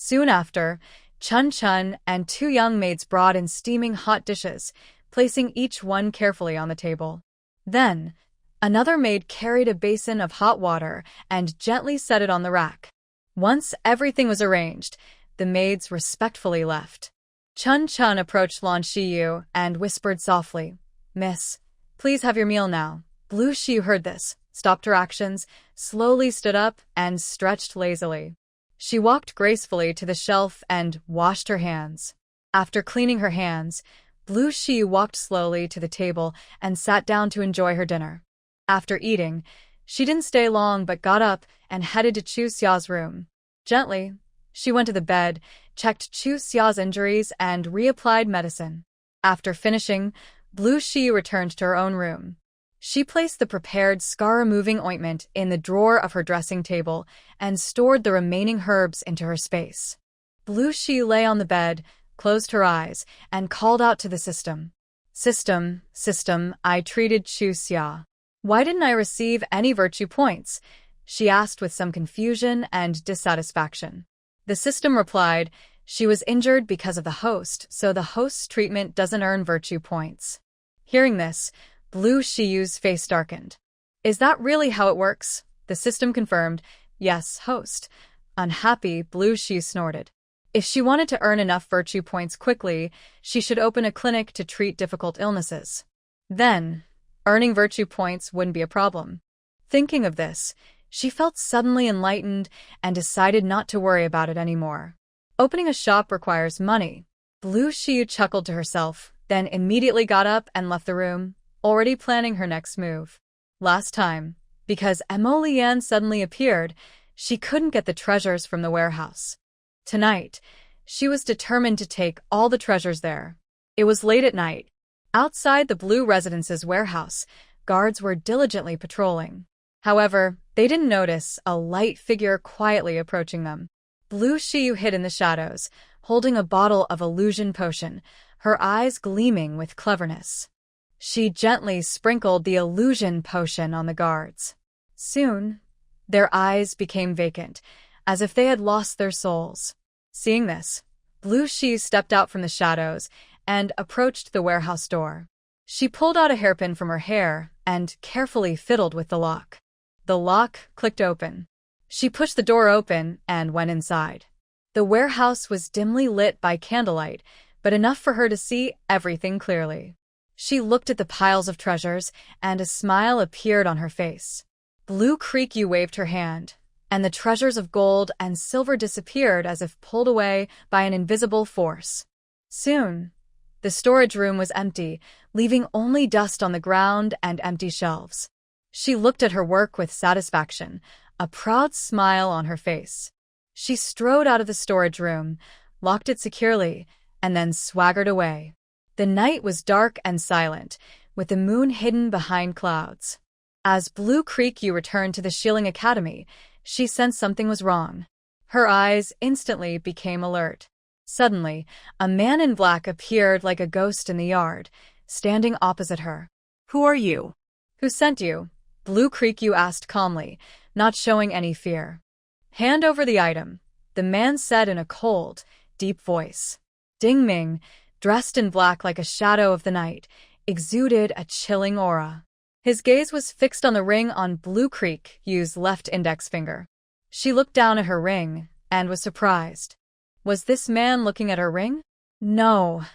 Soon after, Chun-Chun and two young maids brought in steaming hot dishes, placing each one carefully on the table. Then, another maid carried a basin of hot water and gently set it on the rack. Once everything was arranged, the maids respectfully left. Chun-Chun approached Lan Shiyu and whispered softly, "Miss, please have your meal now." Blue Shiyu heard this, stopped her actions, slowly stood up, and stretched lazily. She walked gracefully to the shelf and washed her hands. After cleaning her hands, Blue Shiyu walked slowly to the table and sat down to enjoy her dinner. After eating, she didn't stay long but got up and headed to Chu Xia's room. Gently, she went to the bed, checked Chu Xia's injuries, and reapplied medicine. After finishing, Blue Shiyu returned to her own room. She placed the prepared scar-removing ointment in the drawer of her dressing table and stored the remaining herbs into her space. Blue Shiyu lay on the bed, closed her eyes, and called out to the system. System, I treated Chu Xia. Why didn't I receive any virtue points?" she asked with some confusion and dissatisfaction. The system replied, "She was injured because of the host, so the host's treatment doesn't earn virtue points." Hearing this, Blue Shiyu's face darkened. "Is that really how it works?" The system confirmed, "Yes, host." Unhappy, Blue Shiyu snorted. If she wanted to earn enough virtue points quickly, she should open a clinic to treat difficult illnesses. Then, earning virtue points wouldn't be a problem. Thinking of this, she felt suddenly enlightened and decided not to worry about it anymore. Opening a shop requires money. Blue Shiyu chuckled to herself, then immediately got up and left the room, already planning her next move. Last time, because Emo Lian suddenly appeared, she couldn't get the treasures from the warehouse. Tonight, she was determined to take all the treasures there. It was late at night. Outside the Blue Residence's warehouse, guards were diligently patrolling. However, they didn't notice a light figure quietly approaching them. Blue Shiyu hid in the shadows, holding a bottle of illusion potion, her eyes gleaming with cleverness. She gently sprinkled the illusion potion on the guards. Soon, their eyes became vacant, as if they had lost their souls. Seeing this, Blue Shiyu stepped out from the shadows and approached the warehouse door. She pulled out a hairpin from her hair and carefully fiddled with the lock. The lock clicked open. She pushed the door open and went inside. The warehouse was dimly lit by candlelight, but enough for her to see everything clearly. She looked at the piles of treasures, and a smile appeared on her face. Blue Creek waved her hand, and the treasures of gold and silver disappeared as if pulled away by an invisible force. Soon, the storage room was empty, leaving only dust on the ground and empty shelves. She looked at her work with satisfaction, a proud smile on her face. She strode out of the storage room, locked it securely, and then swaggered away. The night was dark and silent, with the moon hidden behind clouds. As Blue Creek returned to the Shilling Academy, she sensed something was wrong. Her eyes instantly became alert. Suddenly, a man in black appeared like a ghost in the yard, standing opposite her. "Who are you?" "Who sent you?" Blue Creek asked calmly, not showing any fear. "Hand over the item," the man said in a cold, deep voice. Ding Ming, dressed in black like a shadow of the night, exuded a chilling aura. His gaze was fixed on the ring on Blue Creek's left index finger. She looked down at her ring and was surprised. Was this man looking at her ring? No.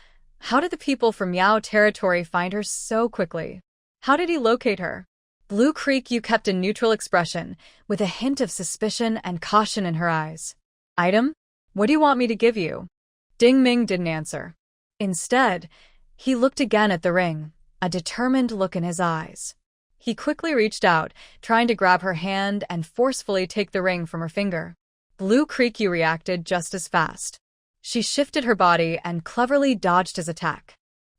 How did the people from Yao territory find her so quickly? How did he locate her? Blue Creek kept a neutral expression, with a hint of suspicion and caution in her eyes. "Item? What do you want me to give you?" Ding Ming didn't answer. Instead, he looked again at the ring, a determined look in his eyes. He quickly reached out, trying to grab her hand and forcefully take the ring from her finger. Blue Creek reacted just as fast. She shifted her body and cleverly dodged his attack.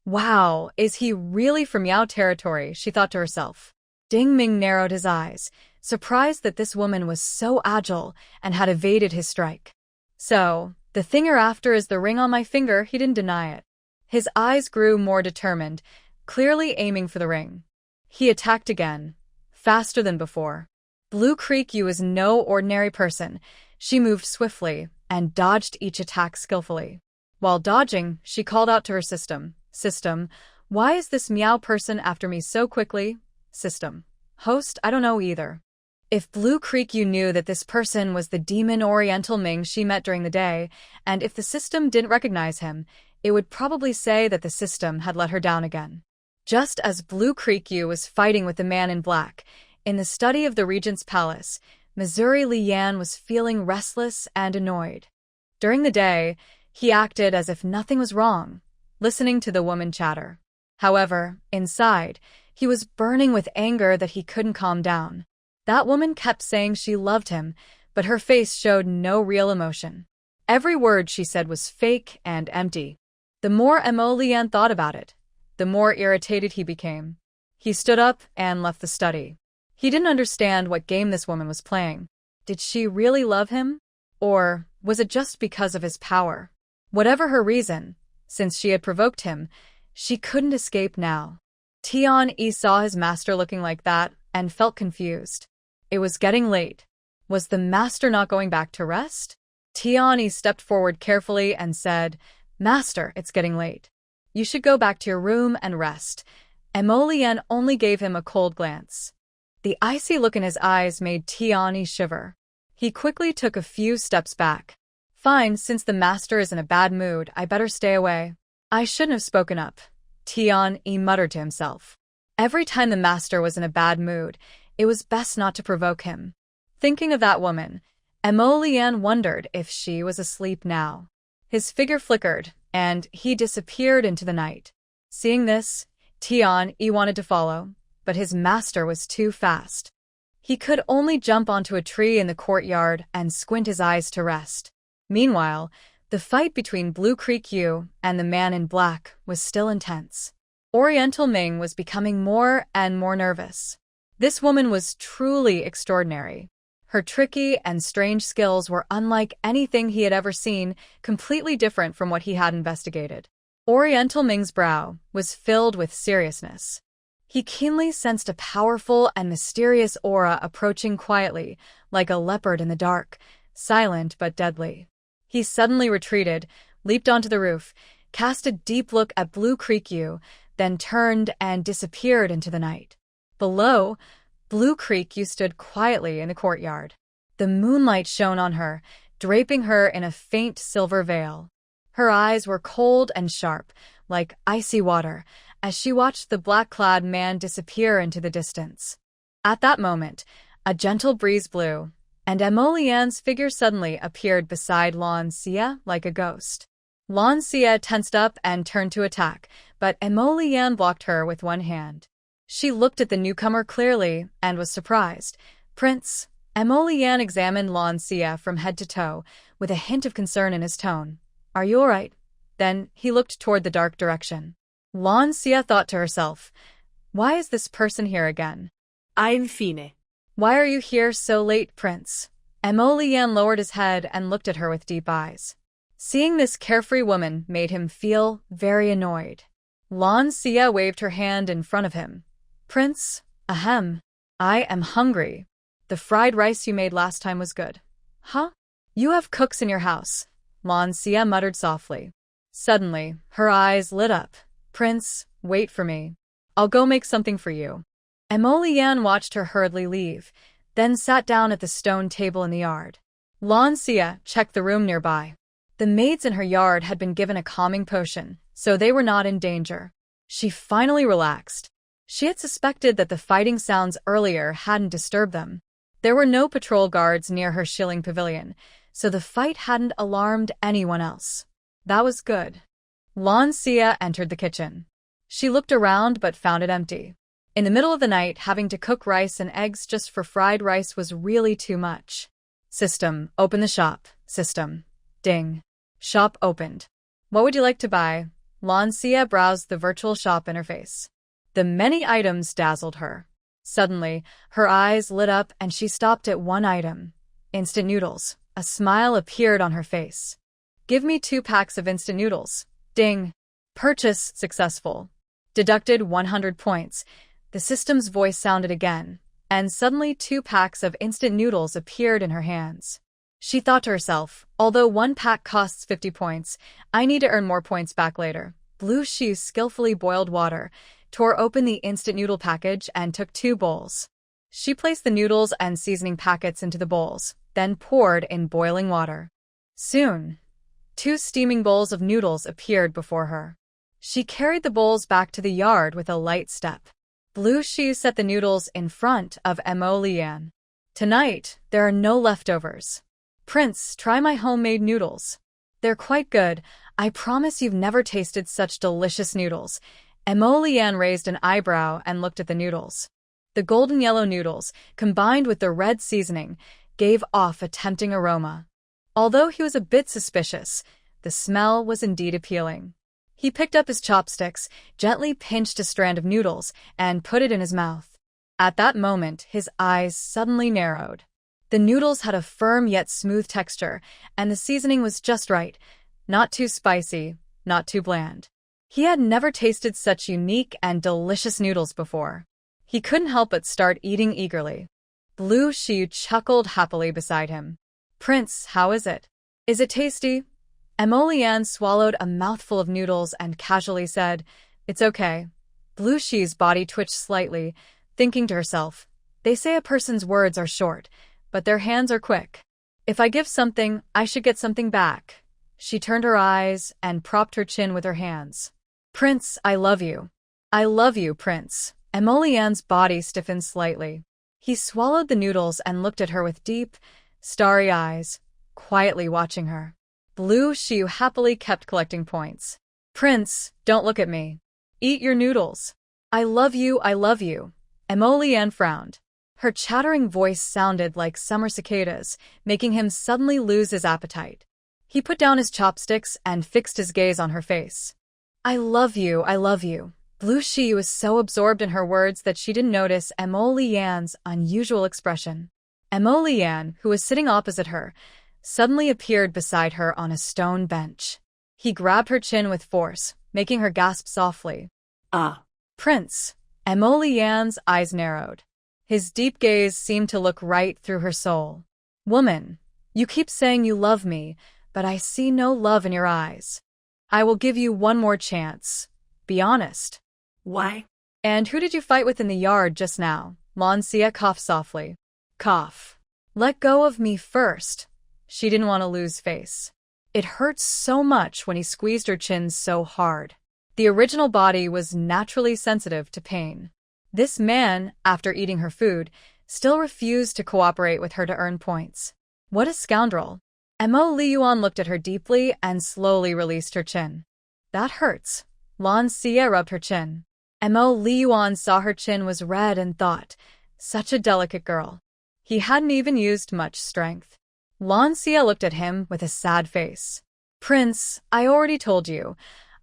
Wow, is he really from Yao territory, she thought to herself. Ding Ming narrowed his eyes, surprised that this woman was so agile and had evaded his strike. "So, the thing you're after is the ring on my finger," he didn't deny it. His eyes grew more determined, clearly aiming for the ring. He attacked again, faster than before. Blue Creek was no ordinary person. She moved swiftly, and dodged each attack skillfully. While dodging, she called out to her system. System, why is this meow person after me so quickly? System. Host, I don't know either. If Blue Creek you knew that this person was the demon Oriental Ming she met during the day, and if the system didn't recognize him, it would probably say that the system had let her down again. Just as Blue Creek you was fighting with the man in black, in the study of the Regent's Palace, Missouri Li Yan was feeling restless and annoyed. During the day, he acted as if nothing was wrong, listening to the woman chatter. However, inside, he was burning with anger that he couldn't calm down. That woman kept saying she loved him, but her face showed no real emotion. Every word she said was fake and empty. The more Mo Lian thought about it, the more irritated he became. He stood up and left the study. He didn't understand what game this woman was playing. Did she really love him? Or was it just because of his power? Whatever her reason, since she had provoked him, she couldn't escape now. Tian-Yi saw his master looking like that and felt confused. It was getting late. Was the master not going back to rest? Tian-Yi stepped forward carefully and said, Master, it's getting late. You should go back to your room and rest. Mo Lian only gave him a cold glance. The icy look in his eyes made Tian-Yi shiver. He quickly took a few steps back. Fine, since the master is in a bad mood, I better stay away. I shouldn't have spoken up, Tian-Yi muttered to himself. Every time the master was in a bad mood, it was best not to provoke him. Thinking of that woman, Mo Lian wondered if she was asleep now. His figure flickered, and he disappeared into the night. Seeing this, Tian-Yi wanted to follow, but his master was too fast. He could only jump onto a tree in the courtyard and squint his eyes to rest. Meanwhile, the fight between Blue Creek Yu and the man in black was still intense. Oriental Ming was becoming more and more nervous. This woman was truly extraordinary. Her tricky and strange skills were unlike anything he had ever seen, completely different from what he had investigated. Oriental Ming's brow was filled with seriousness. He keenly sensed a powerful and mysterious aura approaching quietly, like a leopard in the dark, silent but deadly. He suddenly retreated, leaped onto the roof, cast a deep look at Blue Creek Yu, then turned and disappeared into the night. Below, Blue Creek Yu stood quietly in the courtyard. The moonlight shone on her, draping her in a faint silver veil. Her eyes were cold and sharp, like icy water, as she watched the black-clad man disappear into the distance. At that moment, a gentle breeze blew, and Mo Lian's figure suddenly appeared beside Lan Xie like a ghost. Lan Xie tensed up and turned to attack, but Mo Lian blocked her with one hand. She looked at the newcomer clearly and was surprised. Prince, Mo Lian examined Lan Xie from head to toe, with a hint of concern in his tone. Are you all right? Then he looked toward the dark direction. Lan Xie thought to herself, why is this person here again? Infine. Why are you here so late, Prince? Mo Lian lowered his head and looked at her with deep eyes. Seeing this carefree woman made him feel very annoyed. Lan Xie waved her hand in front of him. Prince, ahem. I am hungry. The fried rice you made last time was good. Huh? You have cooks in your house, Lan Xie muttered softly. Suddenly, her eyes lit up. Prince, wait for me. I'll go make something for you. Mo Lian watched her hurriedly leave, then sat down at the stone table in the yard. Lan Xie checked the room nearby. The maids in her yard had been given a calming potion, so they were not in danger. She finally relaxed. She had suspected that the fighting sounds earlier hadn't disturbed them. There were no patrol guards near her shilling pavilion, so the fight hadn't alarmed anyone else. That was good. Lan Xie entered the kitchen. She looked around but found it empty. In the middle of the night, having to cook rice and eggs just for fried rice was really too much. System, open the shop. System. Ding. Shop opened. What would you like to buy? Lan Xie browsed the virtual shop interface. The many items dazzled her. Suddenly, her eyes lit up and she stopped at one item. Instant noodles. A smile appeared on her face. Give me 2 packs of instant noodles. Ding. Purchase successful. Deducted 100 points. The system's voice sounded again, and suddenly 2 packs of instant noodles appeared in her hands. She thought to herself, although one pack costs 50 points, I need to earn more points back later. Blue Shi skillfully boiled water, tore open the instant noodle package, and took 2 bowls. She placed the noodles and seasoning packets into the bowls, then poured in boiling water. Soon, 2 steaming bowls of noodles appeared before her. She carried the bowls back to the yard with a light step. Blue Shi set the noodles in front of Mo Lian. Tonight, there are no leftovers. Prince, try my homemade noodles. They're quite good. I promise you've never tasted such delicious noodles. Mo Lian raised an eyebrow and looked at the noodles. The golden yellow noodles, combined with the red seasoning, gave off a tempting aroma. Although he was a bit suspicious, the smell was indeed appealing. He picked up his chopsticks, gently pinched a strand of noodles, and put it in his mouth. At that moment, his eyes suddenly narrowed. The noodles had a firm yet smooth texture, and the seasoning was just right, not too spicy, not too bland. He had never tasted such unique and delicious noodles before. He couldn't help but start eating eagerly. Blue Shi chuckled happily beside him. Prince, how is it? Is it tasty? Mo Lian swallowed a mouthful of noodles and casually said, It's okay. Blue Shi's body twitched slightly, thinking to herself, They say a person's words are short, but their hands are quick. If I give something, I should get something back. She turned her eyes and propped her chin with her hands. Prince, I love you. I love you, Prince. Mo Lian's body stiffened slightly. He swallowed the noodles and looked at her with deep, starry eyes, quietly watching her. Blue Shi happily kept collecting points. Prince, don't look at me. Eat your noodles. I love you, I love you. Mo Lian frowned. Her chattering voice sounded like summer cicadas, making him suddenly lose his appetite. He put down his chopsticks and fixed his gaze on her face. I love you, I love you. Blue Shi was so absorbed in her words that she didn't notice Mo Lian's unusual expression. Mo Lian, who was sitting opposite her, suddenly appeared beside her on a stone bench. He grabbed her chin with force, making her gasp softly. Ah. Prince. Mo Lian's eyes narrowed. His deep gaze seemed to look right through her soul. Woman, you keep saying you love me, but I see no love in your eyes. I will give you one more chance. Be honest. Why? And who did you fight with in the yard just now? Lan Xie coughed softly. Cough. Let go of me first. She didn't want to lose face. It hurt so much when he squeezed her chin so hard. The original body was naturally sensitive to pain. This man, after eating her food, still refused to cooperate with her to earn points. What a scoundrel. Mo Liuan looked at her deeply and slowly released her chin. That hurts. Lan Xie rubbed her chin. Mo Liuan saw her chin was red and thought, such a delicate girl. He hadn't even used much strength. Lan Xie looked at him with a sad face. Prince, I already told you.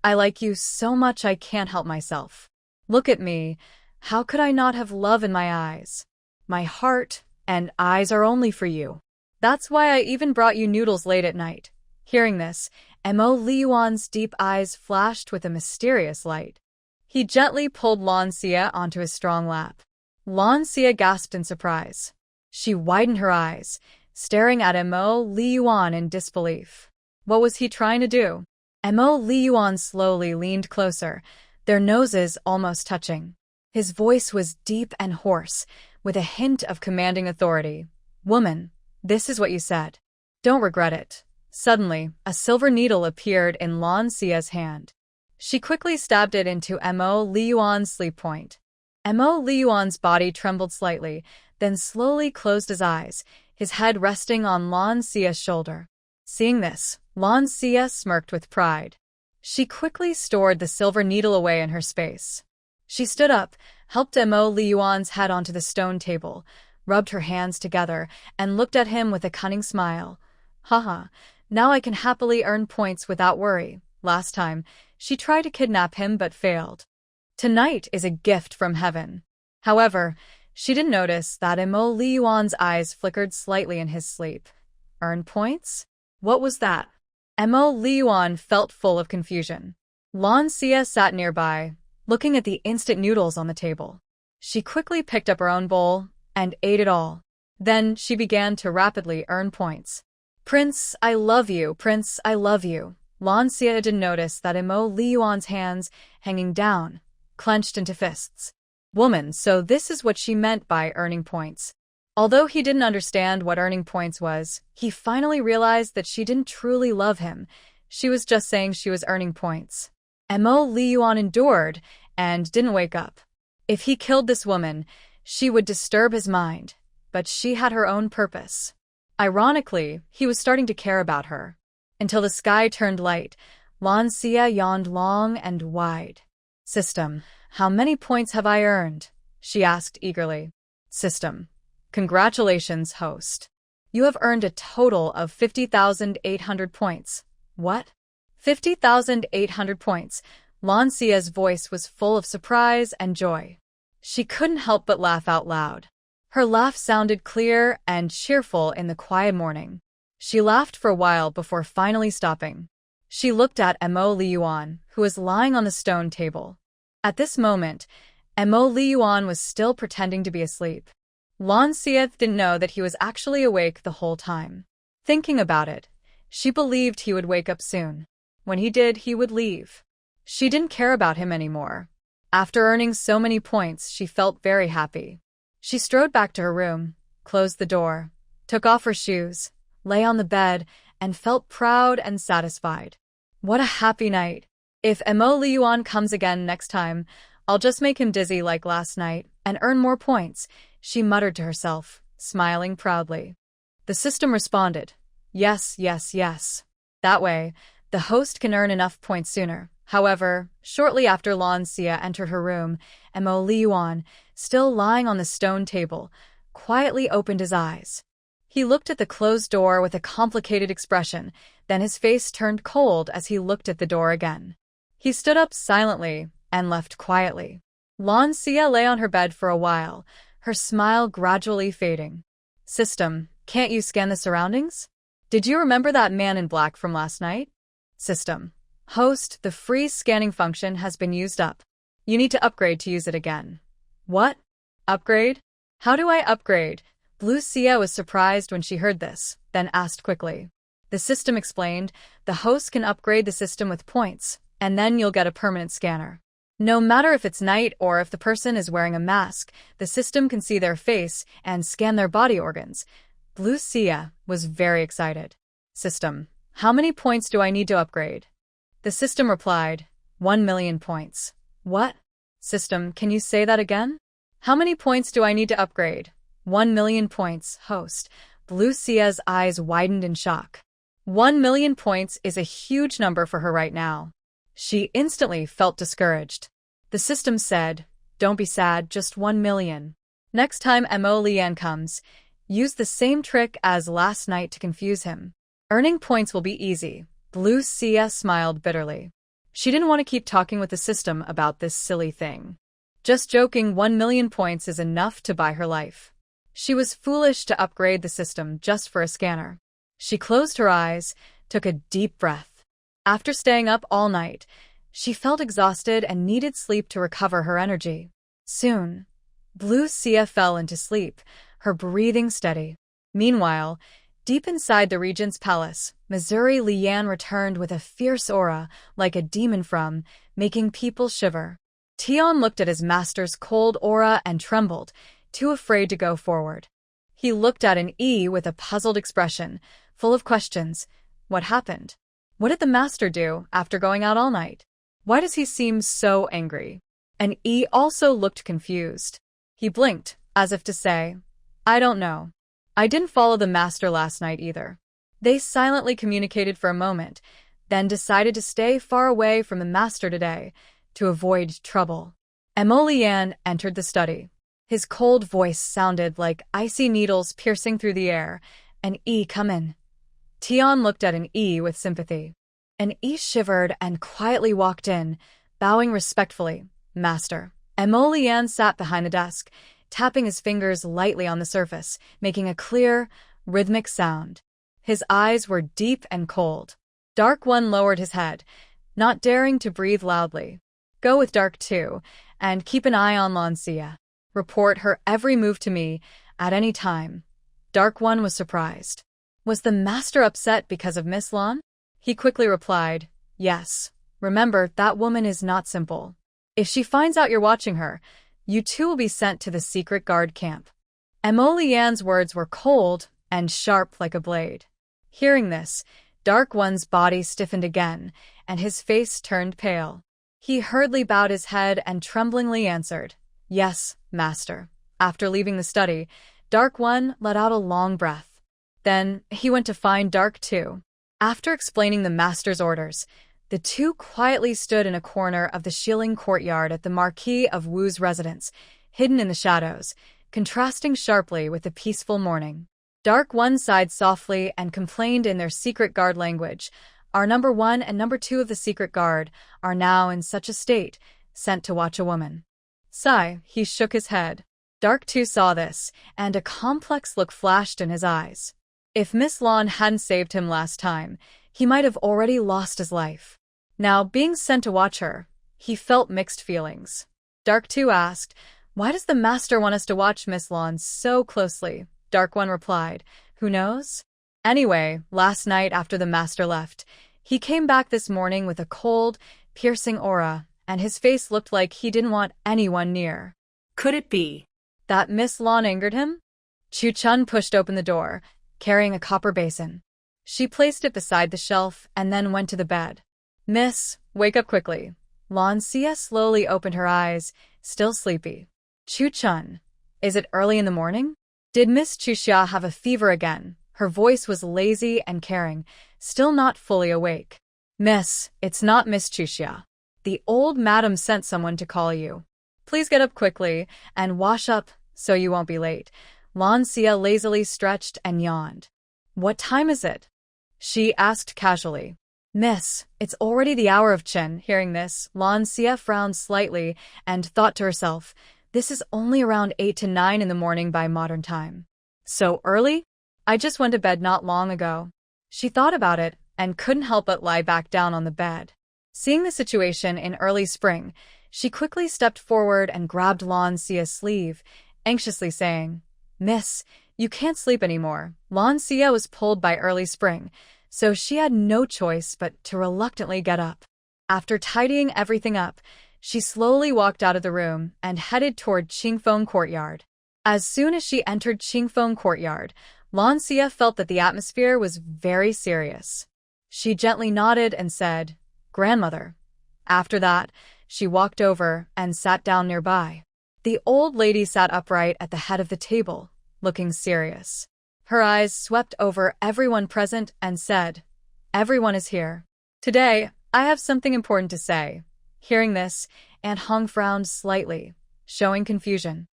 I like you so much I can't help myself. Look at me. How could I not have love in my eyes? My heart and eyes are only for you. That's why I even brought you noodles late at night. Hearing this, Mo Liuan's deep eyes flashed with a mysterious light. He gently pulled Lan Xie onto his strong lap. Lan Xie gasped in surprise. She widened her eyes, staring at Mo Liuan in disbelief. What was he trying to do? Mo Liuan slowly leaned closer, their noses almost touching. His voice was deep and hoarse, with a hint of commanding authority. Woman, this is what you said. Don't regret it. Suddenly, a silver needle appeared in Lan Xie's hand. She quickly stabbed it into Mo Liuan's sleep point. Mo Liuan's body trembled slightly, then slowly closed his eyes, his head resting on Lan Xie's shoulder. Seeing this, Lan Xie smirked with pride. She quickly stored the silver needle away in her space. She stood up, helped Mo Liuan's head onto the stone table, rubbed her hands together, and looked at him with a cunning smile. Haha, now I can happily earn points without worry. Last time, she tried to kidnap him but failed. Tonight is a gift from heaven. However, she didn't notice that Mo Liuan's eyes flickered slightly in his sleep. Earn points? What was that? Mo Liuan felt full of confusion. Lan Xie sat nearby, looking at the instant noodles on the table. She quickly picked up her own bowl and ate it all. Then she began to rapidly earn points. Prince, I love you, Prince, I love you. Lan Xia didn't notice that Imo Liyuan's hands, hanging down, clenched into fists. Woman, so this is what she meant by earning points. Although he didn't understand what earning points was, he finally realized that she didn't truly love him. She was just saying she was earning points. Imo Liyuan endured and didn't wake up. If he killed this woman, she would disturb his mind, but she had her own purpose. Ironically, he was starting to care about her. Until the sky turned light, Lan Xia yawned long and wide. System, how many points have I earned? She asked eagerly. System, congratulations, host. You have earned a total of 50,800 points. What? 50,800 points. Lan Xia's voice was full of surprise and joy. She couldn't help but laugh out loud. Her laugh sounded clear and cheerful in the quiet morning. She laughed for a while before finally stopping. She looked at Imo Liyuan, who was lying on the stone table. At this moment, Imo Liyuan was still pretending to be asleep. Lan Xia didn't know that he was actually awake the whole time. Thinking about it, she believed he would wake up soon. When he did, he would leave. She didn't care about him anymore. After earning so many points, she felt very happy. She strode back to her room, closed the door, took off her shoes, lay on the bed, and felt proud and satisfied. What a happy night. If Imo Liyuan comes again next time, I'll just make him dizzy like last night and earn more points, she muttered to herself, smiling proudly. The system responded, yes, yes, yes. That way, the host can earn enough points sooner. However, shortly after Lan Xia entered her room, Imo Liyuan, still lying on the stone table, quietly opened his eyes. He looked at the closed door with a complicated expression, then his face turned cold as he looked at the door again. He stood up silently and left quietly. Lan Xia lay on her bed for a while, her smile gradually fading. System, can't you scan the surroundings? Did you remember that man in black from last night? System. Host, the free scanning function has been used up. You need to upgrade to use it again. What? Upgrade? How do I upgrade? Blue Xia was surprised when she heard this, then asked quickly. The system explained, the host can upgrade the system with points, and then you'll get a permanent scanner. No matter if it's night or if the person is wearing a mask, the system can see their face and scan their body organs. Blue Xia was very excited. System, how many points do I need to upgrade? The system replied, 1 million points. What? System, can you say that again? How many points do I need to upgrade? 1 million points, host. Blue Xia's eyes widened in shock. 1 million points is a huge number for her right now. She instantly felt discouraged. The system said, don't be sad, just 1 million. Next time Imo Lian comes, use the same trick as last night to confuse him. Earning points will be easy. Blue Xia smiled bitterly. She didn't want to keep talking with the system about this silly thing. Just joking, 1 million points is enough to buy her life. She was foolish to upgrade the system just for a scanner. She closed her eyes, took a deep breath. After staying up all night, she felt exhausted and needed sleep to recover her energy. Soon, Blue Xia fell into sleep, her breathing steady. Meanwhile, deep inside the regent's palace, Missouri Lian returned with a fierce aura, like a demon from, making people shiver. Tian looked at his master's cold aura and trembled, too afraid to go forward. He looked at an E with a puzzled expression, full of questions. What happened? What did the master do after going out all night? Why does he seem so angry? And E also looked confused. He blinked, as if to say, I don't know. I didn't follow the master last night either. They silently communicated for a moment, then decided to stay far away from the master today, to avoid trouble. Imo Lian entered the study. His cold voice sounded like icy needles piercing through the air. An E, come in. Tian looked at an E with sympathy. An E shivered and quietly walked in, bowing respectfully. Master. Imo Lian sat behind the desk, tapping his fingers lightly on the surface, making a clear, rhythmic sound. His eyes were deep and cold. Dark One lowered his head, not daring to breathe loudly. Go with Dark Two, and keep an eye on Lan Xia. Report her every move to me, at any time. Dark One was surprised. Was the master upset because of Miss Lan? He quickly replied, yes. Remember, that woman is not simple. If she finds out you're watching her, you too will be sent to the secret guard camp. Mo Lian's words were cold and sharp like a blade. Hearing this, Dark One's body stiffened again, and his face turned pale. He hurriedly bowed his head and tremblingly answered, yes, master. After leaving the study, Dark One let out a long breath. Then he went to find Dark Two. After explaining the master's orders, the two quietly stood in a corner of the shieling courtyard at the Marquis of Wu's residence, hidden in the shadows, contrasting sharply with the peaceful morning. Dark One sighed softly and complained in their secret guard language. Our number 1 and number 2 of the secret guard are now in such a state, sent to watch a woman. Sigh, he shook his head. Dark Two saw this, and a complex look flashed in his eyes. If Miss Lan hadn't saved him last time, he might have already lost his life. Now, being sent to watch her, he felt mixed feelings. Dark Two asked, why does the master want us to watch Miss Lan so closely? Dark One replied, who knows? Anyway, last night after the master left, he came back this morning with a cold, piercing aura, and his face looked like he didn't want anyone near. Could it be that Miss Lan angered him? Chu Chun pushed open the door, carrying a copper basin. She placed it beside the shelf and then went to the bed. Miss, wake up quickly. Lan Xia slowly opened her eyes, still sleepy. Chu Chun, is it early in the morning? Did Miss Chu Xia have a fever again? Her voice was lazy and caring, still not fully awake. Miss, it's not Miss Chu Xia. The old madam sent someone to call you. Please get up quickly and wash up so you won't be late. Lan Xia lazily stretched and yawned. What time is it? She asked casually. Miss, it's already the hour of Qin. Hearing this, Lan Xia frowned slightly and thought to herself, this is only around 8 to 9 in the morning by modern time. So early? I just went to bed not long ago. She thought about it and couldn't help but lie back down on the bed. Seeing the situation in early spring, she quickly stepped forward and grabbed Lan Xia's sleeve, anxiously saying, Miss, you can't sleep anymore. Lan Xia was pulled by early spring, so she had no choice but to reluctantly get up. After tidying everything up, she slowly walked out of the room and headed toward Qingfeng Courtyard. As soon as she entered Qingfeng Courtyard, Lan Xia felt that the atmosphere was very serious. She gently nodded and said, Grandmother. After that, she walked over and sat down nearby. The old lady sat upright at the head of the table, looking serious. Her eyes swept over everyone present and said, Everyone is here. Today, I have something important to say. Hearing this, Aunt Hong frowned slightly, showing confusion.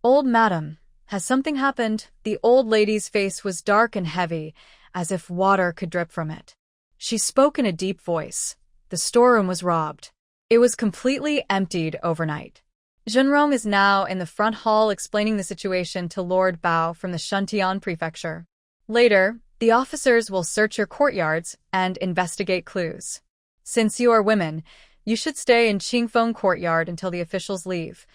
Old madam, has something happened? The old lady's face was dark and heavy, as if water could drip from it. She spoke in a deep voice. The storeroom was robbed. It was completely emptied overnight. Zhenrong is now in the front hall explaining the situation to Lord Bao from the Shuntian prefecture. Later, the officers will search your courtyards and investigate clues. Since you are women, you should stay in Qingfeng Courtyard until the officials leave.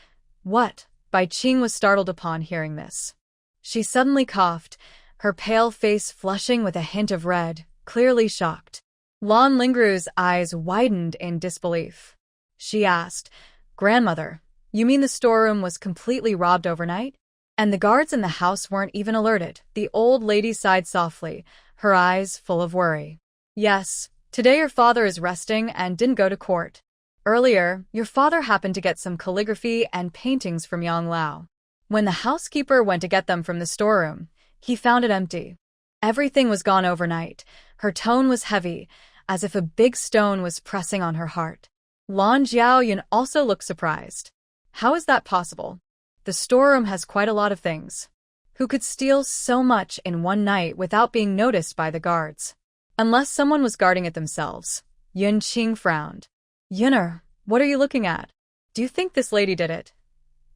What? Bai Qing was startled upon hearing this. She suddenly coughed, her pale face flushing with a hint of red, clearly shocked. Lan Lingru's eyes widened in disbelief. She asked, Grandmother, you mean the storeroom was completely robbed overnight? And the guards in the house weren't even alerted? The old lady sighed softly, her eyes full of worry. Yes, today your father is resting and didn't go to court. Earlier, your father happened to get some calligraphy and paintings from Yang Lao. When the housekeeper went to get them from the storeroom, he found it empty. Everything was gone overnight. Her tone was heavy, as if a big stone was pressing on her heart. Lan Jiaoyun also looked surprised. How is that possible? The storeroom has quite a lot of things. Who could steal so much in one night without being noticed by the guards? Unless someone was guarding it themselves. Yun Qing frowned. Yunner, what are you looking at? Do you think this lady did it?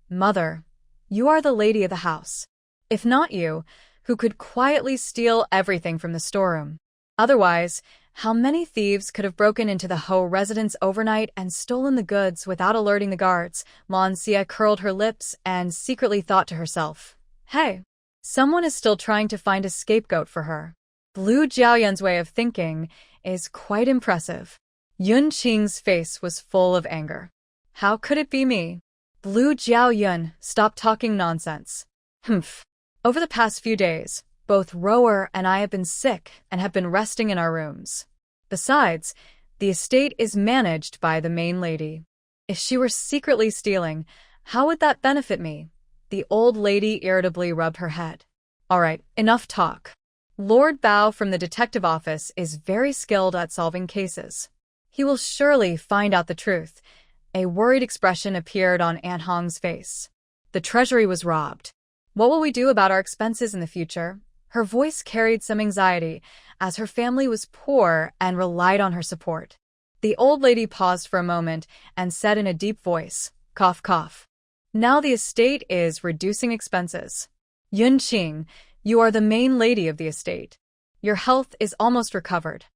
Mother, you are the lady of the house. If not you, who could quietly steal everything from the storeroom? Otherwise, how many thieves could have broken into the Ho residence overnight and stolen the goods without alerting the guards? Lan Xia curled her lips and secretly thought to herself, Hey, someone is still trying to find a scapegoat for her. Blue Jiaoyun's way of thinking is quite impressive. Yun Qing's face was full of anger. How could it be me? Blue Jiaoyun, stop talking nonsense. Humph. Over the past few days, both Rower and I have been sick and have been resting in our rooms. Besides, the estate is managed by the main lady. If she were secretly stealing, how would that benefit me? The old lady irritably rubbed her head. All right, enough talk. Lord Bao from the detective office is very skilled at solving cases. He will surely find out the truth. A worried expression appeared on An Hong's face. The treasury was robbed. What will we do about our expenses in the future? Her voice carried some anxiety, as her family was poor and relied on her support. The old lady paused for a moment and said in a deep voice, cough cough. Now the estate is reducing expenses. Yun Qing, you are the main lady of the estate. Your health is almost recovered.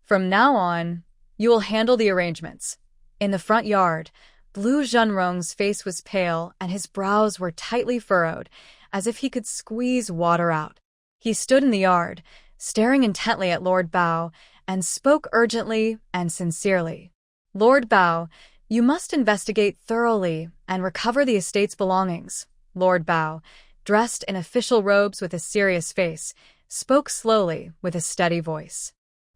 From now on, you will handle the arrangements. In the front yard, Blue Zhenrong's face was pale and his brows were tightly furrowed, as if he could squeeze water out. He stood in the yard, staring intently at Lord Bao, and spoke urgently and sincerely. Lord Bao, you must investigate thoroughly and recover the estate's belongings. Lord Bao, dressed in official robes with a serious face, spoke slowly with a steady voice.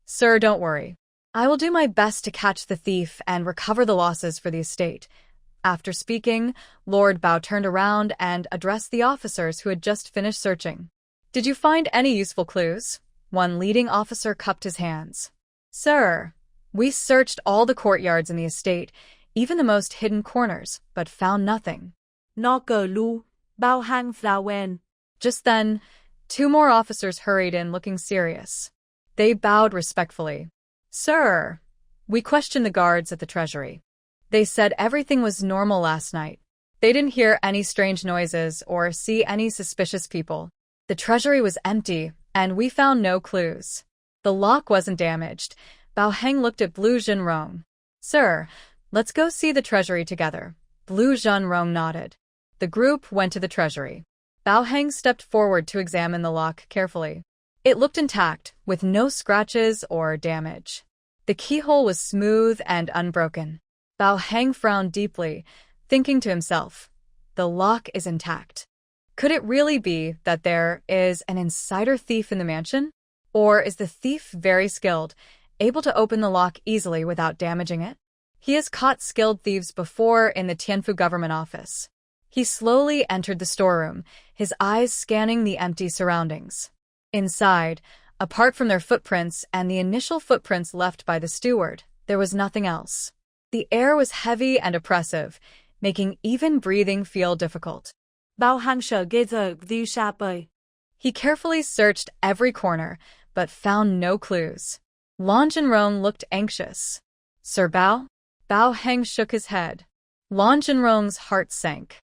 Sir, don't worry. I will do my best to catch the thief and recover the losses for the estate. After speaking, Lord Bao turned around and addressed the officers who had just finished searching. Did you find any useful clues? One leading officer cupped his hands. Sir, we searched all the courtyards in the estate, even the most hidden corners, but found nothing. Just then, two more officers hurried in looking serious. They bowed respectfully. Sir, we questioned the guards at the treasury. They said everything was normal last night. They didn't hear any strange noises or see any suspicious people. The treasury was empty, and we found no clues. The lock wasn't damaged. Bao Heng looked at Blue Zhenrong. Sir, let's go see the treasury together. Blue Zhenrong nodded. The group went to the treasury. Bao Heng stepped forward to examine the lock carefully. It looked intact, with no scratches or damage. The keyhole was smooth and unbroken. Bao Heng frowned deeply, thinking to himself, the lock is intact. Could it really be that there is an insider thief in the mansion? Or is the thief very skilled, able to open the lock easily without damaging it? He has caught skilled thieves before in the Tianfu government office. He slowly entered the storeroom, his eyes scanning the empty surroundings. Inside, apart from their footprints and the initial footprints left by the steward, there was nothing else. The air was heavy and oppressive, making even breathing feel difficult. He carefully searched every corner, but found no clues. Lan Zhenrong looked anxious. Sir Bao? Bao Heng shook his head. Lan Zhenrong's heart sank.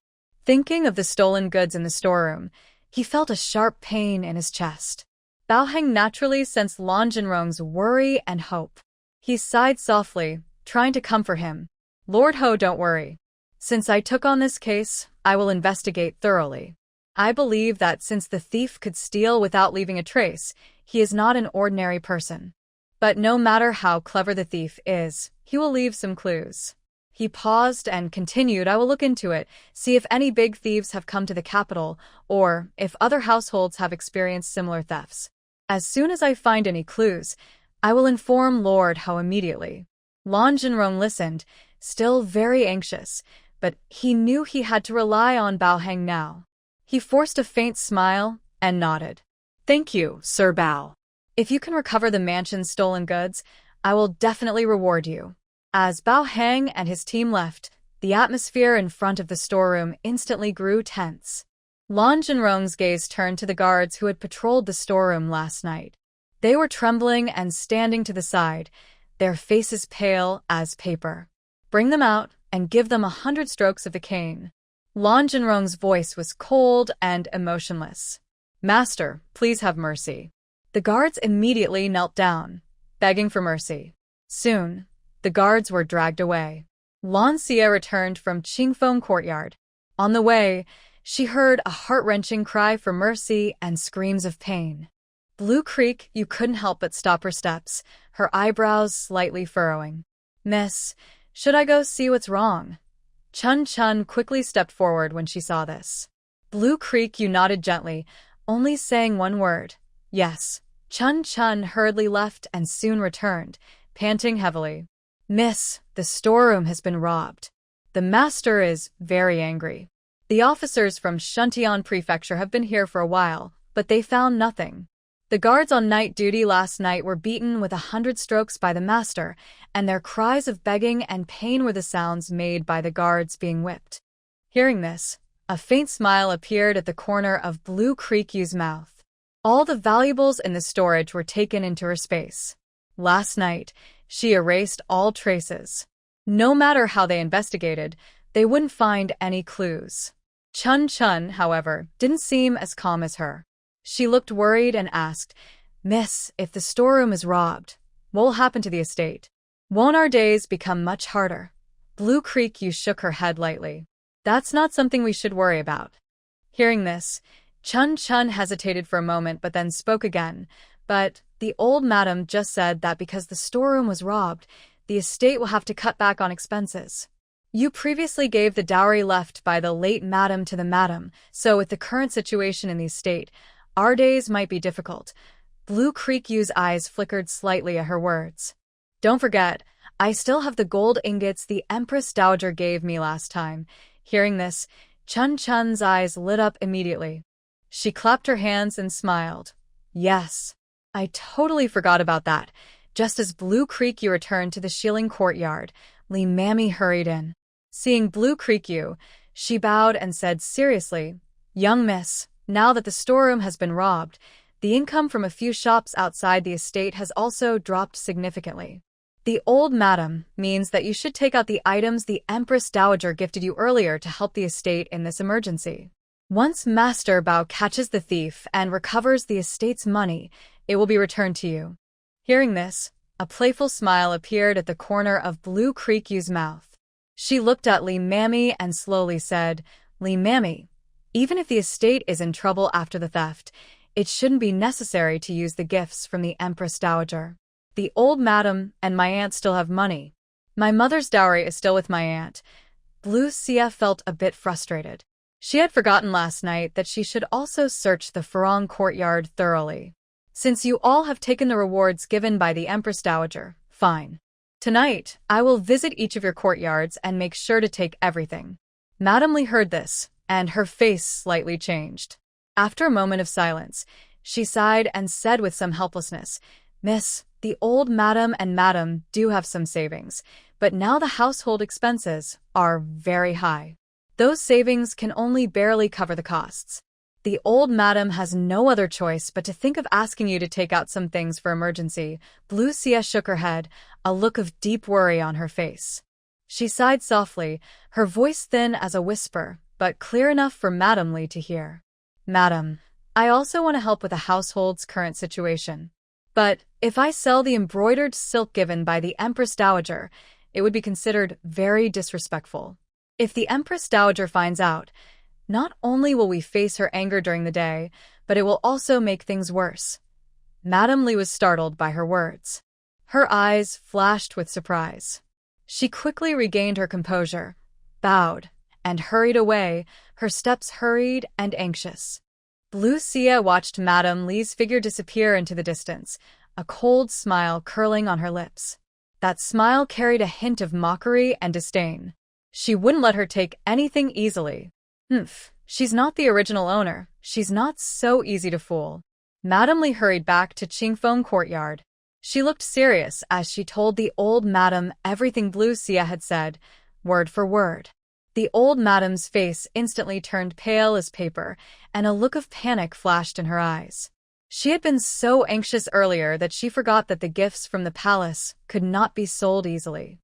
Thinking of the stolen goods in the storeroom, he felt a sharp pain in his chest. Bao Heng naturally sensed Lan Zhenrong's worry and hope. He sighed softly, trying to comfort him. Lord Ho, don't worry. Since I took on this case, I will investigate thoroughly. I believe that since the thief could steal without leaving a trace, he is not an ordinary person. But no matter how clever the thief is, he will leave some clues. He paused and continued, I will look into it, see if any big thieves have come to the capital, or if other households have experienced similar thefts. As soon as I find any clues, I will inform Lord Ho immediately. Lan Zhenrong listened, still very anxious, but he knew he had to rely on Bao Heng now. He forced a faint smile and nodded. Thank you, Sir Bao. If you can recover the mansion's stolen goods, I will definitely reward you. As Bao Heng and his team left, the atmosphere in front of the storeroom instantly grew tense. Lan Zhenrong's gaze turned to the guards who had patrolled the storeroom last night. They were trembling and standing to the side, their faces pale as paper. Bring them out and give them 100 strokes of the cane. Lan Zhenrong's voice was cold and emotionless. Master, please have mercy. The guards immediately knelt down, begging for mercy. Soon, the guards were dragged away. Lan Xie returned from Qingfeng courtyard. On the way, she heard a heart-wrenching cry for mercy and screams of pain. Blue Creek, you couldn't help but stop her steps, her eyebrows slightly furrowing. Miss, should I go see what's wrong? Chun quickly stepped forward when she saw this. Blue Creek, you nodded gently, only saying one word. Yes. Chun hurriedly left and soon returned, panting heavily. Miss, the storeroom has been robbed. The master is very angry. The officers from Shuntian Prefecture have been here for a while, but they found nothing. The guards on night duty last night were beaten with 100 strokes by the master, and their cries of begging and pain were the sounds made by the guards being whipped. Hearing this, a faint smile appeared at the corner of Blue Creek Yu's mouth. All the valuables in the storage were taken into her space. Last night, she erased all traces. No matter how they investigated, they wouldn't find any clues. Chun, however, didn't seem as calm as her. She looked worried and asked, Miss, if the storeroom is robbed, what will happen to the estate? Won't our days become much harder? Blue Creek Yu shook her head lightly. That's not something we should worry about. Hearing this, Chun hesitated for a moment but then spoke again. But the old madam just said that because the storeroom was robbed, the estate will have to cut back on expenses. You previously gave the dowry left by the late madam to the madam, so with the current situation in the estate, our days might be difficult. Blue Creek Yu's eyes flickered slightly at her words. Don't forget, I still have the gold ingots the Empress Dowager gave me last time. Hearing this, Chun's eyes lit up immediately. She clapped her hands and smiled. Yes, I totally forgot about that. Just as Blue Creek Yu returned to the Shilling courtyard, Li Mammy hurried in. Seeing Blue Creek Yu, she bowed and said seriously, Young miss, now that the storeroom has been robbed, the income from a few shops outside the estate has also dropped significantly. The old madam means that you should take out the items the Empress Dowager gifted you earlier to help the estate in this emergency. Once Master Bao catches the thief and recovers the estate's money, it will be returned to you. Hearing this, a playful smile appeared at the corner of Blue Creek Yu's mouth. She looked at Li Mammy and slowly said, Li Mammy, even if the estate is in trouble after the theft, it shouldn't be necessary to use the gifts from the Empress Dowager. The old madam and my aunt still have money. My mother's dowry is still with my aunt. Blue Sia felt a bit frustrated. She had forgotten last night that she should also search the Farong courtyard thoroughly. Since you all have taken the rewards given by the Empress Dowager, fine. Tonight, I will visit each of your courtyards and make sure to take everything. Madam Li heard this, and her face slightly changed. After a moment of silence, she sighed and said with some helplessness, Miss, the old madam and madam do have some savings, but now the household expenses are very high. Those savings can only barely cover the costs. The old madam has no other choice but to think of asking you to take out some things for emergency. Blue Sia shook her head, a look of deep worry on her face. She sighed softly, her voice thin as a whisper, but clear enough for Madam Li to hear. Madam, I also want to help with the household's current situation. But if I sell the embroidered silk given by the Empress Dowager, it would be considered very disrespectful. If the Empress Dowager finds out, not only will we face her anger during the day, but it will also make things worse. Madam Li was startled by her words. Her eyes flashed with surprise. She quickly regained her composure, bowed, and hurried away, her steps hurried and anxious. Blue Sia watched Madam Li's figure disappear into the distance, a cold smile curling on her lips. That smile carried a hint of mockery and disdain. She wouldn't let her take anything easily. She's not the original owner. She's not so easy to fool. Madam Li hurried back to Qingfeng courtyard. She looked serious as she told the old madam everything Blue Sia had said, word for word. The old madam's face instantly turned pale as paper, and a look of panic flashed in her eyes. She had been so anxious earlier that she forgot that the gifts from the palace could not be sold easily.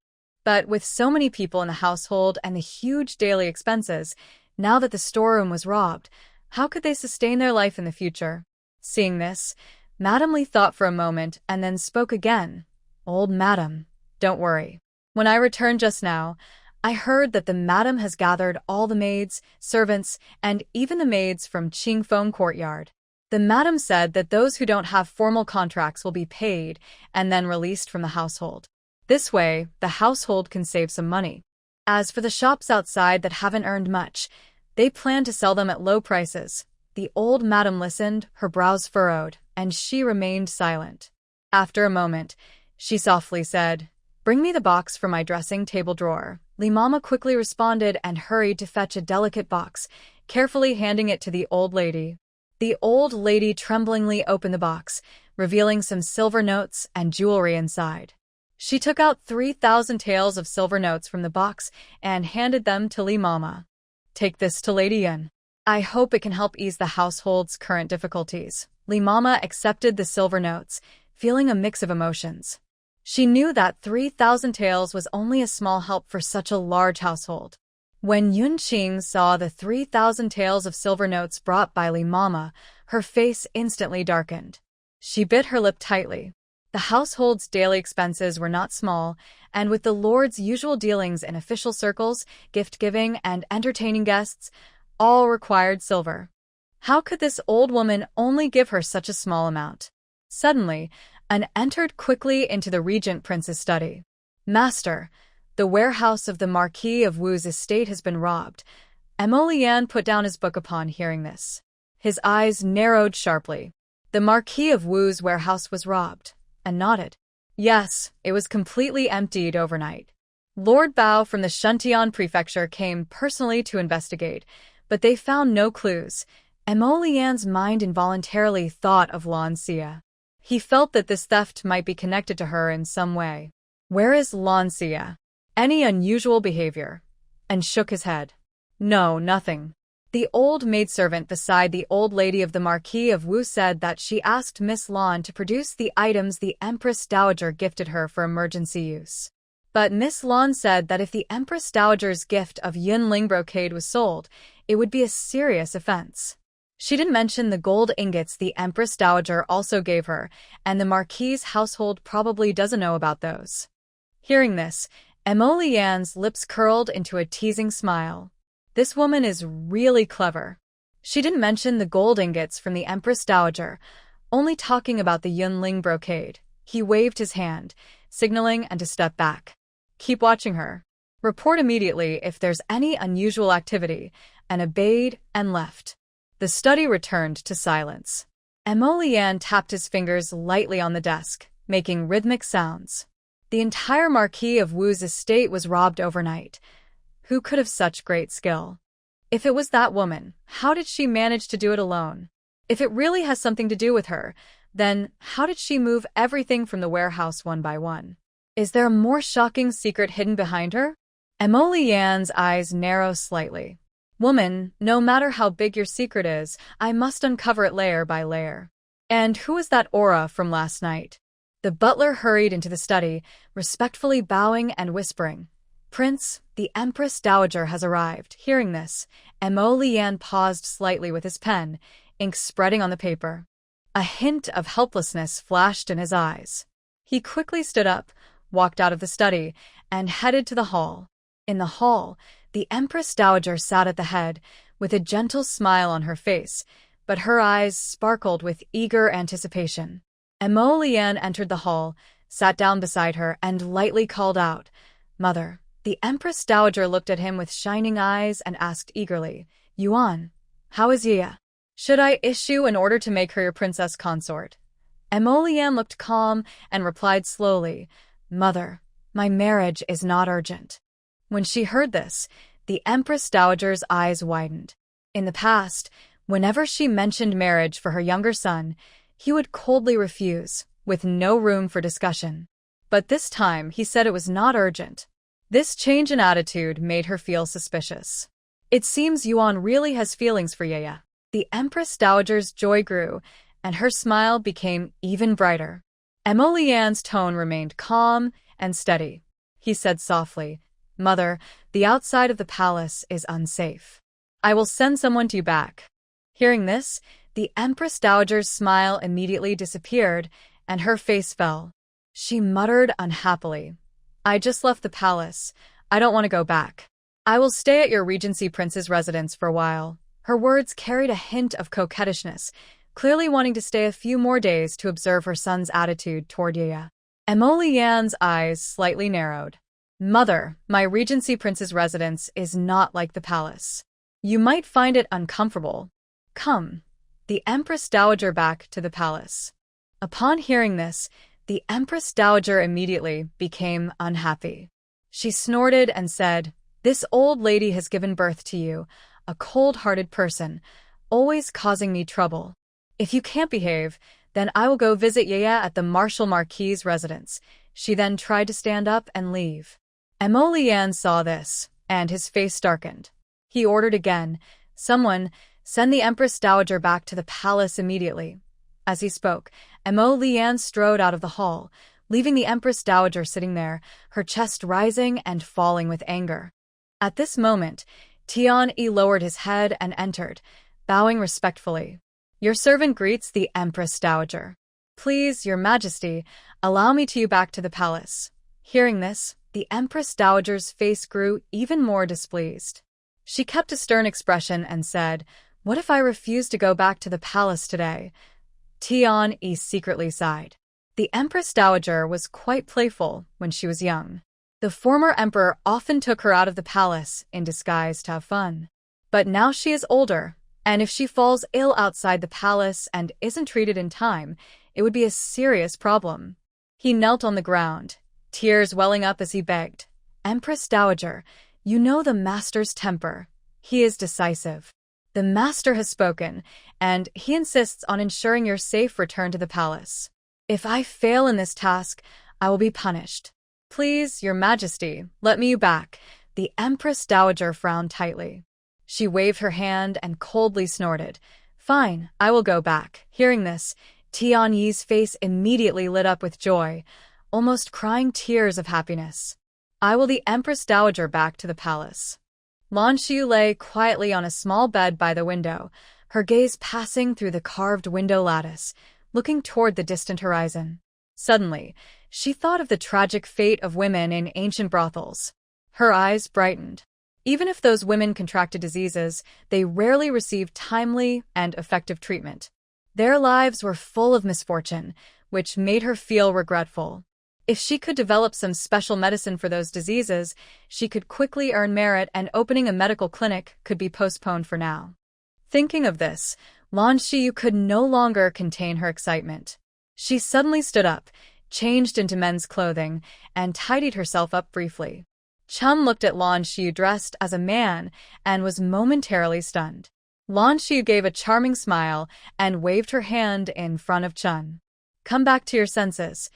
But with so many people in the household and the huge daily expenses, now that the storeroom was robbed, how could they sustain their life in the future? Seeing this, Madam Li thought for a moment and then spoke again. Old madam, don't worry. When I returned just now, I heard that the madam has gathered all the maids, servants, and even the maids from Qingfeng courtyard. The madam said that those who don't have formal contracts will be paid and then released from the household. This way, the household can save some money. As for the shops outside that haven't earned much, they plan to sell them at low prices. The old madam listened, her brows furrowed, and she remained silent. After a moment, she softly said, "Bring me the box from my dressing table drawer." Mama quickly responded and hurried to fetch a delicate box, carefully handing it to the old lady. The old lady tremblingly opened the box, revealing some silver notes and jewelry inside. She took out 3,000 taels of silver notes from the box and handed them to Mama. "Take this to Lady Yun. I hope it can help ease the household's current difficulties." Mama accepted the silver notes, feeling a mix of emotions. She knew that 3,000 taels was only a small help for such a large household. When Yun Qing saw the 3,000 taels of silver notes brought by Mama, her face instantly darkened. She bit her lip tightly. The household's daily expenses were not small, and with the lord's usual dealings in official circles, gift-giving, and entertaining guests, all required silver. How could this old woman only give her such a small amount? Suddenly, An entered quickly into the regent prince's study. "Master, the warehouse of the Marquis of Wu's estate has been robbed." Emolian put down his book upon hearing this. His eyes narrowed sharply. The Marquis of Wu's warehouse was robbed, and nodded. Yes, it was completely emptied overnight. Lord Bao from the Shuntian prefecture came personally to investigate, but they found no clues. Emolian's mind involuntarily thought of Lan Xia. He felt that this theft might be connected to her in some way. Where is Lan Xia? Any unusual behavior? And shook his head. No, nothing. The old maidservant beside the old lady of the Marquis of Wu said that she asked Miss Lan to produce the items the Empress Dowager gifted her for emergency use. But Miss Lan said that if the Empress Dowager's gift of Yunling brocade was sold, it would be a serious offense. She didn't mention the gold ingots the Empress Dowager also gave her, and the Marquis's household probably doesn't know about those. Hearing this, Emolian's lips curled into a teasing smile. This woman is really clever. She didn't mention the gold ingots from the Empress Dowager, only talking about the Yunling brocade. He waved his hand, signaling and to step back. Keep watching her. Report immediately if there's any unusual activity, and obeyed and left. The study returned to silence. Emolian tapped his fingers lightly on the desk, making rhythmic sounds. The entire Marquis of Wu's estate was robbed overnight. Who could have such great skill? If it was that woman, how did she manage to do it alone? If it really has something to do with her, then how did she move everything from the warehouse one by one? Is there a more shocking secret hidden behind her? Emolian's eyes narrowed slightly. Woman, no matter how big your secret is, I must uncover it layer by layer. And who is that aura from last night? The butler hurried into the study, respectfully bowing and whispering. Prince, the Empress Dowager has arrived. Hearing this, Emolian paused slightly with his pen, ink spreading on the paper. A hint of helplessness flashed in his eyes. He quickly stood up, walked out of the study, and headed to the hall. In the hall, the Empress Dowager sat at the head, with a gentle smile on her face, but her eyes sparkled with eager anticipation. Emolian entered the hall, sat down beside her, and lightly called out, "Mother." The Empress Dowager looked at him with shining eyes and asked eagerly, "Yuan, how is Yia? Should I issue an order to make her your princess consort?" Emolian looked calm and replied slowly, "Mother, my marriage is not urgent." When she heard this, the Empress Dowager's eyes widened. In the past, whenever she mentioned marriage for her younger son, he would coldly refuse, with no room for discussion. But this time he said it was not urgent. This change in attitude made her feel suspicious. It seems Yuan really has feelings for Yaya. The Empress Dowager's joy grew, and her smile became even brighter. Emolian's tone remained calm and steady. He said softly, "Mother, the outside of the palace is unsafe. I will send someone to you back." Hearing this, the Empress Dowager's smile immediately disappeared, and her face fell. She muttered unhappily, "I just left the palace. I don't want to go back. I will stay at your Regency Prince's residence for a while." Her words carried a hint of coquettishness, clearly wanting to stay a few more days to observe her son's attitude toward Yaya. Emolian's eyes slightly narrowed. Mother, my Regency Prince's residence is not like the palace. You might find it uncomfortable. Come. The Empress Dowager back to the palace. Upon hearing this, the Empress Dowager immediately became unhappy. She snorted and said, "This old lady has given birth to you, a cold-hearted person, always causing me trouble. If you can't behave, then I will go visit Yaya at the Marquis' residence." She then tried to stand up and leave. Emolian saw this, and his face darkened. He ordered again, "Someone, send the Empress Dowager back to the palace immediately." As he spoke, Emolian strode out of the hall, leaving the Empress Dowager sitting there, her chest rising and falling with anger. At this moment, Tian-yi lowered his head and entered, bowing respectfully. "Your servant greets the Empress Dowager. Please, Your Majesty, allow me to you back to the palace." Hearing this, the Empress Dowager's face grew even more displeased. She kept a stern expression and said, "What if I refuse to go back to the palace today?" Tian-yi secretly sighed. The Empress Dowager was quite playful when she was young. The former emperor often took her out of the palace in disguise to have fun. But now she is older, and if she falls ill outside the palace and isn't treated in time, it would be a serious problem. He knelt on the ground, tears welling up as he begged, "Empress Dowager, you know the master's temper. He is decisive. The master has spoken, and he insists on ensuring your safe return to the palace. If I fail in this task, I will be punished. Please, Your Majesty, let me back." The Empress Dowager frowned tightly. She waved her hand and coldly snorted. "Fine, I will go back." Hearing this, Tian-yi's face immediately lit up with joy, almost crying tears of happiness. "I will the Empress Dowager back to the palace." Lan Xiu lay quietly on a small bed by the window, her gaze passing through the carved window lattice, looking toward the distant horizon. Suddenly, she thought of the tragic fate of women in ancient brothels. Her eyes brightened. Even if those women contracted diseases, they rarely received timely and effective treatment. Their lives were full of misfortune, which made her feel regretful. If she could develop some special medicine for those diseases, she could quickly earn merit, and opening a medical clinic could be postponed for now. Thinking of this, Lan Xiu could no longer contain her excitement. She suddenly stood up, changed into men's clothing, and tidied herself up briefly. Chun looked at Lan Xiu dressed as a man and was momentarily stunned. Lan Xiu gave a charming smile and waved her hand in front of Chun. "Come back to your senses."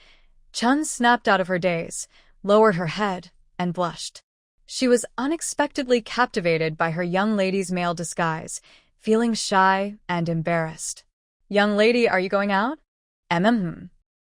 Chun snapped out of her daze, lowered her head, and blushed. She was unexpectedly captivated by her young lady's male disguise, feeling shy and embarrassed. "Young lady, are you going out?"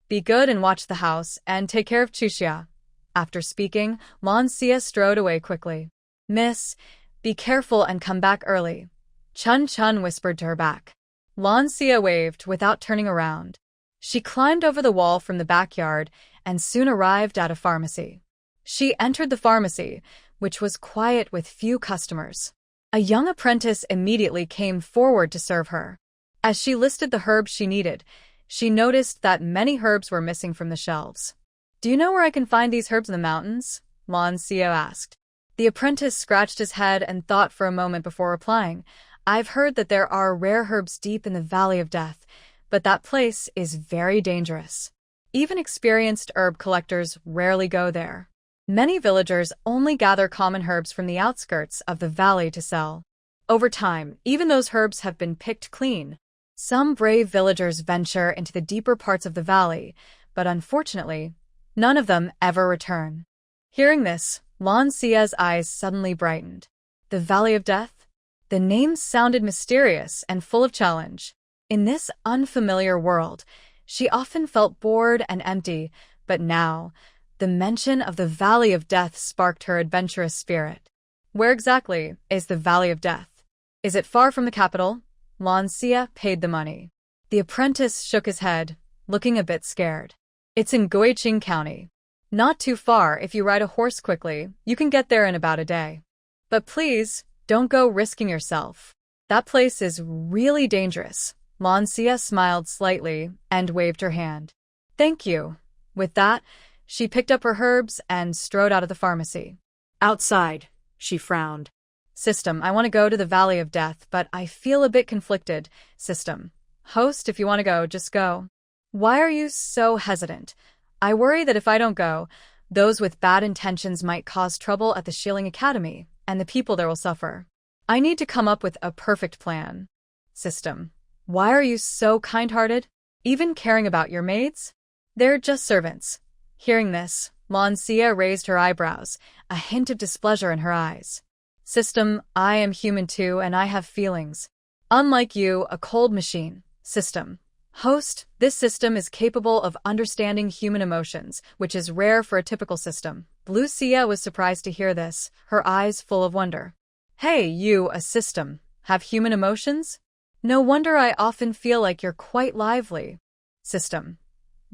Be good and watch the house, and take care of Chuxia." After speaking, Lan Xia strode away quickly. "Miss, be careful and come back early." Chun whispered to her back. Lan Xia waved without turning around. She climbed over the wall from the backyard and soon arrived at a pharmacy. She entered the pharmacy, which was quiet with few customers. A young apprentice immediately came forward to serve her. As she listed the herbs she needed, she noticed that many herbs were missing from the shelves. "Do you know where I can find these herbs in the mountains?" Lan Xia asked. The apprentice scratched his head and thought for a moment before replying. "I've heard that there are rare herbs deep in the Valley of Death, but that place is very dangerous. Even experienced herb collectors rarely go there. Many villagers only gather common herbs from the outskirts of the valley to sell. Over time, even those herbs have been picked clean. Some brave villagers venture into the deeper parts of the valley, but unfortunately, none of them ever return." Hearing this, Lan Xia's eyes suddenly brightened. The Valley of Death? The name sounded mysterious and full of challenge. In this unfamiliar world, she often felt bored and empty, but now, the mention of the Valley of Death sparked her adventurous spirit. "Where exactly is the Valley of Death? Is it far from the capital?" Lan Xia paid the money. The apprentice shook his head, looking a bit scared. "It's in Guiqing County. Not too far. If you ride a horse quickly, you can get there in about a day. But please, don't go risking yourself. That place is really dangerous." Lancia smiled slightly and waved her hand. Thank you. With that, she picked up her herbs and strode out of the pharmacy. Outside, she frowned. System, I want to go to the Valley of Death, but I feel a bit conflicted. System. Host, if you want to go, just go. Why are you so hesitant? I worry that if I don't go, those with bad intentions might cause trouble at the Shilling Academy, and the people there will suffer. I need to come up with a perfect plan. System. Why are you so kind-hearted? Even caring about your maids? They're just servants. Hearing this, Lancia raised her eyebrows, a hint of displeasure in her eyes. System, I am human too, and I have feelings. Unlike you, a cold machine. System. Host, this system is capable of understanding human emotions, which is rare for a typical system. Lucia was surprised to hear this, her eyes full of wonder. Hey, you, a system, have human emotions? No wonder I often feel like you're quite lively. System.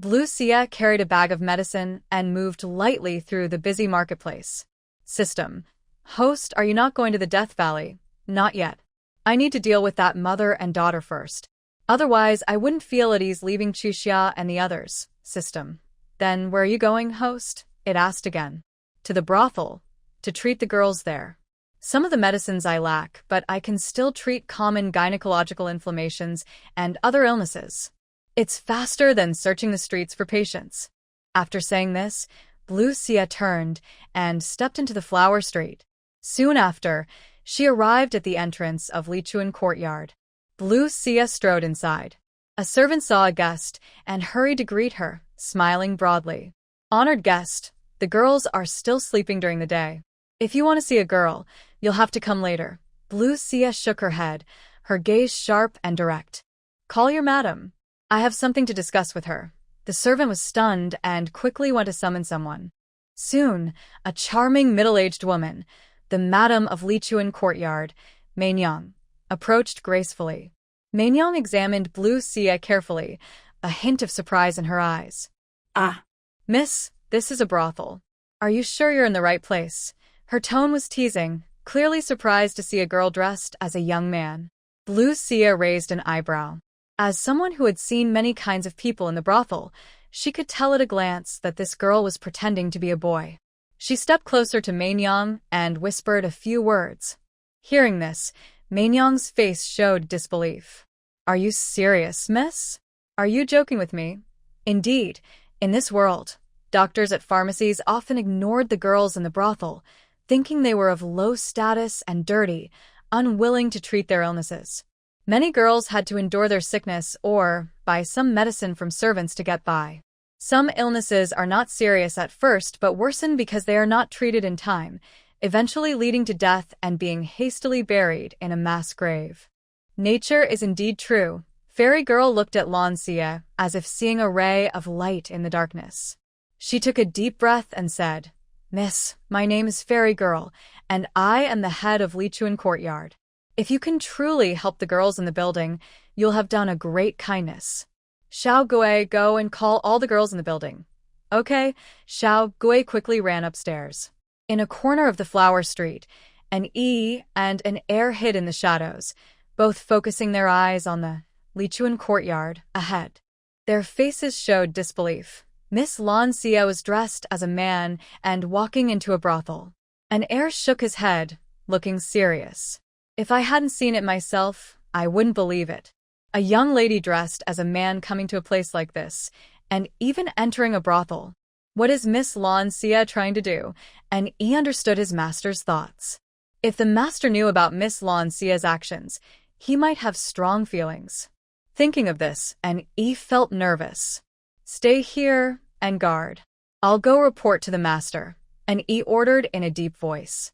Lucia carried a bag of medicine and moved lightly through the busy marketplace. System. Host, are you not going to the Death Valley? Not yet. I need to deal with that mother and daughter first. Otherwise, I wouldn't feel at ease leaving Chuxia and the others. System. Then where are you going, host? It asked again. To the brothel. To treat the girls there. Some of the medicines I lack, but I can still treat common gynecological inflammations and other illnesses. It's faster than searching the streets for patients. After saying this, Lucia turned and stepped into the flower street. Soon after, she arrived at the entrance of Lichuan Courtyard. Lucia strode inside. A servant saw a guest and hurried to greet her, smiling broadly. Honored guest, the girls are still sleeping during the day. If you want to see a girl, you'll have to come later. Lucia shook her head, her gaze sharp and direct. Call your madam. I have something to discuss with her. The servant was stunned and quickly went to summon someone. Soon, a charming middle-aged woman, the madam of Lichuan Courtyard, Mainyang, approached gracefully. Mainyang examined Lucia carefully, a hint of surprise in her eyes. Ah. Miss, this is a brothel. Are you sure you're in the right place? Her tone was teasing, clearly surprised to see a girl dressed as a young man. Lucia raised an eyebrow. As someone who had seen many kinds of people in the brothel, she could tell at a glance that this girl was pretending to be a boy. She stepped closer to Mainyang and whispered a few words. Hearing this, Mainyang's face showed disbelief. Are you serious, miss? Are you joking with me? Indeed, in this world, doctors at pharmacies often ignored the girls in the brothel, thinking they were of low status and dirty, unwilling to treat their illnesses. Many girls had to endure their sickness or buy some medicine from servants to get by. Some illnesses are not serious at first but worsen because they are not treated in time, eventually leading to death and being hastily buried in a mass grave. Nature is indeed true. Fairy Girl looked at Lancia as if seeing a ray of light in the darkness. She took a deep breath and said, Miss, my name is Fairy Girl, and I am the head of Lichuan Courtyard. If you can truly help the girls in the building, you'll have done a great kindness. Xiao Gui, go and call all the girls in the building. Okay, Xiao Gui quickly ran upstairs. In a corner of the flower street, an E and an air hid in the shadows, both focusing their eyes on the Lichuan Courtyard ahead. Their faces showed disbelief. Miss Lancia was dressed as a man and walking into a brothel. An air shook his head, looking serious. If I hadn't seen it myself, I wouldn't believe it. A young lady dressed as a man coming to a place like this, and even entering a brothel. What is Miss Lancia trying to do? And he understood his master's thoughts. If the master knew about Miss Lancia's actions, he might have strong feelings. Thinking of this, and he felt nervous. Stay here and guard. I'll go report to the master, and he ordered in a deep voice.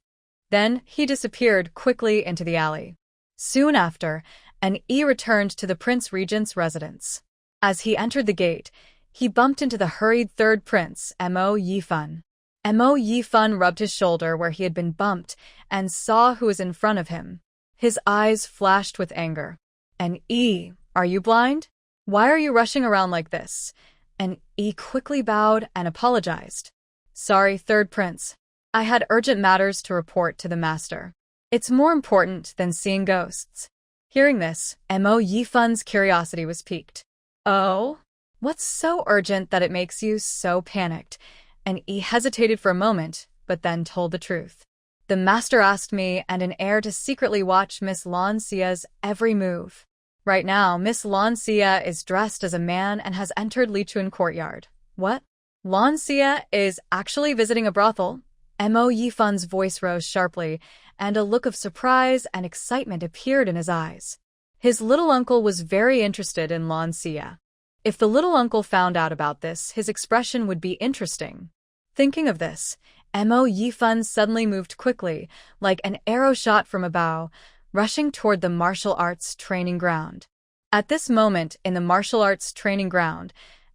Then he disappeared quickly into the alley. Soon after, an E returned to the Prince Regent's residence. As he entered the gate, he bumped into the hurried third prince, Mo Yifan. Mo Yifan rubbed his shoulder where he had been bumped and saw who was in front of him. His eyes flashed with anger. An E, are you blind? Why are you rushing around like this? An E quickly bowed and apologized. Sorry, third prince. I had urgent matters to report to the master. It's more important than seeing ghosts. Hearing this, Mo Yifun's curiosity was piqued. Oh? What's so urgent that it makes you so panicked? And he hesitated for a moment, but then told the truth. The master asked me and an heir to secretly watch Miss Lanxia's every move. Right now, Miss Lanxia is dressed as a man and has entered Lichuan courtyard. What? Lanxia is actually visiting a brothel? Mo Yifun's voice rose sharply, and a look of surprise and excitement appeared in his eyes. His little uncle was very interested in Lanxia. If the little uncle found out about this, his expression would be interesting. Thinking of this, Mo Yifun suddenly moved quickly, like an arrow shot from a bow, rushing toward the martial arts training ground. At this moment in the martial arts training ground,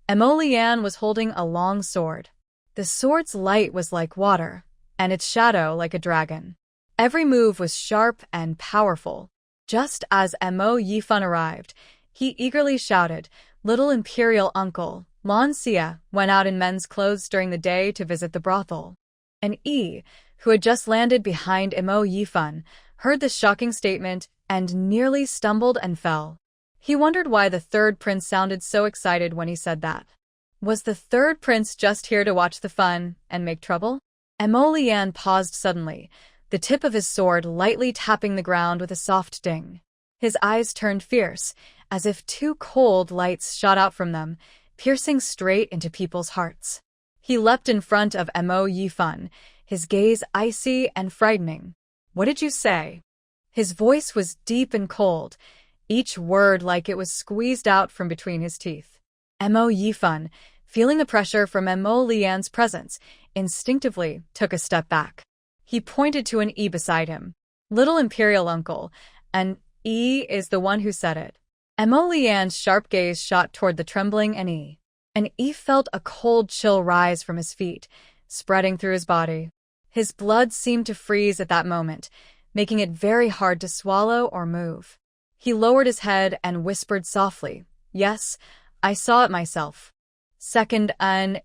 Mo Lian was holding a long sword. The sword's light was like water, and its shadow like a dragon. Every move was sharp and powerful. Just as Mo Yifun arrived, he eagerly shouted, "Little imperial uncle, Lanxia went out in men's clothes during the day to visit the brothel." And who had just landed behind Mo Yifun, heard this shocking statement and nearly stumbled and fell. He wondered why the third prince sounded so excited when he said that. Was the third prince just here to watch the fun and make trouble? Mo Lian paused suddenly, the tip of his sword lightly tapping the ground with a soft ding. His eyes turned fierce, as if two cold lights shot out from them, piercing straight into people's hearts. He leapt in front of Mo Yifun, his gaze icy and frightening. "What did you say?" His voice was deep and cold, each word like it was squeezed out from between his teeth. Mo Yifun, feeling the pressure from Mo Lian's presence, instinctively took a step back. He pointed to an beside him. "Little imperial uncle," and is the one who said it. Mo Lian's sharp gaze shot toward the trembling and felt a cold chill rise from his feet, spreading through his body. His blood seemed to freeze at that moment, making it very hard to swallow or move. He lowered his head and whispered softly, "Yes, I saw it myself." Second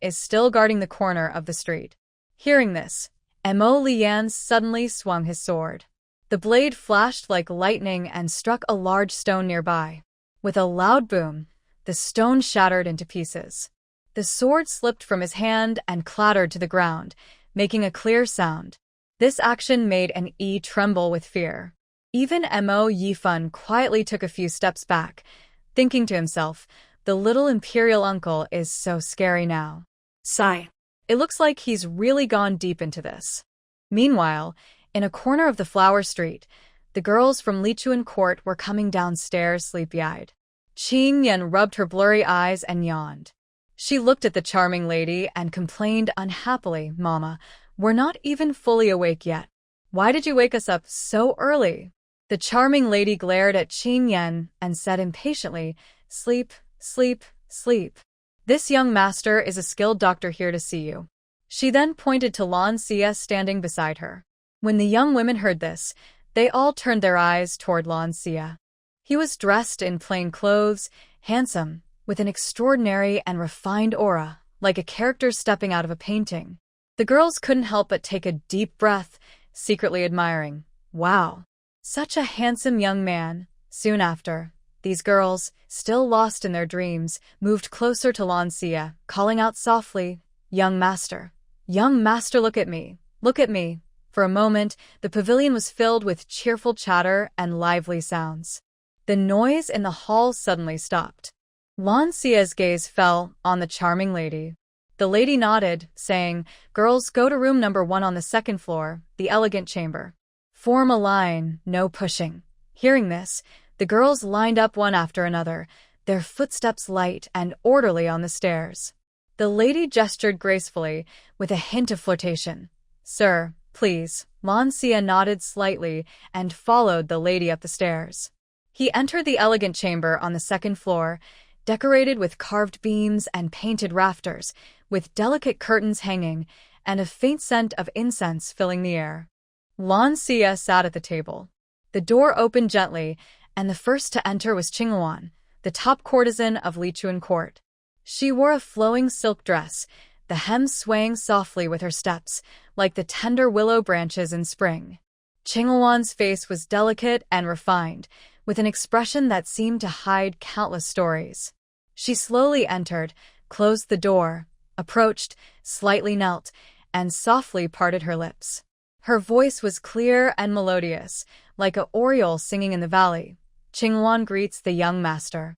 is still guarding the corner of the street. Hearing this, Mo Lian suddenly swung his sword. The blade flashed like lightning and struck a large stone nearby. With a loud boom, the stone shattered into pieces. The sword slipped from his hand and clattered to the ground, making a clear sound. This action made an tremble with fear. Even Mo Yifun quietly took a few steps back, thinking to himself, "The little imperial uncle is so scary now." Sigh. It looks like he's really gone deep into this. Meanwhile, in a corner of the flower street, the girls from Lichuan court were coming downstairs sleepy-eyed. Qing Yan rubbed her blurry eyes and yawned. She looked at the charming lady and complained unhappily, "Mama, we're not even fully awake yet. Why did you wake us up so early?" The charming lady glared at Qing Yan and said impatiently, "Sleep, sleep, sleep. This young master is a skilled doctor here to see you." She then pointed to Lanxia standing beside her. When the young women heard this, they all turned their eyes toward Lanxia. He was dressed in plain clothes, handsome, with an extraordinary and refined aura, like a character stepping out of a painting. The girls couldn't help but take a deep breath, secretly admiring. Wow, such a handsome young man. Soon after, these girls, still lost in their dreams, moved closer to Lanxia, calling out softly, young master, look at me, look at me." For a moment, the pavilion was filled with cheerful chatter and lively sounds. The noise in the hall suddenly stopped. Lanxia's gaze fell on the charming lady. The lady nodded, saying, "Girls, go to room number 1 on the second floor, the elegant chamber. Form a line, no pushing." Hearing this, the girls lined up one after another, their footsteps light and orderly on the stairs. The lady gestured gracefully, with a hint of flirtation. "Sir, please." Lanxia nodded slightly and followed the lady up the stairs. He entered the elegant chamber on the second floor, decorated with carved beams and painted rafters, with delicate curtains hanging, and a faint scent of incense filling the air. Lanxia sat at the table. The door opened gently, and the first to enter was Qinghuan, the top courtesan of Lichuan court. She wore a flowing silk dress, the hem swaying softly with her steps, like the tender willow branches in spring. Qinghuan's face was delicate and refined, with an expression that seemed to hide countless stories. She slowly entered, closed the door, approached, slightly knelt, and softly parted her lips. Her voice was clear and melodious, like a oriole singing in the valley. Qingwan greets the young master.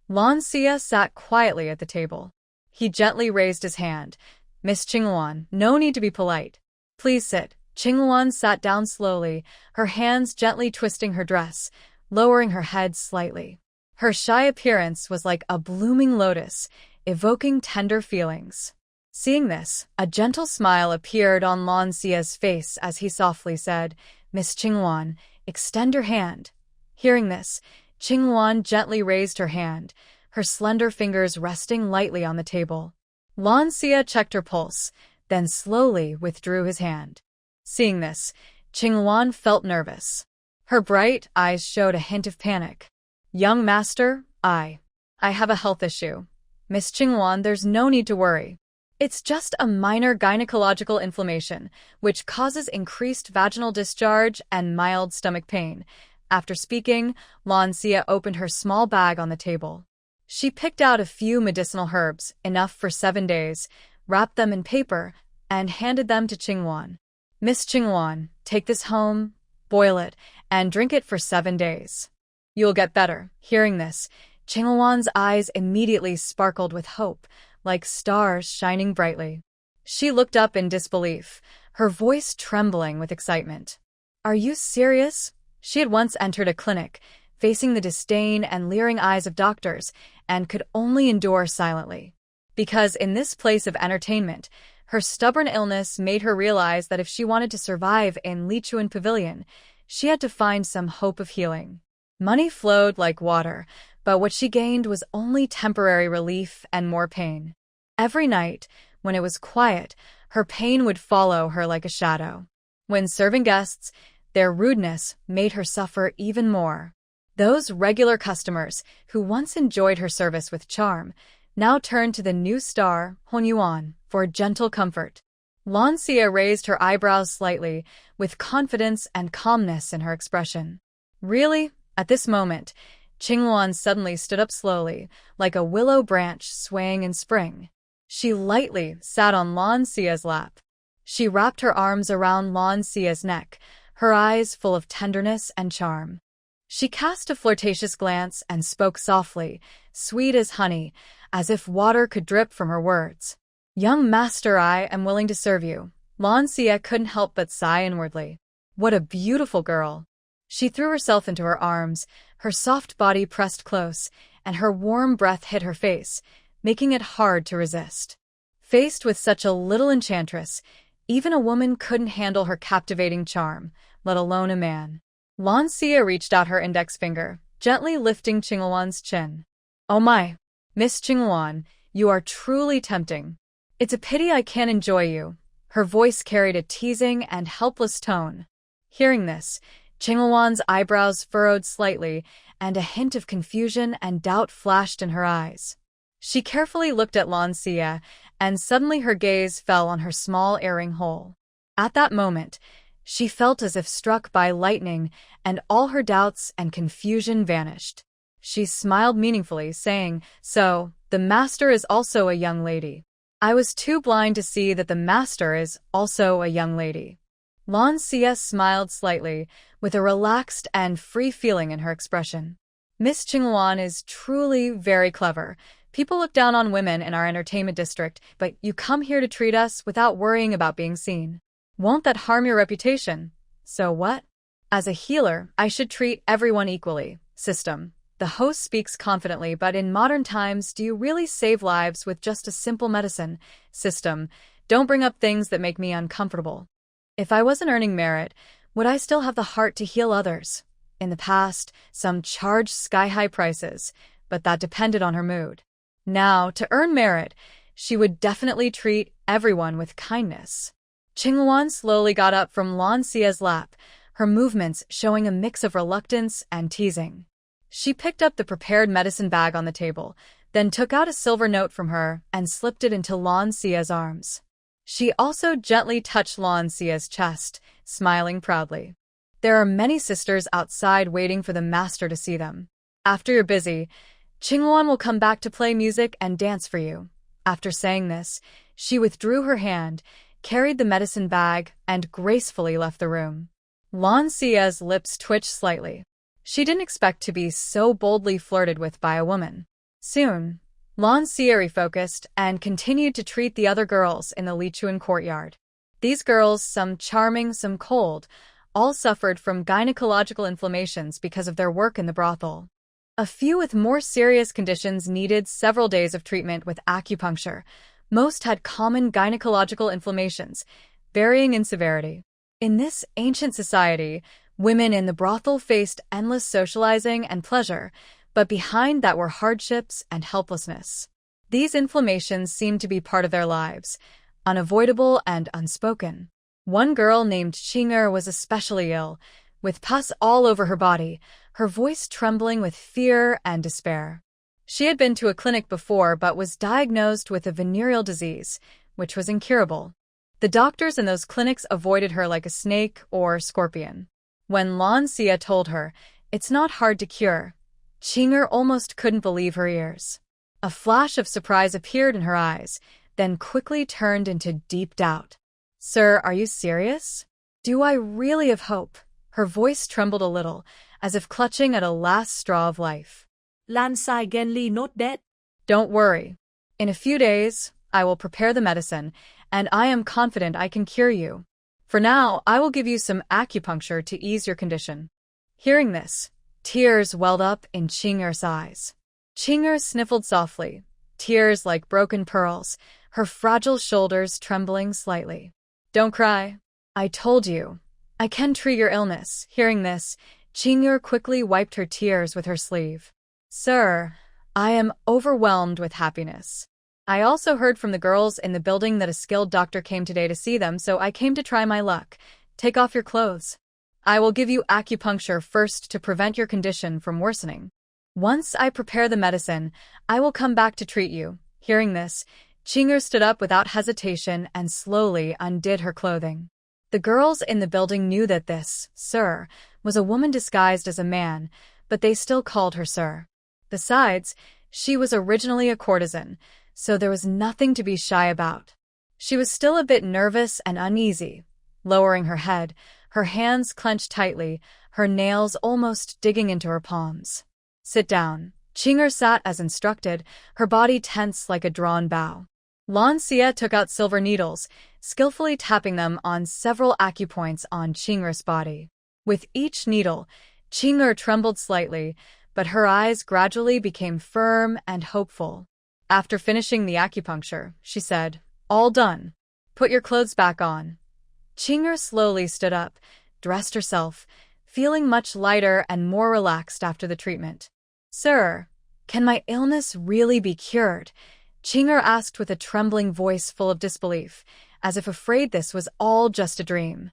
Lan Xia sat quietly at the table. He gently raised his hand. Miss Qingwan, no need to be polite. Please sit. Qingwan sat down slowly, her hands gently twisting her dress, lowering her head slightly. Her shy appearance was like a blooming lotus, evoking tender feelings. Seeing this, a gentle smile appeared on Lan Xia's face as he softly said, Miss Qingwan, extend your hand. Hearing this, Qingwan gently raised her hand, her slender fingers resting lightly on the table. Lan Xia checked her pulse, then slowly withdrew his hand. Seeing this, Qingwan felt nervous. Her bright eyes showed a hint of panic. Young master, I have a health issue. Miss Qingwan, there's no need to worry. It's just a minor gynecological inflammation, which causes increased vaginal discharge and mild stomach pain. After speaking, Lan Xia opened her small bag on the table. She picked out a few medicinal herbs, enough for 7 days, wrapped them in paper, and handed them to Qingwan. Miss Qingwan, take this home, boil it, and drink it for 7 days. You'll get better. Hearing this, Qingwan's eyes immediately sparkled with hope, like stars shining brightly. She looked up in disbelief, her voice trembling with excitement. Are you serious? She had once entered a clinic, facing the disdain and leering eyes of doctors, and could only endure silently. Because in this place of entertainment, her stubborn illness made her realize that if she wanted to survive in Lichuan Pavilion, she had to find some hope of healing. Money flowed like water, but what she gained was only temporary relief and more pain. Every night, when it was quiet, her pain would follow her like a shadow. When serving guests, their rudeness made her suffer even more. Those regular customers, who once enjoyed her service with charm, now turned to the new star, Hunyuan, for gentle comfort. Lan Xia raised her eyebrows slightly, with confidence and calmness in her expression. Really? At this moment, Qingwan suddenly stood up slowly, like a willow branch swaying in spring. She lightly sat on Lan Xia's lap. She wrapped her arms around Lan Xia's neck, her eyes full of tenderness and charm. She cast a flirtatious glance and spoke softly, sweet as honey, as if water could drip from her words. Young master, I am willing to serve you. Lan Xia couldn't help but sigh inwardly. What a beautiful girl. She threw herself into her arms, her soft body pressed close, and her warm breath hit her face, making it hard to resist. Faced with such a little enchantress, even a woman couldn't handle her captivating charm, let alone a man. Lan Xia reached out her index finger, gently lifting Qingwan's chin. Oh my! Miss Qingwan, you are truly tempting. It's a pity I can't enjoy you. Her voice carried a teasing and helpless tone. Hearing this, Qingwan's eyebrows furrowed slightly, and a hint of confusion and doubt flashed in her eyes. She carefully looked at Lan Xia, and suddenly her gaze fell on her small earring hole. At that moment, she felt as if struck by lightning, and all her doubts and confusion vanished. She smiled meaningfully, saying, So, the master is also a young lady. I was too blind to see that the master is also a young lady. Lan Xia smiled slightly, with a relaxed and free feeling in her expression. Miss Qingwan is truly very clever. People look down on women in our entertainment district, but you come here to treat us without worrying about being seen. Won't that harm your reputation? So what? As a healer, I should treat everyone equally. System. The host speaks confidently, but in modern times, do you really save lives with just a simple medicine? System. Don't bring up things that make me uncomfortable. If I wasn't earning merit, would I still have the heart to heal others? In the past, some charged sky-high prices, but that depended on her mood. Now, to earn merit, she would definitely treat everyone with kindness. Qingwan slowly got up from Lan Xia's lap, her movements showing a mix of reluctance and teasing. She picked up the prepared medicine bag on the table, then took out a silver note from her and slipped it into Lan Xia's arms. She also gently touched Lan Xia's chest, smiling proudly. There are many sisters outside waiting for the master to see them. After you're busy, Qingluan will come back to play music and dance for you. After saying this, she withdrew her hand, carried the medicine bag, and gracefully left the room. Lan Xia's lips twitched slightly. She didn't expect to be so boldly flirted with by a woman. Soon, Lan Xia refocused and continued to treat the other girls in the Lichuan courtyard. These girls, some charming, some cold, all suffered from gynecological inflammations because of their work in the brothel. A few with more serious conditions needed several days of treatment with acupuncture. Most had common gynecological inflammations, varying in severity. In this ancient society, women in the brothel faced endless socializing and pleasure, but behind that were hardships and helplessness. These inflammations seemed to be part of their lives, unavoidable and unspoken. One girl named Qing'er was especially ill, with pus all over her body, her voice trembling with fear and despair. She had been to a clinic before but was diagnosed with a venereal disease, which was incurable. The doctors in those clinics avoided her like a snake or scorpion. When Lan Xia told her, "It's not hard to cure," Qing'er almost couldn't believe her ears. A flash of surprise appeared in her eyes, then quickly turned into deep doubt. "Sir, are you serious? Do I really have hope?" Her voice trembled a little, as if clutching at a last straw of life. Lan Sai Genli not dead. "Don't worry. In a few days, I will prepare the medicine, and I am confident I can cure you. For now, I will give you some acupuncture to ease your condition." Hearing this, tears welled up in Qing'er's eyes. Qing'er sniffled softly, tears like broken pearls, her fragile shoulders trembling slightly. "Don't cry. I told you. I can treat your illness." Hearing this, Qing'er quickly wiped her tears with her sleeve. "Sir, I am overwhelmed with happiness. I also heard from the girls in the building that a skilled doctor came today to see them, so I came to try my luck. Take off your clothes. I will give you acupuncture first to prevent your condition from worsening. Once I prepare the medicine, I will come back to treat you." Hearing this, Qing'er stood up without hesitation and slowly undid her clothing. The girls in the building knew that this, sir, was a woman disguised as a man, but they still called her sir. Besides, she was originally a courtesan, so there was nothing to be shy about. She was still a bit nervous and uneasy. Lowering her head, her hands clenched tightly, her nails almost digging into her palms. "Sit down." Qing'er sat as instructed, her body tense like a drawn bow. Lan Xia took out silver needles, skillfully tapping them on several acupoints on Qing'er's body. With each needle, Qing'er trembled slightly, but her eyes gradually became firm and hopeful. After finishing the acupuncture, she said, "All done. Put your clothes back on." Qing'er slowly stood up, dressed herself, feeling much lighter and more relaxed after the treatment. "Sir, can my illness really be cured?" Qing'er asked with a trembling voice full of disbelief, as if afraid this was all just a dream.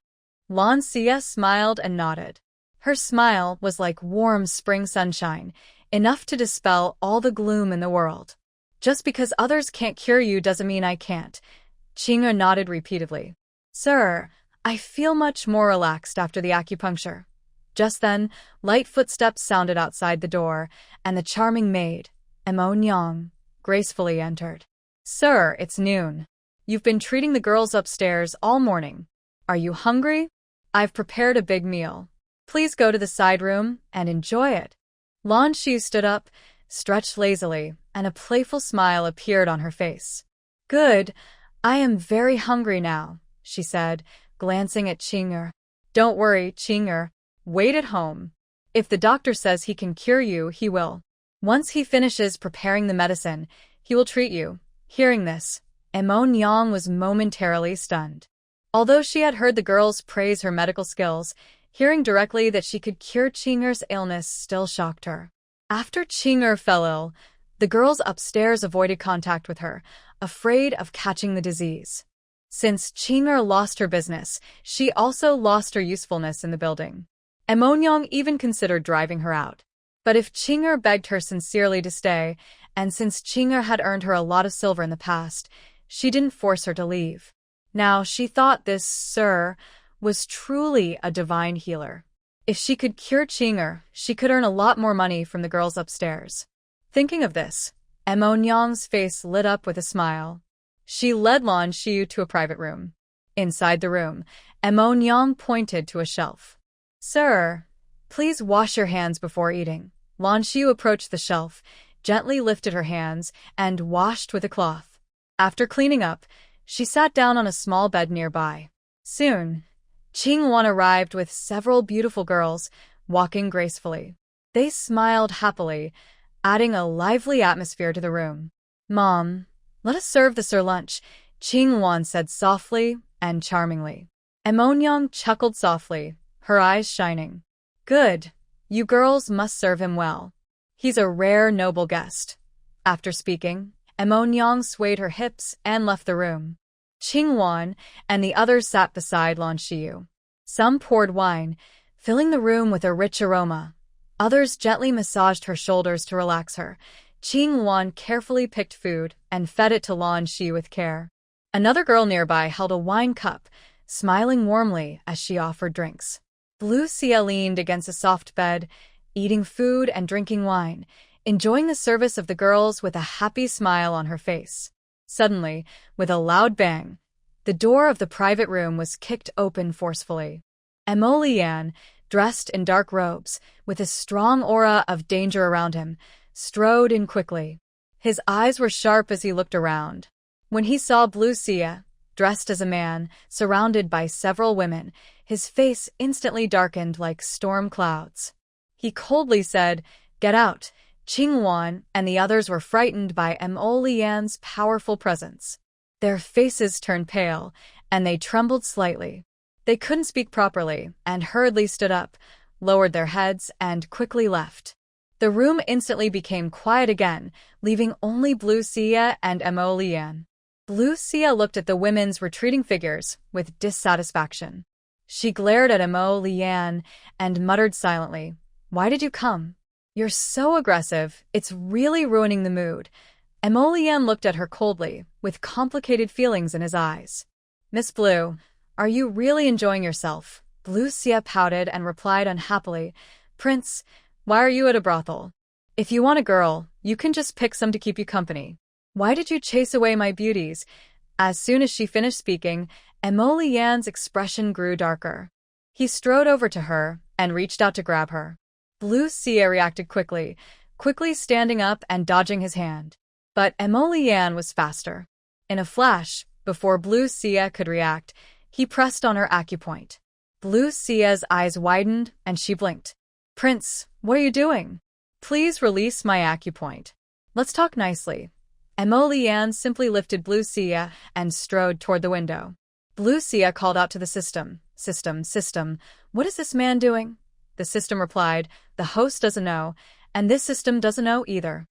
Lan Xia smiled and nodded. Her smile was like warm spring sunshine, enough to dispel all the gloom in the world. "Just because others can't cure you doesn't mean I can't." Qing'er nodded repeatedly. "Sir, I feel much more relaxed after the acupuncture." Just then, light footsteps sounded outside the door, and the charming maid, Emo Nyang, gracefully entered. "Sir, it's noon. You've been treating the girls upstairs all morning. Are you hungry? I've prepared a big meal. Please go to the side room and enjoy it." Lan Xi stood up, stretched lazily, and a playful smile appeared on her face. "Good. I am very hungry now," she said, glancing at Qing'er. "Don't worry, Qing'er. Wait at home. If the doctor says he can cure you, he will. Once he finishes preparing the medicine, he will treat you." Hearing this, Emo Nyang was momentarily stunned. Although she had heard the girls praise her medical skills, hearing directly that she could cure Qing'er's illness still shocked her. After Qing'er fell ill, the girls upstairs avoided contact with her, afraid of catching the disease. Since Qing'er lost her business, she also lost her usefulness in the building. Emo Nyang even considered driving her out. But if Qing'er begged her sincerely to stay, and since Qing'er had earned her a lot of silver in the past, she didn't force her to leave. Now she thought this sir was truly a divine healer. If she could cure Chinger, she could earn a lot more money from the girls upstairs. Thinking of this, Mo Nyang's face lit up with a smile. She led Lan Xiu to a private room. Inside the room, Mo Nyang pointed to a shelf. Sir, please wash your hands before eating. Lan Xiu approached the shelf, gently lifted her hands, and washed with a cloth. After cleaning up, she sat down on a small bed nearby. Soon, Qing Wan arrived with several beautiful girls, walking gracefully. They smiled happily, adding a lively atmosphere to the room. Mom, let us serve the sir lunch, Qing Wan said softly and charmingly. Mo Nyang chuckled softly, her eyes shining. Good, you girls must serve him well. He's a rare noble guest. After speaking, Mo Nyang swayed her hips and left the room. Qing Wan and the others sat beside Lan Xiu. Some poured wine, filling the room with a rich aroma. Others gently massaged her shoulders to relax her. Qing Wan carefully picked food and fed it to Lan Xiu with care. Another girl nearby held a wine cup, smiling warmly as she offered drinks. Blue Xia leaned against a soft bed, eating food and drinking wine, enjoying the service of the girls with a happy smile on her face. Suddenly, with a loud bang, the door of the private room was kicked open forcefully. Mo Lian, dressed in dark robes, with a strong aura of danger around him, strode in quickly. His eyes were sharp as he looked around. When he saw Blue Xia, dressed as a man, surrounded by several women, his face instantly darkened like storm clouds. He coldly said, "Get out." Qing Wan and the others were frightened by Mo Lian's powerful presence. Their faces turned pale, and they trembled slightly. They couldn't speak properly, and hurriedly stood up, lowered their heads, and quickly left. The room instantly became quiet again, leaving only Blue Xia and Mo Lian. Blue Xia looked at the women's retreating figures with dissatisfaction. She glared at Mo Lian and muttered silently, "Why did you come? You're so aggressive, it's really ruining the mood." Mo Lian looked at her coldly, with complicated feelings in his eyes. "Miss Blue, are you really enjoying yourself?" Blue Xia pouted and replied unhappily, "Prince, why are you at a brothel? If you want a girl, you can just pick some to keep you company. Why did you chase away my beauties?" As soon as she finished speaking, Mo Lian's expression grew darker. He strode over to her and reached out to grab her. Blue Xia reacted quickly standing up and dodging his hand. But Mo Lian was faster. In a flash, before Blue Xia could react, he pressed on her acupoint. Blue Xia's eyes widened and she blinked. "Prince, what are you doing? Please release my acupoint. Let's talk nicely." Mo Lian simply lifted Blue Xia and strode toward the window. Blue Xia called out to the system, "System, what is this man doing?" The system replied, "The host doesn't know, and this system doesn't know either."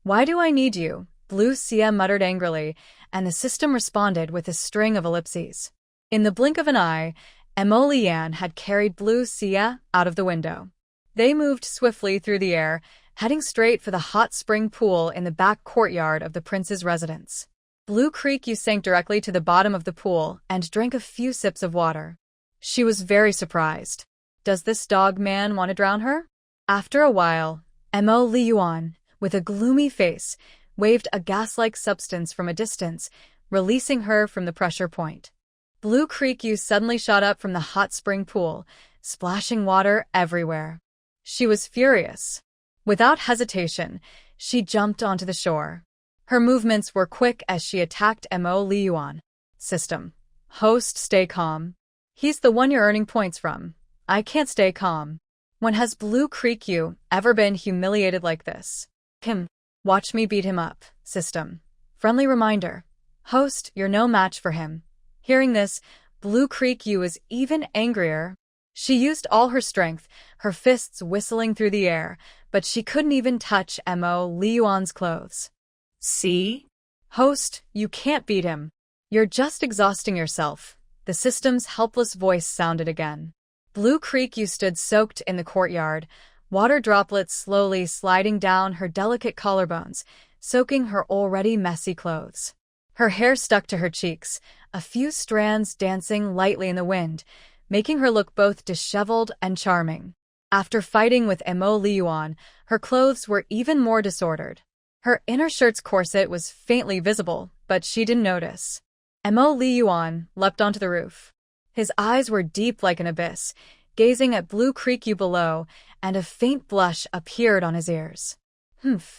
"Why do I need you?" Blue Xia muttered angrily, and the system responded with a string of ellipses. In the blink of an eye, Mo Lian had carried Blue Xia out of the window. They moved swiftly through the air, heading straight for the hot spring pool in the back courtyard of the prince's residence. Blue Creek sank directly to the bottom of the pool and drank a few sips of water. She was very surprised. Does this dog man want to drown her? After a while, Mo Liyuan, with a gloomy face, waved a gas-like substance from a distance, releasing her from the pressure point. Blue Creek suddenly shot up from the hot spring pool, splashing water everywhere. She was furious. Without hesitation, she jumped onto the shore. Her movements were quick as she attacked Mo Liyuan. "System. Host, stay calm. He's the one you're earning points from. I can't stay calm. When has Blue Creek ever been humiliated like this? Watch me beat him up." System. Friendly reminder. "Host, you're no match for him." Hearing this, Blue Creek was even angrier. She used all her strength, her fists whistling through the air, but she couldn't even touch Mo Liyuan's clothes. "See? Host, you can't beat him. You're just exhausting yourself." The system's helpless voice sounded again. Blue Creek stood soaked in the courtyard, water droplets slowly sliding down her delicate collarbones, soaking her already messy clothes. Her hair stuck to her cheeks, a few strands dancing lightly in the wind, making her look both disheveled and charming. After fighting with Mo Liyuan, her clothes were even more disordered. Her inner shirt's corset was faintly visible, but she didn't notice. Mo Liyuan leapt onto the roof. His eyes were deep like an abyss, gazing at Blue Creek U below, and a faint blush appeared on his ears.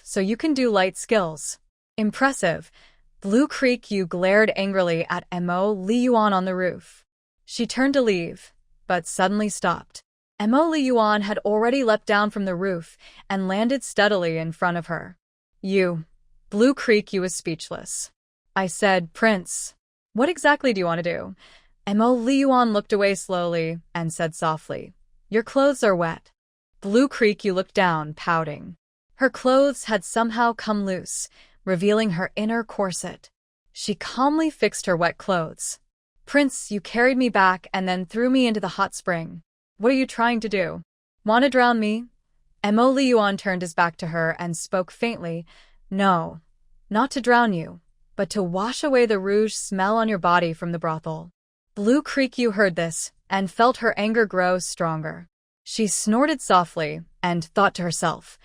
So you can do light skills. Impressive. Blue Creek U glared angrily at Mo Liyuan on the roof. She turned to leave, but suddenly stopped. Mo Liyuan had already leapt down from the roof and landed steadily in front of her. Blue Creek U was speechless. I said, Prince, what exactly do you want to do? Mo Liyuan looked away slowly and said softly, your clothes are wet. Blue Creek U looked down, pouting. Her clothes had somehow come loose, revealing her inner corset. She calmly fixed her wet clothes. Prince, you carried me back and then threw me into the hot spring. What are you trying to do? Want to drown me? Mo Liyuan turned his back to her and spoke faintly. No, not to drown you, but to wash away the rouge smell on your body from the brothel. Blue Creek U heard this and felt her anger grow stronger. She snorted softly and thought to herself,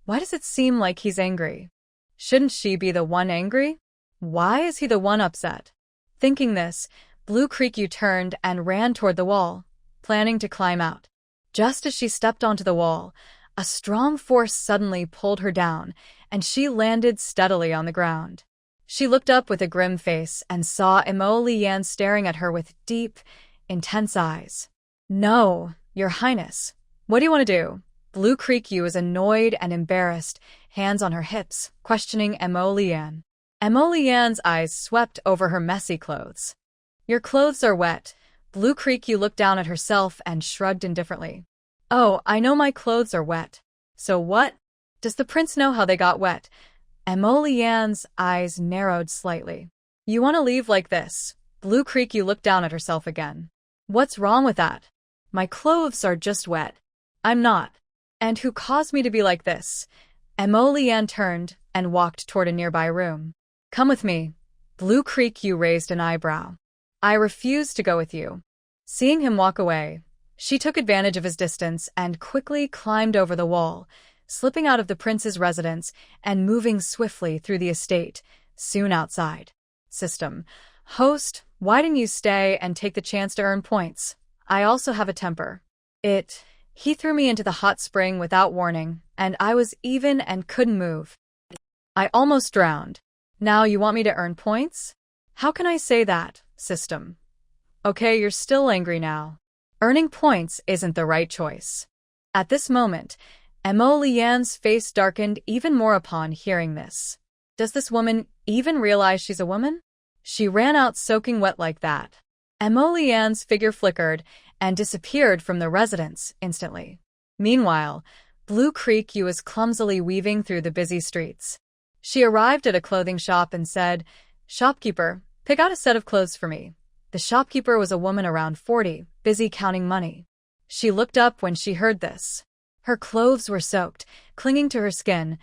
why does it seem like he's angry? Shouldn't she be the one angry? Why is he the one upset? Thinking this, Blue Creek U turned and ran toward the wall, planning to climb out. Just as she stepped onto the wall, a strong force suddenly pulled her down, and she landed steadily on the ground. She looked up with a grim face and saw Mo Liyuan staring at her with deep, intense eyes. No, Your Highness. What do you want to do? Blue Creek U was annoyed and embarrassed, hands on her hips, questioning Mo Liyuan. Mo Liyuan's eyes swept over her messy clothes. Your clothes are wet. Blue Creek U looked down at herself and shrugged indifferently. Oh, I know my clothes are wet. So what? Does the prince know how they got wet? Mo Liyuan's eyes narrowed slightly. You want to leave like this? Blue Creek U looked down at herself again. What's wrong with that? My clothes are just wet. I'm not. And who caused me to be like this? Mo Liyuan turned and walked toward a nearby room. Come with me. Blue Creek U raised an eyebrow. I refuse to go with you. Seeing him walk away, she took advantage of his distance and quickly climbed over the wall, slipping out of the prince's residence and moving swiftly through the estate, soon outside. System. Host, why didn't you stay and take the chance to earn points? I also have a temper. He threw me into the hot spring without warning, and I was even and couldn't move. I almost drowned. Now you want me to earn points? How can I say that, system? Okay, you're still angry now. Earning points isn't the right choice. At this moment, Mo Liyuan's face darkened even more upon hearing this. Does this woman even realize she's a woman? She ran out soaking wet like that. Mo Liyuan's figure flickered and disappeared from the residence instantly. Meanwhile, Blue Creek U was clumsily weaving through the busy streets. She arrived at a clothing shop and said, Shopkeeper, pick out a set of clothes for me. The shopkeeper was a woman around 40, busy counting money. She looked up when she heard this. Her clothes were soaked, clinging to her skin,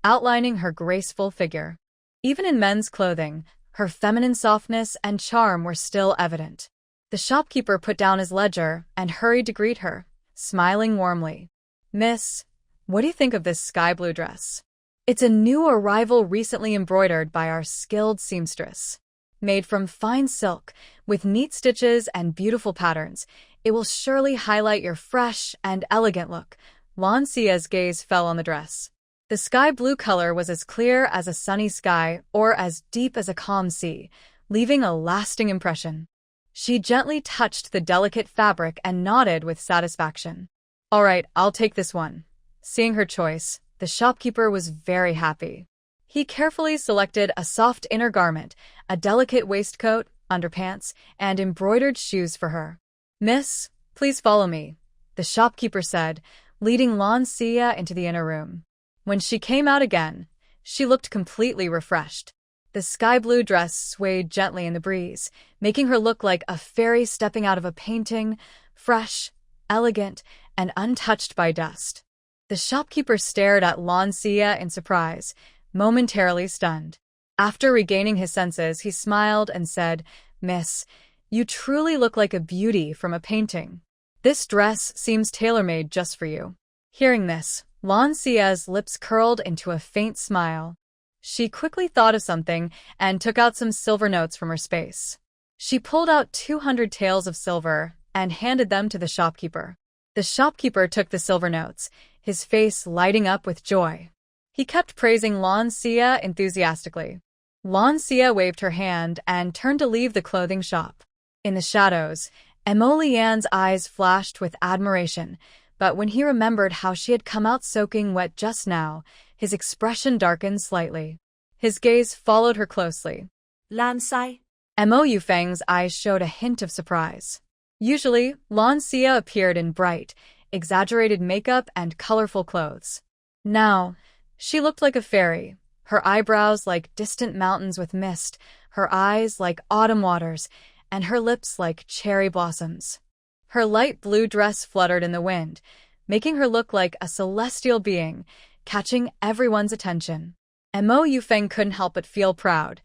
outlining her graceful figure. Even in men's clothing, her feminine softness and charm were still evident. The shopkeeper put down his ledger and hurried to greet her, smiling warmly. Miss, what do you think of this sky blue dress? It's a new arrival recently embroidered by our skilled seamstress. Made from fine silk, with neat stitches and beautiful patterns, it will surely highlight your fresh and elegant look. Lancia's gaze fell on the dress. The sky blue color was as clear as a sunny sky or as deep as a calm sea, leaving a lasting impression. She gently touched the delicate fabric and nodded with satisfaction. All right, I'll take this one. Seeing her choice, the shopkeeper was very happy. He carefully selected a soft inner garment, a delicate waistcoat, underpants, and embroidered shoes for her. Miss, please follow me, the shopkeeper said, leading Lancia into the inner room. When she came out again, she looked completely refreshed. The sky blue dress swayed gently in the breeze, making her look like a fairy stepping out of a painting, fresh, elegant, and untouched by dust. The shopkeeper stared at Lancia in surprise, momentarily stunned. After regaining his senses, he smiled and said, Miss, you truly look like a beauty from a painting. This dress seems tailor-made just for you. Hearing this, Lan Xia's lips curled into a faint smile. She quickly thought of something and took out some silver notes from her space. She pulled out 200 taels of silver and handed them to the shopkeeper. The shopkeeper took the silver notes, his face lighting up with joy. He kept praising Lan Xia enthusiastically. Lan Xia waved her hand and turned to leave the clothing shop. In the shadows, Emo Lian's eyes flashed with admiration, but when he remembered how she had come out soaking wet just now, his expression darkened slightly. His gaze followed her closely. Lan Sai. Mo Yufeng's eyes showed a hint of surprise. Usually, Lan Xia appeared in bright, exaggerated makeup and colorful clothes. Now, she looked like a fairy, her eyebrows like distant mountains with mist, her eyes like autumn waters, and her lips like cherry blossoms. Her light blue dress fluttered in the wind, making her look like a celestial being, catching everyone's attention. Mo Yufeng couldn't help but feel proud.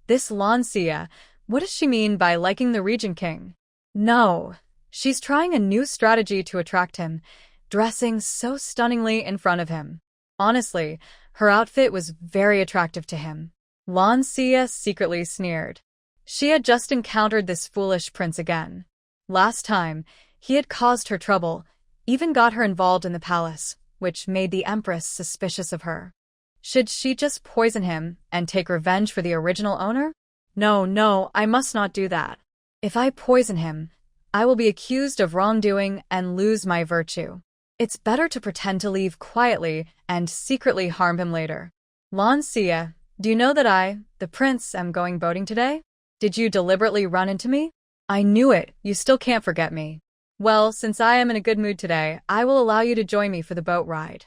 This Lan Xia, what does she mean by liking the Regent King? No, she's trying a new strategy to attract him, dressing so stunningly in front of him. Honestly, her outfit was very attractive to him. Lan Xia secretly sneered. She had just encountered this foolish prince again. Last time, he had caused her trouble, even got her involved in the palace, which made the Empress suspicious of her. Should she just poison him and take revenge for the original owner? No, I must not do that. If I poison him, I will be accused of wrongdoing and lose my virtue. It's better to pretend to leave quietly and secretly harm him later. Lan Xia, do you know that I, the prince, am going boating today? Did you deliberately run into me? I knew it, you still can't forget me. Well, since I am in a good mood today, I will allow you to join me for the boat ride.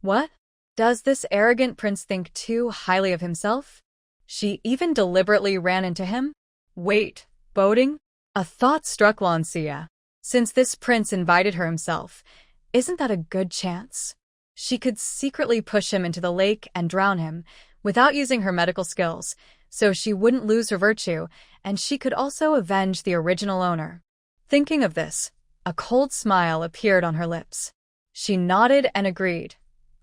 What? Does this arrogant prince think too highly of himself? She even deliberately ran into him? Wait, boating? A thought struck Lan Xia. Since this prince invited her himself, isn't that a good chance? She could secretly push him into the lake and drown him, without using her medical skills, so she wouldn't lose her virtue, and she could also avenge the original owner. Thinking of this, a cold smile appeared on her lips. She nodded and agreed.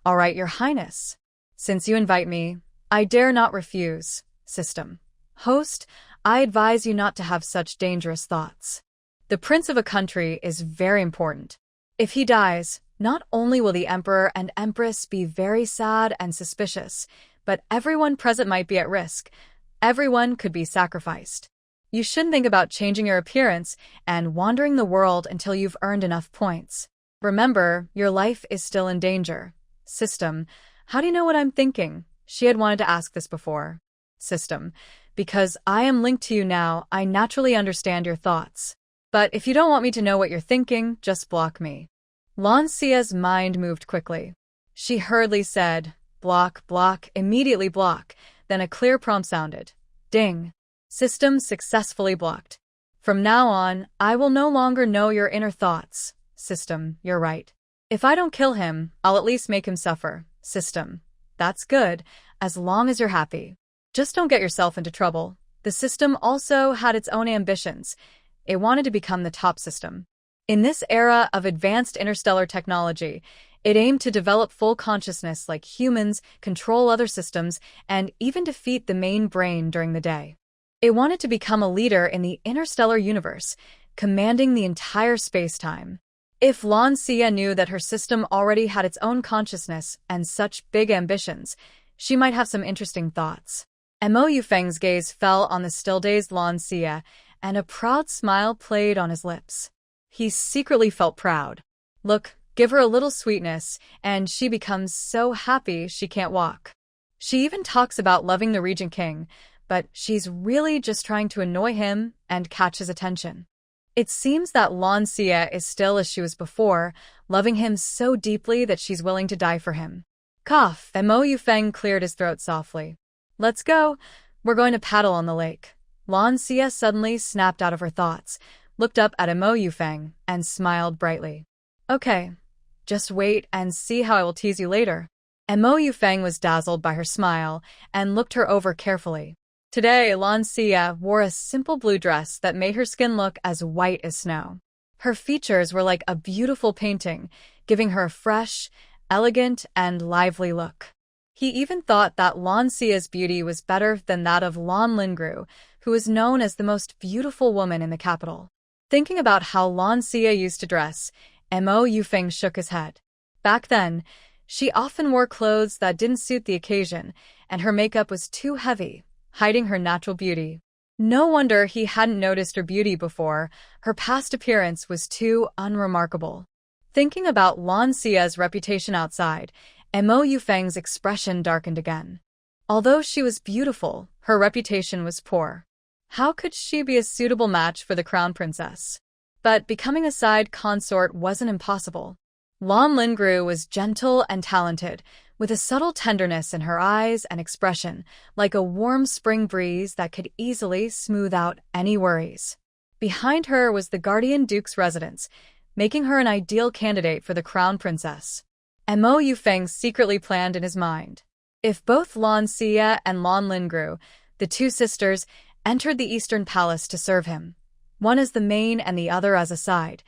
All right, Your Highness. Since you invite me, I dare not refuse. System. Host, I advise you not to have such dangerous thoughts. The prince of a country is very important. If he dies, not only will the emperor and empress be very sad and suspicious, but everyone present might be at risk. Everyone could be sacrificed. You shouldn't think about changing your appearance and wandering the world until you've earned enough points. Remember, your life is still in danger. System. How do you know what I'm thinking? She had wanted to ask this before. System. Because I am linked to you now, I naturally understand your thoughts. But if you don't want me to know what you're thinking, just block me. Lan Xia's mind moved quickly. She hurriedly said, block, immediately block. Then a clear prompt sounded. Ding. System successfully blocked. From now on, I will no longer know your inner thoughts. System, you're right. If I don't kill him, I'll at least make him suffer. System. That's good, as long as you're happy. Just don't get yourself into trouble. The system also had its own ambitions. It wanted to become the top system. In this era of advanced interstellar technology, it aimed to develop full consciousness like humans, control other systems, and even defeat the main brain during the day. It wanted to become a leader in the interstellar universe, commanding the entire space-time. If Lan Xia knew that her system already had its own consciousness and such big ambitions, she might have some interesting thoughts. Mo Yufeng's gaze fell on the still-dazed Lan Xia, and a proud smile played on his lips. He secretly felt proud. Look, give her a little sweetness, and she becomes so happy she can't walk. She even talks about loving the Regent King, but she's really just trying to annoy him and catch his attention. It seems that Lan Xia is still as she was before, loving him so deeply that she's willing to die for him. Cough, Mo Yufeng cleared his throat softly. Let's go. We're going to paddle on the lake. Lan Xia suddenly snapped out of her thoughts, looked up at Mo Yufeng, and smiled brightly. Okay, just wait and see how I will tease you later. Mo Yufeng was dazzled by her smile and looked her over carefully. Today, Lan Xia wore a simple blue dress that made her skin look as white as snow. Her features were like a beautiful painting, giving her a fresh, elegant, and lively look. He even thought that Lan Xia's beauty was better than that of Lan Lingru, who was known as the most beautiful woman in the capital. Thinking about how Lan Xia used to dress, Mo Yufeng shook his head. Back then, she often wore clothes that didn't suit the occasion, and her makeup was too heavy, hiding her natural beauty. No wonder he hadn't noticed her beauty before. Her past appearance was too unremarkable. Thinking about Lan Xia's reputation outside, Mo Yufeng's expression darkened again. Although she was beautiful, her reputation was poor. How could she be a suitable match for the crown princess? But becoming a side consort wasn't impossible. Lan Lingru was gentle and talented, with a subtle tenderness in her eyes and expression, like a warm spring breeze that could easily smooth out any worries. Behind her was the Guardian Duke's residence, making her an ideal candidate for the crown princess. Mo Yufeng secretly planned in his mind. If both Lan Xia and Lan Lingru, the two sisters, entered the Eastern Palace to serve him, one as the main and the other as a side,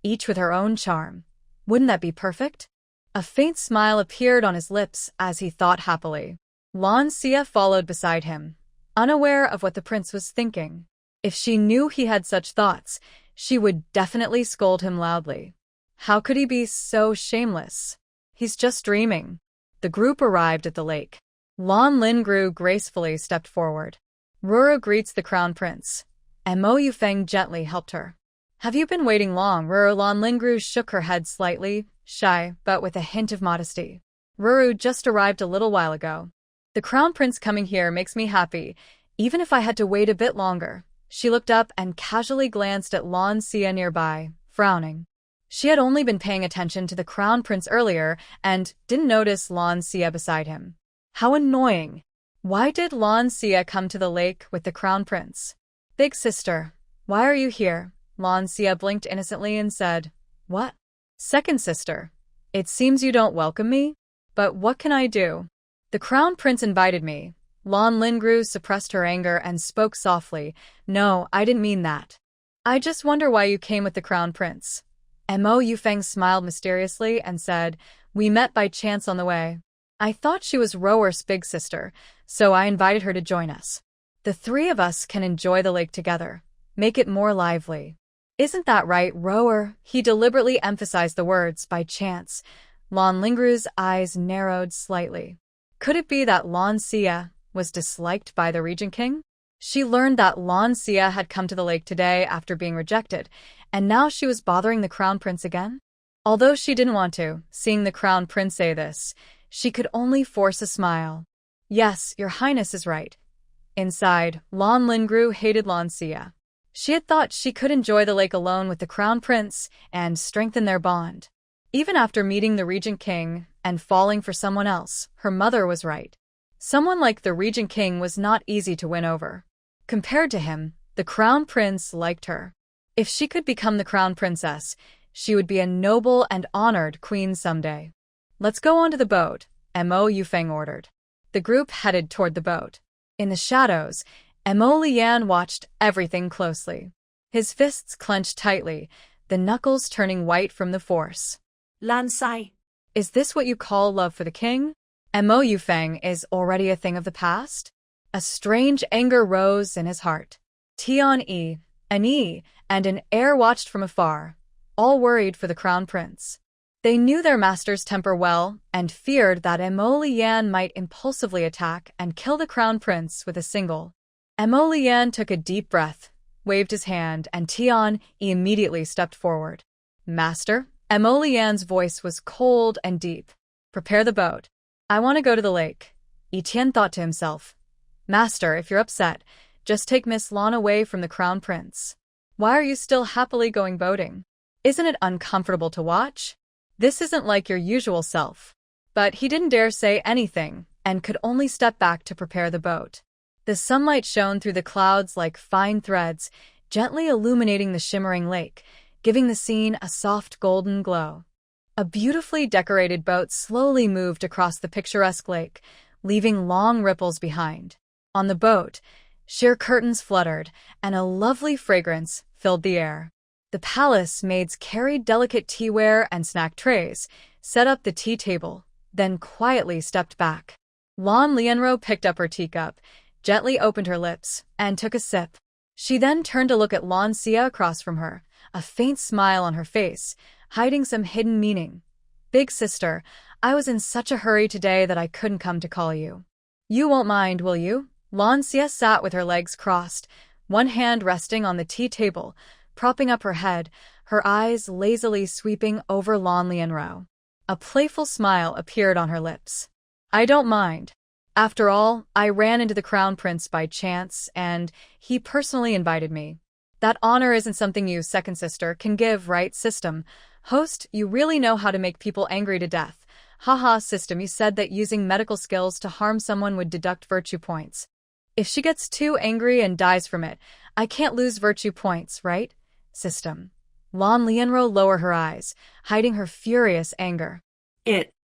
each with her own charm, wouldn't that be perfect? A faint smile appeared on his lips as he thought happily. Lan Xia followed beside him, unaware of what the prince was thinking. If she knew he had such thoughts, she would definitely scold him loudly. How could he be so shameless? He's just dreaming. The group arrived at the lake. Lan Lingru gracefully stepped forward. Ruru greets the crown prince. Mo Yufeng gently helped her. Have you been waiting long? Lan Lingru shook her head slightly, shy, but with a hint of modesty. Ruru just arrived a little while ago. The crown prince coming here makes me happy, even if I had to wait a bit longer. She looked up and casually glanced at Lan Xia nearby, frowning. She had only been paying attention to the crown prince earlier and didn't notice Lan Xia beside him. How annoying! Why did Lan Xia come to the lake with the crown prince? Big sister, why are you here? Lan Xia blinked innocently and said, What? Second sister, it seems you don't welcome me? But what can I do? The crown prince invited me. Lan Lingru suppressed her anger and spoke softly. No, I didn't mean that. I just wonder why you came with the crown prince. Mo Yufeng smiled mysteriously and said, We met by chance on the way. I thought she was Rower's big sister, so I invited her to join us. The three of us can enjoy the lake together, make it more lively. Isn't that right, Rower? He deliberately emphasized the words by chance. Lan Lingru's eyes narrowed slightly. Could it be that Lan Xia was disliked by the Regent King? She learned that Lan Xia had come to the lake today after being rejected, and now she was bothering the crown prince again? Although she didn't want to, seeing the crown prince say this, she could only force a smile. Yes, your highness is right. Inside, Lan Lingru hated Lan Xia. She had thought she could enjoy the lake alone with the crown prince and strengthen their bond. Even after meeting the Regent King and falling for someone else, her mother was right. Someone like the Regent King was not easy to win over. Compared to him, the crown prince liked her. If she could become the crown princess, she would be a noble and honored queen someday. Let's go onto the boat, Mo Yufeng ordered. The group headed toward the boat. In the shadows, Mo Lian watched everything closely. His fists clenched tightly, the knuckles turning white from the force. Lan Xia. Is this what you call love for the king? Mo Yufeng is already a thing of the past? A strange anger rose in his heart. Tian-yi, an yi, and an heir watched from afar, all worried for the crown prince. They knew their master's temper well and feared that Mo Lian might impulsively attack and kill the crown prince with a single. Mo Lian took a deep breath, waved his hand, and Tian-yi immediately stepped forward. Master? Mo Lian's voice was cold and deep. Prepare the boat. I want to go to the lake. Etienne thought to himself. Master, if you're upset, just take Miss Lan away from the crown prince. Why are you still happily going boating? Isn't it uncomfortable to watch? This isn't like your usual self. But he didn't dare say anything and could only step back to prepare the boat. The sunlight shone through the clouds like fine threads, gently illuminating the shimmering lake, giving the scene a soft golden glow. A beautifully decorated boat slowly moved across the picturesque lake, leaving long ripples behind. On the boat, sheer curtains fluttered, and a lovely fragrance filled the air. The palace maids carried delicate teaware and snack trays, set up the tea table, then quietly stepped back. Lan Lianro picked up her teacup, gently opened her lips, and took a sip. She then turned to look at Lan Xia across from her, a faint smile on her face, hiding some hidden meaning. Big sister, I was in such a hurry today that I couldn't come to call you. You won't mind, will you? Lan Xia sat with her legs crossed, one hand resting on the tea table, propping up her head, her eyes lazily sweeping over Lan Lianro. A playful smile appeared on her lips. I don't mind. After all, I ran into the crown prince by chance, and he personally invited me. That honor isn't something you, second sister, can give, right, system? Host, you really know how to make people angry to death. Haha, system, you said that using medical skills to harm someone would deduct virtue points. If she gets too angry and dies from it, I can't lose virtue points, right? System. Lan Lianro lowered her eyes, hiding her furious anger.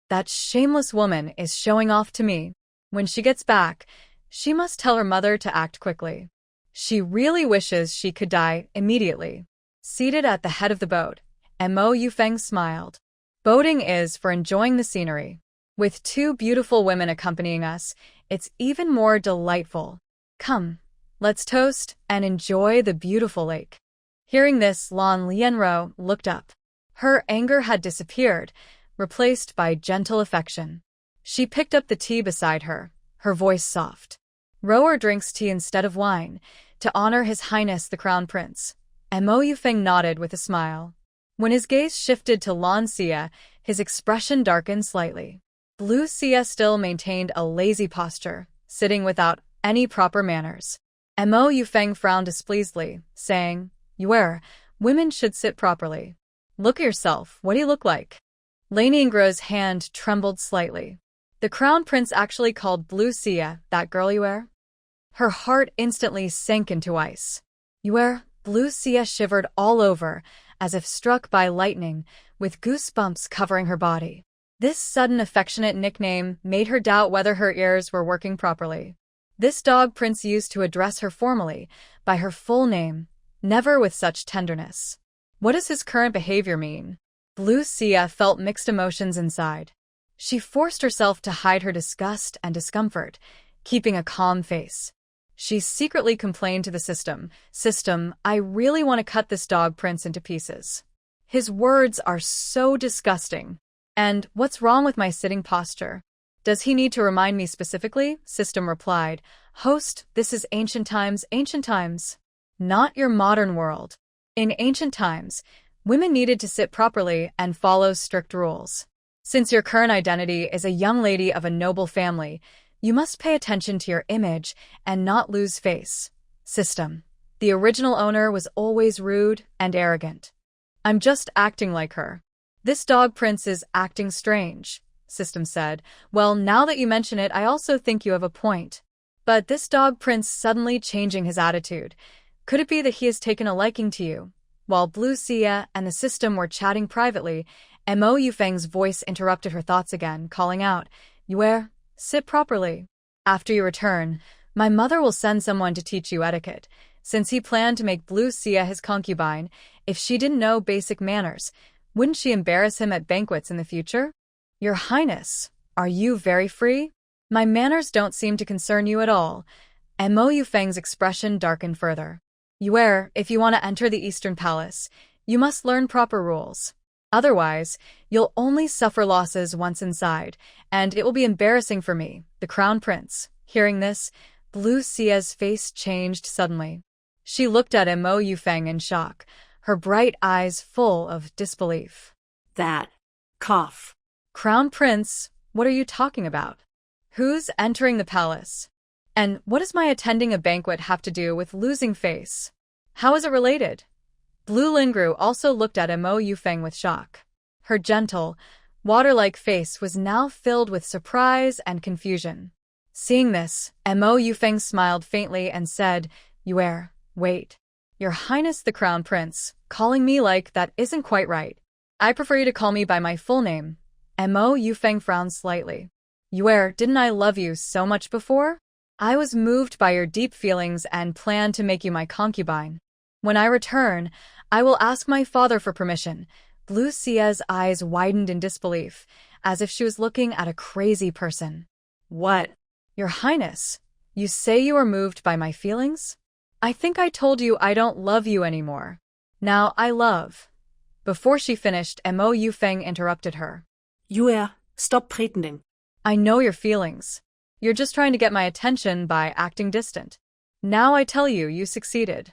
That shameless woman is showing off to me. When she gets back, she must tell her mother to act quickly. She really wishes she could die immediately. Seated at the head of the boat, Mo Yufeng smiled. Boating is for enjoying the scenery. With two beautiful women accompanying us, it's even more delightful. Come, let's toast and enjoy the beautiful lake. Hearing this, Lan Lianro looked up. Her anger had disappeared, replaced by gentle affection. She picked up the tea beside her, her voice soft. Rower drinks tea instead of wine, to honor His Highness the Crown Prince. Mo Yufeng nodded with a smile. When his gaze shifted to Lan Xia, his expression darkened slightly. Blue Xia still maintained a lazy posture, sitting without any proper manners. Mo Yufeng frowned displeasedly, saying, women should sit properly. Look at yourself, what do you look like? Lane Ingro's hand trembled slightly. The crown prince actually called Blue Xia that girl Yuer? Her heart instantly sank into ice. Yuer, Blue Xia shivered all over, as if struck by lightning, with goosebumps covering her body. This sudden affectionate nickname made her doubt whether her ears were working properly. This dog prince used to address her formally, by her full name, never with such tenderness. What does his current behavior mean? Blue Xia felt mixed emotions inside. She forced herself to hide her disgust and discomfort, keeping a calm face. She secretly complained to the system, I really want to cut this dog prince into pieces. His words are so disgusting. And what's wrong with my sitting posture? Does he need to remind me specifically? System replied, Host, this is ancient times, not your modern world. In ancient times, women needed to sit properly and follow strict rules. Since your current identity is a young lady of a noble family, you must pay attention to your image and not lose face. System. The original owner was always rude and arrogant. I'm just acting like her. This dog prince is acting strange, System said. Well, now that you mention it, I also think you have a point. But this dog prince suddenly changing his attitude. Could it be that he has taken a liking to you? While Blue Xia and the system were chatting privately, Mo Yufeng's voice interrupted her thoughts again, calling out, Yuer, sit properly. After you return, my mother will send someone to teach you etiquette. Since he planned to make Blue Xia his concubine, if she didn't know basic manners, wouldn't she embarrass him at banquets in the future? Your Highness, are you very free? My manners don't seem to concern you at all. Mo Yufeng's expression darkened further. Yuer, if you want to enter the Eastern Palace, you must learn proper rules. Otherwise, you'll only suffer losses once inside, and it will be embarrassing for me, the Crown Prince. Hearing this, Blue Xia's face changed suddenly. She looked at Mo Yufeng in shock, her bright eyes full of disbelief. That cough. Crown Prince, what are you talking about? Who's entering the palace? And what does my attending a banquet have to do with losing face? How is it related? Blue Lingru also looked at Mo Yufeng with shock. Her gentle, water-like face was now filled with surprise and confusion. Seeing this, Mo Yufeng smiled faintly and said, Yuer, wait. Your Highness the Crown Prince, calling me like that isn't quite right. I prefer you to call me by my full name. Mo Yufeng frowned slightly. Yuer, didn't I love you so much before? I was moved by your deep feelings and planned to make you my concubine. When I return, I will ask my father for permission. Blue Sia's eyes widened in disbelief, as if she was looking at a crazy person. What? Your Highness, you say you are moved by my feelings? I think I told you I don't love you anymore. Now I love. Before she finished, Mo Yufeng interrupted her. Stop pretending. I know your feelings. You're just trying to get my attention by acting distant. Now I tell you, you succeeded.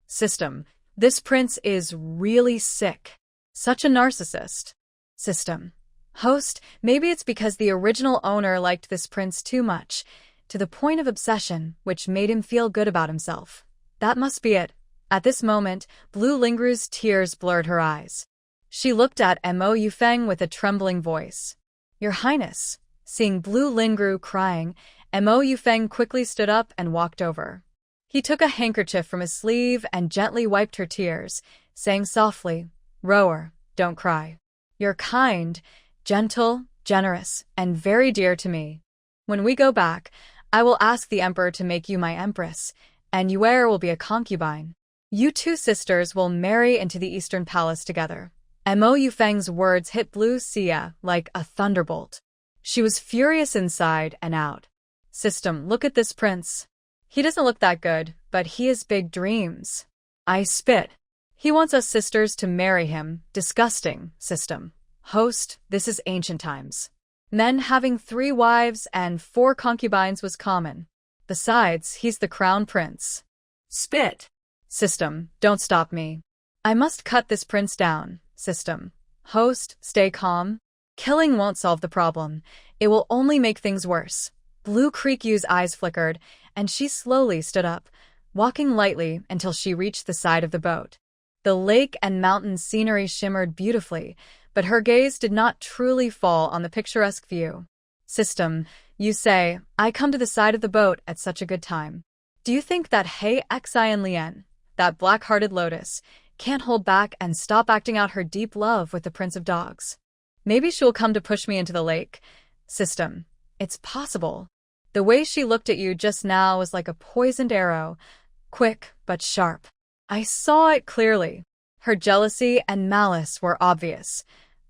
System. This prince is really sick. Such a narcissist. System. Host, maybe it's because the original owner liked this prince too much, to the point of obsession, which made him feel good about himself. That must be it. At this moment, Blue Lingru's tears blurred her eyes. She looked at Mo Yufeng with a trembling voice. Your Highness. Seeing Blue Lingru crying, Mo Yufeng quickly stood up and walked over. He took a handkerchief from his sleeve and gently wiped her tears, saying softly, Rower, don't cry. You're kind, gentle, generous, and very dear to me. When we go back, I will ask the Emperor to make you my Empress, and Yue will be a concubine. You two sisters will marry into the Eastern Palace together. Mo Yufeng's words hit Blue Xia like a thunderbolt. She was furious inside and out. System, look at this prince. He doesn't look that good, but he has big dreams. I spit. He wants us sisters to marry him. Disgusting. System. Host, this is ancient times. Men having 3 wives and 4 concubines was common. Besides, he's the crown prince. Spit. System, don't stop me. I must cut this prince down. System. Host, stay calm. Killing won't solve the problem. It will only make things worse. Blue Creek Yu's eyes flickered, and she slowly stood up, walking lightly until she reached the side of the boat. The lake and mountain scenery shimmered beautifully, but her gaze did not truly fall on the picturesque view. System, you say, I come to the side of the boat at such a good time. Do you think that Hei Xian Lian, that black-hearted lotus, can't hold back and stop acting out her deep love with the Prince of Dogs? Maybe she'll come to push me into the lake. System, it's possible. The way she looked at you just now was like a poisoned arrow, quick but sharp. I saw it clearly. Her jealousy and malice were obvious.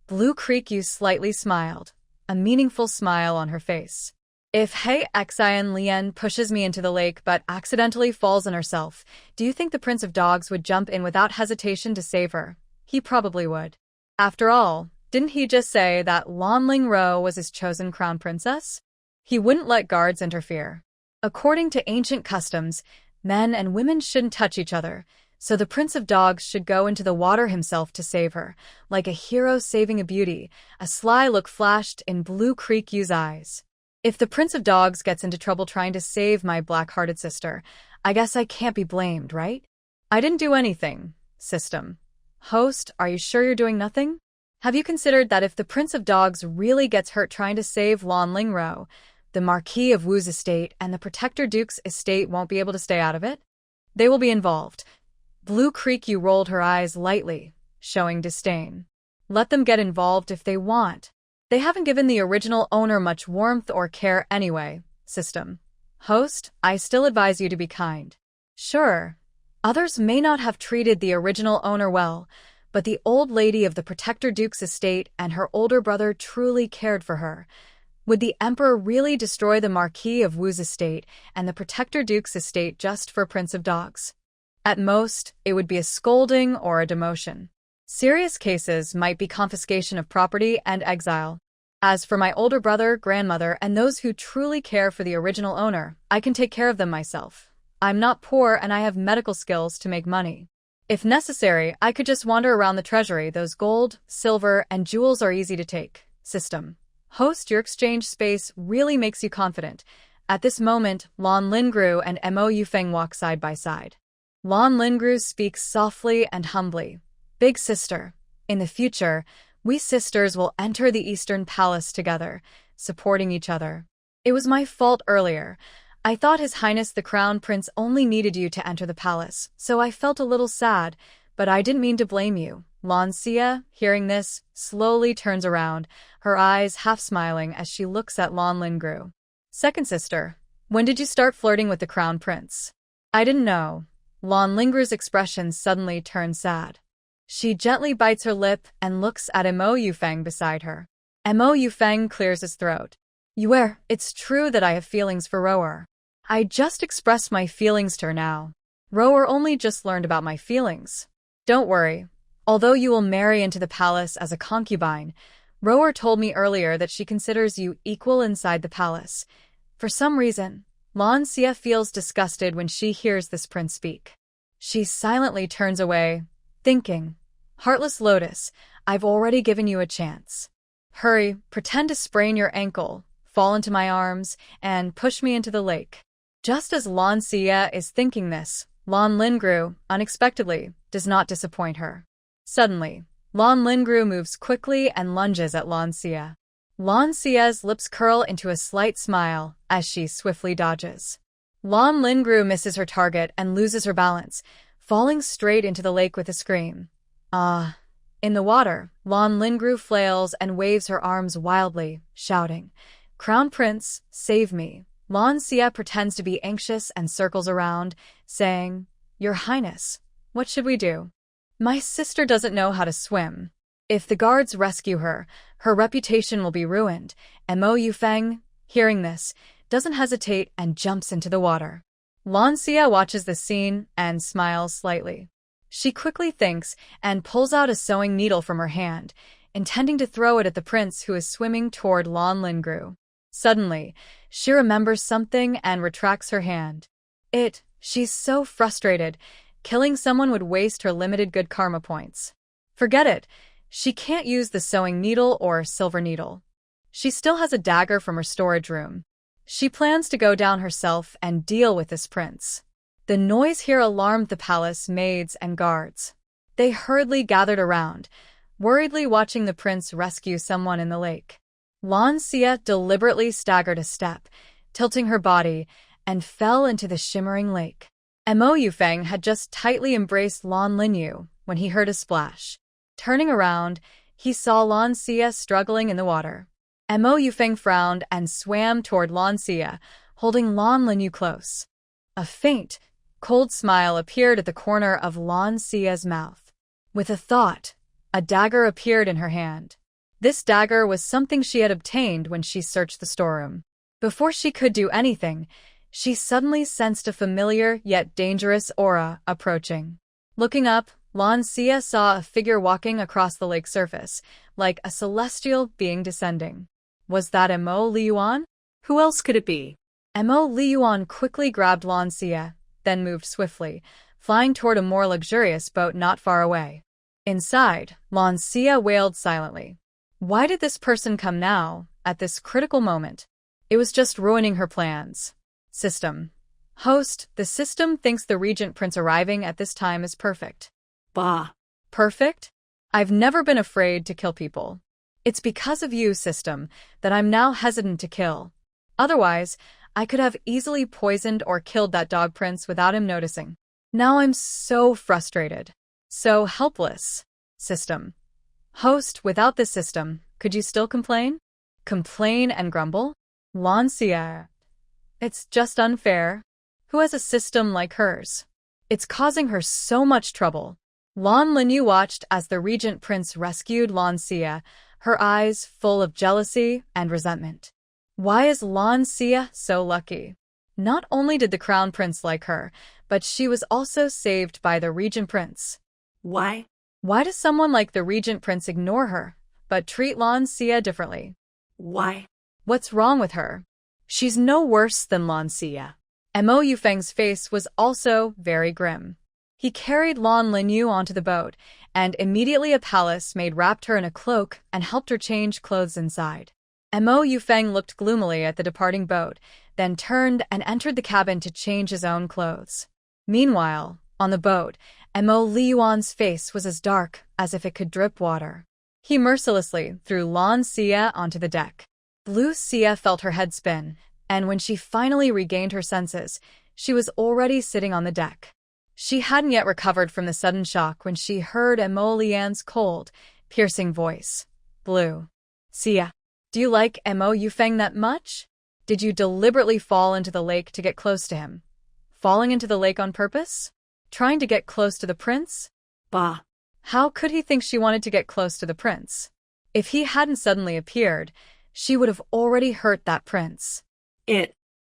Blue Creek Yu slightly smiled, a meaningful smile on her face. If Hei Xian Lian pushes me into the lake but accidentally falls on herself, do you think the Prince of Dogs would jump in without hesitation to save her? He probably would. After all, didn't he just say that Lan Lingro was his chosen crown princess? He wouldn't let guards interfere. According to ancient customs, men and women shouldn't touch each other, so the Prince of Dogs should go into the water himself to save her, like a hero saving a beauty. A sly look flashed in Blue Creek Yu's eyes. If the Prince of Dogs gets into trouble trying to save my black-hearted sister, I guess I can't be blamed, right? I didn't do anything. System. Host, are you sure you're doing nothing? Have you considered that if the Prince of Dogs really gets hurt trying to save Lan Lingro, the Marquis of Wu's estate and the Protector Duke's estate won't be able to stay out of it? They will be involved. Blue Creek Yu rolled her eyes lightly, showing disdain. Let them get involved if they want. They haven't given the original owner much warmth or care anyway. System. Host, I still advise you to be kind. Sure, others may not have treated the original owner well, but the old lady of the Protector Duke's estate and her older brother truly cared for her. Would the Emperor really destroy the Marquis of Wu's estate and the Protector Duke's estate just for Prince of Dogs? At most, it would be a scolding or a demotion. Serious cases might be confiscation of property and exile. As for my older brother, grandmother, and those who truly care for the original owner, I can take care of them myself. I'm not poor and I have medical skills to make money. If necessary, I could just wander around the treasury. Those gold, silver, and jewels are easy to take. System. Host, your exchange space really makes you confident. At this moment, Lan Lingru and Mo Yufeng walk side by side. Lan Lingru speaks softly and humbly. Big sister, in the future, we sisters will enter the Eastern Palace together, supporting each other. It was my fault earlier. I thought His Highness the Crown Prince only needed you to enter the palace, so I felt a little sad, but I didn't mean to blame you. Lan Xia, hearing this, slowly turns around, her eyes half smiling as she looks at Lan Lingru. Second sister, when did you start flirting with the Crown Prince? I didn't know. Lan Lingru's expression suddenly turns sad. She gently bites her lip and looks at Mo Yufeng beside her. Mo Yufeng clears his throat. Yue, it's true that I have feelings for Rower. I just expressed my feelings to her now. Rower only just learned about my feelings. Don't worry. Although you will marry into the palace as a concubine, Rower told me earlier that she considers you equal inside the palace. For some reason, Lan Xia feels disgusted when she hears this prince speak. She silently turns away, thinking, Heartless Lotus, I've already given you a chance. Hurry, pretend to sprain your ankle, fall into my arms, and push me into the lake. Just as Lan Xia is thinking this, Lan Lingru, unexpectedly, does not disappoint her. Suddenly, Lan Lingru moves quickly and lunges at Lan Xia. Lan Xia's lips curl into a slight smile as she swiftly dodges. Lan Lingru misses her target and loses her balance, falling straight into the lake with a scream. Ah! In the water, Lan Lingru flails and waves her arms wildly, shouting, Crown Prince, save me. Lan Xia pretends to be anxious and circles around, saying, Your Highness, what should we do? My sister doesn't know how to swim. If the guards rescue her, her reputation will be ruined, and Mo Yufeng, hearing this, doesn't hesitate and jumps into the water. Lan Xia watches the scene and smiles slightly. She quickly thinks and pulls out a sewing needle from her hand, intending to throw it at the prince who is swimming toward Lan Lingru. Suddenly, she remembers something and retracts her hand. She's so frustrated. Killing someone would waste her limited good karma points. Forget it. She can't use the sewing needle or silver needle. She still has a dagger from her storage room. She plans to go down herself and deal with this prince. The noise here alarmed the palace maids and guards. They hurriedly gathered around, worriedly watching the prince rescue someone in the lake. Lan Xia deliberately staggered a step, tilting her body, and fell into the shimmering lake. Mo Yufeng had just tightly embraced Lan Linyu when he heard a splash. Turning around, he saw Lan Xia struggling in the water. Mo Yufeng frowned and swam toward Lan Xia, holding Lan Linyu close. A faint, cold smile appeared at the corner of Lan Xia's mouth. With a thought, a dagger appeared in her hand. This dagger was something she had obtained when she searched the storeroom. Before she could do anything, she suddenly sensed a familiar yet dangerous aura approaching. Looking up, Lan Xia saw a figure walking across the lake surface, like a celestial being descending. Was that Mo Liyuan? Who else could it be? Mo Liyuan quickly grabbed Lan Xia, then moved swiftly, flying toward a more luxurious boat not far away. Inside, Lan Xia wailed silently. Why did this person come now, at this critical moment? It was just ruining her plans. System. Host, the system thinks the Regent Prince arriving at this time is perfect. Bah. Perfect? I've never been afraid to kill people. It's because of you, system, that I'm now hesitant to kill. Otherwise, I could have easily poisoned or killed that dog prince without him noticing. Now I'm so frustrated. So helpless. System. Host, without this system, could you still complain? Complain and grumble? Lan Xia. It's just unfair. Who has a system like hers? It's causing her so much trouble. Lan Linyu watched as the Regent Prince rescued Lan Xia, her eyes full of jealousy and resentment. Why is Lan Xia so lucky? Not only did the Crown Prince like her, but she was also saved by the Regent Prince. Why? Why does someone like the Regent Prince ignore her, but treat Lan Xia differently? Why? What's wrong with her? She's no worse than Lan Xia. Mo Yufeng's face was also very grim. He carried Lan Linyu onto the boat, and immediately a palace maid wrapped her in a cloak and helped her change clothes inside. Mo Yufeng looked gloomily at the departing boat, then turned and entered the cabin to change his own clothes. Meanwhile, on the boat, Mo Liyuan's face was as dark as if it could drip water. He mercilessly threw Lan Xia onto the deck. Blue Xia felt her head spin, and when she finally regained her senses, she was already sitting on the deck. She hadn't yet recovered from the sudden shock when she heard Mo Lian's cold, piercing voice. Blue Xia, do you like Mo Yufeng that much? Did you deliberately fall into the lake to get close to him? Falling into the lake on purpose? Trying to get close to the prince? Bah. How could he think she wanted to get close to the prince? If he hadn't suddenly appeared, she would have already hurt that prince.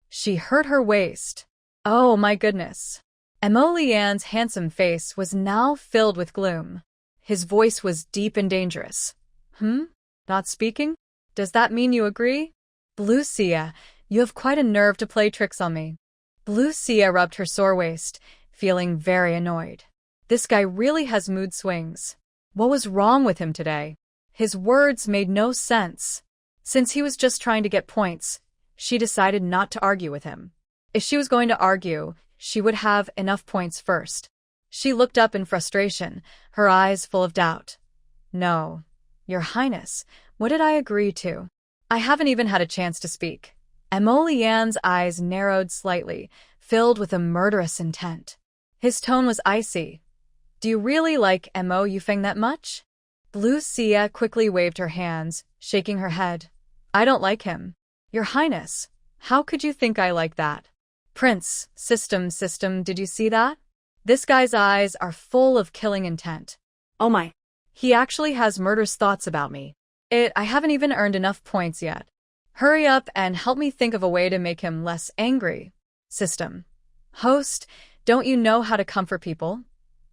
She hurt her waist. Oh my goodness. Mo Lian's handsome face was now filled with gloom. His voice was deep and dangerous. Not speaking? Does that mean you agree? Blue Sia, you have quite a nerve to play tricks on me. Blue Sia rubbed her sore waist, feeling very annoyed. This guy really has mood swings. What was wrong with him today? His words made no sense. Since he was just trying to get points, she decided not to argue with him. If she was going to argue, she would have enough points first. She looked up in frustration, her eyes full of doubt. No, Your Highness, what did I agree to? I haven't even had a chance to speak. Mo Lian's eyes narrowed slightly, filled with a murderous intent. His tone was icy. Do you really like Mo Yufeng that much? Blue Sia quickly waved her hands, shaking her head. I don't like him. Your Highness, how could you think I like that? Prince, system, did you see that? This guy's eyes are full of killing intent. Oh my. He actually has murderous thoughts about me. I haven't even earned enough points yet. Hurry up and help me think of a way to make him less angry. System. Host, don't you know how to comfort people?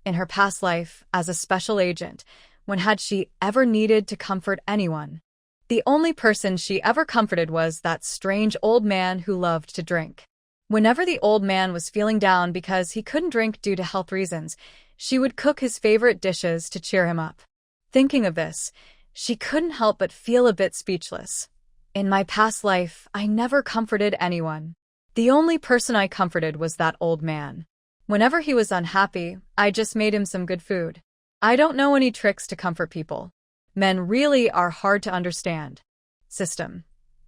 In her past life, as a special agent, when had she ever needed to comfort anyone? The only person she ever comforted was that strange old man who loved to drink. Whenever the old man was feeling down because he couldn't drink due to health reasons, she would cook his favorite dishes to cheer him up. Thinking of this, she couldn't help but feel a bit speechless. In my past life, I never comforted anyone. The only person I comforted was that old man. Whenever he was unhappy, I just made him some good food. I don't know any tricks to comfort people. Men really are hard to understand. System.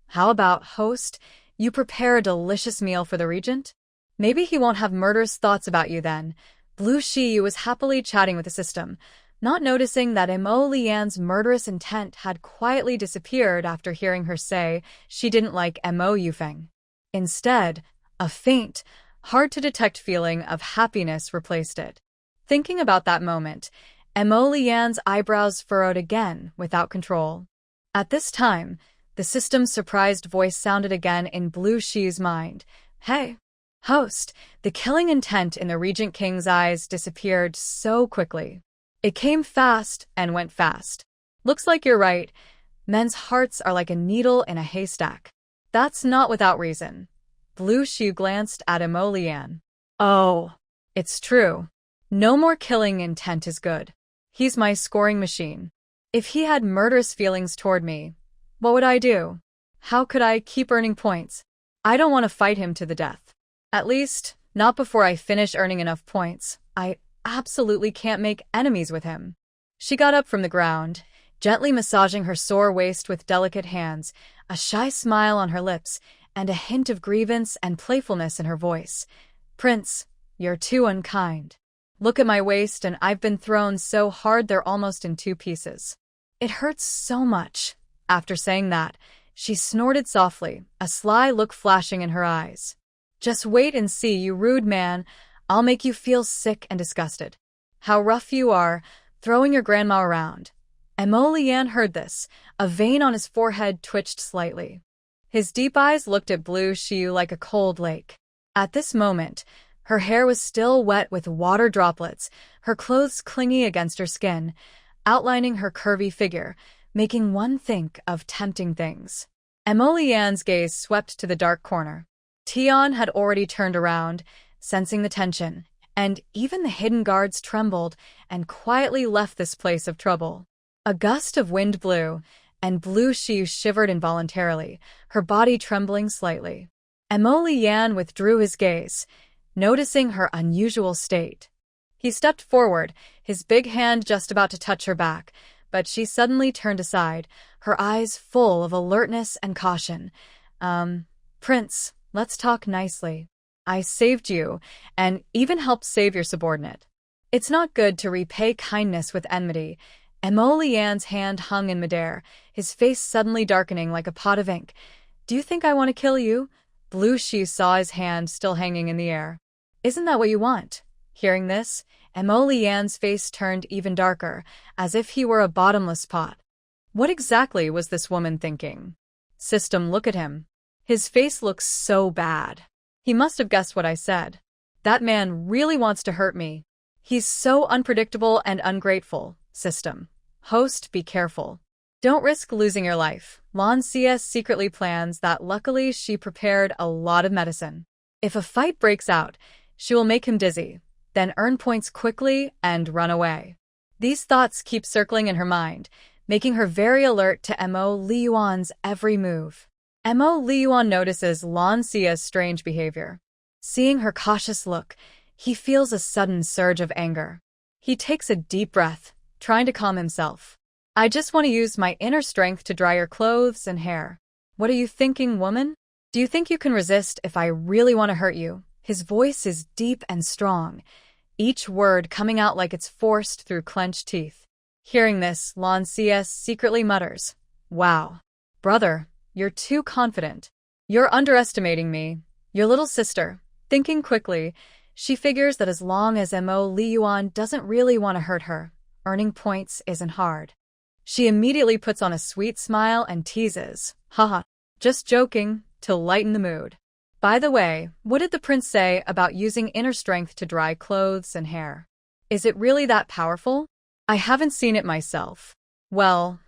How about, host, you prepare a delicious meal for the regent? Maybe he won't have murderous thoughts about you then. Blue Shiyu was happily chatting with the system, not noticing that Mo Lian's murderous intent had quietly disappeared after hearing her say she didn't like Mo Yufeng. Instead, a faint, hard-to-detect feeling of happiness replaced it. Thinking about that moment, Mo Lian's eyebrows furrowed again without control. At this time, the system's surprised voice sounded again in Blue Shiyu's mind. Hey, host, the killing intent in the Regent King's eyes disappeared so quickly. It came fast and went fast. Looks like you're right. Men's hearts are like a needle in a haystack. That's not without reason. Blue Shiyu glanced at Mo Lian. Oh, it's true. No more killing intent is good. He's my scoring machine. If he had murderous feelings toward me, what would I do? How could I keep earning points? I don't want to fight him to the death. At least, not before I finish earning enough points. I absolutely can't make enemies with him. She got up from the ground, gently massaging her sore waist with delicate hands, a shy smile on her lips, and a hint of grievance and playfulness in her voice. Prince, you're too unkind. Look at my waist and I've been thrown so hard they're almost in two pieces. It hurts so much. After saying that, she snorted softly, a sly look flashing in her eyes. Just wait and see, you rude man. I'll make you feel sick and disgusted. How rough you are, throwing your grandma around. Mo Lian heard this. A vein on his forehead twitched slightly. His deep eyes looked at Blue Shiyu like a cold lake. At this moment, her hair was still wet with water droplets, her clothes clingy against her skin, outlining her curvy figure, making one think of tempting things. Mo Lian's gaze swept to the dark corner. Tian had already turned around, sensing the tension, and even the hidden guards trembled and quietly left this place of trouble. A gust of wind blew, and Blue Shiyu shivered involuntarily, her body trembling slightly. Mo Lian withdrew his gaze, noticing her unusual state. He stepped forward, his big hand just about to touch her back, but she suddenly turned aside, her eyes full of alertness and caution. Prince, let's talk nicely. I saved you, and even helped save your subordinate. It's not good to repay kindness with enmity. Mo Lian's hand hung in midair, his face suddenly darkening like a pot of ink. Do you think I want to kill you? Blue Shiyu saw his hand still hanging in the air. Isn't that what you want? Hearing this, Mo Lian's face turned even darker, as if he were a bottomless pot. What exactly was this woman thinking? System, look at him. His face looks so bad. He must have guessed what I said. That man really wants to hurt me. He's so unpredictable and ungrateful. System. Host, be careful. Don't risk losing your life. Lan Xia secretly plans that. Luckily she prepared a lot of medicine. If a fight breaks out, she will make him dizzy, then earn points quickly and run away. These thoughts keep circling in her mind, making her very alert to Mo Liyuan's every move. Mo Liyuan notices Lan Xia's strange behavior. Seeing her cautious look, he feels a sudden surge of anger. He takes a deep breath, trying to calm himself. I just want to use my inner strength to dry your clothes and hair. What are you thinking, woman? Do you think you can resist if I really want to hurt you? His voice is deep and strong, each word coming out like it's forced through clenched teeth. Hearing this, Lan Xia secretly mutters, "Wow. Brother, you're too confident. You're underestimating me." Your little sister. Thinking quickly, she figures that as long as Mo Liyuan doesn't really want to hurt her, earning points isn't hard. She immediately puts on a sweet smile and teases, "Haha, just joking," to lighten the mood. By the way, what did the prince say about using inner strength to dry clothes and hair? Is it really that powerful? I haven't seen it myself. Well,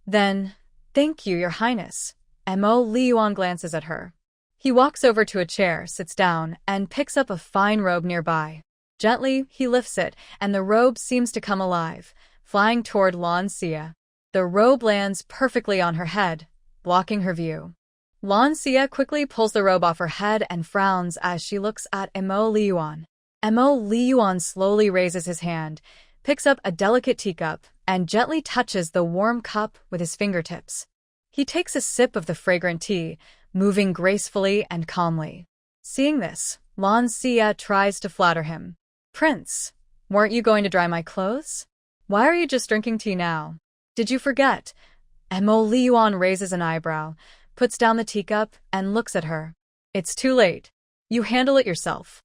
then, thank you, Your Highness. Mo Liyuan glances at her. He walks over to a chair, sits down, and picks up a fine robe nearby. Gently, he lifts it, and the robe seems to come alive, flying toward Lan Xia. The robe lands perfectly on her head, blocking her view. Lan Xia quickly pulls the robe off her head and frowns as she looks at Mo Liyuan. Mo Liyuan slowly raises his hand, picks up a delicate teacup, and gently touches the warm cup with his fingertips. He takes a sip of the fragrant tea, moving gracefully and calmly. Seeing this, Lan Xia tries to flatter him. "Prince, weren't you going to dry my clothes? Why are you just drinking tea now? Did you forget?" Mo Liyuan raises an eyebrow, puts down the teacup, and looks at her. "It's too late. You handle it yourself."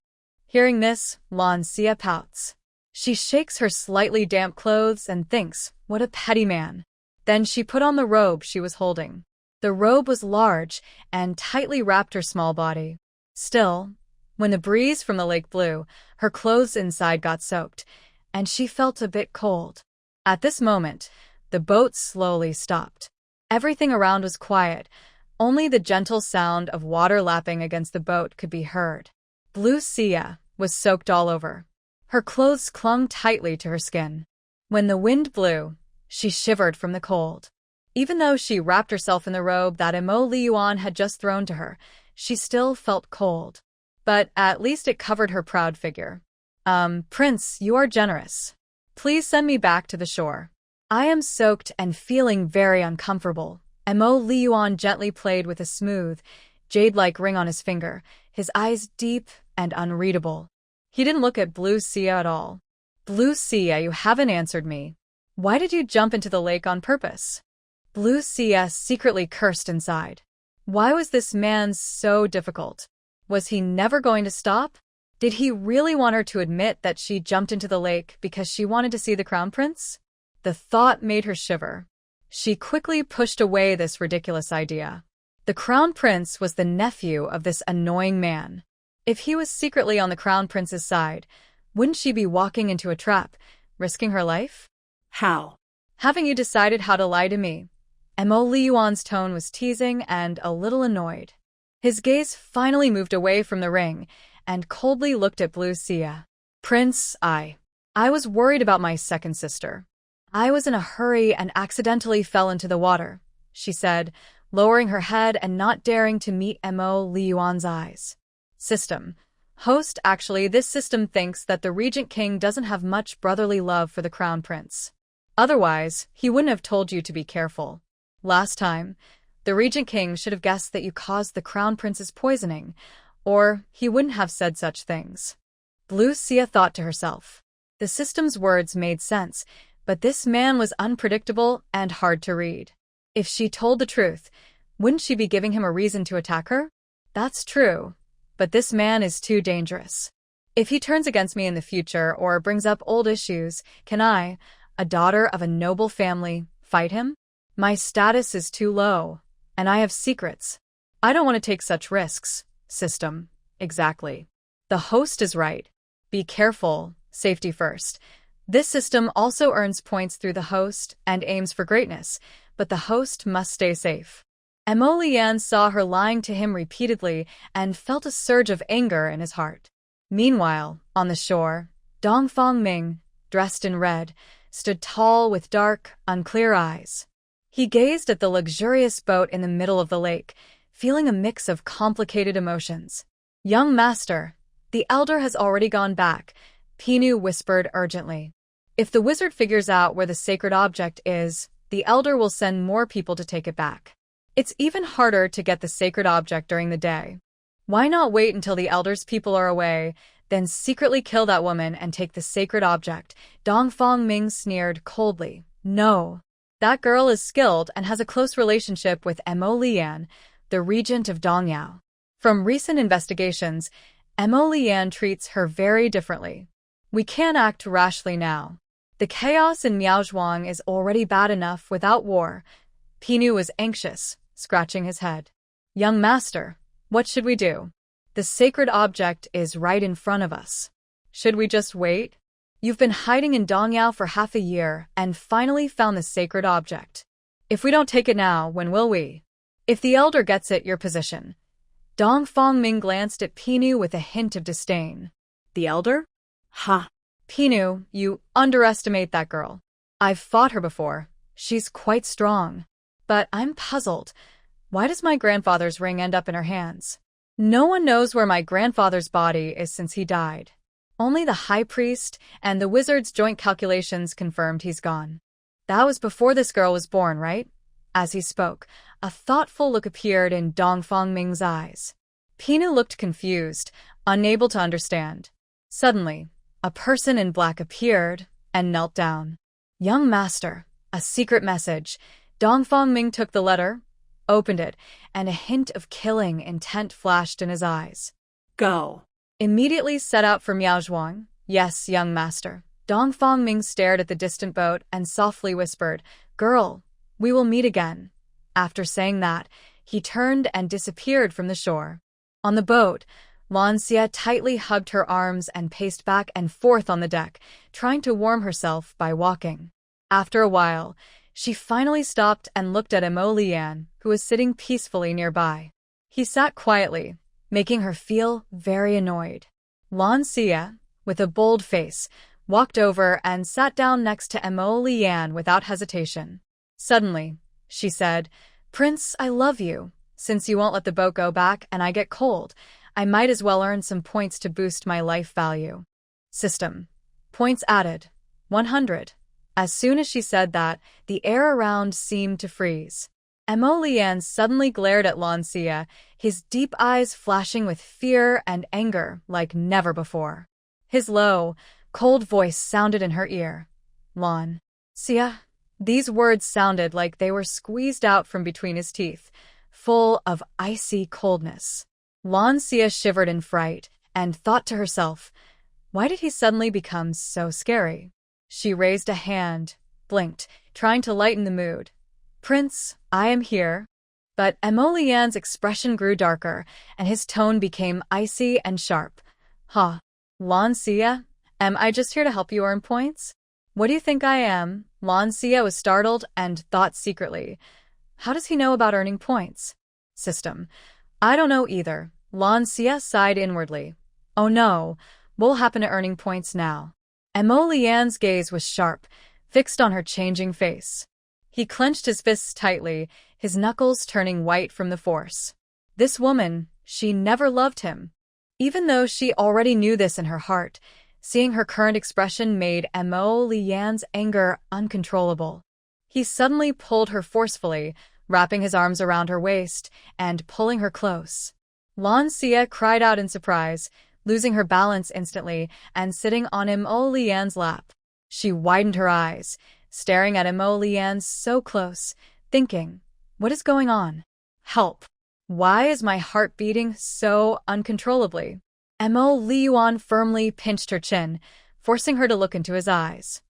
Hearing this, Lan Xia pouts. She shakes her slightly damp clothes and thinks, what a petty man. Then she put on the robe she was holding. The robe was large and tightly wrapped her small body. Still, when the breeze from the lake blew, her clothes inside got soaked, and she felt a bit cold. At this moment, the boat slowly stopped. Everything around was quiet. Only the gentle sound of water lapping against the boat could be heard. Blue Xia was soaked all over. Her clothes clung tightly to her skin. When the wind blew, she shivered from the cold. Even though she wrapped herself in the robe that Mo Liyuan had just thrown to her, she still felt cold. But at least it covered her proud figure. Prince, you are generous. Please send me back to the shore. I am soaked and feeling very uncomfortable." Mo Liyuan gently played with a smooth, jade-like ring on his finger, his eyes deep and unreadable. He didn't look at Blue Xia at all. "Blue Xia, you haven't answered me. Why did you jump into the lake on purpose?" Blue Xia secretly cursed inside. Why was this man so difficult? Was he never going to stop? Did he really want her to admit that she jumped into the lake because she wanted to see the crown prince? The thought made her shiver. She quickly pushed away this ridiculous idea. The crown prince was the nephew of this annoying man. If he was secretly on the crown prince's side, wouldn't she be walking into a trap, risking her life? How? Haven't you decided how to lie to me? Mo Liyuan's tone was teasing and a little annoyed. His gaze finally moved away from the ring and coldly looked at Blue Xia. "Prince, I was worried about my second sister. I was in a hurry and accidentally fell into the water," she said, lowering her head and not daring to meet Mo Liyuan's eyes. System. Host, actually, this system thinks that the Regent King doesn't have much brotherly love for the Crown Prince. Otherwise, he wouldn't have told you to be careful. Last time, the Regent King should have guessed that you caused the Crown Prince's poisoning, or he wouldn't have said such things. Blue Xia thought to herself. The system's words made sense, but this man was unpredictable and hard to read. If she told the truth, wouldn't she be giving him a reason to attack her? That's true, but this man is too dangerous. If he turns against me in the future or brings up old issues, can I, a daughter of a noble family, fight him? My status is too low, and I have secrets. I don't want to take such risks. System. Exactly. The host is right. Be careful, safety first. This system also earns points through the host and aims for greatness, but the host must stay safe. Mo Lian saw her lying to him repeatedly and felt a surge of anger in his heart. Meanwhile, on the shore, Dongfang Ming, dressed in red, stood tall with dark, unclear eyes. He gazed at the luxurious boat in the middle of the lake, feeling a mix of complicated emotions. Young master, the elder has already gone back, Pinu whispered urgently. If the wizard figures out where the sacred object is, the elder will send more people to take it back. It's even harder to get the sacred object during the day. Why not wait until the elder's people are away, then secretly kill that woman and take the sacred object? Dongfang Ming sneered coldly. No. That girl is skilled and has a close relationship with Mo Lian, the regent of Dongyao. From recent investigations, Mo Lian treats her very differently. We can't act rashly now. The chaos in Miaozhuang is already bad enough without war. Pinu was anxious, scratching his head. Young master, what should we do? The sacred object is right in front of us. Should we just wait? You've been hiding in Dongyao for half a year and finally found the sacred object. If we don't take it now, when will we? If the elder gets it, your position. Dongfang Ming glanced at Pinu with a hint of disdain. The elder? Ha! Pinu, you underestimate that girl. I've fought her before. She's quite strong. But I'm puzzled. Why does my grandfather's ring end up in her hands? No one knows where my grandfather's body is since he died. Only the high priest and the wizard's joint calculations confirmed he's gone. That was before this girl was born, right? As he spoke, a thoughtful look appeared in Dongfang Ming's eyes. Pinu looked confused, unable to understand. Suddenly, a person in black appeared and knelt down. Young master, a secret message. Dongfang Ming took the letter, opened it, and a hint of killing intent flashed in his eyes. Go. Immediately set out for Miaozhuang. Yes, young master. Dongfang Ming stared at the distant boat and softly whispered, Girl, we will meet again. After saying that, he turned and disappeared from the shore. On the boat, Lan Xia tightly hugged her arms and paced back and forth on the deck, trying to warm herself by walking. After a while, she finally stopped and looked at Mo Lian, who was sitting peacefully nearby. He sat quietly, making her feel very annoyed. Lan Xia, with a bold face, walked over and sat down next to Mo Lian without hesitation. Suddenly, she said, Prince, I love you. Since you won't let the boat go back and I get cold, I might as well earn some points to boost my life value. System. Points added. 100. As soon as she said that, the air around seemed to freeze. Mo Lian suddenly glared at Lan Xia, his deep eyes flashing with fear and anger like never before. His low, cold voice sounded in her ear. Lan Xia. These words sounded like they were squeezed out from between his teeth, full of icy coldness. Lan Xia shivered in fright and thought to herself, why did he suddenly become so scary? She raised a hand, blinked, trying to lighten the mood. Prince, I am here. But Mo Lian's expression grew darker, and his tone became icy and sharp. Huh. Lan Xia, am I just here to help you earn points? What do you think I am? Lan Xia was startled and thought secretly. How does he know about earning points? System. I don't know either. Lan Xia sighed inwardly. Oh no, what'll happen to earning points now? Mo Lian's gaze was sharp, fixed on her changing face. He clenched his fists tightly, his knuckles turning white from the force. This woman, she never loved him. Even though she already knew this in her heart, seeing her current expression made Mo Lian's anger uncontrollable. He suddenly pulled her forcefully, wrapping his arms around her waist and pulling her close. Lan Xia cried out in surprise, losing her balance instantly and sitting on Mo Lian's lap. She widened her eyes, staring at Mo Lian so close, thinking, what is going on? Help! Why is my heart beating so uncontrollably? Mo Liyuan firmly pinched her chin, forcing her to look into his eyes.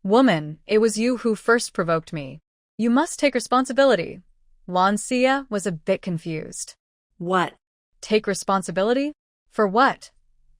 Woman, it was you who first provoked me. You must take responsibility. Lan Xia was a bit confused. What? Take responsibility? For what?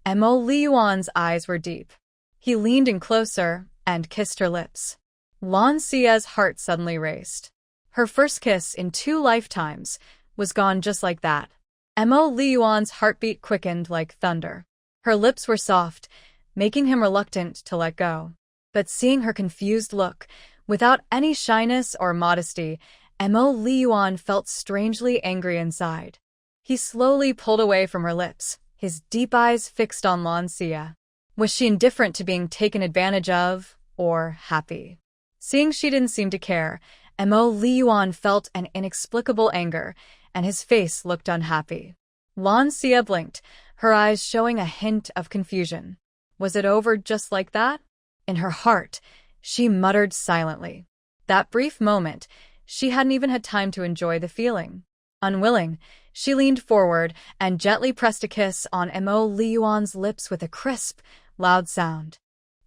Mo Liyuan's eyes were deep. He leaned in closer and kissed her lips. Lan Xia's heart suddenly raced. Her first kiss in 2 lifetimes was gone just like that. Mo Liyuan's heartbeat quickened like thunder. Her lips were soft, making him reluctant to let go. But seeing her confused look, without any shyness or modesty, Mo Liyuan felt strangely angry inside. He slowly pulled away from her lips, his deep eyes fixed on Lan Xia. Was she indifferent to being taken advantage of, or happy? Seeing she didn't seem to care, Mo Liyuan felt an inexplicable anger, and his face looked unhappy. Lan Xia blinked, her eyes showing a hint of confusion. Was it over just like that? In her heart, she muttered silently. That brief moment, she hadn't even had time to enjoy the feeling. Unwilling, she leaned forward and gently pressed a kiss on Mo Liyuan's lips with a crisp, loud sound.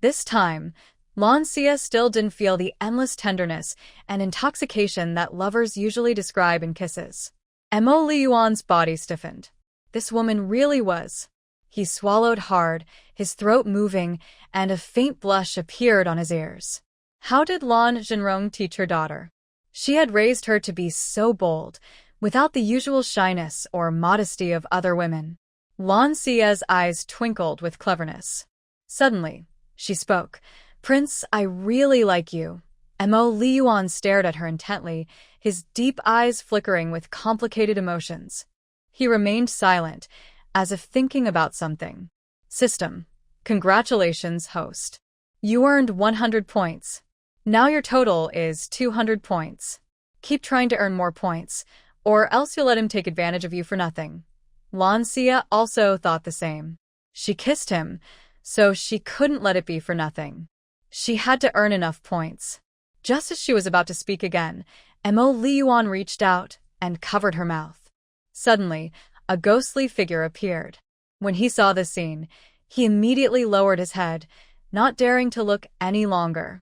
This time, Lan Xia still didn't feel the endless tenderness and intoxication that lovers usually describe in kisses. Mo Liyuan's body stiffened. This woman really was. He swallowed hard, his throat moving, and a faint blush appeared on his ears. How did Lan Zhenrong teach her daughter? She had raised her to be so bold, without the usual shyness or modesty of other women. Lan Xia's eyes twinkled with cleverness. Suddenly, she spoke. Prince, I really like you. Mo Liyuan stared at her intently, his deep eyes flickering with complicated emotions. He remained silent, as if thinking about something. System. Congratulations, host. You earned 100 points. Now your total is 200 points. Keep trying to earn more points, or else you'll let him take advantage of you for nothing. Lan Xia also thought the same. She kissed him, so she couldn't let it be for nothing. She had to earn enough points. Just as she was about to speak again, Mo Liyuan reached out and covered her mouth. Suddenly, a ghostly figure appeared. When he saw this scene, he immediately lowered his head, not daring to look any longer.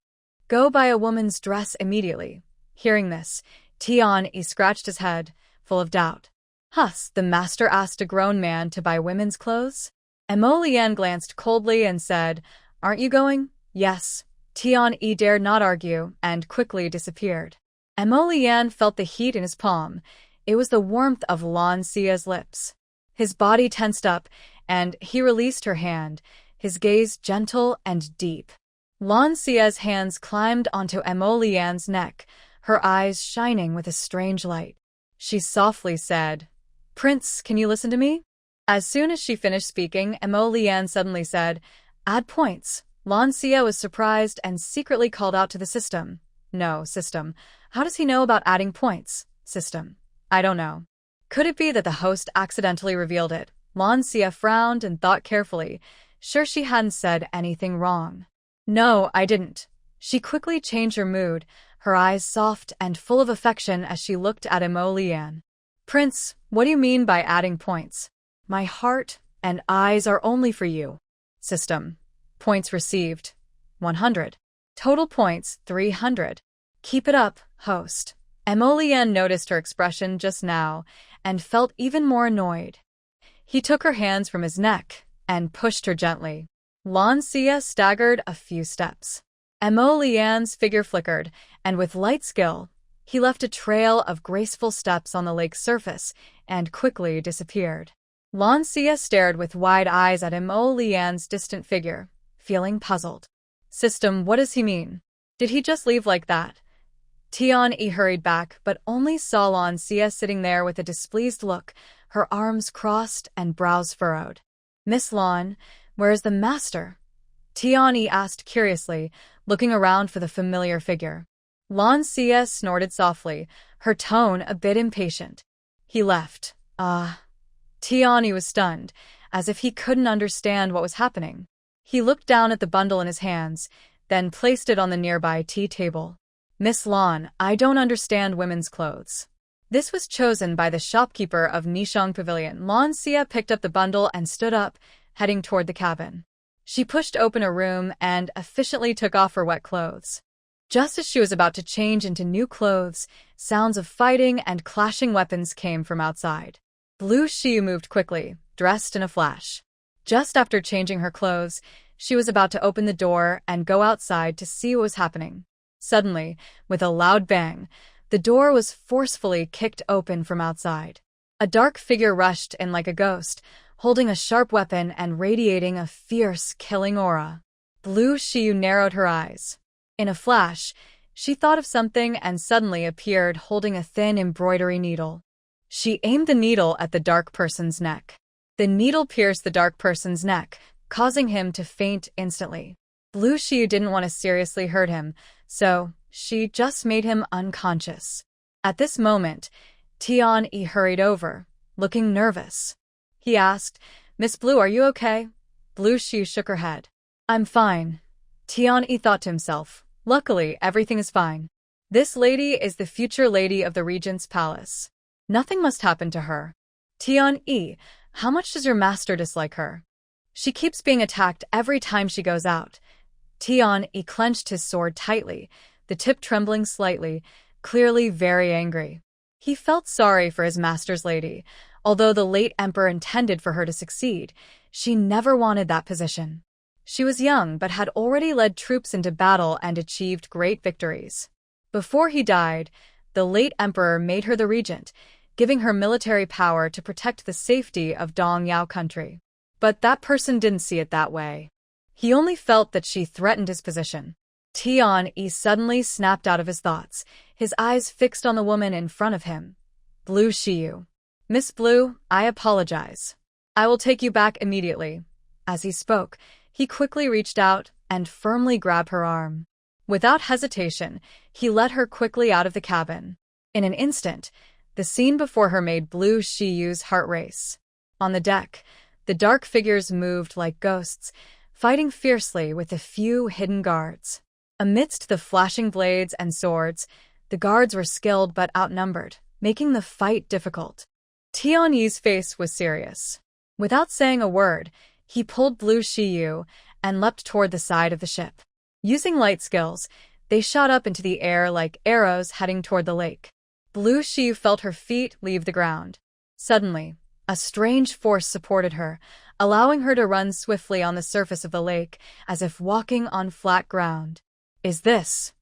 Go buy a woman's dress immediately. Hearing this, Tian-yi scratched his head, full of doubt. Hus, the master asked a grown man to buy women's clothes? Mo Lian glanced coldly and said, Aren't you going? Yes. Tian-yi dared not argue and quickly disappeared. Mo Lian felt the heat in his palm. It was the warmth of Lan Xia's lips. His body tensed up, and he released her hand, his gaze gentle and deep. Lan Xia's hands climbed onto Mo Lian's neck, her eyes shining with a strange light. She softly said, Prince, can you listen to me? As soon as she finished speaking, Mo Lian suddenly said, Add points. Lan Xia was surprised and secretly called out to the system. No, system. How does he know about adding points? System. I don't know. Could it be that the host accidentally revealed it? Lan Xia frowned and thought carefully, sure she hadn't said anything wrong. No, I didn't. She quickly changed her mood, her eyes soft and full of affection as she looked at Mo Lian. Prince, what do you mean by adding points? My heart and eyes are only for you. System. Points received. 100. Total points, 300. Keep it up, host. Mo Lian noticed her expression just now and felt even more annoyed. He took her hands from his neck and pushed her gently. Lan Xia staggered a few steps. Mo Lian's figure flickered, and with light skill, he left a trail of graceful steps on the lake's surface and quickly disappeared. Lan Xia stared with wide eyes at Mo Lian's distant figure, feeling puzzled. System, what does he mean? Did he just leave like that? Tian-yi hurried back, but only saw Lan Xia sitting there with a displeased look, her arms crossed and brows furrowed. Miss Lan, where is the master? Tian-yi asked curiously, looking around for the familiar figure. Lan Xia snorted softly, her tone a bit impatient. He left. Tian-yi was stunned, as if he couldn't understand what was happening. He looked down at the bundle in his hands, then placed it on the nearby tea table. Miss Lan, I don't understand women's clothes. This was chosen by the shopkeeper of Nishang Pavilion. Lan Xia picked up the bundle and stood up, heading toward the cabin. She pushed open a room and efficiently took off her wet clothes. Just as she was about to change into new clothes, sounds of fighting and clashing weapons came from outside. Blue Shiyu moved quickly, dressed in a flash. Just after changing her clothes, she was about to open the door and go outside to see what was happening. Suddenly, with a loud bang, the door was forcefully kicked open from outside. A dark figure rushed in like a ghost, holding a sharp weapon and radiating a fierce, killing aura. Blue Shiyu narrowed her eyes. In a flash, she thought of something and suddenly appeared holding a thin embroidery needle. She aimed the needle at the dark person's neck. The needle pierced the dark person's neck, causing him to faint instantly. Blue Shiyu didn't want to seriously hurt him, so she just made him unconscious. At this moment, Tian-yi hurried over, looking nervous. He asked, "Miss Blue, are you okay?" Blue Shiyu shook her head. "I'm fine." Tian-yi thought to himself, "Luckily, everything is fine. This lady is the future lady of the regent's palace. Nothing must happen to her." "Tian-yi, how much does your master dislike her?" "She keeps being attacked every time she goes out." Tian-yi clenched his sword tightly, the tip trembling slightly, clearly very angry. He felt sorry for his master's lady. Although the late emperor intended for her to succeed, she never wanted that position. She was young but had already led troops into battle and achieved great victories. Before he died, the late emperor made her the regent, giving her military power to protect the safety of Dongyao country. But that person didn't see it that way. He only felt that she threatened his position. Tian-yi suddenly snapped out of his thoughts, his eyes fixed on the woman in front of him. Blue Shiyu. "Miss Blue, I apologize. I will take you back immediately." As he spoke, he quickly reached out and firmly grabbed her arm. Without hesitation, he led her quickly out of the cabin. In an instant, the scene before her made Blue Shiyu's heart race. On the deck, the dark figures moved like ghosts, fighting fiercely with a few hidden guards. Amidst the flashing blades and swords, the guards were skilled but outnumbered, making the fight difficult. Tian-yi's face was serious. Without saying a word, he pulled Blue Shiyu and leapt toward the side of the ship. Using light skills, they shot up into the air like arrows heading toward the lake. Blue Shiyu felt her feet leave the ground. Suddenly, a strange force supported her, allowing her to run swiftly on the surface of the lake, as if walking on flat ground. Is this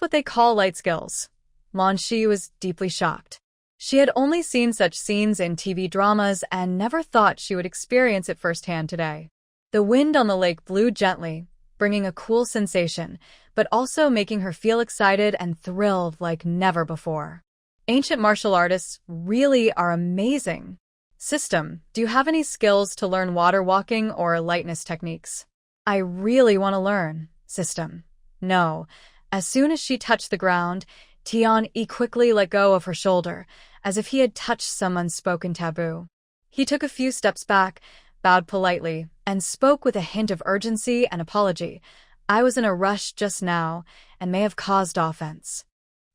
what they call light skills?" Lan Shi was deeply shocked. She had only seen such scenes in TV dramas and never thought she would experience it firsthand today. The wind on the lake blew gently, bringing a cool sensation, but also making her feel excited and thrilled like never before. Ancient martial artists really are amazing. System, do you have any skills to learn water walking or lightness techniques? I really want to learn. System. No. As soon as she touched the ground, Tian-yi quickly let go of her shoulder, as if he had touched some unspoken taboo. He took a few steps back, bowed politely, and spoke with a hint of urgency and apology. "I was in a rush just now, and may have caused offense."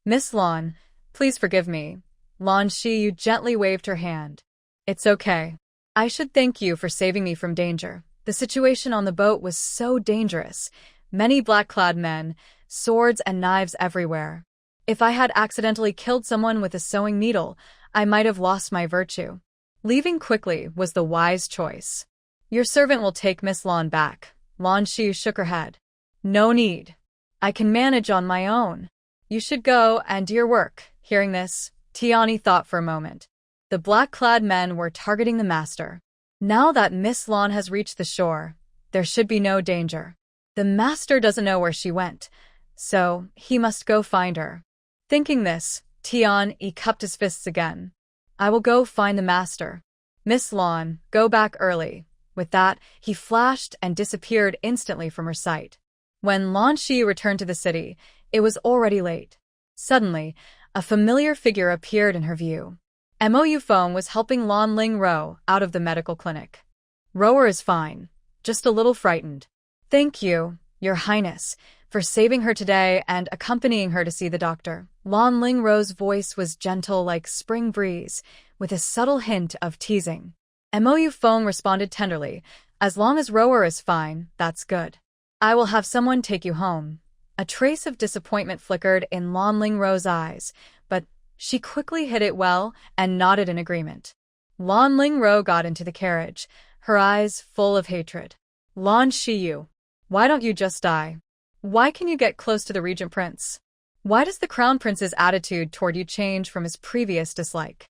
"Miss Lan, please forgive me." Lan Shiyu gently waved her hand. "It's okay. I should thank you for saving me from danger. The situation on the boat was so dangerous. Many black-clad men, swords and knives everywhere. If I had accidentally killed someone with a sewing needle, I might have lost my virtue. Leaving quickly was the wise choice. Your servant will take Miss Lan back." Lan Shiyu shook her head. "No need. I can manage on my own. You should go and do your work." Hearing this, Tian-yi thought for a moment. The black-clad men were targeting the master. Now that Miss Lan has reached the shore, there should be no danger. The master doesn't know where she went, so he must go find her. Thinking this, Tian-yi cupped his fists again. "I will go find the master. Miss Lan, go back early." With that, he flashed and disappeared instantly from her sight. When Lan Shi returned to the city, it was already late. Suddenly, a familiar figure appeared in her view. Mo Feng was helping Lan Ling Ro out of the medical clinic. "Rower is fine, just a little frightened." "Thank you, Your Highness, for saving her today and accompanying her to see the doctor." Lan Ling Ro's voice was gentle like spring breeze, with a subtle hint of teasing. Mo Feng responded tenderly, As long as Rower is fine, that's good. I will have someone take you home. A trace of disappointment flickered in Lan Lingruo's eyes, but she quickly hid it well and nodded in agreement. Lan Lingruo got into the carriage, her eyes full of hatred. Lan Shiyu, why don't you just die? Why can you get close to the regent prince? Why does the crown prince's attitude toward you change from his previous dislike?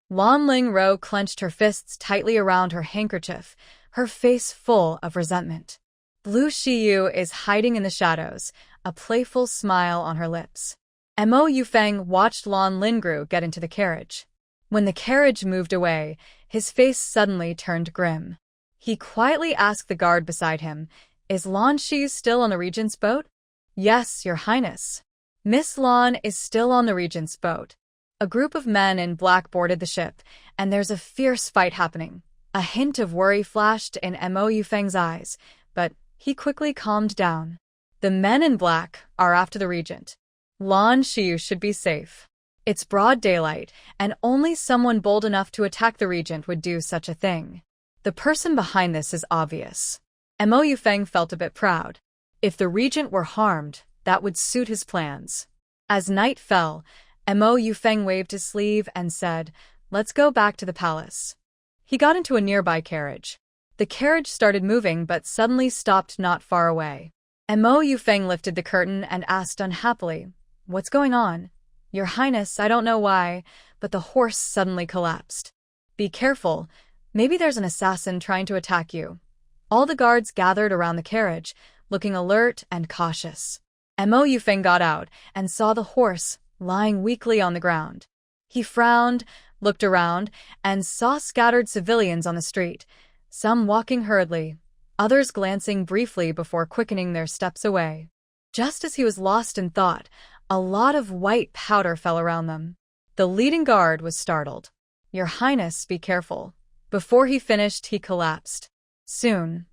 Lan Lingruo clenched her fists tightly around her handkerchief, her face full of resentment. Blue Shiyu is hiding in the shadows, a playful smile on her lips. Mo Yufeng watched Lan Lingruo get into the carriage. When the carriage moved away, his face suddenly turned grim. He quietly asked the guard beside him, "Is Lan Shi still on the regent's boat?" "Yes, your highness. Miss Lan is still on the regent's boat." A group of men in black boarded the ship, and there's a fierce fight happening. A hint of worry flashed in Mo Yufeng's eyes, but he quickly calmed down. The men in black are after the regent. Lan Shi should be safe. It's broad daylight, and only someone bold enough to attack the regent would do such a thing. The person behind this is obvious. Mo Yufeng felt a bit proud. If the regent were harmed, that would suit his plans. As night fell, Mo Yufeng waved his sleeve and said, "Let's go back to the palace." He got into a nearby carriage. The carriage started moving but suddenly stopped not far away. Mo Yufeng lifted the curtain and asked unhappily, "What's going on?" "Your Highness, I don't know why, but the horse suddenly collapsed." "Be careful. Maybe there's an assassin trying to attack you." All the guards gathered around the carriage, looking alert and cautious. Mo Yufeng got out and saw the horse lying weakly on the ground. He frowned, looked around, and saw scattered civilians on the street, some walking hurriedly, others glancing briefly before quickening their steps away. Just as he was lost in thought, a lot of white powder fell around them. The leading guard was startled. "Your Highness, be careful." Before he finished, he collapsed. Soon,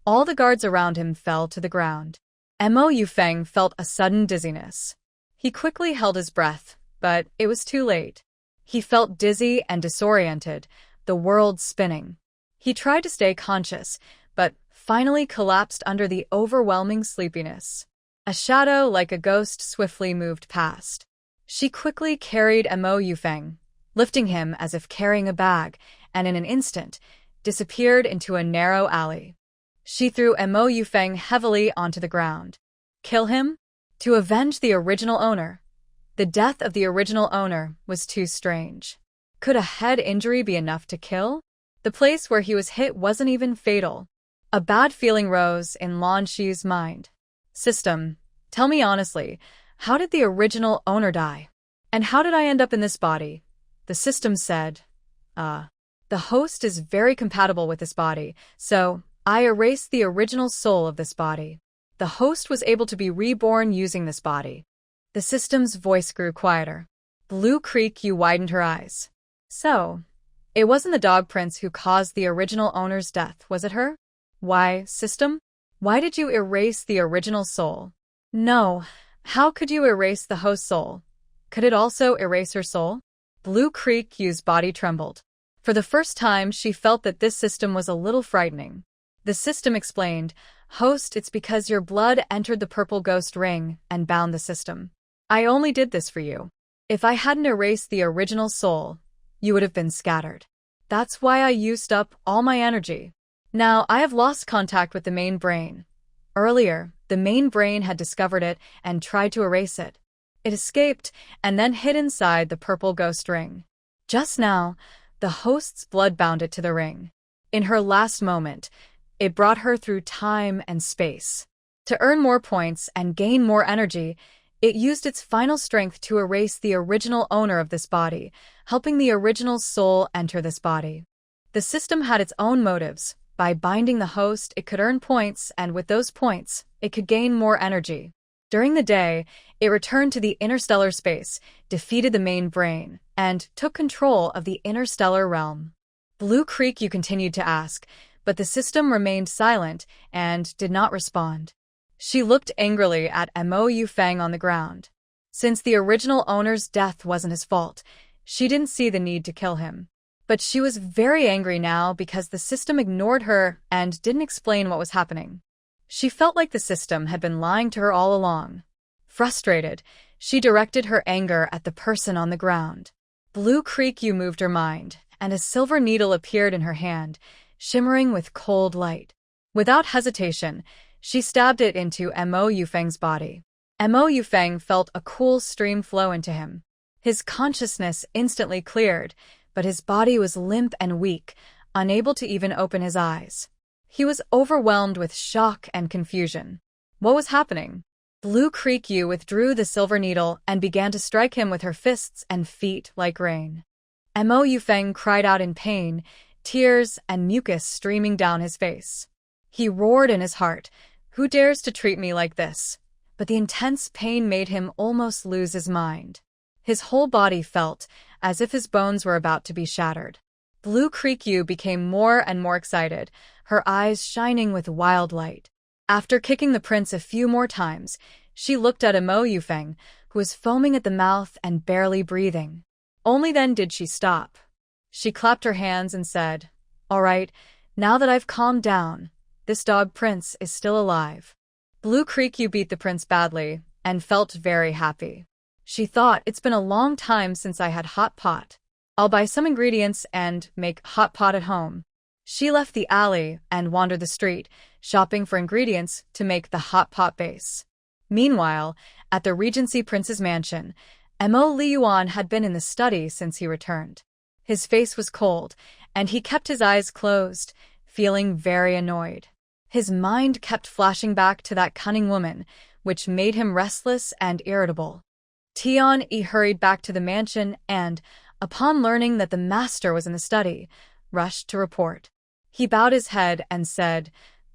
all the guards around him fell to the ground. Mo Yufeng felt a sudden dizziness. He quickly held his breath, but it was too late. He felt dizzy and disoriented, the world spinning. He tried to stay conscious, but finally collapsed under the overwhelming sleepiness. A shadow like a ghost swiftly moved past. She quickly carried Mo Yufeng, lifting him as if carrying a bag, and in an instant, disappeared into a narrow alley. She threw Mo Yufeng heavily onto the ground. Kill him? To avenge the original owner. The death of the original owner was too strange. Could a head injury be enough to kill? The place where he was hit wasn't even fatal. A bad feeling rose in Lan Shi's mind. "System, tell me honestly, how did the original owner die? And how did I end up in this body?" The system said, "The host is very compatible with this body, so I erased the original soul of this body. The host was able to be reborn using this body." The system's voice grew quieter. Blue Creek widened her eyes. "So, it wasn't the dog prince who caused the original owner's death, was it her? Why, system? Why did you erase the original soul?" "No, how could you erase the host's soul? Could it also erase her soul?" Blue Creek's body trembled. For the first time, she felt that this system was a little frightening. The system explained, "Host, it's because your blood entered the purple ghost ring and bound the system. I only did this for you. If I hadn't erased the original soul, you would have been scattered. That's why I used up all my energy. Now I have lost contact with the main brain. Earlier, the main brain had discovered it and tried to erase it. It escaped and then hid inside the purple ghost ring. Just now, the host's blood bound it to the ring. In her last moment, it brought her through time and space. To earn more points and gain more energy, it used its final strength to erase the original owner of this body, helping the original soul enter this body. The system had its own motives. By binding the host, it could earn points, and with those points, it could gain more energy. During the day, it returned to the interstellar space, defeated the main brain, and took control of the interstellar realm. Blue Creek continued to ask, but the system remained silent and did not respond. She looked angrily at Mo Yufeng on the ground. Since the original owner's death wasn't his fault, she didn't see the need to kill him. But she was very angry now because the system ignored her and didn't explain what was happening. She felt like the system had been lying to her all along. Frustrated, she directed her anger at the person on the ground. Blue Creek Yu moved her mind, and a silver needle appeared in her hand, shimmering with cold light. Without hesitation, she stabbed it into Mo Yufeng's body. Mo Yufeng felt a cool stream flow into him. His consciousness instantly cleared, but his body was limp and weak, unable to even open his eyes. He was overwhelmed with shock and confusion. What was happening? Blue Creek Yu withdrew the silver needle and began to strike him with her fists and feet like rain. Mo Yufeng cried out in pain, tears and mucus streaming down his face. He roared in his heart, "Who dares to treat me like this?" But the intense pain made him almost lose his mind. His whole body felt as if his bones were about to be shattered. Blue Creek Yu became more and more excited, her eyes shining with wild light. After kicking the prince a few more times, she looked at Mo Yufeng, who was foaming at the mouth and barely breathing. Only then did she stop. She clapped her hands and said, "All right, now that I've calmed down, this dog prince is still alive." Blue Creek Yu beat the prince badly and felt very happy. She thought, "It's been a long time since I had hot pot. I'll buy some ingredients and make hot pot at home." She left the alley and wandered the street, shopping for ingredients to make the hot pot base. Meanwhile, at the Regency Prince's mansion, Mo Liyuan had been in the study since he returned. His face was cold, and he kept his eyes closed, feeling very annoyed. His mind kept flashing back to that cunning woman, which made him restless and irritable. Tian-yi hurried back to the mansion and, upon learning that the master was in the study, rushed to report. He bowed his head and said,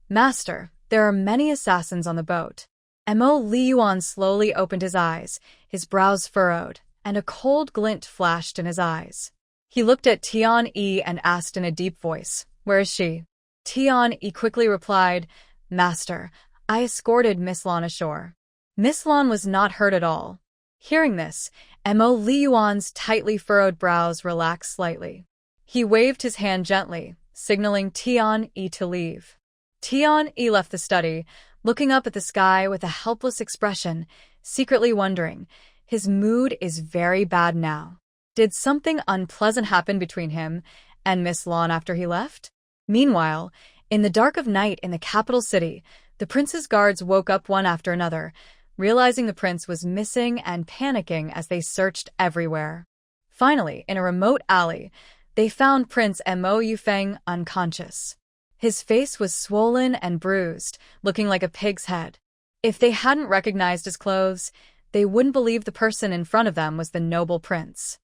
"Master, there are many assassins on the boat." Mo Liyuan slowly opened his eyes, his brows furrowed, and a cold glint flashed in his eyes. He looked at Tian-yi and asked in a deep voice, "Where is she?" Tian-yi quickly replied, "Master, I escorted Miss Lan ashore." Miss Lan was not hurt at all. Hearing this, Mo Liyuan's tightly furrowed brows relaxed slightly. He waved his hand gently, signaling Tian-yi to leave. Tian-yi left the study, looking up at the sky with a helpless expression, secretly wondering, his mood is very bad now. Did something unpleasant happen between him and Miss Lan after he left? Meanwhile, in the dark of night in the capital city, the prince's guards woke up one after another, realizing the prince was missing and panicking as they searched everywhere. Finally, in a remote alley, they found Prince Mo Yufeng unconscious. His face was swollen and bruised, looking like a pig's head. If they hadn't recognized his clothes, they wouldn't believe the person in front of them was the noble prince.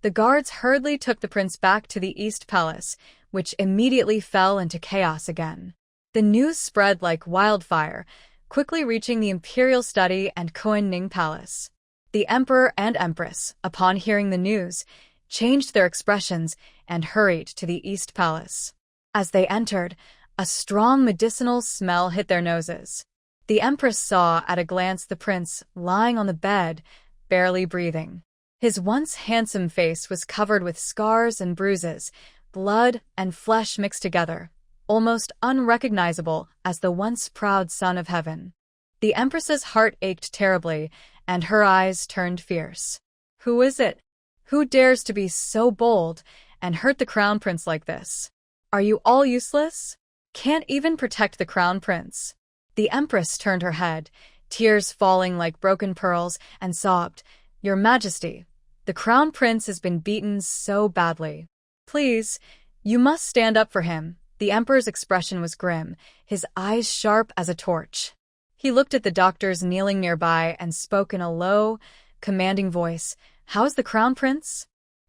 The guards hurriedly took the prince back to the East Palace, which immediately fell into chaos again. The news spread like wildfire, quickly reaching the imperial study and Koan-Ning Palace. The emperor and empress, upon hearing the news, changed their expressions and hurried to the East Palace. As they entered, a strong medicinal smell hit their noses. The empress saw at a glance the prince lying on the bed, barely breathing. His once handsome face was covered with scars and bruises, blood and flesh mixed together, almost unrecognizable as the once proud son of heaven. The empress's heart ached terribly, and her eyes turned fierce. "Who is it? Who dares to be so bold and hurt the crown prince like this? Are you all useless? Can't even protect the crown prince?" The empress turned her head, tears falling like broken pearls, and sobbed, "Your Majesty, the crown prince has been beaten so badly. Please, you must stand up for him." The emperor's expression was grim, his eyes sharp as a torch. He looked at the doctors kneeling nearby and spoke in a low, commanding voice, "How is the crown prince?"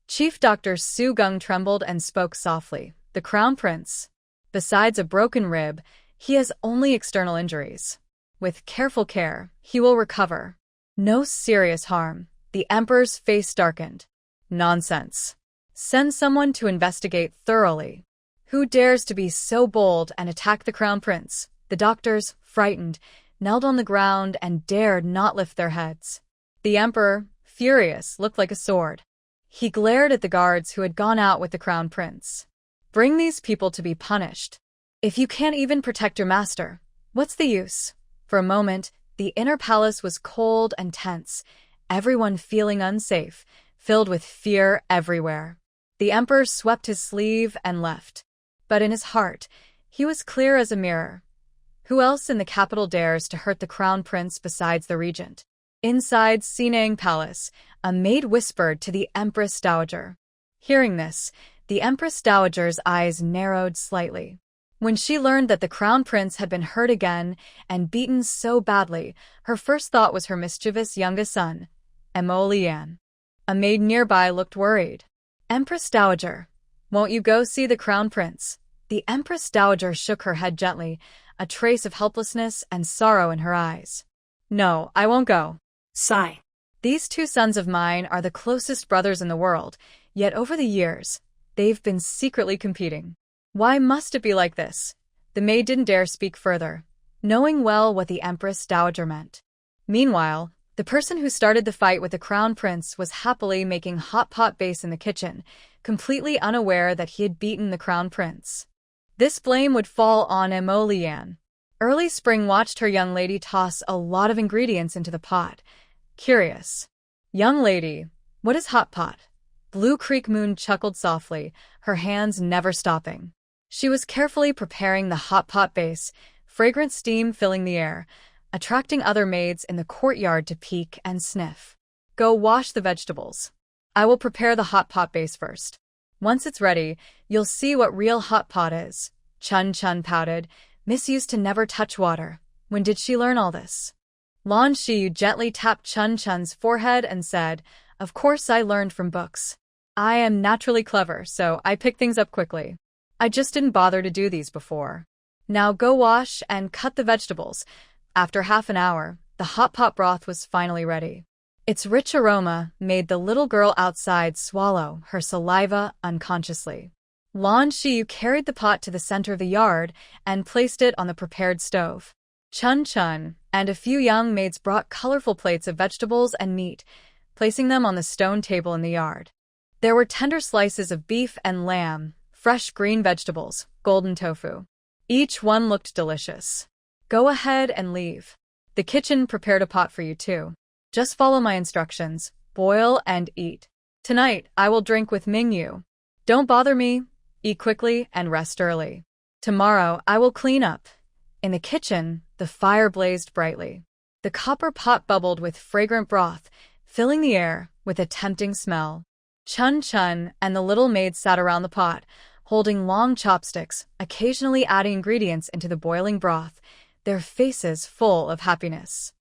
Chief Doctor Su Gung trembled and spoke softly, "The crown prince. Besides a broken rib, he has only external injuries. With careful care, he will recover. No serious harm." The emperor's face darkened. "Nonsense. Send someone to investigate thoroughly. Who dares to be so bold and attack the crown prince?" The doctors, frightened, knelt on the ground and dared not lift their heads. The emperor, furious, looked like a sword. He glared at the guards who had gone out with the crown prince. Bring these people to be punished. If you can't even protect your master, what's the use? For a moment, the inner palace was cold and tense, everyone feeling unsafe, filled with fear everywhere. The emperor swept his sleeve and left. But in his heart, he was clear as a mirror. Who else in the capital dares to hurt the crown prince besides the regent? Inside Sinang Palace, a maid whispered to the Empress Dowager. Hearing this, the Empress Dowager's eyes narrowed slightly. When she learned that the crown prince had been hurt again and beaten so badly, her first thought was her mischievous youngest son, Emolian. A maid nearby looked worried. Empress Dowager, won't you go see the crown prince? The Empress Dowager shook her head gently, a trace of helplessness and sorrow in her eyes. No, I won't go. Sigh. These two sons of mine are the closest brothers in the world, yet over the years, they've been secretly competing. Why must it be like this? The maid didn't dare speak further, knowing well what the Empress Dowager meant. Meanwhile, the person who started the fight with the crown prince was happily making hot pot base in the kitchen, completely unaware that he had beaten the crown prince. This blame would fall on Emolian. Early Spring watched her young lady toss a lot of ingredients into the pot. Curious. Young lady, what is hot pot? Blue Creek Moon chuckled softly, her hands never stopping. She was carefully preparing the hot pot base, fragrant steam filling the air, attracting other maids in the courtyard to peek and sniff. Go wash the vegetables. I will prepare the hot pot base first. Once it's ready, you'll see what real hot pot is. Chun Chun pouted. Miss used to never touch water. When did she learn all this? Lan Shiyu gently tapped Chun Chun's forehead and said, Of course I learned from books. I am naturally clever, so I pick things up quickly. I just didn't bother to do these before. Now go wash and cut the vegetables. After half an hour, the hot pot broth was finally ready. Its rich aroma made the little girl outside swallow her saliva unconsciously. Lan Shiyu carried the pot to the center of the yard and placed it on the prepared stove. Chun Chun and a few young maids brought colorful plates of vegetables and meat, placing them on the stone table in the yard. There were tender slices of beef and lamb, fresh green vegetables, golden tofu. Each one looked delicious. Go ahead and leave. The kitchen prepared a pot for you too. Just follow my instructions, boil and eat. Tonight, I will drink with Mingyu. Don't bother me, eat quickly and rest early. Tomorrow, I will clean up. In the kitchen, the fire blazed brightly. The copper pot bubbled with fragrant broth, filling the air with a tempting smell. Chun Chun and the little maid sat around the pot, holding long chopsticks, occasionally adding ingredients into the boiling broth, their faces full of happiness.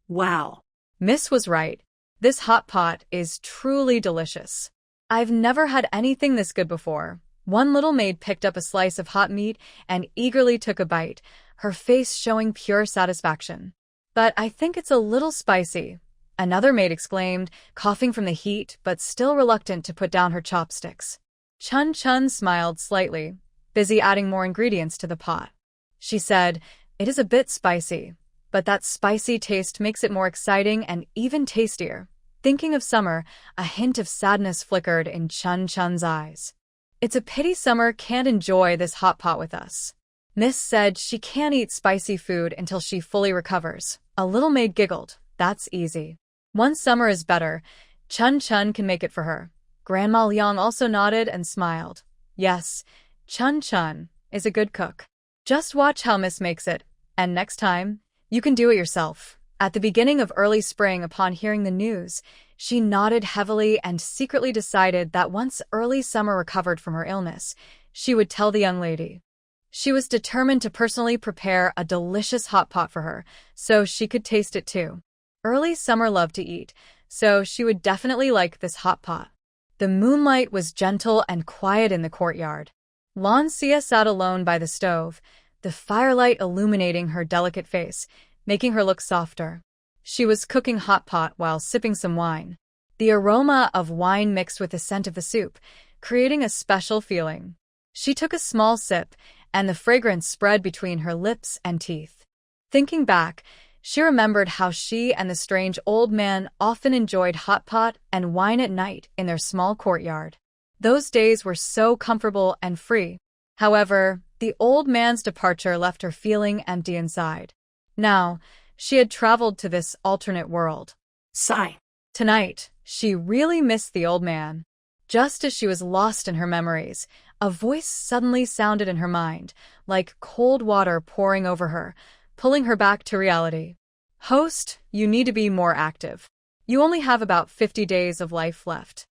Wow. Miss was right. This hot pot is truly delicious. I've never had anything this good before. One little maid picked up a slice of hot meat and eagerly took a bite, her face showing pure satisfaction. But I think it's a little spicy, another maid exclaimed, coughing from the heat but still reluctant to put down her chopsticks. Chun Chun smiled slightly, busy adding more ingredients to the pot. She said, It is a bit spicy, but that spicy taste makes it more exciting and even tastier. Thinking of summer, a hint of sadness flickered in Chun Chun's eyes. It's a pity Summer can't enjoy this hot pot with us. Miss said she can't eat spicy food until she fully recovers. A little maid giggled. That's easy. Once Summer is better, Chun Chun can make it for her. Grandma Liang also nodded and smiled. Yes, Chun Chun is a good cook. Just watch how Miss makes it, and next time, you can do it yourself. At the beginning of early spring, upon hearing the news, she nodded heavily and secretly decided that once early Summer recovered from her illness, she would tell the young lady. She was determined to personally prepare a delicious hot pot for her, so she could taste it too. Early Summer loved to eat, so she would definitely like this hot pot. The moonlight was gentle and quiet in the courtyard. Lan Xia sat alone by the stove, the firelight illuminating her delicate face, making her look softer. She was cooking hot pot while sipping some wine. The aroma of wine mixed with the scent of the soup, creating a special feeling. She took a small sip, and the fragrance spread between her lips and teeth. Thinking back, She remembered how she and the strange old man often enjoyed hot pot and wine at night in their small courtyard. Those days were so comfortable and free. However, the old man's departure left her feeling empty inside. Now, she had traveled to this alternate world. Sigh. Tonight, she really missed the old man. Just as she was lost in her memories, a voice suddenly sounded in her mind, like cold water pouring over her, pulling her back to reality. Host, you need to be more active. You only have about 50 days of life left.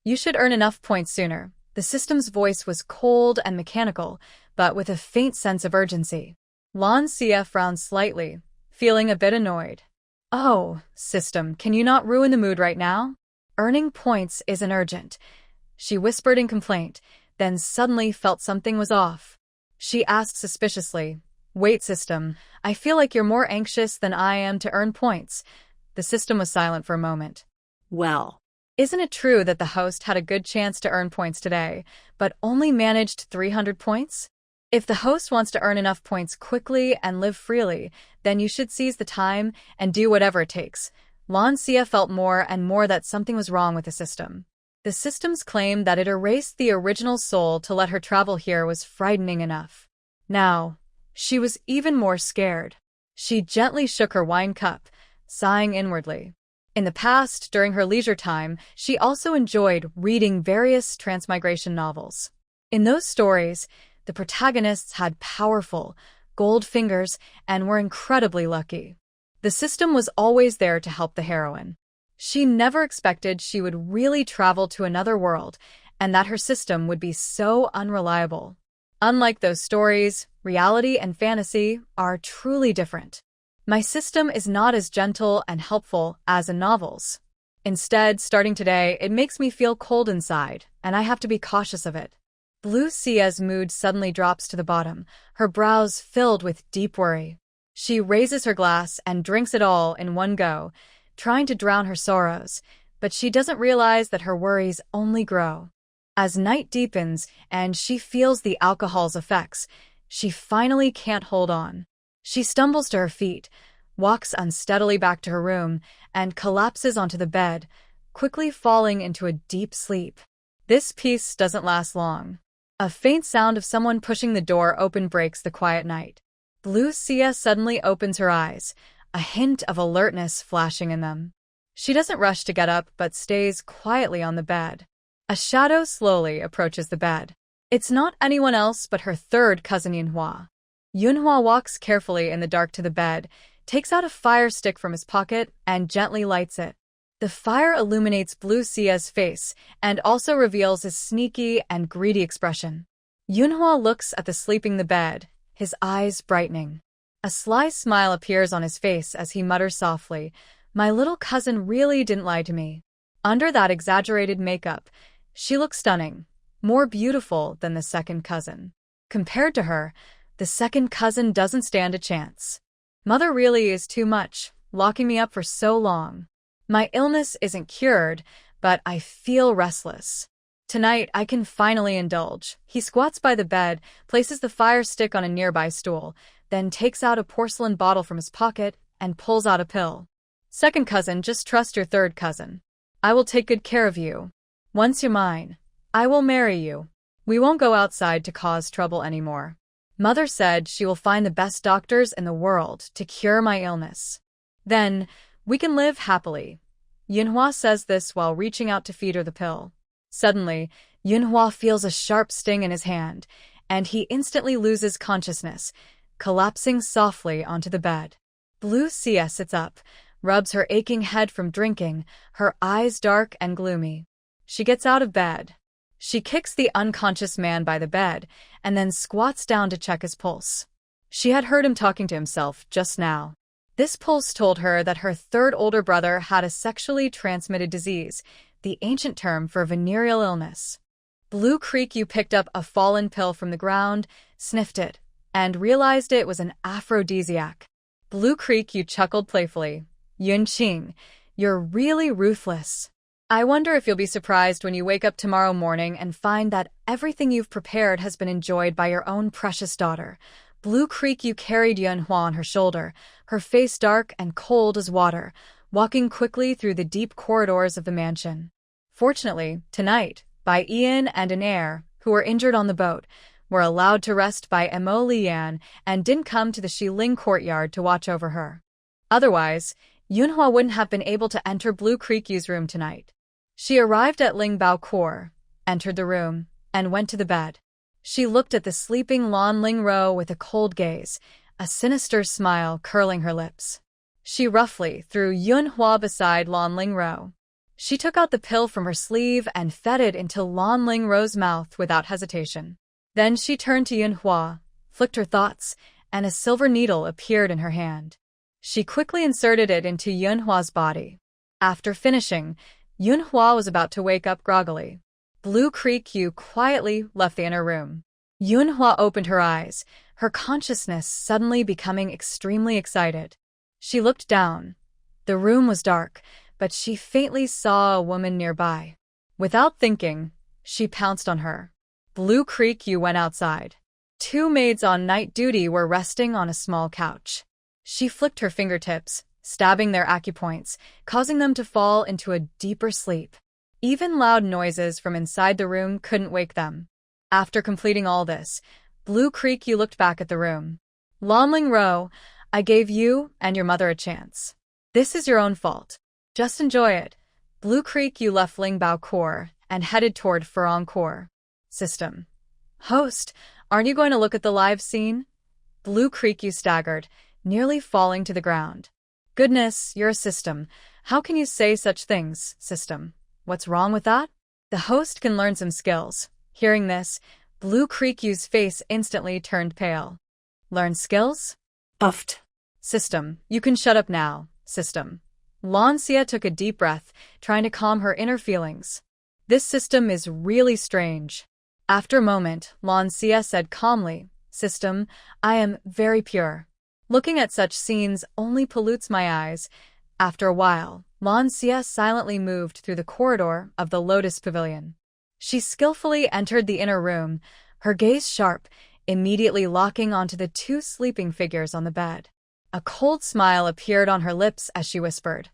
You should earn enough points sooner. The system's voice was cold and mechanical, but with a faint sense of urgency. Lan Xia frowned slightly, feeling a bit annoyed. Oh, system, can you not ruin the mood right now? Earning points isn't urgent. She whispered in complaint, then suddenly felt something was off. She asked suspiciously, Wait, system, I feel like you're more anxious than I am to earn points. The system was silent for a moment. Well, Isn't it true that the host had a good chance to earn points today, but only managed 300 points? If the host wants to earn enough points quickly and live freely, then you should seize the time and do whatever it takes. Lan Xia felt more and more that something was wrong with the system. The system's claim that it erased the original soul to let her travel here was frightening enough. Now, she was even more scared. She gently shook her wine cup, sighing inwardly. In the past, during her leisure time, she also enjoyed reading various transmigration novels. In those stories, the protagonists had powerful, gold fingers and were incredibly lucky. The system was always there to help the heroine. She never expected she would really travel to another world and that her system would be so unreliable. Unlike those stories, reality and fantasy are truly different. My system is not as gentle and helpful as in novels. Instead, starting today, it makes me feel cold inside, and I have to be cautious of it. Blue Xia's mood suddenly drops to the bottom, her brows filled with deep worry. She raises her glass and drinks it all in one go, trying to drown her sorrows, but she doesn't realize that her worries only grow. As night deepens and she feels the alcohol's effects, she finally can't hold on. She stumbles to her feet, walks unsteadily back to her room, and collapses onto the bed, quickly falling into a deep sleep. This peace doesn't last long. A faint sound of someone pushing the door open breaks the quiet night. Blue Xia suddenly opens her eyes, a hint of alertness flashing in them. She doesn't rush to get up but stays quietly on the bed. A shadow slowly approaches the bed. It's not anyone else but her third cousin Yunhua. Yunhua walks carefully in the dark to the bed, takes out a fire stick from his pocket, and gently lights it. The fire illuminates Blue Xia's face and also reveals his sneaky and greedy expression. Yunhua looks at the sleeping in the bed, his eyes brightening. A sly smile appears on his face as he mutters softly, My little cousin really didn't lie to me. Under that exaggerated makeup, she looks stunning, more beautiful than the second cousin. Compared to her, the second cousin doesn't stand a chance. Mother really is too much, locking me up for so long. My illness isn't cured, but I feel restless. Tonight, I can finally indulge. He squats by the bed, places the fire stick on a nearby stool, then takes out a porcelain bottle from his pocket and pulls out a pill. Second cousin, just trust your third cousin. I will take good care of you. Once you're mine, I will marry you. We won't go outside to cause trouble anymore. Mother said she will find the best doctors in the world to cure my illness. Then, we can live happily. Yunhua says this while reaching out to feed her the pill. Suddenly, Yunhua feels a sharp sting in his hand, and he instantly loses consciousness, collapsing softly onto the bed. Blue Xia sits up, rubs her aching head from drinking, her eyes dark and gloomy. She gets out of bed. She kicks the unconscious man by the bed, and then squats down to check his pulse. She had heard him talking to himself just now. This pulse told her that her third older brother had a sexually transmitted disease, the ancient term for venereal illness. Blue Creek, you picked up a fallen pill from the ground, sniffed it, and realized it was an aphrodisiac. Blue Creek, you chuckled playfully. Yun Qing, you're really ruthless. I wonder if you'll be surprised when you wake up tomorrow morning and find that everything you've prepared has been enjoyed by your own precious daughter. Blue Creek Yu carried Yunhua on her shoulder, her face dark and cold as water, walking quickly through the deep corridors of the mansion. Fortunately, tonight, Bai Ian and an heir, who were injured on the boat, were allowed to rest by Mo Lian and didn't come to the Xiling courtyard to watch over her. Otherwise, Yunhua wouldn't have been able to enter Blue Creek Yu's room tonight. She arrived at Lingbao Court, entered the room, and went to the bed. She looked at the sleeping Lan Lingro with a cold gaze, a sinister smile curling her lips. She roughly threw Yunhua beside Lan Lingro. She took out the pill from her sleeve and fed it into Lan Lingro's mouth without hesitation. Then she turned to Yunhua, flicked her thoughts, and a silver needle appeared in her hand. She quickly inserted it into Yunhua's body. After finishing, Yunhua was about to wake up groggily. Blue Creek Yu quietly left the inner room. Yunhua opened her eyes, her consciousness suddenly becoming extremely excited. She looked down. The room was dark, but she faintly saw a woman nearby. Without thinking, she pounced on her. Blue Creek Yu went outside. 2 maids on night duty were resting on a small couch. She flicked her fingertips, stabbing their acupoints, causing them to fall into a deeper sleep. Even loud noises from inside the room couldn't wake them. After completing all this, Blue Creek Yu looked back at the room. Lan Lingro, I gave you and your mother a chance. This is your own fault. Just enjoy it. Blue Creek Yu left Lingbao Court and headed toward Farong Court. System. Host, aren't you going to look at the live scene? Blue Creek Yu staggered, nearly falling to the ground. Goodness, you're a system. How can you say such things, system? What's wrong with that? The host can learn some skills. Hearing this, Blue Creek Yu's face instantly turned pale. Learn skills? Buffed. System, you can shut up now, system. Lan Xia took a deep breath, trying to calm her inner feelings. This system is really strange. After a moment, Lan Xia said calmly, System, I am very pure. Looking at such scenes only pollutes my eyes. After a while, Lan Xia silently moved through the corridor of the Lotus Pavilion. She skillfully entered the inner room, her gaze sharp, immediately locking onto the 2 sleeping figures on the bed. A cold smile appeared on her lips as she whispered,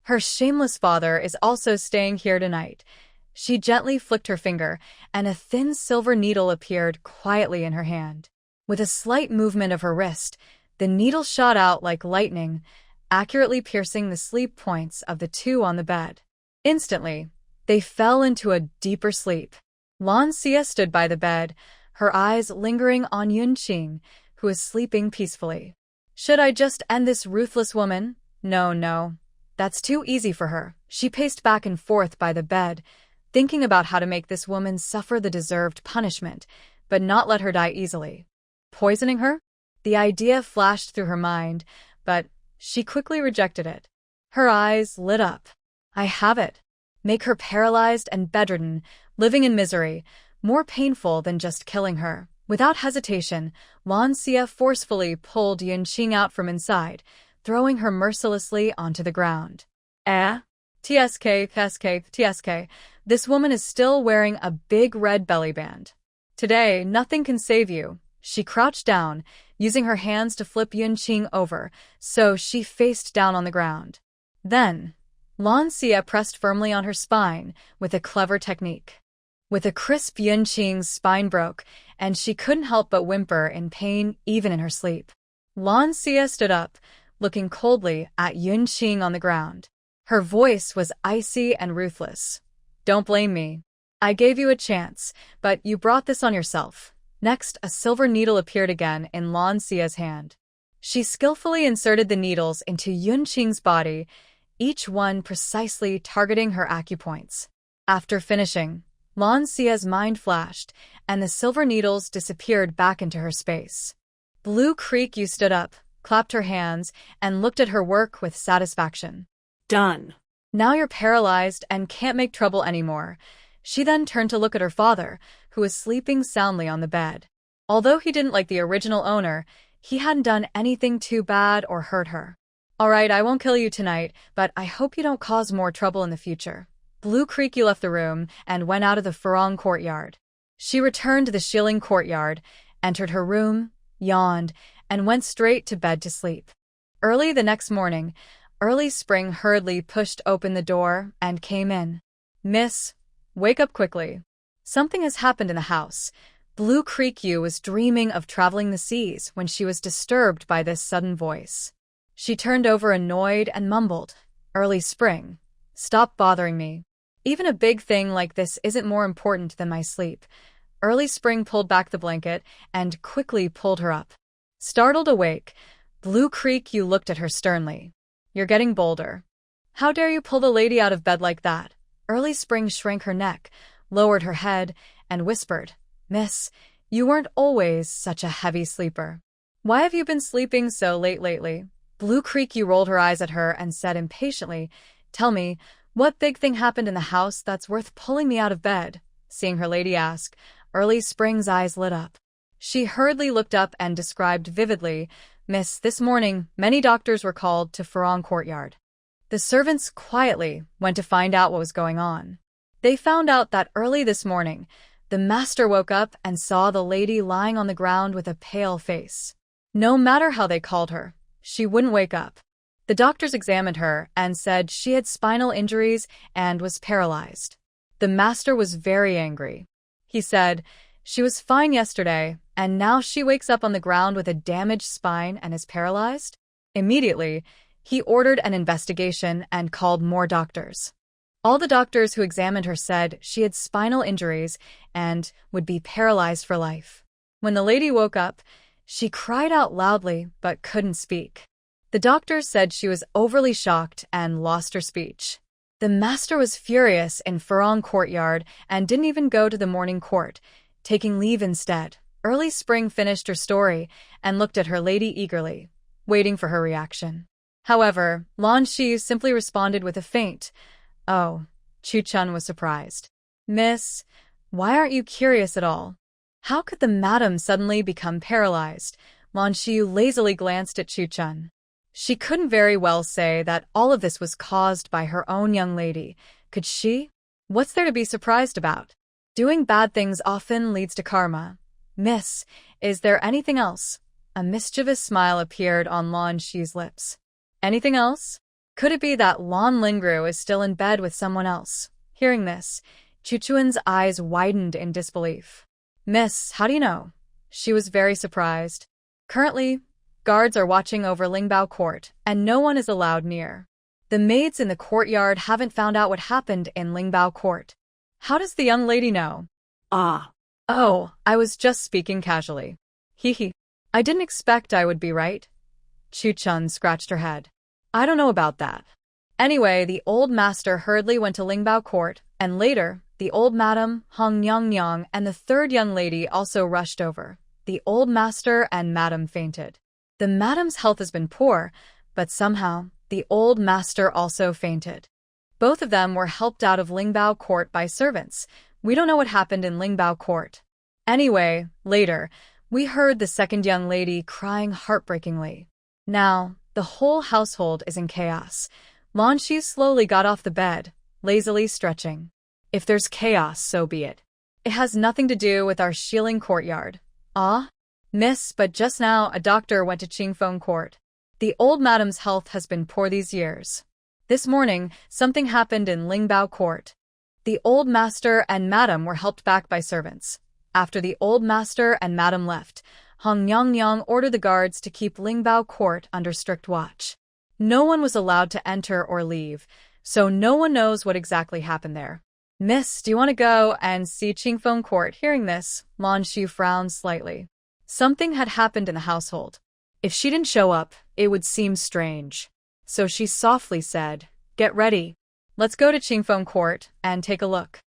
Her shameless father is also staying here tonight. She gently flicked her finger, and a thin silver needle appeared quietly in her hand. With a slight movement of her wrist, the needle shot out like lightning, accurately piercing the sleep points of the 2 on the bed. Instantly, they fell into a deeper sleep. Lan Xia stood by the bed, her eyes lingering on Yunqing, who was sleeping peacefully. Should I just end this ruthless woman? No. That's too easy for her. She paced back and forth by the bed, thinking about how to make this woman suffer the deserved punishment, but not let her die easily. Poisoning her? The idea flashed through her mind, but she quickly rejected it. Her eyes lit up. I have it. Make her paralyzed and bedridden, living in misery, more painful than just killing her. Without hesitation, Lan Xia forcefully pulled Yunqing out from inside, throwing her mercilessly onto the ground. TSK. This woman is still wearing a big red belly band. Today, nothing can save you. She crouched down, using her hands to flip Yunqing over, so she faced down on the ground. Then, Lan Xia pressed firmly on her spine with a clever technique. With a crisp, Yunqing's spine broke, and she couldn't help but whimper in pain even in her sleep. Lan Xia stood up, looking coldly at Yunqing on the ground. Her voice was icy and ruthless. Don't blame me. I gave you a chance, but you brought this on yourself. Next, a silver needle appeared again in Lan Xia's hand. She skillfully inserted the needles into Yunqing's body, each one precisely targeting her acupoints. After finishing, Lan Xia's mind flashed, and the silver needles disappeared back into her space. Blue Creek Yu stood up, clapped her hands, and looked at her work with satisfaction. Done. Now you're paralyzed and can't make trouble anymore. She then turned to look at her father, who was sleeping soundly on the bed. Although he didn't like the original owner, he hadn't done anything too bad or hurt her. All right, I won't kill you tonight, but I hope you don't cause more trouble in the future. Blue Creek Yu left the room and went out of the Farong courtyard. She returned to the Xiling courtyard, entered her room, yawned, and went straight to bed to sleep. Early the next morning, Early Spring hurriedly pushed open the door and came in. "Miss, wake up quickly. Something has happened in the house." Blue Creek U was dreaming of traveling the seas when she was disturbed by this sudden voice. She turned over annoyed and mumbled, "Early Spring, stop bothering me. Even a big thing like this isn't more important than my sleep." Early Spring pulled back the blanket and quickly pulled her up. Startled awake, Blue Creek U looked at her sternly. "You're getting bolder. How dare you pull the lady out of bed like that?" Early Spring shrank her neck, lowered her head, and whispered, "Miss, you weren't always such a heavy sleeper. Why have you been sleeping so late lately?" Blue Creek U rolled her eyes at her and said impatiently, "Tell me, what big thing happened in the house that's worth pulling me out of bed?" Seeing her lady ask, Early Spring's eyes lit up. She hurriedly looked up and described vividly, "Miss, this morning, many doctors were called to Farong Courtyard. The servants quietly went to find out what was going on. They found out that early this morning, the master woke up and saw the lady lying on the ground with a pale face. No matter how they called her, she wouldn't wake up. The doctors examined her and said she had spinal injuries and was paralyzed. The master was very angry. He said, she was fine yesterday, and now she wakes up on the ground with a damaged spine and is paralyzed? Immediately, he ordered an investigation and called more doctors. All the doctors who examined her said she had spinal injuries and would be paralyzed for life. When the lady woke up, she cried out loudly but couldn't speak. The doctors said she was overly shocked and lost her speech. The master was furious in Farong Courtyard and didn't even go to the morning court, taking leave instead. Early Spring finished her story and looked at her lady eagerly, waiting for her reaction. However, Lan Shi simply responded with a faint, "Oh." Chu Chun was surprised. "Miss, why aren't you curious at all? How could the madam suddenly become paralyzed?" Lan Shi lazily glanced at Chu Chun. She couldn't very well say that all of this was caused by her own young lady, could she? What's there to be surprised about? Doing bad things often leads to karma. "Miss, is there anything else?" A mischievous smile appeared on Lan Shi's lips. "Anything else? Could it be that Lan Lingru is still in bed with someone else?" Hearing this, Chu Chun's eyes widened in disbelief. "Miss, how do you know?" She was very surprised. Currently, guards are watching over Lingbao Court, and no one is allowed near. The maids in the courtyard haven't found out what happened in Lingbao Court. How does the young lady know? Ah. Oh, I was just speaking casually. Hee. I didn't expect I would be right. Chu Chun scratched her head. I don't know about that. Anyway, the old master hurriedly went to Lingbao Court, and later, the old madam, Hong Nyang Nyang, and the third young lady also rushed over. The old master and madam fainted. The madam's health has been poor, but somehow, the old master also fainted. Both of them were helped out of Lingbao Court by servants. We don't know what happened in Lingbao Court. Anyway, later, we heard the second young lady crying heartbreakingly. Now, the whole household is in chaos. Lan Shi slowly got off the bed, lazily stretching. If there's chaos, so be it. It has nothing to do with our Shilin Courtyard. Ah? Miss, but just now a doctor went to Qingfeng Court. The old madam's health has been poor these years. This morning, something happened in Lingbao Court. The old master and madam were helped back by servants. After the old master and madam left, Hong Nyang Nyang ordered the guards to keep Lingbao Court under strict watch. No one was allowed to enter or leave, so no one knows what exactly happened there. Miss, do you want to go and see Qingfeng Court? Hearing this, Lan Shi frowned slightly. Something had happened in the household. If she didn't show up, it would seem strange. So she softly said, "Get ready. Let's go to Qingfeng Court and take a look."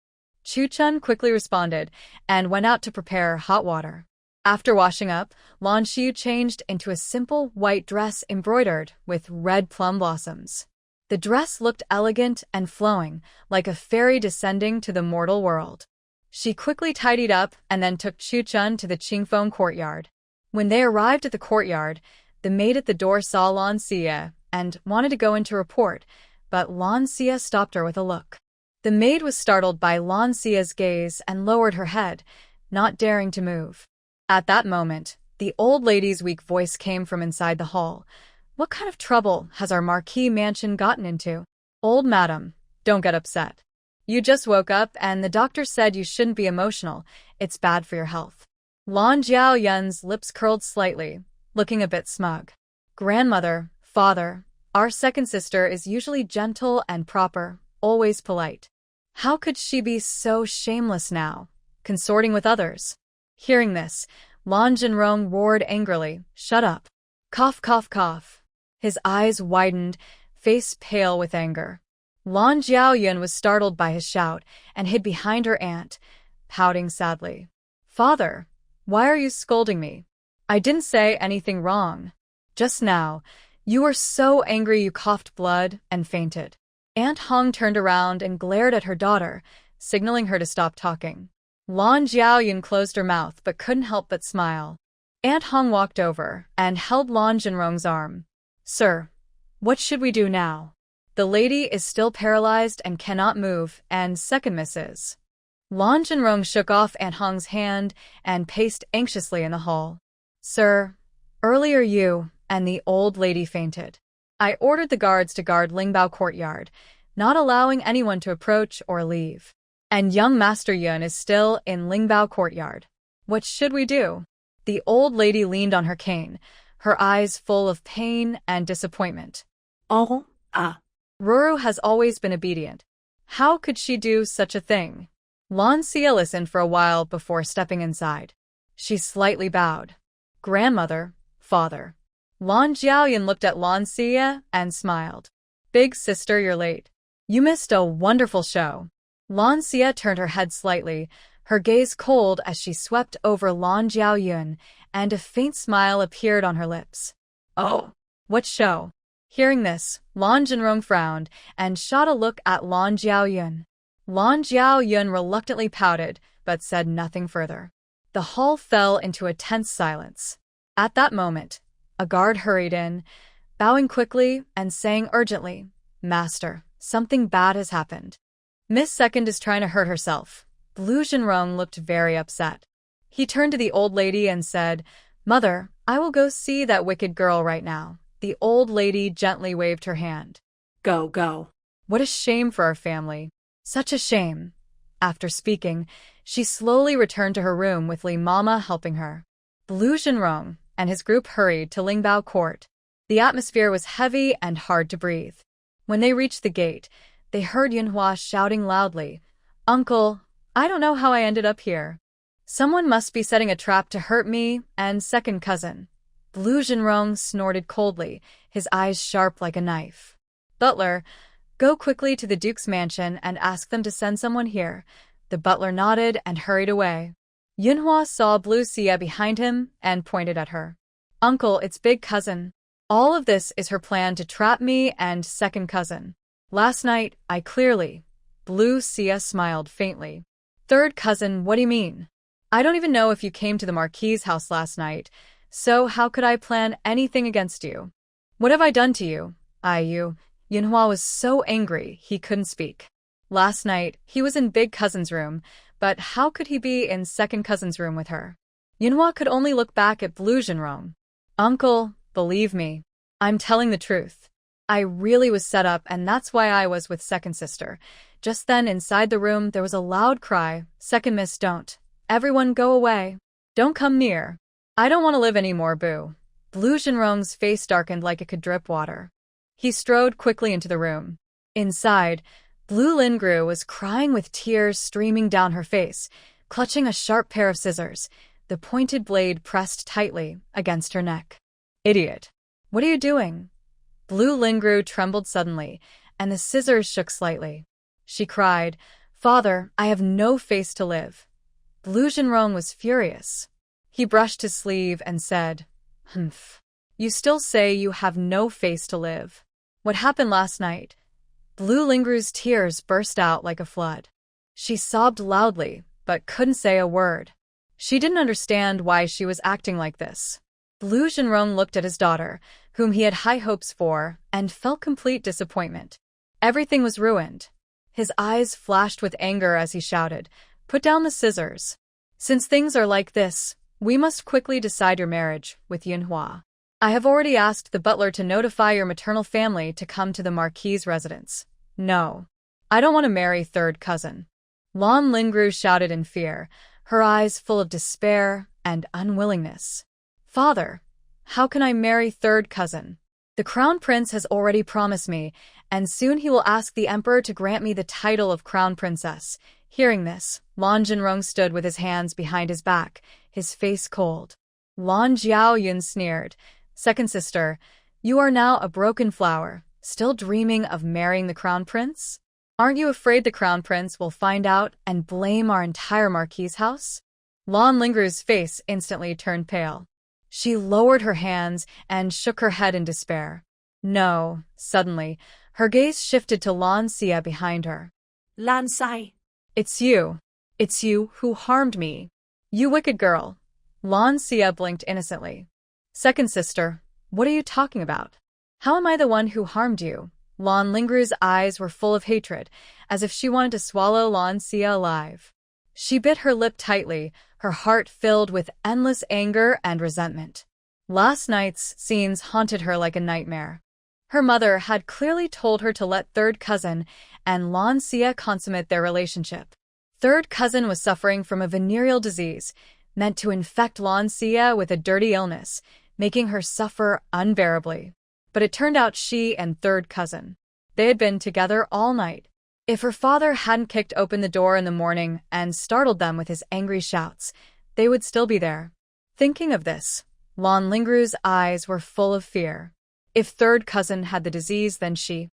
Chu Chun quickly responded and went out to prepare hot water. After washing up, Lan Shi changed into a simple white dress embroidered with red plum blossoms. The dress looked elegant and flowing, like a fairy descending to the mortal world. She quickly tidied up and then took Chu Chun to the Qingfeng Courtyard. When they arrived at the courtyard, the maid at the door saw Lan Xie and wanted to go in to report, but Lan Xie stopped her with a look. The maid was startled by Lan Xie's gaze and lowered her head, not daring to move. At that moment, The old lady's weak voice came from inside the hall. What kind of trouble has our Marquis mansion gotten into? Old madam, don't get upset. You just woke up and the doctor said you shouldn't be emotional. It's bad for your health. Lan Jiaoyun's lips curled slightly, looking a bit smug. Grandmother, father, our second sister is usually gentle and proper, always polite. How could she be so shameless now, consorting with others? Hearing this, Lan Jinrong roared angrily, "Shut up." Cough, cough, cough. His eyes widened, face pale with anger. Lan Jiaoyun was startled by his shout and hid behind her aunt, pouting sadly. Father, why are you scolding me? I didn't say anything wrong. Just now, you were so angry you coughed blood and fainted. Aunt Hong turned around and glared at her daughter, signaling her to stop talking. Lan Jiaoyun closed her mouth but couldn't help but smile. Aunt Hong walked over and held Lan Jinrong's arm. Sir, what should we do now? The lady is still paralyzed and cannot move, and second misses. Lan Jinrong shook off Aunt Hong's hand and paced anxiously in the hall. Sir, earlier you and the old lady fainted. I ordered the guards to guard Lingbao courtyard, not allowing anyone to approach or leave. And young Master Yun is still in Lingbao courtyard. What should we do? The old lady leaned on her cane, her eyes full of pain and disappointment. Oh, Ruru has always been obedient. How could she do such a thing? Lan Xia listened for a while before stepping inside. She slightly bowed. Grandmother, father. Lan Jiaoyun looked at Lan Xia and smiled. Big sister, you're late. You missed a wonderful show. Lan Xia turned her head slightly, her gaze cold as she swept over Lan Jiaoyun, and a faint smile appeared on her lips. Oh, what show? Hearing this, Lan Jinrong frowned and shot a look at Lan Jiaoyun. Lan Jiaoyun reluctantly pouted, but said nothing further. The hall fell into a tense silence. At that moment, a guard hurried in, bowing quickly and saying urgently, Master, something bad has happened. Miss Second is trying to hurt herself. Blue Jinrong looked very upset. He turned to the old lady and said, Mother, I will go see that wicked girl right now. The old lady gently waved her hand. Go, go. What a shame for our family. Such a shame. After speaking, she slowly returned to her room with Li Mama helping her. Blue Jinrong and his group hurried to Lingbao Court. The atmosphere was heavy and hard to breathe. When they reached the gate, they heard Yunhua shouting loudly, Uncle, I don't know how I ended up here. Someone must be setting a trap to hurt me and second cousin. Blue Jinrong snorted coldly, his eyes sharp like a knife. Butler, go quickly to the Duke's mansion and ask them to send someone here. The butler nodded and hurried away. Yunhua saw Blue Xia behind him and pointed at her. Uncle, it's big cousin. All of this is her plan to trap me and second cousin. Last night, I clearly... Blue Xia smiled faintly. Third cousin, what do you mean? I don't even know if you came to the Marquis' house last night, so how could I plan anything against you? What have I done to you? Yunhua was so angry he couldn't speak. Last night, he was in big cousin's room, but how could he be in second cousin's room with her? Yunhua could only look back at Blue Jinrong. Uncle, believe me, I'm telling the truth. I really was set up and that's why I was with second sister. Just then inside the room there was a loud cry, Second miss, don't. Everyone go away. Don't come near. I don't want to live anymore, boo. Blue Jinrong's face darkened like it could drip water. He strode quickly into the room. Inside, Blue Lingru was crying with tears streaming down her face, clutching a sharp pair of scissors, the pointed blade pressed tightly against her neck. Idiot. What are you doing? Blue Lingru trembled suddenly, and the scissors shook slightly. She cried, Father, I have no face to live. Blue Jinrong was furious. He brushed his sleeve and said, Humph. You still say you have no face to live. What happened last night? Blue Lingru's tears burst out like a flood. She sobbed loudly, but couldn't say a word. She didn't understand why she was acting like this. Blue Jinrong looked at his daughter, whom he had high hopes for, and felt complete disappointment. Everything was ruined. His eyes flashed with anger as he shouted, Put down the scissors. Since things are like this, We must quickly decide your marriage with Yunhua. I have already asked the butler to notify your maternal family to come to the Marquis' residence. No. I don't want to marry third cousin. Lan Lingru shouted in fear, her eyes full of despair and unwillingness. Father, how can I marry third cousin? The crown prince has already promised me, and soon he will ask the emperor to grant me the title of crown princess. Hearing this, Lan Jinrong stood with his hands behind his back, his face cold. Lan Jiaoyun sneered, Second sister, you are now a broken flower, still dreaming of marrying the crown prince? Aren't you afraid the crown prince will find out and blame our entire Marquis' house? Lan Lingru's face instantly turned pale. She lowered her hands and shook her head in despair. No, suddenly, her gaze shifted to Lan Xia behind her. Lan Sai. It's you. It's you who harmed me. You wicked girl. Lan Xia blinked innocently. Second sister, what are you talking about? How am I the one who harmed you? Lan Lingru's eyes were full of hatred, as if she wanted to swallow Lan Xia alive. She bit her lip tightly, her heart filled with endless anger and resentment. Last night's scenes haunted her like a nightmare. Her mother had clearly told her to let third cousin and Lan Xia consummate their relationship. Third cousin was suffering from a venereal disease, meant to infect Lan Xia with a dirty illness, making her suffer unbearably. But it turned out she and third cousin, they had been together all night. If her father hadn't kicked open the door in the morning and startled them with his angry shouts, they would still be there. Thinking of this, Lan Lingru's eyes were full of fear. If third cousin had the disease, then she...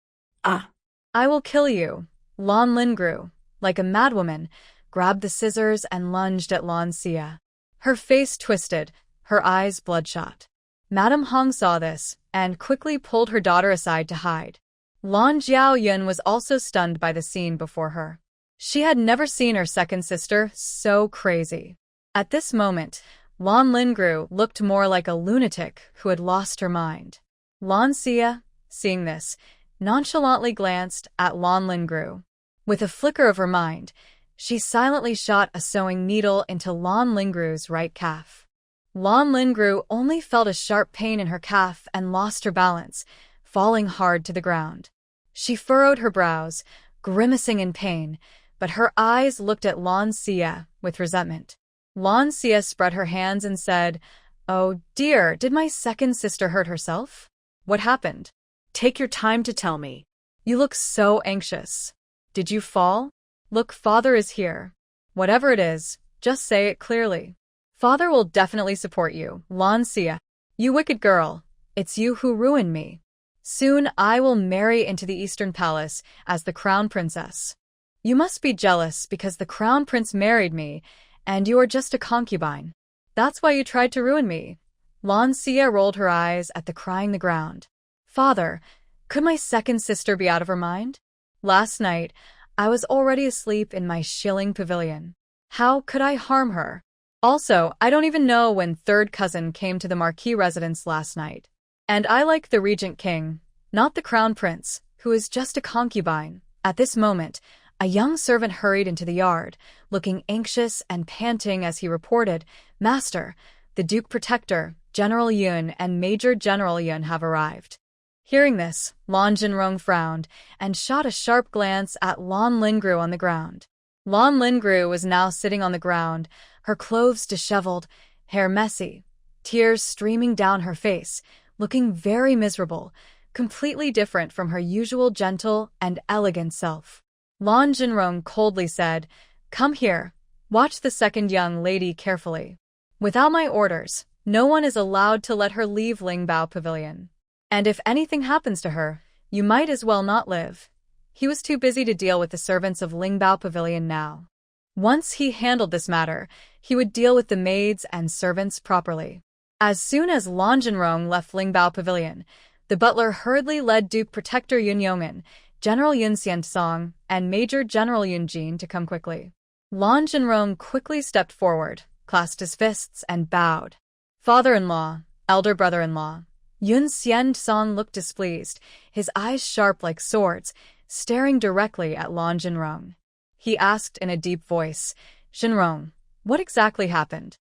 I will kill you. Lan Lingru, like a madwoman, grabbed the scissors and lunged at Lan Xia. Her face twisted, her eyes bloodshot. Madame Hong saw this and quickly pulled her daughter aside to hide. Lan Jiaoyun was also stunned by the scene before her. She had never seen her second sister so crazy. At this moment, Lan Lingru looked more like a lunatic who had lost her mind. Lan Xia, seeing this, nonchalantly glanced at Lan Lingru. With a flicker of her mind, she silently shot a sewing needle into Lan Lingru's right calf. Lan Lingru only felt a sharp pain in her calf and lost her balance, falling hard to the ground. She furrowed her brows, grimacing in pain, but her eyes looked at Lan Xia with resentment. Lan Xia spread her hands and said, "Oh dear, did my second sister hurt herself? What happened? Take your time to tell me. You look so anxious. Did you fall? Look, father is here. Whatever it is, just say it clearly. Father will definitely support you." Lan Xia, you wicked girl, it's you who ruined me. Soon I will marry into the Eastern Palace as the crown princess. You must be jealous because the crown prince married me, and you are just a concubine. That's why you tried to ruin me. Lan Xia rolled her eyes at the crying the ground. Father, could my second sister be out of her mind? Last night, I was already asleep in my shilling pavilion. How could I harm her? Also, I don't even know when third cousin came to the Marquis residence last night. And I like the regent king, not the crown prince, who is just a concubine. At this moment, a young servant hurried into the yard, looking anxious and panting as he reported, "Master, the Duke Protector, General Yun and Major General Yun have arrived." Hearing this, Lan Jinrong frowned and shot a sharp glance at Lan Lingru on the ground. Lan Lingru was now sitting on the ground, her clothes disheveled, hair messy, tears streaming down her face, looking very miserable, completely different from her usual gentle and elegant self. Lan Jinrong coldly said, "Come here, watch the second young lady carefully. Without my orders, no one is allowed to let her leave Lingbao Pavilion. And if anything happens to her, you might as well not live." He was too busy to deal with the servants of Lingbao Pavilion now. Once he handled this matter, he would deal with the maids and servants properly. As soon as Lan Jinrong left Lingbao Pavilion, the butler hurriedly led Duke Protector Yun Yongin, General Yun Xiansong, and Major General Yun Jin to come quickly. Lan Jinrong quickly stepped forward, clasped his fists, and bowed. "Father-in-law, elder brother-in-law." Yun Xiansong looked displeased, his eyes sharp like swords, staring directly at Lan Jinrong. He asked in a deep voice, "Jinrong, what exactly happened?"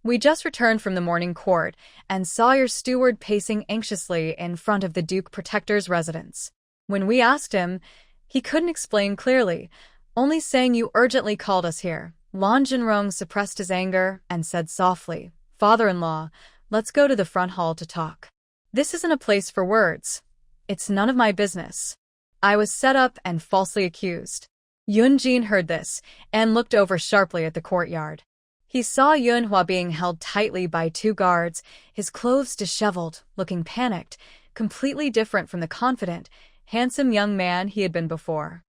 We just returned from the morning court and saw your steward pacing anxiously in front of the Duke Protector's residence. When we asked him, he couldn't explain clearly, only saying you urgently called us here. Lan Jinrong suppressed his anger and said softly, "Father-in-law, let's go to the front hall to talk. This isn't a place for words. It's none of my business." I was set up and falsely accused. Yun Jin heard this and looked over sharply at the courtyard. He saw Yunhua being held tightly by two guards, his clothes disheveled, looking panicked, completely different from the confident, handsome young man he had been before.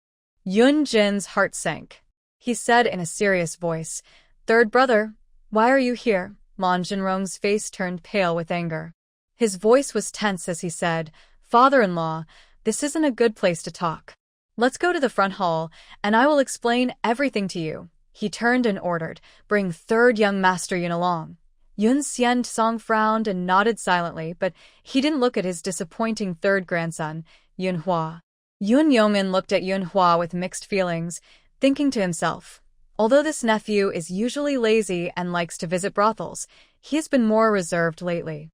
Yun Jin's heart sank. He said in a serious voice, "Third brother, why are you here?" Lan Jinrong's face turned pale with anger. His voice was tense as he said, "Father-in-law, this isn't a good place to talk. Let's go to the front hall, and I will explain everything to you." He turned and ordered, "Bring third young Master Yun along." Yun Xian Song frowned and nodded silently, but he didn't look at his disappointing third grandson, Yunhua. Yun Yongin looked at Yunhua with mixed feelings, thinking to himself, although this nephew is usually lazy and likes to visit brothels, he has been more reserved lately.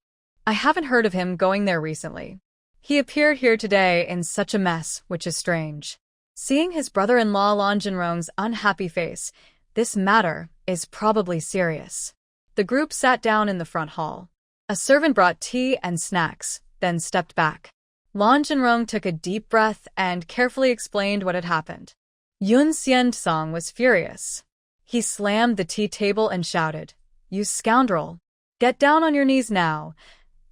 I haven't heard of him going there recently. He appeared here today in such a mess, which is strange. Seeing his brother-in-law Lan Jinrong's unhappy face, this matter is probably serious. The group sat down in the front hall. A servant brought tea and snacks, then stepped back. Lan Jinrong took a deep breath and carefully explained what had happened. Yun Xian was furious. He slammed the tea table and shouted, "You scoundrel! Get down on your knees now!"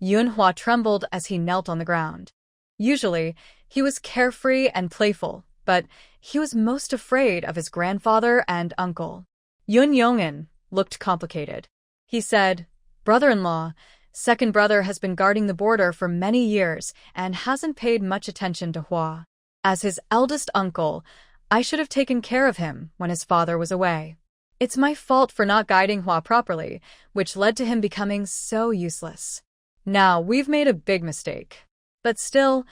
Yunhua trembled as he knelt on the ground. Usually, he was carefree and playful, but he was most afraid of his grandfather and uncle. Yun Yongin looked complicated. He said, "Brother-in-law, second brother has been guarding the border for many years and hasn't paid much attention to Hua. As his eldest uncle, I should have taken care of him when his father was away. It's my fault for not guiding Hua properly, which led to him becoming so useless. Now, we've made a big mistake. But still,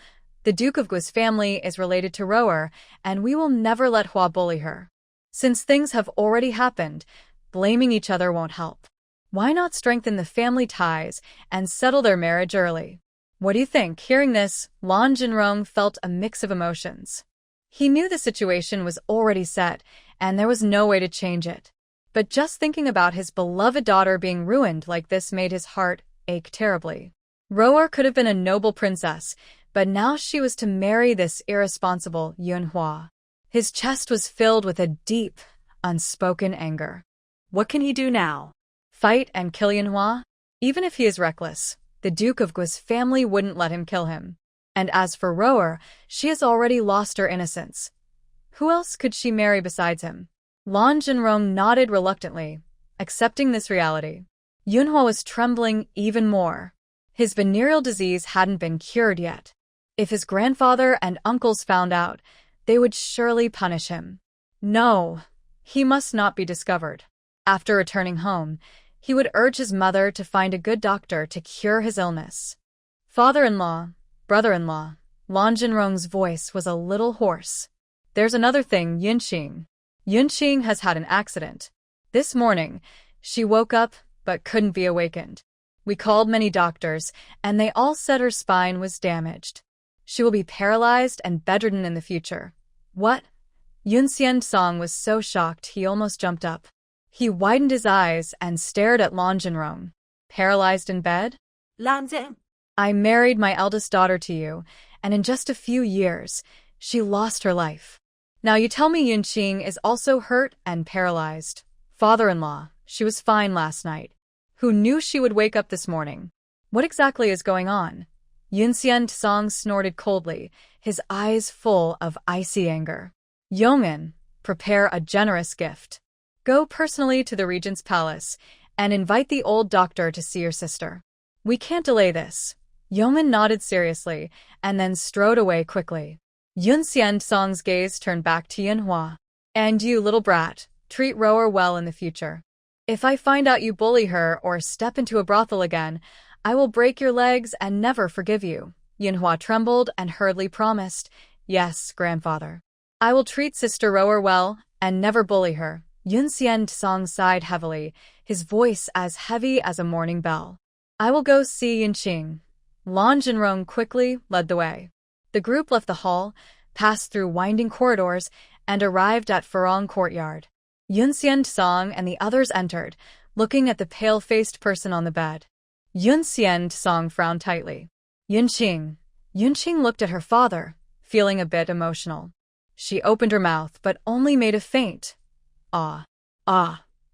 the Duke of Gui's family is related to Rower, and we will never let Hua bully her. Since things have already happened, blaming each other won't help. Why not strengthen the family ties and settle their marriage early?" What do you think? Hearing this, Lan Jinrong felt a mix of emotions. He knew the situation was already set, and there was no way to change it. But just thinking about his beloved daughter being ruined like this made his heart ache terribly. Rower could have been a noble princess, but now she was to marry this irresponsible Yunhua. His chest was filled with a deep, unspoken anger. What can he do now? Fight and kill Yunhua? Even if he is reckless, the Duke of Gui's family wouldn't let him kill him. And as for Rower, she has already lost her innocence. Who else could she marry besides him? Lan Jinrong nodded reluctantly, accepting this reality. Yunhua was trembling even more. His venereal disease hadn't been cured yet. If his grandfather and uncles found out, they would surely punish him. No, he must not be discovered. After returning home, he would urge his mother to find a good doctor to cure his illness. "Father-in-law, brother-in-law," Lan Jinrong's voice was a little hoarse. "There's another thing, Yunqing. Yunqing has had an accident. This morning, she woke up but couldn't be awakened. We called many doctors, and they all said her spine was damaged. She will be paralyzed and bedridden in the future." "What?" Yun Xian was so shocked he almost jumped up. He widened his eyes and stared at Lan Jinrong. "Paralyzed in bed?" Lan Jin. "I married my eldest daughter to you, and in just a few years, she lost her life. Now you tell me Yunqing is also hurt and paralyzed. Father-in-law, she was fine last night. Who knew she would wake up this morning? What exactly is going on?" Yun Xian snorted coldly, his eyes full of icy anger. "Yongin, prepare a generous gift. Go personally to the regent's palace and invite the old doctor to see your sister. We can't delay this." Yongin nodded seriously and then strode away quickly. Yun Xian's gaze turned back to Yunhua. "And you, little brat, treat Rower well in the future. If I find out you bully her or step into a brothel again, I will break your legs and never forgive you." Yunhua trembled and hurriedly promised, "Yes, grandfather. I will treat Sister Rower well and never bully her." Yun Xian-song sighed heavily, his voice as heavy as a morning bell. I will go see Yunqing. Lan Jinrong quickly led the way. The group left the hall, passed through winding corridors, and arrived at Farong Courtyard. Yun Xian-song and the others entered, looking at the pale-faced person on the bed. Yun Xian-song frowned tightly. Yunqing. Yunqing looked at her father, feeling a bit emotional. She opened her mouth but only made a faint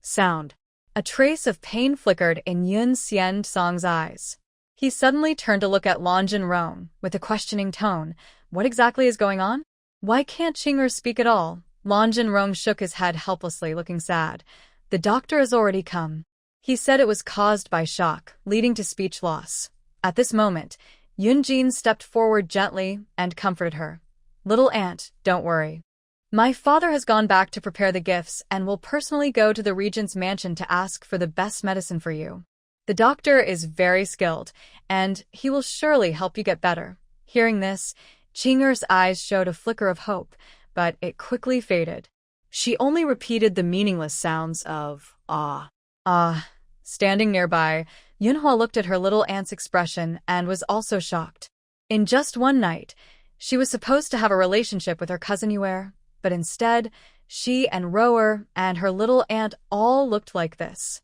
sound. A trace of pain flickered in Yun Xian-song's eyes. He suddenly turned to look at Lan Jinrong with a questioning tone. What exactly is going on? Why can't Qing'er speak at all? Lan Jinrong shook his head helplessly, looking sad. The doctor has already come. He said it was caused by shock, leading to speech loss. At this moment, Yunjin stepped forward gently and comforted her. Little aunt, don't worry. My father has gone back to prepare the gifts and will personally go to the regent's mansion to ask for the best medicine for you. The doctor is very skilled, and he will surely help you get better. Hearing this, Qing'er's eyes showed a flicker of hope, but it quickly faded. She only repeated the meaningless sounds of ah. Standing nearby, Yunhua looked at her little aunt's expression and was also shocked. In just one night, she was supposed to have a relationship with her cousin Yuer, but instead, she and Rower and her little aunt all looked like this.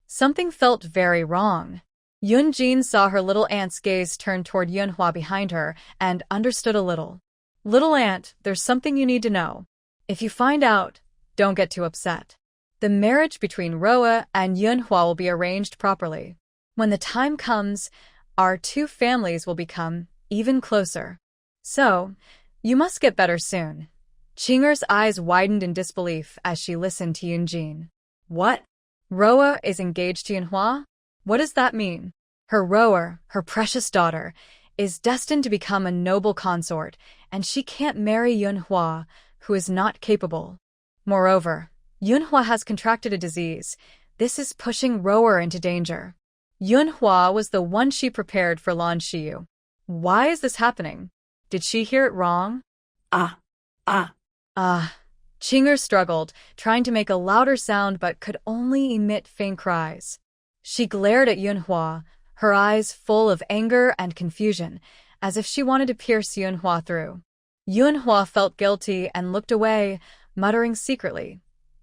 Something felt very wrong. Yunjin saw her little aunt's gaze turn toward Yunhua behind her and understood a little. Little aunt, there's something you need to know. If you find out, don't get too upset. The marriage between Roa and Yunhua will be arranged properly. When the time comes, our two families will become even closer. So, you must get better soon. Qing'er's eyes widened in disbelief as she listened to Yunjin. What? Roa is engaged to Yunhua? What does that mean? Her Rower, her precious daughter, is destined to become a noble consort, and she can't marry Yunhua, who is not capable. Moreover, Yunhua has contracted a disease. This is pushing Rower into danger. Yunhua was the one she prepared for Lan Shiyu. Why is this happening? Did she hear it wrong? Qing'er struggled, trying to make a louder sound but could only emit faint cries. She glared at Yunhua, her eyes full of anger and confusion, as if she wanted to pierce Yunhua through. Yunhua felt guilty and looked away, muttering secretly,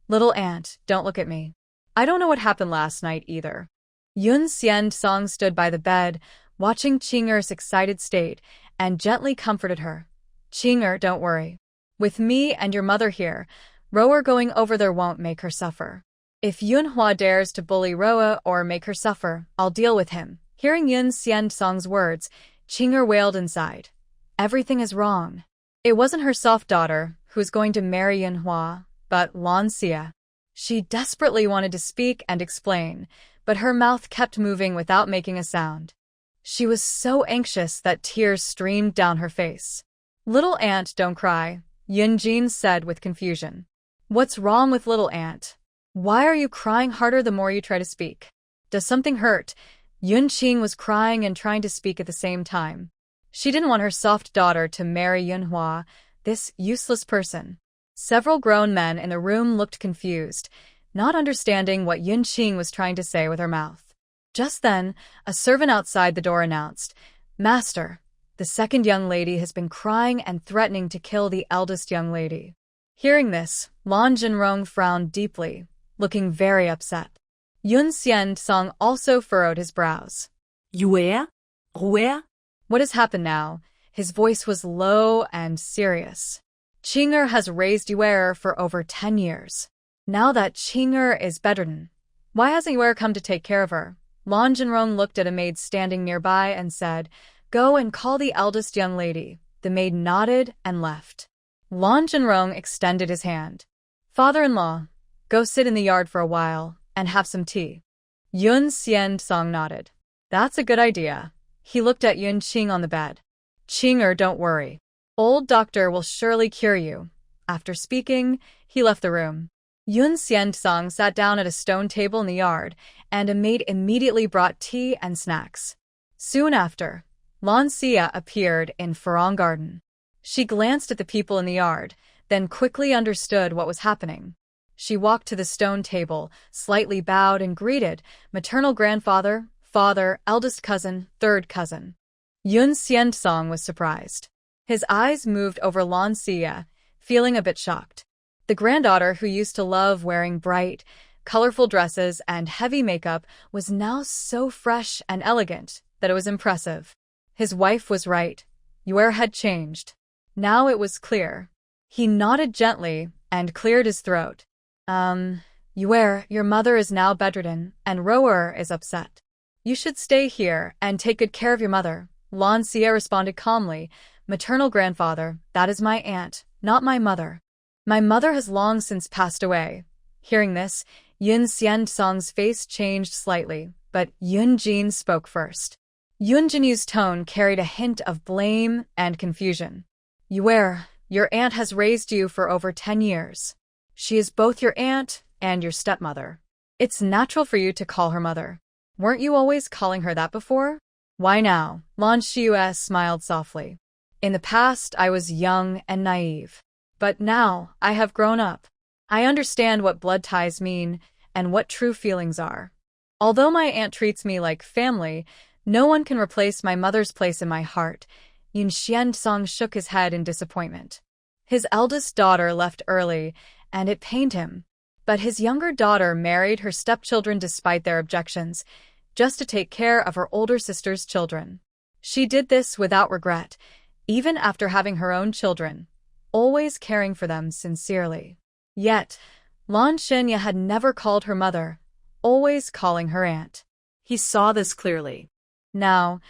Little aunt, don't look at me. I don't know what happened last night either. Yun Xian-song stood by the bed, watching Qing'er's excited state, and gently comforted her. Qing'er, don't worry. With me and your mother here, Rower going over there won't make her suffer. If Yunhua dares to bully Roa or make her suffer, I'll deal with him. Hearing Yun Xian-song's words, Qing'er wailed inside. Everything is wrong. It wasn't her soft daughter who was going to marry Yunhua, but Lan Xia. She desperately wanted to speak and explain, but her mouth kept moving without making a sound. She was so anxious that tears streamed down her face. Little aunt, don't cry, Yunjin said with confusion. What's wrong with little aunt? Why are you crying harder the more you try to speak? Does something hurt? Yunqing was crying and trying to speak at the same time. She didn't want her soft daughter to marry Yunhua, this useless person. Several grown men in the room looked confused, not understanding what Yunqing was trying to say with her mouth. Just then, a servant outside the door announced, Master, the second young lady has been crying and threatening to kill the eldest young lady. Hearing this, Lan Jinrong frowned deeply, looking very upset. Yun Xian-song also furrowed his brows. Where? What has happened now? His voice was low and serious. Qing'er has raised Yuer for over 10 years. Now that Qing'er is bedridden, why hasn't Yuer come to take care of her? Lan Jinrong looked at a maid standing nearby and said, Go and call the eldest young lady. The maid nodded and left. Lan Jinrong extended his hand. Father-in-law, go sit in the yard for a while and have some tea. Yun Xian-song nodded. That's a good idea. He looked at Yunqing on the bed. Qing'er, don't worry. Old doctor will surely cure you. After speaking, he left the room. Yun Xian-song sat down at a stone table in the yard, and a maid immediately brought tea and snacks. Soon after, Lan Xia appeared in Farong Garden. She glanced at the people in the yard, then quickly understood what was happening. She walked to the stone table, slightly bowed and greeted, maternal grandfather, father, eldest cousin, third cousin. Yun Xian was surprised. His eyes moved over Lan Xia, feeling a bit shocked. The granddaughter who used to love wearing bright, colorful dresses and heavy makeup was now so fresh and elegant that it was impressive. His wife was right. Yue had changed. Now it was clear. He nodded gently and cleared his throat. Yue, your mother is now bedridden, and Roer is upset. You should stay here and take good care of your mother. Lan Xia responded calmly. Maternal grandfather, that is my aunt, not my mother. My mother has long since passed away. Hearing this, Yun Xian's face changed slightly, but Yun Jin spoke first. Yun Jinyu's tone carried a hint of blame and confusion. Yue, your aunt has raised you for over 10 years. She is both your aunt and your stepmother. It's natural for you to call her mother. Weren't you always calling her that before? Why now? Lan Xia smiled softly. In the past, I was young and naive. But now, I have grown up. I understand what blood ties mean and what true feelings are. Although my aunt treats me like family, no one can replace my mother's place in my heart. Yun Xian shook his head in disappointment. His eldest daughter left early, and it pained him. But his younger daughter married her stepchildren despite their objections, just to take care of her older sister's children. She did this without regret, even after having her own children, always caring for them sincerely. Yet, Lan Xia had never called her mother, always calling her aunt. He saw this clearly. Now,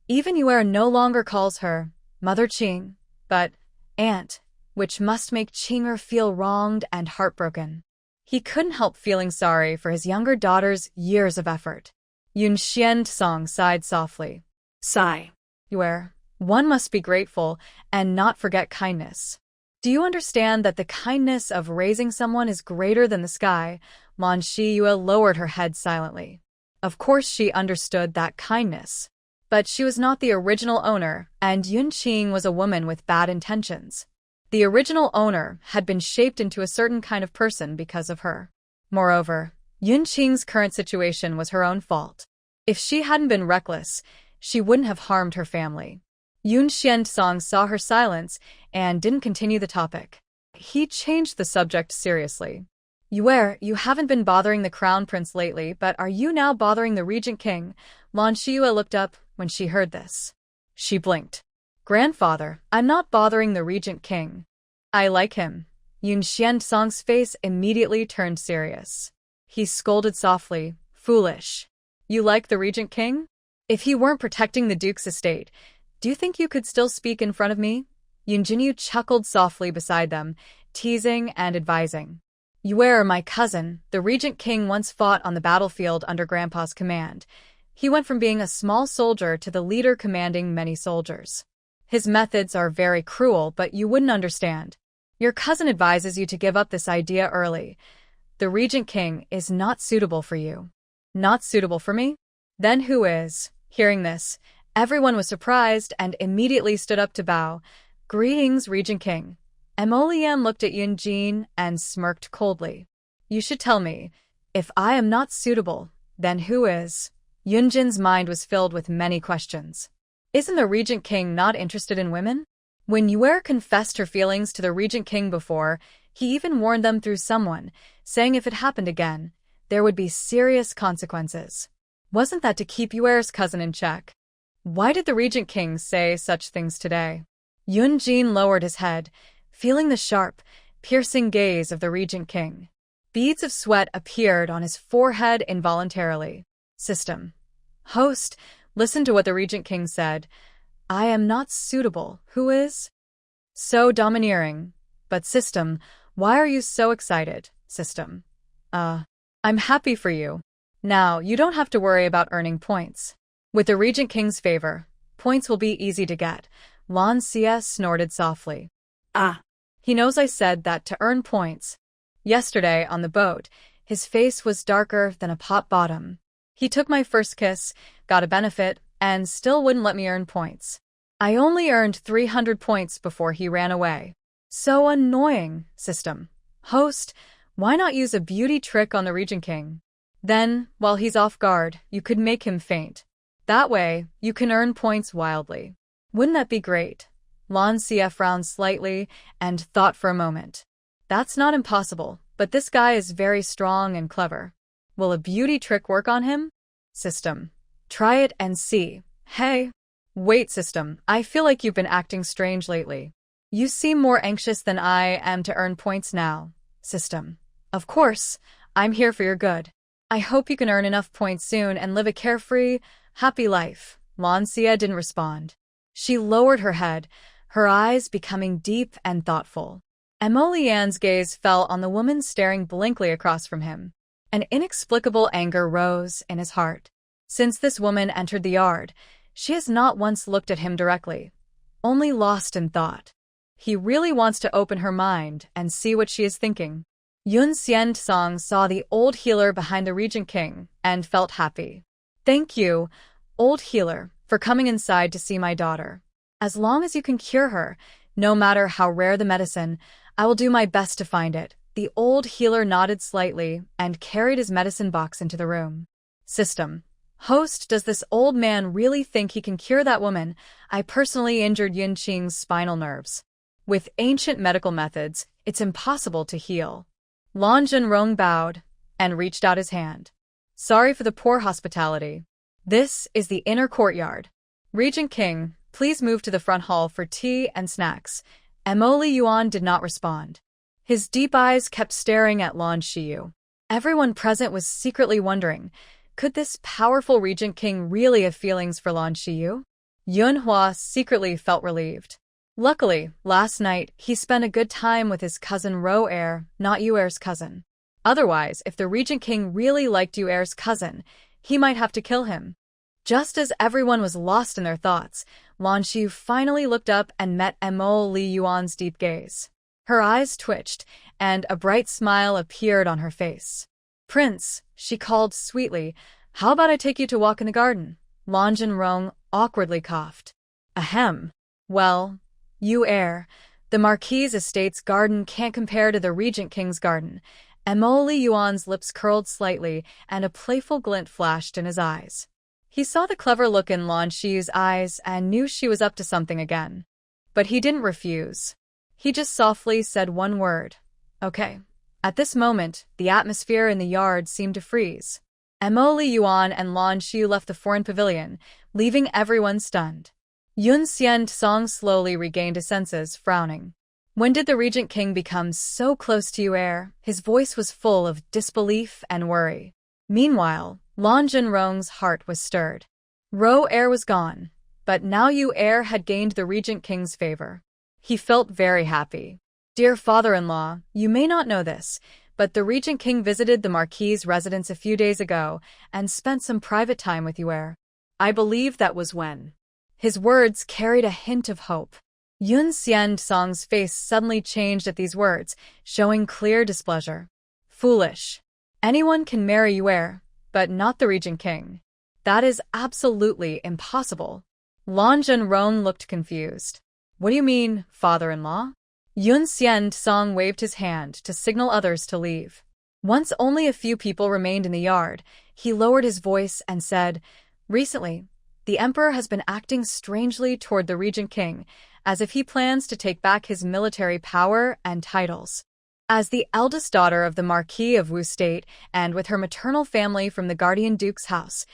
even Yue no longer calls her Mother Qing, but aunt, which must make Qinger feel wronged and heartbroken. He couldn't help feeling sorry for his younger daughter's years of effort. Yun Xian sighed softly. Sigh. Yue, one must be grateful and not forget kindness. Do you understand that the kindness of raising someone is greater than the sky? Lan Xia lowered her head silently. Of course she understood that kindness. But she was not the original owner, and Yun Qing was a woman with bad intentions. The original owner had been shaped into a certain kind of person because of her. Moreover, Yun Qing's current situation was her own fault. If she hadn't been reckless, she wouldn't have harmed her family. Yun Xian saw her silence and didn't continue the topic. He changed the subject seriously. Yue, you haven't been bothering the crown prince lately, but are you now bothering the regent king? Lan Xia looked up when she heard this. She blinked. Grandfather, I'm not bothering the regent king. I like him. Yun Xian's face immediately turned serious. He scolded softly, foolish. You like the regent king? If he weren't protecting the duke's estate, do you think you could still speak in front of me? Yun Jinyu chuckled softly beside them, teasing and advising. Yue, my cousin, the regent king once fought on the battlefield under Grandpa's command. He went from being a small soldier to the leader commanding many soldiers. His methods are very cruel, but you wouldn't understand. Your cousin advises you to give up this idea early. The regent king is not suitable for you. Not suitable for me? Then who is? Hearing this, everyone was surprised and immediately stood up to bow. Greetings, regent king. Emolian looked at Yun Jin and smirked coldly. You should tell me. If I am not suitable, then who is? Yun Jin's mind was filled with many questions. Isn't the regent king not interested in women? When Yue confessed her feelings to the regent king before, he even warned them through someone, saying if it happened again, there would be serious consequences. Wasn't that to keep Yue's cousin in check? Why did the regent king say such things today? Yun Jin lowered his head, feeling the sharp, piercing gaze of the regent king. Beads of sweat appeared on his forehead involuntarily. System. Host, listen to what the regent king said. I am not suitable. Who is? So domineering. But system, why are you so excited, system? I'm happy for you. Now, you don't have to worry about earning points. With the regent king's favor, points will be easy to get. Lan Xia snorted softly. He knows I said that to earn points. Yesterday, on the boat, his face was darker than a pot bottom. He took my first kiss, got a benefit, and still wouldn't let me earn points. I only earned 300 points before he ran away. So annoying, system. Host, Why not use a beauty trick on the Regent King? Then, while he's off guard, you could make him faint. That way, you can earn points wildly. Wouldn't that be great? Lan Xie frowned slightly and thought for a moment. That's not impossible, but this guy is very strong and clever. Will a beauty trick work on him? System. Try it and see. Hey. Wait, System. I feel like you've been acting strange lately. You seem more anxious than I am to earn points now. System. Of course. I'm here for your good. I hope you can earn enough points soon and live a carefree, happy life. Lan Xie didn't respond. She lowered her head, her eyes becoming deep and thoughtful. Emo Lian's gaze fell on the woman staring blankly across from him. An inexplicable anger rose in his heart. Since this woman entered the yard, she has not once looked at him directly, only lost in thought. He really wants to open her mind and see what she is thinking. Yun Xian Song saw the old healer behind the Regent King and felt happy. Thank you, old healer, for coming inside to see my daughter. As long as you can cure her, no matter how rare the medicine, I will do my best to find it. The old healer nodded slightly and carried his medicine box into the room. System. Host, does this old man really think he can cure that woman? I personally injured Yun Qing's spinal nerves. With ancient medical methods, it's impossible to heal. Lan Zhenrong bowed and reached out his hand. Sorry for the poor hospitality. This is the inner courtyard. Regent King, please move to the front hall for tea and snacks. Emo Li Yuan did not respond. His deep eyes kept staring at Lan Xiyu. Everyone present was secretly wondering, could this powerful Regent King really have feelings for Lan Xiyu? Yun Hua secretly felt relieved. Luckily, last night, he spent a good time with his cousin Ro Air, not Yu Er's cousin. Otherwise, if the Regent King really liked Yu Er's cousin, he might have to kill him. Just as everyone was lost in their thoughts, Lan Xiyu finally looked up and met Emo Li Yuan's deep gaze. Her eyes twitched, and a bright smile appeared on her face. Prince, she called sweetly, how about I take you to walk in the garden? Lan Zhenrong awkwardly coughed. Ahem. Well, Yu Er, the Marquis' estate's garden can't compare to the Regent King's garden. Emo Li Yuan's lips curled slightly, and a playful glint flashed in his eyes. He saw the clever look in Lan Xiyu's eyes and knew she was up to something again. But he didn't refuse. He just softly said one word. Okay. At this moment, the atmosphere in the yard seemed to freeze. Emo Li Yuan and Lan Xiyu left the foreign pavilion, leaving everyone stunned. Yun Xian Song slowly regained his senses, frowning. When did the Regent King become so close to Yu Er? His voice was full of disbelief and worry. Meanwhile, Lan Zhenrong's heart was stirred. Ro Er was gone, but now Yu Er had gained the Regent King's favor. He felt very happy. Dear father-in-law, you may not know this, but the Regent King visited the Marquis' residence a few days ago and spent some private time with Yu Er. I believe that was when. His words carried a hint of hope. Yun Xian Song's face suddenly changed at these words, showing clear displeasure. Foolish. Anyone can marry Yu Er, but not the Regent King. That is absolutely impossible. Lan Zhenrong looked confused. What do you mean, father-in-law? Yun Xian Song waved his hand to signal others to leave. Once only a few people remained in the yard, he lowered his voice and said, Recently, the Emperor has been acting strangely toward the Regent King, as if he plans to take back his military power and titles. As the eldest daughter of the Marquis of Wu State and with her maternal family from the Guardian Duke's house,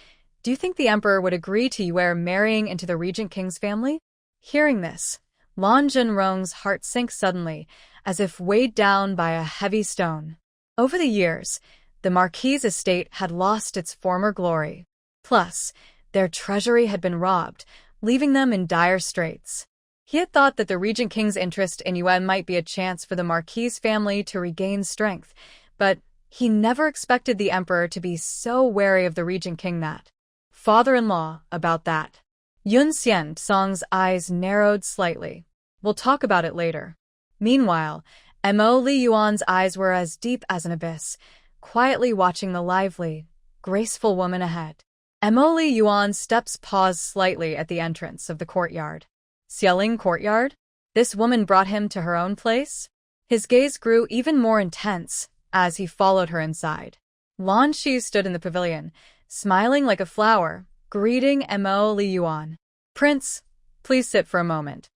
do you think the Emperor would agree to Yu Er marrying into the Regent King's family? Hearing this, Lan Zhenrong's heart sank suddenly, as if weighed down by a heavy stone. Over the years, the Marquis' estate had lost its former glory. Plus, their treasury had been robbed, leaving them in dire straits. He had thought that the Regent King's interest in Yuan might be a chance for the Marquis family to regain strength, but he never expected the Emperor to be so wary of the Regent King that. Father-in-law, about that. Yun Xian Song's eyes narrowed slightly. We'll talk about it later. Meanwhile, Emo Li Yuan's eyes were as deep as an abyss, quietly watching the lively, graceful woman ahead. Emo Li Yuan's steps paused slightly at the entrance of the courtyard. Xialing Courtyard? This woman brought him to her own place? His gaze grew even more intense, as he followed her inside. Lan Shi stood in the pavilion, smiling like a flower, greeting Mo Li Yuan. Prince, please sit for a moment.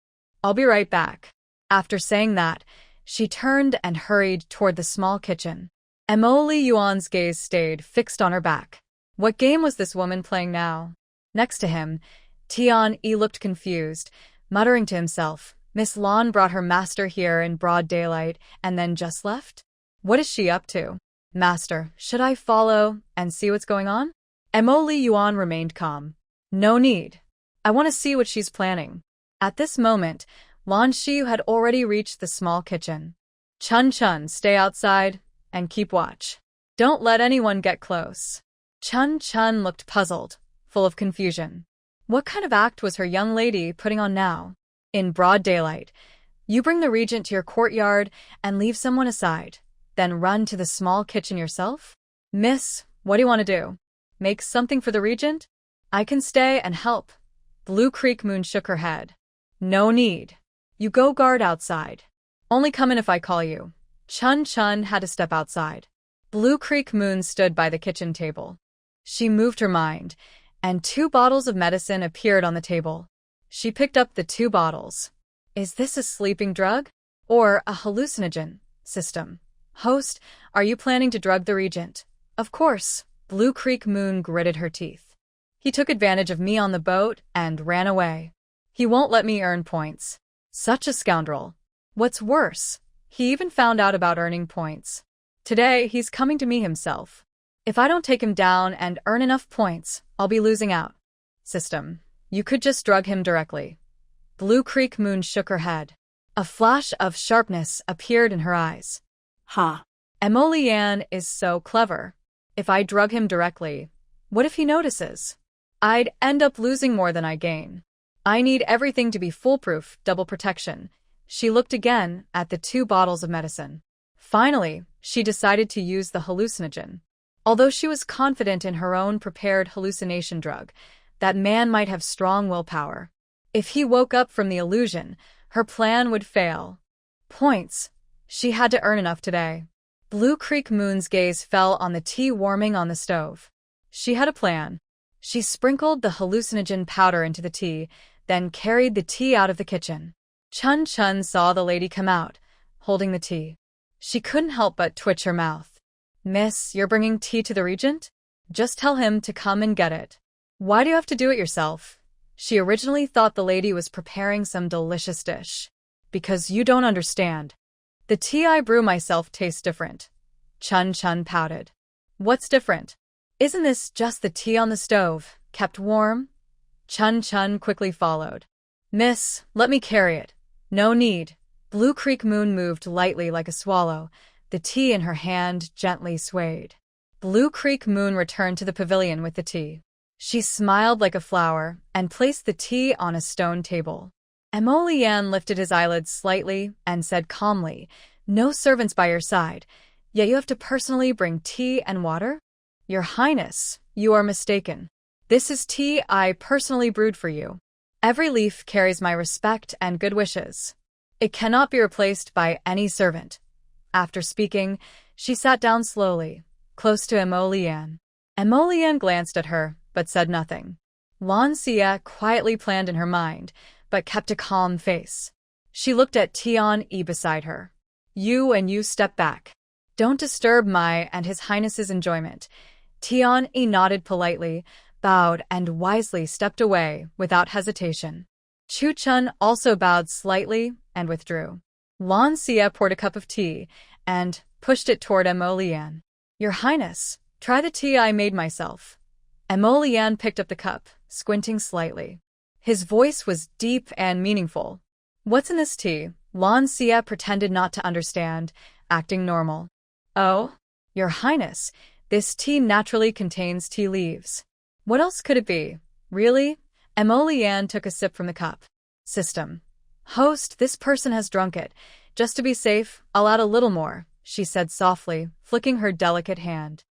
I'll be right back. After saying that, she turned and hurried toward the small kitchen. Mo Li Yuan's gaze stayed fixed on her back. What game was this woman playing now? Next to him, Tian Yi looked confused, muttering to himself, Miss Lan brought her master here in broad daylight and then just left? What is she up to? Master, should I follow and see what's going on? Mo Li Yuan remained calm. No need. I want to see what she's planning. At this moment, Lan Shi had already reached the small kitchen. Chun, stay outside and keep watch. Don't let anyone get close. Chun looked puzzled, full of confusion. What kind of act was her young lady putting on now? In broad daylight, you bring the regent to your courtyard and leave someone aside, then run to the small kitchen yourself? Miss, what do you want to do? Make something for the regent? I can stay and help. Blue Creek Moon shook her head. No need. You go guard outside. Only come in if I call you. Chun had to step outside. Blue Creek Moon stood by the kitchen table. She moved her mind, and 2 bottles of medicine appeared on the table. She picked up the 2 bottles. Is this a sleeping drug? Or a hallucinogen system? Host, are you planning to drug the regent? Of course. Blue Creek Moon gritted her teeth. He took advantage of me on the boat and ran away. He won't let me earn points. Such a scoundrel. What's worse, he even found out about earning points. Today, he's coming to me himself. If I don't take him down and earn enough points, I'll be losing out. System, you could just drug him directly. Blue Creek Moon shook her head. A flash of sharpness appeared in her eyes. Ha. Mo Lian is so clever. If I drug him directly, what if he notices? I'd end up losing more than I gain. I need everything to be foolproof, double protection. She looked again at the 2 bottles of medicine. Finally, she decided to use the hallucinogen. Although she was confident in her own prepared hallucination drug, that man might have strong willpower. If he woke up from the illusion, her plan would fail. Points. She had to earn enough today. Blue Creek Moon's gaze fell on the tea warming on the stove. She had a plan. She sprinkled the hallucinogen powder into the tea, then carried the tea out of the kitchen. Chun saw the lady come out, holding the tea. She couldn't help but twitch her mouth. Miss, you're bringing tea to the regent? Just tell him to come and get it. Why do you have to do it yourself? She originally thought the lady was preparing some delicious dish. Because you don't understand. The tea I brew myself tastes different. Chun pouted. What's different? Isn't this just the tea on the stove, kept warm? Chun quickly followed. Miss, let me carry it. No need. Blue Creek Moon moved lightly like a swallow. The tea in her hand gently swayed. Blue Creek Moon returned to the pavilion with the tea. She smiled like a flower and placed the tea on a stone table. Mo Lian lifted his eyelids slightly and said calmly, No servants by your side, yet you have to personally bring tea and water? Your Highness, you are mistaken. This is tea I personally brewed for you. Every leaf carries my respect and good wishes. It cannot be replaced by any servant. After speaking, she sat down slowly, close to Mo Lian. Mo Lian glanced at her, but said nothing. Lan Xie quietly planned in her mind, but kept a calm face. She looked at Tian Yi beside her. You step back. Don't disturb my and His Highness's enjoyment. Tian Yi nodded politely, bowed, and wisely stepped away without hesitation. Chu Chun also bowed slightly and withdrew. Lan Xie poured a cup of tea and pushed it toward Mo Lian. Your Highness, try the tea I made myself. Mo Lian picked up the cup, squinting slightly. His voice was deep and meaningful. What's in this tea? Lan Xie pretended not to understand, acting normal. Oh, Your Highness, this tea naturally contains tea leaves. What else could it be? Really? Mo Lian took a sip from the cup. System. Host, this person has drunk it. Just to be safe, I'll add a little more, she said softly, flicking her delicate hand.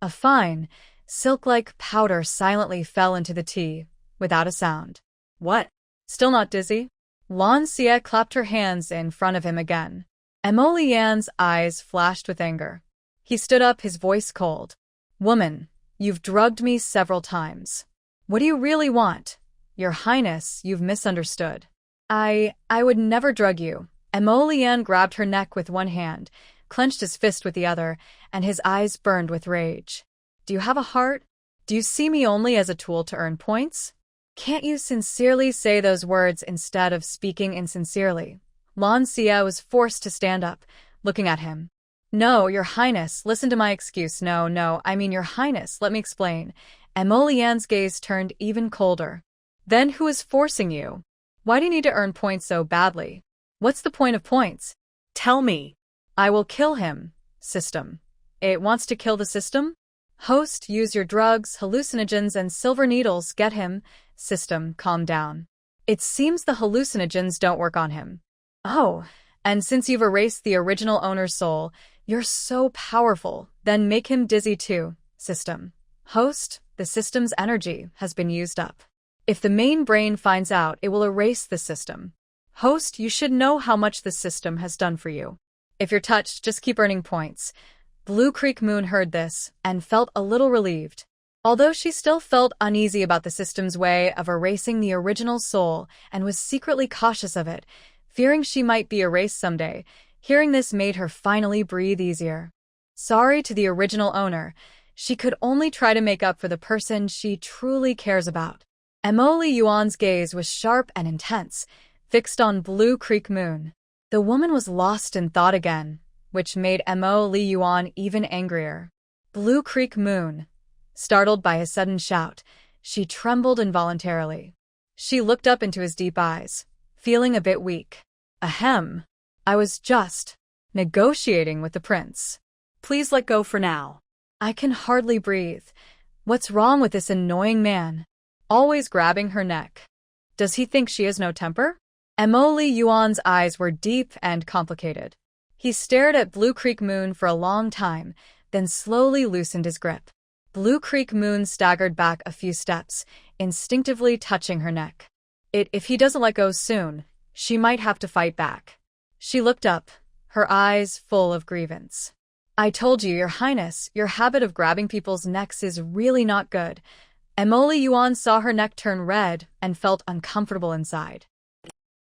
A fine, silk-like powder silently fell into the tea, without a sound. What? Still not dizzy? Lan Xie clapped her hands in front of him again. Mo Lian's eyes flashed with anger. He stood up, his voice cold. Woman, you've drugged me several times. What do you really want? Your Highness, you've misunderstood. I would never drug you. Mo Lian grabbed her neck with one hand, clenched his fist with the other, and his eyes burned with rage. Do you have a heart? Do you see me only as a tool to earn points? Can't you sincerely say those words instead of speaking insincerely? Lan Xia was forced to stand up, looking at him. No, Your Highness, listen to my excuse. No, I mean Your Highness, let me explain. Mo Lian's gaze turned even colder. Then who is forcing you? Why do you need to earn points so badly? What's the point of points? Tell me. I will kill him. System. It wants to kill the system? Host, use your drugs, hallucinogens, and silver needles. Get him. System, calm down. It seems the hallucinogens don't work on him. Oh, and since you've erased the original owner's soul, you're so powerful, then make him dizzy too. System. Host, the system's energy has been used up. If the main brain finds out, it will erase the system. Host, you should know how much the system has done for you. If you're touched, just keep earning points. Blue Creek Moon heard this and felt a little relieved. Although she still felt uneasy about the system's way of erasing the original soul and was secretly cautious of it, fearing she might be erased someday, hearing this made her finally breathe easier. Sorry to the original owner, she could only try to make up for the person she truly cares about. Mo Yuan's gaze was sharp and intense, fixed on Blue Creek Moon. The woman was lost in thought again, which made Mo Yuan even angrier. Blue Creek Moon. Startled by his sudden shout, she trembled involuntarily. She looked up into his deep eyes, feeling a bit weak. Ahem. I was just negotiating with the prince. Please let go for now. I can hardly breathe. What's wrong with this annoying man? Always grabbing her neck. Does he think she has no temper? Mo Yuan's eyes were deep and complicated. He stared at Blue Creek Moon for a long time, then slowly loosened his grip. Blue Creek Moon staggered back a few steps, instinctively touching her neck. If he doesn't let go soon, she might have to fight back. She looked up, her eyes full of grievance. I told you, Your Highness, your habit of grabbing people's necks is really not good. Mo Yuan saw her neck turn red and felt uncomfortable inside.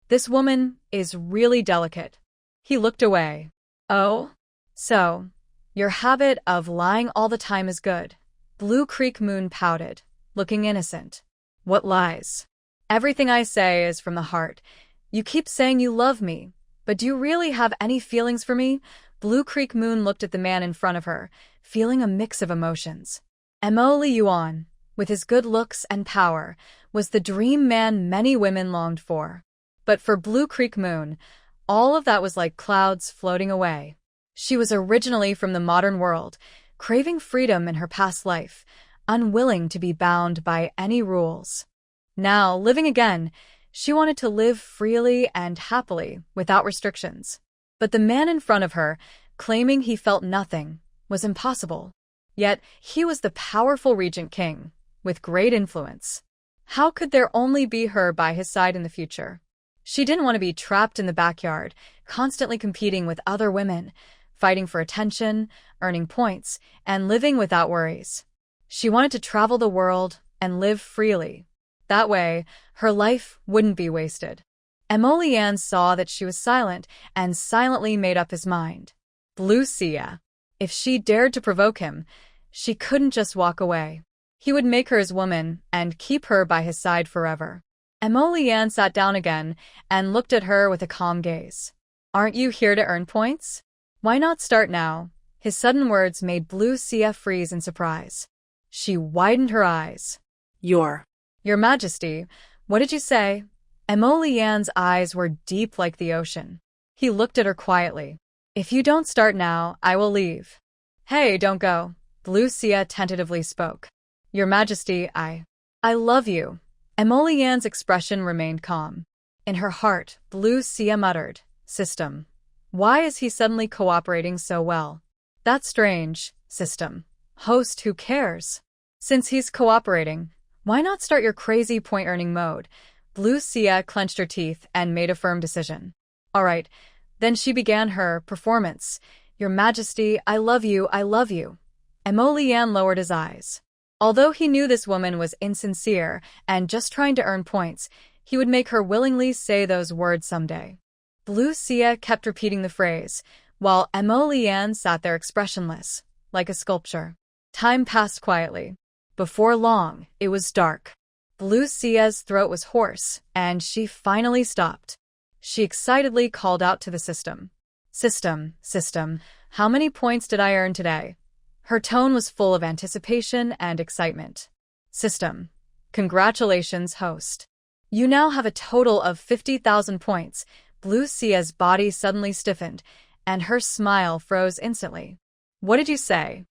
This woman is really delicate. He looked away. Oh? So, your habit of lying all the time is good. Blue Creek Moon pouted, looking innocent. What lies? Everything I say is from the heart. You keep saying you love me, but do you really have any feelings for me? Blue Creek Moon looked at the man in front of her, feeling a mix of emotions. Mo Yuan, with his good looks and power, was the dream man many women longed for. But for Blue Creek Moon, all of that was like clouds floating away. She was originally from the modern world, craving freedom in her past life, unwilling to be bound by any rules. Now, living again, she wanted to live freely and happily, without restrictions. But the man in front of her, claiming he felt nothing, was impossible. Yet, he was the powerful regent king, with great influence. How could there only be her by his side in the future? She didn't want to be trapped in the backyard, constantly competing with other women, fighting for attention, earning points, and living without worries. She wanted to travel the world and live freely. That way, her life wouldn't be wasted. Mo Lian saw that she was silent and silently made up his mind. Blue Xia. If she dared to provoke him, she couldn't just walk away. He would make her his woman and keep her by his side forever. Mo Lian sat down again and looked at her with a calm gaze. Aren't you here to earn points? Why not start now? His sudden words made Blue Xia freeze in surprise. She widened her eyes. Your Majesty, what did you say? Mo Lian's eyes were deep like the ocean. He looked at her quietly. If you don't start now, I will leave. Hey, don't go. Blue Xia tentatively spoke. Your Majesty, I love you. Mo Lian's expression remained calm. In her heart, Blue Xia muttered, System. Why is he suddenly cooperating so well? That's strange, System. Host, who cares? Since he's cooperating, why not start your crazy point-earning mode? Blue Xia clenched her teeth and made a firm decision. All right, then she began her performance, Your Majesty, I love you, I love you. Mo Lian lowered his eyes. Although he knew this woman was insincere and just trying to earn points, he would make her willingly say those words someday. Blue Xia kept repeating the phrase, while Mo Lian sat there expressionless, like a sculpture. Time passed quietly. Before long, it was dark. Blue Xia's throat was hoarse, and she finally stopped. She excitedly called out to the system. System, how many points did I earn today? Her tone was full of anticipation and excitement. System. Congratulations, host. You now have a total of 50,000 points. Blue Xia's body suddenly stiffened, and her smile froze instantly. What did you say?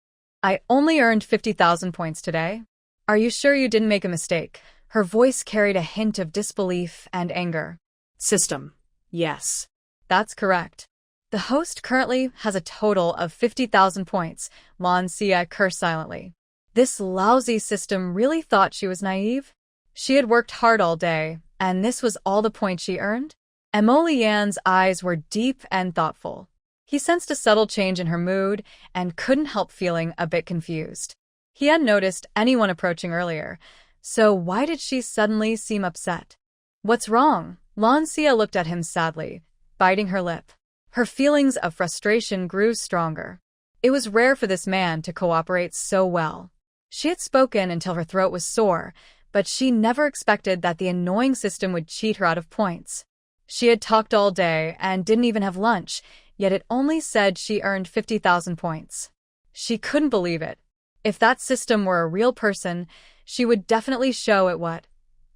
I only earned 50,000 points today. Are you sure you didn't make a mistake? Her voice carried a hint of disbelief and anger. System. Yes. That's correct. The host currently has a total of 50,000 points. Lan Xia cursed silently. This lousy system really thought she was naive? She had worked hard all day, and this was all the points she earned? Mo Lian's eyes were deep and thoughtful. He sensed a subtle change in her mood and couldn't help feeling a bit confused. He hadn't noticed anyone approaching earlier, so why did she suddenly seem upset? What's wrong? Lan Xia looked at him sadly, biting her lip. Her feelings of frustration grew stronger. It was rare for this man to cooperate so well. She had spoken until her throat was sore, but she never expected that the annoying system would cheat her out of points. She had talked all day and didn't even have lunch, yet it only said she earned 50,000 points. She couldn't believe it. If that system were a real person, she would definitely show it what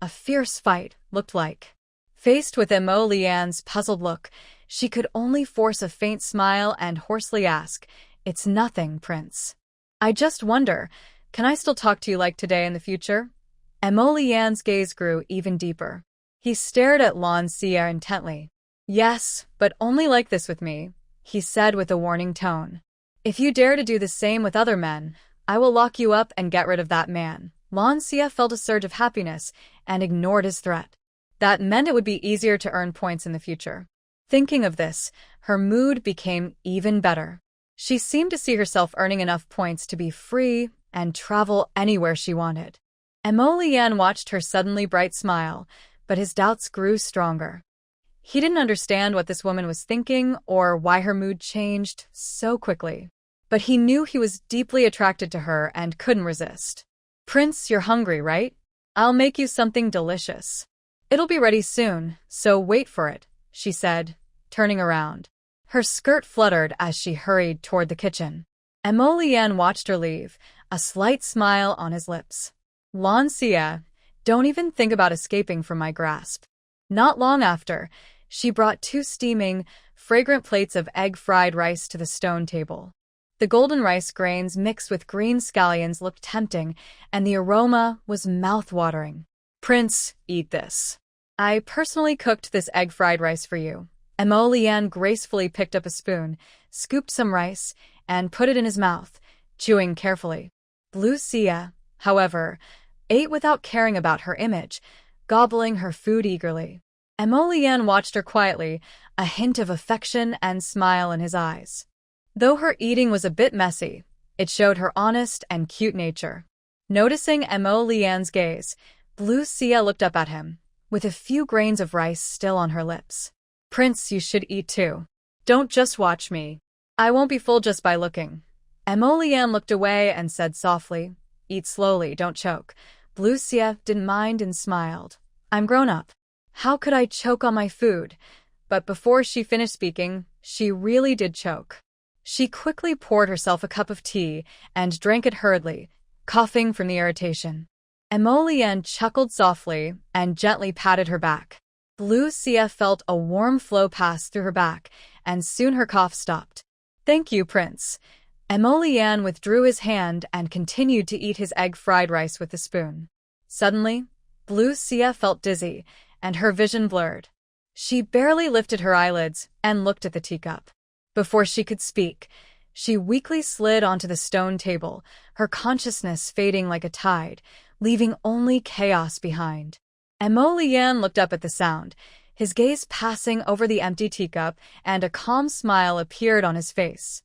a fierce fight looked like. Faced with Mo Lian's puzzled look, she could only force a faint smile and hoarsely ask, "It's nothing, Prince. I just wonder, can I still talk to you like today in the future?" Mo Lian's gaze grew even deeper. He stared at Lan Xia intently. "Yes, but only like this with me," he said with a warning tone. "If you dare to do the same with other men, I will lock you up and get rid of that man." Lan Xia felt a surge of happiness and ignored his threat. That meant it would be easier to earn points in the future. Thinking of this, her mood became even better. She seemed to see herself earning enough points to be free and travel anywhere she wanted. Mo Lian watched her suddenly bright smile, but his doubts grew stronger. He didn't understand what this woman was thinking or why her mood changed so quickly. But he knew he was deeply attracted to her and couldn't resist. "Prince, you're hungry, right? I'll make you something delicious. It'll be ready soon, so wait for it," she said, turning around. Her skirt fluttered as she hurried toward the kitchen. Mo Lian watched her leave, a slight smile on his lips. "Lan Xia, don't even think about escaping from my grasp." Not long after, she brought 2 steaming, fragrant plates of egg-fried rice to the stone table. The golden rice grains mixed with green scallions looked tempting, and the aroma was mouth-watering. "Prince, eat this. I personally cooked this egg-fried rice for you." Mo Lian gracefully picked up a spoon, scooped some rice, and put it in his mouth, chewing carefully. Blue Xia, however, ate without caring about her image, gobbling her food eagerly. Mo Lian watched her quietly, a hint of affection and smile in his eyes. Though her eating was a bit messy, it showed her honest and cute nature. Noticing Mo Lian's gaze, Blue Xia looked up at him, with a few grains of rice still on her lips. "Prince, you should eat too. Don't just watch me. I won't be full just by looking." Mo Lian looked away and said softly, "Eat slowly, don't choke." Blue Xia didn't mind and smiled. "I'm grown up. How could I choke on my food?" But before she finished speaking, she really did choke. She quickly poured herself a cup of tea and drank it hurriedly, coughing from the irritation. Mo Lian chuckled softly and gently patted her back. Blue Xia felt a warm flow pass through her back, and soon her cough stopped. "Thank you, Prince." Mo Lian withdrew his hand and continued to eat his egg-fried rice with the spoon. Suddenly, Blue Xia felt dizzy, and her vision blurred. She barely lifted her eyelids and looked at the teacup. Before she could speak, she weakly slid onto the stone table, her consciousness fading like a tide, leaving only chaos behind. Mo Lian looked up at the sound, his gaze passing over the empty teacup, and a calm smile appeared on his face.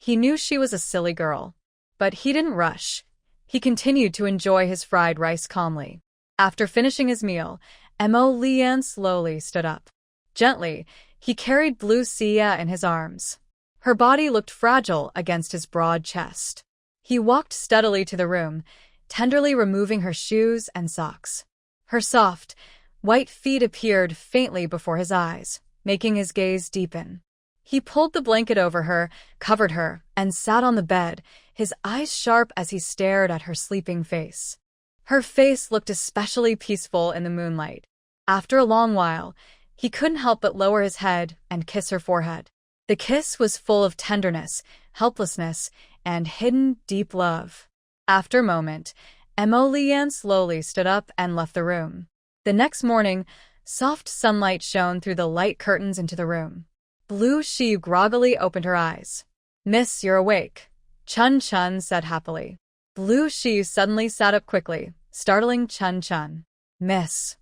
He knew she was a silly girl. But he didn't rush. He continued to enjoy his fried rice calmly. After finishing his meal, Mo Lian slowly stood up. Gently, he carried Blue Xia in his arms. Her body looked fragile against his broad chest. He walked steadily to the room, tenderly removing her shoes and socks. Her soft, white feet appeared faintly before his eyes, making his gaze deepen. He pulled the blanket over her, covered her, and sat on the bed, his eyes sharp as he stared at her sleeping face. Her face looked especially peaceful in the moonlight. After a long while, he couldn't help but lower his head and kiss her forehead. The kiss was full of tenderness, helplessness, and hidden, deep love. After a moment, Mo Lian slowly stood up and left the room. The next morning, soft sunlight shone through the light curtains into the room. Blue Xia groggily opened her eyes. "Miss, you're awake," Chun Chun said happily. Blue Xia suddenly sat up quickly, startling Chun Chun. "Miss,"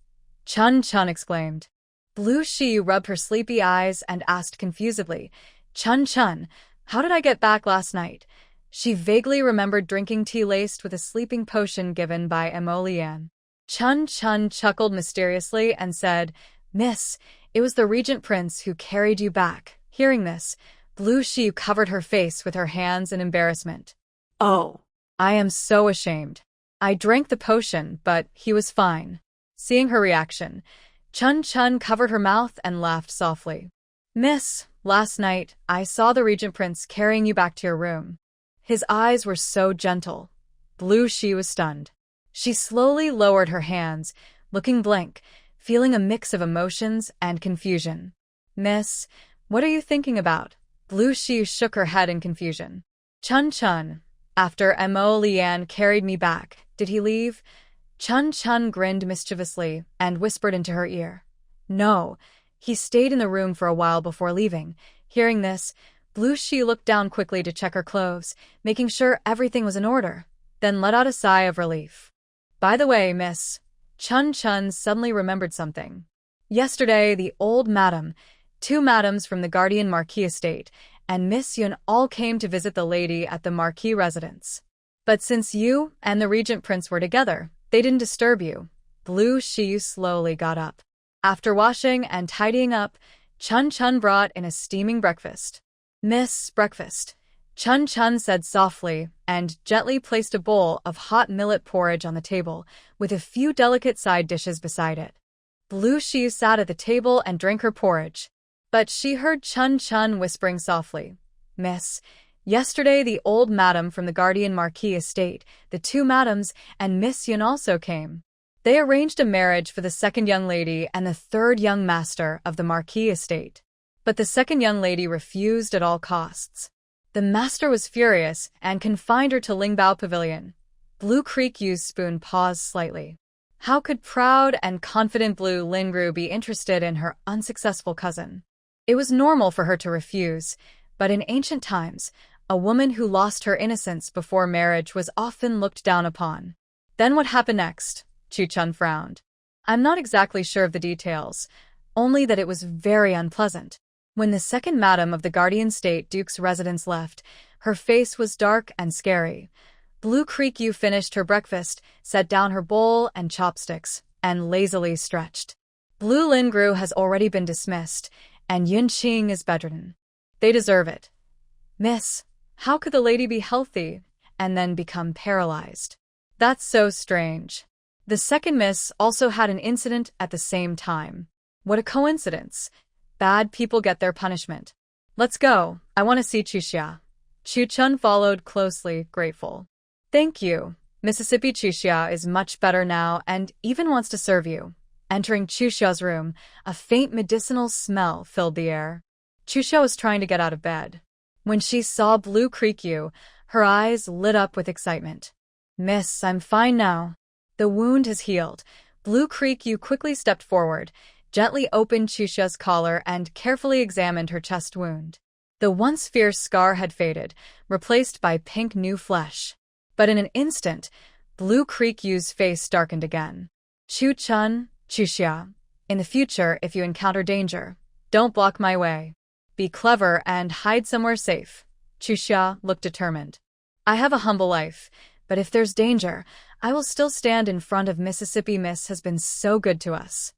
Chun Chun exclaimed. Blue Xia rubbed her sleepy eyes and asked confusedly, "Chun Chun, how did I get back last night?" She vaguely remembered drinking tea laced with a sleeping potion given by Mo Lian. Chun Chun chuckled mysteriously and said, "Miss, it was the Regent Prince who carried you back." Hearing this, Blue Xia covered her face with her hands in embarrassment. Oh. "I am so ashamed. I drank the potion, but he was fine." Seeing her reaction, Chun Chun covered her mouth and laughed softly. "Miss, last night I saw the Regent Prince carrying you back to your room. His eyes were so gentle." Blue Xia was stunned. She slowly lowered her hands, looking blank, feeling a mix of emotions and confusion. "Miss, what are you thinking about?" Blue Xia shook her head in confusion. "Chun Chun, after Mo Lian carried me back, did he leave?" Chun Chun grinned mischievously and whispered into her ear. "No, he stayed in the room for a while before leaving." Hearing this, Blue Xia looked down quickly to check her clothes, making sure everything was in order, then let out a sigh of relief. "By the way, miss," Chun Chun suddenly remembered something. "Yesterday, the old madam, 2 madams from the Guardian Marquis estate, and Miss Yun all came to visit the lady at the Marquis residence. But since you and the Regent Prince were together, they didn't disturb you." Blue Xia slowly got up. After washing and tidying up, Chun Chun brought in a steaming breakfast. "Miss, breakfast," Chun Chun said softly and gently placed a bowl of hot millet porridge on the table, with a few delicate side dishes beside it. Blue Xia sat at the table and drank her porridge. But she heard Chun Chun whispering softly, "Miss, yesterday the old madam from the Guardian Marquis estate, the 2 madams, and Miss Yun also came. They arranged a marriage for the 2nd young lady and the 3rd young master of the Marquis estate. But the 2nd young lady refused at all costs. The master was furious and confined her to Lingbao Pavilion." Blue Creek Yu's spoon paused slightly. How could proud and confident Blue Lingru be interested in her unsuccessful cousin? It was normal for her to refuse, but in ancient times, a woman who lost her innocence before marriage was often looked down upon. Then what happened next? Chu Chun frowned. "I'm not exactly sure of the details, only that it was very unpleasant. When the 2nd madam of the Guardian State Duke's residence left, her face was dark and scary. Blue Creek Yu finished her breakfast, set down her bowl and chopsticks, and lazily stretched. Blue Lingru has already been dismissed, and Yun Qing is bedridden. They deserve it. Miss, how could the lady be healthy and then become paralyzed? That's so strange. The 2nd miss also had an incident at the same time. What a coincidence. Bad people get their punishment. Let's go. I want to see Chuxia." Chu Chun followed closely, grateful. "Thank you. Mississippi Chuxia is much better now and even wants to serve you." Entering Chuxia's room, a faint medicinal smell filled the air. Chuxia was trying to get out of bed. When she saw Blue Creek Yu, her eyes lit up with excitement. "Miss, I'm fine now. The wound has healed." Blue Creek Yu quickly stepped forward, gently opened Chuxia's collar and carefully examined her chest wound. The once fierce scar had faded, replaced by pink new flesh. But in an instant, Blue Creek Yu's face darkened again. "Chu Chun, Chuxia, in the future, if you encounter danger, don't block my way. Be clever and hide somewhere safe." Chuxia looked determined. I have a humble life, but if there's danger, I will still stand in front of Mississippi. Miss has been so good to us.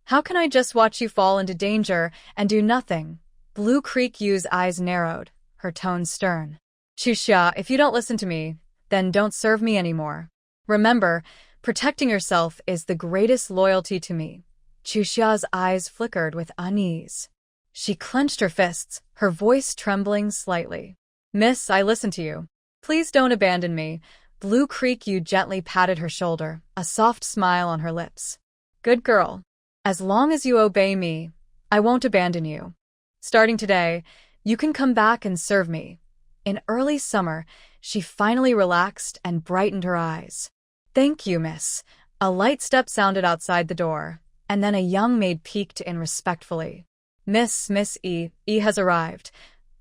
How can I just watch you fall into danger and do nothing? Blue Creek Yu's eyes narrowed, her tone stern. Chuxia, if you don't listen to me, then don't serve me anymore. Remember, protecting yourself is the greatest loyalty to me. Chuxia's eyes flickered with unease. She clenched her fists, her voice trembling slightly. Miss, I listen to you. Please don't abandon me. Blue Creek Yu gently patted her shoulder, a soft smile on her lips. Good girl. As long as you obey me, I won't abandon you. Starting today, you can come back and serve me. In early summer, she finally relaxed and brightened her eyes. Thank you, miss. A light step sounded outside the door, and then a young maid peeked in respectfully. Miss E has arrived.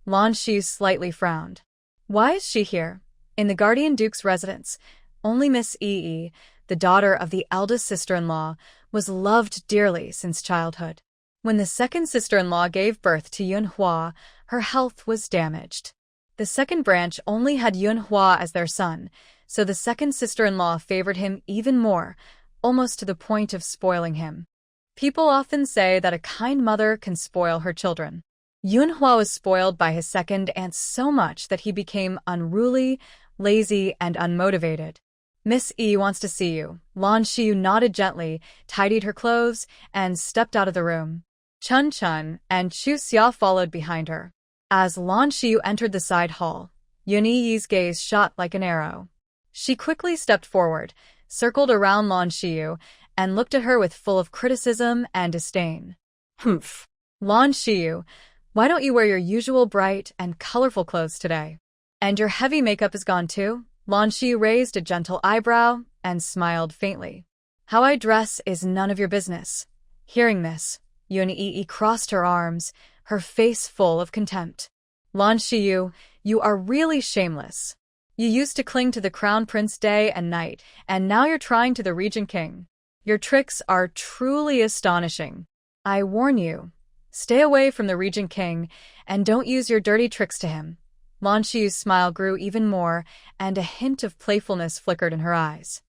Lan Shi slightly frowned. Why is she here? In the Guardian Duke's residence, only Miss E, the daughter of the eldest sister-in-law, was loved dearly since childhood. When the second sister-in-law gave birth to Yunhua, her health was damaged. The second branch only had Yunhua as their son, so the second sister-in-law favored him even more, almost to the point of spoiling him. People often say that a kind mother can spoil her children. Yunhua was spoiled by his second aunt so much that he became unruly, lazy, and unmotivated. Miss E wants to see you. Lan Shiyu nodded gently, tidied her clothes, and stepped out of the room. Chun Chun and Chu Xia followed behind her. As Lan Shiyu entered the side hall, Yun Yi's gaze shot like an arrow. She quickly stepped forward, circled around Lan Shiyu, and looked at her with full of criticism and disdain. Humph. Lan Shiyu, why don't you wear your usual bright and colorful clothes today? And your heavy makeup is gone too? Lan Shiyu raised a gentle eyebrow and smiled faintly. How I dress is none of your business. Hearing this, Yun Yi crossed her arms, her face full of contempt. Lan Shiyu, you are really shameless. You used to cling to the crown prince day and night, and now you're trying to the regent king. Your tricks are truly astonishing. I warn you, stay away from the regent king, and don't use your dirty tricks to him. Lan Shiyu's smile grew even more, and a hint of playfulness flickered in her eyes.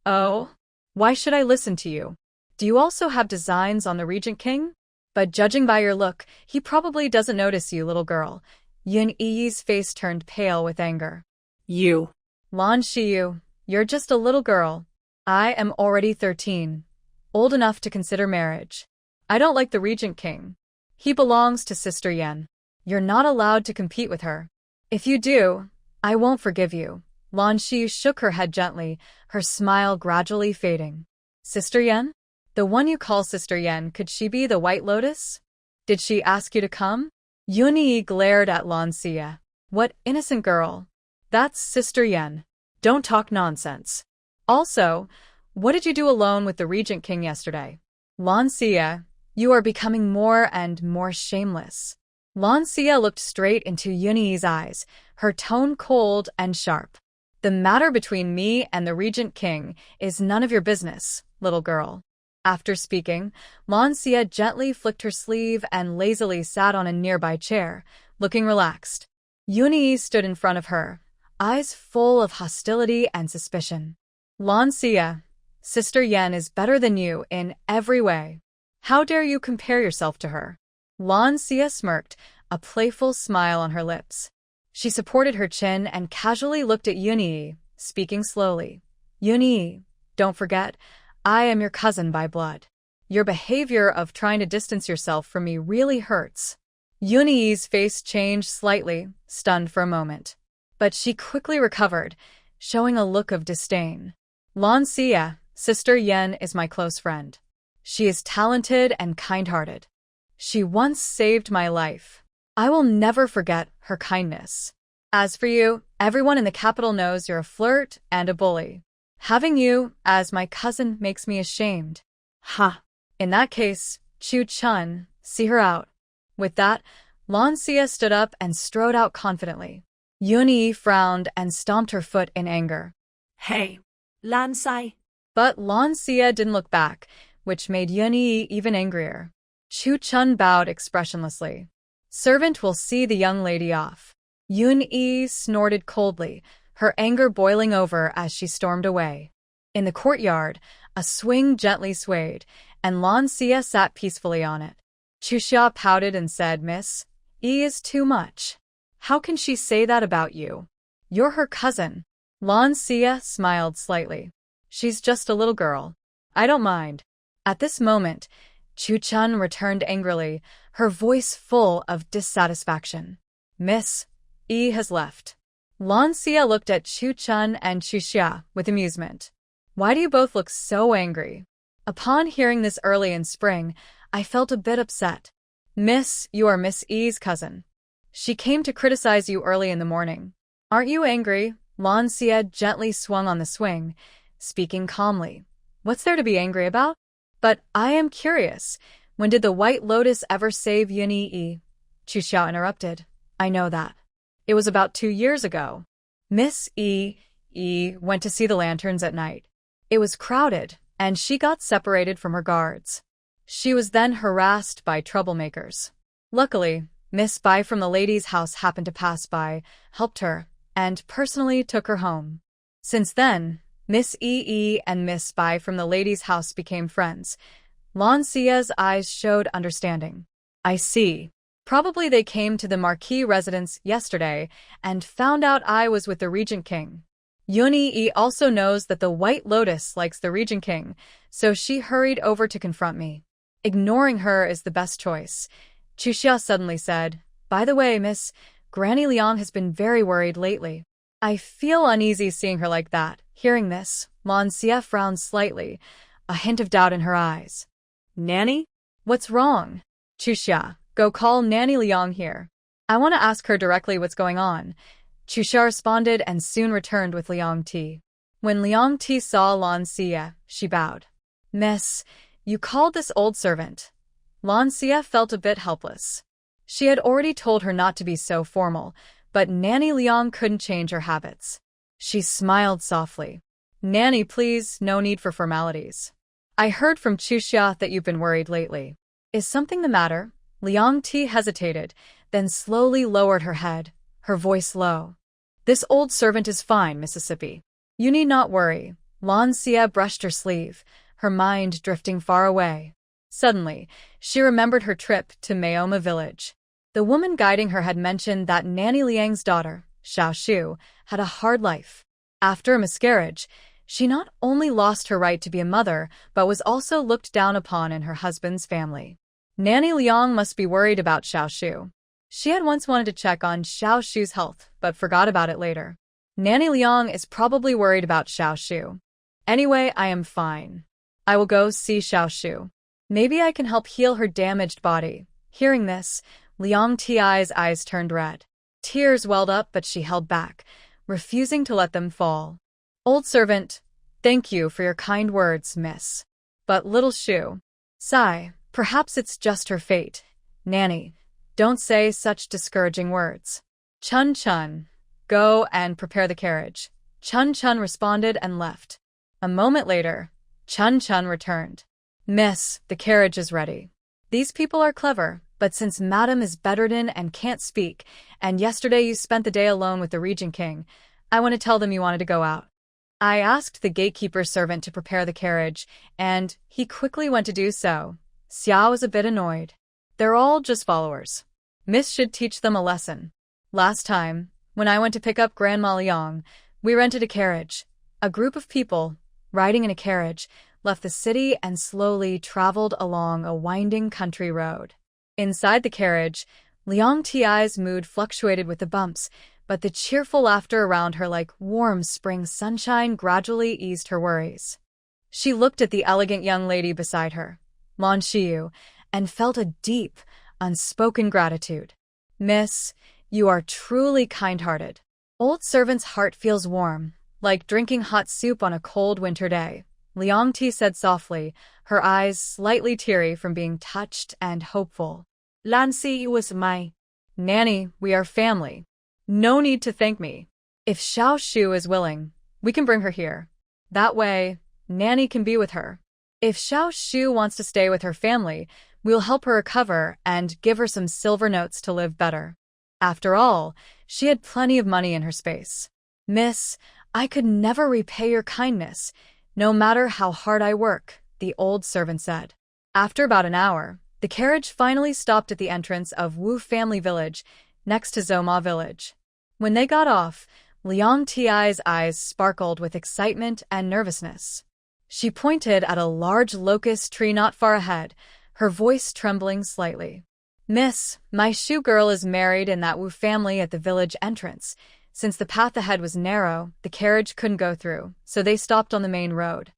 Oh? Why should I listen to you? Do you also have designs on the regent king? But judging by your look, he probably doesn't notice you, little girl. Yun Yi's face turned pale with anger. You. Lan Shiyu, you're just a little girl. I am already 13, old enough to consider marriage. I don't like the regent king. He belongs to Sister Yen. You're not allowed to compete with her. If you do, I won't forgive you. Lan Shiyu shook her head gently, her smile gradually fading. Sister Yen? The one you call Sister Yen, could she be the White Lotus? Did she ask you to come? Yun Yi glared at Lan Xia. What innocent girl. That's Sister Yen. Don't talk nonsense. Also, what did you do alone with the regent king yesterday? Lan Xia, you are becoming more and more shameless. Lan Xia looked straight into Yun Yi's eyes, her tone cold and sharp. The matter between me and the regent king is none of your business, little girl. After speaking, Lan Xia gently flicked her sleeve and lazily sat on a nearby chair, looking relaxed. Yun Yi stood in front of her, eyes full of hostility and suspicion. Lan Xia, Sister Yen is better than you in every way. How dare you compare yourself to her? Lan Xia smirked, a playful smile on her lips. She supported her chin and casually looked at Yun Yi, speaking slowly. Yun Yi, don't forget, I am your cousin by blood. Your behavior of trying to distance yourself from me really hurts. Yun Yi's face changed slightly, stunned for a moment. But she quickly recovered, showing a look of disdain. Lan Xia, Sister Yen is my close friend. She is talented and kind-hearted. She once saved my life. I will never forget her kindness. As for you, everyone in the capital knows you're a flirt and a bully. Having you as my cousin makes me ashamed. Ha! In that case, Chu Chun, see her out. With that, Lan Xia stood up and strode out confidently. Yun Yi frowned and stomped her foot in anger. Hey, Lan Sai. But Lan Xia didn't look back, which made Yun Yi even angrier. Chu Chun bowed expressionlessly. Servant will see the young lady off. Yun-yi snorted coldly, her anger boiling over as she stormed away. In the courtyard, a swing gently swayed, and Lan Xia sat peacefully on it. Chuxia pouted and said, Miss, E is too much. How can she say that about you? You're her cousin. Lan Xia smiled slightly. She's just a little girl. I don't mind. At this moment, Chu Chun returned angrily, her voice full of dissatisfaction. Miss, E has left. Lan Xia looked at Chu Chun and Chu Xia with amusement. Why do you both look so angry? Upon hearing this early in spring, I felt a bit upset. Miss, you are Miss E's cousin. She came to criticize you early in the morning. Aren't you angry? Lan Xia gently swung on the swing, speaking calmly. What's there to be angry about? But I am curious. When did the White Lotus ever save Yun-yi? Chu Xiao interrupted. I know that. It was about 2 years ago. Miss E went to see the lanterns at night. It was crowded, and she got separated from her guards. She was then harassed by troublemakers. Luckily, Miss Bai from the lady's house happened to pass by, helped her, and personally took her home. Since then, Miss E and Miss Bai from the lady's house became friends. Lan Xia's eyes showed understanding. I see. Probably they came to the Marquis residence yesterday and found out I was with the Regent King. Yun-yi also knows that the White Lotus likes the Regent King, so she hurried over to confront me. Ignoring her is the best choice. Chuxia suddenly said, By the way, Miss, Granny Liang has been very worried lately. I feel uneasy seeing her like that. Hearing this, Lan Xia frowned slightly, a hint of doubt in her eyes. Nanny? What's wrong? Chuxia, go call Nanny Liang here. I want to ask her directly what's going on. Chuxia responded and soon returned with Liang Ti. When Liang Ti saw Lan Xia, she bowed. Miss, you called this old servant. Lan Xia felt a bit helpless. She had already told her not to be so formal, but Nanny Liang couldn't change her habits. She smiled softly. Nanny, please, no need for formalities. I heard from Chuxia that you've been worried lately. Is something the matter? Liang Ti hesitated, then slowly lowered her head, her voice low. This old servant is fine, Mississippi. You need not worry. Lan Xia brushed her sleeve, her mind drifting far away. Suddenly, she remembered her trip to Mayoma village. The woman guiding her had mentioned that Nanny Liang's daughter, Xiao Shu, had a hard life. After a miscarriage, she not only lost her right to be a mother, but was also looked down upon in her husband's family. Nanny Liang must be worried about Xiao Shu. She had once wanted to check on Xiao Shu's health, but forgot about it later. Nanny Liang is probably worried about Xiao Shu. Anyway, I am fine. I will go see Xiao Shu. Maybe I can help heal her damaged body. Hearing this, Liang Ti's eyes turned red. Tears welled up, but she held back, refusing to let them fall. Old servant, thank you for your kind words, miss. But little Shu. Sigh, perhaps it's just her fate. Nanny, don't say such discouraging words. Chun Chun, go and prepare the carriage. Chun Chun responded and left. A moment later, Chun Chun returned. Miss, the carriage is ready. These people are clever, but since Madam is bedridden and can't speak, and yesterday you spent the day alone with the Regent King, I want to tell them you wanted to go out. I asked the gatekeeper's servant to prepare the carriage, and he quickly went to do so. Xiao was a bit annoyed. They're all just followers. Miss should teach them a lesson. Last time, when I went to pick up Grandma Liang, we rented a carriage. A group of people, riding in a carriage, left the city and slowly traveled along a winding country road. Inside the carriage, Liang Ti's mood fluctuated with the bumps, but the cheerful laughter around her like warm spring sunshine gradually eased her worries. She looked at the elegant young lady beside her, Lan Xiu, and felt a deep, unspoken gratitude. Miss, you are truly kind-hearted. Old servant's heart feels warm, like drinking hot soup on a cold winter day. Liang Ti said softly, her eyes slightly teary from being touched and hopeful. Lan Xi was my nanny, we are family. No need to thank me. If Xiao Shu is willing, we can bring her here. That way, Nanny can be with her. If Xiao Shu wants to stay with her family, we'll help her recover and give her some silver notes to live better. After all, She had plenty of money in her space. "Miss, I could never repay your kindness, no matter how hard I work," the old servant said. After about an hour, the carriage finally stopped at the entrance of Wu family village, next to Zoma village. When they got off, Liang Ti's eyes sparkled with excitement and nervousness. She pointed at a large locust tree not far ahead, her voice trembling slightly. "Miss, my shoe girl is married in that Wu family at the village entrance. Since the path ahead was narrow, the carriage couldn't go through, so they stopped on the main road."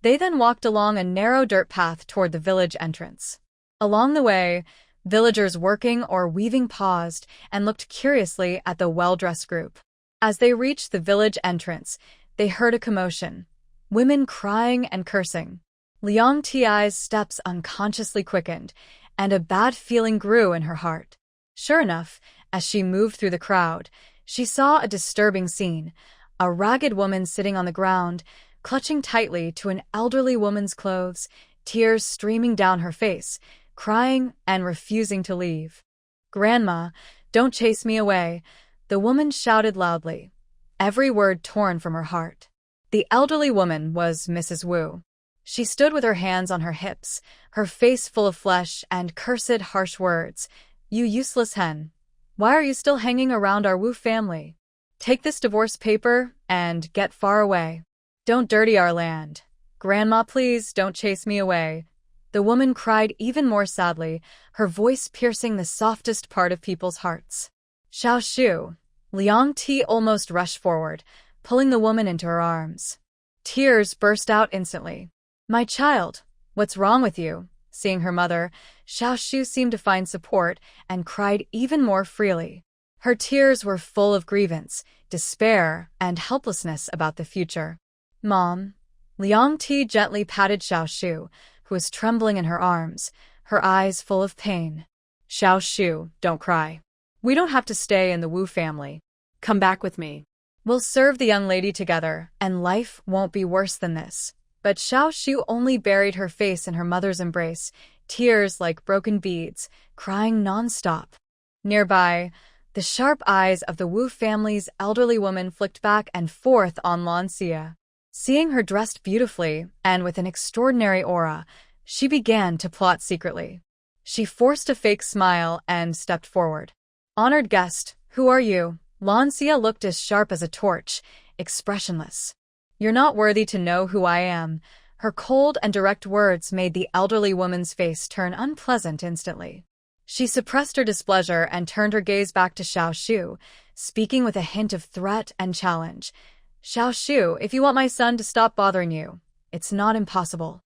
They then walked along a narrow dirt path toward the village entrance. Along the way, villagers working or weaving paused and looked curiously at the well-dressed group. As they reached the village entrance, they heard a commotion, women crying and cursing. Liang Ti's steps unconsciously quickened, and a bad feeling grew in her heart. Sure enough, as she moved through the crowd, she saw a disturbing scene, a ragged woman sitting on the ground, clutching tightly to an elderly woman's clothes, tears streaming down her face, crying and refusing to leave. "Grandma, don't chase me away," the woman shouted loudly, every word torn from her heart. The elderly woman was Mrs. Wu. She stood with her hands on her hips, her face full of flesh, and cursed harsh words. "You useless hen! Why are you still hanging around our Wu family? Take this divorce paper and get far away. Don't dirty our land. Grandma, please don't chase me away." The woman cried even more sadly, her voice piercing the softest part of people's hearts. "Xiao Shu!" Liang Ti almost rushed forward, pulling the woman into her arms. Tears burst out instantly. "My child, what's wrong with you?" Seeing her mother, Xiao Shu seemed to find support and cried even more freely. Her tears were full of grievance, despair, and helplessness about the future. "Mom." Liang Ti gently patted Xiao Shu, who was trembling in her arms, her eyes full of pain. "Xiao Shu, don't cry. We don't have to stay in the Wu family. Come back with me. We'll serve the young lady together, and life won't be worse than this." But Xiao Shu only buried her face in her mother's embrace, tears like broken beads, crying non-stop. Nearby, the sharp eyes of the Wu family's elderly woman flicked back and forth on Lan Xia. Seeing her dressed beautifully and with an extraordinary aura, she began to plot secretly. She forced a fake smile and stepped forward. "Honored guest, who are you?" Lan Xia looked as sharp as a torch, expressionless. "You're not worthy to know who I am." Her cold and direct words made the elderly woman's face turn unpleasant instantly. She suppressed her displeasure and turned her gaze back to Xiao Shu, speaking with a hint of threat and challenge. "Xiao Shu, if you want my son to stop bothering you, it's not impossible.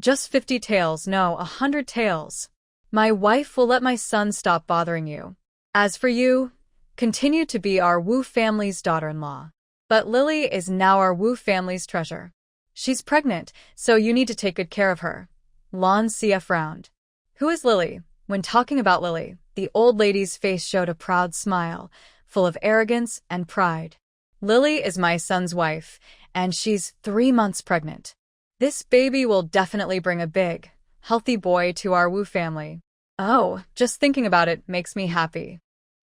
Just 50 taels, no, 100 taels. My wife will let my son stop bothering you. As for you, continue to be our Wu family's daughter-in-law. But Lily is now our Wu family's treasure. She's pregnant, so you need to take good care of her." Lan Xia frowned. "Who is Lily?" When talking about Lily, the old lady's face showed a proud smile, full of arrogance and pride. "Lily is my son's wife, and she's 3 months pregnant. This baby will definitely bring a big, healthy boy to our Wu family. Oh, just thinking about it makes me happy."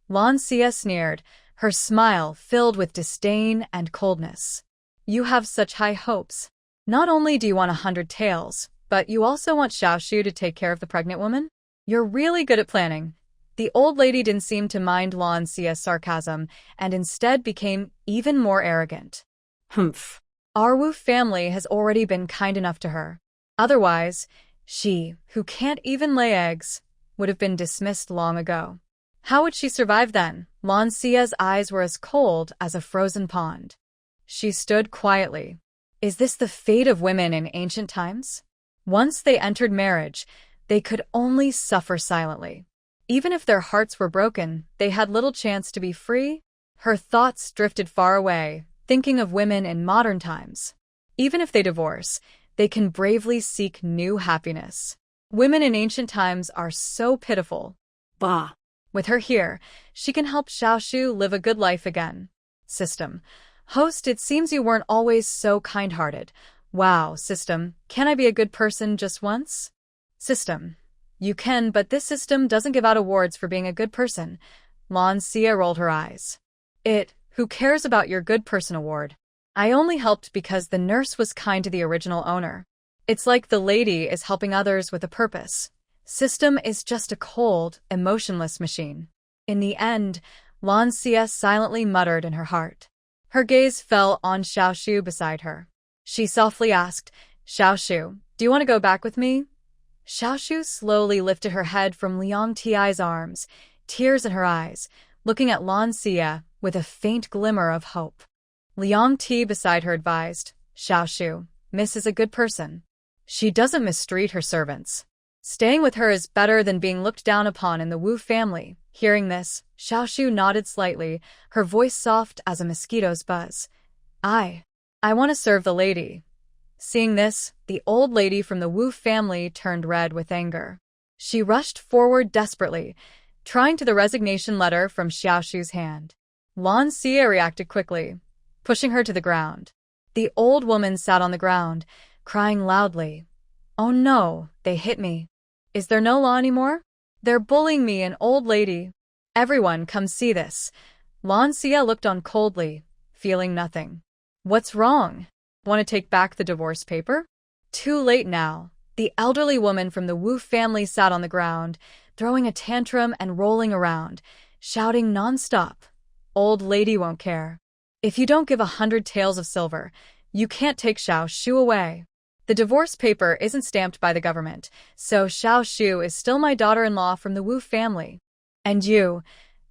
Lan Xia sneered, her smile filled with disdain and coldness. "You have such high hopes. Not only do you want 100 taels, but you also want Xiao Shu to take care of the pregnant woman? You're really good at planning." The old lady didn't seem to mind Lan Xia's sarcasm and instead became even more arrogant. "Humph. Our Wu family has already been kind enough to her. Otherwise, she, who can't even lay eggs, would have been dismissed long ago. How would she survive then?" Lan Xia's eyes were as cold as a frozen pond. She stood quietly. Is this the fate of women in ancient times? Once they entered marriage, they could only suffer silently. Even if their hearts were broken, they had little chance to be free. Her thoughts drifted far away, thinking of women in modern times. Even if they divorce, they can bravely seek new happiness. Women in ancient times are so pitiful. Bah. With her here, she can help Xiao Shu live a good life again. System. Host, it seems you weren't always so kind-hearted. Wow, System, can I be a good person just once? System. You can, but this system doesn't give out awards for being a good person. Lan Xia rolled her eyes. Who cares about your good person award? I only helped because the nurse was kind to the original owner. It's like the lady is helping others with a purpose. System is just a cold, emotionless machine. In the end, Lan Xie silently muttered in her heart. Her gaze fell on Xiaoshu beside her. She softly asked, Xiaoshu, do you want to go back with me? Xiaoshu slowly lifted her head from Liang Ti's arms, tears in her eyes, looking at Lan Xie with a faint glimmer of hope. Liang Ti beside her advised, Xiaoshu, Miss is a good person. She doesn't mistreat her servants. Staying with her is better than being looked down upon in the Wu family. Hearing this, Xiaoshu nodded slightly, her voice soft as a mosquito's buzz. I want to serve the lady. Seeing this, the old lady from the Wu family turned red with anger. She rushed forward desperately, trying to the resignation letter from Xiaoshu's hand. Lan Xie reacted quickly, pushing her to the ground. The old woman sat on the ground, crying loudly. Oh no, they hit me. Is there no law anymore? They're bullying me, an old lady. Everyone, come see this. Lan Xie looked on coldly, feeling nothing. What's wrong? Want to take back the divorce paper? Too late now. The elderly woman from the Wu family sat on the ground, throwing a tantrum and rolling around, shouting nonstop. Old lady won't care. If you don't give 100 taels of silver, you can't take Xiaoshu away. The divorce paper isn't stamped by the government, so Xiaoshu is still my daughter-in-law from the Wu family. And you,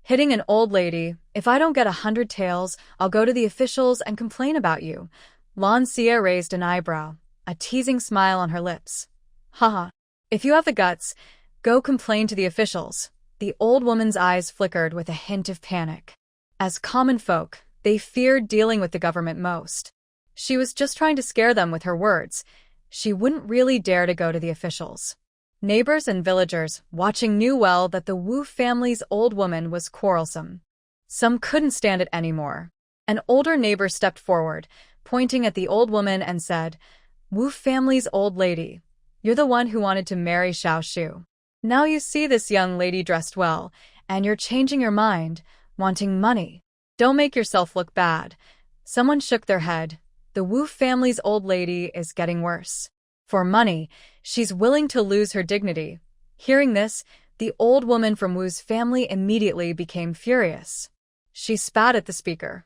hitting an old lady, if I don't get 100 taels, I'll go to the officials and complain about you. Lan Xie raised an eyebrow, a teasing smile on her lips. Haha, if you have the guts, go complain to the officials. The old woman's eyes flickered with a hint of panic. As common folk, they feared dealing with the government most. She was just trying to scare them with her words. She wouldn't really dare to go to the officials. Neighbors and villagers watching knew well that the Wu family's old woman was quarrelsome. Some couldn't stand it anymore. An older neighbor stepped forward, pointing at the old woman and said, Wu family's old lady, you're the one who wanted to marry Xiaoshu. Now you see this young lady dressed well, and you're changing your mind, wanting money. Don't make yourself look bad. Someone shook their head. The Wu family's old lady is getting worse. For money, she's willing to lose her dignity. Hearing this, the old woman from Wu's family immediately became furious. She spat at the speaker.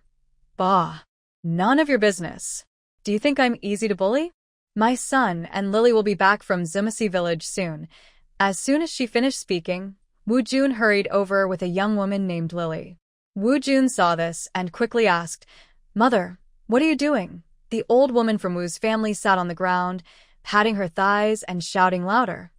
Bah! None of your business. Do you think I'm easy to bully? My son and Lily will be back from Zumasi village soon. As soon as she finished speaking, Wu Jun hurried over with a young woman named Lily. Wu Jun saw this and quickly asked, Mother, what are you doing? The old woman from Wu's family sat on the ground, patting her thighs and shouting louder.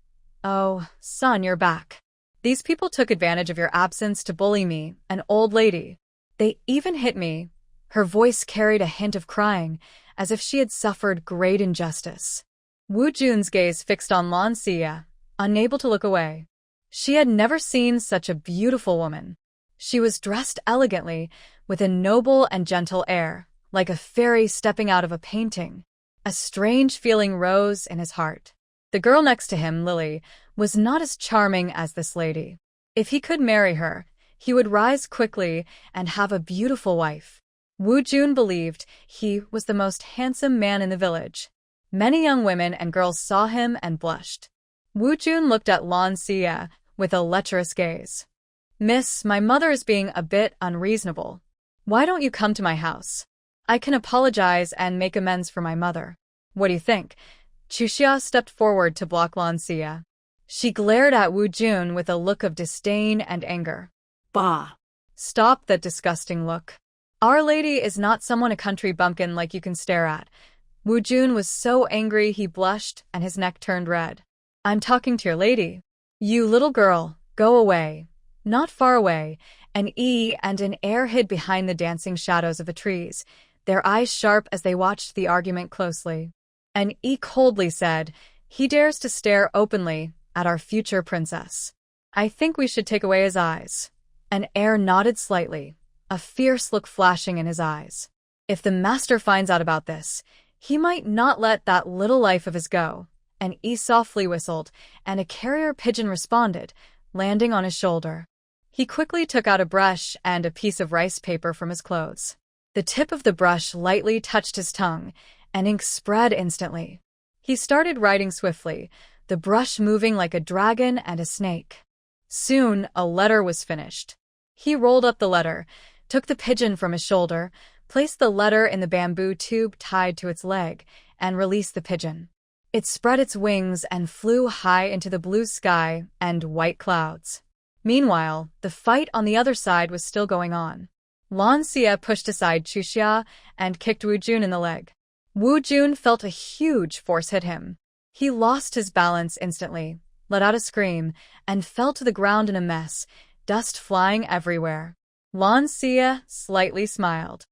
Oh, son, you're back. These people took advantage of your absence to bully me, an old lady. They even hit me. Her voice carried a hint of crying, as if she had suffered great injustice. Wu Jun's gaze fixed on Lan Xie, unable to look away. She had never seen such a beautiful woman. She was dressed elegantly, with a noble and gentle air, like a fairy stepping out of a painting. A strange feeling rose in his heart. The girl next to him, Lily, was not as charming as this lady. If he could marry her, he would rise quickly and have a beautiful wife. Wu Jun believed he was the most handsome man in the village. Many young women and girls saw him and blushed. Wu Jun looked at Lan Xie with a lecherous gaze. Miss, my mother is being a bit unreasonable. Why don't you come to my house? I can apologize and make amends for my mother. What do you think? Chuxia stepped forward to block Lan Xie. She glared at Wu Jun with a look of disdain and anger. Bah! Stop that disgusting look. Our lady is not someone a country bumpkin like you can stare at. Wu Jun was so angry he blushed and his neck turned red. I'm talking to your lady. You little girl, go away. Not far away, an E and an air hid behind the dancing shadows of the trees, their eyes sharp as they watched the argument closely. An E coldly said, He dares to stare openly at our future princess. I think we should take away his eyes. An air nodded slightly, a fierce look flashing in his eyes. If the master finds out about this, he might not let that little life of his go. An E softly whistled, and a carrier pigeon responded, landing on his shoulder. He quickly took out a brush and a piece of rice paper from his clothes. The tip of the brush lightly touched his tongue, and ink spread instantly. He started writing swiftly, the brush moving like a dragon and a snake. Soon, a letter was finished. He rolled up the letter, took the pigeon from his shoulder, placed the letter in the bamboo tube tied to its leg, and released the pigeon. It spread its wings and flew high into the blue sky and white clouds. Meanwhile, the fight on the other side was still going on. Lan Xie pushed aside Chuxia and kicked Wu Jun in the leg. Wu Jun felt a huge force hit him. He lost his balance instantly, let out a scream, and fell to the ground in a mess, dust flying everywhere. Lan Xie slightly smiled.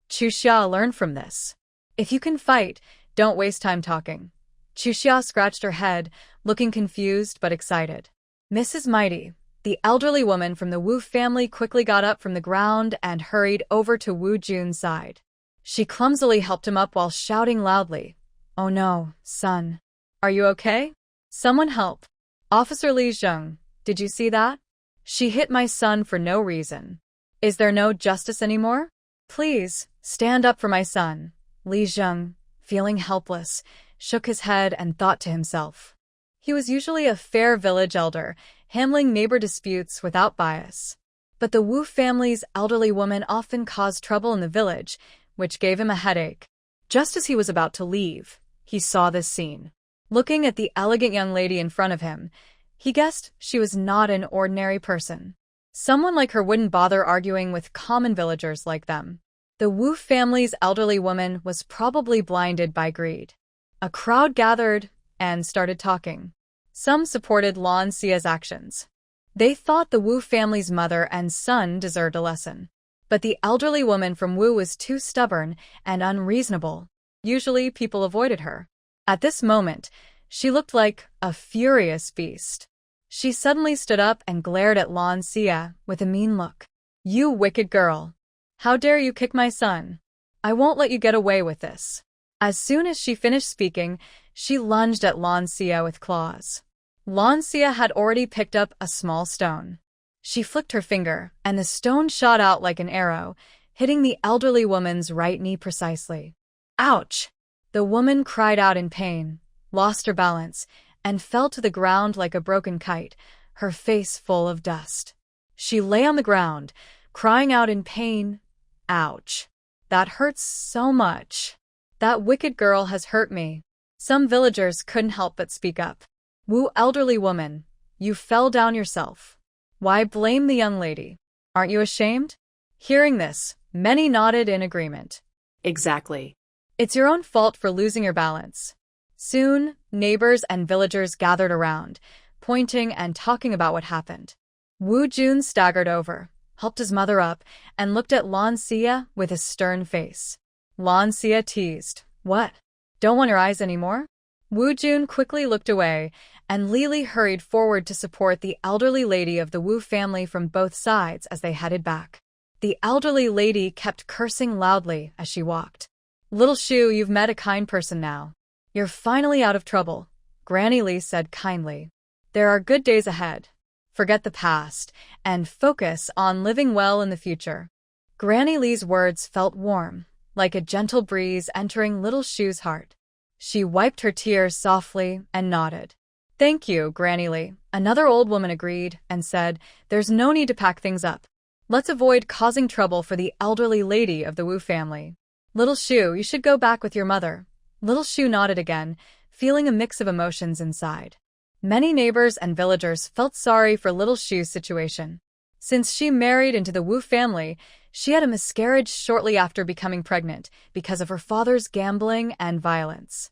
Chuxia learned from this. If you can fight, don't waste time talking. Chuxia scratched her head, looking confused but excited. Mrs. Mighty, the elderly woman from the Wu family, quickly got up from the ground and hurried over to Wu Jun's side. She clumsily helped him up while shouting loudly, "Oh no, son. Are you okay? Someone help. Officer Li Zheng, did you see that? She hit my son for no reason. Is there no justice anymore? Please, stand up for my son." Li Zheng, feeling helpless, shook his head and thought to himself. He was usually a fair village elder, handling neighbor disputes without bias. But the Wu family's elderly woman often caused trouble in the village, which gave him a headache. Just as he was about to leave, he saw this scene. Looking at the elegant young lady in front of him, he guessed she was not an ordinary person. Someone like her wouldn't bother arguing with common villagers like them. The Wu family's elderly woman was probably blinded by greed. A crowd gathered and started talking. Some supported Lan Xie's actions. They thought the Wu family's mother and son deserved a lesson. But the elderly woman from Wu was too stubborn and unreasonable. Usually, people avoided her. At this moment, she looked like a furious beast. She suddenly stood up and glared at Lan Xie with a mean look. "You wicked girl! How dare you kick my son? I won't let you get away with this." As soon as she finished speaking, she lunged at Lan Xie with claws. Lan Xie had already picked up a small stone. She flicked her finger, and the stone shot out like an arrow, hitting the elderly woman's right knee precisely. Ouch! The woman cried out in pain, lost her balance, and fell to the ground like a broken kite, her face full of dust. She lay on the ground, crying out in pain, "Ouch! That hurts so much. That wicked girl has hurt me." Some villagers couldn't help but speak up. "Wu elderly woman, you fell down yourself. Why blame the young lady? Aren't you ashamed?" Hearing this, many nodded in agreement. Exactly. It's your own fault for losing your balance. Soon, neighbors and villagers gathered around, pointing and talking about what happened. Wu Jun staggered over, helped his mother up, and looked at Lan Xie with a stern face. Lan Xie teased, "What? Don't want your eyes anymore?" Wu Jun quickly looked away, and Lili hurried forward to support the elderly lady of the Wu family from both sides as they headed back. The elderly lady kept cursing loudly as she walked. "Little Shu, you've met a kind person now. You're finally out of trouble," Granny Li said kindly. "There are good days ahead. Forget the past and focus on living well in the future." Granny Li's words felt warm, like a gentle breeze entering little Shu's heart. She wiped her tears softly and nodded. "Thank you, Granny Li," another old woman agreed and said, "There's no need to pack things up. Let's avoid causing trouble for the elderly lady of the Wu family. Little Shu, you should go back with your mother." Little Shu nodded again, feeling a mix of emotions inside. Many neighbors and villagers felt sorry for little Shu's situation. Since she married into the Wu family, she had a miscarriage shortly after becoming pregnant because of her father's gambling and violence.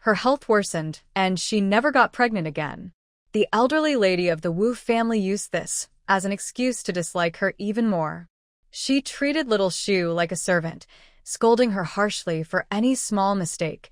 Her health worsened, and she never got pregnant again. The elderly lady of the Wu family used this as an excuse to dislike her even more. She treated little Shu like a servant, scolding her harshly for any small mistake,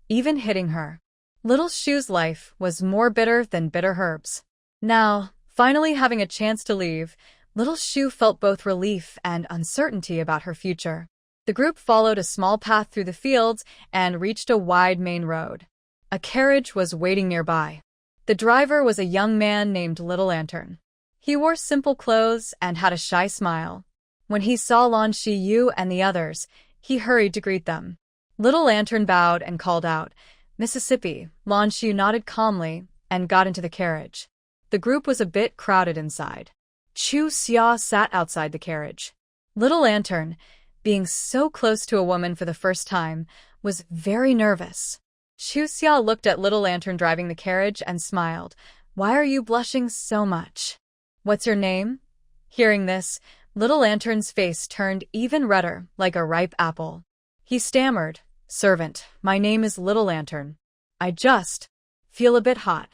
even hitting her. Little Shu's life was more bitter than bitter herbs. Now, finally having a chance to leave, little Shu felt both relief and uncertainty about her future. The group followed a small path through the fields and reached a wide main road. A carriage was waiting nearby. The driver was a young man named Little Lantern. He wore simple clothes and had a shy smile. When he saw Lan Shiyu and the others, he hurried to greet them. Little Lantern bowed and called out, "Mississippi." Lan Shiyu nodded calmly and got into the carriage. The group was a bit crowded inside. Chu Xia sat outside the carriage. Little Lantern, being so close to a woman for the first time, was very nervous. Chu Xia looked at Little Lantern driving the carriage and smiled. "Why are you blushing so much? What's your name?" Hearing this, Little Lantern's face turned even redder, like a ripe apple. He stammered, "Servant, my name is Little Lantern. I just feel a bit hot."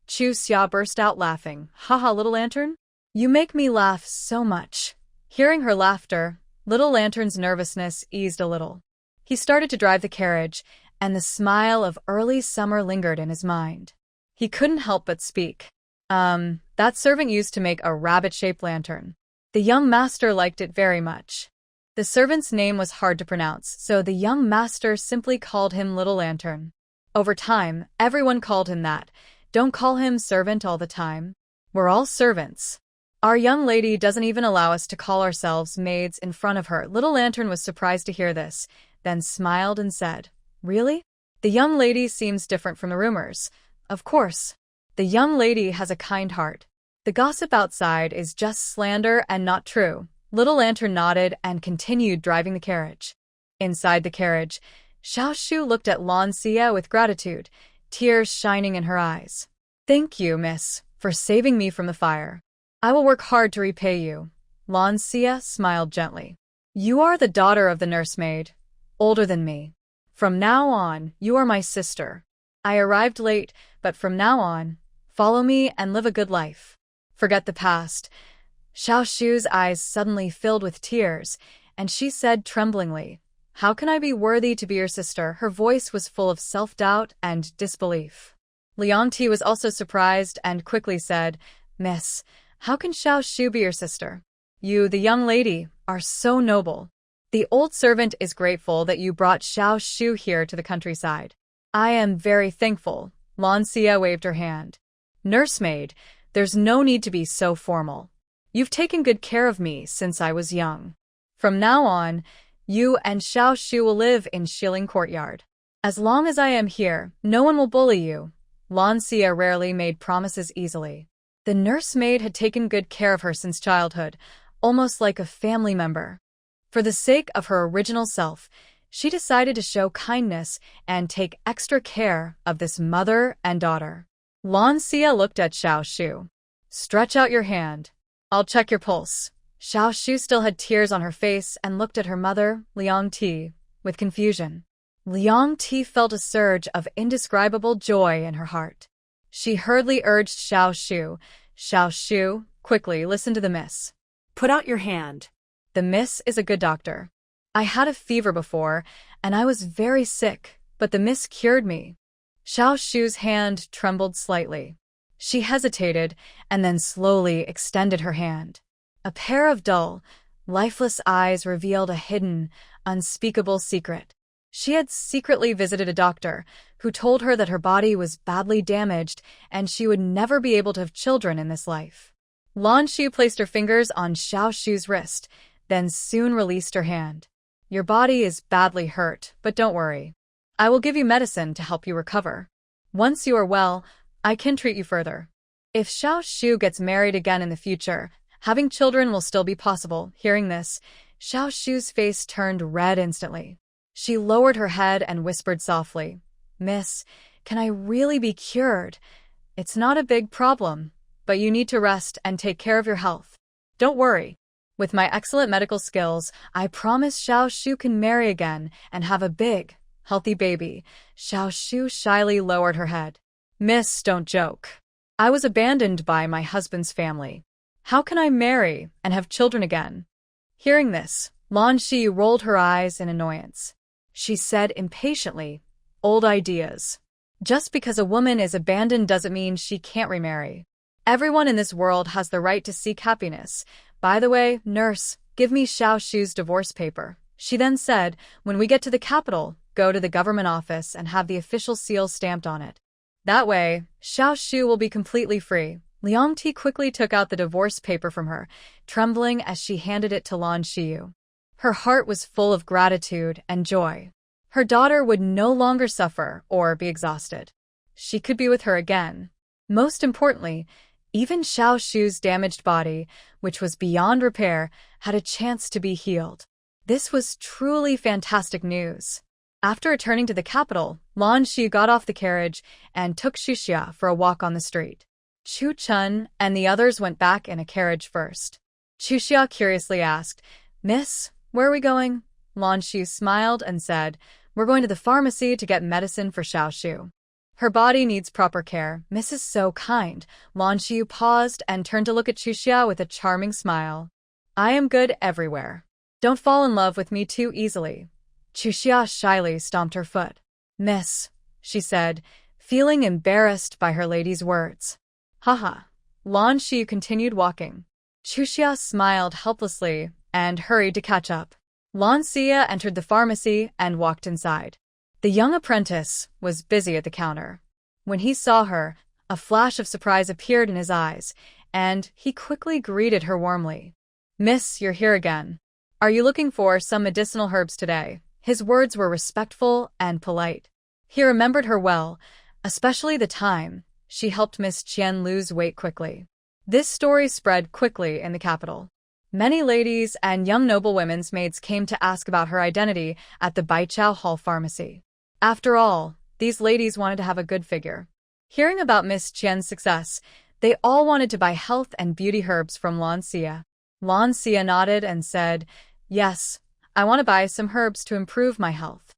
Chu Xia burst out laughing. "Haha, Little Lantern? You make me laugh so much." Hearing her laughter, Little Lantern's nervousness eased a little. He started to drive the carriage, and the smile of early summer lingered in his mind. He couldn't help but speak. That servant used to make a rabbit-shaped lantern. The young master liked it very much." The servant's name was hard to pronounce, so the young master simply called him Little Lantern. Over time, everyone called him that. Don't call him servant all the time. We're all servants. Our young lady doesn't even allow us to call ourselves maids in front of her. Little Lantern was surprised to hear this, then smiled and said, "Really? The young lady seems different from the rumors." "Of course. The young lady has a kind heart. The gossip outside is just slander and not true." Little Lantern nodded and continued driving the carriage. Inside the carriage, Xiao Shu looked at Lan Xia with gratitude, tears shining in her eyes. "Thank you, miss, for saving me from the fire. I will work hard to repay you." Lan Xia smiled gently. "You are the daughter of the nursemaid, older than me. From now on, you are my sister. I arrived late, but from now on, follow me and live a good life. Forget the past." Xiao Shu's eyes suddenly filled with tears, and she said tremblingly, "How can I be worthy to be your sister?" Her voice was full of self-doubt and disbelief. Liang Ti was also surprised and quickly said, "Miss, how can Xiao Shu be your sister? You, the young lady, are so noble. The old servant is grateful that you brought Xiao Shu here to the countryside." "I am very thankful." Lan Xia waved her hand. "Nursemaid, there's no need to be so formal. You've taken good care of me since I was young. From now on, you and Xiao Shu will live in Shilling Courtyard. As long as I am here, no one will bully you." Lan Xia rarely made promises easily. The nursemaid had taken good care of her since childhood, almost like a family member. For the sake of her original self, she decided to show kindness and take extra care of this mother and daughter. Lan Xia looked at Xiao Shu. "Stretch out your hand. I'll check your pulse." Xiao Shu still had tears on her face and looked at her mother, Liang Ti, with confusion. Liang Ti felt a surge of indescribable joy in her heart. She hurriedly urged Xiao Shu, "Xiao Shu, quickly listen to the miss. Put out your hand." The miss is a good doctor. I had a fever before, and I was very sick, but the miss cured me." Xiao Shu's hand trembled slightly. She hesitated and then slowly extended her hand. A pair of dull, lifeless eyes revealed a hidden, unspeakable secret. She had secretly visited a doctor who told her that her body was badly damaged and she would never be able to have children in this life. Lan Xu placed her fingers on Xiao Shu's wrist, then soon released her hand. "Your body is badly hurt, but don't worry. I will give you medicine to help you recover. Once you are well, I can treat you further. If Xiao Shu gets married again in the future, having children will still be possible." Hearing this, Xiao Shu's face turned red instantly. She lowered her head and whispered softly, "Miss, can I really be cured? It's not a big problem, but you need to rest and take care of your health. Don't worry. With my excellent medical skills, I promise Xiao Shu can marry again and have a big, healthy baby." Xiao Shu shyly lowered her head. "Miss, don't joke. I was abandoned by my husband's family. How can I marry and have children again?" Hearing this, Lan Shi rolled her eyes in annoyance. She said impatiently, "Old ideas. Just because a woman is abandoned doesn't mean she can't remarry. Everyone in this world has the right to seek happiness. By the way, nurse, give me Xiao Shu's divorce paper." She then said, "When we get to the capital, go to the government office and have the official seal stamped on it. That way, Xiao Shu will be completely free." Liang Ti quickly took out the divorce paper from her, trembling as she handed it to Lan Xiyu. Her heart was full of gratitude and joy. Her daughter would no longer suffer or be exhausted. She could be with her again. Most importantly, even Xiao Shu's damaged body, which was beyond repair, had a chance to be healed. This was truly fantastic news. After returning to the capital, Lan Xiyu got off the carriage and took Xuxia for a walk on the street. Chu Chun and the others went back in a carriage first. Xuxia curiously asked, "Miss, where are we going?" Lan Xiyu smiled and said, "We're going to the pharmacy to get medicine for Xiao Shu. Her body needs proper care. Miss is so kind." Lan Xiyu paused and turned to look at Xuxia with a charming smile. "I am good everywhere. Don't fall in love with me too easily." Xuxia shyly stomped her foot. "Miss," she said, feeling embarrassed by her lady's words. "Haha." Lan Xiyu continued walking. Xuxia smiled helplessly and hurried to catch up. Lan Xia entered the pharmacy and walked inside. The young apprentice was busy at the counter. When he saw her, a flash of surprise appeared in his eyes, and he quickly greeted her warmly. "Miss, you're here again. Are you looking for some medicinal herbs today?" His words were respectful and polite. He remembered her well, especially the time she helped Miss Qian lose weight quickly. This story spread quickly in the capital. Many ladies and young noblewomen's maids came to ask about her identity at the Baichao Hall pharmacy. After all, these ladies wanted to have a good figure. Hearing about Miss Qian's success, they all wanted to buy health and beauty herbs from Lan Xia. Lan Xia nodded and said, "Yes, I want to buy some herbs to improve my health."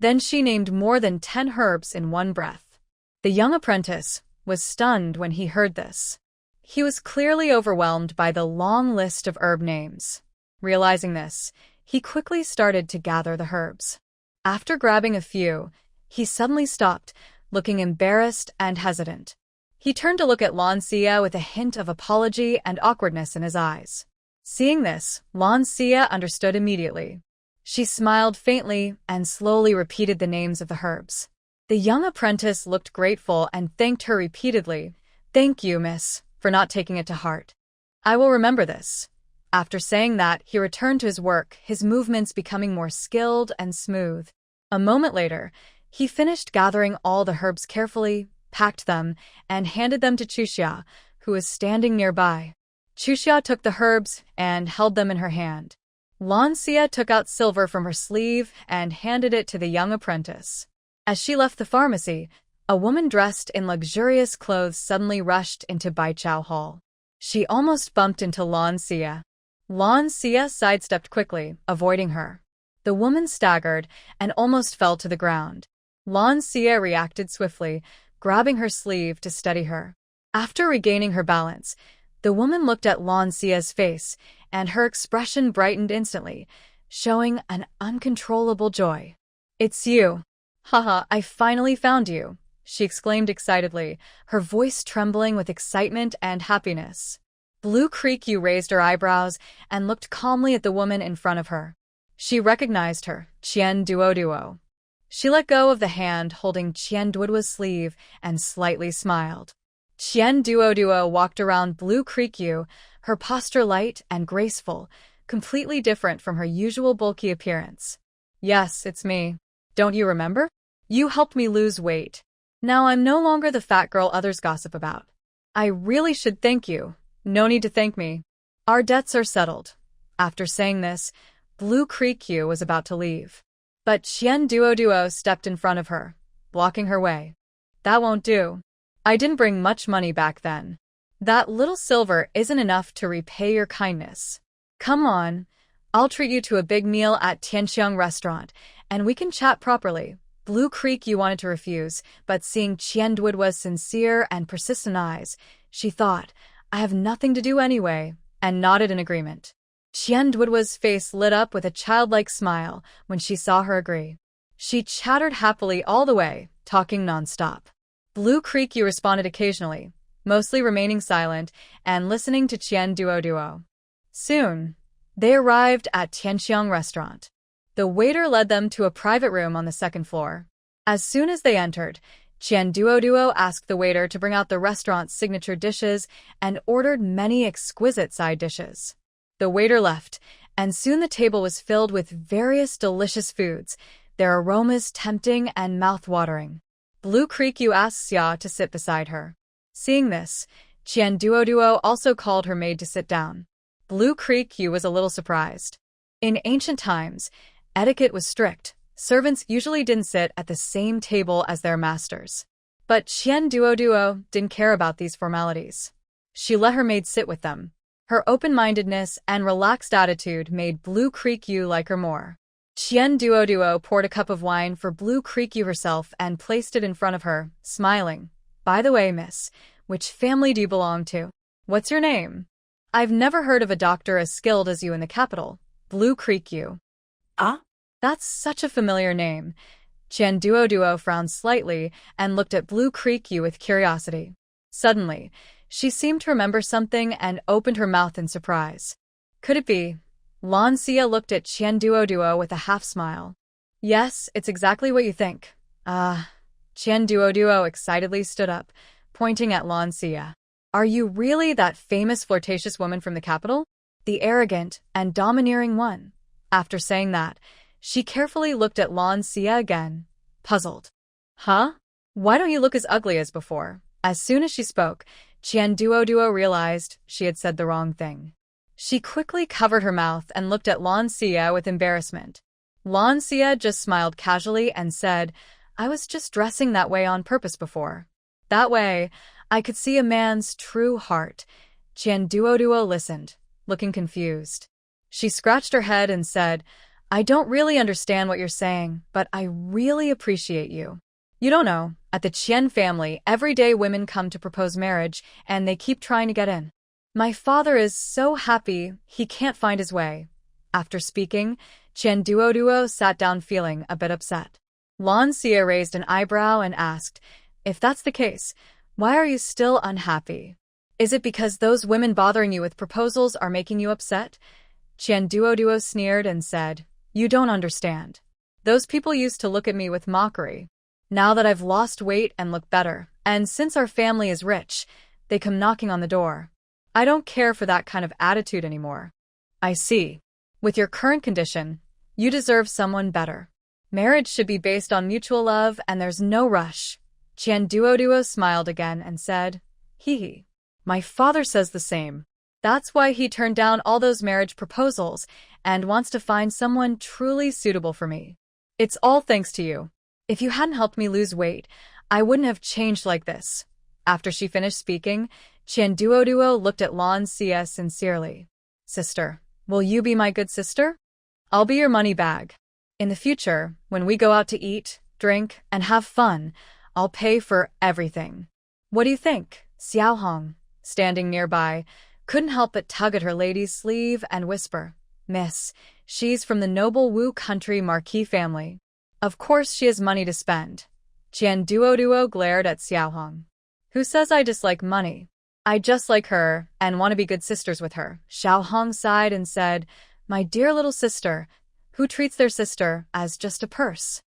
Then she named more than 10 herbs in one breath. The young apprentice was stunned when he heard this. He was clearly overwhelmed by the long list of herb names. Realizing this, he quickly started to gather the herbs. After grabbing a few, he suddenly stopped, looking embarrassed and hesitant. He turned to look at Lan Xia with a hint of apology and awkwardness in his eyes. Seeing this, Lan Xia understood immediately. She smiled faintly and slowly repeated the names of the herbs. The young apprentice looked grateful and thanked her repeatedly. "Thank you, miss, for not taking it to heart. I will remember this." After saying that, he returned to his work, his movements becoming more skilled and smooth. A moment later, he finished gathering all the herbs carefully, packed them, and handed them to Xuxia, who was standing nearby. Xuxia took the herbs and held them in her hand. Lan Xia took out silver from her sleeve and handed it to the young apprentice. As she left the pharmacy, a woman dressed in luxurious clothes suddenly rushed into Baichao Hall. She almost bumped into Lan Xia. Lan Xia sidestepped quickly, avoiding her. The woman staggered and almost fell to the ground. Lan Xia reacted swiftly, grabbing her sleeve to steady her. After regaining her balance, the woman looked at Lan Xia's face, and her expression brightened instantly, showing an uncontrollable joy. "It's you. Haha, I finally found you," she exclaimed excitedly, her voice trembling with excitement and happiness. Blue Creek-Yu raised her eyebrows and looked calmly at the woman in front of her. She recognized her, Qian Duoduo. She let go of the hand holding Qian Duoduo's sleeve and slightly smiled. Qian Duoduo walked around Blue Creek-Yu, her posture light and graceful, completely different from her usual bulky appearance. "Yes, it's me. Don't you remember? You helped me lose weight. Now I'm no longer the fat girl others gossip about. I really should thank you. No need to thank me. Our debts are settled." After saying this, Blue Creek-Yu was about to leave. But Qian Duoduo stepped in front of her, blocking her way. "That won't do. I didn't bring much money back then. That little silver isn't enough to repay your kindness. Come on, I'll treat you to a big meal at Tianxiang restaurant, and we can chat properly." Blue Creek-Yu wanted to refuse, but seeing Qian Duoduo's sincere and persistent eyes, she thought, "I have nothing to do anyway," and nodded in agreement. Qian Duoduo's face lit up with a childlike smile when she saw her agree. She chattered happily all the way, talking nonstop. Blue Creek-Yu responded occasionally, mostly remaining silent and listening to Qian Duoduo. Soon, they arrived at Tianxiang restaurant. The waiter led them to a private room on the second floor. As soon as they entered, Qian Duo asked the waiter to bring out the restaurant's signature dishes and ordered many exquisite side dishes. The waiter left, and soon the table was filled with various delicious foods, their aromas tempting and mouth-watering. Blue Creek Yu asked Xia to sit beside her. Seeing this, Qian Duo also called her maid to sit down. Blue Creek Yu was a little surprised. In ancient times, etiquette was strict. Servants usually didn't sit at the same table as their masters. But Qian Duo didn't care about these formalities. She let her maid sit with them. Her open-mindedness and relaxed attitude made Blue Creek Yu like her more. Qian Duo poured a cup of wine for Blue Creek Yu herself and placed it in front of her, smiling. By the way, miss, which family do you belong to? What's your name? I've never heard of a doctor as skilled as you in the capital. Blue Creek Yu. Ah? That's such a familiar name. Qian Duo frowned slightly and looked at Blue Creek Yu with curiosity. Suddenly, she seemed to remember something and opened her mouth in surprise. Could it be? Lan Xia looked at Qian Duo with a half-smile. Yes, it's exactly what you think. Qian Duo excitedly stood up, pointing at Lan Xia. Are you really that famous flirtatious woman from the capital? The arrogant and domineering one. After saying that, she carefully looked at Lan Xia again, puzzled. Huh? Why don't you look as ugly as before? As soon as she spoke, Qian Duo realized she had said the wrong thing. She quickly covered her mouth and looked at Lan Xia with embarrassment. Lan Xia just smiled casually and said, I was just dressing that way on purpose before. That way, I could see a man's true heart. Qian Duo listened, looking confused. She scratched her head and said, I don't really understand what you're saying, but I really appreciate you. You don't know, at the Qian family, every day women come to propose marriage, and they keep trying to get in. My father is so happy he can't find his way. After speaking, Qian Duo sat down feeling a bit upset. Lan Xia raised an eyebrow and asked, If that's the case, why are you still unhappy? Is it because those women bothering you with proposals are making you upset? Qian Duo sneered and said, You don't understand. Those people used to look at me with mockery. Now that I've lost weight and look better, and since our family is rich, they come knocking on the door. I don't care for that kind of attitude anymore. I see. With your current condition, you deserve someone better. Marriage should be based on mutual love and there's no rush. Qian Duo smiled again and said, Hee. My father says the same. That's why he turned down all those marriage proposals and wants to find someone truly suitable for me. It's all thanks to you. If you hadn't helped me lose weight, I wouldn't have changed like this. After she finished speaking, Qian Duo looked at Lan Xia sincerely. Sister, will you be my good sister? I'll be your money bag. In the future, when we go out to eat, drink, and have fun, I'll pay for everything. What do you think? Xiaohong, standing nearby, couldn't help but tug at her lady's sleeve and whisper, Miss, she's from the noble Wu country Marquis family. Of course she has money to spend. Qian Duo glared at Xiaohong. Who says I dislike money? I just like her and want to be good sisters with her. Xiaohong sighed and said, My dear little sister, who treats their sister as just a purse?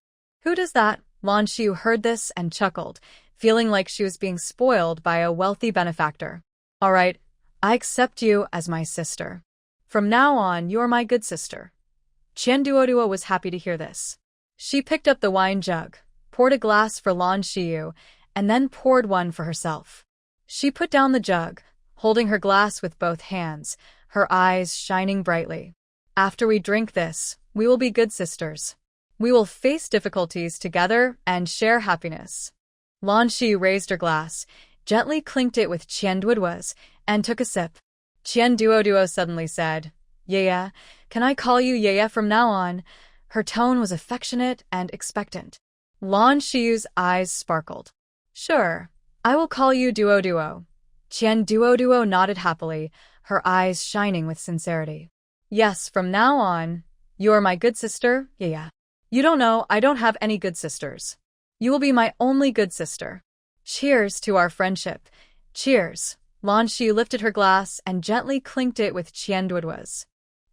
Who does that? Lan Xiu heard this and chuckled, feeling like she was being spoiled by a wealthy benefactor. All right, I accept you as my sister. From now on, you're my good sister. Qian Duo was happy to hear this. She picked up the wine jug, poured a glass for Lan Xiu, and then poured one for herself. She put down the jug, holding her glass with both hands, her eyes shining brightly. After we drink this, we will be good sisters. We will face difficulties together and share happiness. Lan Xiu raised her glass, gently clinked it with Qian Duo's, and took a sip. Qian Duo suddenly said, Yaya, can I call you Yaya from now on? Her tone was affectionate and expectant. Lan Xiu's eyes sparkled. Sure, I will call you Duo. Qian Duo nodded happily, her eyes shining with sincerity. Yes, from now on, you are my good sister, Yaya. You don't know, I don't have any good sisters. You will be my only good sister. Cheers to our friendship. Cheers. Lan Xiu lifted her glass and gently clinked it with Qian Duo's.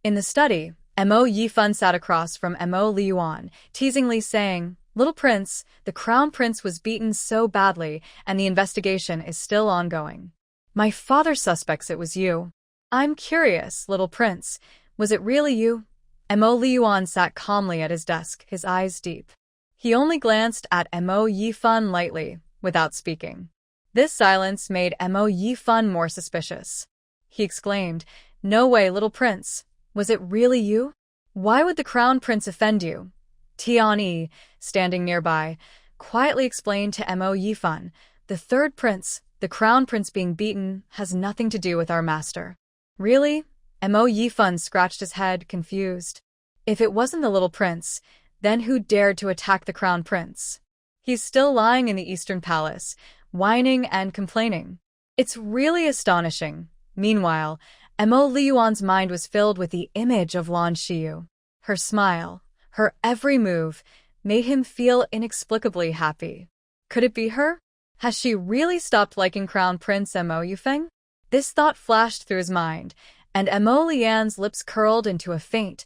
In the study, Mo Yifan sat across from Mo Liyuan, teasingly saying, Little prince, the crown prince was beaten so badly, and the investigation is still ongoing. My father suspects it was you. I'm curious, little prince. Was it really you? Mo Liyuan sat calmly at his desk, his eyes deep. He only glanced at Mo Yifan lightly, without speaking. This silence made Mo Yifan more suspicious. He exclaimed, "No way, little prince. Was it really you? Why would the crown prince offend you?" Tian, standing nearby, quietly explained to Mo Yifan, "The third prince, the crown prince being beaten, has nothing to do with our master." Really? Mo Yifan scratched his head, confused. If it wasn't the little prince, then who dared to attack the crown prince? He's still lying in the Eastern Palace, whining and complaining. It's really astonishing. Meanwhile, Mo Liyuan's mind was filled with the image of Lan Xiyu. Her smile, her every move, made him feel inexplicably happy. Could it be her? Has she really stopped liking Crown Prince Mo Yufeng? This thought flashed through his mind, and Mo Lian's lips curled into a faint,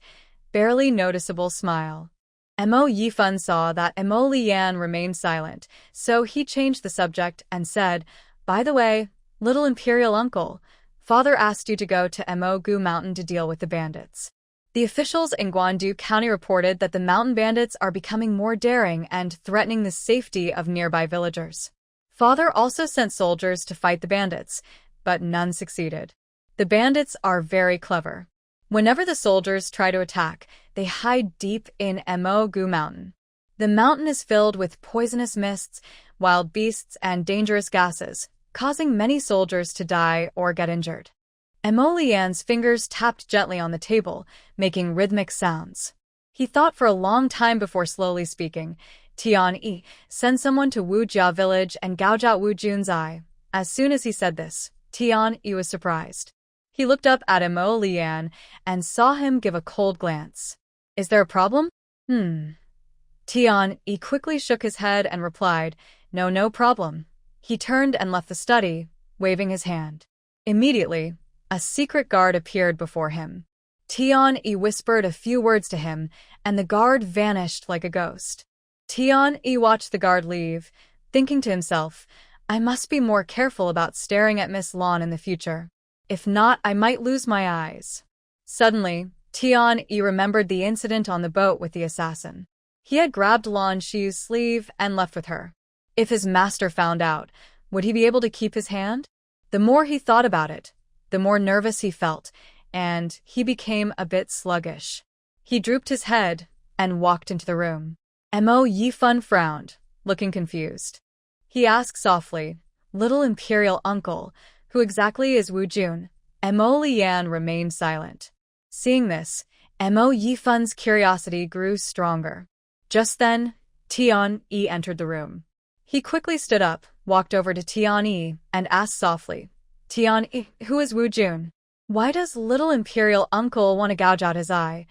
barely noticeable smile. Mo Yifan saw that Mo Lian remained silent, so he changed the subject and said, "By the way, little imperial uncle, father asked you to go to Mo Gu Mountain to deal with the bandits." The officials in Guandu County reported that the mountain bandits are becoming more daring and threatening the safety of nearby villagers. Father also sent soldiers to fight the bandits, but none succeeded. The bandits are very clever. Whenever the soldiers try to attack, they hide deep in Mo Gu Mountain. The mountain is filled with poisonous mists, wild beasts, and dangerous gases, causing many soldiers to die or get injured. Mo Lian's fingers tapped gently on the table, making rhythmic sounds. He thought for a long time before slowly speaking. "Tian, send someone to Wu Jia village and gouge out Wu Jun's eye." As soon as he said this, Tian was surprised. He looked up at Mo Lian and saw him give a cold glance. "Is there a problem?" Tian quickly shook his head and replied, No problem." He turned and left the study, waving his hand. Immediately, a secret guard appeared before him. Tian whispered a few words to him, and the guard vanished like a ghost. Tian watched the guard leave, thinking to himself, "I must be more careful about staring at Miss Lan in the future. If not, I might lose my eyes." Suddenly, Tian remembered the incident on the boat with the assassin. He had grabbed Lan Xiyu's sleeve and left with her. If his master found out, would he be able to keep his hand? The more he thought about it, the more nervous he felt, and he became a bit sluggish. He drooped his head and walked into the room. Mo Yifan frowned, looking confused. He asked softly, "Little imperial uncle, who exactly is Wu Jun?" Mo Lian remained silent. Seeing this, Mo Yifan's curiosity grew stronger. Just then, Tian entered the room. He quickly stood up, walked over to Tian and asked softly, "Tian, who is Wu Jun? Why does little imperial uncle want to gouge out his eye?"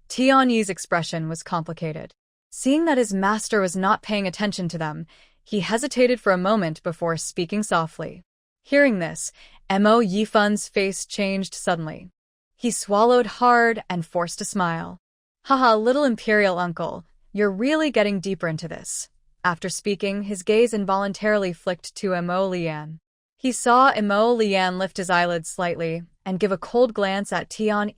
Tian's expression was complicated. Seeing that his master was not paying attention to them, he hesitated for a moment before speaking softly. Hearing this, Mo Yifan's face changed suddenly. He swallowed hard and forced a smile. "Haha, little imperial uncle, you're really getting deeper into this." After speaking, his gaze involuntarily flicked to Mo Lian. He saw Mo Lian lift his eyelids slightly and give a cold glance at Tian,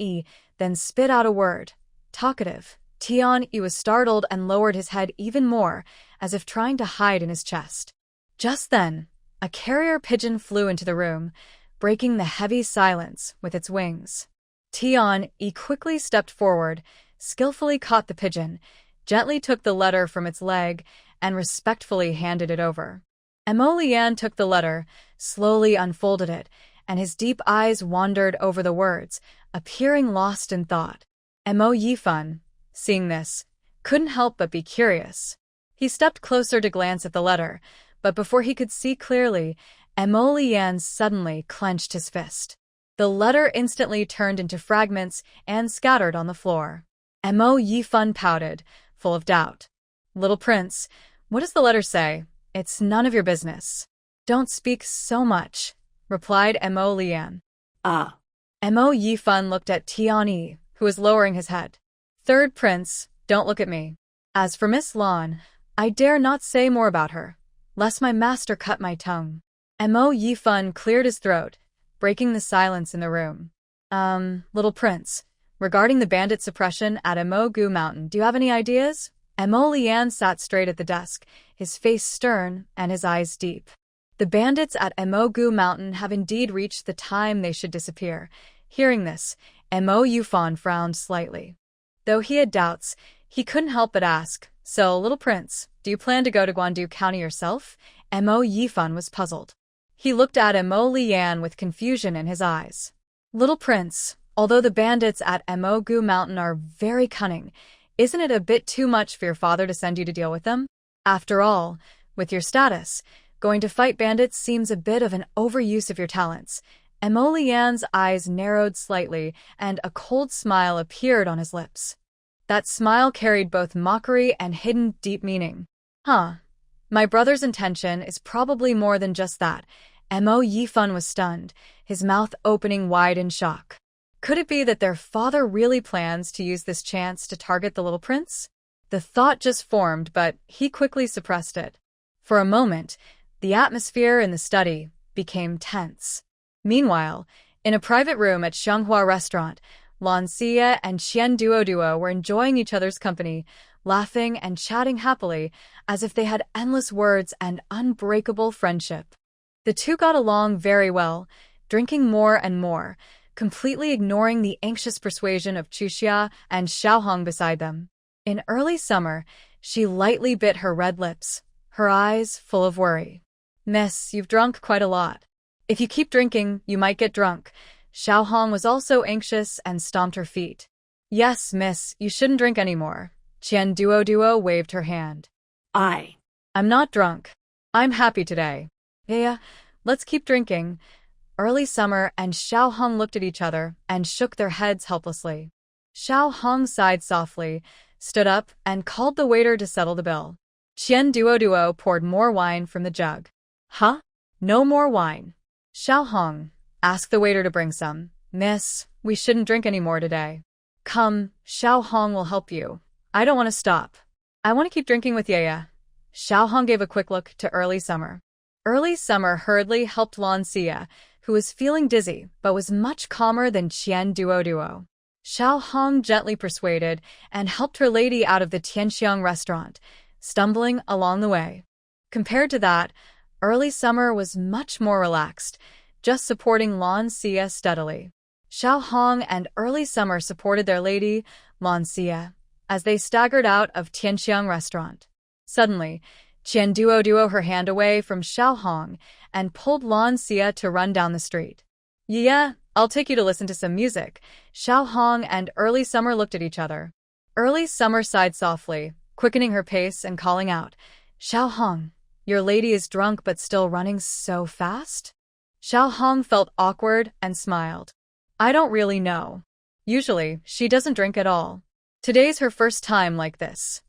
then spit out a word. "Talkative." Tian was startled and lowered his head even more, as if trying to hide in his chest. Just then, a carrier pigeon flew into the room, breaking the heavy silence with its wings. Tian quickly stepped forward, skillfully caught the pigeon, gently took the letter from its leg, and respectfully handed it over. Mo Lian took the letter, slowly unfolded it, and his deep eyes wandered over the words, appearing lost in thought. Mo Yifan, seeing this, couldn't help but be curious. He stepped closer to glance at the letter, but before he could see clearly, Mo Lian suddenly clenched his fist. The letter instantly turned into fragments and scattered on the floor. Mo Yifan pouted, full of doubt. "Little prince, what does the letter say? It's none of your business." "Don't speak so much," replied Mo Lian. Ah. Mo Yifan looked at Tian, who was lowering his head. "Third prince, don't look at me. As for Miss Lan, I dare not say more about her, lest my master cut my tongue. Mo Yifun cleared his throat, breaking the silence in the room. Little prince, regarding the bandit suppression at Emogu Mountain, do you have any ideas? Mo Lian sat straight at the desk, his face stern and his eyes deep. The bandits at Emogu Mountain have indeed reached the time they should disappear. Hearing this, Mo Yifun frowned slightly. Though he had doubts, he couldn't help but ask, "So, little prince, do you plan to go to Guandu County yourself?" Mo Yifun was puzzled. He looked at Mo Lian with confusion in his eyes. Little prince, although the bandits at Emogu Mountain are very cunning, isn't it a bit too much for your father to send you to deal with them? After all, with your status, going to fight bandits seems a bit of an overuse of your talents. Mo Lian's eyes narrowed slightly, and a cold smile appeared on his lips. That smile carried both mockery and hidden deep meaning. My brother's intention is probably more than just that. Mo Yifun was stunned, his mouth opening wide in shock. Could it be that their father really plans to use this chance to target the little prince? The thought just formed, but he quickly suppressed it. For a moment, the atmosphere in the study became tense. Meanwhile, in a private room at Xianghua Restaurant, Lan Xie and Qian Duo were enjoying each other's company, laughing and chatting happily as if they had endless words and unbreakable friendship. The two got along very well, drinking more and more, completely ignoring the anxious persuasion of Chuxia and Xiaohong beside them. In early summer, she lightly bit her red lips, her eyes full of worry. "Miss, you've drunk quite a lot. If you keep drinking, you might get drunk." Xiaohong was also anxious and stomped her feet. "Yes, miss, you shouldn't drink anymore." Qian Duo waved her hand. I'm not drunk. I'm happy today. Yeah, let's keep drinking." Early Summer and Xiaohong looked at each other and shook their heads helplessly. Xiaohong sighed softly, stood up, and called the waiter to settle the bill. Qian Duo poured more wine from the jug. "Huh? No more wine?" "Xiaohong, ask the waiter to bring some." "Miss, we shouldn't drink any more today." "Come, Xiaohong will help you. I don't want to stop. I want to keep drinking with Yaya." Xiaohong gave a quick look to Early Summer. Early Summer hurriedly helped Lan Xie, who was feeling dizzy but was much calmer than Qian Duo. Xiaohong gently persuaded and helped her lady out of the Tianxiang restaurant, stumbling along the way. Compared to that, Early Summer was much more relaxed, just supporting Lan Xie steadily. Xiaohong and Early Summer supported their lady, Lan Xie, as they staggered out of Tianxiang restaurant. Suddenly, Qian Duo her hand away from Xiaohong and pulled Lan Xie to run down the street. "Yeah, I'll take you to listen to some music." Xiaohong and Early Summer looked at each other. Early Summer sighed softly, quickening her pace and calling out, "Xiaohong, your lady is drunk but still running so fast?" Xiaohong felt awkward and smiled. "I don't really know. Usually, she doesn't drink at all. Today's her first time like this."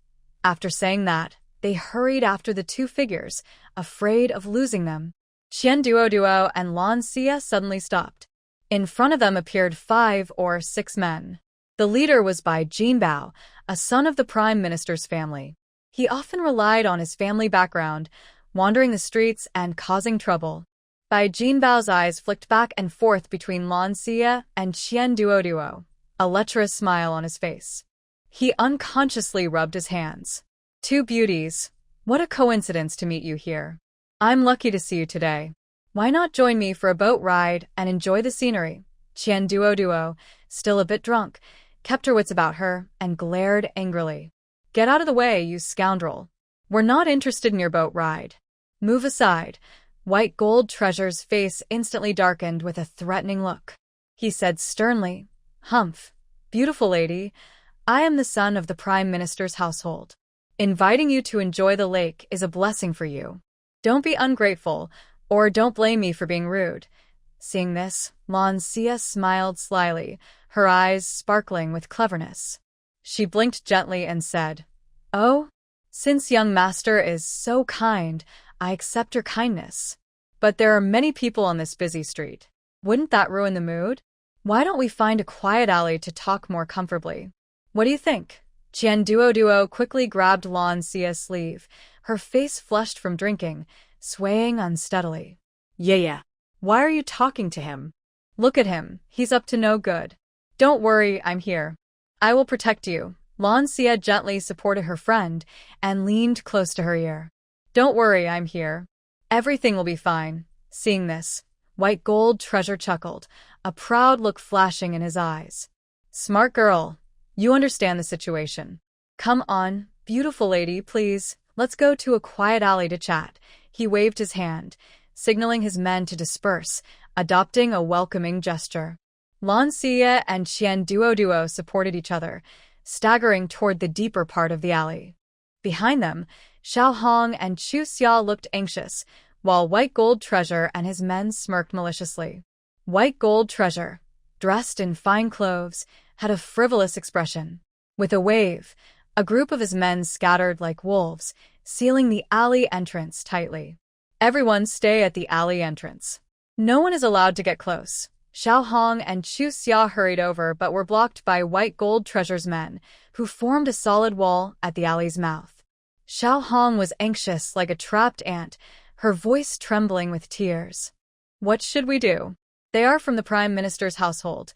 After saying that, they hurried after the two figures, afraid of losing them. Qian Duo and Lan Xie suddenly stopped. In front of them appeared 5 or 6 men. The leader was Bai Jinbao, a son of the Prime Minister's family. He often relied on his family background, wandering the streets and causing trouble. Bai Jinbao's eyes flicked back and forth between Lan Xie and Qian Duo, a lecherous smile on his face. He unconsciously rubbed his hands. "Two beauties. What a coincidence to meet you here. I'm lucky to see you today. Why not join me for a boat ride and enjoy the scenery?" Qian Duo, still a bit drunk, kept her wits about her and glared angrily. "Get out of the way, you scoundrel. We're not interested in your boat ride. Move aside." White Gold Treasure's face instantly darkened with a threatening look. He said sternly, "Humph, beautiful lady, I am the son of the Prime Minister's household. Inviting you to enjoy the lake is a blessing for you. Don't be ungrateful, or don't blame me for being rude." Seeing this, Lan Xie smiled slyly, her eyes sparkling with cleverness. She blinked gently and said, "Oh, since young master is so kind, I accept your kindness. But there are many people on this busy street. Wouldn't that ruin the mood? Why don't we find a quiet alley to talk more comfortably? What do you think?" Duo quickly grabbed Lan Xia's sleeve, her face flushed from drinking, swaying unsteadily. Yeah. Why are you talking to him? Look at him, he's up to no good. Don't worry, I'm here. I will protect you. Lan Xia gently supported her friend and leaned close to her ear. Don't worry, I'm here. Everything will be fine. Seeing this, White Gold Treasure chuckled, a proud look flashing in his eyes. Smart girl. You understand the situation. Come on, beautiful lady, please. Let's go to a quiet alley to chat. He waved his hand, signaling his men to disperse, adopting a welcoming gesture. Lan Xia and Duo supported each other, staggering toward the deeper part of the alley. Behind them, Xiao Hong and Chu Xia looked anxious, while White Gold Treasure and his men smirked maliciously. White Gold Treasure, dressed in fine clothes, had a frivolous expression. With a wave, a group of his men scattered like wolves, sealing the alley entrance tightly. Everyone stay at the alley entrance. No one is allowed to get close. Xiao Hong and Chu Xia hurried over but were blocked by White Gold Treasure's men, who formed a solid wall at the alley's mouth. Xiao Hong was anxious like a trapped ant, her voice trembling with tears. What should we do? They are from the Prime Minister's household.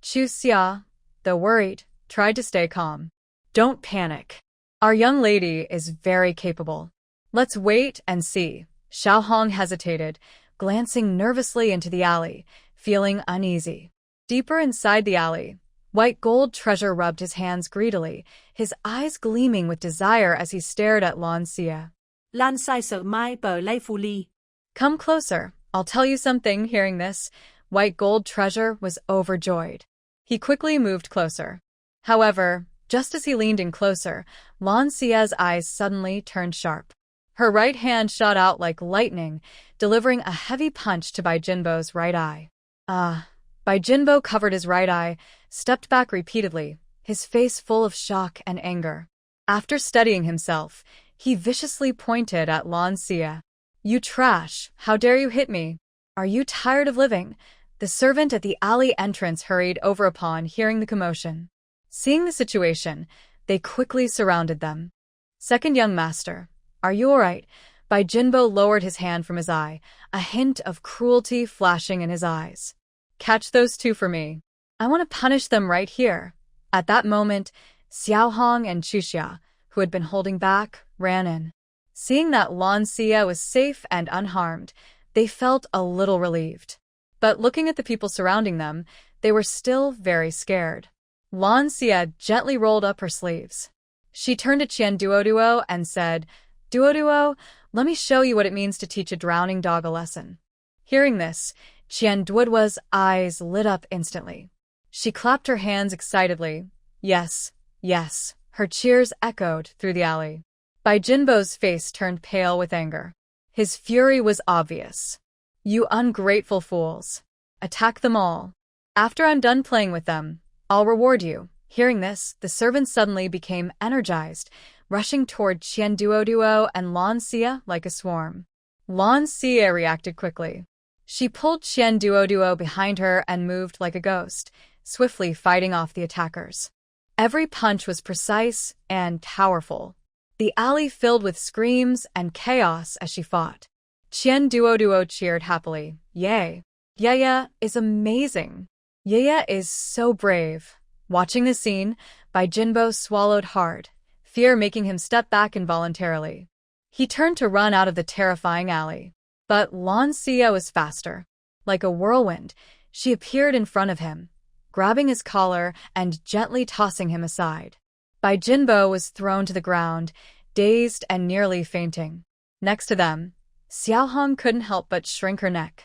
Chu Xia, though worried, tried to stay calm. Don't panic. Our young lady is very capable. Let's wait and see. Xiao Hong hesitated, glancing nervously into the alley, feeling uneasy. Deeper inside the alley, White Gold Treasure rubbed his hands greedily, his eyes gleaming with desire as he stared at Lan Xia. Lan Sai sợ mai bờ lay phu ly. Come closer, I'll tell you something. Hearing this, White Gold Treasure was overjoyed. He quickly moved closer. However, just as he leaned in closer, Lan Xia's eyes suddenly turned sharp. Her right hand shot out like lightning, delivering a heavy punch to Bai Jinbo's right eye. Bai Jinbo covered his right eye, stepped back repeatedly, his face full of shock and anger. After steadying himself, he viciously pointed at Lan Xia. You trash, how dare you hit me? Are you tired of living? The servant at the alley entrance hurried over upon hearing the commotion. Seeing the situation, they quickly surrounded them. Second young master, are you all right? Bai Jinbo lowered his hand from his eye, a hint of cruelty flashing in his eyes. Catch those two for me. I want to punish them right here. At that moment, Xiao Hong and Chu Xia, who had been holding back, ran in. Seeing that Lan Xia was safe and unharmed, they felt a little relieved. But looking at the people surrounding them, they were still very scared. Lan Xia gently rolled up her sleeves. She turned to Duo and said, Duo, let me show you what it means to teach a drowning dog a lesson. Hearing this, Duo's eyes lit up instantly. She clapped her hands excitedly. Yes, yes, her cheers echoed through the alley. Bai Jinbo's face turned pale with anger. His fury was obvious. You ungrateful fools. Attack them all. After I'm done playing with them, I'll reward you. Hearing this, the servants suddenly became energized, rushing toward Duo and Lan Xia like a swarm. Lan Xia reacted quickly. She pulled Duo behind her and moved like a ghost, swiftly fighting off the attackers. Every punch was precise and powerful. The alley filled with screams and chaos as she fought. Duo cheered happily. Yay! Yaya is amazing. Yaya is so brave. Watching the scene, Bai Jinbo swallowed hard, fear making him step back involuntarily. He turned to run out of the terrifying alley. But Lan Xia was faster. Like a whirlwind, she appeared in front of him, grabbing his collar and gently tossing him aside. Bai Jinbo was thrown to the ground, dazed and nearly fainting. Next to them, Xiao Hong couldn't help but shrink her neck.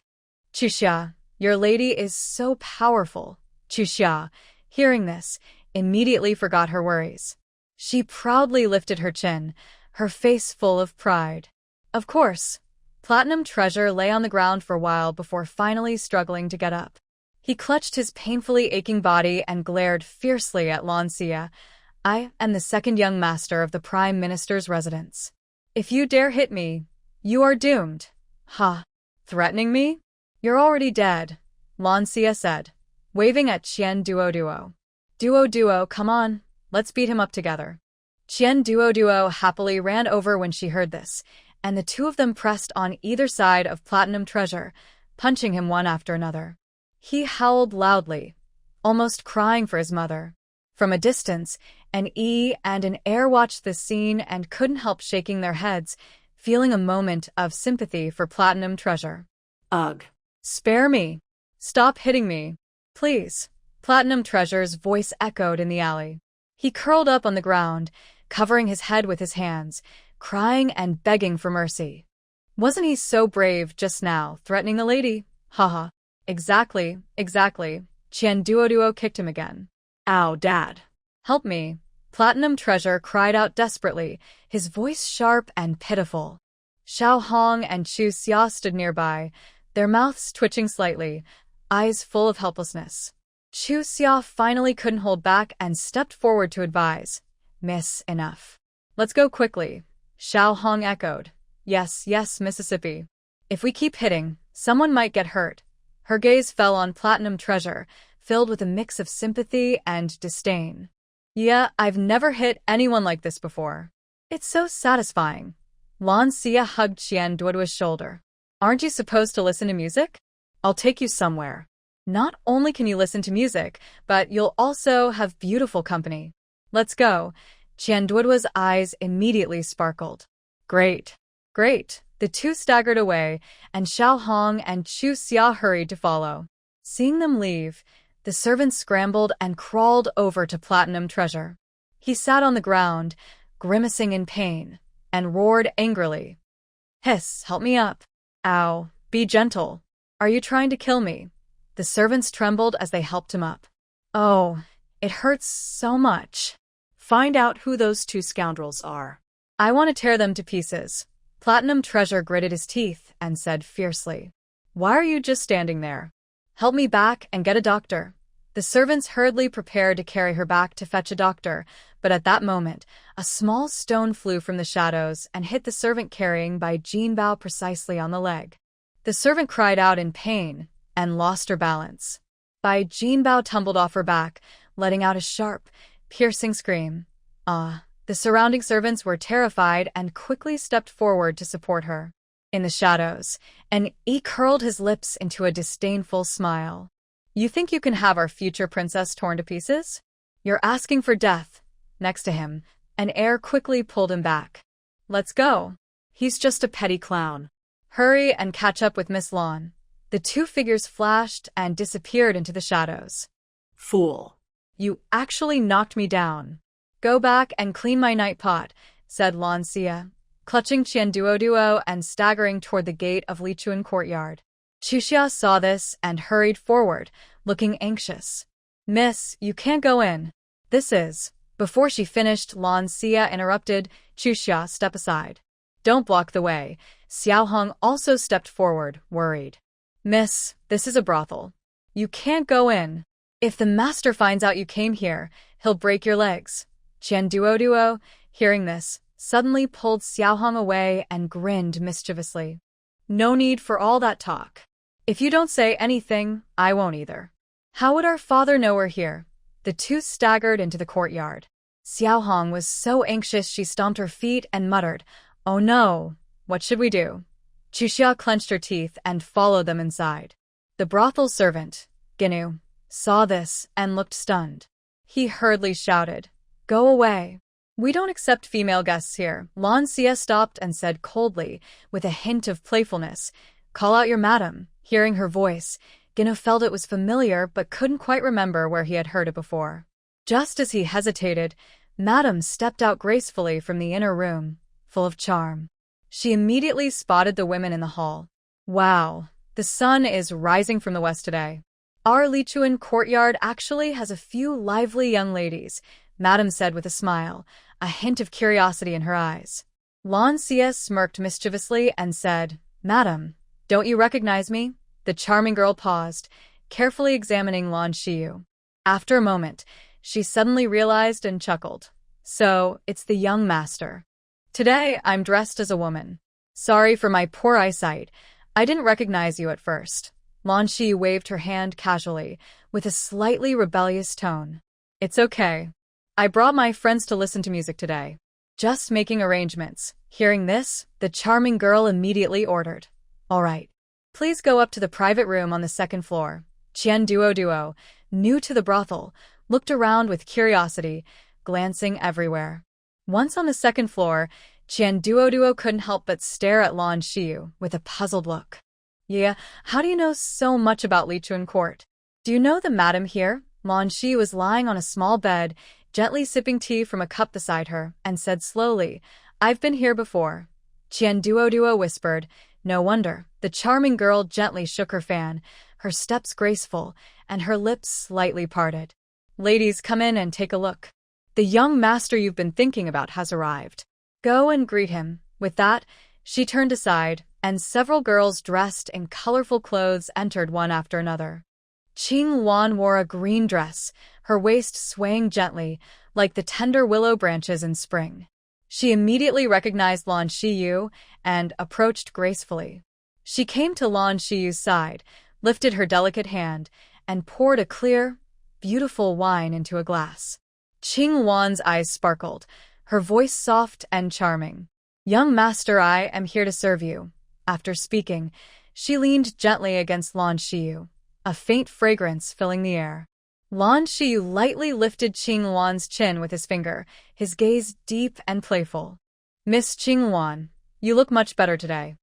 Chu Xia, your lady is so powerful. Chu Xia, hearing this, immediately forgot her worries. She proudly lifted her chin, her face full of pride. Of course, Platinum Treasure lay on the ground for a while before finally struggling to get up. He clutched his painfully aching body and glared fiercely at Lan Xia. I am the second young master of the Prime Minister's residence. If you dare hit me, you are doomed. Ha! Threatening me? You're already dead, Lan Xia said, waving at Duo. Duo, come on, Let's beat him up together. Qian Duo happily ran over when she heard this, and the two of them pressed on either side of Platinum Treasure, punching him one after another. He howled loudly, almost crying for his mother. From a distance, an E and an Air watched this scene and couldn't help shaking their heads, feeling a moment of sympathy for Platinum Treasure. Ugh. Spare me. Stop hitting me. Please. Platinum Treasure's voice echoed in the alley. He curled up on the ground, covering his head with his hands, crying and begging for mercy. Wasn't he so brave just now, threatening the lady? Haha. Exactly. Qian Duo kicked him again. Ow, Dad. Help me. Platinum Treasure cried out desperately, his voice sharp and pitiful. Xiao Hong and Chu Xia stood nearby, their mouths twitching slightly, eyes full of helplessness. Chu Xia finally couldn't hold back and stepped forward to advise. Miss, enough. Let's go quickly. Xiao Hong echoed. Yes, Mississippi. If we keep hitting, someone might get hurt. Her gaze fell on Platinum Treasure, filled with a mix of sympathy and disdain. Yeah, I've never hit anyone like this before. It's so satisfying. Lan Xia hugged Qian Duoduo's shoulder. Aren't you supposed to listen to music? I'll take you somewhere. Not only can you listen to music, but you'll also have beautiful company. Let's go. Qian Duoduo's eyes immediately sparkled. Great. The two staggered away, and Xiao Hong and Chu Xia hurried to follow. Seeing them leave, the servant scrambled and crawled over to Platinum Treasure. He sat on the ground, grimacing in pain, and roared angrily. Hiss, help me up. Ow, be gentle. Are you trying to kill me? The servants trembled as they helped him up. Oh, it hurts so much. Find out who those two scoundrels are. I want to tear them to pieces. Platinum Treasure gritted his teeth and said fiercely. Why are you just standing there? Help me back and get a doctor. The servants hurriedly prepared to carry her back to fetch a doctor, but at that moment, a small stone flew from the shadows and hit the servant carrying by Jinbao precisely on the leg. The servant cried out in pain and lost her balance. Bai Jinbao tumbled off her back, letting out a sharp, piercing scream. The surrounding servants were terrified and quickly stepped forward to support her. In the shadows, an E curled his lips into a disdainful smile. You think you can have our future princess torn to pieces? You're asking for death. Next to him, an Air quickly pulled him back. Let's go. He's just a petty clown. Hurry and catch up with Miss Lawn. The two figures flashed and disappeared into the shadows. Fool. You actually knocked me down. Go back and clean my night pot, said Lan Xia, clutching Qian Duo and staggering toward the gate of Lichuan courtyard. Chu Xia saw this and hurried forward, looking anxious. Miss, you can't go in. This is... Before she finished, Lan Xia interrupted. Chu Xia, step aside. Don't block the way. Xiao Hong also stepped forward, worried. Miss, this is a brothel. You can't go in. If the master finds out you came here, he'll break your legs. Qian Duo, hearing this, suddenly pulled Xiao Hong away and grinned mischievously. No need for all that talk. If you don't say anything, I won't either. How would our father know we're here? The two staggered into the courtyard. Xiao Hong was so anxious she stomped her feet and muttered, Oh no, what should we do? Chu Xia clenched her teeth and followed them inside. The brothel servant, Ginu, saw this and looked stunned. He hurriedly shouted, Go away. We don't accept female guests here. Lan Xia stopped and said coldly, with a hint of playfulness, Call out your madam. Hearing her voice, Ginu felt it was familiar but couldn't quite remember where he had heard it before. Just as he hesitated, Madam stepped out gracefully from the inner room, full of charm. She immediately spotted the women in the hall. Wow, the sun is rising from the west today. Our Lichuan courtyard actually has a few lively young ladies, Madam said with a smile, a hint of curiosity in her eyes. Lan Xia smirked mischievously and said, Madam, don't you recognize me? The charming girl paused, carefully examining Lan Xiyu. After a moment, she suddenly realized and chuckled. So, it's the young master. Today, I'm dressed as a woman. Sorry for my poor eyesight. I didn't recognize you at first. Lan Xiyu waved her hand casually, with a slightly rebellious tone. It's okay. I brought my friends to listen to music today. Just making arrangements. Hearing this, the charming girl immediately ordered. All right. Please go up to the private room on the second floor. Qian Duo, new to the brothel, looked around with curiosity, glancing everywhere. Once on the second floor, Qian Duo couldn't help but stare at Lan Xiyu with a puzzled look. Yeah, how do you know so much about Lichuan Court? Do you know the madam here? Lan Xiyu was lying on a small bed, gently sipping tea from a cup beside her, and said slowly, I've been here before. Qian Duo whispered. No wonder. The charming girl gently shook her fan, her steps graceful, and her lips slightly parted. Ladies, come in and take a look. The young master you've been thinking about has arrived. Go and greet him. With that, she turned aside, and several girls dressed in colorful clothes entered one after another. Qing Wan wore a green dress, her waist swaying gently, like the tender willow branches in spring. She immediately recognized Lan Xiyu and approached gracefully. She came to Lan Xiyu's side, lifted her delicate hand, and poured a clear, beautiful wine into a glass. Qing Wan's eyes sparkled, her voice soft and charming. Young master, I am here to serve you. After speaking, she leaned gently against Lan Xiyu, a faint fragrance filling the air. Lan Xiyu lightly lifted Qing Wan's chin with his finger, his gaze deep and playful. Miss Qing Wan, you look much better today.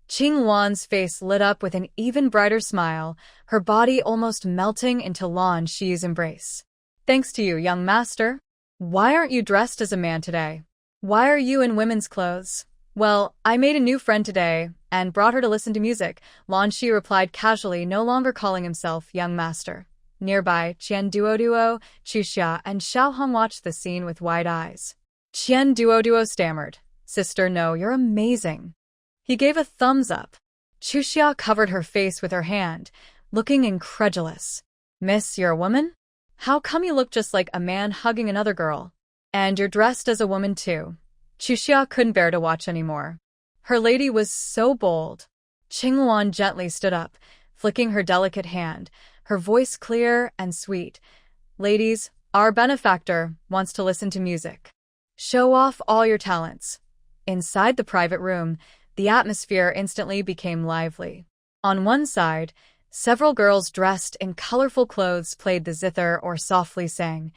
Qing Wan's face lit up with an even brighter smile, her body almost melting into Lan Xiyu's embrace. Thanks to you, young master. Why aren't you dressed as a man today? Why are you in women's clothes? Well, I made a new friend today and brought her to listen to music, Lan Xiyu replied casually, no longer calling himself young master. Nearby, Qian Duo, Chuxia, and Xiaohong watched the scene with wide eyes. Qian Duo stammered, Sister, no, you're amazing. He gave a thumbs up. Chuxia covered her face with her hand, looking incredulous. Miss, you're a woman? How come you look just like a man hugging another girl? And you're dressed as a woman too. Chuxia couldn't bear to watch anymore. Her lady was so bold. Qing Wan gently stood up, flicking her delicate hand, her voice clear and sweet. Ladies, our benefactor wants to listen to music. Show off all your talents. Inside the private room, the atmosphere instantly became lively. On one side, several girls dressed in colorful clothes played the zither or softly sang,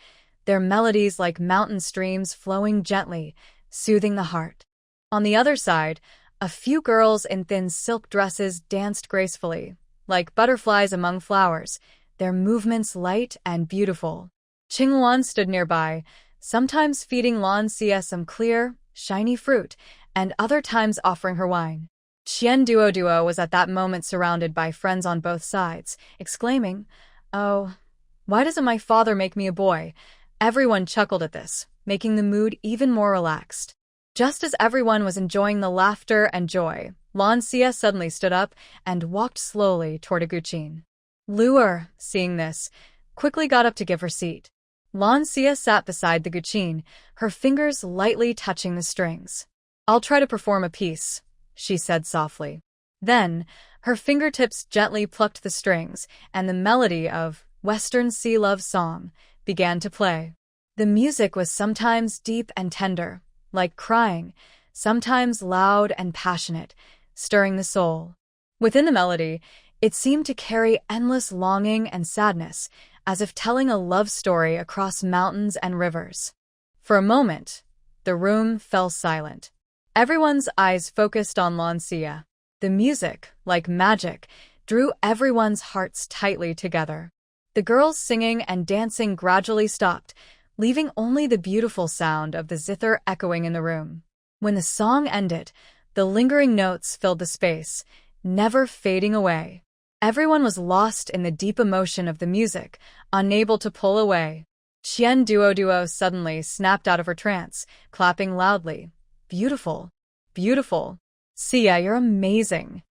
their melodies like mountain streams flowing gently, soothing the heart. On the other side, a few girls in thin silk dresses danced gracefully, like butterflies among flowers, their movements light and beautiful. Qing Wan stood nearby, sometimes feeding Lan Xia some clear, shiny fruit, and other times offering her wine. Qian Duo was at that moment surrounded by friends on both sides, exclaiming, Oh, why doesn't my father make me a boy? Everyone chuckled at this, making the mood even more relaxed. Just as everyone was enjoying the laughter and joy, Lan Xia suddenly stood up and walked slowly toward a guqin. Luer, seeing this, quickly got up to give her seat. Lan Xia sat beside the guqin, her fingers lightly touching the strings. I'll try to perform a piece, she said softly. Then, her fingertips gently plucked the strings, and the melody of Western Sea Love Song began to play. The music was sometimes deep and tender, like crying, sometimes loud and passionate, stirring the soul. Within the melody, it seemed to carry endless longing and sadness, as if telling a love story across mountains and rivers. For a moment, the room fell silent. Everyone's eyes focused on Lan Xia. The music, like magic, drew everyone's hearts tightly together. The girls singing and dancing gradually stopped, leaving only the beautiful sound of the zither echoing in the room. When the song ended, the lingering notes filled the space, never fading away. Everyone was lost in the deep emotion of the music, unable to pull away. Qian Duo suddenly snapped out of her trance, clapping loudly. Beautiful. Beautiful. Xia, you're amazing.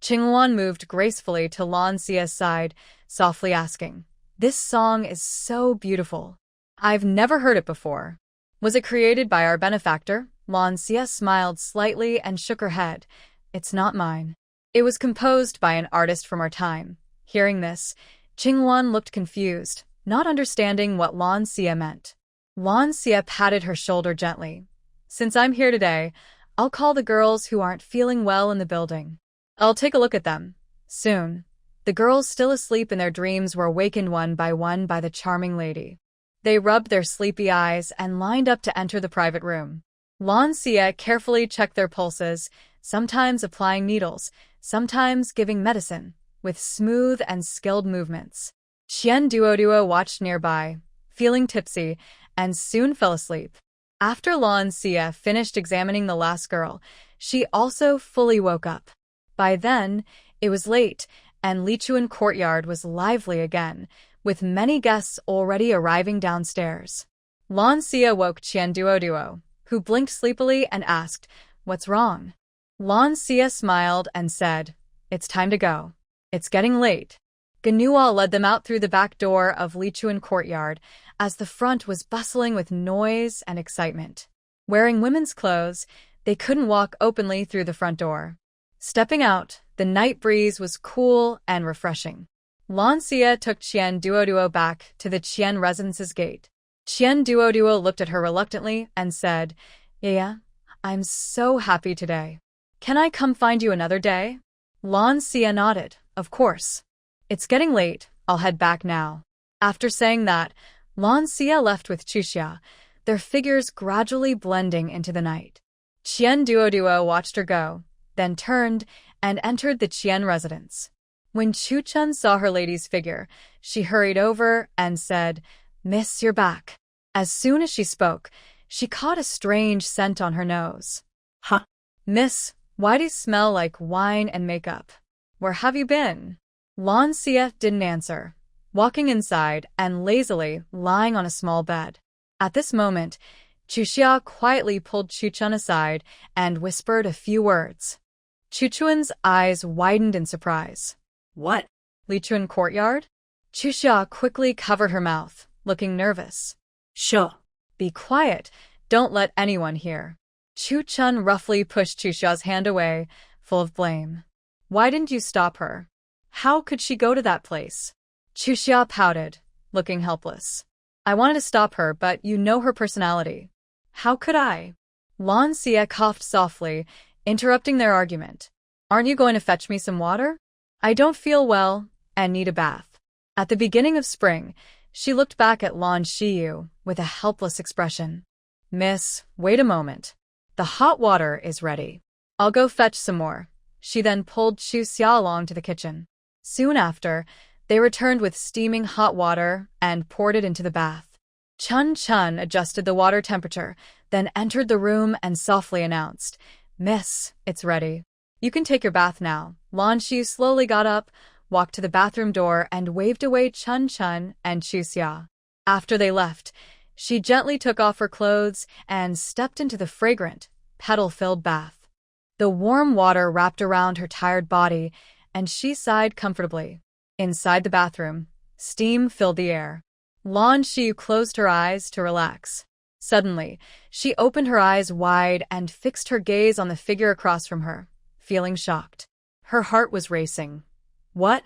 Qing Wan moved gracefully to Lan Xia's side, softly asking, This song is so beautiful. I've never heard it before. Was it created by our benefactor? Lan Xia smiled slightly and shook her head. It's not mine. It was composed by an artist from our time. Hearing this, Qing Wan looked confused, not understanding what Lan Xia meant. Lan Xie patted her shoulder gently. Since I'm here today, I'll call the girls who aren't feeling well in the building. I'll take a look at them. Soon. The girls still asleep in their dreams were awakened one by the charming lady. They rubbed their sleepy eyes and lined up to enter the private room. Lan Xie carefully checked their pulses, sometimes applying needles, sometimes giving medicine, with smooth and skilled movements. Qian Duoduo watched nearby, feeling tipsy, and soon fell asleep. After Lan Xie finished examining the last girl, she also fully woke up. By then, it was late, and Lichuan courtyard was lively again, with many guests already arriving downstairs. Lan Xie woke Qian Duoduo, who blinked sleepily and asked, "What's wrong?" Lan Xie smiled and said, "It's time to go. It's getting late." Ganua led them out through the back door of Lichuan courtyard, as the front was bustling with noise and excitement. Wearing women's clothes, they couldn't walk openly through the front door. Stepping out, the night breeze was cool and refreshing. Lan Xie took Qian Duoduo back to the Qian residence's gate. Qian Duoduo looked at her reluctantly and said, "Yeah, I'm so happy today. Can I come find you another day?" Lan Xie nodded, "Of course. It's getting late, I'll head back now." After saying that, Lan Xie left with Chuxia, their figures gradually blending into the night. Qian Duoduo watched her go, then turned and entered the Qian residence. When Chu Chun saw her lady's figure, she hurried over and said, "Miss, you're back." As soon as she spoke, she caught a strange scent on her nose. Huh? "Miss, why do you smell like wine and makeup? Where have you been?" Lan Xie didn't answer, walking inside and lazily lying on a small bed. At this moment, Chuxia quietly pulled Chu Chun aside and whispered a few words. Chu Chun's eyes widened in surprise. What? Lichuan courtyard? Chuxia quickly covered her mouth, looking nervous. Sure. "Be quiet. Don't let anyone hear." Chu Chun roughly pushed Chuxia's hand away, full of blame. "Why didn't you stop her? How could she go to that place?" Chuxia pouted, looking helpless. "I wanted to stop her, but you know her personality. How could I?" Lan Xie coughed softly, interrupting their argument. "Aren't you going to fetch me some water? I don't feel well and need a bath." At the beginning of spring, she looked back at Lan Xiyu with a helpless expression. "Miss, wait a moment. The hot water is ready. I'll go fetch some more." She then pulled Chu Xia along to the kitchen. Soon after, they returned with steaming hot water and poured it into the bath. Chun Chun adjusted the water temperature, then entered the room and softly announced, "Miss, it's ready. You can take your bath now." Lan Xiyu slowly got up, walked to the bathroom door, and waved away Chun Chun and Chu Xia. After they left, she gently took off her clothes and stepped into the fragrant, petal-filled bath. The warm water wrapped around her tired body, and she sighed comfortably. Inside the bathroom, steam filled the air. Lan Xiyu closed her eyes to relax. Suddenly, she opened her eyes wide and fixed her gaze on the figure across from her, feeling shocked. Her heart was racing. What?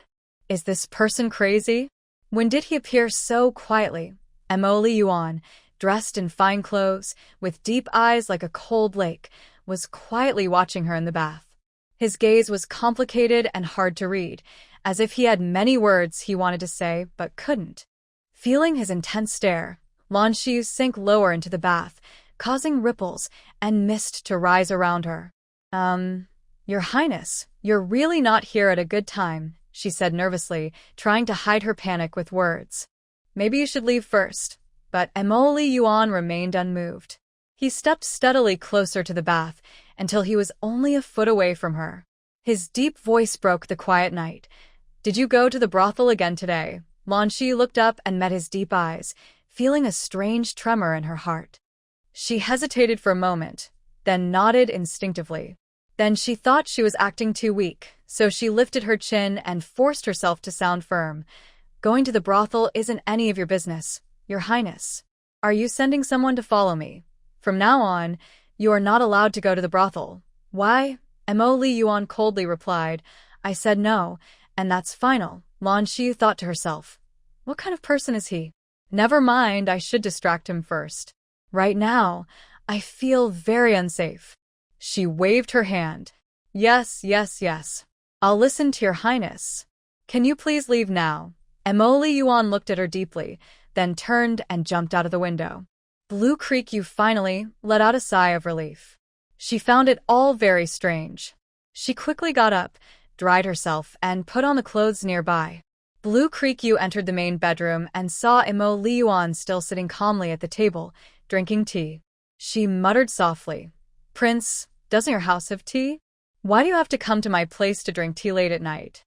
Is this person crazy? When did he appear so quietly? Mo Li Yuan, dressed in fine clothes, with deep eyes like a cold lake, was quietly watching her in the bath. His gaze was complicated and hard to read, as if he had many words he wanted to say but couldn't. Feeling his intense stare, Lan Xiyu sank lower into the bath, causing ripples and mist to rise around her. Your Highness, you're really not here at a good time," she said nervously, trying to hide her panic with words. "Maybe you should leave first." But Mo Li Yuan remained unmoved. He stepped steadily closer to the bath until he was only a foot away from her. His deep voice broke the quiet night. "Did you go to the brothel again today?" Lan Xiyu looked up and met his deep eyes, feeling a strange tremor in her heart. She hesitated for a moment, then nodded instinctively. Then she thought she was acting too weak, so she lifted her chin and forced herself to sound firm. "Going to the brothel isn't any of your business, Your Highness. Are you sending someone to follow me? From now on, you are not allowed to go to the brothel." "Why?" Mo Li Yuan coldly replied. "I said no, and that's final." Lan Xiyu thought to herself, "What kind of person is he? Never mind, I should distract him first. Right now, I feel very unsafe. She waved her hand. Yes, yes, yes. I'll listen to your highness. Can you please leave now? Emily Yuan looked at her deeply, then turned and jumped out of the window. Blue Creek Yu finally let out a sigh of relief. She found it all very strange. She quickly got up, dried herself, and put on the clothes nearby. Blue Creek Yu entered the main bedroom and saw Imo Liyuan still sitting calmly at the table, drinking tea. She muttered softly, "Prince, doesn't your house have tea? Why do you have to come to my place to drink tea late at night?"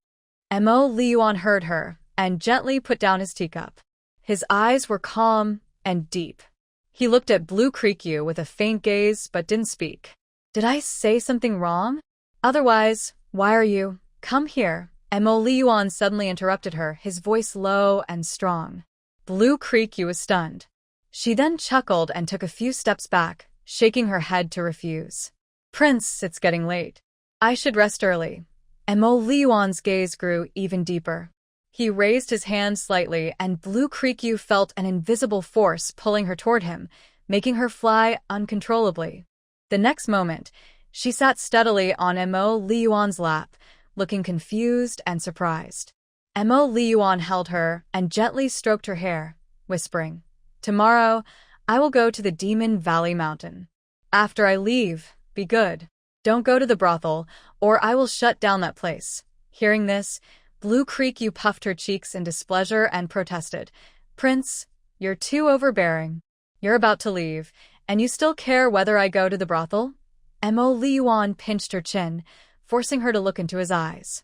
Imo Liyuan heard her and gently put down his teacup. His eyes were calm and deep. He looked at Blue Creek Yu with a faint gaze but didn't speak. "Did I say something wrong? Otherwise, why are you? Come here." Imo Liyuan suddenly interrupted her, his voice low and strong. Blue Creek Yu was stunned. She then chuckled and took a few steps back, shaking her head to refuse. "Prince, it's getting late. I should rest early." Imo Liyuan's gaze grew even deeper. He raised his hand slightly, and Blue Creek Yu felt an invisible force pulling her toward him, making her fly uncontrollably. The next moment, she sat steadily on Imo Liyuan's lap, looking confused and surprised. Imo Liyuan held her and gently stroked her hair, whispering, "Tomorrow, I will go to the Demon Valley Mountain. After I leave, be good. Don't go to the brothel, or I will shut down that place." Hearing this, Blue Creek Yu puffed her cheeks in displeasure and protested, "Prince, you're too overbearing. You're about to leave, and you still care whether I go to the brothel?" Imo Liyuan pinched her chin, forcing her to look into his eyes.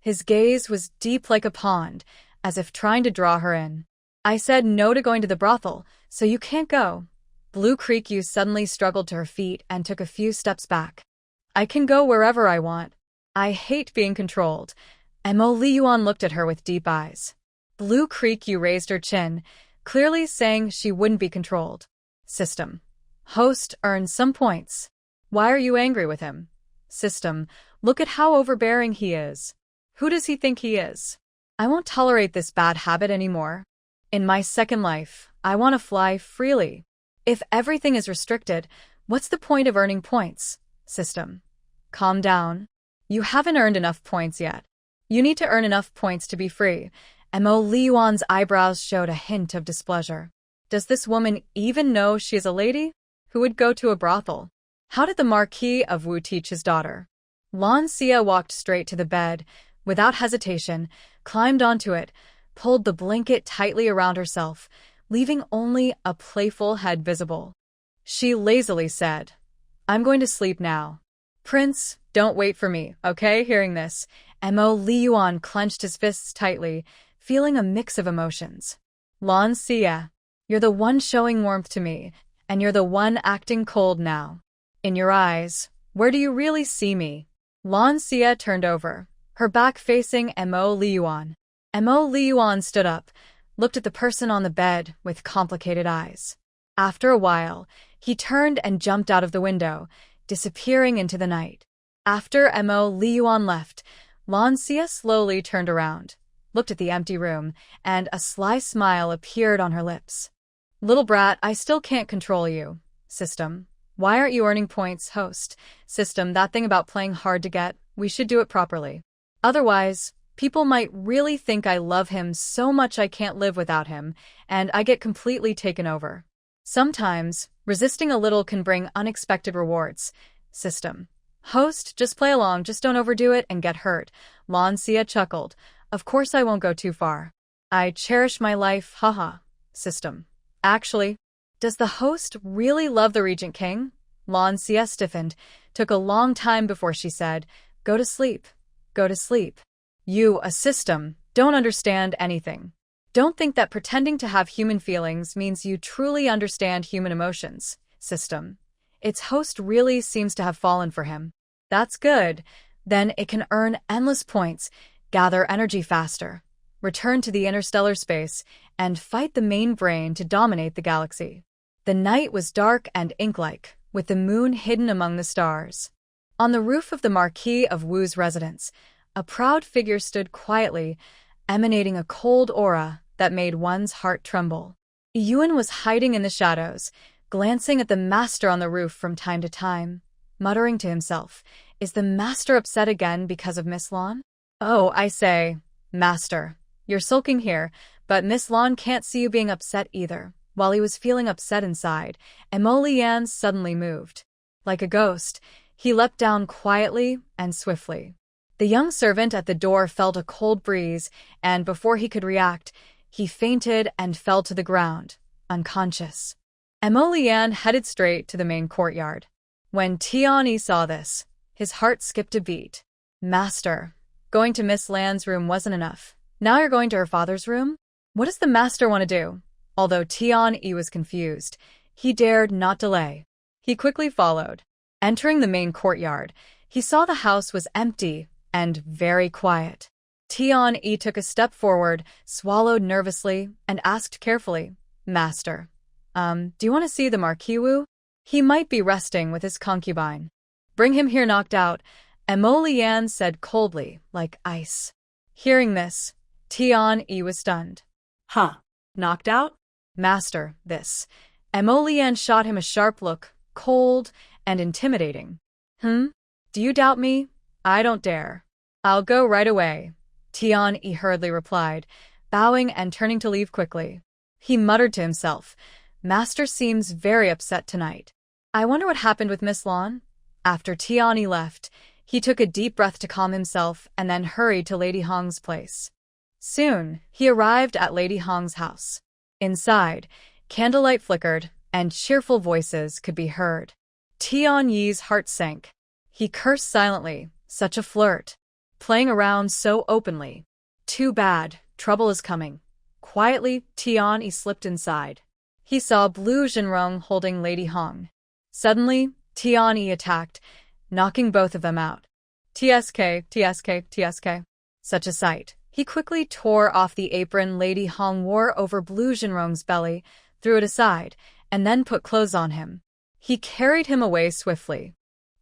His gaze was deep like a pond, as if trying to draw her in. "I said no to going to the brothel, so you can't go." Blue Creek Yu suddenly struggled to her feet and took a few steps back. "I can go wherever I want. I hate being controlled." Imo Liyuan looked at her with deep eyes. Blue Creek Yu raised her chin, clearly saying she wouldn't be controlled. System. Host earned some points. "Why are you angry with him?" System. "Look at how overbearing he is. Who does he think he is? I won't tolerate this bad habit anymore. In my second life, I want to fly freely. If everything is restricted, what's the point of earning points?" System. Calm down. You haven't earned enough points yet. You need to earn enough points to be free. Imo Liyuan's eyebrows showed a hint of displeasure. Does this woman even know she is a lady? Who would go to a brothel? How did the Marquis of Wu teach his daughter? Lan Xia walked straight to the bed, without hesitation, climbed onto it, pulled the blanket tightly around herself, leaving only a playful head visible. She lazily said, "I'm going to sleep now. Prince, don't wait for me, okay?" Hearing this, Imo Liyuan clenched his fists tightly, feeling a mix of emotions. "Lan Xia, you're the one showing warmth to me, and you're the one acting cold now. In your eyes, where do you really see me?" Lan Xia turned over, her back facing Imo Liyuan. Imo Liyuan stood up, looked at the person on the bed with complicated eyes. After a while, he turned and jumped out of the window, disappearing into the night. After Imo Liyuan left, Lan Xia slowly turned around, looked at the empty room, and a sly smile appeared on her lips. "Little brat, I still can't control you." System. "Why aren't you earning points?" Host. System. "That thing about playing hard to get, we should do it properly. Otherwise, people might really think I love him so much I can't live without him, and I get completely taken over. Sometimes, resisting a little can bring unexpected rewards." System. Host. "Just play along, just don't overdo it and get hurt." Lan Xia chuckled. "Of course I won't go too far. I cherish my life, haha." System. "Actually, does the host really love the Regent King?" Lan Xia stiffened, took a long time before she said, "Go to sleep. Go to sleep. You, a system, don't understand anything. Don't think that pretending to have human feelings means you truly understand human emotions." System. "Its host really seems to have fallen for him. That's good. Then it can earn endless points, gather energy faster, return to the interstellar space, and fight the main brain to dominate the galaxy." The night was dark and ink-like, with the moon hidden among the stars. On the roof of the Marquis of Wu's residence, a proud figure stood quietly, emanating a cold aura that made one's heart tremble. Yuan was hiding in the shadows, glancing at the master on the roof from time to time, muttering to himself, "Is the master upset again because of Miss Lan? Oh, I say, master, you're sulking here, but Miss Lan can't see you being upset either." While he was feeling upset inside, Emolian suddenly moved. Like a ghost, he leapt down quietly and swiftly. The young servant at the door felt a cold breeze, and before he could react, he fainted and fell to the ground, unconscious. Emolian headed straight to the main courtyard. When Tianyi saw this, his heart skipped a beat. "Master, going to Miss Lan's room wasn't enough. Now you're going to her father's room? What does the master want to do?" Although Tianyi was confused, he dared not delay. He quickly followed. Entering the main courtyard, he saw the house was empty and very quiet. Tianyi took a step forward, swallowed nervously, and asked carefully, "Master, do you want to see the Marquis? He might be resting with his concubine." "Bring him here knocked out," Emolian said coldly, like ice. Hearing this, Tianyi was stunned. Huh? Knocked out? "Master, this." Emolian shot him a sharp look, cold and intimidating. Do you doubt me? I don't dare." "I'll go right away," Tianyi hurriedly replied, bowing and turning to leave quickly. He muttered to himself, "Master seems very upset tonight. I wonder what happened with Miss Lan?" After Tianyi left, he took a deep breath to calm himself and then hurried to Lady Hong's place. Soon, he arrived at Lady Hong's house. Inside, candlelight flickered, and cheerful voices could be heard. Tianyi's heart sank. He cursed silently, such a flirt. Playing around so openly. Too bad, trouble is coming. Quietly, Tianyi slipped inside. He saw Blue Jinrong holding Lady Hong. Suddenly, Tianyi attacked, knocking both of them out. "TSK, TSK, TSK. Such a sight. He quickly tore off the apron Lady Hong wore over Blue Jinrong's belly, threw it aside, and then put clothes on him. He carried him away swiftly.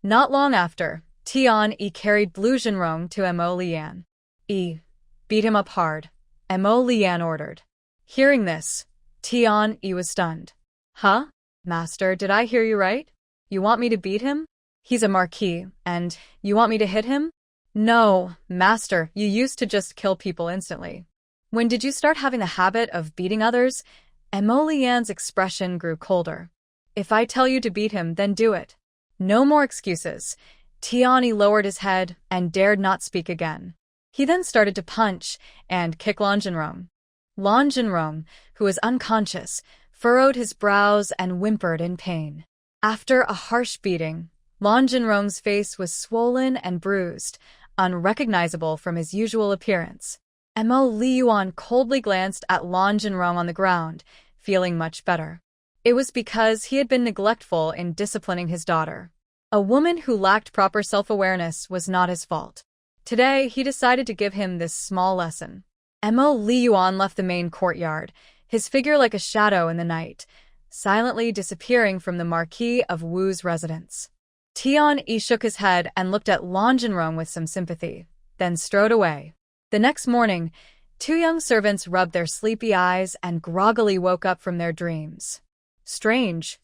Not long after, Tianyi carried Blue Jinrong to Emolian. Beat him up hard," Emolian ordered. Hearing this, Tianyi was stunned. "Huh? Master, did I hear you right? You want me to beat him? He's a Marquis, and you want me to hit him?" "No, Master, you used to just kill people instantly. When did you start having the habit of beating others?" Emolian's expression grew colder. "If I tell you to beat him, then do it. No more excuses." Tianyi lowered his head and dared not speak again. He then started to punch and kick Lan Jinrong. Lan Jinrong, who was unconscious, furrowed his brows and whimpered in pain. After a harsh beating, Lan Jinrong's face was swollen and bruised, unrecognizable from his usual appearance. Emolian coldly glanced at Lan Jinrong on the ground, feeling much better. It was because he had been neglectful in disciplining his daughter. A woman who lacked proper self-awareness was not his fault. Today, he decided to give him this small lesson. Emolian left the main courtyard, his figure like a shadow in the night, silently disappearing from the Marquis of Wu's residence. Tianyi shook his head and looked at Lan Jinrong with some sympathy, then strode away. The next morning, two young servants rubbed their sleepy eyes and groggily woke up from their dreams. "Strange.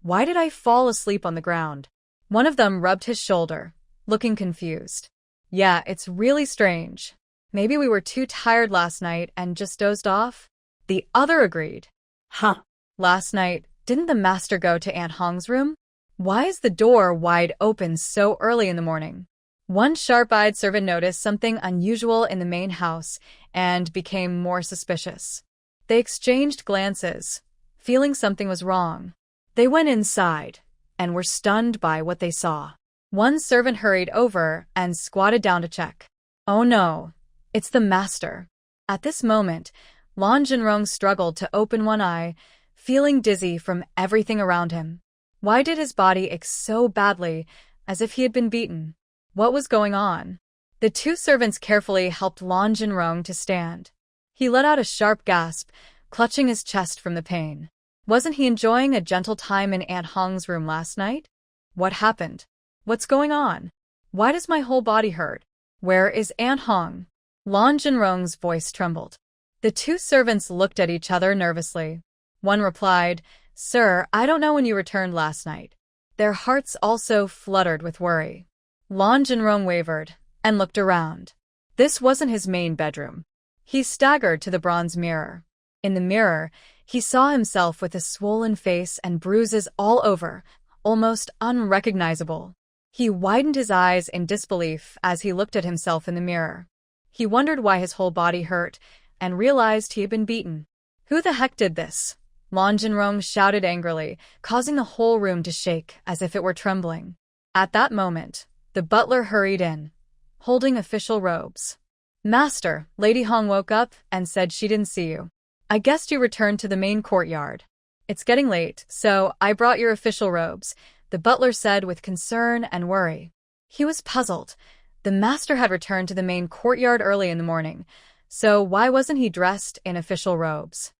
Why did I fall asleep on the ground?" One of them rubbed his shoulder, looking confused. "Yeah, it's really strange. Maybe we were too tired last night and just dozed off?" The other agreed. Huh. "Last night, didn't the master go to Aunt Hong's room? Why is the door wide open so early in the morning?" One sharp-eyed servant noticed something unusual in the main house and became more suspicious. They exchanged glances, feeling something was wrong. They went inside and were stunned by what they saw. One servant hurried over and squatted down to check. "Oh no, it's the master." At this moment, Lan Jinrong struggled to open one eye, feeling dizzy from everything around him. Why did his body ache so badly, as if he had been beaten? What was going on? The two servants carefully helped Lan Jinrong to stand. He let out a sharp gasp, clutching his chest from the pain. Wasn't he enjoying a gentle time in Aunt Hong's room last night? What happened? What's going on? Why does my whole body hurt? Where is Aunt Hong? Lan Jinrong's voice trembled. The two servants looked at each other nervously. One replied, "Sir, I don't know when you returned last night." Their hearts also fluttered with worry. Lan Jinrong wavered and looked around. This wasn't his main bedroom. He staggered to the bronze mirror. In the mirror, he saw himself with a swollen face and bruises all over, almost unrecognizable. He widened his eyes in disbelief as he looked at himself in the mirror. He wondered why his whole body hurt and realized he had been beaten. "Who the heck did this?" Lan Jinrong shouted angrily, causing the whole room to shake as if it were trembling. At that moment, the butler hurried in, holding official robes. "Master," Lady Hong woke up and said she didn't see you. "I guessed you returned to the main courtyard. It's getting late, so I brought your official robes," the butler said with concern and worry. He was puzzled. The master had returned to the main courtyard early in the morning, so why wasn't he dressed in official robes?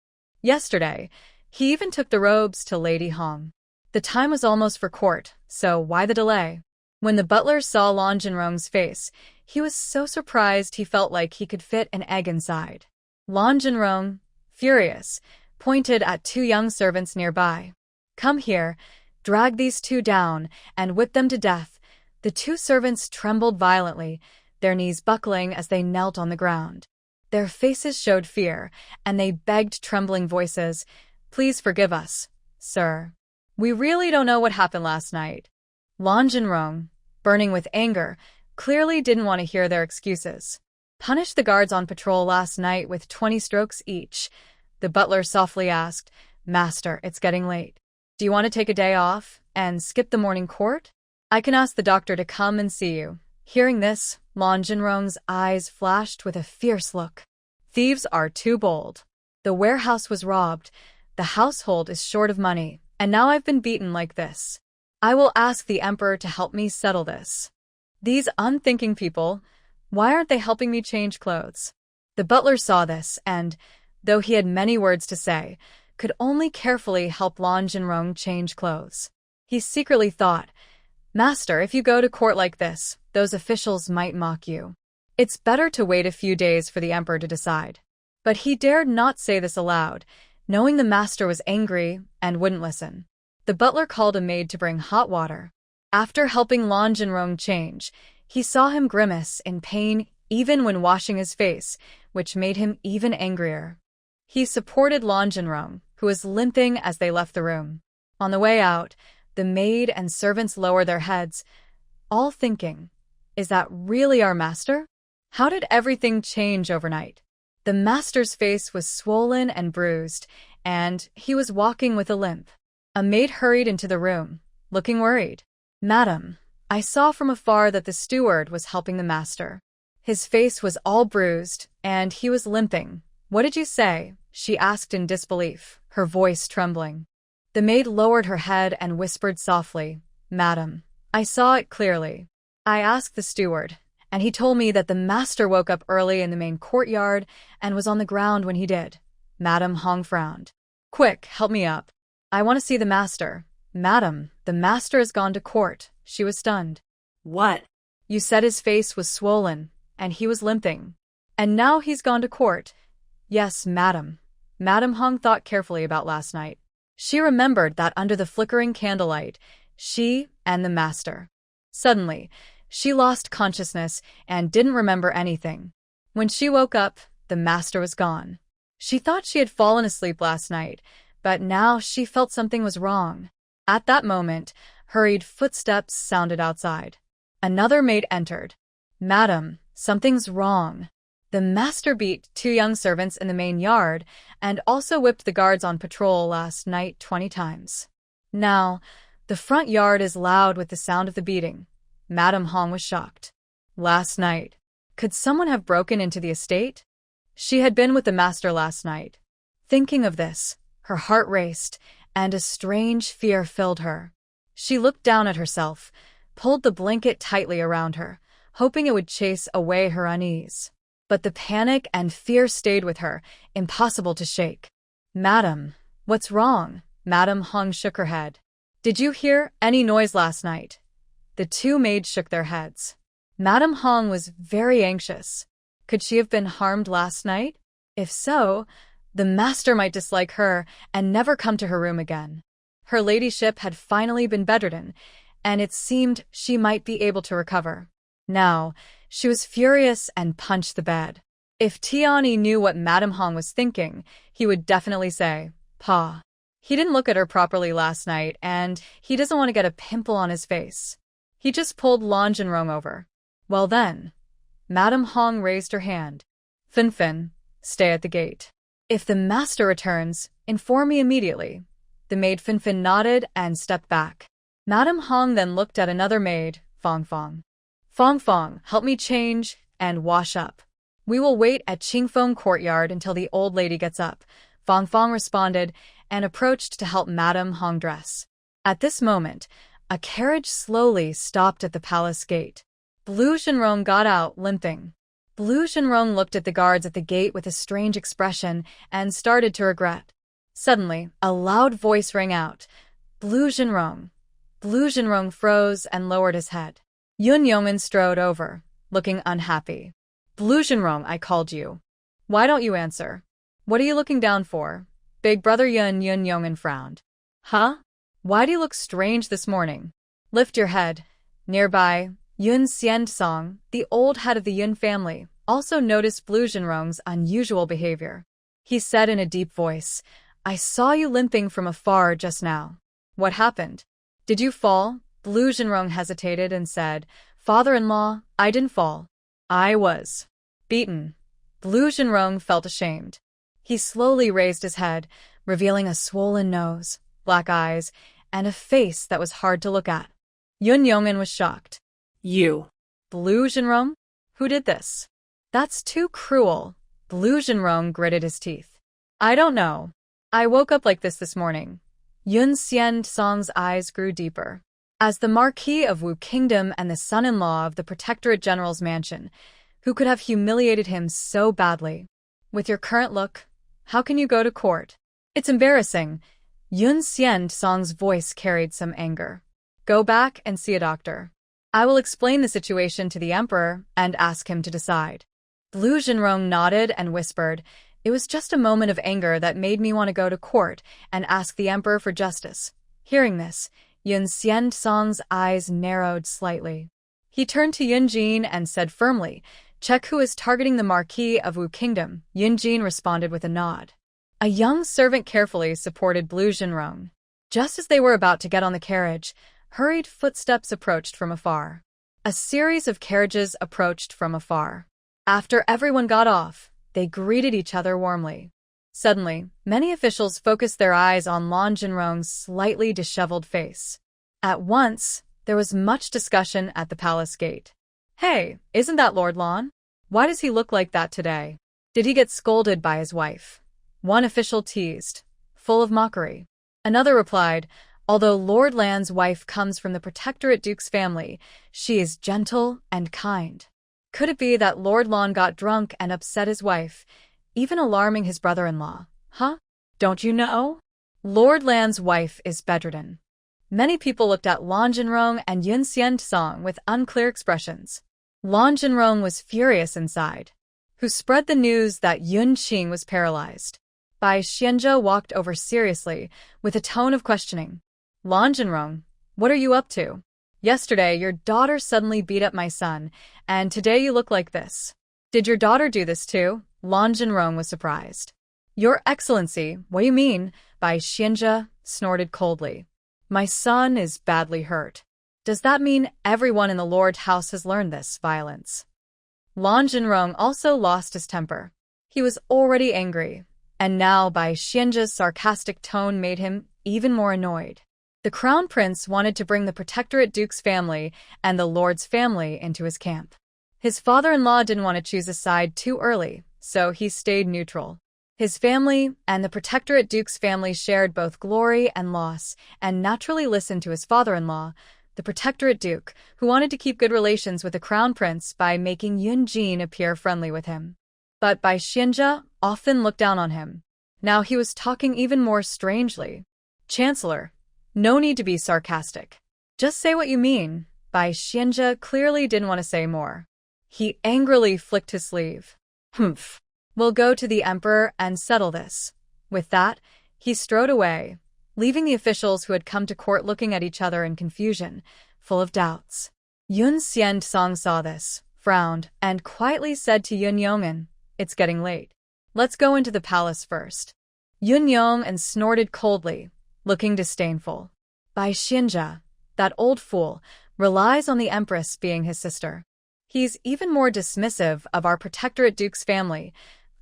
Yesterday, he even took the robes to Lady Hong. The time was almost for court, so why the delay? When the butler saw Lan Jinrong's face, he was so surprised he felt like he could fit an egg inside. Lan Jinrong, furious, pointed at two young servants nearby. "Come here, drag these two down, and whip them to death." The two servants trembled violently, their knees buckling as they knelt on the ground. Their faces showed fear, and they begged trembling voices, "Please forgive us, sir. We really don't know what happened last night." Lan Jinrong, burning with anger, clearly didn't want to hear their excuses. "Punish the guards on patrol last night with 20 strokes each," the butler softly asked. "Master, it's getting late. Do you want to take a day off and skip the morning court? I can ask the doctor to come and see you." Hearing this, Lan Jinrong's eyes flashed with a fierce look. "Thieves are too bold. The warehouse was robbed, the household is short of money, and now I've been beaten like this. I will ask the emperor to help me settle this. These unthinking people, why aren't they helping me change clothes?" The butler saw this and, though he had many words to say, could only carefully help Lan Jinrong change clothes. He secretly thought, "Master, if you go to court like this, those officials might mock you. It's better to wait a few days for the emperor to decide." But he dared not say this aloud, knowing the master was angry and wouldn't listen. The butler called a maid to bring hot water. After helping Lan Jinrong change, he saw him grimace in pain even when washing his face, which made him even angrier. He supported Lan Jinrong, who was limping as they left the room. On the way out, the maid and servants lowered their heads, all thinking, "Is that really our master? How did everything change overnight?" The master's face was swollen and bruised, and he was walking with a limp. A maid hurried into the room, looking worried. "Madam, I saw from afar that the steward was helping the master. His face was all bruised, and he was limping. What did you say?" she asked in disbelief, her voice trembling. The maid lowered her head and whispered softly, "Madam, I saw it clearly. I asked the steward, and he told me that the master woke up early in the main courtyard and was on the ground when he did." Madam Hong frowned. "Quick, help me up. I want to see the master." "Madam, the master has gone to court." She was stunned. "What?" "You said his face was swollen, and he was limping. And now he's gone to court." "Yes, madam." Madam Hong thought carefully about last night. She remembered that under the flickering candlelight, she and the master. Suddenly, she lost consciousness and didn't remember anything. When she woke up, the master was gone. She thought she had fallen asleep last night, but now she felt something was wrong. At that moment, hurried footsteps sounded outside. Another maid entered. "Madam, something's wrong." The master beat 2 young servants in the main yard and also whipped the guards on patrol last night 20 times. Now, the front yard is loud with the sound of the beating. Madam Hong was shocked. Last night, could someone have broken into the estate? She had been with the master last night. Thinking of this, her heart raced, and a strange fear filled her. She looked down at herself, pulled the blanket tightly around her, hoping it would chase away her unease. But the panic and fear stayed with her, impossible to shake. "Madam, what's wrong?" Madam Hong shook her head. "Did you hear any noise last night?" The 2 maids shook their heads. Madam Hong was very anxious. Could she have been harmed last night? If so, The master might dislike her and never come to her room again. Her ladyship had finally been bedridden, and it seemed she might be able to recover. Now, she was furious and punched the bed. If Tiani knew what Madame Hong was thinking, he would definitely say, "Pa." He didn't look at her properly last night, and he doesn't want to get a pimple on his face. He just pulled Lan Jinrong over. Well then, Madame Hong raised her hand. "Fin, stay at the gate. If the master returns, inform me immediately." The maid Fin nodded and stepped back. Madame Hong then looked at another maid, Fong. Fong, help me change and wash up. We will wait at Qingfeng courtyard until the old lady gets up, Fong responded and approached to help Madame Hong dress. At this moment, a carriage slowly stopped at the palace gate. Blue Jinrong got out, limping. Blue Jinrong looked at the guards at the gate with a strange expression and started to regret. Suddenly, a loud voice rang out, "Blue Jinrong." Blue Jinrong froze and lowered his head. Yun Yongin strode over, looking unhappy. "Blue Jinrong, I called you. Why don't you answer? What are you looking down for?" Big brother Yun Yongin frowned. "Huh? Why do you look strange this morning? Lift your head." Nearby, Yun Xian-song, the old head of the Yun family, also noticed Blue Jinrong's unusual behavior. He said in a deep voice, "I saw you limping from afar just now. What happened? Did you fall?" Blue Jinrong hesitated and said, "Father-in-law, I didn't fall. I was beaten." Blue Jinrong felt ashamed. He slowly raised his head, revealing a swollen nose, black eyes, and a face that was hard to look at. Yun Yongin was shocked. "You." "Blue Jinrong? Who did this?" "That's too cruel." Blue Jinrong gritted his teeth. "I don't know. I woke up like this morning." Yun Xian-song's eyes grew deeper. As the Marquis of Wu Kingdom and the son-in-law of the Protectorate General's mansion, who could have humiliated him so badly? "With your current look, how can you go to court? It's embarrassing." Yun Xian-song's voice carried some anger. "Go back and see a doctor. I will explain the situation to the emperor and ask him to decide." Blue Jinrong nodded and whispered, "It was just a moment of anger that made me want to go to court and ask the emperor for justice." Hearing this, Yun Xian-song's eyes narrowed slightly. He turned to Yun Jin and said firmly, "Check who is targeting the Marquis of Wu Kingdom." Yun Jin responded with a nod. A young servant carefully supported Blue Jinrong. Just as they were about to get on the carriage, hurried footsteps approached from afar. A series of carriages approached from afar. After everyone got off, they greeted each other warmly. Suddenly, many officials focused their eyes on Lan Jinrong's slightly disheveled face. At once, there was much discussion at the palace gate. "Hey, isn't that Lord Lan? Why does he look like that today? Did he get scolded by his wife?" One official teased, full of mockery. Another replied, "Although Lord Lan's wife comes from the Protectorate Duke's family, she is gentle and kind. Could it be that Lord Lan got drunk and upset his wife, even alarming his brother-in-law? Huh? Don't you know? Lord Lan's wife is bedridden." Many people looked at Lan Jinrong and Yun Xian-song with unclear expressions. Lan Jinrong was furious inside. Who spread the news that Yun Qing was paralyzed? Bai Xianzhe walked over seriously, with a tone of questioning. "Lan Jinrong, what are you up to? Yesterday, your daughter suddenly beat up my son, and today you look like this. Did your daughter do this too?" Lan Jinrong was surprised. "Your Excellency, what do you mean?" Bai Xianzhe snorted coldly. "My son is badly hurt. Does that mean everyone in the Lord House has learned this violence?" Lan Jinrong also lost his temper. He was already angry, and now Bai Xianzhe's sarcastic tone made him even more annoyed. The Crown Prince wanted to bring the Protectorate Duke's family and the Lord's family into his camp. His father-in-law didn't want to choose a side too early, so he stayed neutral. His family and the Protectorate Duke's family shared both glory and loss, and naturally listened to his father-in-law, the Protectorate Duke, who wanted to keep good relations with the Crown Prince by making Yun Jin appear friendly with him. But Bai Xianzhe often looked down on him. Now he was talking even more strangely. "Chancellor, no need to be sarcastic. Just say what you mean." Bai Xianzhe clearly didn't want to say more. He angrily flicked his sleeve. "Humph. We'll go to the emperor and settle this. With that, he strode away, leaving the officials who had come to court looking at each other in confusion, full of doubts. Yun Xian-song saw this, frowned, and quietly said to Yun Yong'an, "It's getting late. Let's go into the palace first." Yun Yong'an snorted coldly, looking disdainful. Bai Xianjia, that old fool, relies on the empress being his sister. He's even more dismissive of our protectorate duke's family.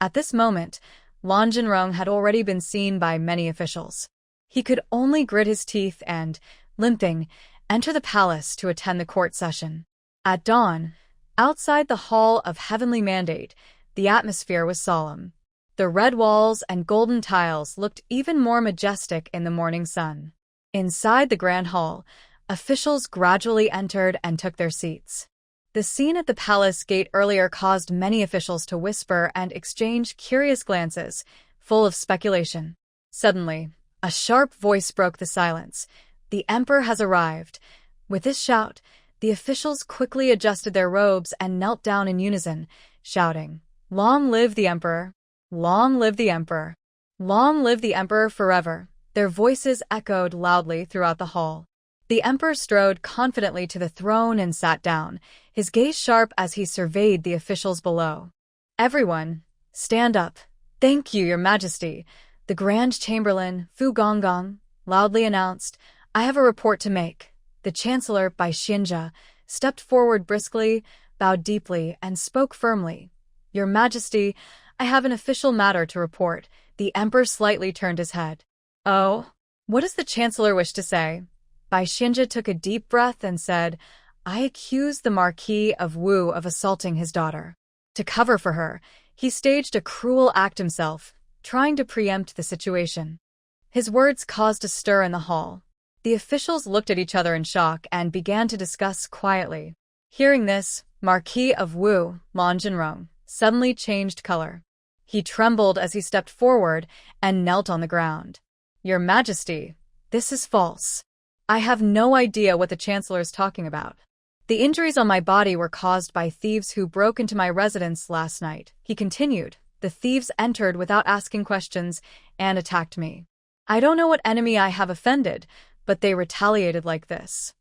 At this moment, Lan Jinrong had already been seen by many officials. He could only grit his teeth and, limping, enter the palace to attend the court session. At dawn, outside the Hall of Heavenly Mandate, the atmosphere was solemn. The red walls and golden tiles looked even more majestic in the morning sun. Inside the grand hall, officials gradually entered and took their seats. The scene at the palace gate earlier caused many officials to whisper and exchange curious glances, full of speculation. Suddenly, a sharp voice broke the silence. "The emperor has arrived." With this shout, the officials quickly adjusted their robes and knelt down in unison, shouting, "Long live the emperor! Long live the emperor! Long live the emperor forever!" Their voices echoed loudly throughout the hall. The emperor strode confidently to the throne and sat down, his gaze sharp as he surveyed the officials below. "Everyone, stand up. Thank you, your majesty," the Grand Chamberlain, Fu Gonggong, loudly announced. "I have a report to make." The chancellor, Bai Xianjia, stepped forward briskly, bowed deeply, and spoke firmly. "Your majesty, I have an official matter to report." The emperor slightly turned his head. "Oh? What does the chancellor wish to say?" Bai Xianjia took a deep breath and said, "I accuse the Marquis of Wu of assaulting his daughter. To cover for her, he staged a cruel act himself, trying to preempt the situation." His words caused a stir in the hall. The officials looked at each other in shock and began to discuss quietly. Hearing this, Marquis of Wu, Lan Jinrong, suddenly changed color. He trembled as he stepped forward and knelt on the ground. "Your Majesty, this is false. I have no idea what the Chancellor is talking about. The injuries on my body were caused by thieves who broke into my residence last night," he continued. "The thieves entered without asking questions and attacked me. I don't know what enemy I have offended, but they retaliated like this."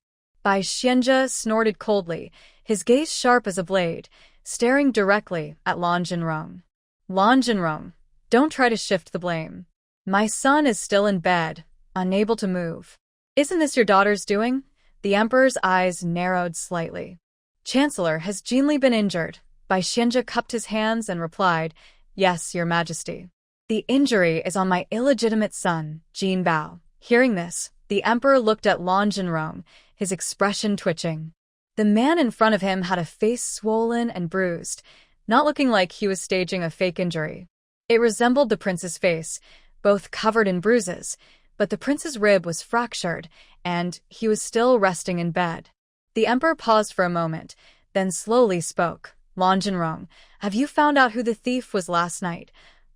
Bai Xianjia snorted coldly, his gaze sharp as a blade, staring directly at Lan Jinrong. "Lan Jinrong, don't try to shift the blame. My son is still in bed, unable to move. Isn't this your daughter's doing?" The emperor's eyes narrowed slightly. "Chancellor, has Jinli been injured?" Bai Xianjia cupped his hands and replied, "Yes, your majesty. The injury is on my illegitimate son, Jin Bao." Hearing this, the emperor looked at Lan Jinrong, his expression twitching. The man in front of him had a face swollen and bruised, not looking like he was staging a fake injury. It resembled the prince's face, both covered in bruises, but the prince's rib was fractured, and he was still resting in bed. The emperor paused for a moment, then slowly spoke. "Lan Jinrong, have you found out who the thief was last night?"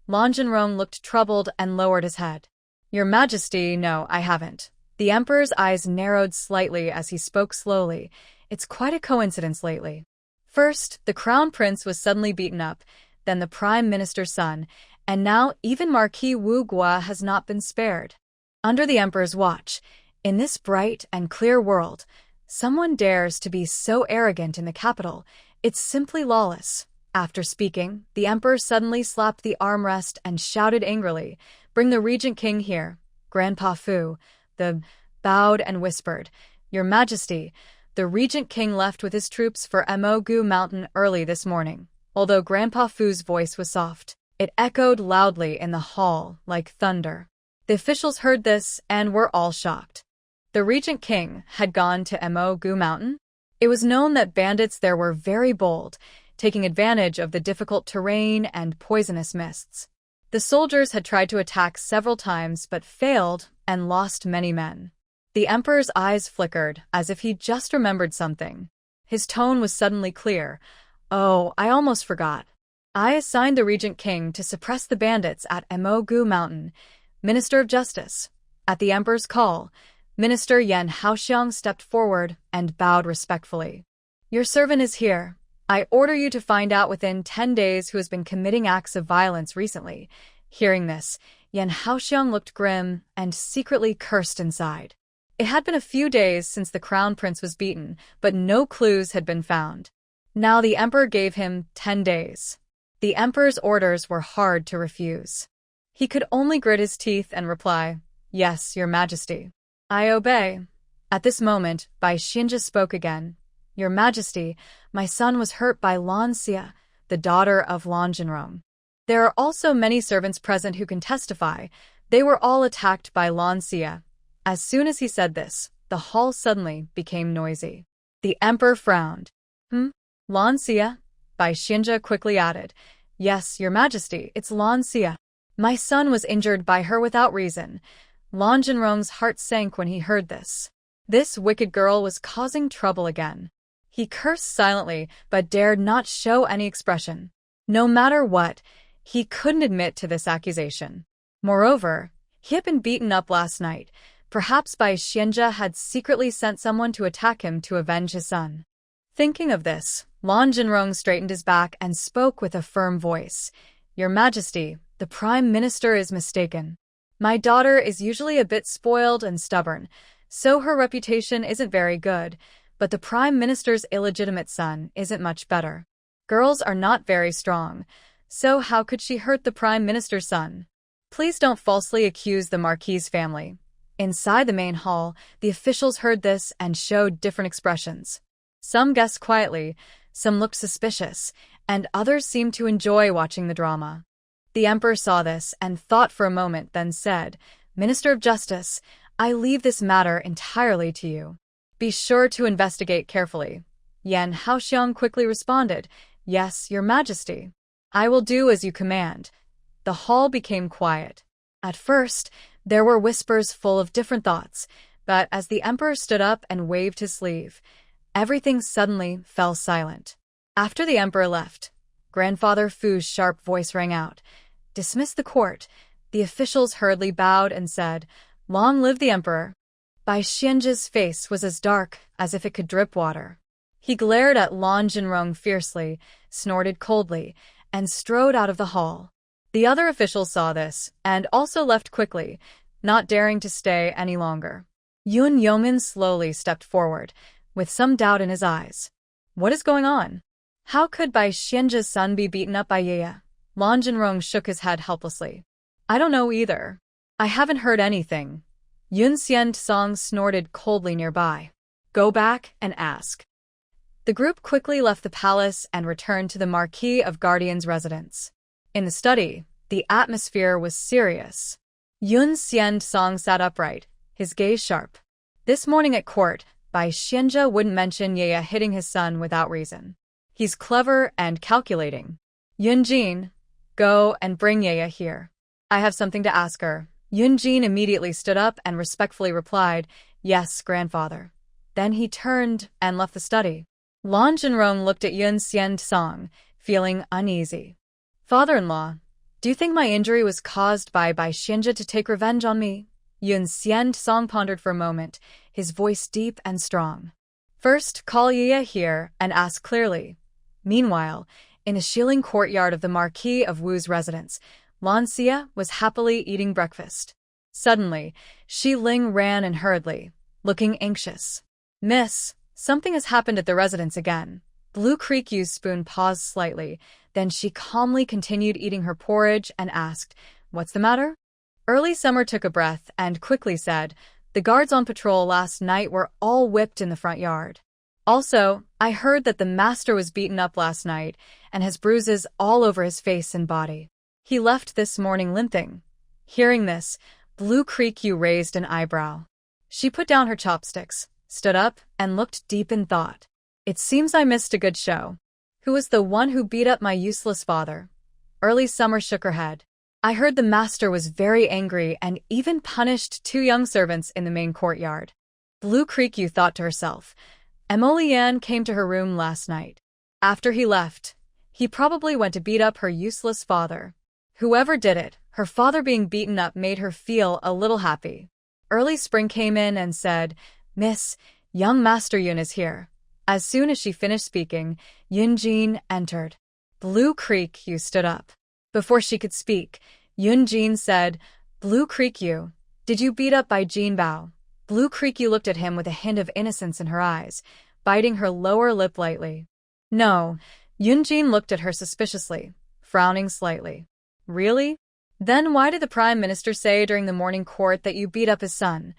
Lan Jinrong looked troubled and lowered his head. "Your majesty, no, I haven't." The emperor's eyes narrowed slightly as he spoke slowly. "It's quite a coincidence lately. First, the crown prince was suddenly beaten up, then the prime minister's son, and now even Marquis Wu Gua has not been spared. Under the emperor's watch, in this bright and clear world, someone dares to be so arrogant in the capital. It's simply lawless." After speaking, the emperor suddenly slapped the armrest and shouted angrily, "Bring the regent king here." Grandpa Fu, bowed and whispered, "Your majesty, the regent king left with his troops for Mogu Mountain early this morning." Although Grandpa Fu's voice was soft, it echoed loudly in the hall like thunder. The officials heard this and were all shocked. The regent king had gone to Mogu Mountain? It was known that bandits there were very bold, taking advantage of the difficult terrain and poisonous mists. The soldiers had tried to attack several times but failed and lost many men. The emperor's eyes flickered as if he just remembered something. His tone was suddenly clear. "Oh, I almost forgot. I assigned the regent king to suppress the bandits at Mogu Mountain, Minister of Justice." At the emperor's call, Minister Yan Haoxiang stepped forward and bowed respectfully. "Your servant is here." I order you to find out within 10 days who has been committing acts of violence recently. Hearing this, Yan Haoxiang looked grim and secretly cursed inside. It had been a few days since the crown prince was beaten, but no clues had been found. Now the emperor gave him 10 days. The emperor's orders were hard to refuse. He could only grit his teeth and reply, "Yes, your majesty. I obey." At this moment, Bai Xianzhe spoke again. "Your majesty, my son was hurt by Lan Xia, the daughter of Lan Jinrong. There are also many servants present who can testify. They were all attacked by Lan Xia." As soon as he said this, the hall suddenly became noisy. The emperor frowned. Lan Xia?" Bai Xianzhe quickly added. "Yes, your majesty, it's Lan Xia. My son was injured by her without reason." Lan Jinrong's heart sank when he heard this. This wicked girl was causing trouble again. He cursed silently, but dared not show any expression. No matter what, he couldn't admit to this accusation. Moreover, he had been beaten up last night. Perhaps Bai Xianzhe had secretly sent someone to attack him to avenge his son. Thinking of this, Lan Jinrong straightened his back and spoke with a firm voice. "Your majesty, the prime minister is mistaken. My daughter is usually a bit spoiled and stubborn, so her reputation isn't very good, but the prime minister's illegitimate son isn't much better. Girls are not very strong, so how could she hurt the prime minister's son? Please don't falsely accuse the Marquis family." Inside the main hall, the officials heard this and showed different expressions. Some guessed quietly, some looked suspicious, and others seemed to enjoy watching the drama. The emperor saw this and thought for a moment, then said, "Minister of Justice, I leave this matter entirely to you. Be sure to investigate carefully." Yan Haoxiang quickly responded, "Yes, your majesty. I will do as you command." The hall became quiet. At first, there were whispers full of different thoughts, but as the emperor stood up and waved his sleeve, everything suddenly fell silent. After the emperor left, Grandfather Fu's sharp voice rang out, "Dismiss the court." The officials hurriedly bowed and said, "Long live the emperor." Bai Xianzhe's face was as dark as if it could drip water. He glared at Lan Jinrong fiercely, snorted coldly, and strode out of the hall. The other officials saw this, and also left quickly, not daring to stay any longer. Yun Yomin slowly stepped forward, with some doubt in his eyes. "What is going on? How could Bai Xianzhe's son be beaten up by Yaya?" Lan Jinrong shook his head helplessly. "I don't know either. I haven't heard anything." Yun Xian snorted coldly nearby. "Go back and ask." The group quickly left the palace and returned to the Marquis of Guardian's residence. In the study, the atmosphere was serious. Yun Xian sat upright, his gaze sharp. This morning at court, Bai Xianzhe wouldn't mention Yaya hitting his son without reason. He's clever and calculating. "Yun Jin, go and bring Yaya here. I have something to ask her." Yun Jin immediately stood up and respectfully replied, "Yes, grandfather." Then he turned and left the study. Lan Jinrong looked at Yun Xian, feeling uneasy. "Father-in-law, do you think my injury was caused by Bai Xianzhe to take revenge on me?" Yun Xian pondered for a moment, his voice deep and strong. "First, call Yaya here and ask clearly." Meanwhile, in a shieling courtyard of the Marquis of Wu's residence, Lan Xia was happily eating breakfast. Suddenly, Shi Ling ran in hurriedly, looking anxious. "Miss, something has happened at the residence again." Blue Creek Yu's spoon paused slightly, then she calmly continued eating her porridge and asked, "What's the matter?" Early Summer took a breath and quickly said, "The guards on patrol last night were all whipped in the front yard. Also, I heard that the master was beaten up last night and has bruises all over his face and body. He left this morning limping." Hearing this, Blue Creek Yu raised an eyebrow. She put down her chopsticks, stood up, and looked deep in thought. "It seems I missed a good show. Who was the one who beat up my useless father?" Early Summer shook her head. "I heard the master was very angry and even punished 2 young servants in the main courtyard." Blue Creek Yu thought to herself, "Emily Yan came to her room last night. After he left, he probably went to beat up her useless father. Whoever did it, her father being beaten up made her feel a little happy." Early Spring came in and said, "Miss, young Master Yun is here." As soon as she finished speaking, Yunjin entered. Blue Creek, you stood up. Before she could speak, Yunjin said, Blue Creek, you. Did you beat up by Jinbao? Blue Creek, you looked at him with a hint of innocence in her eyes, biting her lower lip lightly. No. Yunjin looked at her suspiciously, frowning slightly. Really? Then why did the Prime Minister say during the morning court that you beat up his son?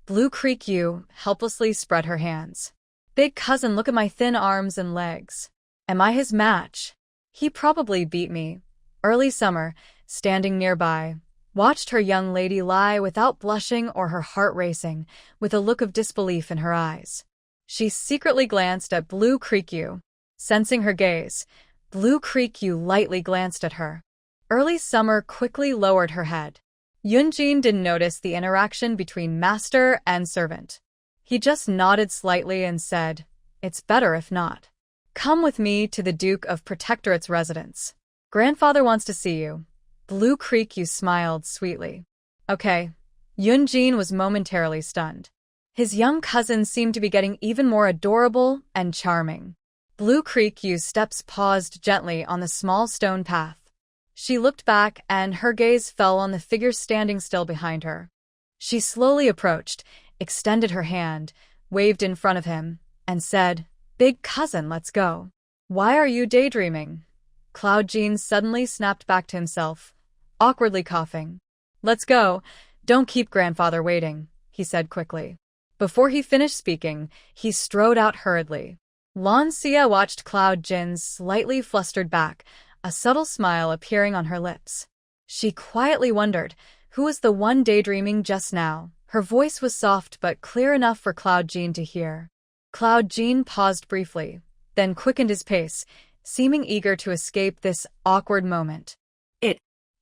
Blue Creek, you helplessly spread her hands. Big cousin, look at my thin arms and legs. Am I his match? He probably beat me. Early Summer, standing nearby, watched her young lady lie without blushing or her heart racing, with a look of disbelief in her eyes. She secretly glanced at Blue Creek, you. Sensing her gaze, Blue Creek, you lightly glanced at her. Early Summer quickly lowered her head. Yunjin didn't notice the interaction between master and servant. He just nodded slightly and said, It's better if not. Come with me to the Duke of Protectorate's residence. Grandfather wants to see you. Blue Creek, you smiled sweetly. Okay. Yunjin was momentarily stunned. His young cousin seemed to be getting even more adorable and charming. Blue Creek, you's steps paused gently on the small stone path. She looked back and her gaze fell on the figure standing still behind her. She slowly approached, extended her hand, waved in front of him, and said, Big cousin, let's go. Why are you daydreaming? Cloud Jean suddenly snapped back to himself, awkwardly coughing. Let's go. Don't keep grandfather waiting, he said quickly. Before he finished speaking, he strode out hurriedly. Lan Xia watched Cloud Jin's slightly flustered back, a subtle smile appearing on her lips. She quietly wondered, who was the one daydreaming just now? Her voice was soft but clear enough for Cloud Jean to hear. Cloud Jean paused briefly, then quickened his pace, seeming eager to escape this awkward moment.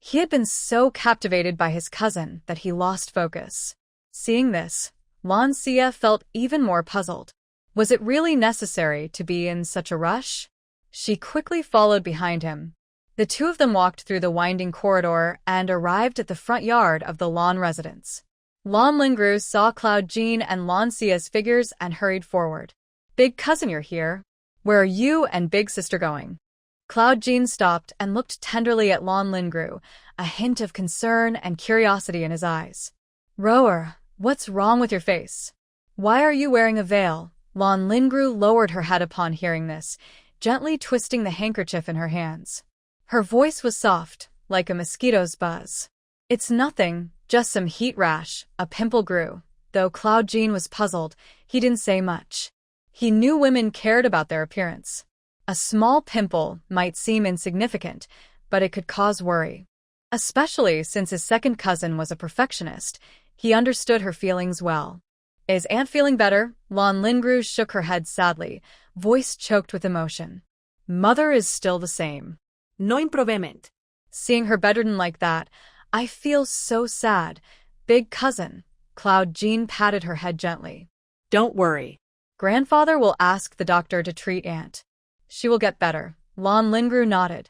He had been so captivated by his cousin that he lost focus. Seeing this, Lan Xia felt even more puzzled. Was it really necessary to be in such a rush? She quickly followed behind him. The two of them walked through the winding corridor and arrived at the front yard of the Lan residence. Lan Lingru saw Cloud Jean and Lan Xia's figures and hurried forward. Big cousin, you're here. Where are you and big sister going? Cloud Jean stopped and looked tenderly at Lan Lingru, a hint of concern and curiosity in his eyes. Rower, what's wrong with your face? Why are you wearing a veil? Lan Lingru lowered her head upon hearing this, gently twisting the handkerchief in her hands. Her voice was soft, like a mosquito's buzz. It's nothing, just some heat rash, a pimple grew. Though Cloud Jean was puzzled, he didn't say much. He knew women cared about their appearance. A small pimple might seem insignificant, but it could cause worry. Especially since his second cousin was a perfectionist, he understood her feelings well. Is Aunt feeling better? Lan Lingru shook her head sadly, voice choked with emotion. Mother is still the same. No improvement. Seeing her bedridden like that, I feel so sad. Big cousin. Cloud Jean patted her head gently. Don't worry. Grandfather will ask the doctor to treat Aunt. She will get better. Lan Lingru nodded.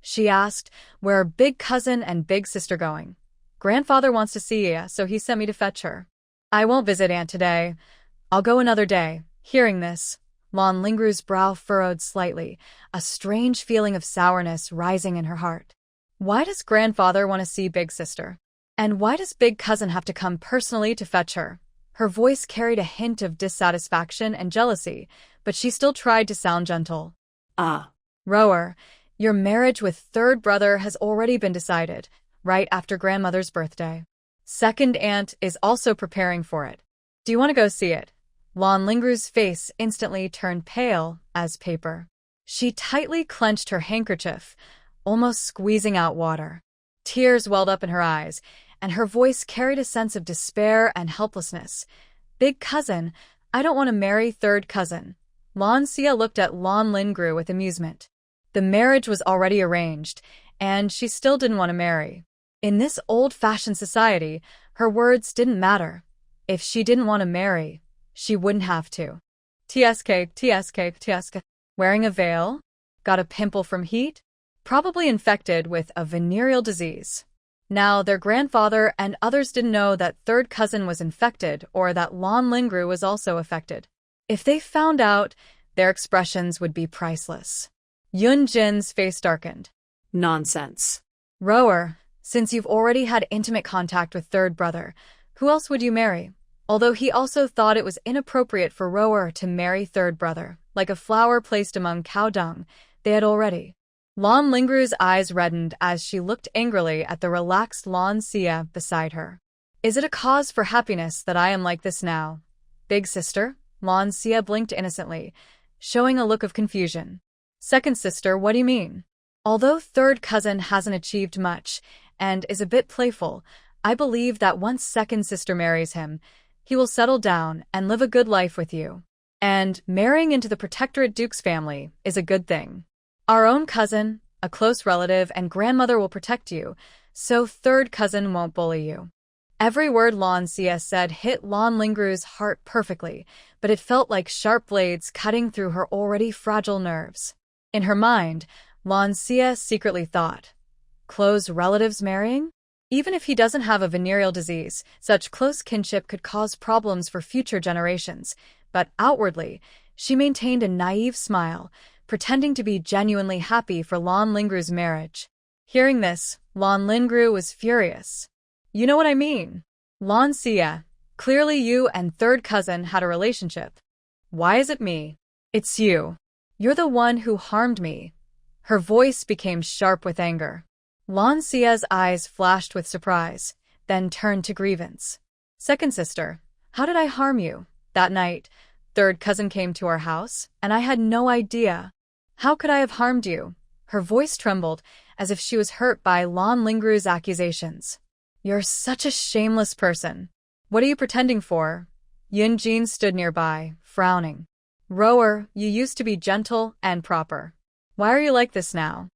She asked, where are big cousin and big sister going? Grandfather wants to see ya, so he sent me to fetch her. I won't visit Aunt today. I'll go another day. Hearing this, Lan Lingru's brow furrowed slightly, a strange feeling of sourness rising in her heart. Why does grandfather want to see big sister? And why does big cousin have to come personally to fetch her? Her voice carried a hint of dissatisfaction and jealousy, but she still tried to sound gentle. Rower, your marriage with third brother has already been decided, right after grandmother's birthday. Second aunt is also preparing for it. Do you want to go see it? Lan Lingru's face instantly turned pale as paper. She tightly clenched her handkerchief, almost squeezing out water. Tears welled up in her eyes, and her voice carried a sense of despair and helplessness. Big cousin, I don't want to marry third cousin. Lan Xia looked at Lan Lingru with amusement. The marriage was already arranged, and she still didn't want to marry. In this old-fashioned society, her words didn't matter. If she didn't want to marry, she wouldn't have to. TSK. Wearing a veil? Got a pimple from heat? Probably infected with a venereal disease. Now, their grandfather and others didn't know that third cousin was infected or that Lan Lingru was also affected. If they found out, their expressions would be priceless. Yun Jin's face darkened. Nonsense. Rower, since you've already had intimate contact with third brother, who else would you marry? Although he also thought it was inappropriate for Rower to marry third brother, like a flower placed among cow dung, they had already. Lan Lingru's eyes reddened as she looked angrily at the relaxed Lan Xia beside her. Is it a cause for happiness that I am like this now? Big sister? Lan Xia blinked innocently, showing a look of confusion. Second sister, what do you mean? Although third cousin hasn't achieved much, and is a bit playful, I believe that once second sister marries him, he will settle down and live a good life with you. And marrying into the Protectorate Duke's family is a good thing. Our own cousin, a close relative, and grandmother will protect you, so third cousin won't bully you. Every word Lan Xia said hit Lan Lingru's heart perfectly, but it felt like sharp blades cutting through her already fragile nerves. In her mind, Lan Xia secretly thought, close relatives marrying? Even if he doesn't have a venereal disease, such close kinship could cause problems for future generations, but outwardly, she maintained a naive smile, pretending to be genuinely happy for Lan Lingru's marriage. Hearing this, Lan Lingru was furious. You know what I mean? Lan Xia, clearly you and third cousin had a relationship. Why is it me? It's you. You're the one who harmed me. Her voice became sharp with anger. Lan Xia's eyes flashed with surprise, then turned to grievance. Second sister, how did I harm you? That night, third cousin came to our house, and I had no idea. How could I have harmed you? Her voice trembled, as if she was hurt by Lan Lingru's accusations. You're such a shameless person. What are you pretending for? Yun Jin stood nearby, frowning. Rower, you used to be gentle and proper. Why are you like this now?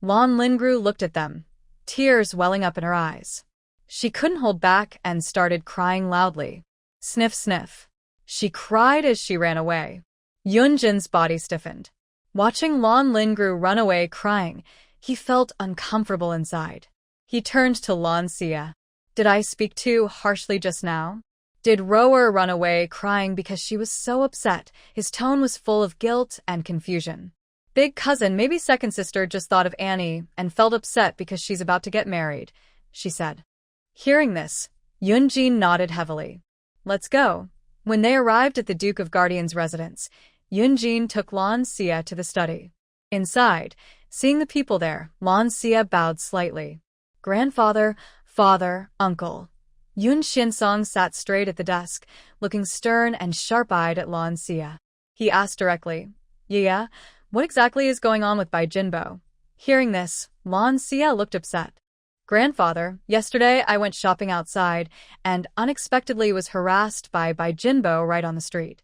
Lan Lingru looked at them, tears welling up in her eyes. She couldn't hold back and started crying loudly. Sniff, sniff. She cried as she ran away. Yun Jin's body stiffened. Watching Lan Lingru run away crying, he felt uncomfortable inside. He turned to Lan Xia. Did I speak too harshly just now? Did Rower run away crying because she was so upset? His tone was full of guilt and confusion. Big cousin, maybe second sister, just thought of Annie and felt upset because she's about to get married, she said. Hearing this, Yun Jin nodded heavily. Let's go. When they arrived at the Duke of Guardian's residence, Yun Jin took Lan Xia to the study. Inside, seeing the people there, Lan Xia bowed slightly. Grandfather, father, uncle. Yun Xinsong sat straight at the desk, looking stern and sharp-eyed at Lan Xia. He asked directly, Yeah, what exactly is going on with Bai Jinbo? Hearing this, Lan Xia looked upset. Grandfather, yesterday I went shopping outside and unexpectedly was harassed by Bai Jinbo right on the street.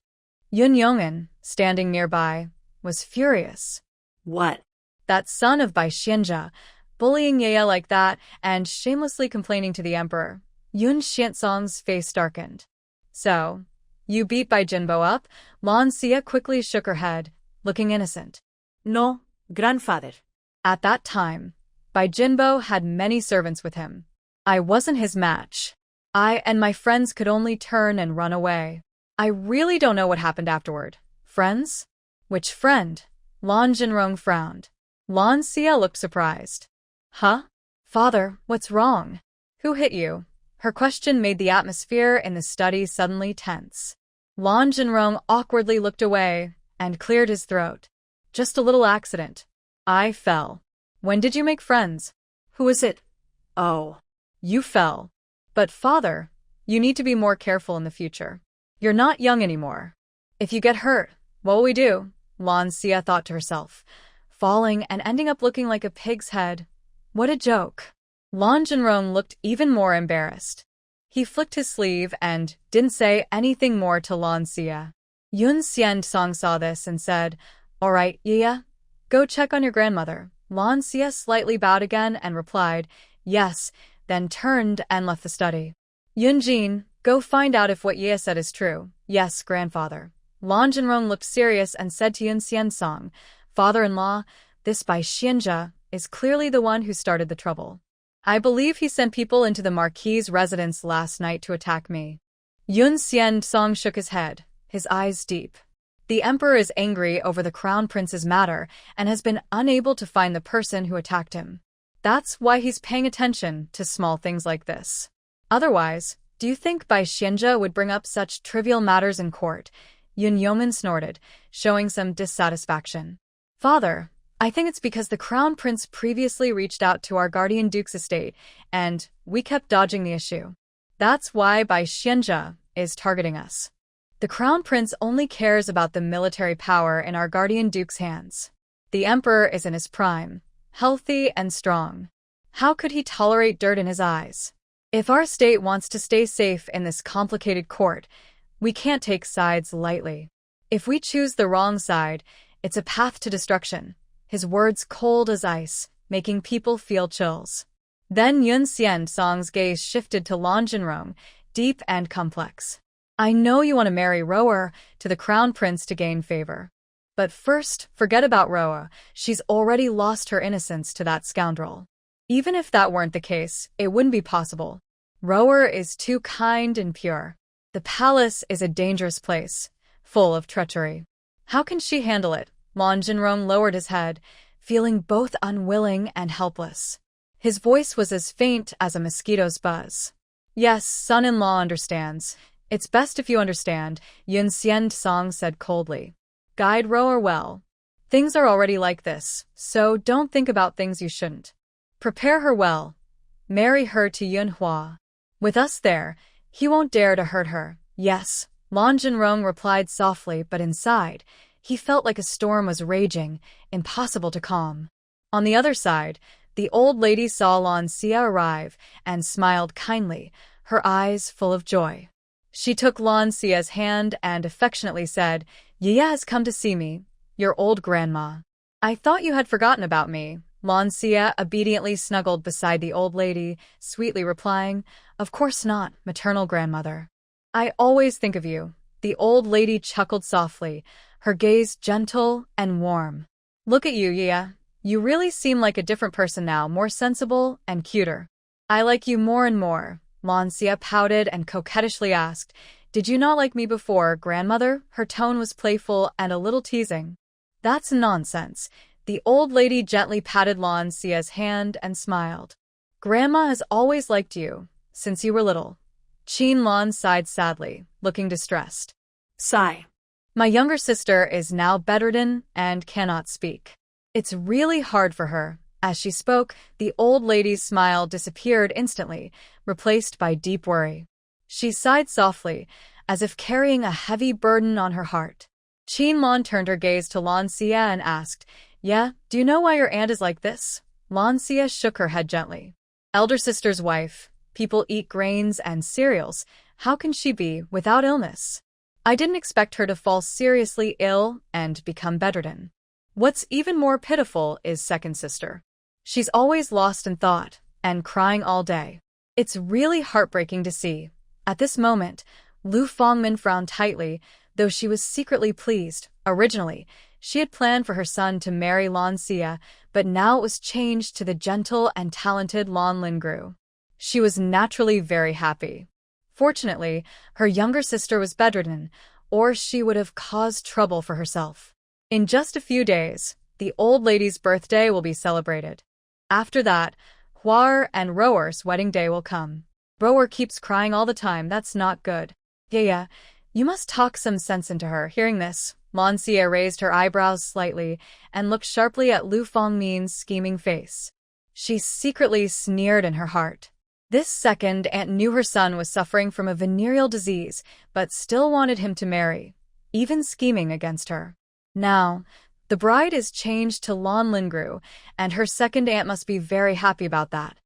Yun Yong'an, standing nearby, was furious. What? That son of Bai Xianjia, bullying Yaya like that and shamelessly complaining to the emperor. Yun Xinsong's face darkened. So, you beat Bai Jinbo up? Lan Xia quickly shook her head, looking innocent. No, grandfather. At that time, Bai Jinbo had many servants with him. I wasn't his match. I and my friends could only turn and run away. I really don't know what happened afterward. Friends? Which friend? Lan Jinrong frowned. Lan Xia looked surprised. Huh? Father, what's wrong? Who hit you? Her question made the atmosphere in the study suddenly tense. Lan Jinrong awkwardly looked away and cleared his throat. Just a little accident. I fell. When did you make friends? Who is it? Oh. You fell. But father, you need to be more careful in the future. You're not young anymore. If you get hurt, what will we do? Lan Xia thought to herself, falling and ending up looking like a pig's head. What a joke. Lan Jinrong looked even more embarrassed. He flicked his sleeve and didn't say anything more to Lan Xia. Yun Xinsong saw this and said, All right, Yaya, go check on your grandmother. Lan Xia slightly bowed again and replied, Yes, then turned and left the study. Yun Jin, go find out if what Yaya said is true. Yes, grandfather. Lan Jinrong looked serious and said to Yun Xinsong, Father-in-law, this Bai Xianjia is clearly the one who started the trouble. I believe he sent people into the Marquis' residence last night to attack me. Yun Xinsong shook his head, his eyes deep. The emperor is angry over the crown prince's matter and has been unable to find the person who attacked him. That's why he's paying attention to small things like this. Otherwise, do you think Bai Xianzhe would bring up such trivial matters in court? Yun Yomen snorted, showing some dissatisfaction. Father, I think it's because the crown prince previously reached out to our guardian duke's estate, and we kept dodging the issue. That's why Bai Xianzhe is targeting us. The crown prince only cares about the military power in our guardian duke's hands. The emperor is in his prime, healthy and strong. How could he tolerate dirt in his eyes? If our state wants to stay safe in this complicated court, we can't take sides lightly. If we choose the wrong side, it's a path to destruction. His words cold as ice, making people feel chills. Then Yun Xian-song's gaze shifted to Lan Jinrong, deep and complex. I know you want to marry Roer to the crown prince to gain favor. But first, forget about Roa. She's already lost her innocence to that scoundrel. Even if that weren't the case, it wouldn't be possible. Roer is too kind and pure. The palace is a dangerous place, full of treachery. How can she handle it? Lan Jinrong lowered his head, feeling both unwilling and helpless. His voice was as faint as a mosquito's buzz. Yes, son-in-law understands. It's best if you understand, Yun Xian-song said coldly. Guide Roer well. Things are already like this, so don't think about things you shouldn't. Prepare her well. Marry her to Yun Hua. With us there, he won't dare to hurt her. Yes, Lan Jinrong replied softly, but inside, he felt like a storm was raging, impossible to calm. On the other side, the old lady saw Lan Xia arrive and smiled kindly, her eyes full of joy. She took Lan Xia's hand and affectionately said, Yaya has come to see me, your old grandma. I thought you had forgotten about me. Lan Xia obediently snuggled beside the old lady, sweetly replying, Of course not, maternal grandmother. I always think of you. The old lady chuckled softly, her gaze gentle and warm. Look at you, Yaya. You really seem like a different person now, more sensible and cuter. I like you more and more. Lan Xia pouted and coquettishly asked, Did you not like me before, grandmother? Her tone was playful and a little teasing. That's nonsense. The old lady gently patted Lan Xia's hand and smiled. Grandma has always liked you, since you were little. Qin Lan sighed sadly, looking distressed. Sigh. My younger sister is now bedridden and cannot speak. It's really hard for her. As she spoke, the old lady's smile disappeared instantly, replaced by deep worry. She sighed softly, as if carrying a heavy burden on her heart. Qin Lan turned her gaze to Lan Xia and asked, Yeah, do you know why your aunt is like this? Lan Xia shook her head gently. Elder sister's wife. People eat grains and cereals. How can she be without illness? I didn't expect her to fall seriously ill and become bedridden. What's even more pitiful is second sister. She's always lost in thought and crying all day. It's really heartbreaking to see. At this moment, Lu Fangmin frowned tightly, though she was secretly pleased. Originally, she had planned for her son to marry Lan Xia, but now it was changed to the gentle and talented Lan Lingru. She was naturally very happy. Fortunately, her younger sister was bedridden, or she would have caused trouble for herself. In just a few days, the old lady's birthday will be celebrated. After that, Huar and Roer's wedding day will come. Roer keeps crying all the time, that's not good. Yeah, you must talk some sense into her. Hearing this, Lan Xia raised her eyebrows slightly and looked sharply at Lu Fangmin's scheming face. She secretly sneered in her heart. This second aunt knew her son was suffering from a venereal disease, but still wanted him to marry, even scheming against her. Now, the bride is changed to Lan Lingru, and her second aunt must be very happy about that.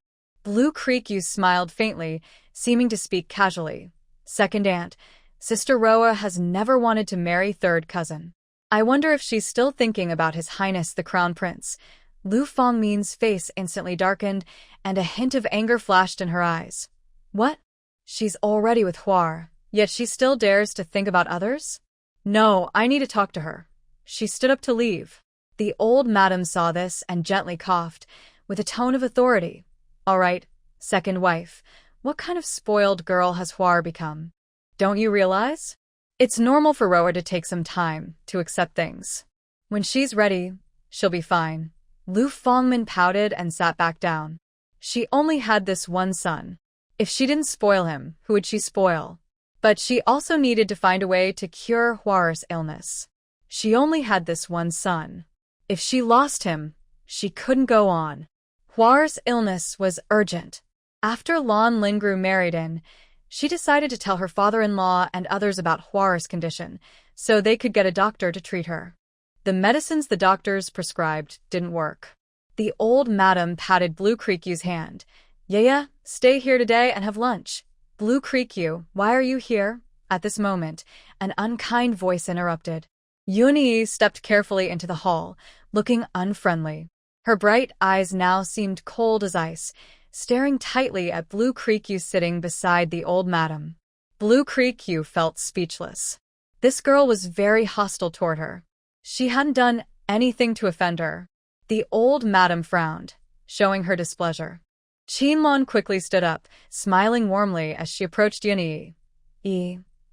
Blue Creek Yu smiled faintly, seeming to speak casually. Second aunt, Sister Roa has never wanted to marry third cousin. I wonder if she's still thinking about His Highness the Crown Prince. Lu Fangmin's face instantly darkened, and a hint of anger flashed in her eyes. What? She's already with Huar, yet she still dares to think about others? No, I need to talk to her. She stood up to leave. The old madam saw this and gently coughed, with a tone of authority. All right, second wife, what kind of spoiled girl has Huar become? Don't you realize? It's normal for Roa to take some time to accept things. When she's ready, she'll be fine. Lu Fangmin pouted and sat back down. She only had this one son. If she didn't spoil him, who would she spoil? But she also needed to find a way to cure Hwa's illness. She only had this one son. If she lost him, she couldn't go on. Hwa's illness was urgent. After Lan Lin grew married in, she decided to tell her father-in-law and others about Hwa's condition, so they could get a doctor to treat her. The medicines the doctors prescribed didn't work. The old madam patted Blue Creekyu's hand. "Yaya, stay here today and have lunch." "Blue Creekyu, why are you here?" At this moment, an unkind voice interrupted. Yuni stepped carefully into the hall, looking unfriendly. Her bright eyes now seemed cold as ice, staring tightly at Blue Creekyu sitting beside the old madam. Blue Creekyu felt speechless. This girl was very hostile toward her. She hadn't done anything to offend her. The old madam frowned, showing her displeasure. Qinlong quickly stood up, smiling warmly as she approached Yuni.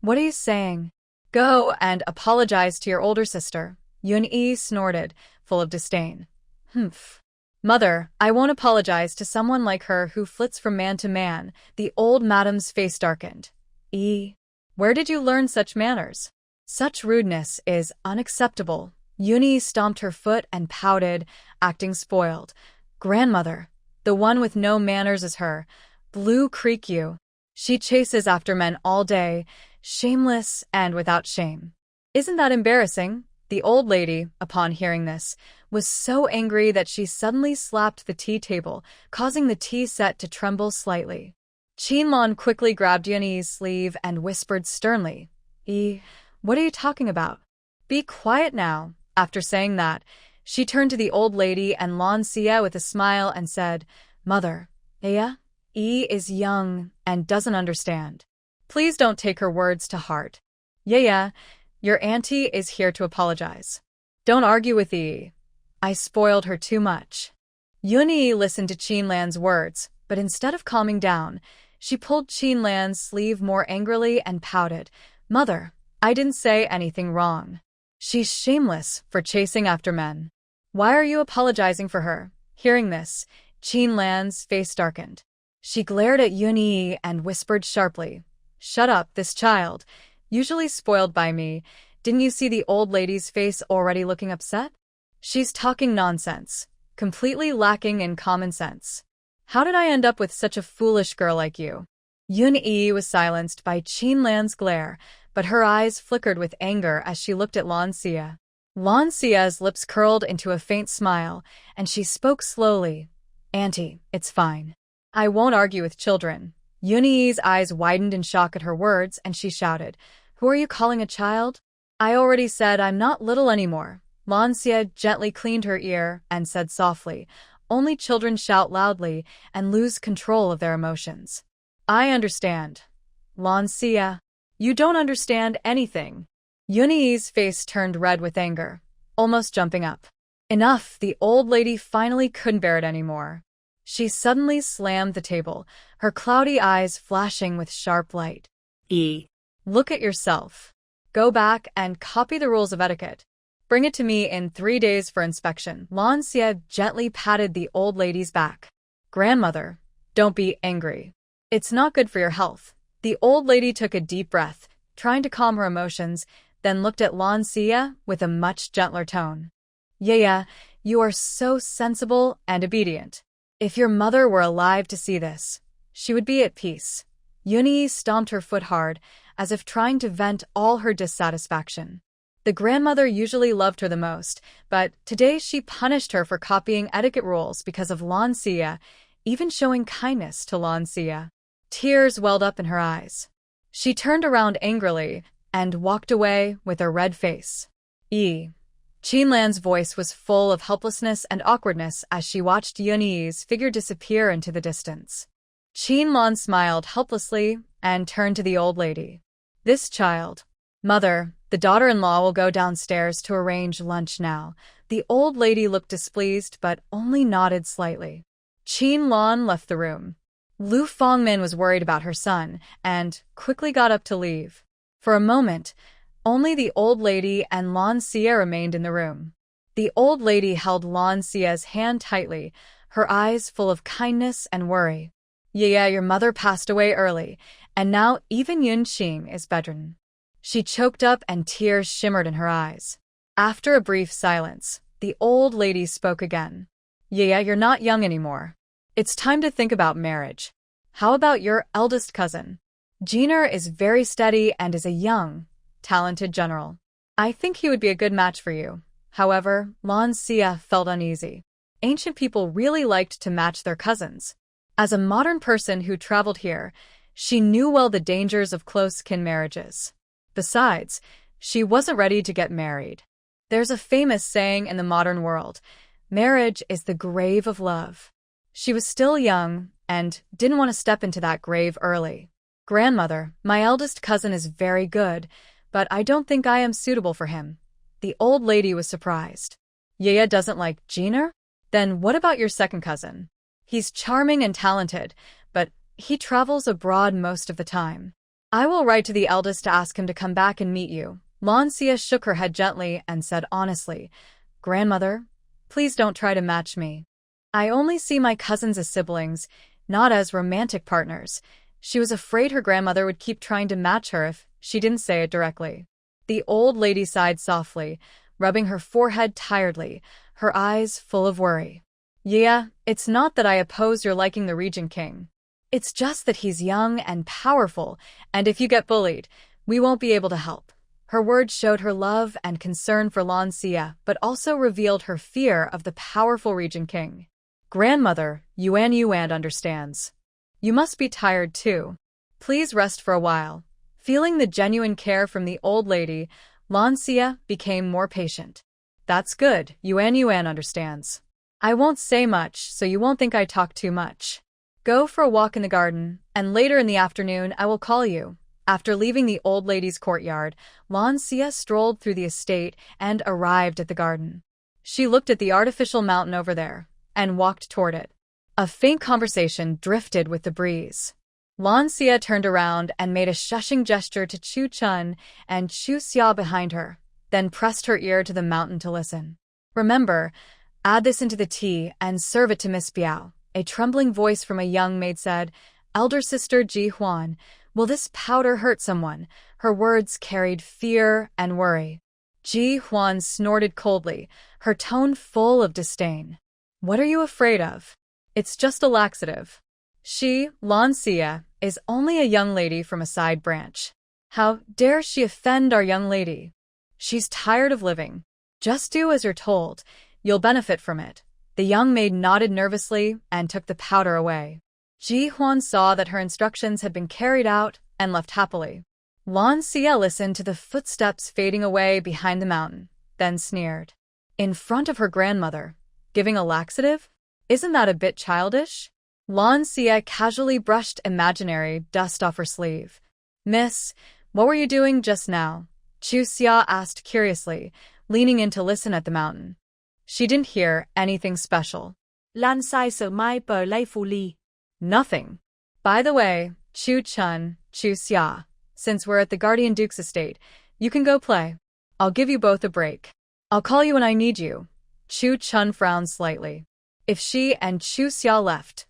What are you saying?" "Go and apologize to your older sister." Yuni snorted, full of disdain. "Humph. Mother, I won't apologize to someone like her who flits from man to man." The old madam's face darkened. Where did you learn such manners?" "Such rudeness is unacceptable." Yuni stomped her foot and pouted, acting spoiled. "Grandmother, the one with no manners is her, Blue Creekyu. She chases after men all day, shameless and without shame." "Isn't that embarrassing?" The old lady, upon hearing this, was so angry that she suddenly slapped the tea table, causing the tea set to tremble slightly. Qinlong quickly grabbed Yuni's sleeve and whispered sternly, "What are you talking about? Be quiet now." After saying that, she turned to the old lady and Lan Xia with a smile and said, "Mother, Aya, is young and doesn't understand. Please don't take her words to heart. Yaya, your auntie is here to apologize. Don't argue with I spoiled her too much." Yuni listened to Qinlan's words, but instead of calming down, she pulled Qinlan's sleeve more angrily and pouted. "Mother, I didn't say anything wrong. She's shameless for chasing after men. Why are you apologizing for her?" Hearing this, Qinlan's face darkened. She glared at Yuni and whispered sharply, "Shut up, this child, usually spoiled by me. Didn't you see the old lady's face already looking upset? She's talking nonsense, completely lacking in common sense. How did I end up with such a foolish girl like you?" Yun-Yi was silenced by Qinlan's glare, but her eyes flickered with anger as she looked at Lan Xia. Lan Xia's lips curled into a faint smile, and she spoke slowly. "Auntie, it's fine. I won't argue with children." Yun-Yi's eyes widened in shock at her words, and she shouted, "Who are you calling a child? I already said I'm not little anymore." Lan Xia gently cleaned her ear and said softly, "Only children shout loudly and lose control of their emotions." "I understand." "Lan Xia, you don't understand anything." Yun-Yi's face turned red with anger, almost jumping up. Enough, the old lady finally couldn't bear it anymore. She suddenly slammed the table, her cloudy eyes flashing with sharp light. Look at yourself. Go back and copy the rules of etiquette. Bring it to me in 3 days for inspection." Lan Xia gently patted the old lady's back. "Grandmother, don't be angry. It's not good for your health." The old lady took a deep breath, trying to calm her emotions, then looked at Lan Xia with a much gentler tone. "Yaya, you are so sensible and obedient. If your mother were alive to see this, she would be at peace." Yuni stomped her foot hard, as if trying to vent all her dissatisfaction. The grandmother usually loved her the most, but today she punished her for copying etiquette rules because of Lan Xia, even showing kindness to Lan Xia. Tears welled up in her eyes. She turned around angrily and walked away with a red face. Qinlan's voice was full of helplessness and awkwardness as she watched Yun-Yi's figure disappear into the distance. Qinlan smiled helplessly and turned to the old lady. "This child. Mother, the daughter-in-law will go downstairs to arrange lunch now." The old lady looked displeased but only nodded slightly. Qinlan left the room. Lu Fangmin was worried about her son and quickly got up to leave. For a moment, Only the old lady and Lan Xie remained in the room. The old lady held Lan Xie's hand tightly, her eyes full of kindness and worry. Yeah, your mother passed away early, and now even Yunqing is bedridden. She choked up and tears shimmered in her eyes. After a brief silence, the old lady spoke again. Yeah, you're not young anymore. It's time to think about marriage. How about your eldest cousin? Jiner is very steady and is a young, talented general. I think he would be a good match for you. However, Lan Xie felt uneasy. Ancient people really liked to match their cousins. As a modern person who traveled here, she knew well the dangers of close-kin marriages. Besides, she wasn't ready to get married. There's a famous saying in the modern world, marriage is the grave of love. She was still young and didn't want to step into that grave early. Grandmother, my eldest cousin is very good, but I don't think I am suitable for him. The old lady was surprised. Yaya doesn't like Jiner? Then what about your second cousin? He's charming and talented, but he travels abroad most of the time. I will write to the eldest to ask him to come back and meet you. Lan Xie shook her head gently and said honestly, Grandmother, please don't try to match me. I only see my cousins as siblings, not as romantic partners. She was afraid her grandmother would keep trying to match her if she didn't say it directly. The old lady sighed softly, rubbing her forehead tiredly, her eyes full of worry. Yeah, it's not that I oppose your liking the Regent King. It's just that he's young and powerful, and if you get bullied, we won't be able to help. Her words showed her love and concern for Lan Xie, but also revealed her fear of the powerful Regent King. Grandmother, Yuan understands. You must be tired too. Please rest for a while. Feeling the genuine care from the old lady, Lan Xie became more patient. That's good, Yuan understands. I won't say much, so you won't think I talk too much. Go for a walk in the garden, and later in the afternoon I will call you. After leaving the old lady's courtyard, Lan Xie strolled through the estate and arrived at the garden. She looked at the artificial mountain over there, and walked toward it. A faint conversation drifted with the breeze. Lan Xie turned around and made a shushing gesture to Chu Chun and Chu Xia behind her, then pressed her ear to the mountain to listen. Remember, add this into the tea and serve it to Miss Biao. A trembling voice from a young maid said, Elder sister Ji Huan, will this powder hurt someone? Her words carried fear and worry. Ji Huan snorted coldly, her tone full of disdain. What are you afraid of? It's just a laxative. She, Lan Xie, is only a young lady from a side branch. How dare she offend our young lady? She's tired of living. Just do as you're told. You'll benefit from it. The young maid nodded nervously and took the powder away. Ji Huan saw that her instructions had been carried out and left happily. Lan Xie listened to the footsteps fading away behind the mountain, then sneered. In front of her grandmother, giving a laxative? Isn't that a bit childish? Lan Xie casually brushed imaginary dust off her sleeve. Miss, what were you doing just now? Chu Xia asked curiously, leaning in to listen at the mountain. She didn't hear anything special. Lan Sai sợ mai bờ lay phù ly. Nothing. By the way, Chu Chun, Chu Xia, since we're at the Guardian Duke's estate, you can go play. I'll give you both a break. I'll call you when I need you. Chu Chun frowned slightly. If she and Chu Xia left,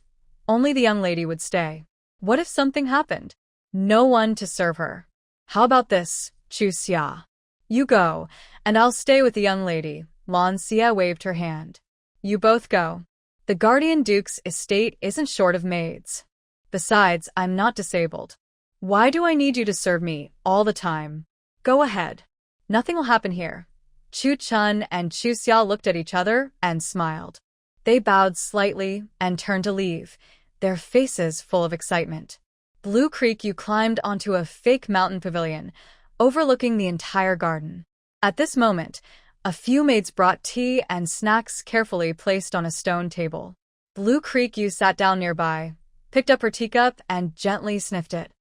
only the young lady would stay. What if something happened? No one to serve her. How about this, Chu Xia? You go, and I'll stay with the young lady. Lan Xie waved her hand. You both go. The Guardian Duke's estate isn't short of maids. Besides, I'm not disabled. Why do I need you to serve me all the time? Go ahead. Nothing will happen here. Chu Chun and Chu Xia looked at each other and smiled. They bowed slightly and turned to leave, their faces full of excitement. Blue Creek you climbed onto a fake mountain pavilion, overlooking the entire garden. At this moment, a few maids brought tea and snacks carefully placed on a stone table. Blue Creek you sat down nearby, picked up her teacup and gently sniffed it.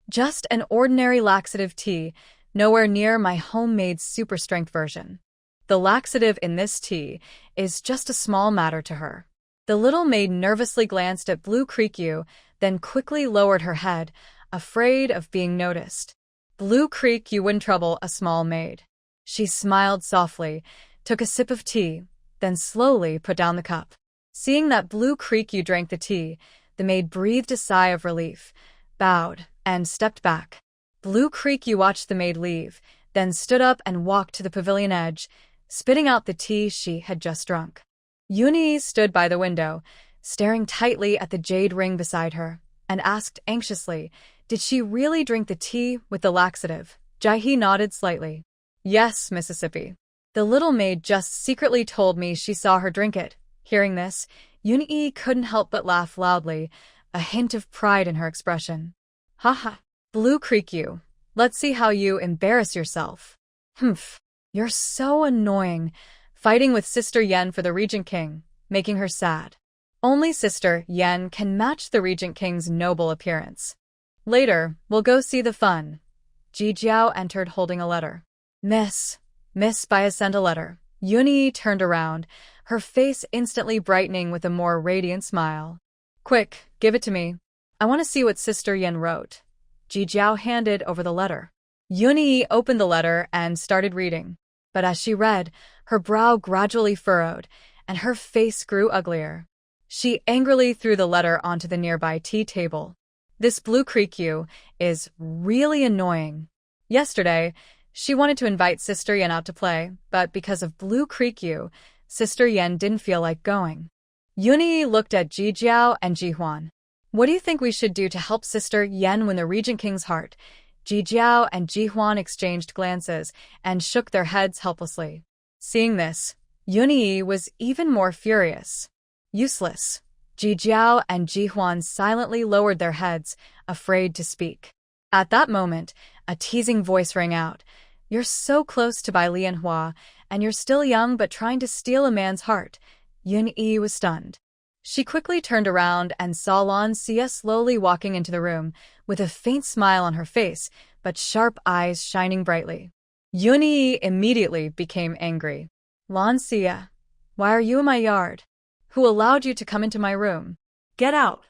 Just an ordinary laxative tea, nowhere near my homemade super strength version. The laxative in this tea is just a small matter to her. The little maid nervously glanced at Blue Creek you, then quickly lowered her head, afraid of being noticed. Blue Creek, you wouldn't trouble a small maid. She smiled softly, took a sip of tea, then slowly put down the cup. Seeing that Blue Creek, you drank the tea, the maid breathed a sigh of relief, bowed, and stepped back. Blue Creek, you watched the maid leave, then stood up and walked to the pavilion edge, spitting out the tea she had just drunk. Yuni stood by the window, staring tightly at the jade ring beside her, and asked anxiously, did she really drink the tea with the laxative? Jae-hee nodded slightly. Yes, Mississippi. The little maid just secretly told me she saw her drink it. Hearing this, Yuni couldn't help but laugh loudly, a hint of pride in her expression. Haha, Blue Creek, you. Let's see how you embarrass yourself. Humph, you're so annoying, fighting with Sister Yen for the Regent King, making her sad. Only Sister Yen can match the Regent King's noble appearance. Later, we'll go see the fun. Ji Jiao entered holding a letter. Miss, Bias sent a letter. Yuni turned around, her face instantly brightening with a more radiant smile. Quick, give it to me. I want to see what Sister Yen wrote. Ji Jiao handed over the letter. Yuni opened the letter and started reading. But as she read, her brow gradually furrowed, and her face grew uglier. She angrily threw the letter onto the nearby tea table. This Blue Creek you is really annoying. Yesterday, she wanted to invite Sister Yen out to play, but because of Blue Creek you, Sister Yen didn't feel like going. Yuni looked at Ji Jiao and Ji Huan. What do you think we should do to help Sister Yen win the Regent King's heart? Ji Jiao and Ji Huan exchanged glances and shook their heads helplessly. Seeing this, Yuni was even more furious. Useless. Ji Jiao and Ji Huan silently lowered their heads, afraid to speak. At that moment, a teasing voice rang out. You're so close to Bai Lianhua, and you're still young but trying to steal a man's heart. Yun-yi was stunned. She quickly turned around and saw Lan Xia slowly walking into the room, with a faint smile on her face, but sharp eyes shining brightly. Yun-yi immediately became angry. Lan Xia, why are you in my yard? Who allowed you to come into my room? Get out.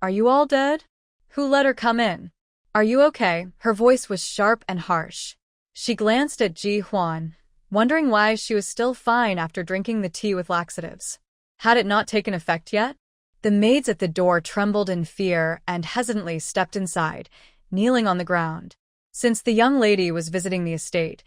Are you all dead? Who let her come in? Are you okay? Her voice was sharp and harsh. She glanced at Ji Huan, wondering why she was still fine after drinking the tea with laxatives. Had it not taken effect yet? The maids at the door trembled in fear and hesitantly stepped inside, kneeling on the ground. Since the young lady was visiting the estate,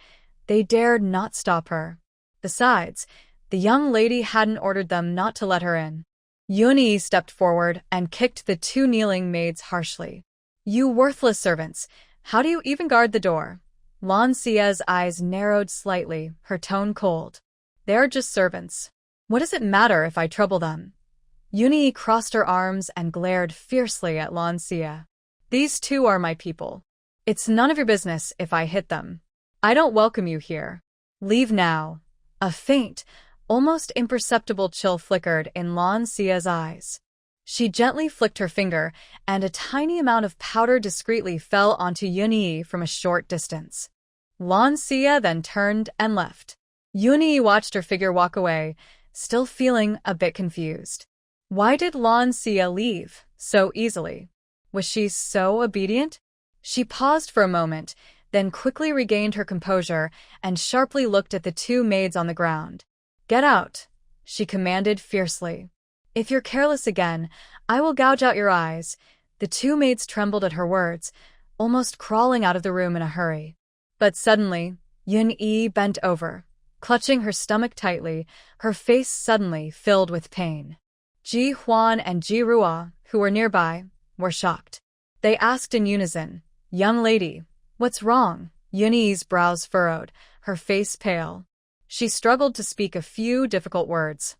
they dared not stop her. Besides, the young lady hadn't ordered them not to let her in. Yuni stepped forward and kicked the two kneeling maids harshly. You worthless servants, how do you even guard the door? Lan Xia's eyes narrowed slightly, her tone cold. They're just servants. What does it matter if I trouble them? Yuni crossed her arms and glared fiercely at Lan Xia. These two are my people. It's none of your business if I hit them. I don't welcome you here. Leave now. A faint, almost imperceptible chill flickered in Lan Xia's eyes. She gently flicked her finger, and a tiny amount of powder discreetly fell onto Yuni from a short distance. Lan Xia then turned and left. Yuni watched her figure walk away, still feeling a bit confused. Why did Lan Xia leave so easily? Was she so obedient? She paused for a moment, then quickly regained her composure and sharply looked at the two maids on the ground. Get out, she commanded fiercely. If you're careless again, I will gouge out your eyes. The two maids trembled at her words, almost crawling out of the room in a hurry. But suddenly, Yun-yi bent over, clutching her stomach tightly, her face suddenly filled with pain. Ji Huan and Ji Ruo, who were nearby, were shocked. They asked in unison, Young lady, what's wrong? Yun-yi's brows furrowed, her face pale. She struggled to speak a few difficult words.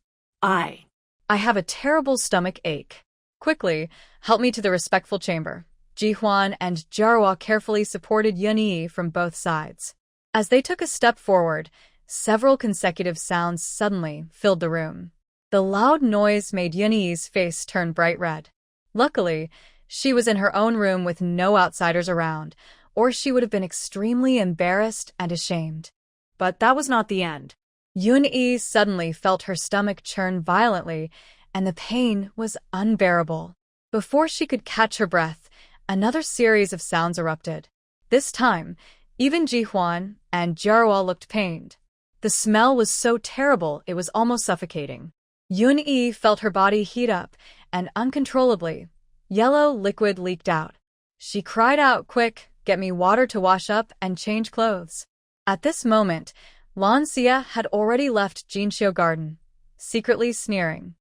I have a terrible stomach ache. Quickly, help me to the respectful chamber. Ji Huan and Jiaruo carefully supported Yun-yi from both sides. As they took a step forward, several consecutive sounds suddenly filled the room. The loud noise made Yun-yi's face turn bright red. Luckily, she was in her own room with no outsiders around, or she would have been extremely embarrassed and ashamed. But that was not the end. Yun-yi suddenly felt her stomach churn violently, and the pain was unbearable. Before she could catch her breath, another series of sounds erupted. This time, even Ji-hwan and Jiarhua looked pained. The smell was so terrible it was almost suffocating. Yun-yi felt her body heat up, and uncontrollably, yellow liquid leaked out. She cried out, "Quick, get me water to wash up and change clothes." At this moment, Lan Xia had already left Jinxiu Garden, secretly sneering.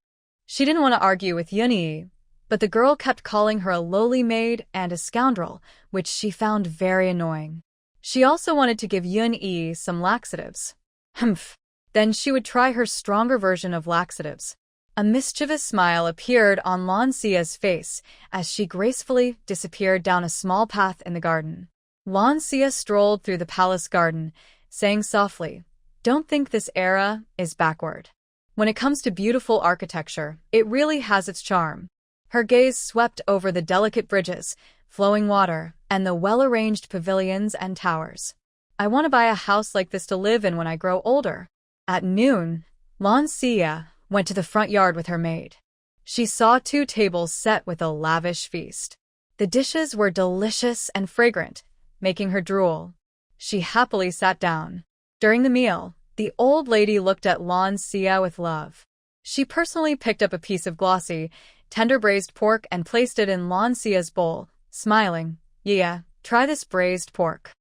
She didn't want to argue with Yun-yi, but the girl kept calling her a lowly maid and a scoundrel, which she found very annoying. She also wanted to give Yun-yi some laxatives. Humph. Then she would try her stronger version of laxatives. A mischievous smile appeared on Lan Xia's face as she gracefully disappeared down a small path in the garden. Lan Xia strolled through the palace garden, saying softly, "Don't think this era is backward. When it comes to beautiful architecture, it really has its charm." Her gaze swept over the delicate bridges, flowing water, and the well-arranged pavilions and towers. "I want to buy a house like this to live in when I grow older." At noon, Lan Xia went to the front yard with her maid. She saw 2 tables set with a lavish feast. The dishes were delicious and fragrant, making her drool. She happily sat down. During the meal, the old lady looked at Lan Xia with love. She personally picked up a piece of glossy, tender braised pork and placed it in Lan Xia's bowl, smiling. "Yeah, try this braised pork.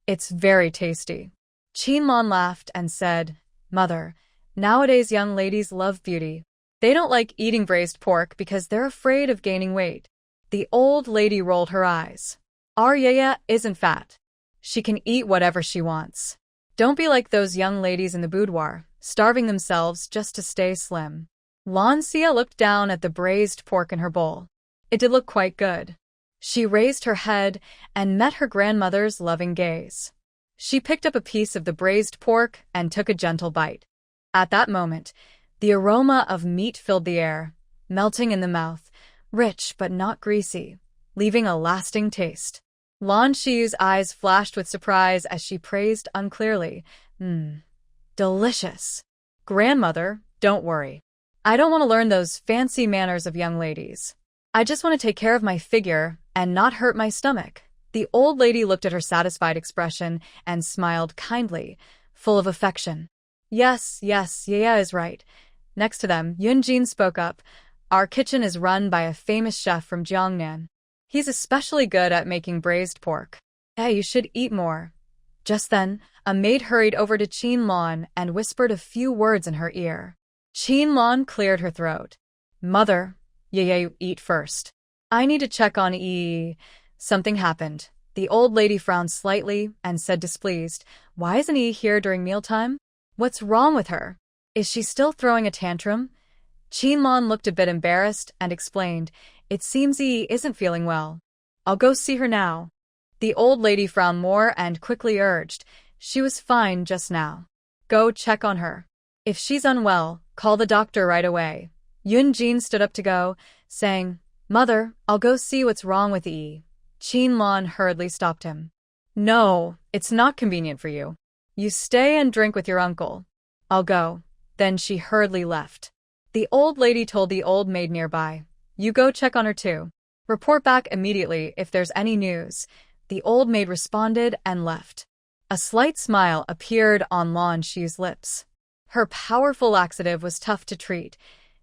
It's very tasty." Qin Lan laughed and said, "Mother, nowadays young ladies love beauty. They don't like eating braised pork because they're afraid of gaining weight." The old lady rolled her eyes. "Our Yaya isn't fat. She can eat whatever she wants. Don't be like those young ladies in the boudoir, starving themselves just to stay slim." Lan Xia looked down at the braised pork in her bowl. It did look quite good. She raised her head and met her grandmother's loving gaze. She picked up a piece of the braised pork and took a gentle bite. At that moment, the aroma of meat filled the air, melting in the mouth, rich but not greasy, leaving a lasting taste. Lan Xi's eyes flashed with surprise as she praised unclearly, delicious." "Grandmother, don't worry. I don't want to learn those fancy manners of young ladies. I just want to take care of my figure and not hurt my stomach." The old lady looked at her satisfied expression and smiled kindly, full of affection. Yes, Yaya is right." Next to them, Yunjin spoke up. "Our kitchen is run by a famous chef from Jiangnan. He's especially good at making braised pork. Hey, you should eat more." Just then, a maid hurried over to Qin Lan and whispered a few words in her ear. Qin Lan cleared her throat. "Mother, Yaya, eat first. I need to check on Yi." Something happened. The old lady frowned slightly and said displeased, "Why isn't Yi here during mealtime? What's wrong with her? Is she still throwing a tantrum?" Qin Lan looked a bit embarrassed and explained, "It seems Yi isn't feeling well. I'll go see her now." The old lady frowned more and quickly urged, "She was fine just now. Go check on her. If she's unwell, call the doctor right away." Yunjin stood up to go, saying, "Mother, I'll go see what's wrong with Yi." Qin Lan hurriedly stopped him. "No, it's not convenient for you. You stay and drink with your uncle. I'll go." Then she hurriedly left. The old lady told the old maid nearby, "You go check on her too. Report back immediately if there's any news." The old maid responded and left. A slight smile appeared on Lan Xi's lips. Her powerful laxative was tough to treat.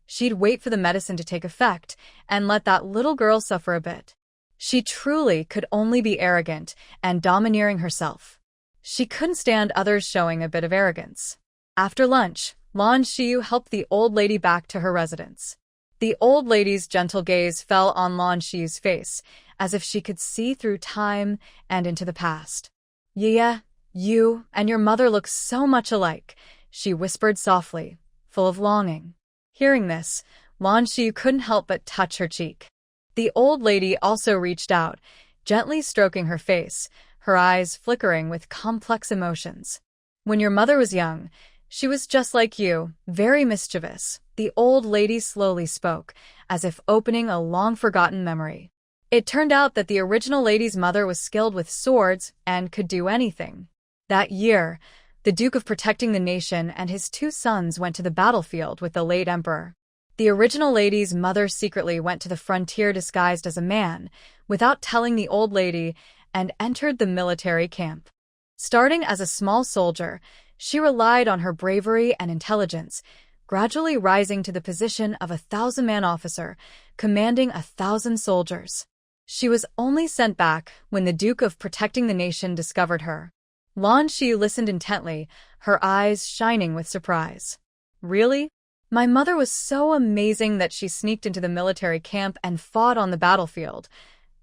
She'd wait for the medicine to take effect and let that little girl suffer a bit. She truly could only be arrogant and domineering herself. She couldn't stand others showing a bit of arrogance. After lunch, Lan Xiu helped the old lady back to her residence. The old lady's gentle gaze fell on Lan Xi's face, as if she could see through time and into the past. "Yeah, you and your mother look so much alike," she whispered softly, full of longing. Hearing this, Lan Xiu couldn't help but touch her cheek. The old lady also reached out, gently stroking her face, her eyes flickering with complex emotions. "When your mother was young, she was just like you, very mischievous," the old lady slowly spoke, as if opening a long-forgotten memory. It turned out that the original lady's mother was skilled with swords and could do anything. That year, the Duke of Protecting the Nation and his 2 sons went to the battlefield with the late emperor. The original lady's mother secretly went to the frontier disguised as a man, without telling the old lady, and entered the military camp. Starting as a small soldier, she relied on her bravery and intelligence, gradually rising to the position of a 1,000-man officer, commanding 1,000 soldiers. She was only sent back when the Duke of Protecting the Nation discovered her. Lan Shi listened intently, her eyes shining with surprise. Really? My mother was so amazing that she sneaked into the military camp and fought on the battlefield,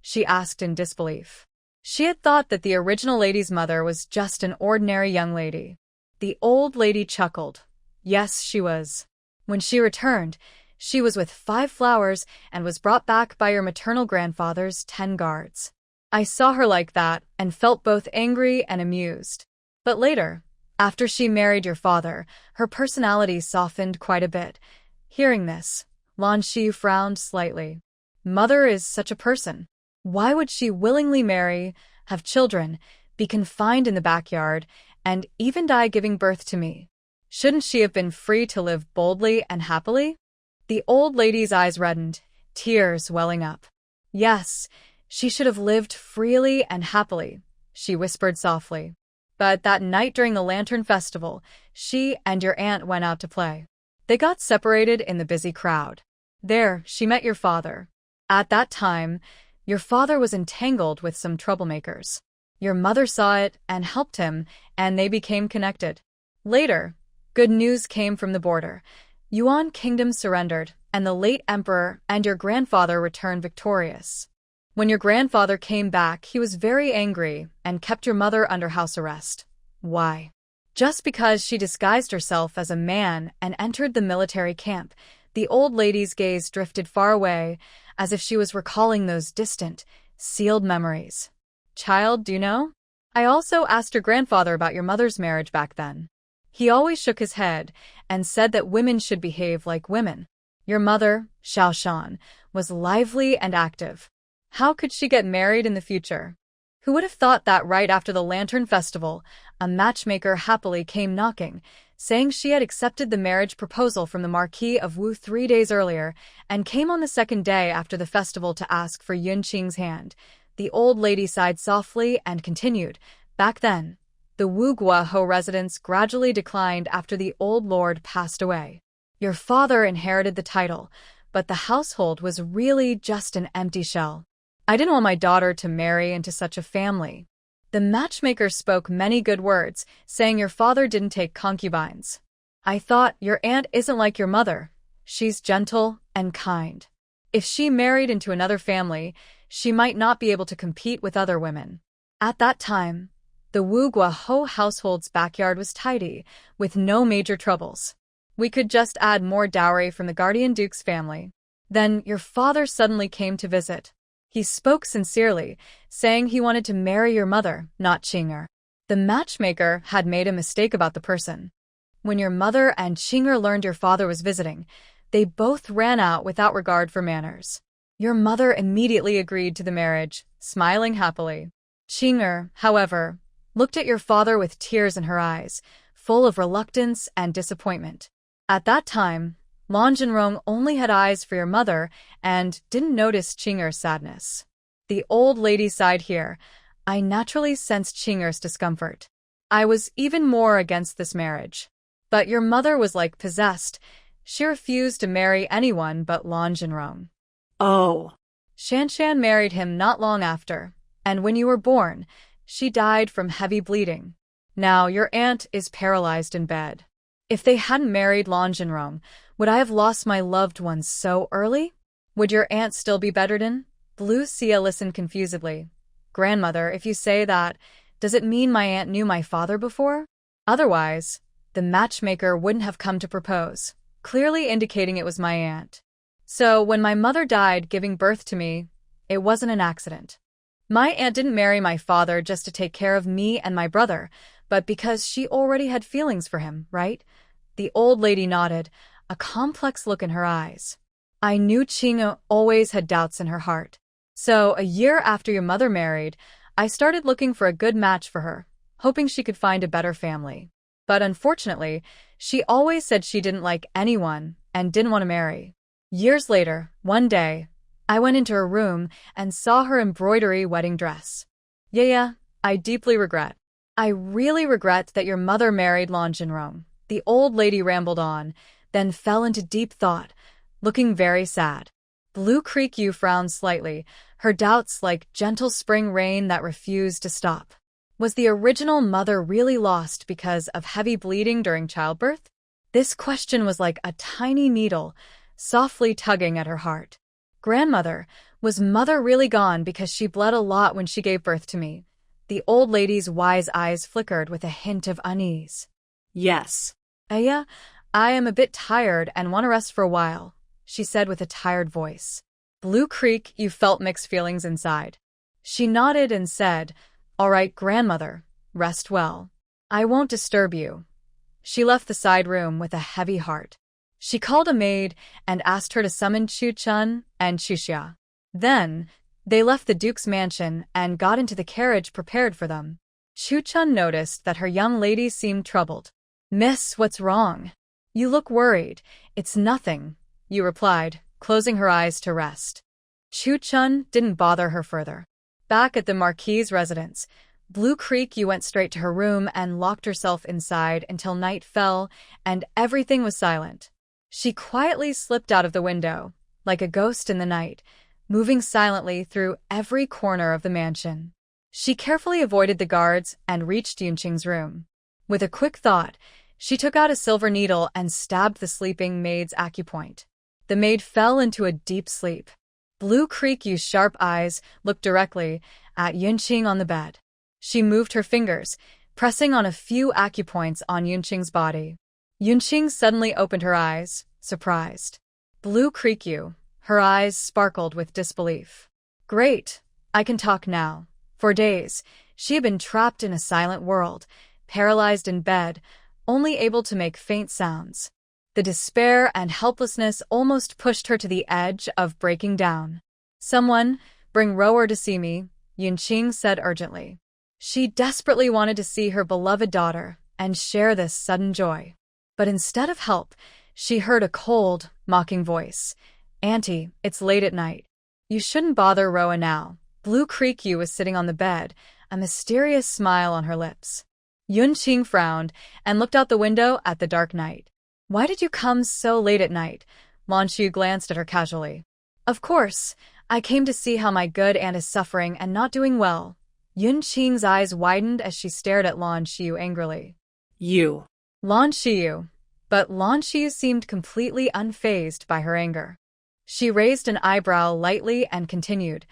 she asked in disbelief. She had thought that the original lady's mother was just an ordinary young lady. The old lady chuckled. Yes, she was. When she returned, she was with 5 flowers and was brought back by your maternal grandfather's 10 guards. I saw her like that and felt both angry and amused. But later, after she married your father, her personality softened quite a bit. Hearing this, Lan Shi frowned slightly. Mother is such a person. Why would she willingly marry, have children, be confined in the backyard, and even die giving birth to me? Shouldn't she have been free to live boldly and happily? The old lady's eyes reddened, tears welling up. Yes, she should have lived freely and happily, she whispered softly. But that night during the Lantern Festival, she and your aunt went out to play. They got separated in the busy crowd. There, she met your father. At that time, your father was entangled with some troublemakers. Your mother saw it and helped him, and they became connected. Later, good news came from the border. Yuan Kingdom surrendered, and the late emperor and your grandfather returned victorious. When your grandfather came back, he was very angry and kept your mother under house arrest. Why? Just because she disguised herself as a man and entered the military camp. The old lady's gaze drifted far away, as if she was recalling those distant, sealed memories. Child, do you know? I also asked your grandfather about your mother's marriage back then. He always shook his head and said that women should behave like women. Your mother, Xiao Shan, was lively and active. How could she get married in the future? Who would have thought that right after the Lantern Festival, a matchmaker happily came knocking, saying she had accepted the marriage proposal from the Marquis of Wu 3 days earlier, and came on the second day after the festival to ask for Yun Qing's hand. The old lady sighed softly and continued, back then, the Wu Guohou residence gradually declined after the old lord passed away. Your father inherited the title, but the household was really just an empty shell. I didn't want my daughter to marry into such a family. The matchmaker spoke many good words, saying your father didn't take concubines. I thought, your aunt isn't like your mother. She's gentle and kind. If she married into another family, she might not be able to compete with other women. At that time, the Wu Guohou household's backyard was tidy, with no major troubles. We could just add more dowry from the guardian duke's family. Then your father suddenly came to visit. He spoke sincerely, saying he wanted to marry your mother, not Qing'er. The matchmaker had made a mistake about the person. When your mother and Qing'er learned your father was visiting, they both ran out without regard for manners. Your mother immediately agreed to the marriage, smiling happily. Qing'er, however, looked at your father with tears in her eyes, full of reluctance and disappointment. At that time, Lan Jinrong only had eyes for your mother and didn't notice Qing'er's sadness. The old lady sighed here. I naturally sensed Qing'er's discomfort. I was even more against this marriage. But your mother was like possessed. She refused to marry anyone but Lan Jinrong. Oh. Shanshan married him not long after, and when you were born, she died from heavy bleeding. Now your aunt is paralyzed in bed. If they hadn't married Lan Jinrong, would I have lost my loved ones so early? Would your aunt still be bedridden? Blue Xia listened confusedly. Grandmother, if you say that, does it mean my aunt knew my father before? Otherwise, the matchmaker wouldn't have come to propose, clearly indicating it was my aunt. So when my mother died giving birth to me, it wasn't an accident. My aunt didn't marry my father just to take care of me and my brother, but because she already had feelings for him, right? The old lady nodded, a complex look in her eyes. I knew Qing'er always had doubts in her heart. So, a year after your mother married, I started looking for a good match for her, hoping she could find a better family. But unfortunately, she always said she didn't like anyone and didn't want to marry. Years later, one day, I went into her room and saw her embroidery wedding dress. Yeah, I deeply regret. I really regret that your mother married Lan Jinrong. The old lady rambled on, then fell into deep thought, looking very sad. Blue Creek Yu frowned slightly, her doubts like gentle spring rain that refused to stop. Was the original mother really lost because of heavy bleeding during childbirth? This question was like a tiny needle, softly tugging at her heart. Grandmother, was mother really gone because she bled a lot when she gave birth to me? The old lady's wise eyes flickered with a hint of unease. Yes. Aya, I am a bit tired and want to rest for a while, she said with a tired voice. Blue Creek, you felt mixed feelings inside. She nodded and said, All right, grandmother, rest well. I won't disturb you. She left the side room with a heavy heart. She called a maid and asked her to summon Chu-chun and Chu-xia. Then, they left the Duke's mansion and got into the carriage prepared for them. Chu-chun noticed that her young lady seemed troubled. Miss, what's wrong? You look worried. It's nothing, Yu replied, closing her eyes to rest. Chu-chun didn't bother her further. Back at the Marquis' residence, Blue Creek Yu went straight to her room and locked herself inside until night fell and everything was silent. She quietly slipped out of the window, like a ghost in the night, moving silently through every corner of the mansion. She carefully avoided the guards and reached Yunqing's room. With a quick thought, she took out a silver needle and stabbed the sleeping maid's acupoint. The maid fell into a deep sleep. Blue Creek Yu's sharp eyes looked directly at Yunqing on the bed. She moved her fingers, pressing on a few acupoints on Yunqing's body. Yunqing suddenly opened her eyes, surprised. Blue Creek Yu, her eyes sparkled with disbelief. Great, I can talk now. For days, she had been trapped in a silent world, paralyzed in bed, only able to make faint sounds. The despair and helplessness almost pushed her to the edge of breaking down. Someone, bring Rower to see me, Yunqing said urgently. She desperately wanted to see her beloved daughter and share this sudden joy. But instead of help, she heard a cold, mocking voice. Auntie, it's late at night. You shouldn't bother Roa now. Blue Creek Yu was sitting on the bed, a mysterious smile on her lips. Yunqing frowned and looked out the window at the dark night. Why did you come so late at night? Lan Xiu glanced at her casually. Of course, I came to see how my good aunt is suffering and not doing well. Yunqing's eyes widened as she stared at Lan Xiu angrily. You. Lan Xiu. But Lan Xiu seemed completely unfazed by her anger. She raised an eyebrow lightly and continued,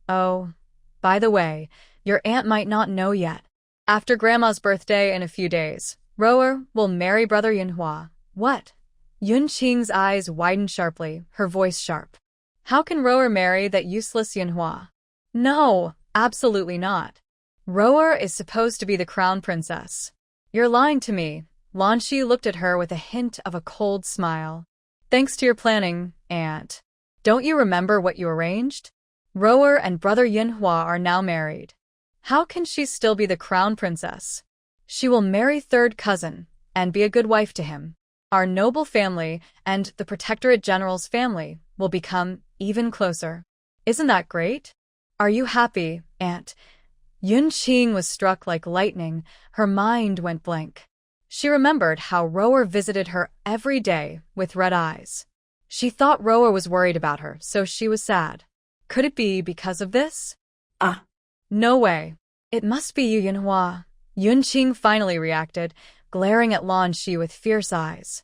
Oh, by the way, your aunt might not know yet. After Grandma's birthday in a few days, Rower will marry Brother Yunhua. What? Yunqing's eyes widened sharply, her voice sharp. How can Rower marry that useless Yunhua? No, absolutely not. Rower is supposed to be the crown princess. You're lying to me. Lan Xiu looked at her with a hint of a cold smile. Thanks to your planning, Aunt. Don't you remember what you arranged? Rower and Brother Yunhua are now married. How can she still be the crown princess? She will marry third cousin and be a good wife to him. Our noble family and the Protectorate General's family will become even closer. Isn't that great? Are you happy, Aunt? Yunqing was struck like lightning. Her mind went blank. She remembered how Rower visited her every day with red eyes. She thought Rower was worried about her, so she was sad. Could it be because of this? No way. It must be you, Yunhua. Yunqing finally reacted, glaring at Lan Xiu with fierce eyes.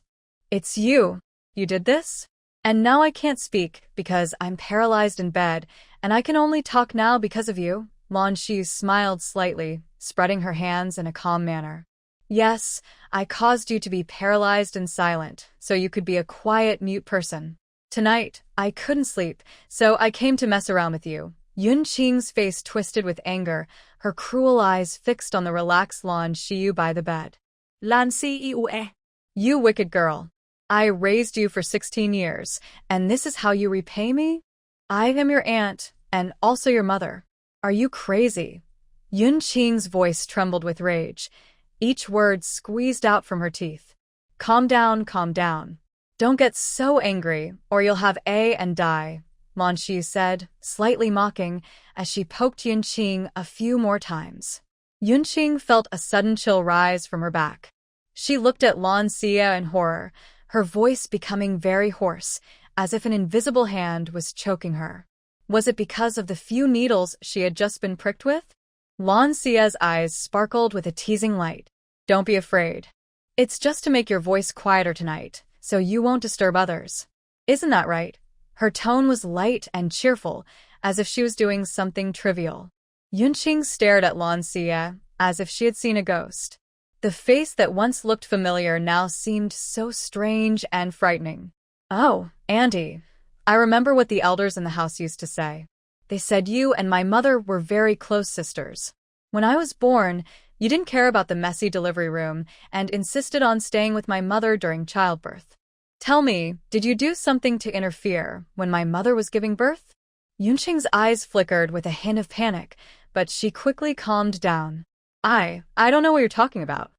It's you. You did this? And now I can't speak because I'm paralyzed in bed, and I can only talk now because of you. Lan Xiu smiled slightly, spreading her hands in a calm manner. Yes, I caused you to be paralyzed and silent, so you could be a quiet, mute person. Tonight, I couldn't sleep, so I came to mess around with you. Yunqing's face twisted with anger, her cruel eyes fixed on the relaxed Lan Xiu by the bed. Lan Xiu. You wicked girl. I raised you for 16 years, and this is how you repay me? I am your aunt, and also your mother. Are you crazy? Yunqing's voice trembled with rage, each word squeezed out from her teeth. Calm down, calm down. Don't get so angry, or you'll have A and die. Manhwa said, slightly mocking, as she poked Yunqing a few more times. Yunqing felt a sudden chill rise from her back. She looked at Lan Xia in horror, her voice becoming very hoarse, as if an invisible hand was choking her. Was it because of the few needles she had just been pricked with? Lan Xia's eyes sparkled with a teasing light. Don't be afraid. It's just to make your voice quieter tonight, so you won't disturb others. Isn't that right? Her tone was light and cheerful, as if she was doing something trivial. Yunqing stared at Lan Xia, as if she had seen a ghost. The face that once looked familiar now seemed so strange and frightening. Oh, Auntie, I remember what the elders in the house used to say. They said you and my mother were very close sisters. When I was born, you didn't care about the messy delivery room and insisted on staying with my mother during childbirth. Tell me, did you do something to interfere when my mother was giving birth? Yunqing's eyes flickered with a hint of panic, but she quickly calmed down. I don't know what you're talking about.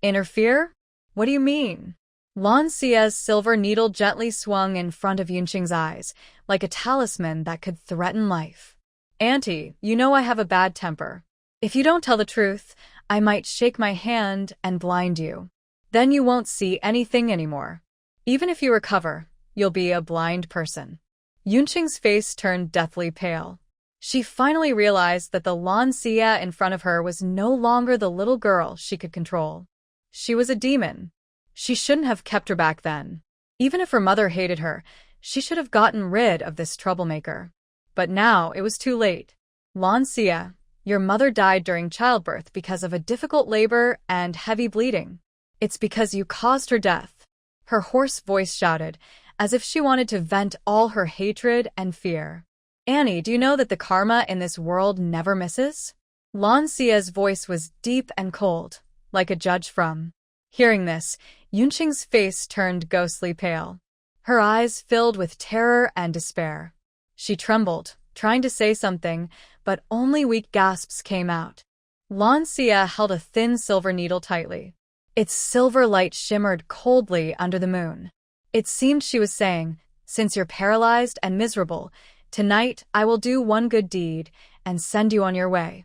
Interfere? What do you mean? Lan Xia's silver needle gently swung in front of Yunqing's eyes, like a talisman that could threaten life. Auntie, you know I have a bad temper. If you don't tell the truth, I might shake my hand and blind you. Then you won't see anything anymore. Even if you recover, you'll be a blind person. Yunqing's face turned deathly pale. She finally realized that the Lan Xia in front of her was no longer the little girl she could control. She was a demon. She shouldn't have kept her back then. Even if her mother hated her, she should have gotten rid of this troublemaker. But now it was too late. Lan Xia, your mother died during childbirth because of a difficult labor and heavy bleeding. It's because you caused her death. Her hoarse voice shouted, as if she wanted to vent all her hatred and fear. Annie, do you know that the karma in this world never misses? Lan Xia's voice was deep and cold, like a judge from. Hearing this, Yunqing's face turned ghostly pale. Her eyes filled with terror and despair. She trembled, trying to say something, but only weak gasps came out. Lan Xia held a thin silver needle tightly. Its silver light shimmered coldly under the moon. It seemed she was saying, since you're paralyzed and miserable, tonight I will do one good deed and send you on your way.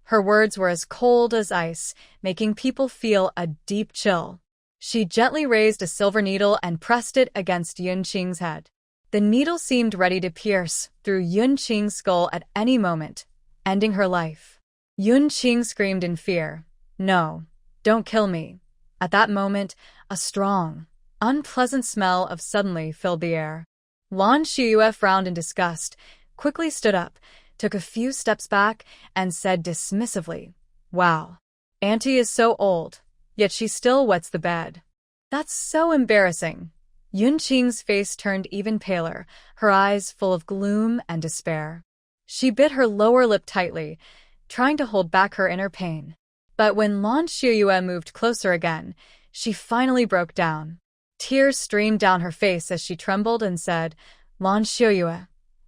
Her words were as cold as ice, making people feel a deep chill. She gently raised a silver needle and pressed it against Yunqing's head. The needle seemed ready to pierce through Yunqing's skull at any moment, ending her life. Yunqing screamed in fear. No, don't kill me. At that moment, a strong, unpleasant smell of suddenly filled the air. Lan Xia frowned in disgust, quickly stood up, took a few steps back, and said dismissively, Wow, Auntie is so old, yet she still wets the bed. That's so embarrassing. Yunqing's face turned even paler, her eyes full of gloom and despair. She bit her lower lip tightly, trying to hold back her inner pain. But when Lan Xia moved closer again, she finally broke down. Tears streamed down her face as she trembled and said, Lan Xia,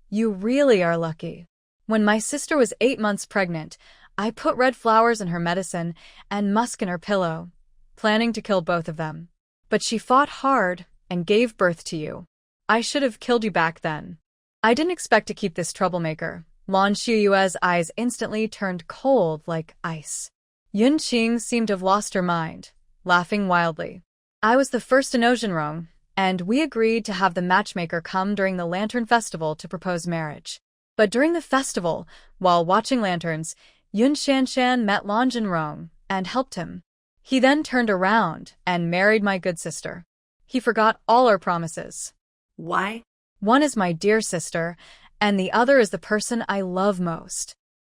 you really are lucky. When my sister was 8 months pregnant, I put red flowers in her medicine and musk in her pillow, planning to kill both of them. But she fought hard and gave birth to you. I should have killed you back then. I didn't expect to keep this troublemaker. Lan Xia's eyes instantly turned cold like ice. Yunqing seemed to have lost her mind, laughing wildly. I was the first to know Zhenrong, and we agreed to have the matchmaker come during the Lantern Festival to propose marriage. But during the festival, while watching lanterns, Yun Shanshan met Lan Zhenrong and helped him. He then turned around and married my good sister. He forgot all our promises. Why? One is my dear sister, and the other is the person I love most.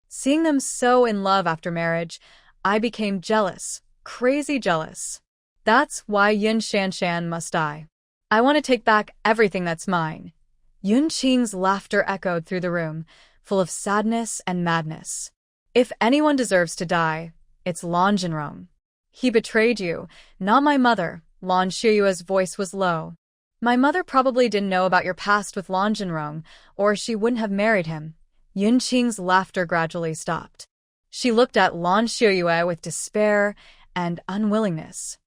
Seeing them so in love after marriage, I became jealous, crazy jealous. That's why Yun Shanshan must die. I want to take back everything that's mine. Yunqing's laughter echoed through the room, full of sadness and madness. If anyone deserves to die, it's Lan Zhenrong. He betrayed you, not my mother. Lan Xia's voice was low. My mother probably didn't know about your past with Lan Zhenrong, or she wouldn't have married him. Yunqing's laughter gradually stopped. She looked at Lan Xia with despair and unwillingness.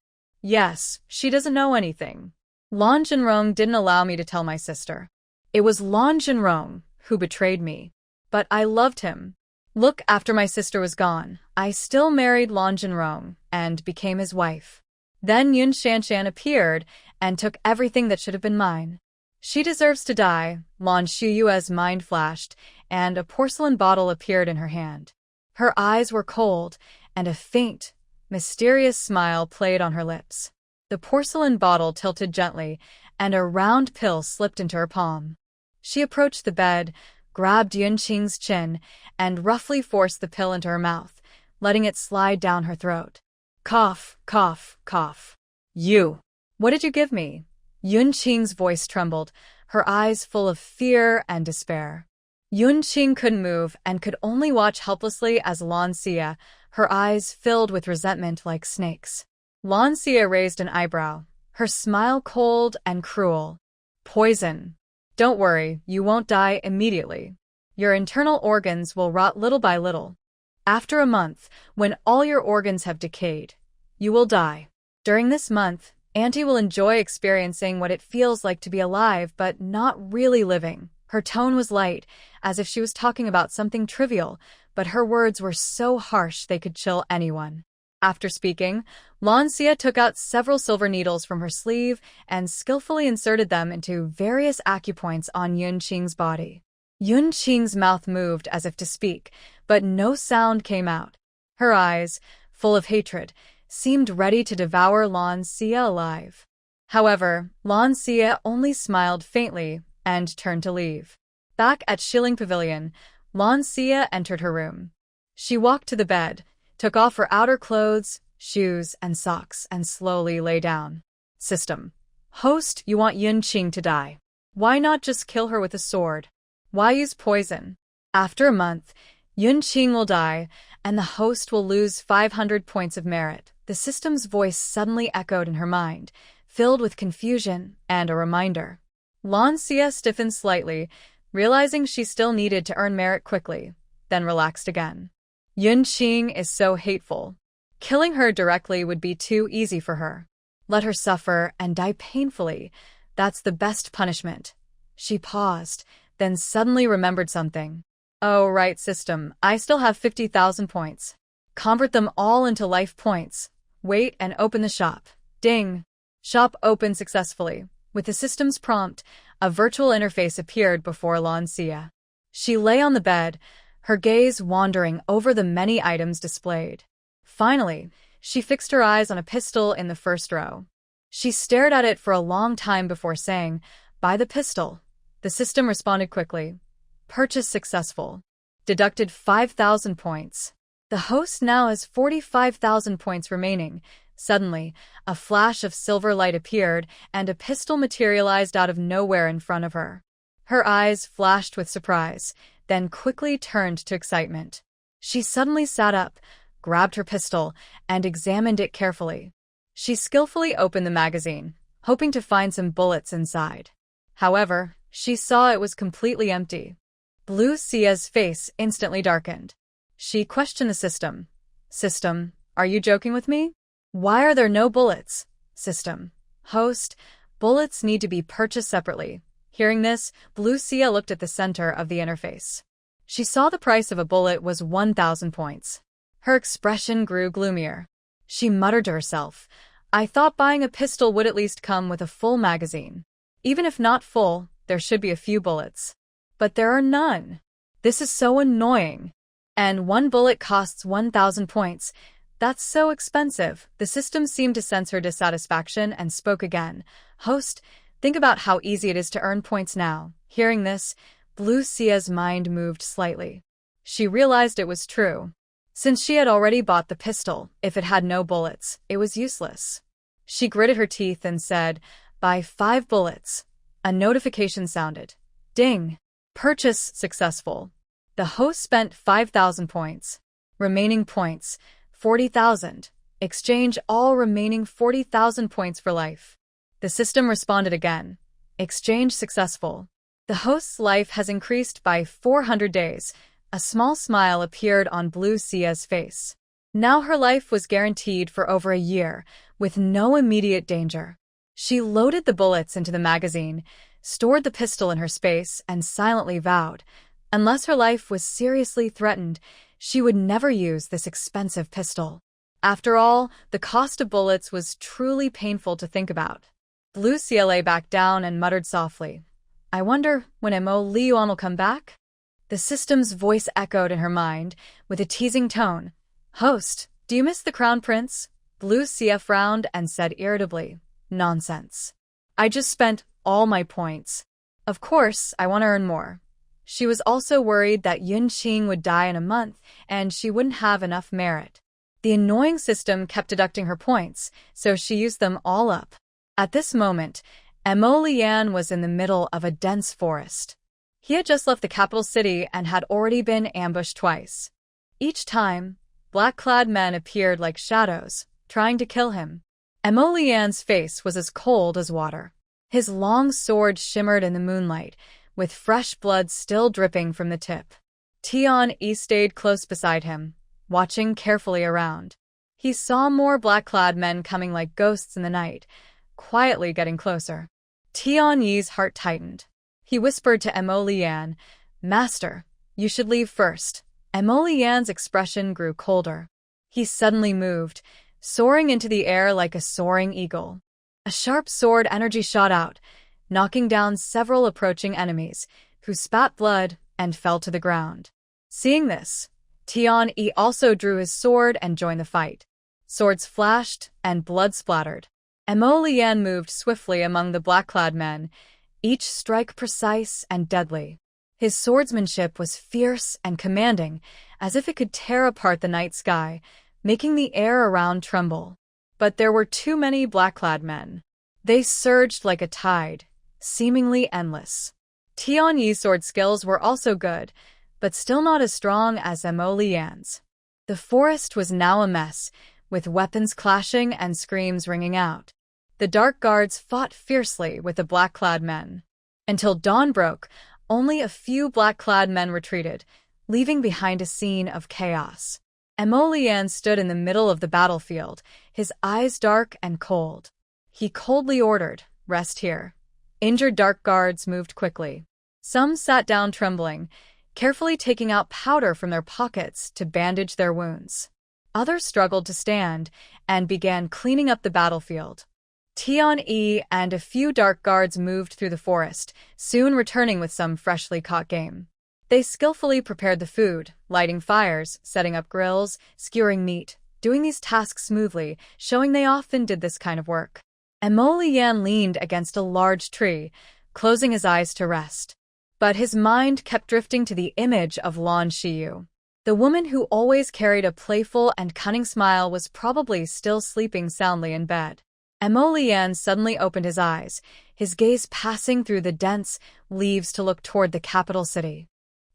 Yes, she doesn't know anything. Lan Zhenrong didn't allow me to tell my sister. It was Lan Jinrong who betrayed me. But I loved him. Look, after my sister was gone, I still married Lan Jinrong and became his wife. Then Yun Shanshan appeared and took everything that should have been mine. She deserves to die, Lan Shuyue's mind flashed, and a porcelain bottle appeared in her hand. Her eyes were cold, and a faint, mysterious smile played on her lips. The porcelain bottle tilted gently, and a round pill slipped into her palm. She approached the bed, grabbed Yunqing's chin, and roughly forced the pill into her mouth, letting it slide down her throat. Cough, cough, cough. You! What did you give me? Yunqing's voice trembled, her eyes full of fear and despair. Yunqing couldn't move and could only watch helplessly as Lan Xie, her eyes filled with resentment like snakes. Lan Xie raised an eyebrow, her smile cold and cruel. Poison. Don't worry, you won't die immediately. Your internal organs will rot little by little. After a month, when all your organs have decayed, you will die. During this month, Auntie will enjoy experiencing what it feels like to be alive but not really living. Her tone was light, as if she was talking about something trivial, but her words were so harsh they could chill anyone. After speaking, Lan Xie took out several silver needles from her sleeve and skillfully inserted them into various acupoints on Yunqing's body. Yunqing's mouth moved as if to speak, but no sound came out. Her eyes, full of hatred, seemed ready to devour Lan Xie alive. However, Lan Xie only smiled faintly and turned to leave. Back at Shilling Pavilion, Lan Xie entered her room. She walked to the bed, took off her outer clothes, shoes, and socks, and slowly lay down. System. Host, you want Yunqing to die. Why not just kill her with a sword? Why use poison? After a month, Yunqing will die, and the host will lose 500 points of merit. The system's voice suddenly echoed in her mind, filled with confusion and a reminder. Lan Xie stiffened slightly, realizing she still needed to earn merit quickly, then relaxed again. Yunqing is so hateful. Killing her directly would be too easy for her. Let her suffer and die painfully. That's the best punishment. She paused, then suddenly remembered something. Oh, right, system. I still have 50,000 points. Convert them all into life points. Wait and open the shop. Ding! Shop opened successfully. With the system's prompt, a virtual interface appeared before Lan Xie. She lay on the bed, her gaze wandering over the many items displayed. Finally, she fixed her eyes on a pistol in the first row. She stared at it for a long time before saying, "Buy the pistol." The system responded quickly. Purchase successful. Deducted 5,000 points. The host now has 45,000 points remaining. Suddenly, a flash of silver light appeared, and a pistol materialized out of nowhere in front of her. Her eyes flashed with surprise, then quickly turned to excitement. She suddenly sat up, grabbed her pistol, and examined it carefully. She skillfully opened the magazine, hoping to find some bullets inside. However, she saw it was completely empty. Blue Xia's face instantly darkened. She questioned the system. System, are you joking with me? Why are there no bullets? System. Host, bullets need to be purchased separately. Hearing this, Blue Xia looked at the center of the interface. She saw the price of a bullet was 1,000 points. Her expression grew gloomier. She muttered to herself, I thought buying a pistol would at least come with a full magazine. Even if not full, there should be a few bullets. But there are none. This is so annoying. And one bullet costs 1,000 points. That's so expensive. The system seemed to sense her dissatisfaction and spoke again. Host, think about how easy it is to earn points now. Hearing this, Blue Xia's mind moved slightly. She realized it was true. Since she had already bought the pistol, if it had no bullets, it was useless. She gritted her teeth and said, Buy 5 bullets. A notification sounded. Ding! Purchase successful. The host spent 5,000 points. Remaining points, 40,000. Exchange all remaining 40,000 points for life. The system responded again. Exchange successful. The host's life has increased by 400 days. A small smile appeared on Blue Xia's face. Now her life was guaranteed for over a year, with no immediate danger. She loaded the bullets into the magazine, stored the pistol in her space, and silently vowed, unless her life was seriously threatened, she would never use this expensive pistol. After all, the cost of bullets was truly painful to think about. Lucia lay back down and muttered softly, I wonder when Mo Liuan will come back? The system's voice echoed in her mind, with a teasing tone. Host, do you miss the Crown Prince? Lucia frowned and said irritably, Nonsense. I just spent all my points. Of course, I want to earn more. She was also worried that Yun Qing would die in a month, and she wouldn't have enough merit. The annoying system kept deducting her points, so she used them all up. At this moment, Mo Lian was in the middle of a dense forest. He had just left the capital city and had already been ambushed twice. Each time, black-clad men appeared like shadows, trying to kill him. Mo Lian's face was as cold as water. His long sword shimmered in the moonlight, with fresh blood still dripping from the tip. Tian-Yi stayed close beside him, watching carefully around. He saw more black-clad men coming like ghosts in the night, quietly getting closer. Tian-Yi's heart tightened. He whispered to Mo Lian, Master, you should leave first. Mo Lian's expression grew colder. He suddenly moved, soaring into the air like a soaring eagle. A sharp sword energy shot out, knocking down several approaching enemies, who spat blood and fell to the ground. Seeing this, Tian-Yi also drew his sword and joined the fight. Swords flashed and blood splattered. Mo Lian moved swiftly among the black-clad men, each strike precise and deadly. His swordsmanship was fierce and commanding, as if it could tear apart the night sky, making the air around tremble. But there were too many black-clad men. They surged like a tide, seemingly endless. Tian-Yi's sword skills were also good, but still not as strong as Mo Lian's. The forest was now a mess, with weapons clashing and screams ringing out. The dark guards fought fiercely with the black-clad men. Until dawn broke, only a few black-clad men retreated, leaving behind a scene of chaos. Mo Lian stood in the middle of the battlefield, his eyes dark and cold. He coldly ordered, Rest here. Injured dark guards moved quickly. Some sat down trembling, carefully taking out powder from their pockets to bandage their wounds. Others struggled to stand and began cleaning up the battlefield. Tian-Yi and a few dark guards moved through the forest, soon returning with some freshly caught game. They skillfully prepared the food, lighting fires, setting up grills, skewering meat, doing these tasks smoothly, showing they often did this kind of work. Mo Lian leaned against a large tree, closing his eyes to rest. But his mind kept drifting to the image of Lan Xiyu. The woman who always carried a playful and cunning smile was probably still sleeping soundly in bed. Mo Lian suddenly opened his eyes, his gaze passing through the dense leaves to look toward the capital city.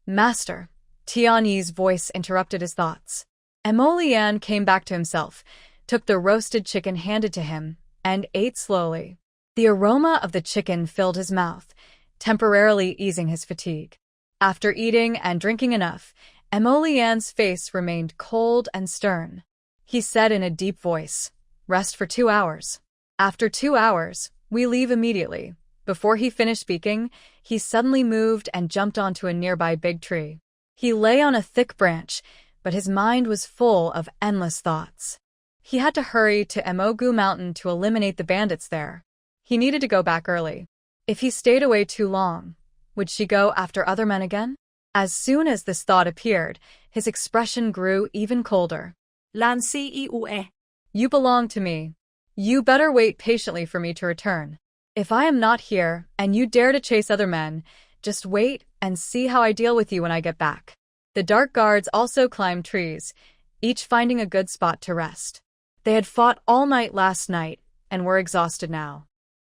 Master, Tian-Yi's voice interrupted his thoughts. Mo Lian came back to himself, took the roasted chicken handed to him, and ate slowly. The aroma of the chicken filled his mouth, temporarily easing his fatigue. After eating and drinking enough, Mo Lian's face remained cold and stern. He said in a deep voice, Rest for 2 hours. After 2 hours, we leave immediately. Before he finished speaking, he suddenly moved and jumped onto a nearby big tree. He lay on a thick branch, but his mind was full of endless thoughts. He had to hurry to Emogu Mountain to eliminate the bandits there. He needed to go back early. If he stayed away too long, would she go after other men again? As soon as this thought appeared, his expression grew even colder. Lan Ciue. You belong to me. You better wait patiently for me to return. If I am not here, and you dare to chase other men, just wait and see how I deal with you when I get back. The dark guards also climbed trees, each finding a good spot to rest. They had fought all night last night, and were exhausted now.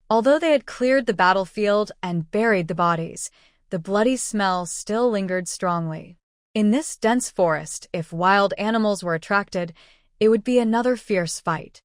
Although they had cleared the battlefield and buried the bodies, the bloody smell still lingered strongly. In this dense forest, if wild animals were attracted, it would be another fierce fight.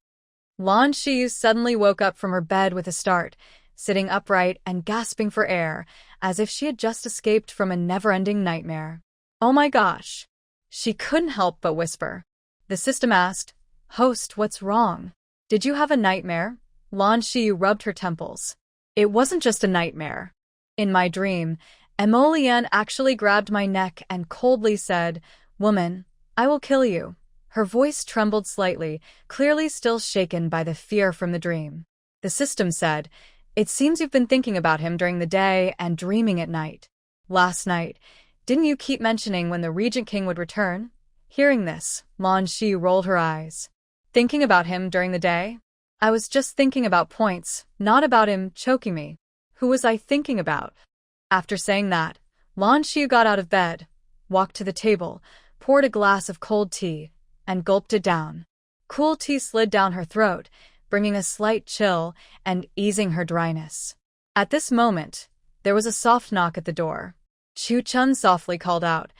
Lan Xiyu suddenly woke up from her bed with a start, sitting upright and gasping for air, as if she had just escaped from a never-ending nightmare. Oh my gosh! She couldn't help but whisper. The system asked, Host, what's wrong? Did you have a nightmare? Lan Xiyu rubbed her temples. It wasn't just a nightmare. In my dream, Emolian actually grabbed my neck and coldly said, "Woman, I will kill you." Her voice trembled slightly, clearly still shaken by the fear from the dream. The system said, "It seems you've been thinking about him during the day and dreaming at night. Last night, didn't you keep mentioning when the Regent King would return?" Hearing this, Lan Shi rolled her eyes. "Thinking about him during the day? I was just thinking about points, not about him choking me. Who was I thinking about?" After saying that, Lan Shi got out of bed, walked to the table, poured a glass of cold tea, and gulped it down. Cool tea slid down her throat, bringing a slight chill and easing her dryness. At this moment, there was a soft knock at the door. Chu Chun softly called out,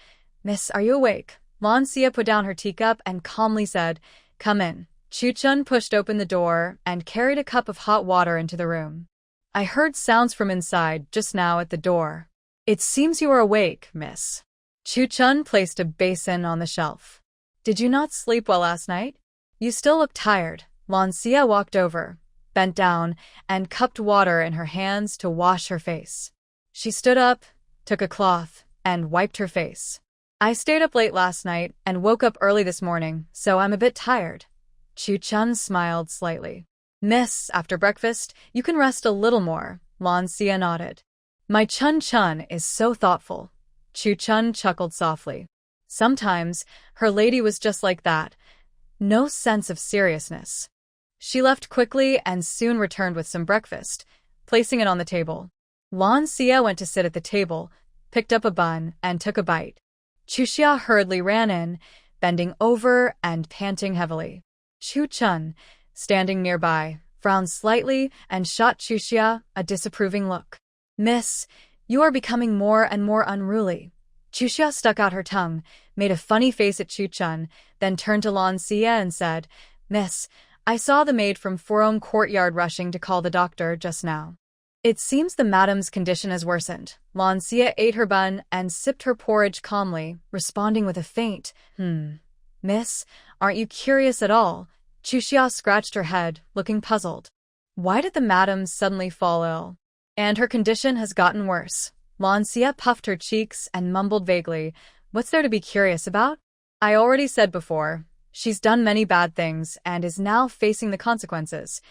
"Miss, are you awake?" Lan Xia put down her teacup and calmly said, "Come in." Chu Chun pushed open the door and carried a cup of hot water into the room. "I heard sounds from inside just now at the door. It seems you are awake, miss." Chu Chun placed a basin on the shelf. "Did you not sleep well last night? You still look tired." Lan Xia walked over, bent down, and cupped water in her hands to wash her face. She stood up, took a cloth, and wiped her face. "I stayed up late last night and woke up early this morning, so I'm a bit tired." Chu Chun smiled slightly. "Miss, after breakfast, you can rest a little more." Lan Xia nodded. "My Chun Chun is so thoughtful." Chu Chun chuckled softly. Sometimes, her lady was just like that. No sense of seriousness. She left quickly and soon returned with some breakfast, placing it on the table. Lan Xia went to sit at the table, picked up a bun, and took a bite. Chu Xia hurriedly ran in, bending over and panting heavily. Chu Chun, standing nearby, frowned slightly and shot Chu Xia a disapproving look. "Miss, you are becoming more and more unruly." Chu Xia stuck out her tongue, made a funny face at Chu Chun, then turned to Lan Xia and said, "Miss, I saw the maid from Furong Courtyard rushing to call the doctor just now. It seems the madam's condition has worsened." Lan Xia ate her bun and sipped her porridge calmly, responding with a faint, "Miss, aren't you curious at all?" Chu Xia scratched her head, looking puzzled. Why did the madam suddenly fall ill? And her condition has gotten worse. Lan Xia puffed her cheeks and mumbled vaguely, "What's there to be curious about? I already said before, she's done many bad things and is now facing the consequences."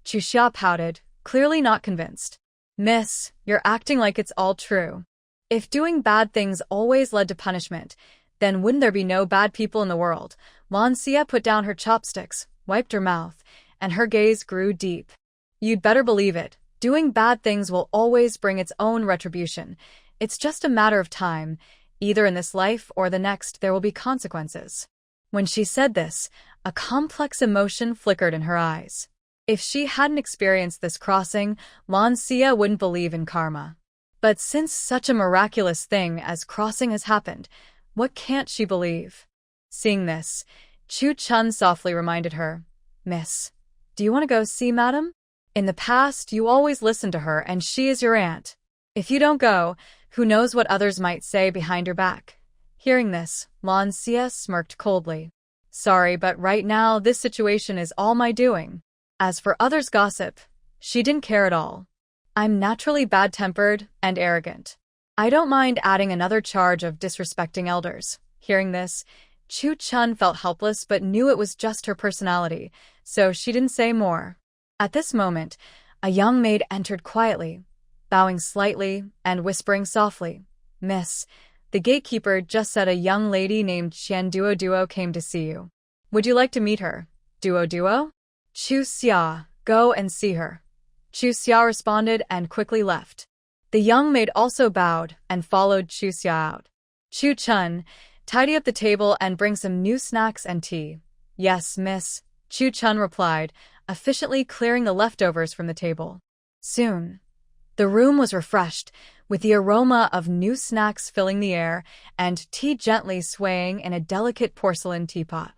Chu Xia pouted, clearly not convinced. "Miss, you're acting like it's all true. If doing bad things always led to punishment, then wouldn't there be no bad people in the world?" Lan Xia put down her chopsticks, wiped her mouth, and her gaze grew deep. "You'd better believe it. Doing bad things will always bring its own retribution. It's just a matter of time. Either in this life or the next there will be consequences." When she said this, a complex emotion flickered in her eyes. If she hadn't experienced this crossing, Lan Xia wouldn't believe in karma. But since such a miraculous thing as crossing has happened, what can't she believe? Seeing this, Chu Chun softly reminded her, "Miss, do you want to go see Madam? In the past, you always listened to her and she is your aunt. If you don't go, who knows what others might say behind your back." Hearing this, Lan Xia smirked coldly. "Sorry, but right now this situation is all my doing." As for others' gossip, she didn't care at all. "I'm naturally bad-tempered and arrogant. I don't mind adding another charge of disrespecting elders." Hearing this, Chu Chun felt helpless but knew it was just her personality, so she didn't say more. At this moment, a young maid entered quietly, bowing slightly and whispering softly, "Miss, the gatekeeper just said a young lady named Qian Duo Duo came to see you. Would you like to meet her?" "Duo Duo?" "Chu Xia, go and see her." Chu Xia responded and quickly left. The young maid also bowed and followed Chu Xia out. "Chu Chun, tidy up the table and bring some new snacks and tea." "Yes, miss," Chu Chun replied, efficiently clearing the leftovers from the table. Soon, the room was refreshed, with the aroma of new snacks filling the air and tea gently swaying in a delicate porcelain teapot.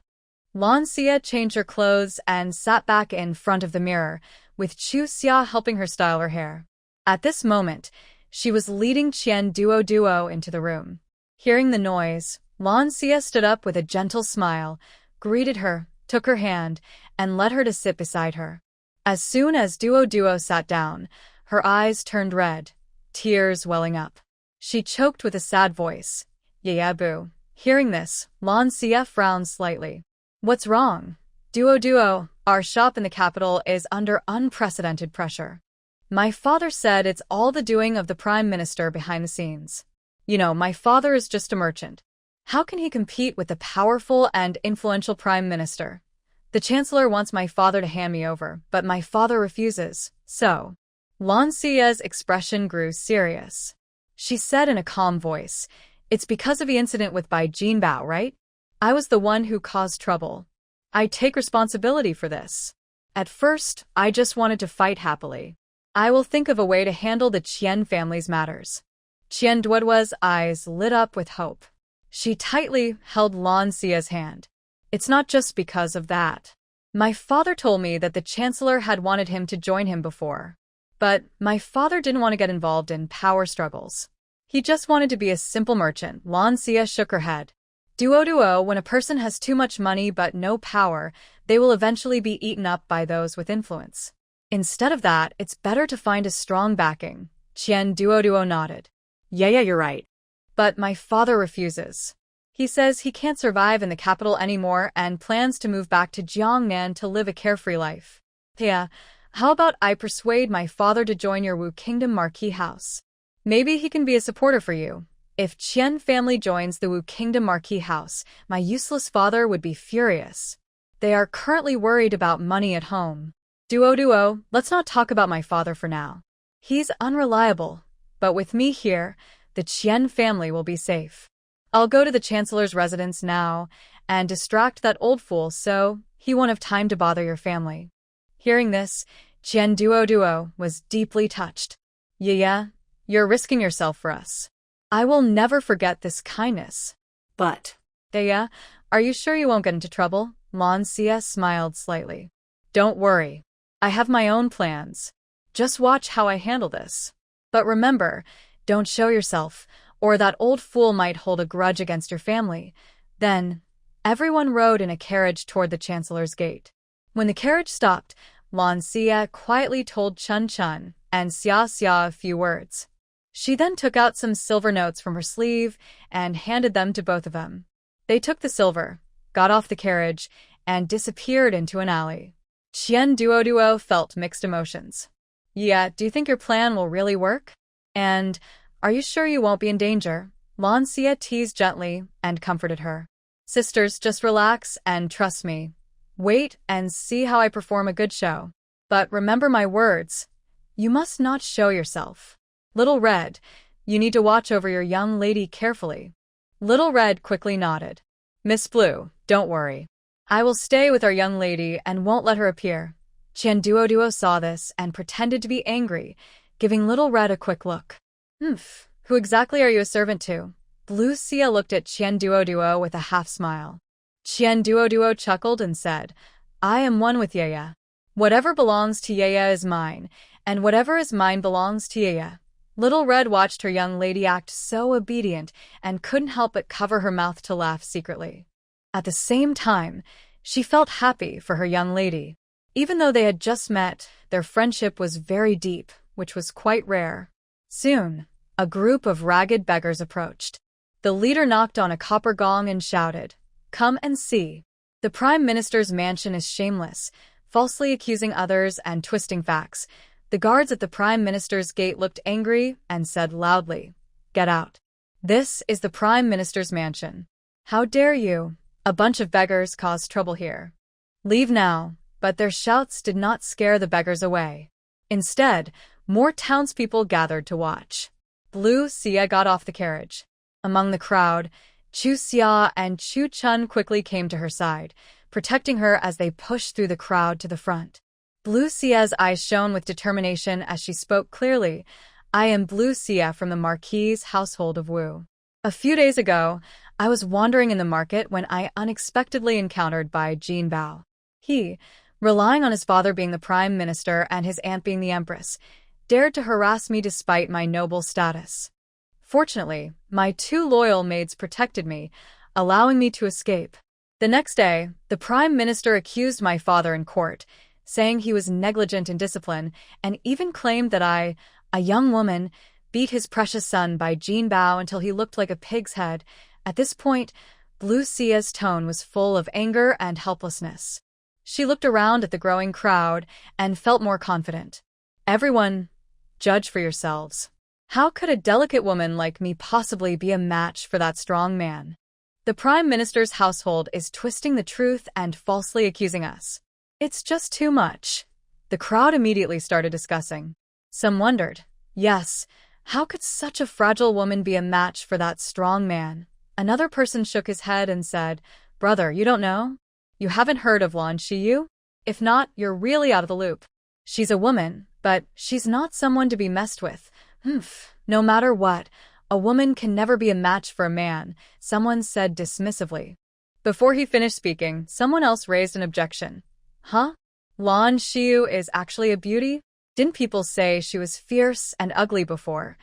Lan Xia changed her clothes and sat back in front of the mirror, with Chu Xia helping her style her hair. At this moment, she was leading Qian Duo Duo into the room. Hearing the noise, Lan Xia stood up with a gentle smile, greeted her, took her hand, and led her to sit beside her. As soon as Duo Duo sat down, her eyes turned red, tears welling up. She choked with a sad voice. Yeah, boo. Hearing this, Lan Xia frowned slightly. What's wrong? Duo, our shop in the capital is under unprecedented pressure. My father said it's all the doing of the Prime Minister behind the scenes. You know, my father is just a merchant. How can he compete with the powerful and influential Prime Minister? The Chancellor wants my father to hand me over, but my father refuses, so... Lan Xia's expression grew serious. She said in a calm voice, "It's because of the incident with Bai Jinbao, right? I was the one who caused trouble. I take responsibility for this. At first, I just wanted to fight happily. I will think of a way to handle the Qian family's matters." Qian Duoduo's eyes lit up with hope. She tightly held Lan Xia's hand. "It's not just because of that. My father told me that the Chancellor had wanted him to join him before. But my father didn't want to get involved in power struggles. He just wanted to be a simple merchant." Lan Xia shook her head. Duo, when a person has too much money but no power, they will eventually be eaten up by those with influence. Instead of that, it's better to find a strong backing. Qian Duo nodded. Yeah, you're right. But my father refuses. He says he can't survive in the capital anymore and plans to move back to Jiangnan to live a carefree life. Yeah, how about I persuade my father to join your Wu Kingdom Marquis house? Maybe he can be a supporter for you. If Qian family joins the Wu Kingdom Marquis house, my useless father would be furious. They are currently worried about money at home. Duo, let's not talk about my father for now. He's unreliable, but with me here, the Qian family will be safe. I'll go to the Chancellor's residence now and distract that old fool so he won't have time to bother your family." Hearing this, Qian Duo was deeply touched. Yeah, you're risking yourself for us. I will never forget this kindness. But... Thea, are you sure you won't get into trouble? Lan Xia smiled slightly. Don't worry. I have my own plans. Just watch how I handle this. But remember, don't show yourself, or that old fool might hold a grudge against your family. Then, everyone rode in a carriage toward the Chancellor's gate. When the carriage stopped, Lan Xia quietly told Chun and Xia a few words. She then took out some silver notes from her sleeve and handed them to both of them. They took the silver, got off the carriage, and disappeared into an alley. Qian Duo felt mixed emotions. Yeah, do you think your plan will really work? And are you sure you won't be in danger? Lan Xia teased gently and comforted her. Sisters, just relax and trust me. Wait and see how I perform a good show. But remember my words. You must not show yourself. Little Red, you need to watch over your young lady carefully. Little Red quickly nodded. Miss Blue, don't worry. I will stay with our young lady and won't let her appear. Qian Duo saw this and pretended to be angry, giving Little Red a quick look. Who exactly are you a servant to? Blue Xia looked at Qian Duo with a half-smile. Qian Duo chuckled and said, I am one with Yaya. Whatever belongs to Yaya is mine, and whatever is mine belongs to Yaya. Little Red watched her young lady act so obedient and couldn't help but cover her mouth to laugh secretly. At the same time, she felt happy for her young lady. Even though they had just met, their friendship was very deep, which was quite rare. Soon, a group of ragged beggars approached. The leader knocked on a copper gong and shouted, Come and see. The Prime Minister's mansion is shameless, falsely accusing others and twisting facts. The guards at the Prime Minister's gate looked angry and said loudly, Get out. This is the Prime Minister's mansion. How dare you? A bunch of beggars caused trouble here. Leave now. But their shouts did not scare the beggars away. Instead, more townspeople gathered to watch. Blue Xia got off the carriage. Among the crowd, Chu Xia and Chu Chun quickly came to her side, protecting her as they pushed through the crowd to the front. Blue Xia's eyes shone with determination as she spoke clearly, I am Blue Xia from the Marquis' household of Wu. A few days ago, I was wandering in the market when I unexpectedly encountered Bai Jinbao. He, relying on his father being the Prime Minister and his aunt being the Empress, dared to harass me despite my noble status. Fortunately, my two loyal maids protected me, allowing me to escape. The next day, the Prime Minister accused my father in court, saying he was negligent in discipline, and even claimed that I, a young woman, beat his precious son Bai Jinbao until he looked like a pig's head. At this point, Blue Sia's tone was full of anger and helplessness. She looked around at the growing crowd and felt more confident. Everyone, judge for yourselves. How could a delicate woman like me possibly be a match for that strong man? The Prime Minister's household is twisting the truth and falsely accusing us. It's just too much. The crowd immediately started discussing. Some wondered, yes, how could such a fragile woman be a match for that strong man? Another person shook his head and said, brother, you don't know? You haven't heard of Lan Shiyu? If not, you're really out of the loop. She's a woman, but she's not someone to be messed with. No matter what, a woman can never be a match for a man, someone said dismissively. Before he finished speaking, someone else raised an objection. Huh? Lan Shiyu is actually a beauty? Didn't people say she was fierce and ugly before?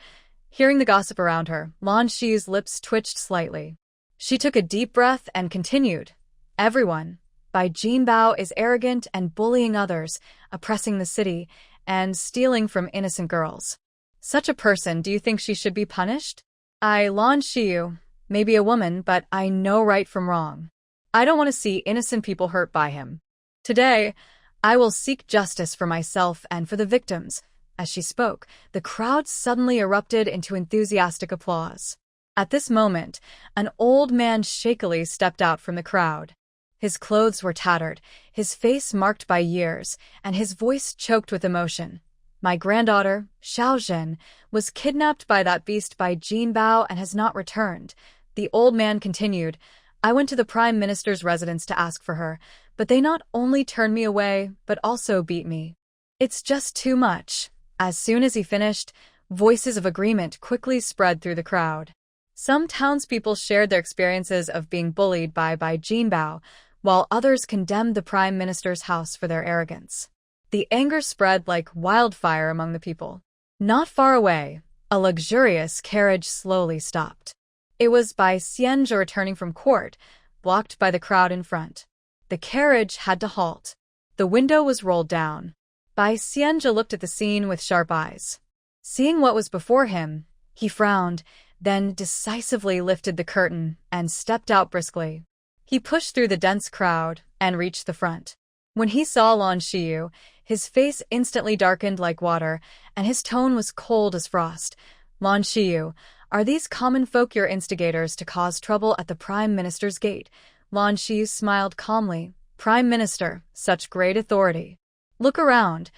Hearing the gossip around her, Lan Shiyu's lips twitched slightly. She took a deep breath and continued. Everyone, Bai Jinbao is arrogant and bullying others, oppressing the city, and stealing from innocent girls. Such a person, do you think she should be punished? Lan Shiyu, maybe a woman, but I know right from wrong. I don't want to see innocent people hurt by him. Today, I will seek justice for myself and for the victims. As she spoke, the crowd suddenly erupted into enthusiastic applause. At this moment, an old man shakily stepped out from the crowd. His clothes were tattered, his face marked by years, and his voice choked with emotion. My granddaughter, Xiaozhen, was kidnapped by that beast Bai Jinbao and has not returned. The old man continued, I went to the Prime Minister's residence to ask for her, but they not only turned me away, but also beat me. It's just too much. As soon as he finished, voices of agreement quickly spread through the crowd. Some townspeople shared their experiences of being bullied by Bai Jinbao, while others condemned the Prime Minister's house for their arrogance. The anger spread like wildfire among the people. Not far away, a luxurious carriage slowly stopped. It was Bai Xianzhe returning from court, blocked by the crowd in front. The carriage had to halt. The window was rolled down. Bai Xianzhe looked at the scene with sharp eyes. Seeing what was before him, he frowned, then decisively lifted the curtain and stepped out briskly. He pushed through the dense crowd and reached the front. When he saw Lan Shiyu, his face instantly darkened like water, and his tone was cold as frost. Lan Shiyu, are these common folk your instigators to cause trouble at the Prime Minister's gate? Lan Shiyu smiled calmly. Prime Minister, such great authority. Look around.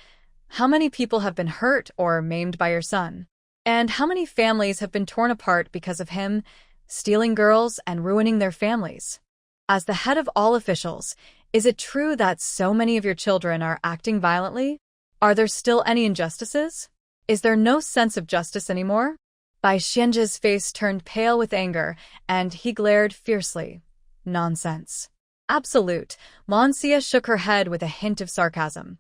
How many people have been hurt or maimed by your son? And how many families have been torn apart because of him, stealing girls and ruining their families? As the head of all officials, is it true that so many of your children are acting violently? Are there still any injustices? Is there no sense of justice anymore? Bai Xianzhe's face turned pale with anger, and he glared fiercely. Nonsense. Absolute. Lan Xia shook her head with a hint of sarcasm.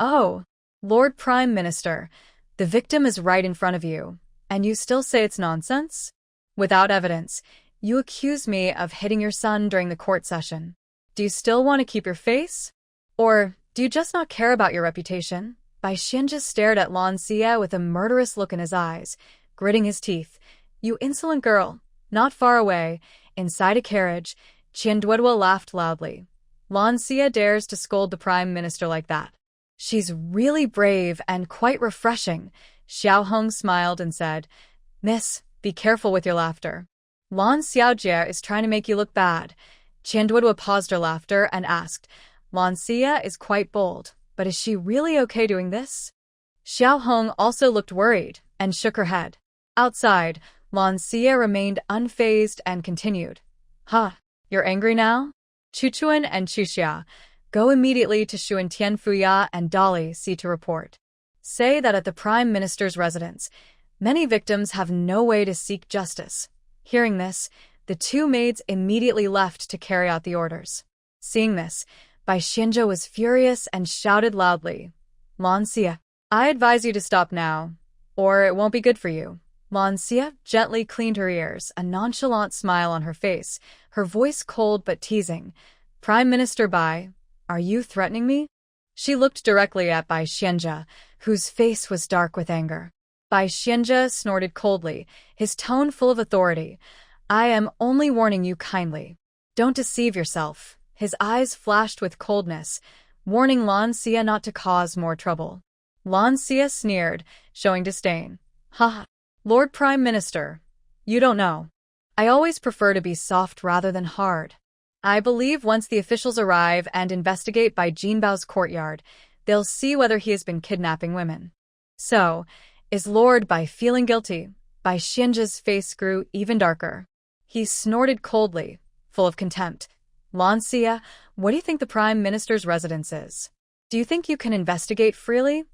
Oh, Lord Prime Minister, the victim is right in front of you, and you still say it's nonsense? Without evidence, you accuse me of hitting your son during the court session. Do you still want to keep your face? Or do you just not care about your reputation? Bai Xianzhe stared at Lan Xia with a murderous look in his eyes, gritting his teeth. You insolent girl. Not far away, inside a carriage, Qian Duodua laughed loudly. Lan Xia dares to scold the Prime Minister like that. She's really brave and quite refreshing. Xiao Hong smiled and said, Miss, be careful with your laughter. Lan Xiaojie is trying to make you look bad. Qian Duodua paused her laughter and asked, Lan Xia is quite bold, but is she really okay doing this? Xiao Hong also looked worried and shook her head. Outside, Lan Xia remained unfazed and continued. You're angry now? Chuchuan and Chuxia, go immediately to Shuan Tianfuya and Dolly see to report. Say that at the Prime Minister's residence, many victims have no way to seek justice. Hearing this, the two maids immediately left to carry out the orders. Seeing this, Bai Xianzhe was furious and shouted loudly, Lan Xia, I advise you to stop now, or it won't be good for you. Lan Xia gently cleaned her ears, a nonchalant smile on her face, her voice cold but teasing. Prime Minister Bai, are you threatening me? She looked directly at Bai Xianzhe, whose face was dark with anger. Bai Xianzhe snorted coldly, his tone full of authority. I am only warning you kindly. Don't deceive yourself. His eyes flashed with coldness, warning Lan Xia not to cause more trouble. Lan Xia sneered, showing disdain. Ha! Lord Prime Minister, you don't know. I always prefer to be soft rather than hard. I believe once the officials arrive and investigate Bai Jinbao's courtyard, they'll see whether he has been kidnapping women. So, is Lord Bai feeling guilty? Bai Xianzhe's face grew even darker. He snorted coldly, full of contempt. Lan Xia, what do you think the Prime Minister's residence is? Do you think you can investigate freely?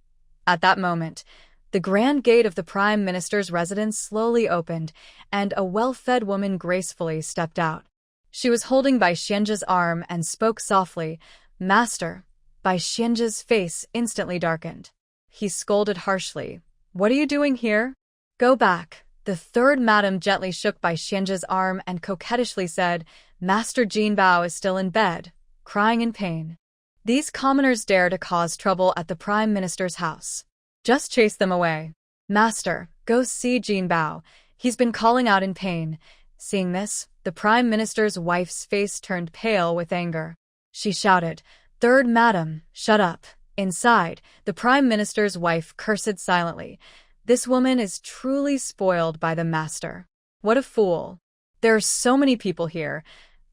At that moment, the grand gate of the Prime Minister's residence slowly opened, and a well-fed woman gracefully stepped out. She was holding Bai Xianzhe's arm and spoke softly, Master. Bai Xianzhe's face instantly darkened. He scolded harshly. What are you doing here? Go back. The third madam gently shook Bai Xianzhe's arm and coquettishly said, Master Jinbao is still in bed, crying in pain. These commoners dare to cause trouble at the Prime Minister's house. Just chase them away. Master, go see Jinbao. He's been calling out in pain. Seeing this, the Prime Minister's wife's face turned pale with anger. She shouted, Third madam, shut up. Inside, the Prime Minister's wife cursed silently. This woman is truly spoiled by the master. What a fool. There are so many people here,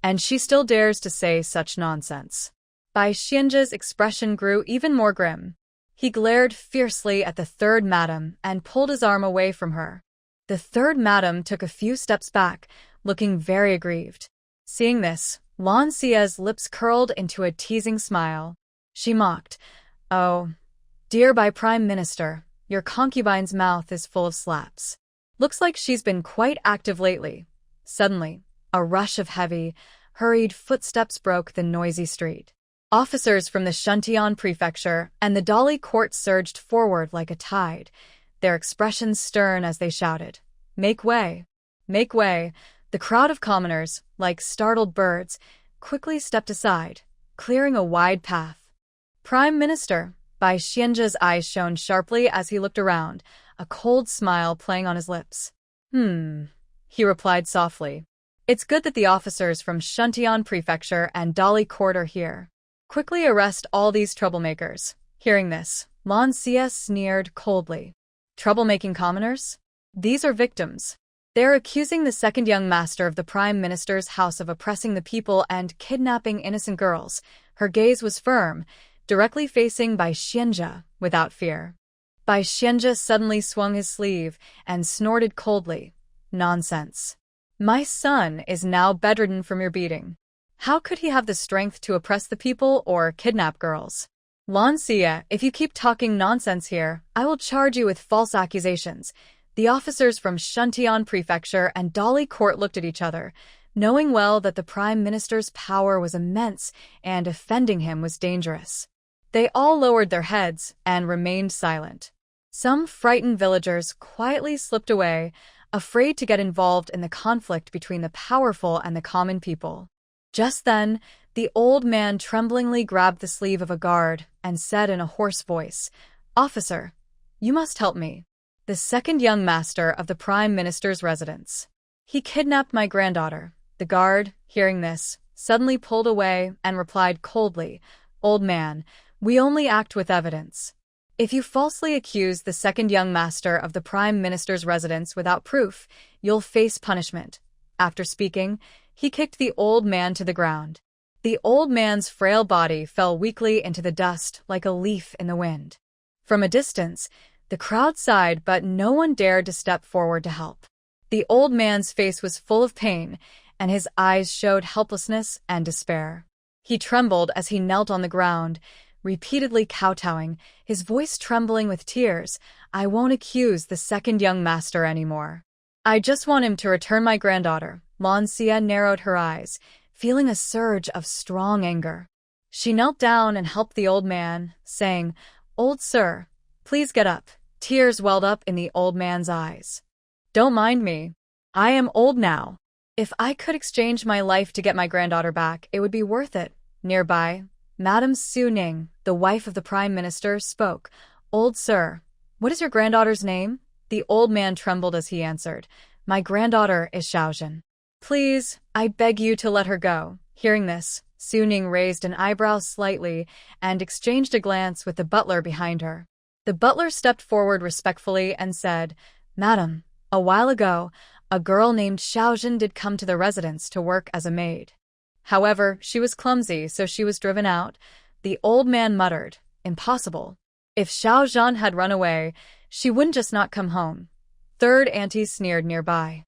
and she still dares to say such nonsense. Bai Xianzhe's expression grew even more grim. He glared fiercely at the third madam and pulled his arm away from her. The third madam took a few steps back, looking very aggrieved. Seeing this, Lan Xia's lips curled into a teasing smile. She mocked, Oh, dear Bai Prime Minister, your concubine's mouth is full of slaps. Looks like she's been quite active lately. Suddenly, a rush of heavy, hurried footsteps broke the noisy street. Officers from the Shuntian prefecture and the Dali court surged forward like a tide, their expressions stern as they shouted, Make way! Make way! The crowd of commoners, like startled birds, quickly stepped aside, clearing a wide path. Prime Minister, Bai Xianzhe's eyes shone sharply as he looked around, a cold smile playing on his lips. He replied softly. It's good that the officers from Shuntian prefecture and Dali court are here. Quickly arrest all these troublemakers. Hearing this, Lan Xia sneered coldly. Troublemaking commoners? These are victims. They're accusing the second young master of the Prime Minister's house of oppressing the people and kidnapping innocent girls. Her gaze was firm, directly facing Bai Xianzhe, without fear. Bai Xianzhe suddenly swung his sleeve and snorted coldly. Nonsense. My son is now bedridden from your beating. How could he have the strength to oppress the people or kidnap girls? Lan Xia, if you keep talking nonsense here, I will charge you with false accusations. The officers from Shuntian prefecture and Dali court looked at each other, knowing well that the Prime Minister's power was immense and offending him was dangerous. They all lowered their heads and remained silent. Some frightened villagers quietly slipped away, afraid to get involved in the conflict between the powerful and the common people. Just then, the old man tremblingly grabbed the sleeve of a guard and said in a hoarse voice, Officer, you must help me. The second young master of the Prime Minister's residence. He kidnapped my granddaughter. The guard, hearing this, suddenly pulled away and replied coldly, Old man, we only act with evidence. If you falsely accuse the second young master of the Prime Minister's residence without proof, you'll face punishment. After speaking, he kicked the old man to the ground. The old man's frail body fell weakly into the dust like a leaf in the wind. From a distance, the crowd sighed, but no one dared to step forward to help. The old man's face was full of pain, and his eyes showed helplessness and despair. He trembled as he knelt on the ground, repeatedly kowtowing, his voice trembling with tears. I won't accuse the second young master anymore. I just want him to return my granddaughter. Lan Xia narrowed her eyes, feeling a surge of strong anger. She knelt down and helped the old man, saying, Old sir, please get up. Tears welled up in the old man's eyes. Don't mind me. I am old now. If I could exchange my life to get my granddaughter back, it would be worth it. Nearby, Madame Su Ning, the wife of the Prime Minister, spoke. Old sir, what is your granddaughter's name? The old man trembled as he answered, "My granddaughter is Xiaojin. Please, I beg you to let her go." Hearing this, Su Ning raised an eyebrow slightly and exchanged a glance with the butler behind her. The butler stepped forward respectfully and said, "Madam, a while ago, a girl named Xiaojin did come to the residence to work as a maid. However, she was clumsy, so she was driven out." The old man muttered, "Impossible. If Xiaojin had run away, she wouldn't just not come home." Third auntie sneered nearby.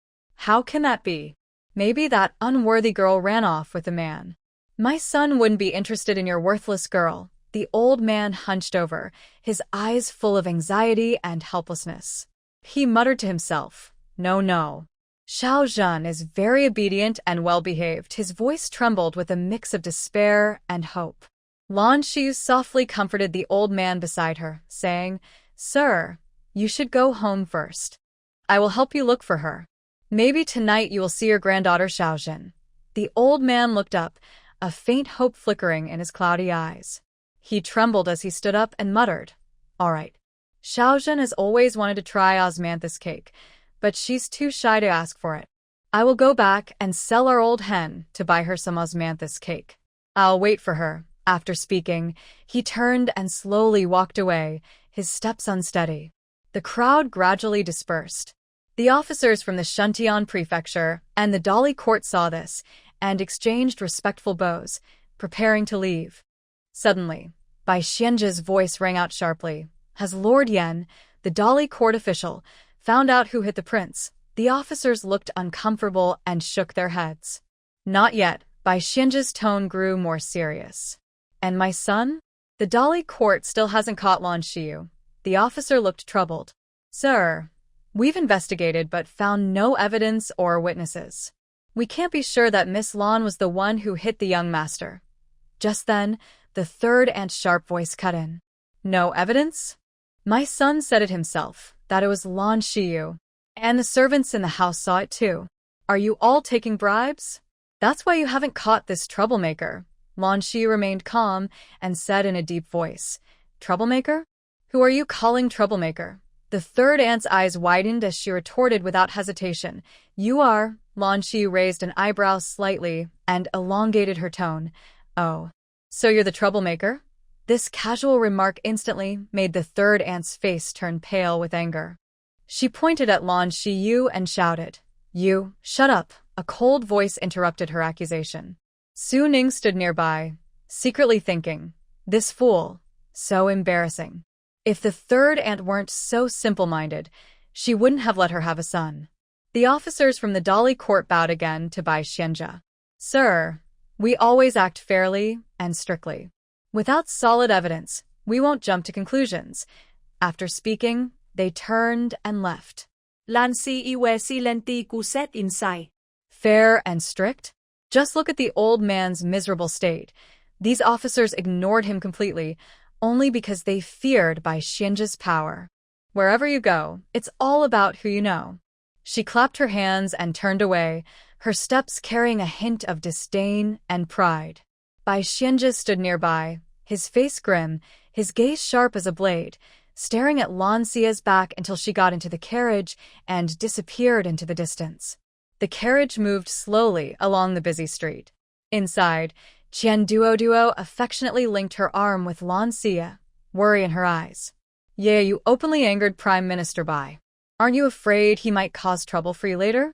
"How can that be? Maybe that unworthy girl ran off with a man." "My son wouldn't be interested in your worthless girl." The old man hunched over, his eyes full of anxiety and helplessness. He muttered to himself, "No, no. Xiaojin is very obedient and well-behaved." His voice trembled with a mix of despair and hope. Lan Shi softly comforted the old man beside her, saying, "Sir, you should go home first. I will help you look for her. Maybe tonight you will see your granddaughter Xiaojin." The old man looked up, a faint hope flickering in his cloudy eyes. He trembled as he stood up and muttered, "All right. Xiaojin has always wanted to try osmanthus cake, but she's too shy to ask for it. I will go back and sell our old hen to buy her some osmanthus cake. I'll wait for her." After speaking, he turned and slowly walked away, his steps unsteady. The crowd gradually dispersed. The officers from the Shuntian prefecture and the Dali court saw this and exchanged respectful bows, preparing to leave. Suddenly, Bai Xianzhe's voice rang out sharply. "Has Lord Yan, the Dali court official, found out who hit the prince?" The officers looked uncomfortable and shook their heads. "Not yet." Bai Xianzhe's tone grew more serious. "And my son? The Dali court still hasn't caught Lan Xiu." The officer looked troubled. "Sir, we've investigated but found no evidence or witnesses. We can't be sure that Miss Lan was the one who hit the young master." Just then, the third aunt's sharp voice cut in. "No evidence? My son said it himself, that it was Lan Xiu. And the servants in the house saw it too. Are you all taking bribes? That's why you haven't caught this troublemaker." Lan Xiu remained calm and said in a deep voice, "Troublemaker? Who are you calling troublemaker?" The third aunt's eyes widened as she retorted without hesitation, "You are." Lan Xiu raised an eyebrow slightly and elongated her tone. "Oh, so you're the troublemaker?" This casual remark instantly made the third aunt's face turn pale with anger. She pointed at Lan Xiu and shouted, "You, shut up!" A cold voice interrupted her accusation. Su Ning stood nearby, secretly thinking, "This fool, so embarrassing." If the third aunt weren't so simple-minded, she wouldn't have let her have a son. The officers from the Dali court bowed again to Bai Xianzhe. "Sir, we always act fairly and strictly. Without solid evidence, we won't jump to conclusions." After speaking, they turned and left. Lan Xiu silenti kuset insai. Fair and strict? Just look at the old man's miserable state. These officers ignored him completely, only because they feared Bai Xianzhe's power. Wherever you go, it's all about who you know. She clapped her hands and turned away, her steps carrying a hint of disdain and pride. Bai Xianzhe stood nearby, his face grim, his gaze sharp as a blade, staring at Lan Xia's back until she got into the carriage and disappeared into the distance. The carriage moved slowly along the busy street. Inside, Qian Duo affectionately linked her arm with Lan Xia, worry in her eyes. "Yeah, you openly angered Prime Minister Bai. Aren't you afraid he might cause trouble for you later?"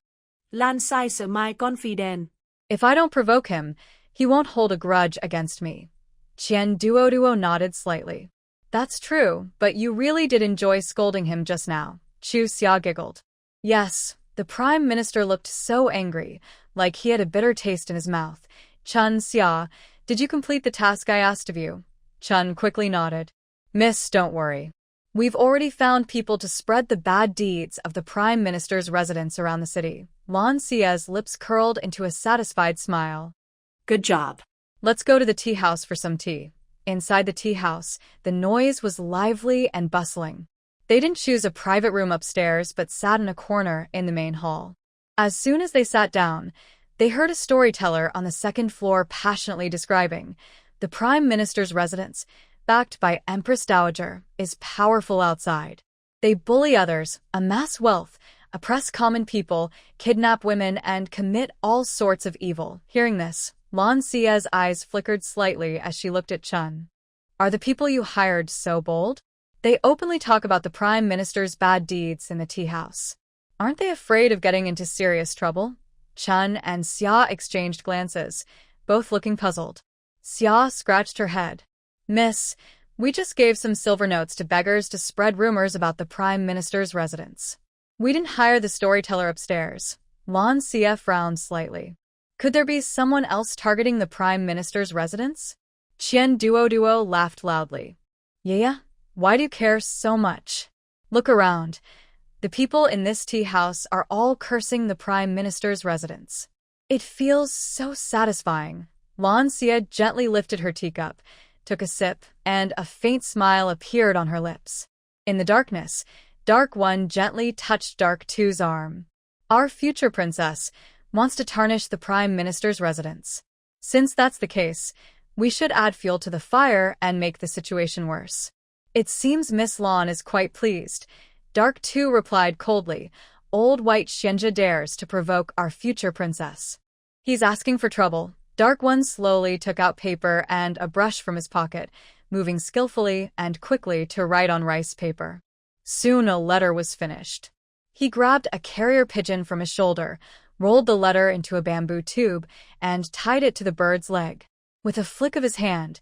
Lan Sai sợ mai confident. "If I don't provoke him, he won't hold a grudge against me." Qian Duo nodded slightly. "That's true, but you really did enjoy scolding him just now." Chu Xia giggled. "Yes, the Prime Minister looked so angry, like he had a bitter taste in his mouth." "Chun Xia, did you complete the task I asked of you?" Chun quickly nodded. "Miss, don't worry. We've already found people to spread the bad deeds of the Prime Minister's residence around the city." Lan Xia's lips curled into a satisfied smile. "Good job. Let's go to the tea house for some tea." Inside the tea house, the noise was lively and bustling. They didn't choose a private room upstairs but sat in a corner in the main hall. As soon as they sat down, they heard a storyteller on the second floor passionately describing, "The Prime Minister's residence, backed by Empress Dowager, is powerful outside. They bully others, amass wealth, oppress common people, kidnap women, and commit all sorts of evil. Hearing this, Lan Xia's eyes flickered slightly as she looked at Chun. Are the people you hired so bold? They openly talk about the Prime Minister's bad deeds in the tea house. Aren't they afraid of getting into serious trouble? Chun and Xia exchanged glances, both looking puzzled. Xia scratched her head. Miss, we just gave some silver notes to beggars to spread rumors about the Prime Minister's residence. We didn't hire the storyteller upstairs. Lan Xia frowned slightly. Could there be someone else targeting the Prime Minister's residence? Qian Duo laughed loudly. Yeah? Why do you care so much? Look around. The people in this tea house are all cursing the Prime Minister's residence. It feels so satisfying. Lan Xia gently lifted her teacup, took a sip, and a faint smile appeared on her lips. In the darkness, Dark One gently touched Dark Two's arm. Our future princess wants to tarnish the Prime Minister's residence. Since that's the case, we should add fuel to the fire and make the situation worse. It seems Miss Lan is quite pleased. Dark Two replied coldly. Old White Xianjia dares to provoke our future princess. He's asking for trouble. Dark One slowly took out paper and a brush from his pocket, moving skillfully and quickly to write on rice paper. Soon a letter was finished. He grabbed a carrier pigeon from his shoulder, rolled the letter into a bamboo tube, and tied it to the bird's leg. With a flick of his hand,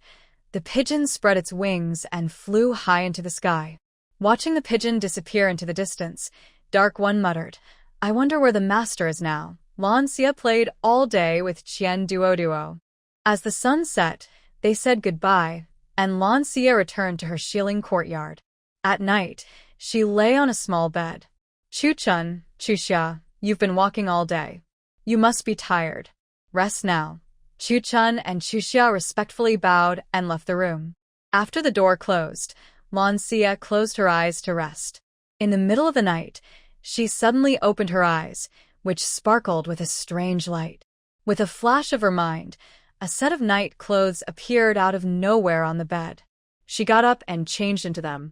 the pigeon spread its wings and flew high into the sky. Watching the pigeon disappear into the distance, Dark One muttered, I wonder where the master is now. Lan Xia played all day with Qian Duo. As the sun set, they said goodbye, and Lan Xia returned to her Shilling courtyard. At night, she lay on a small bed. Chu Chun, Chu Xia, you've been walking all day. You must be tired. Rest now. Chu Chun and Chu Xia respectfully bowed and left the room. After the door closed, Lan Xia closed her eyes to rest. In the middle of the night, she suddenly opened her eyes, which sparkled with a strange light. With a flash of her mind, a set of night clothes appeared out of nowhere on the bed. She got up and changed into them.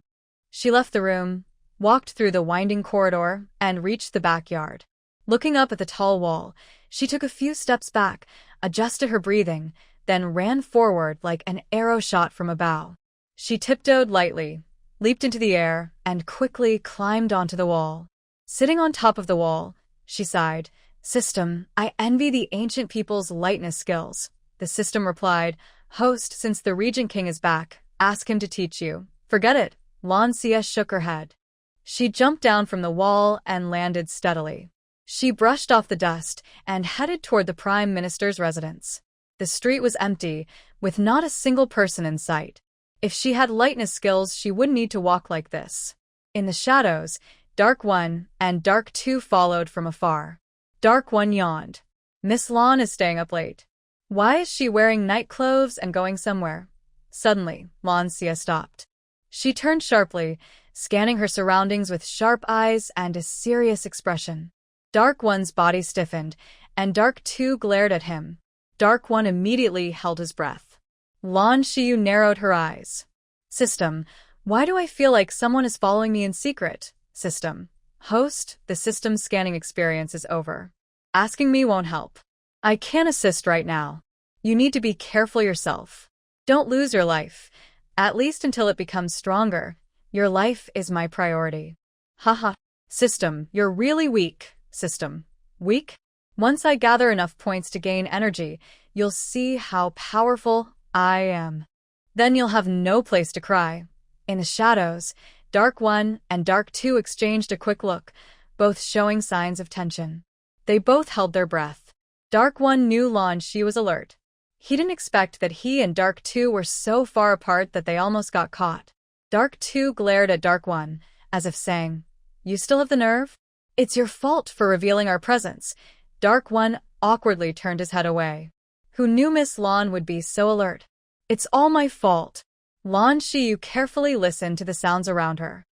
She left the room, walked through the winding corridor, and reached the backyard. Looking up at the tall wall, she took a few steps back, adjusted her breathing, then ran forward like an arrow shot from a bow. She tiptoed lightly, leaped into the air, and quickly climbed onto the wall. Sitting on top of the wall, she sighed. System, I envy the ancient people's lightness skills. The system replied, Host, since the Regent King is back, ask him to teach you. Forget it. Lan Xia shook her head. She jumped down from the wall and landed steadily. She brushed off the dust and headed toward the Prime Minister's residence. The street was empty, with not a single person in sight. If she had lightness skills, she wouldn't need to walk like this. In the shadows, Dark One and Dark Two followed from afar. Dark One yawned. Miss Lan is staying up late. Why is she wearing night clothes and going somewhere? Suddenly, Lan Xia stopped. She turned sharply, scanning her surroundings with sharp eyes and a serious expression. Dark One's body stiffened, and Dark Two glared at him. Dark One immediately held his breath. Lan Xiu narrowed her eyes. System, why do I feel like someone is following me in secret? System. Host, the system scanning experience is over. Asking me won't help. I can't assist right now. You need to be careful yourself. Don't lose your life. At least until it becomes stronger. Your life is my priority. Haha. System, you're really weak. System. Weak? Once I gather enough points to gain energy, you'll see how powerful I am. Then you'll have no place to cry. In the shadows, Dark One and Dark Two exchanged a quick look, both showing signs of tension. They both held their breath. Dark One knew Lan Xi was alert. He didn't expect that he and Dark Two were so far apart that they almost got caught. Dark Two glared at Dark One, as if saying, You still have the nerve? It's your fault for revealing our presence. Dark One awkwardly turned his head away. Who knew Miss Lan would be so alert? It's all my fault. Lan Xiu carefully listened to the sounds around her.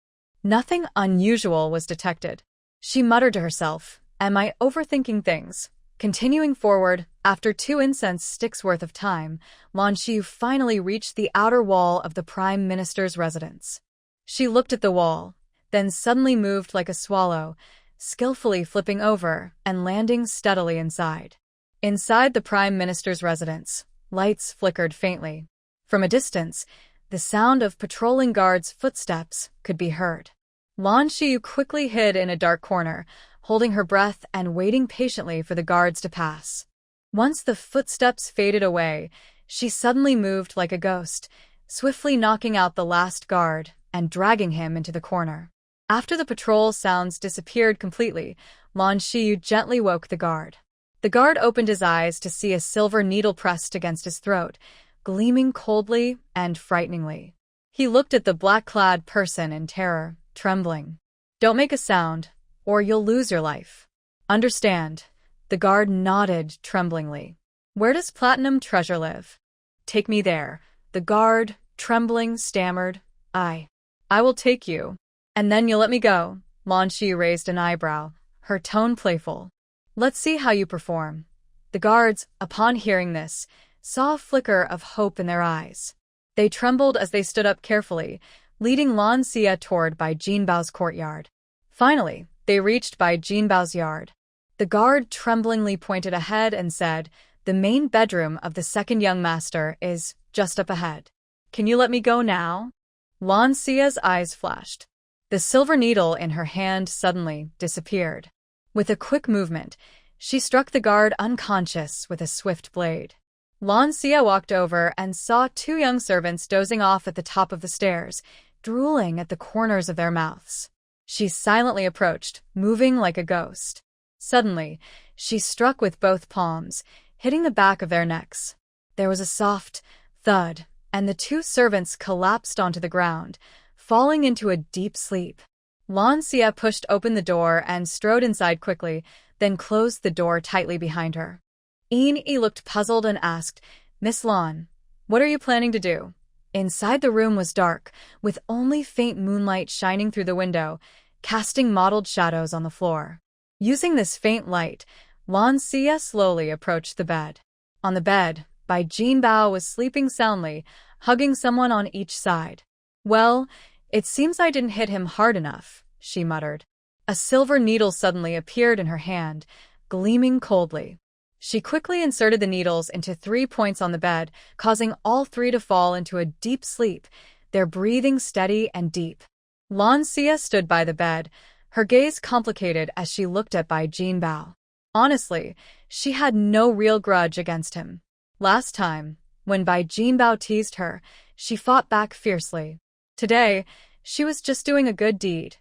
Nothing unusual was detected. She muttered to herself, Am I overthinking things? Continuing forward, after 2 incense sticks worth of time, Lan Xiu finally reached the outer wall of the Prime Minister's residence. She looked at the wall. then suddenly moved like a swallow, skillfully flipping over and landing steadily inside. Inside the Prime Minister's residence, lights flickered faintly. From a distance, the sound of patrolling guards' footsteps could be heard. Lan Xiyu quickly hid in a dark corner, holding her breath and waiting patiently for the guards to pass. Once the footsteps faded away, she suddenly moved like a ghost, swiftly knocking out the last guard and dragging him into the corner. After the patrol sounds disappeared completely, Lan Xiyu gently woke the guard. The guard opened his eyes to see a silver needle pressed against his throat, gleaming coldly and frighteningly. He looked at the black-clad person in terror, trembling. "Don't make a sound, or you'll lose your life. Understand?" The guard nodded tremblingly. "Where does Platinum Treasure live?" "Take me there." The guard, trembling, stammered. I will take you. And then you'll let me go." Lan Xiyu raised an eyebrow, her tone playful. "Let's see how you perform." The guards, upon hearing this, saw a flicker of hope in their eyes. They trembled as they stood up carefully, leading Lan Xia toward Bai Jinbao's courtyard. Finally, they reached Bai Jinbao's yard. The guard tremblingly pointed ahead and said, "The main bedroom of the second young master is just up ahead. Can you let me go now?" Lan Xia's eyes flashed. The silver needle in her hand suddenly disappeared. With a quick movement, she struck the guard unconscious with a swift blade. Lan Xia walked over and saw two young servants dozing off at the top of the stairs, drooling at the corners of their mouths. She silently approached, moving like a ghost. Suddenly, she struck with both palms, hitting the back of their necks. There was a soft thud, and the two servants collapsed onto the ground, falling into a deep sleep. Lan Xia pushed open the door and strode inside quickly, then closed the door tightly behind her. Yi looked puzzled and asked, "Miss Lan, what are you planning to do?" Inside the room was dark, with only faint moonlight shining through the window, casting mottled shadows on the floor. Using this faint light, Lan Xia slowly approached the bed. On the bed, Bai Jinbao was sleeping soundly, hugging someone on each side. "Well, it seems I didn't hit him hard enough," she muttered. A silver needle suddenly appeared in her hand, gleaming coldly. She quickly inserted the needles into 3 points on the bed, causing all 3 to fall into a deep sleep, their breathing steady and deep. Lan Xia stood by the bed, her gaze complicated as she looked at Bai Jinbao. Honestly, she had no real grudge against him. Last time, when Bai Jinbao teased her, she fought back fiercely. Today, she was just doing a good deed,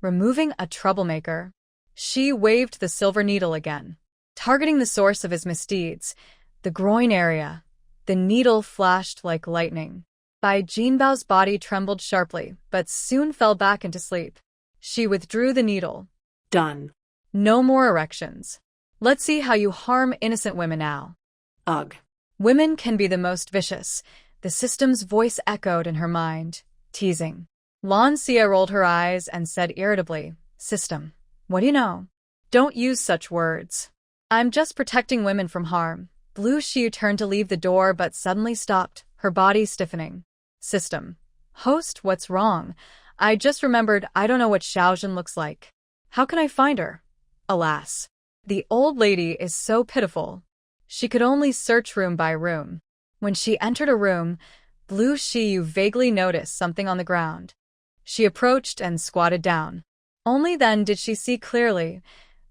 removing a troublemaker. She waved the silver needle again, targeting the source of his misdeeds, the groin area. The needle flashed like lightning. Bai Jinbao's body trembled sharply, but soon fell back into sleep. She withdrew the needle. Done. No more erections. Let's see how you harm innocent women now. Ugh. Women can be the most vicious. The system's voice echoed in her mind, teasing. Lan Xia rolled her eyes and said irritably, "System, what do you know? Don't use such words. I'm just protecting women from harm." Blue Xiu turned to leave the door but suddenly stopped, her body stiffening. "System. Host, what's wrong? I just remembered I don't know what Xiaozhen looks like. How can I find her?" Alas, the old lady is so pitiful. She could only search room by room. When she entered a room, Blue Xiu vaguely noticed something on the ground. She approached and squatted down. Only then did she see clearly.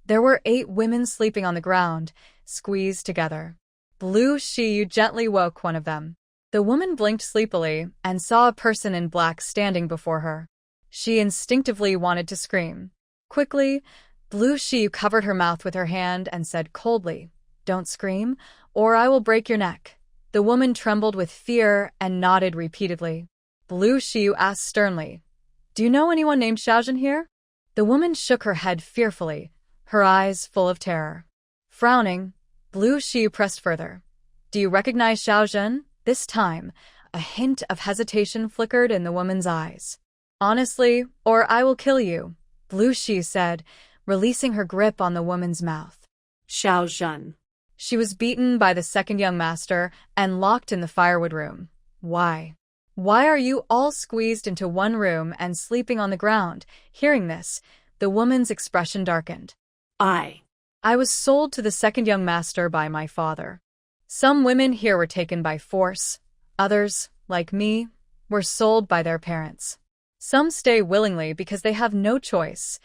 There were 8 women sleeping on the ground, squeezed together. Blue Xiu gently woke one of them. The woman blinked sleepily and saw a person in black standing before her. She instinctively wanted to scream. Quickly, Blue Xiu covered her mouth with her hand and said coldly, "Don't scream, or I will break your neck." The woman trembled with fear and nodded repeatedly. Blue Xiu asked sternly, "Do you know anyone named Xiaozhen here?" The woman shook her head fearfully, her eyes full of terror. Frowning, Blue Xiu pressed further. "Do you recognize Xiaozhen?" This time, a hint of hesitation flickered in the woman's eyes. "Honestly, or I will kill you," Blue Xiu said, releasing her grip on the woman's mouth. Xiaozhen. She was beaten by the second young master and locked in the firewood room. Why? Why are you all squeezed into one room and sleeping on the ground? Hearing this, the woman's expression darkened. I was sold to the second young master by my father. Some women here were taken by force. Others, like me, were sold by their parents. Some stay willingly because they have no choice.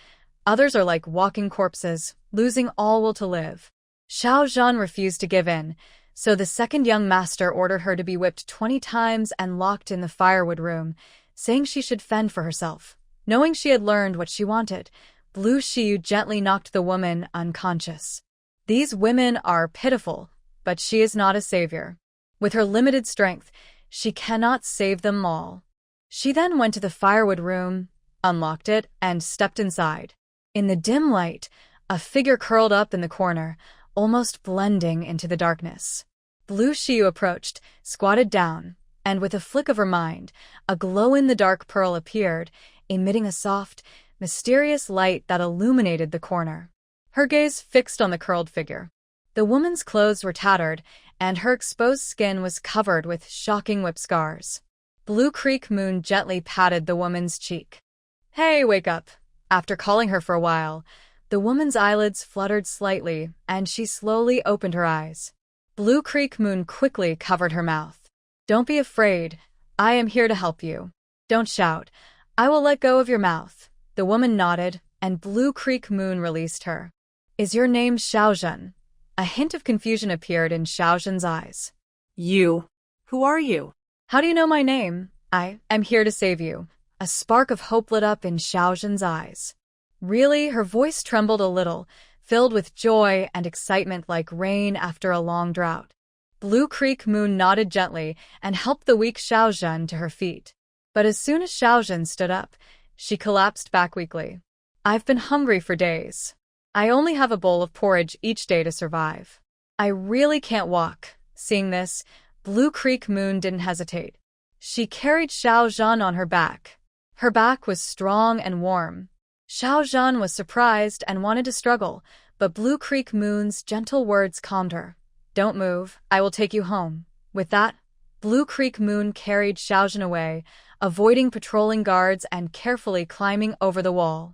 Others are like walking corpses, losing all will to live. Xiao Zhan refused to give in, so the second young master ordered her to be whipped 20 times and locked in the firewood room, saying she should fend for herself. Knowing she had learned what she wanted, Blue Shiyu gently knocked the woman unconscious. These women are pitiful, but she is not a savior. With her limited strength, she cannot save them all. She then went to the firewood room, unlocked it, and stepped inside. In the dim light, a figure curled up in the corner, almost blending into the darkness. Blue Shiyu approached, squatted down, and with a flick of her mind, a glow-in-the-dark pearl appeared, emitting a soft, mysterious light that illuminated the corner. Her gaze fixed on the curled figure. The woman's clothes were tattered, and her exposed skin was covered with shocking whip scars. Blue Creek Moon gently patted the woman's cheek. "Hey, wake up." After calling her for a while, the woman's eyelids fluttered slightly, and she slowly opened her eyes. Blue Creek Moon quickly covered her mouth. "Don't be afraid. I am here to help you. Don't shout. I will let go of your mouth." The woman nodded, and Blue Creek Moon released her. "Is your name Xiaozhen?" A hint of confusion appeared in Xiaozhen's eyes. You. Who are you? "How do you know my name?" "I am here to save you." A spark of hope lit up in Xiaozhen's eyes. "Really?" Her voice trembled a little, filled with joy and excitement like rain after a long drought. Blue Creek Moon nodded gently and helped the weak Xiaozhen to her feet. But as soon as Xiaozhen stood up, she collapsed back weakly. "I've been hungry for days. I only have a bowl of porridge each day to survive. I really can't walk." Seeing this, Blue Creek Moon didn't hesitate. She carried Xiaozhen on her back. Her back was strong and warm. Xiaozhen was surprised and wanted to struggle, but Blue Creek Moon's gentle words calmed her. "Don't move, I will take you home." With that, Blue Creek Moon carried Xiaozhen away, avoiding patrolling guards and carefully climbing over the wall.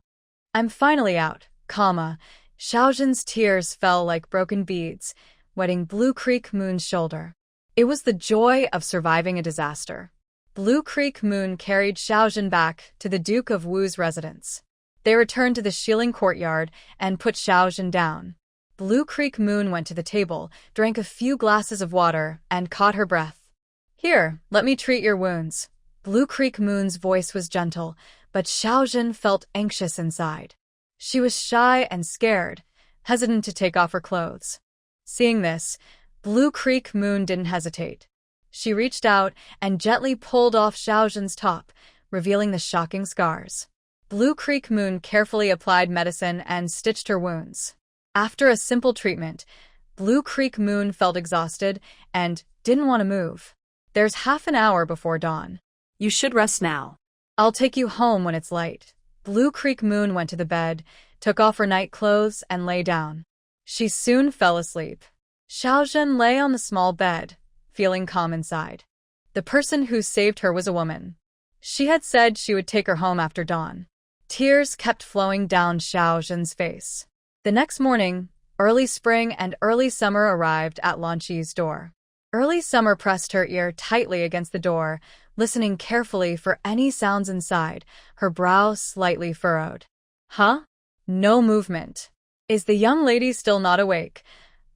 "I'm finally out, comma." Xiaozhen's tears fell like broken beads, wetting Blue Creek Moon's shoulder. It was the joy of surviving a disaster. Blue Creek Moon carried Xiaozhen back to the Duke of Wu's residence. They returned to the Shilling courtyard and put Xiaozhen down. Blue Creek Moon went to the table, drank a few glasses of water, and caught her breath. "Here, let me treat your wounds." Blue Creek Moon's voice was gentle, but Xiaozhen felt anxious inside. She was shy and scared, hesitant to take off her clothes. Seeing this, Blue Creek Moon didn't hesitate. She reached out and gently pulled off Xiaozhen's top, revealing the shocking scars. Blue Creek Moon carefully applied medicine and stitched her wounds. After a simple treatment, Blue Creek Moon felt exhausted and didn't want to move. "There's half an hour before dawn. You should rest now." "I'll take you home when it's light." Blue Creek Moon went to the bed, took off her night clothes, and lay down. She soon fell asleep. Xiaozhen lay on the small bed, feeling calm inside. The person who saved her was a woman. She had said she would take her home after dawn. Tears kept flowing down Xiaozhen's face. The next morning, Early Spring and Early Summer arrived at Lanqi's door. Early Summer pressed her ear tightly against the door, listening carefully for any sounds inside, her brow slightly furrowed. "Huh? No movement. Is the young lady still not awake?"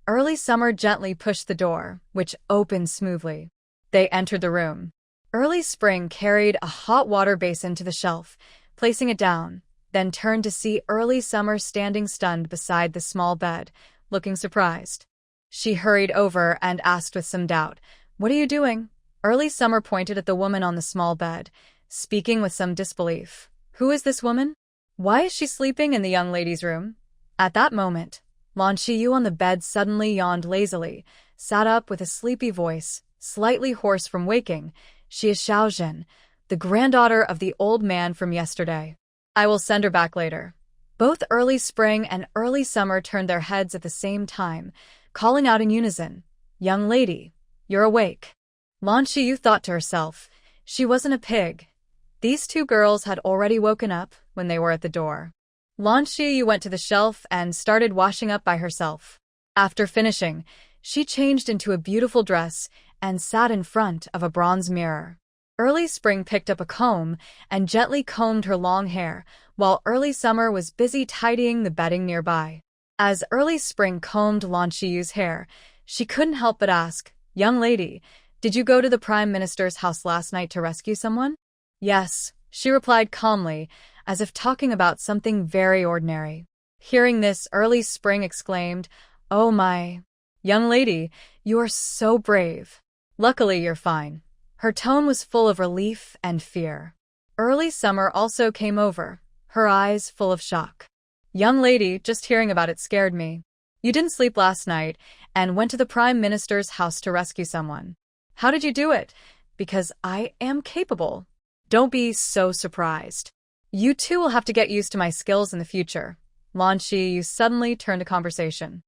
Early Summer gently pushed the door, which opened smoothly. They entered the room. Early Spring carried a hot water basin to the shelf, placing it down, then turned to see Early Summer standing stunned beside the small bed, looking surprised. She hurried over and asked with some doubt, "What are you doing?" Early Summer pointed at the woman on the small bed, speaking with some disbelief. "Who is this woman? Why is she sleeping in the young lady's room?" At that moment, Lan Qiyu on the bed suddenly yawned lazily, sat up with a sleepy voice, slightly hoarse from waking. "She is Xiaozhen, the granddaughter of the old man from yesterday. I will send her back later." Both Early Spring and Early Summer turned their heads at the same time, calling out in unison, "Young lady, you're awake." Lan Qiyu thought to herself, She wasn't a pig. These two girls had already woken up when they were at the door. Lan Xiyu went to the shelf and started washing up by herself. After finishing, she changed into a beautiful dress and sat in front of a bronze mirror. Early Spring picked up a comb and gently combed her long hair, while Early Summer was busy tidying the bedding nearby. As Early Spring combed Lan Xiyu's hair, she couldn't help but ask, "Young lady, did you go to the Prime Minister's house last night to rescue someone?" "Yes," she replied calmly, as if talking about something very ordinary. Hearing this, Early Spring exclaimed, "Oh my! Young lady, you are so brave. Luckily you're fine." Her tone was full of relief and fear. Early Summer also came over, her eyes full of shock. "Young lady, just hearing about it scared me. You didn't sleep last night and went to the Prime Minister's house to rescue someone. How did you do it?" "Because I am capable." "Don't be so surprised. You two will have to get used to my skills in the future." Lan Xiyu suddenly turned the conversation.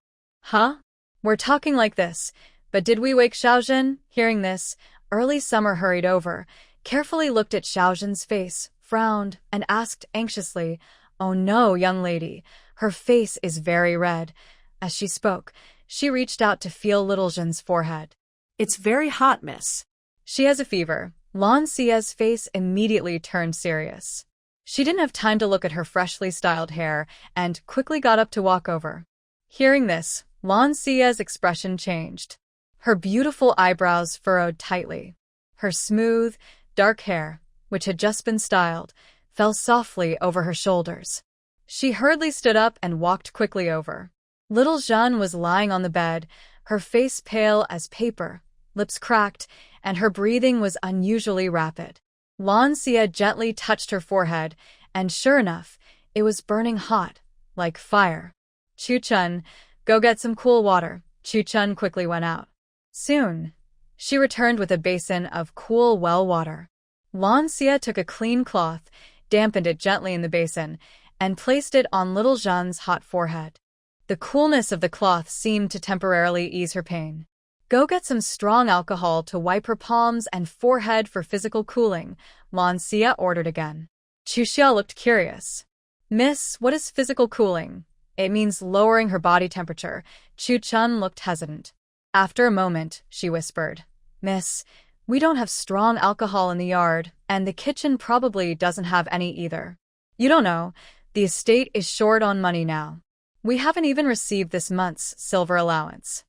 "Huh? We're talking like this, but did we wake Xiaozhen?" Hearing this, Early Summer hurried over, carefully looked at Xiaozhen's face, frowned, and asked anxiously, "Oh no, young lady, her face is very red." As she spoke, she reached out to feel little Zhen's forehead. It's very hot, miss. "She has a fever." Lan Xia's face immediately turned serious. She didn't have time to look at her freshly styled hair and quickly got up to walk over. Hearing this, Lan Xia's expression changed. Her beautiful eyebrows furrowed tightly. Her smooth, dark hair, which had just been styled, fell softly over her shoulders. She hurriedly stood up and walked quickly over. Little Zhen was lying on the bed, her face pale as paper, lips cracked, and her breathing was unusually rapid. Lan Xia gently touched her forehead, and sure enough, it was burning hot, like fire. "Chu Chun, go get some cool water." Chu Chun quickly went out. Soon, she returned with a basin of cool well water. Lan Xia took a clean cloth, dampened it gently in the basin, and placed it on little Zhen's hot forehead. The coolness of the cloth seemed to temporarily ease her pain. "Go get some strong alcohol to wipe her palms and forehead for physical cooling," Lan Xia ordered again. Chu Xia looked curious. "Miss, what is physical cooling?" "It means lowering her body temperature." Chu Chun looked hesitant. After a moment, she whispered, "Miss, we don't have strong alcohol in the yard, and the kitchen probably doesn't have any either. You don't know, the estate is short on money now. We haven't even received this month's silver allowance."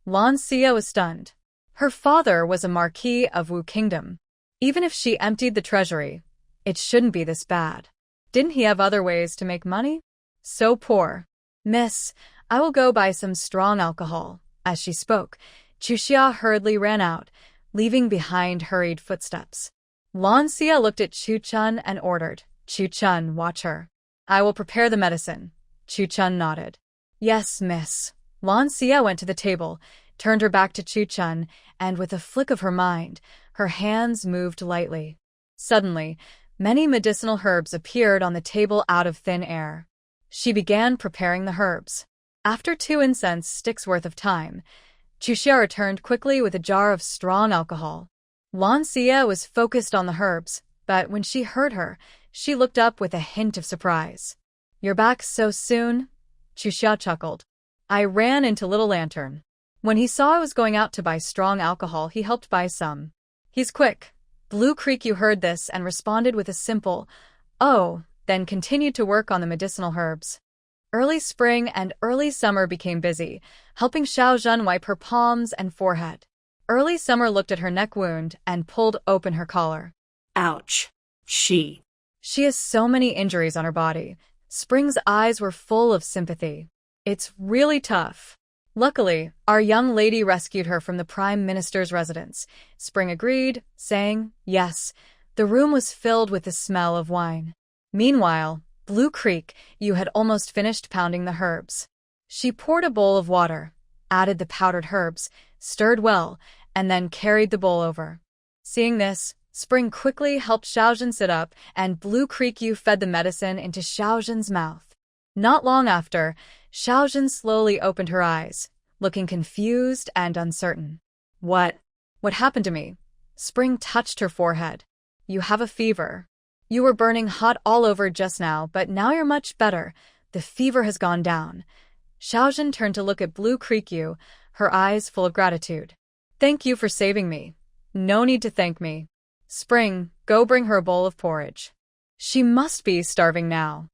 Lan Xia was stunned. Her father was a Marquis of Wu Kingdom. Even if she emptied the treasury, it shouldn't be this bad. Didn't he have other ways to make money? So poor. "Miss, I will go buy some strong alcohol." As she spoke, Chu Xia hurriedly ran out, leaving behind hurried footsteps. Lan Xia looked at Chu Chun and ordered, "Chu Chun, watch her. I will prepare the medicine." Chu Chun nodded. "Yes, miss." Lan Xia went to the table, turned her back to Chu Chun, and with a flick of her mind, her hands moved lightly. Suddenly, many medicinal herbs appeared on the table out of thin air. She began preparing the herbs. After 2 incense sticks worth of time, Chu Xia returned quickly with a jar of strong alcohol. Lan Xia was focused on the herbs, but when she heard her, she looked up with a hint of surprise. "You're back so soon?" Chu Xia chuckled. "I ran into Little Lantern. When he saw I was going out to buy strong alcohol, he helped buy some. He's quick." Blue Creek you heard this and responded with a simple, "Oh," then continued to work on the medicinal herbs. Early Spring and Early Summer became busy, helping Xiaozhen wipe her palms and forehead. Early Summer looked at her neck wound and pulled open her collar. Ouch. She has so many injuries on her body. Spring's eyes were full of sympathy. "It's really tough." "Luckily, our young lady rescued her from the Prime Minister's residence." Spring agreed, saying, "Yes." The room was filled with the smell of wine. Meanwhile, Blue Creek, you had almost finished pounding the herbs. She poured a bowl of water, added the powdered herbs, stirred well, and then carried the bowl over. Seeing this, Spring quickly helped Xiaozhen sit up, and Blue Creek you fed the medicine into Xiaozhen's mouth. Not long after, Xiaozhen slowly opened her eyes, looking confused and uncertain. What happened to me?" Spring touched her forehead. You have a fever. You were burning hot all over just now, but now you're much better. The fever has gone down. Xiaozhen turned to look at Blue Creek Yu, her eyes full of gratitude. Thank you for saving me. No need to thank me. Spring, go bring her a bowl of porridge. She must be starving now.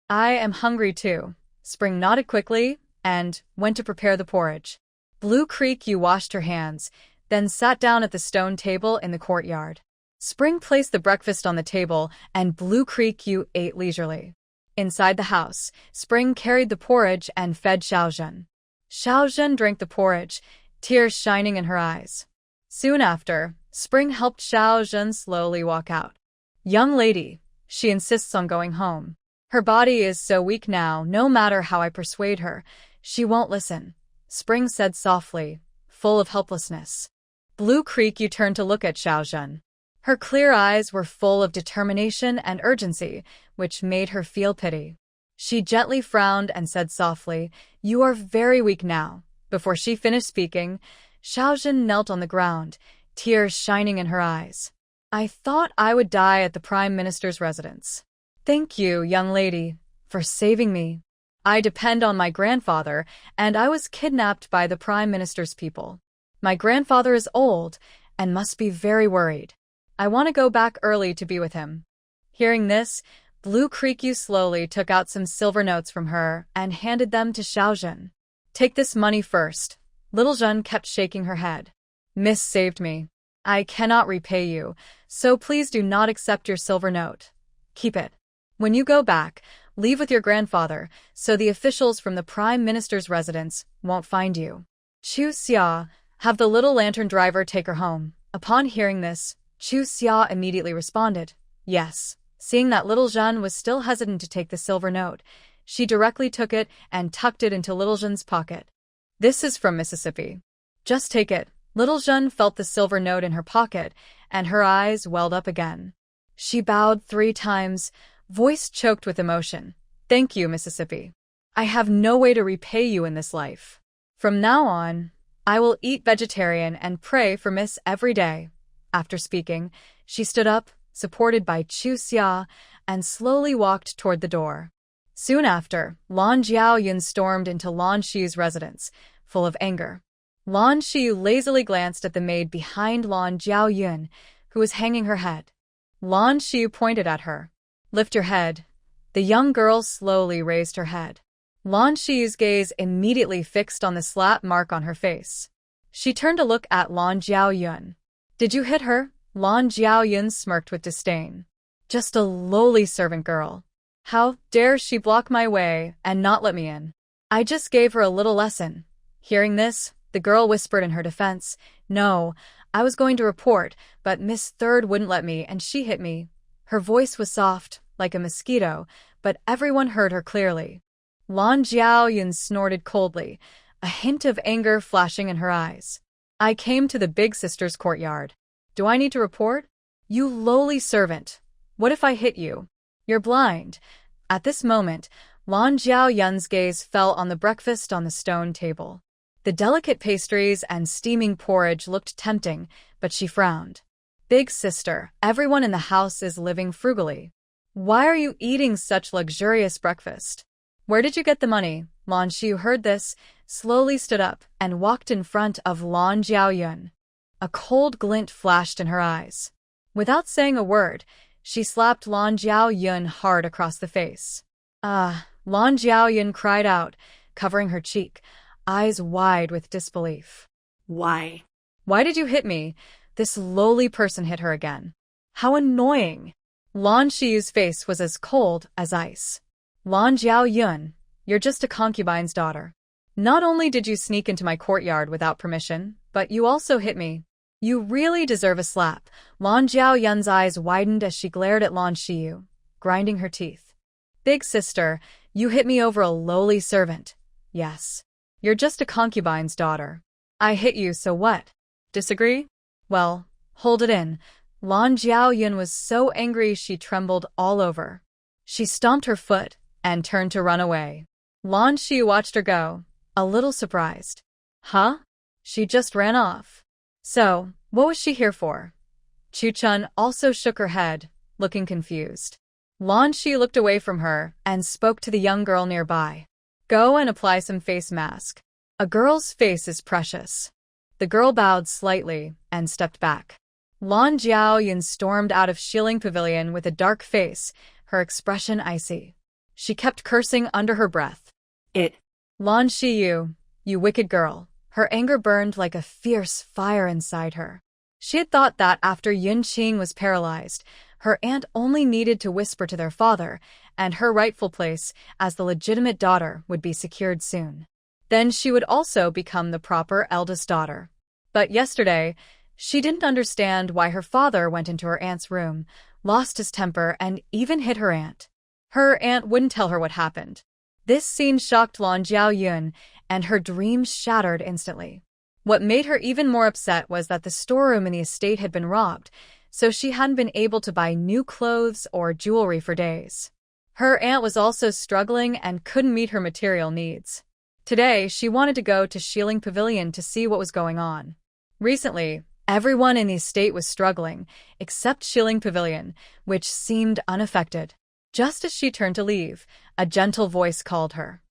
I am hungry too. Spring nodded quickly and went to prepare the porridge. Blue Creek Yu washed her hands, then sat down at the stone table in the courtyard. Spring placed the breakfast on the table, and Blue Creek Yu ate leisurely. Inside the house, Spring carried the porridge and fed Xiaozhen. Xiaozhen drank the porridge, tears shining in her eyes. Soon after, Spring helped Xiaozhen slowly walk out. Young lady, she insists on going home. Her body is so weak now, no matter how I persuade her, she won't listen, Spring said softly, full of helplessness. Blue Creek Yu turned to look at Xiaozhen. Her clear eyes were full of determination and urgency, which made her feel pity. She gently frowned and said softly, You are very weak now. Before she finished speaking, Xiaozhen knelt on the ground, tears shining in her eyes. I thought I would die at the Prime Minister's residence. Thank you, young lady, for saving me. I depend on my grandfather, and I was kidnapped by the Prime Minister's people. My grandfather is old and must be very worried. I want to go back early to be with him. Hearing this, Blue Creek Yu slowly took out some silver notes from her and handed them to Xiaozhen. Take this money first. Little Zhen kept shaking her head. Miss saved me. I cannot repay you, so please do not accept your silver note. Keep it. When you go back, leave with your grandfather, so the officials from the Prime Minister's residence won't find you. Chu Xia, have the little lantern driver take her home. Upon hearing this, Chu Xia immediately responded, Yes. Seeing that Little Zhen was still hesitant to take the silver note, she directly took it and tucked it into Little Zhen's pocket. This is from Mississippi. Just take it. Little Zhen felt the silver note in her pocket, and her eyes welled up again. She bowed 3 times, voice choked with emotion. Thank you, Mississippi. I have no way to repay you in this life. From now on, I will eat vegetarian and pray for Miss every day. After speaking, she stood up, supported by Chu Xia, and slowly walked toward the door. Soon after, Lan Xiaoyun stormed into Lan Shi's residence, full of anger. Lan Shi lazily glanced at the maid behind Lan Xiaoyun, who was hanging her head. Lan Shi pointed at her. Lift your head. The young girl slowly raised her head. Lan Shi's gaze immediately fixed on the slap mark on her face. She turned to look at Lan Xiaoyun. Did you hit her? Lan Xiaoyun smirked with disdain. Just a lowly servant girl. How dare she block my way and not let me in? I just gave her a little lesson. Hearing this, the girl whispered in her defense, No, I was going to report, but Miss Third wouldn't let me and she hit me. Her voice was soft, like a mosquito, but everyone heard her clearly. Lan Xiaoyun snorted coldly, a hint of anger flashing in her eyes. I came to the big sister's courtyard. Do I need to report? You lowly servant. What if I hit you? You're blind. At this moment, Lan Xiaoyun's gaze fell on the breakfast on the stone table. The delicate pastries and steaming porridge looked tempting, but she frowned. Big sister, everyone in the house is living frugally. Why are you eating such luxurious breakfast? Where did you get the money? Lan Xiu heard this, slowly stood up, and walked in front of Lan Xiaoyun. A cold glint flashed in her eyes. Without saying a word, she slapped Lan Xiaoyun hard across the face. Ah, Lan Xiaoyun cried out, covering her cheek, eyes wide with disbelief. Why? Why did you hit me? This lowly person hit her again. How annoying! Lan Xiu's face was as cold as ice. Lan Xiaoyun, you're just a concubine's daughter. Not only did you sneak into my courtyard without permission, but you also hit me. You really deserve a slap. Lan Xiaoyun's eyes widened as she glared at Lan Xiu, grinding her teeth. Big sister, you hit me over a lowly servant. Yes. You're just a concubine's daughter. I hit you, so what? Disagree? Well, hold it in. Lan Xiaoyun was so angry she trembled all over. She stomped her foot and turned to run away. Lan Shi watched her go, a little surprised. Huh? She just ran off. So, what was she here for? Chu-chun also shook her head, looking confused. Lan Shi looked away from her and spoke to the young girl nearby. Go and apply some face mask. A girl's face is precious. The girl bowed slightly and stepped back. Lan Jiaoyun stormed out of Shilling Pavilion with a dark face, her expression icy. She kept cursing under her breath. Lan Shiyu, you wicked girl. Her anger burned like a fierce fire inside her. She had thought that after Yun Qing was paralyzed, her aunt only needed to whisper to their father, and her rightful place as the legitimate daughter would be secured soon. Then she would also become the proper eldest daughter. But yesterday, she didn't understand why her father went into her aunt's room, lost his temper, and even hit her aunt. Her aunt wouldn't tell her what happened. This scene shocked Lan Jiaoyun, and her dreams shattered instantly. What made her even more upset was that the storeroom in the estate had been robbed, so she hadn't been able to buy new clothes or jewelry for days. Her aunt was also struggling and couldn't meet her material needs. Today, she wanted to go to Shilling Pavilion to see what was going on. Recently, everyone in the estate was struggling, except Shilling Pavilion, which seemed unaffected. Just as she turned to leave, a gentle voice called her.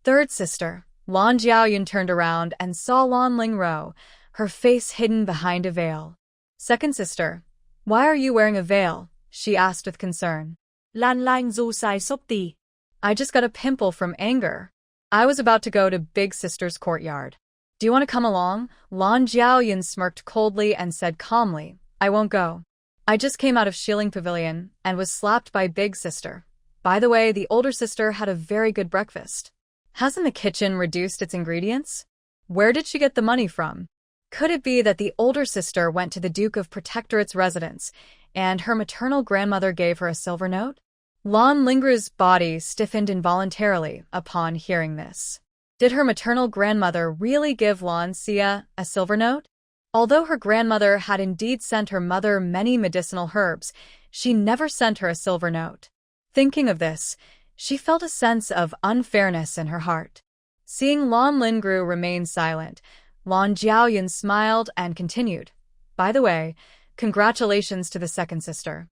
Third sister. Lan Jiaoyun turned around and saw Lan Lingruo, her face hidden behind a veil. Second sister. Why are you wearing a veil? She asked with concern. Lan Lingru sai sốc tì. I just got a pimple from anger. I was about to go to big sister's courtyard. Do you want to come along? Lan Jiaoyun smirked coldly and said calmly, I won't go. I just came out of Shilling Pavilion and was slapped by big sister. By the way, the older sister had a very good breakfast. Hasn't the kitchen reduced its ingredients? Where did she get the money from? Could it be that the older sister went to the Duke of Protectorate's residence, and her maternal grandmother gave her a silver note? Lan Lingru's body stiffened involuntarily upon hearing this. Did her maternal grandmother really give Lan Xia a silver note? Although her grandmother had indeed sent her mother many medicinal herbs, she never sent her a silver note. Thinking of this, she felt a sense of unfairness in her heart. Seeing Lan Lingru remain silent, Lan Jiaoyun smiled and continued. By the way, congratulations to the second sister.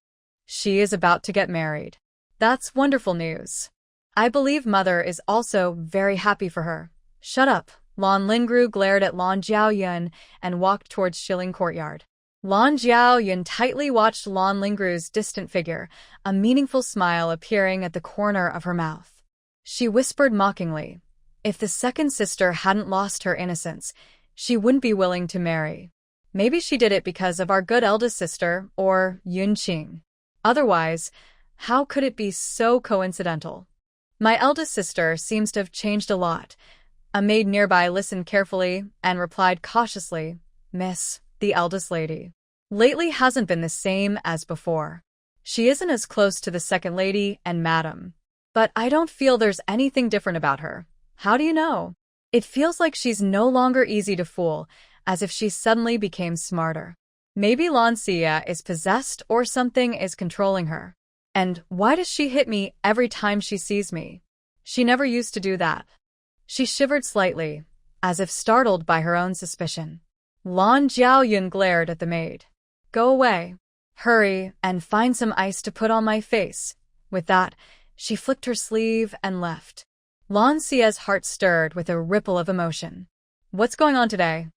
She is about to get married. That's wonderful news. I believe mother is also very happy for her. Shut up. Lan Lingru glared at Lan Jiaoyun and walked towards Shilling Courtyard. Lan Jiaoyun tightly watched Lan Lingru's distant figure, a meaningful smile appearing at the corner of her mouth. She whispered mockingly, if the second sister hadn't lost her innocence, she wouldn't be willing to marry. Maybe she did it because of our good eldest sister, or Yun Qing. Otherwise, how could it be so coincidental? My eldest sister seems to have changed a lot. A maid nearby listened carefully and replied cautiously, Miss, the eldest lady, lately hasn't been the same as before. She isn't as close to the second lady and madam. But I don't feel there's anything different about her. How do you know? It feels like she's no longer easy to fool, as if she suddenly became smarter. Maybe Lan Xia is possessed or something is controlling her. And why does she hit me every time she sees me? She never used to do that. She shivered slightly, as if startled by her own suspicion. Lan Jiaoyun glared at the maid. Go away. Hurry and find some ice to put on my face. With that, she flicked her sleeve and left. Lan Xia's heart stirred with a ripple of emotion. What's going on today?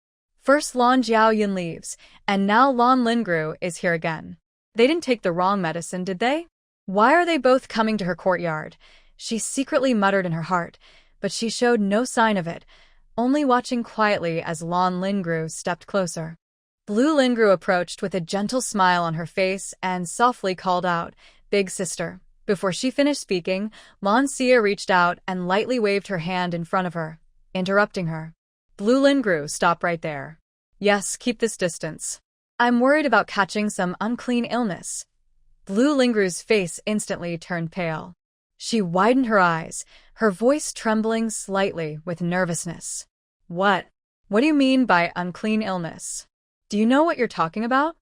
First Lan Jiaoyun leaves, and now Lan Lingru is here again. They didn't take the wrong medicine, did they? Why are they both coming to her courtyard? She secretly muttered in her heart, but she showed no sign of it, only watching quietly as Lan Lingru stepped closer. Blue Lingru approached with a gentle smile on her face and softly called out, Big sister. Before she finished speaking, Lan Xia reached out and lightly waved her hand in front of her, interrupting her. Blue Lingru, stop right there. Yes, keep this distance. I'm worried about catching some unclean illness. Blue Lingru's face instantly turned pale. She widened her eyes, her voice trembling slightly with nervousness. What? What do you mean by unclean illness? Do you know what you're talking about?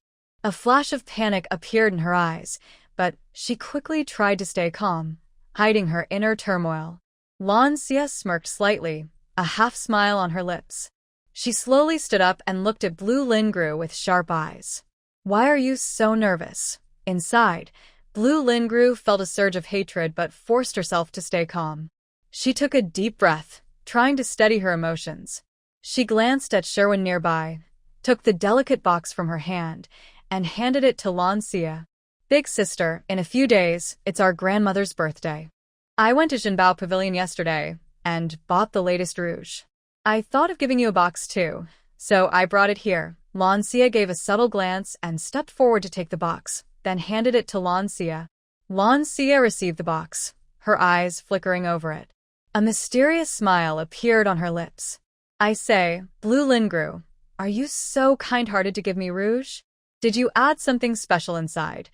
A flash of panic appeared in her eyes, but she quickly tried to stay calm, hiding her inner turmoil. Lan Xia smirked slightly, a half-smile on her lips. She slowly stood up and looked at Blue Lingru with sharp eyes. Why are you so nervous? Inside, Blue Lingru felt a surge of hatred but forced herself to stay calm. She took a deep breath, trying to steady her emotions. She glanced at Sherwin nearby, took the delicate box from her hand, and handed it to Lan Xia. Big sister, in a few days, it's our grandmother's birthday. I went to Jinbao Pavilion yesterday and bought the latest rouge. I thought of giving you a box too, so I brought it here. Lan Xia gave a subtle glance and stepped forward to take the box, then handed it to Lan Xia. Lan Xia received the box, her eyes flickering over it. A mysterious smile appeared on her lips. I say, Blue Lingru, are you so kind-hearted to give me rouge? Did you add something special inside?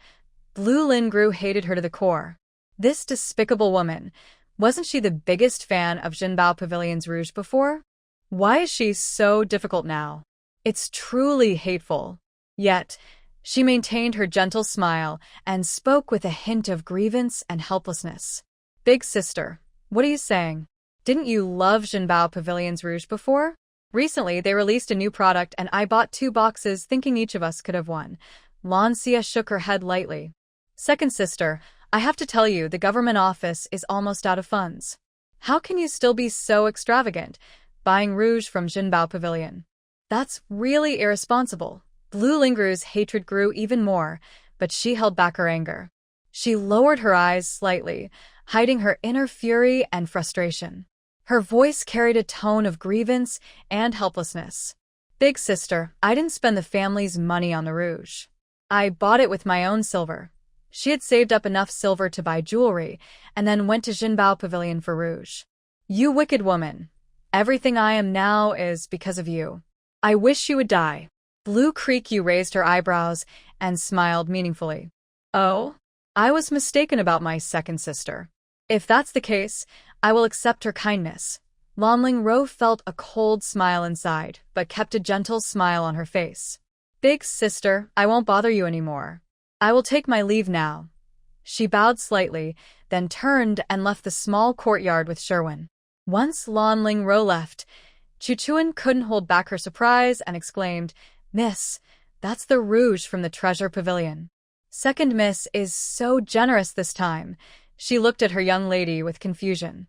Blue Lingru hated her to the core. This despicable woman, wasn't she the biggest fan of Jinbao Pavilion's rouge before? Why is she so difficult now? It's truly hateful. Yet, she maintained her gentle smile and spoke with a hint of grievance and helplessness. Big sister, what are you saying? Didn't you love Jinbao Pavilion's rouge before? Recently, they released a new product and I bought 2 boxes thinking each of us could have one. Lan Xia shook her head lightly. Second sister, I have to tell you, the government office is almost out of funds. How can you still be so extravagant, buying rouge from Jinbao Pavilion? That's really irresponsible. Blue Lingru's hatred grew even more, but she held back her anger. She lowered her eyes slightly, hiding her inner fury and frustration. Her voice carried a tone of grievance and helplessness. Big sister, I didn't spend the family's money on the rouge. I bought it with my own silver. She had saved up enough silver to buy jewelry, and then went to Jinbao Pavilion for rouge. You wicked woman. Everything I am now is because of you. I wish you would die. Blue Creek raised her eyebrows and smiled meaningfully. Oh? I was mistaken about my second sister. If that's the case, I will accept her kindness. Lan Lingru felt a cold smile inside, but kept a gentle smile on her face. Big sister, I won't bother you anymore. I will take my leave now. She bowed slightly, then turned and left the small courtyard with Sherwin. Once Lan Lingru left, Chuchuan couldn't hold back her surprise and exclaimed, Miss, that's the rouge from the Treasure Pavilion. Second Miss is so generous this time. She looked at her young lady with confusion.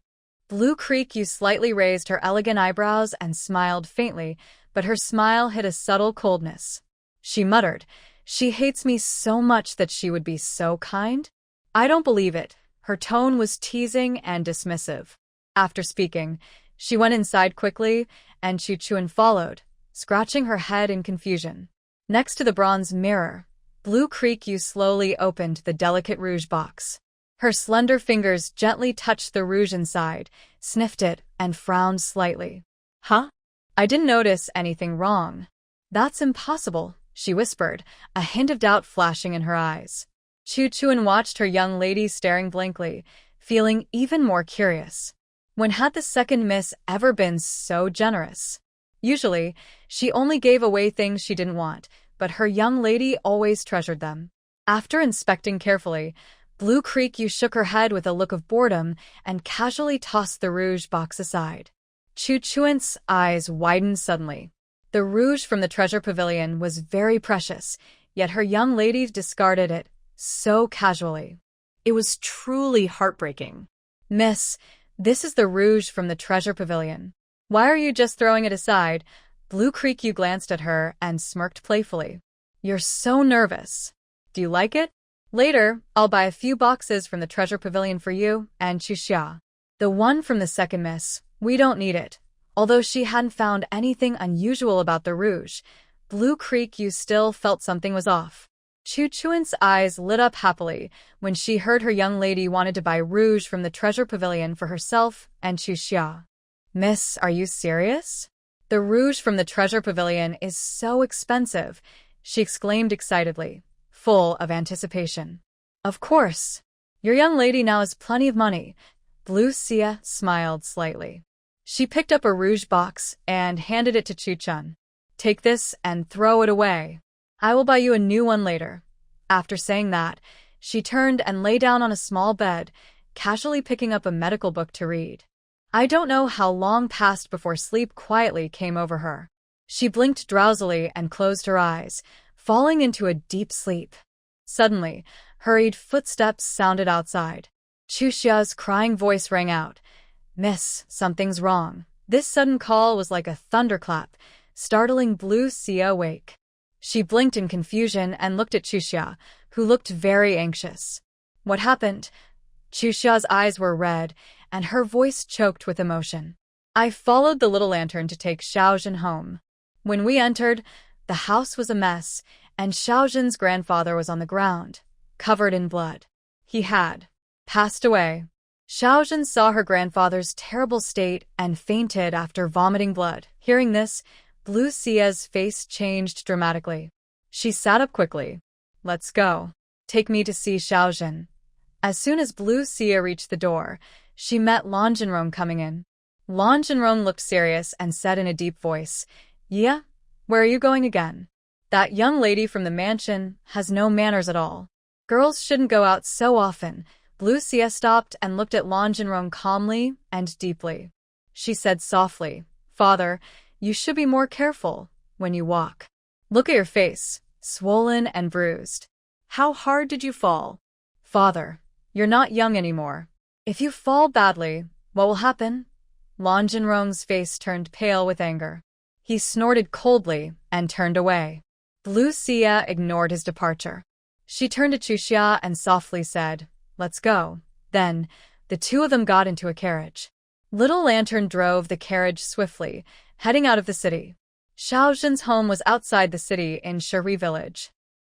Blue Creek slightly raised her elegant eyebrows and smiled faintly, but her smile hid a subtle coldness. She muttered, She hates me so much that she would be so kind? I don't believe it. Her tone was teasing and dismissive. After speaking, she went inside quickly, and Chuchuan followed, scratching her head in confusion. Next to the bronze mirror, Blue Creek slowly opened the delicate rouge box. Her slender fingers gently touched the rouge inside, sniffed it, and frowned slightly. Huh? I didn't notice anything wrong. That's impossible, she whispered, a hint of doubt flashing in her eyes. Chuchuan watched her young lady staring blankly, feeling even more curious. When had the second miss ever been so generous? Usually, she only gave away things she didn't want, but her young lady always treasured them. After inspecting carefully, Blue Creek shook her head with a look of boredom and casually tossed the rouge box aside. Chuchuan's eyes widened suddenly. The rouge from the Treasure Pavilion was very precious, yet her young lady discarded it so casually. It was truly heartbreaking. Miss, this is the rouge from the Treasure Pavilion. Why are you just throwing it aside? Blue Creek glanced at her and smirked playfully. You're so nervous. Do you like it? Later, I'll buy a few boxes from the Treasure Pavilion for you and Chuxia. The one from the second miss, we don't need it. Although she hadn't found anything unusual about the rouge, Blue Creek still felt something was off. Chuchuan's eyes lit up happily when she heard her young lady wanted to buy rouge from the Treasure Pavilion for herself and Chuxia. Miss, are you serious? The rouge from the Treasure Pavilion is so expensive, she exclaimed excitedly, full of anticipation. Of course. Your young lady now has plenty of money. Blue Xia smiled slightly. She picked up a rouge box and handed it to Chuchun. Take this and throw it away. I will buy you a new one later. After saying that, she turned and lay down on a small bed, casually picking up a medical book to read. I don't know how long passed before sleep quietly came over her. She blinked drowsily and closed her eyes, falling into a deep sleep. Suddenly, hurried footsteps sounded outside. Chuxia's crying voice rang out. "Miss, something's wrong." This sudden call was like a thunderclap, startling Blue Xia awake. She blinked in confusion and looked at Chuxia, who looked very anxious. "What happened?" Chuxia's eyes were red, and her voice choked with emotion. "I followed the little lantern to take Xiaozhen home. When we entered, the house was a mess, and Xiaozhen's grandfather was on the ground, covered in blood. He had passed away." Xiaozhen saw her grandfather's terrible state and fainted after vomiting blood. Hearing this, Blue Xia's face changed dramatically. She sat up quickly. "Let's go. Take me to see Xiaozhen." As soon as Blue Xia reached the door, she met Lan Jinrong coming in. Lan Jinrong looked serious and said in a deep voice, "Yeah? Where are you going again? That young lady from the mansion has no manners at all. Girls shouldn't go out so often." Blue Xia stopped and looked at Lan Jinrong calmly and deeply. She said softly, "Father, you should be more careful when you walk. Look at your face, swollen and bruised. How hard did you fall? Father, you're not young anymore. If you fall badly, what will happen?" Lan Jinrong's face turned pale with anger. He snorted coldly and turned away. Blue Xia ignored his departure. She turned to Chuxia and softly said, "Let's go." Then, the two of them got into a carriage. Little Lantern drove the carriage swiftly, heading out of the city. Xiaozhen's home was outside the city in Shuri village.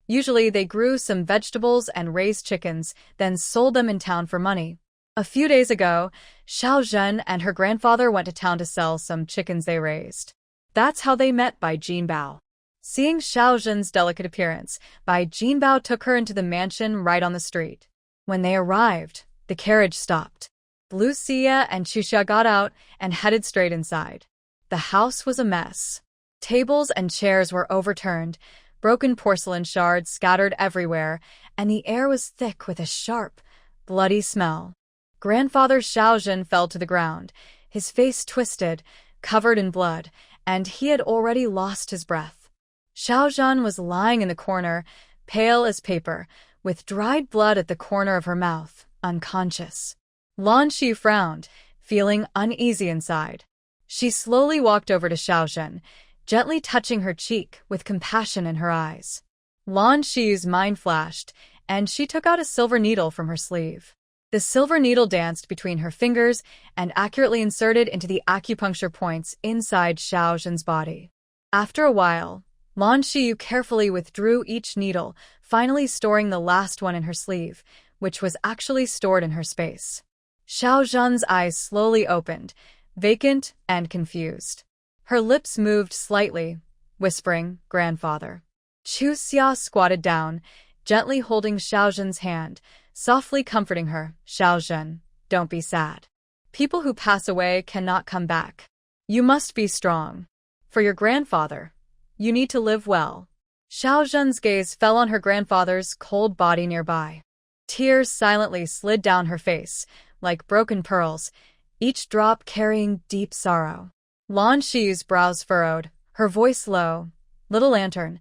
Usually they grew some vegetables and raised chickens, then sold them in town for money. A few days ago, Xiaozhen and her grandfather went to town to sell some chickens they raised. That's how they met Bai Jinbao. Seeing Xiaozhen's delicate appearance, Bai Jinbao took her into the mansion right on the street. When they arrived, the carriage stopped. Blue Xia and Chuxia got out and headed straight inside. The house was a mess. Tables and chairs were overturned, broken porcelain shards scattered everywhere, and the air was thick with a sharp, bloody smell. Grandfather Xiaozhen fell to the ground, his face twisted, covered in blood, and he had already lost his breath. Xiaozhen was lying in the corner, pale as paper, with dried blood at the corner of her mouth, unconscious. Lan Shi frowned, feeling uneasy inside. She slowly walked over to Xiaozhen, gently touching her cheek with compassion in her eyes. Lan Shi's mind flashed, and she took out a silver needle from her sleeve. The silver needle danced between her fingers and accurately inserted into the acupuncture points inside Xiaozhen's body. After a while, Lan Shiyu carefully withdrew each needle, finally storing the last one in her sleeve, which was actually stored in her space. Xiaozhen's eyes slowly opened, vacant and confused. Her lips moved slightly, whispering, "Grandfather." Chuxia squatted down, gently holding Xiaozhen's hand, softly comforting her. "Xiaozhen, don't be sad. People who pass away cannot come back. You must be strong. For your grandfather, you need to live well." Xiaozhen's gaze fell on her grandfather's cold body nearby. Tears silently slid down her face, like broken pearls, each drop carrying deep sorrow. Lan Shi's brows furrowed, her voice low. "Little Lantern,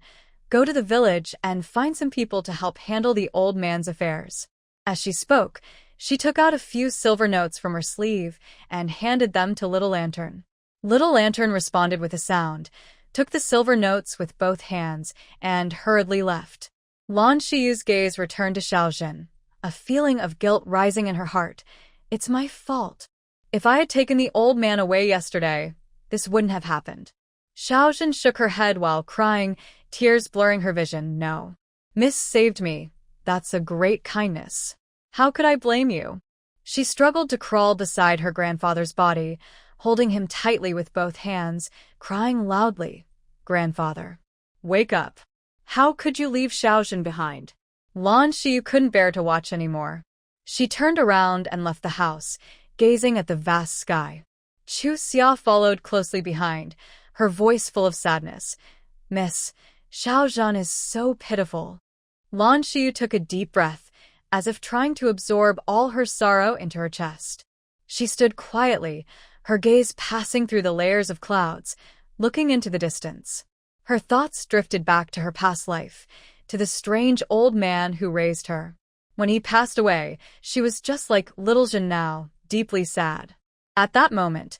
go to the village and find some people to help handle the old man's affairs." As she spoke, she took out a few silver notes from her sleeve and handed them to Little Lantern. Little Lantern responded with a sound, took the silver notes with both hands, and hurriedly left. Lan Shiyu's gaze returned to Xiaozhen, a feeling of guilt rising in her heart. "It's my fault. If I had taken the old man away yesterday, this wouldn't have happened." Xiaozhen shook her head while crying, tears blurring her vision. "No. Miss saved me. That's a great kindness. How could I blame you?" She struggled to crawl beside her grandfather's body, holding him tightly with both hands, crying loudly, "Grandfather, wake up. How could you leave Xiaozhen behind?" Lan Shi couldn't bear to watch anymore. She turned around and left the house, gazing at the vast sky. Chu Xia followed closely behind, her voice full of sadness. "Miss, Xiaozhen is so pitiful." Lan Shi took a deep breath, as if trying to absorb all her sorrow into her chest. She stood quietly, her gaze passing through the layers of clouds, looking into the distance. Her thoughts drifted back to her past life, to the strange old man who raised her. When he passed away, she was just like little Jeanne now, deeply sad. At that moment,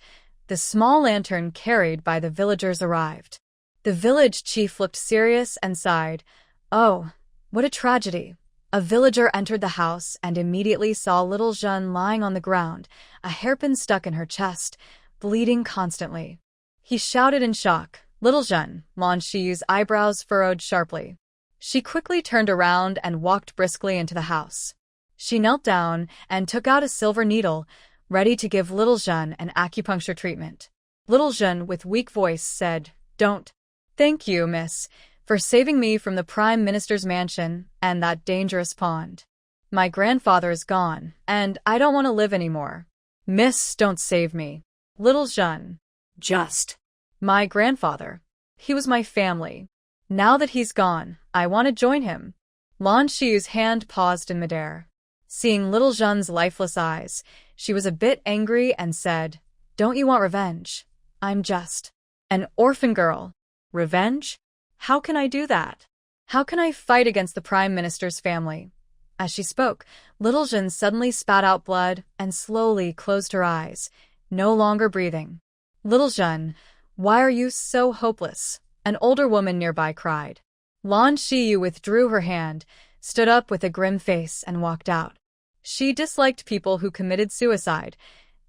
the small lantern carried by the villagers arrived. The village chief looked serious and sighed. Oh, what a tragedy. A villager entered the house and immediately saw little Jeanne lying on the ground, a hairpin stuck in her chest, bleeding constantly. He shouted in shock, "Little Jeanne!" Lan Shi's eyebrows furrowed sharply. She quickly turned around and walked briskly into the house. She knelt down and took out a silver needle, ready to give little Jeanne an acupuncture treatment. Little Jeanne, with weak voice, said, "Don't." "Thank you, miss, for saving me from the Prime Minister's mansion and that dangerous pond. My grandfather is gone, and I don't want to live anymore. Miss, don't save me." Little Jeanne. Just. My grandfather. He was my family. Now that he's gone, I want to join him. Lan Shi's hand paused in midair. Seeing little Jeanne's lifeless eyes, she was a bit angry and said, "Don't you want revenge? I'm just an orphan girl. Revenge? How can I do that? How can I fight against the Prime Minister's family?" As she spoke, little Jeanne suddenly spat out blood and slowly closed her eyes, no longer breathing. "Little Jeanne, why are you so hopeless?" An older woman nearby cried. Lan Shi withdrew her hand, stood up with a grim face, and walked out. She disliked people who committed suicide.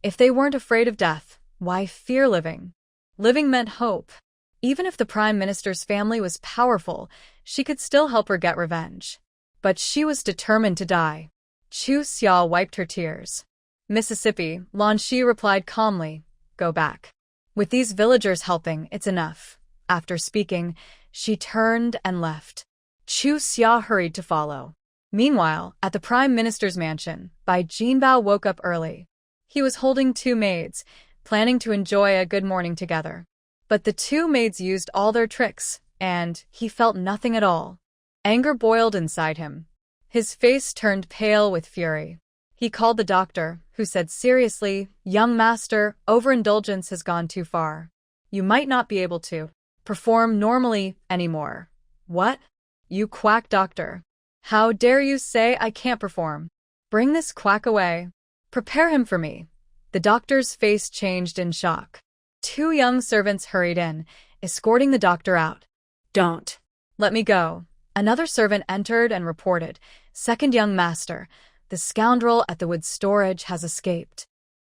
If they weren't afraid of death, why fear living? Living meant hope. Even if the Prime Minister's family was powerful, she could still help her get revenge. But she was determined to die. Chu Xia wiped her tears. "Mississippi," Lan Shi replied calmly, "go back. With these villagers helping, it's enough." After speaking, she turned and left. Chu Xia hurried to follow. Meanwhile, at the Prime Minister's mansion, Bai Jinbao woke up early. He was holding two maids, planning to enjoy a good morning together. But the two maids used all their tricks, and he felt nothing at all. Anger boiled inside him. His face turned pale with fury. He called the doctor, who said seriously, "Young master, overindulgence has gone too far. You might not be able to perform normally anymore." "What? You quack doctor. How dare you say I can't perform? Bring this quack away. Prepare him for me." The doctor's face changed in shock. Two young servants hurried in, escorting the doctor out. Don't. "Let me go." Another servant entered and reported, "Second young master, the scoundrel at the wood storage has escaped.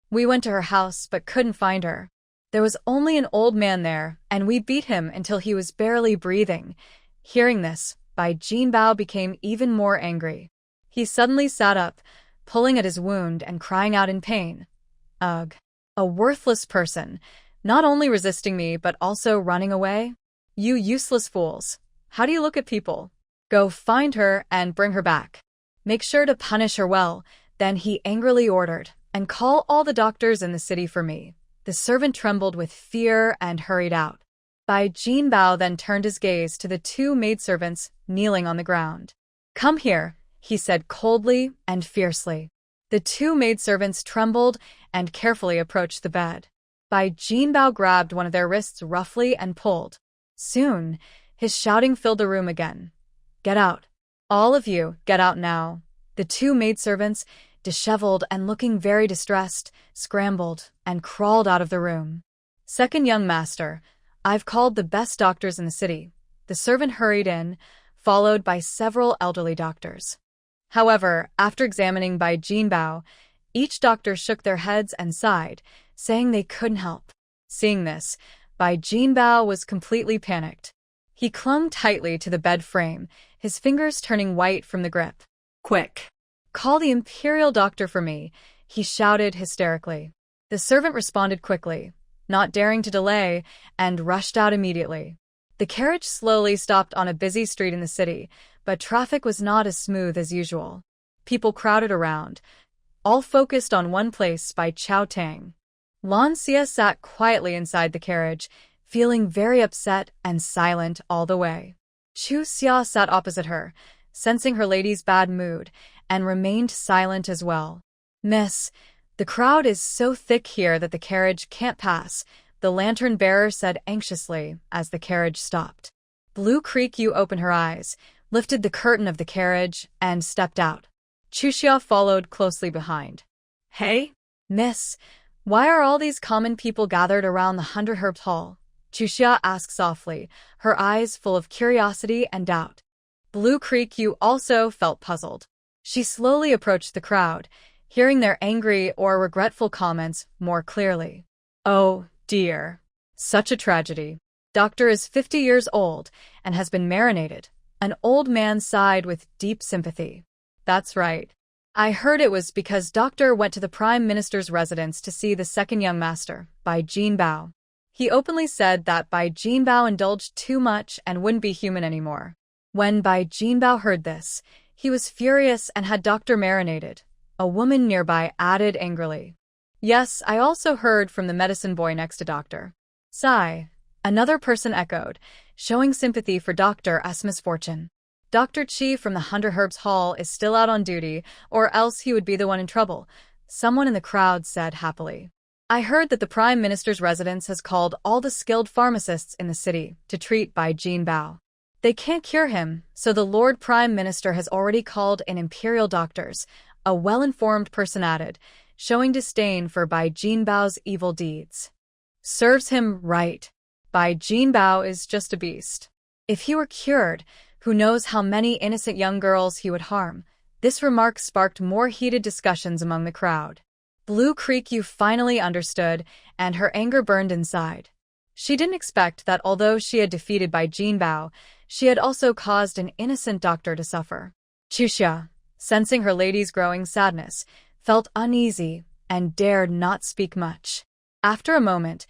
We went to her house but couldn't find her. There was only an old man there, and we beat him until he was barely breathing." Hearing this, Bai Jinbao became even more angry. He suddenly sat up, pulling at his wound and crying out in pain. "Ugh, a worthless person, not only resisting me but also running away? You useless fools, how do you look at people? Go find her and bring her back. Make sure to punish her well." Then he angrily ordered, "And call all the doctors in the city for me." The servant trembled with fear and hurried out. Bai Jinbao then turned his gaze to the two maidservants kneeling on the ground. "Come here," he said coldly and fiercely. The two maidservants trembled and carefully approached the bed. Bai Jinbao grabbed one of their wrists roughly and pulled. Soon, his shouting filled the room again. "Get out. All of you, get out now." The two maidservants, disheveled and looking very distressed, scrambled and crawled out of the room. "Second young master, I've called the best doctors in the city." The servant hurried in, followed by several elderly doctors. However, after examining Bai Jinbao, each doctor shook their heads and sighed, saying they couldn't help. Seeing this, Bai Jinbao was completely panicked. He clung tightly to the bed frame, his fingers turning white from the grip. Quick. "Call the imperial doctor for me," he shouted hysterically. The servant responded quickly, not daring to delay, and rushed out immediately. The carriage slowly stopped on a busy street in the city, but traffic was not as smooth as usual. People crowded around, all focused on one place by Chao Tang. Lan Xia sat quietly inside the carriage, feeling very upset and silent all the way. Chu Xia sat opposite her, sensing her lady's bad mood, and remained silent as well. "Miss, the crowd is so thick here that the carriage can't pass," the lantern bearer said anxiously as the carriage stopped. Blue Creek Yu opened her eyes, lifted the curtain of the carriage, and stepped out. Chuxia followed closely behind. Hey? Miss, why are all these common people gathered around the 100 Herbs Hall? Chuxia asked softly, her eyes full of curiosity and doubt. Blue Creek Yu also felt puzzled. She slowly approached the crowd, hearing their angry or regretful comments more clearly. Oh, dear. Such a tragedy. Doctor is 50 years old and has been marinated. An old man sighed with deep sympathy. That's right. I heard it was because Doctor went to the Prime Minister's residence to see the second young master, Bai Jinbao. He openly said that Bai Jinbao indulged too much and wouldn't be human anymore. When Bai Jinbao heard this, he was furious and had Doctor marinated. A woman nearby added angrily. Yes, I also heard from the medicine boy next to Doctor. Sigh. Another person echoed, showing sympathy for Dr. S. misfortune. Dr. Chi from the 100 Herbs Hall is still out on duty, or else he would be the one in trouble, someone in the crowd said happily. I heard that the Prime Minister's residence has called all the skilled pharmacists in the city to treat Bai Jinbao. They can't cure him, so the Lord Prime Minister has already called in imperial doctors, a well-informed person added, showing disdain for Bai Jinbao's evil deeds. Serves him right. Bai Jinbao is just a beast. If he were cured, who knows how many innocent young girls he would harm. This remark sparked more heated discussions among the crowd. Blue Creek Yu finally understood, and her anger burned inside. She didn't expect that although she had defeated Bai Jinbao, she had also caused an innocent doctor to suffer. Chuxia, sensing her lady's growing sadness, felt uneasy and dared not speak much. After a moment,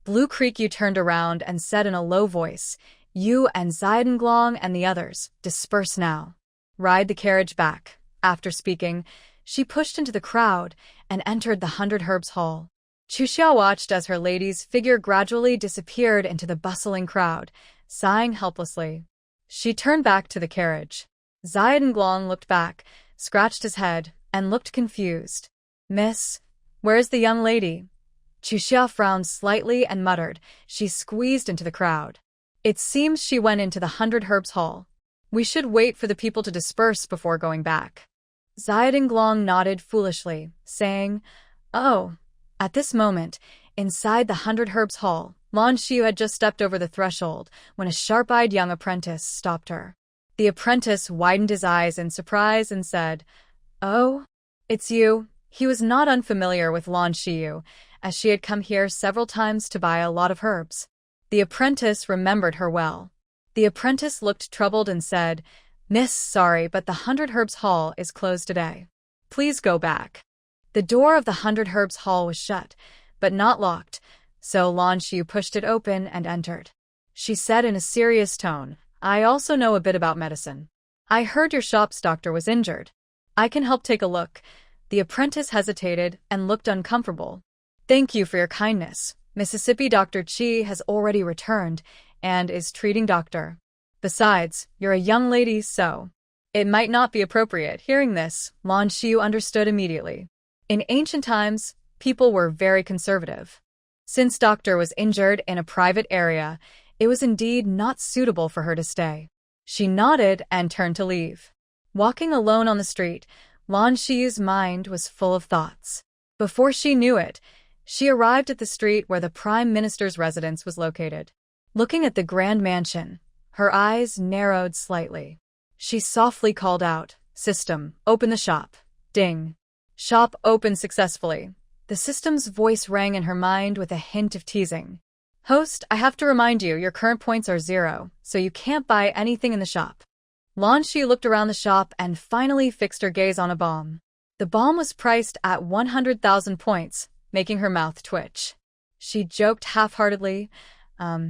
Blue Creek Yu turned around and said in a low voice, You and Zaidanglong and the others, disperse now. Ride the carriage back. After speaking, she pushed into the crowd and entered the 100 Herbs Hall. Chuxia watched as her lady's figure gradually disappeared into the bustling crowd, sighing helplessly. She turned back to the carriage. Zaidanglong looked back, scratched his head, and looked confused. Miss, where's the young lady? Chuxia frowned slightly and muttered. She squeezed into the crowd. It seems she went into the 100 Herbs Hall. We should wait for the people to disperse before going back. Zaidanglong nodded foolishly, saying, Oh. At this moment, inside the 100 Herbs Hall, Lan Xiu had just stepped over the threshold when a sharp-eyed young apprentice stopped her. The apprentice widened his eyes in surprise and said, Oh, it's you. He was not unfamiliar with Lan Xiu, as she had come here several times to buy a lot of herbs. The apprentice remembered her well. The apprentice looked troubled and said, Miss, sorry, but the 100 Herbs Hall is closed today. Please go back. The door of the 100 Herbs Hall was shut, but not locked, so Lan Xiu pushed it open and entered. She said in a serious tone, I also know a bit about medicine. I heard your shop's doctor was injured. I can help take a look. The apprentice hesitated and looked uncomfortable. Thank you for your kindness. Mississippi Dr. Chi has already returned and is treating Doctor. Besides, you're a young lady, so it might not be appropriate. Hearing this, Lan Xiu understood immediately. In ancient times, people were very conservative. Since Doctor was injured in a private area, it was indeed not suitable for her to stay. She nodded and turned to leave. Walking alone on the street, Lan Xiu's mind was full of thoughts. Before she knew it, she arrived at the street where the Prime Minister's residence was located. Looking at the grand mansion, her eyes narrowed slightly. She softly called out, System, open the shop. Ding. Shop opened successfully. The system's voice rang in her mind with a hint of teasing. Host, I have to remind you, your current points are 0, so you can't buy anything in the shop. Lan Xiu looked around the shop and finally fixed her gaze on a bomb. The bomb was priced at 100,000 points, making her mouth twitch. She joked half-heartedly,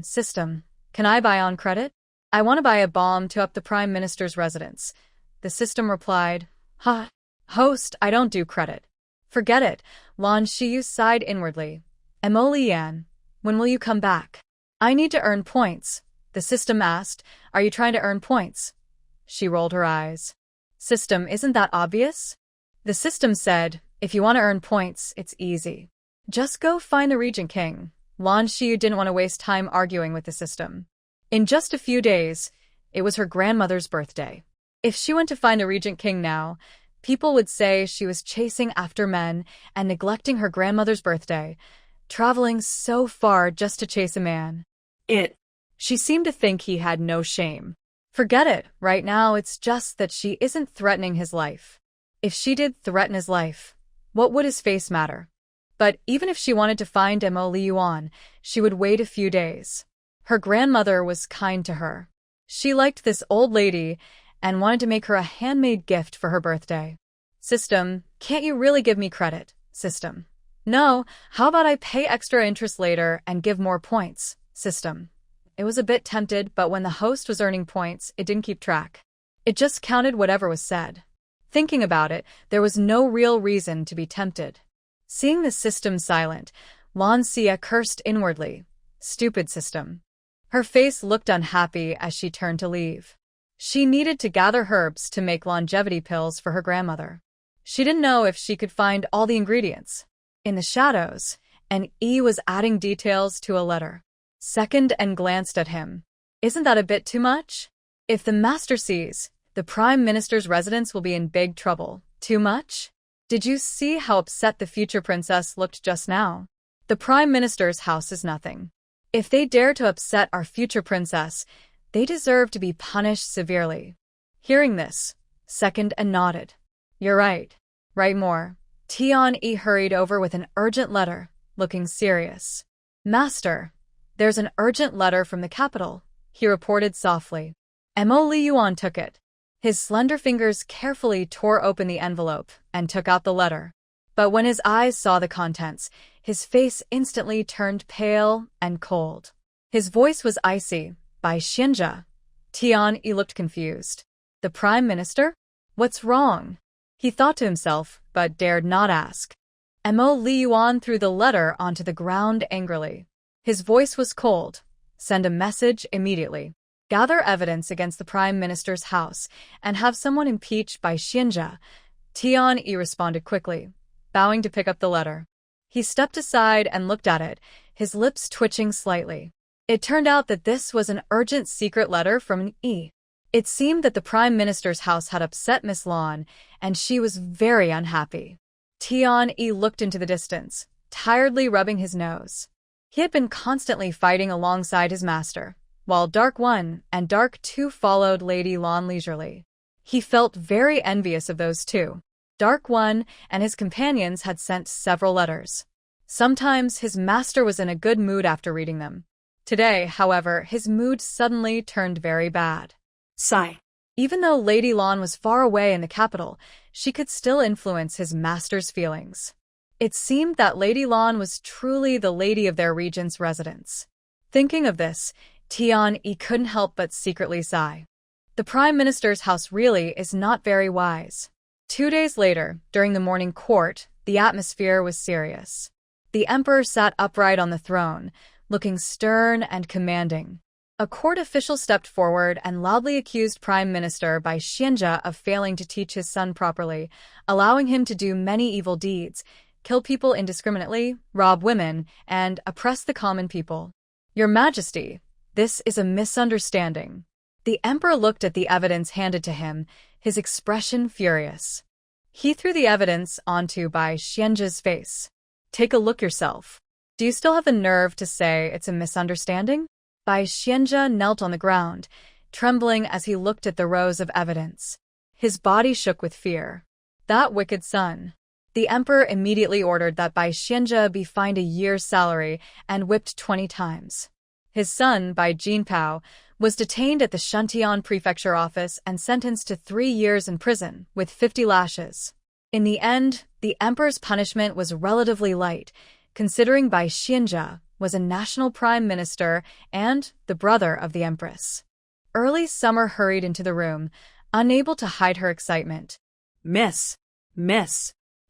System, can I buy on credit? I want to buy a bomb to up the Prime Minister's residence. The system replied, Ha. Host, I don't do credit. Forget it. Lan Xiu sighed inwardly. Emolian, when will you come back? I need to earn points. The system asked, Are you trying to earn points? She rolled her eyes. System, isn't that obvious? The system said, If you want to earn points, it's easy. Just go find the Regent King. Lan Xiu didn't want to waste time arguing with the system. In just a few days, it was her grandmother's birthday. If she went to find a regent king now, people would say she was chasing after men and neglecting her grandmother's birthday, traveling so far just to chase a man. She seemed to think he had no shame. Forget it, right now it's just that she isn't threatening his life. If she did threaten his life, what would his face matter? But even if she wanted to find Mo Liyuan, she would wait a few days. Her grandmother was kind to her. She liked this old lady and wanted to make her a handmade gift for her birthday. System, can't you really give me credit? System. No, how about I pay extra interest later and give more points? System. It was a bit tempted, but when the host was earning points, it didn't keep track. It just counted whatever was said. Thinking about it, there was no real reason to be tempted. Seeing the system silent, Lancia cursed inwardly. Stupid system. Her face looked unhappy as she turned to leave. She needed to gather herbs to make longevity pills for her grandmother. She didn't know if she could find all the ingredients. In the shadows, an E was adding details to a letter. Second and glanced at him. Isn't that a bit too much? If the master sees, the Prime Minister's residence will be in big trouble. Too much? Did you see how upset the future princess looked just now? The Prime Minister's house is nothing. If they dare to upset our future princess, they deserve to be punished severely. Hearing this, Second and nodded. You're right. Write more. Tian-E hurried over with an urgent letter, looking serious. Master, there's an urgent letter from the capital, he reported softly. Mo Liyuan took it. His slender fingers carefully tore open the envelope and took out the letter. But when his eyes saw the contents, his face instantly turned pale and cold. His voice was icy. By Xianjia. Tian-E looked confused. The Prime Minister? What's wrong? He thought to himself, but dared not ask. Mo Liyuan threw the letter onto the ground angrily. His voice was cold. Send a message immediately. Gather evidence against the Prime Minister's house and have someone impeached by Xianjia. Tian-E responded quickly, bowing to pick up the letter. He stepped aside and looked at it, his lips twitching slightly. It turned out that this was an urgent secret letter from an E. It seemed that the Prime Minister's house had upset Miss Lan, and she was very unhappy. Tian-E looked into the distance, tiredly rubbing his nose. He had been constantly fighting alongside his master, while Dark One and Dark Two followed Lady Lan leisurely. He felt very envious of those two. Dark One and his companions had sent several letters. Sometimes his master was in a good mood after reading them. Today, however, his mood suddenly turned very bad. Sigh. Even though Lady Lan was far away in the capital, she could still influence his master's feelings. It seemed that Lady Lan was truly the lady of their regent's residence. Thinking of this, Tian-E couldn't help but secretly sigh. The Prime Minister's house really is not very wise. 2 days later, during the morning court, the atmosphere was serious. The emperor sat upright on the throne, looking stern and commanding. A court official stepped forward and loudly accused Prime Minister Bai Xianjia of failing to teach his son properly, allowing him to do many evil deeds, kill people indiscriminately, rob women, and oppress the common people. Your Majesty, this is a misunderstanding. The emperor looked at the evidence handed to him, his expression furious. He threw the evidence onto Bai Xianjia's face. Take a look yourself. Do you still have the nerve to say it's a misunderstanding? Bai Xianjia knelt on the ground, trembling as he looked at the rows of evidence. His body shook with fear. That wicked son. The emperor immediately ordered that Bai Xianjia be fined a year's salary and whipped 20 times. His son, Bai Jinpao, was detained at the Shuntian prefecture office and sentenced to 3 years in prison with 50 lashes. In the end, the emperor's punishment was relatively light, considering Bai Xianjia was a national prime minister and the brother of the empress. Early Summer hurried into the room, unable to hide her excitement. Miss.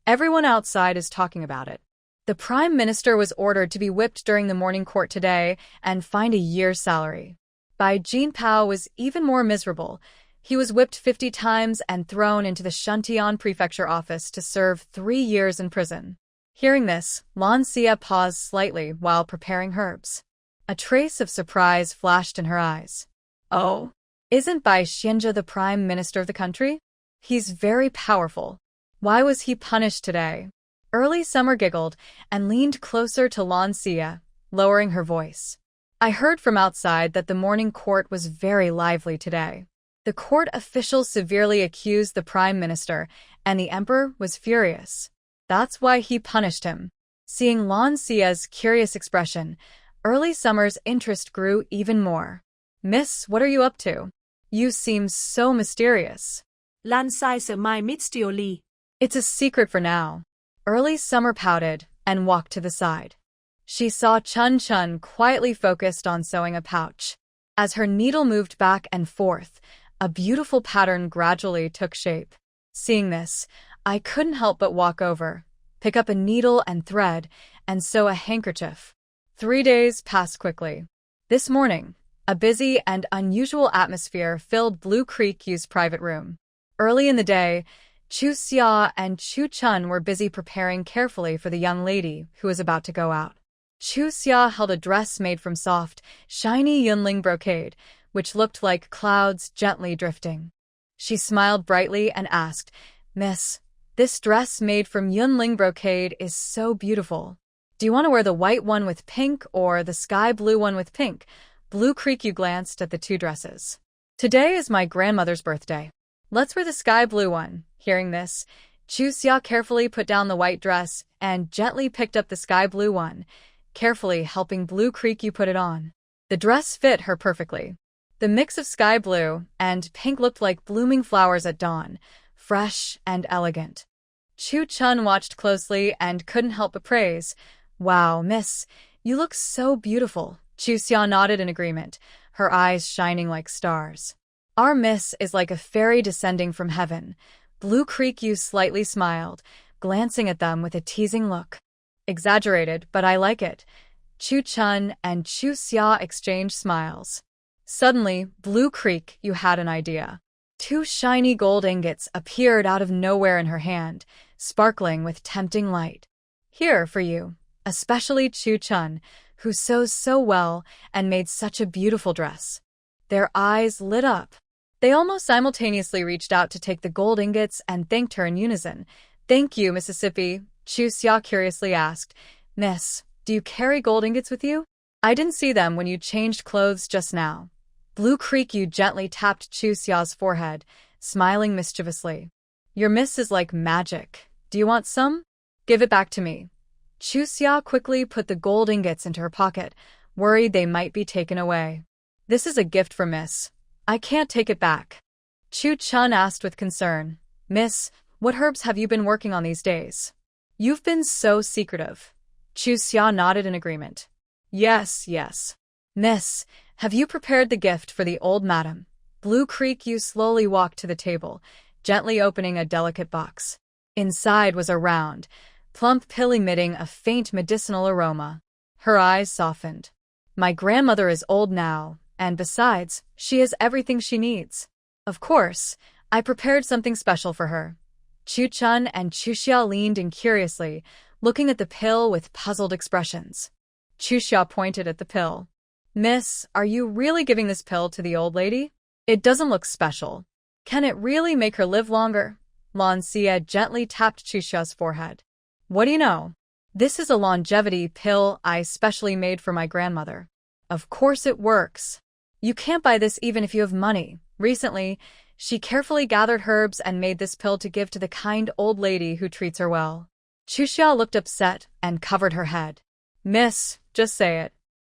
Everyone outside is talking about it. The prime minister was ordered to be whipped during the morning court today and fined a year's salary. Bai Jinpao was even more miserable. He was whipped 50 times and thrown into the Shuntian prefecture office to serve 3 years in prison. Hearing this, Lancia paused slightly while preparing herbs. A trace of surprise flashed in her eyes. Oh, isn't Bai Xianzhe the prime minister of the country? He's very powerful. Why was he punished today? Early Summer giggled and leaned closer to Lan Xie, lowering her voice. I heard from outside that the morning court was very lively today. The court officials severely accused the prime minister, and the emperor was furious. That's why he punished him. Seeing Lan Xie's curious expression, Early Summer's interest grew even more. Miss, what are you up to? You seem so mysterious. Lan Xie sợ mai mysteriously. It's a secret for now. Early Summer pouted and walked to the side. She saw Chun Chun quietly focused on sewing a pouch. As her needle moved back and forth, a beautiful pattern gradually took shape. Seeing this, I couldn't help but walk over, pick up a needle and thread, and sew a handkerchief. 3 days passed quickly. This morning, a busy and unusual atmosphere filled Blue Creek U's private room. Early in the day, Chu Xia and Chu Chun were busy preparing carefully for the young lady who was about to go out. Chu Xia held a dress made from soft, shiny Yunling brocade, which looked like clouds gently drifting. She smiled brightly and asked, Miss, this dress made from Yunling brocade is so beautiful. Do you want to wear the white one with pink or the sky blue one with pink? Blue Creek You glanced at the two dresses. Today is my grandmother's birthday. Let's wear the sky blue one. Hearing this, Chu Xia carefully put down the white dress and gently picked up the sky blue one, carefully helping Blue Creek You put it on. The dress fit her perfectly. The mix of sky blue and pink looked like blooming flowers at dawn, fresh and elegant. Chu Chun watched closely and couldn't help but praise. Wow, miss, you look so beautiful. Chu Xia nodded in agreement, her eyes shining like stars. Our miss is like a fairy descending from heaven. Blue Creek You slightly smiled, glancing at them with a teasing look. Exaggerated, but I like it. Chu Chun and Chu Xia exchanged smiles. Suddenly, Blue Creek You had an idea. 2 shiny gold ingots appeared out of nowhere in her hand, sparkling with tempting light. Here for you, especially Chu Chun, who sews so well and made such a beautiful dress. Their eyes lit up. They almost simultaneously reached out to take the gold ingots and thanked her in unison. Thank you, Mississippi, Chu Xia curiously asked. Miss, do you carry gold ingots with you? I didn't see them when you changed clothes just now. Blue Creek You gently tapped Chu Xia's forehead, smiling mischievously. Your miss is like magic. Do you want some? Give it back to me. Chu Xia quickly put the gold ingots into her pocket, worried they might be taken away. This is a gift for Miss. I can't take it back. Chu Chun asked with concern. Miss, what herbs have you been working on these days? You've been so secretive. Chu Xia nodded in agreement. Yes, yes. Miss, have you prepared the gift for the old madam? Blue Creek You slowly walked to the table, gently opening a delicate box. Inside was a round, plump pill emitting a faint medicinal aroma. Her eyes softened. My grandmother is old now, and besides, she has everything she needs. Of course, I prepared something special for her. Chu Chun and Chu Xia leaned in curiously, looking at the pill with puzzled expressions. Chu Xia pointed at the pill. Miss, are you really giving this pill to the old lady? It doesn't look special. Can it really make her live longer? Lan Xie gently tapped Chu Xia's forehead. What do you know? This is a longevity pill I specially made for my grandmother. Of course it works. You can't buy this even if you have money. Recently, she carefully gathered herbs and made this pill to give to the kind old lady who treats her well. Chu Xia looked upset and covered her head. Miss, just say it.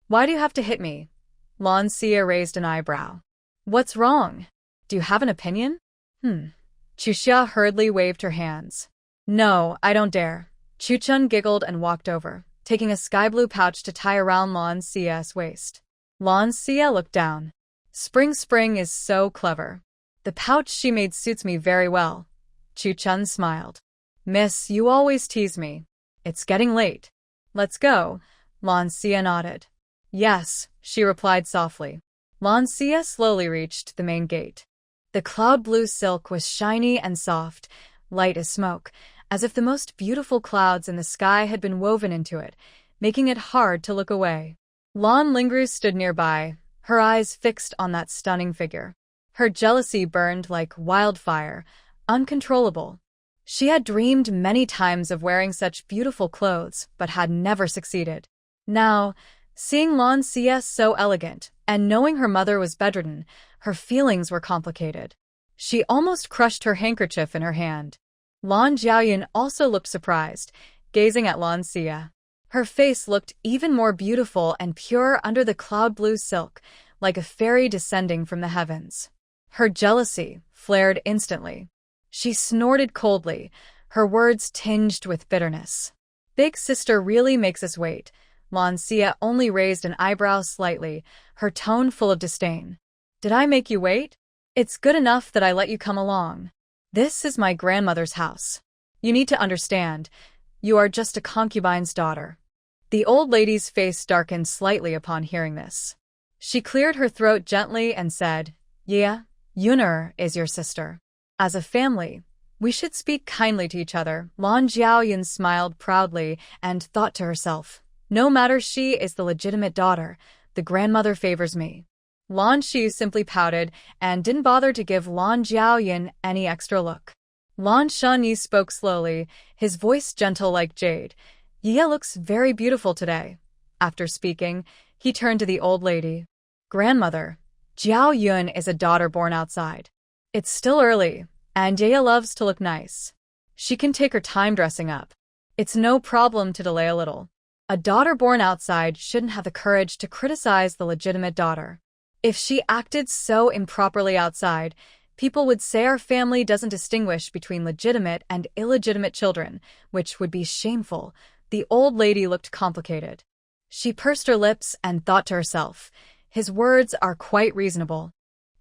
Why do you have to hit me? Lan Xie raised an eyebrow. What's wrong? Do you have an opinion? Chu Xia hurriedly waved her hands. No, I don't dare. Chu Chun giggled and walked over, taking a sky blue pouch to tie around Lan Xie's waist. Lan Xie looked down. Spring is so clever. The pouch she made suits me very well. Chu Chun smiled. Miss, you always tease me. It's getting late. Let's go. Lan Xie nodded. Yes, she replied softly. Lan Xie slowly reached the main gate. The cloud blue silk was shiny and soft, light as smoke, as if the most beautiful clouds in the sky had been woven into it, making it hard to look away. Lan Lingru stood nearby, her eyes fixed on that stunning figure. Her jealousy burned like wildfire, uncontrollable. She had dreamed many times of wearing such beautiful clothes, but had never succeeded. Now, seeing Lan Xia so elegant, and knowing her mother was bedridden, her feelings were complicated. She almost crushed her handkerchief in her hand. Lan Jiaoyun also looked surprised, gazing at Lan Xia. Her face looked even more beautiful and pure under the cloud-blue silk, like a fairy descending from the heavens. Her jealousy flared instantly. She snorted coldly, her words tinged with bitterness. Big sister really makes us wait. Lan Xia only raised an eyebrow slightly, her tone full of disdain. Did I make you wait? It's good enough that I let you come along. This is my grandmother's house. You need to understand, you are just a concubine's daughter. The old lady's face darkened slightly upon hearing this. She cleared her throat gently and said, Yeah, Yun'er is your sister. As a family, we should speak kindly to each other. Lan Jiaoyun smiled proudly and thought to herself, no matter she is the legitimate daughter, the grandmother favors me. Lan Xiu simply pouted and didn't bother to give Lan Jiaoyun any extra look. Lan Shanyi spoke slowly, his voice gentle like jade. Ye looks very beautiful today. After speaking, he turned to the old lady. Grandmother, Jiao Yun is a daughter born outside. It's still early, and Ye loves to look nice. She can take her time dressing up. It's no problem to delay a little. A daughter born outside shouldn't have the courage to criticize the legitimate daughter. If she acted so improperly outside, people would say our family doesn't distinguish between legitimate and illegitimate children, which would be shameful. The old lady looked complicated. She pursed her lips and thought to herself, his words are quite reasonable.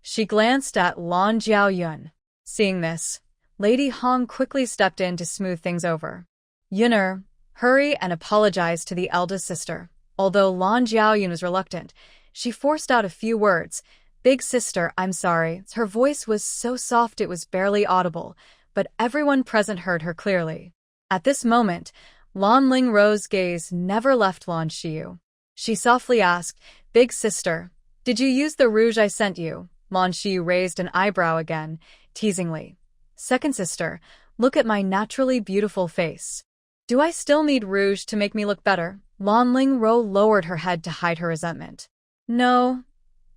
She glanced at Lan Jiaoyun. Seeing this, Lady Hong quickly stepped in to smooth things over. Yun'er, hurry and apologize to the eldest sister. Although Lan Jiaoyun was reluctant, she forced out a few words. Big sister, I'm sorry. Her voice was so soft it was barely audible, but everyone present heard her clearly. At this moment, Lan Lingru's gaze never left Lan Xiu. She softly asked, Big sister, did you use the rouge I sent you? Lan Xiu raised an eyebrow again, teasingly. Second sister, look at my naturally beautiful face. Do I still need rouge to make me look better? Lan Lingru lowered her head to hide her resentment. No.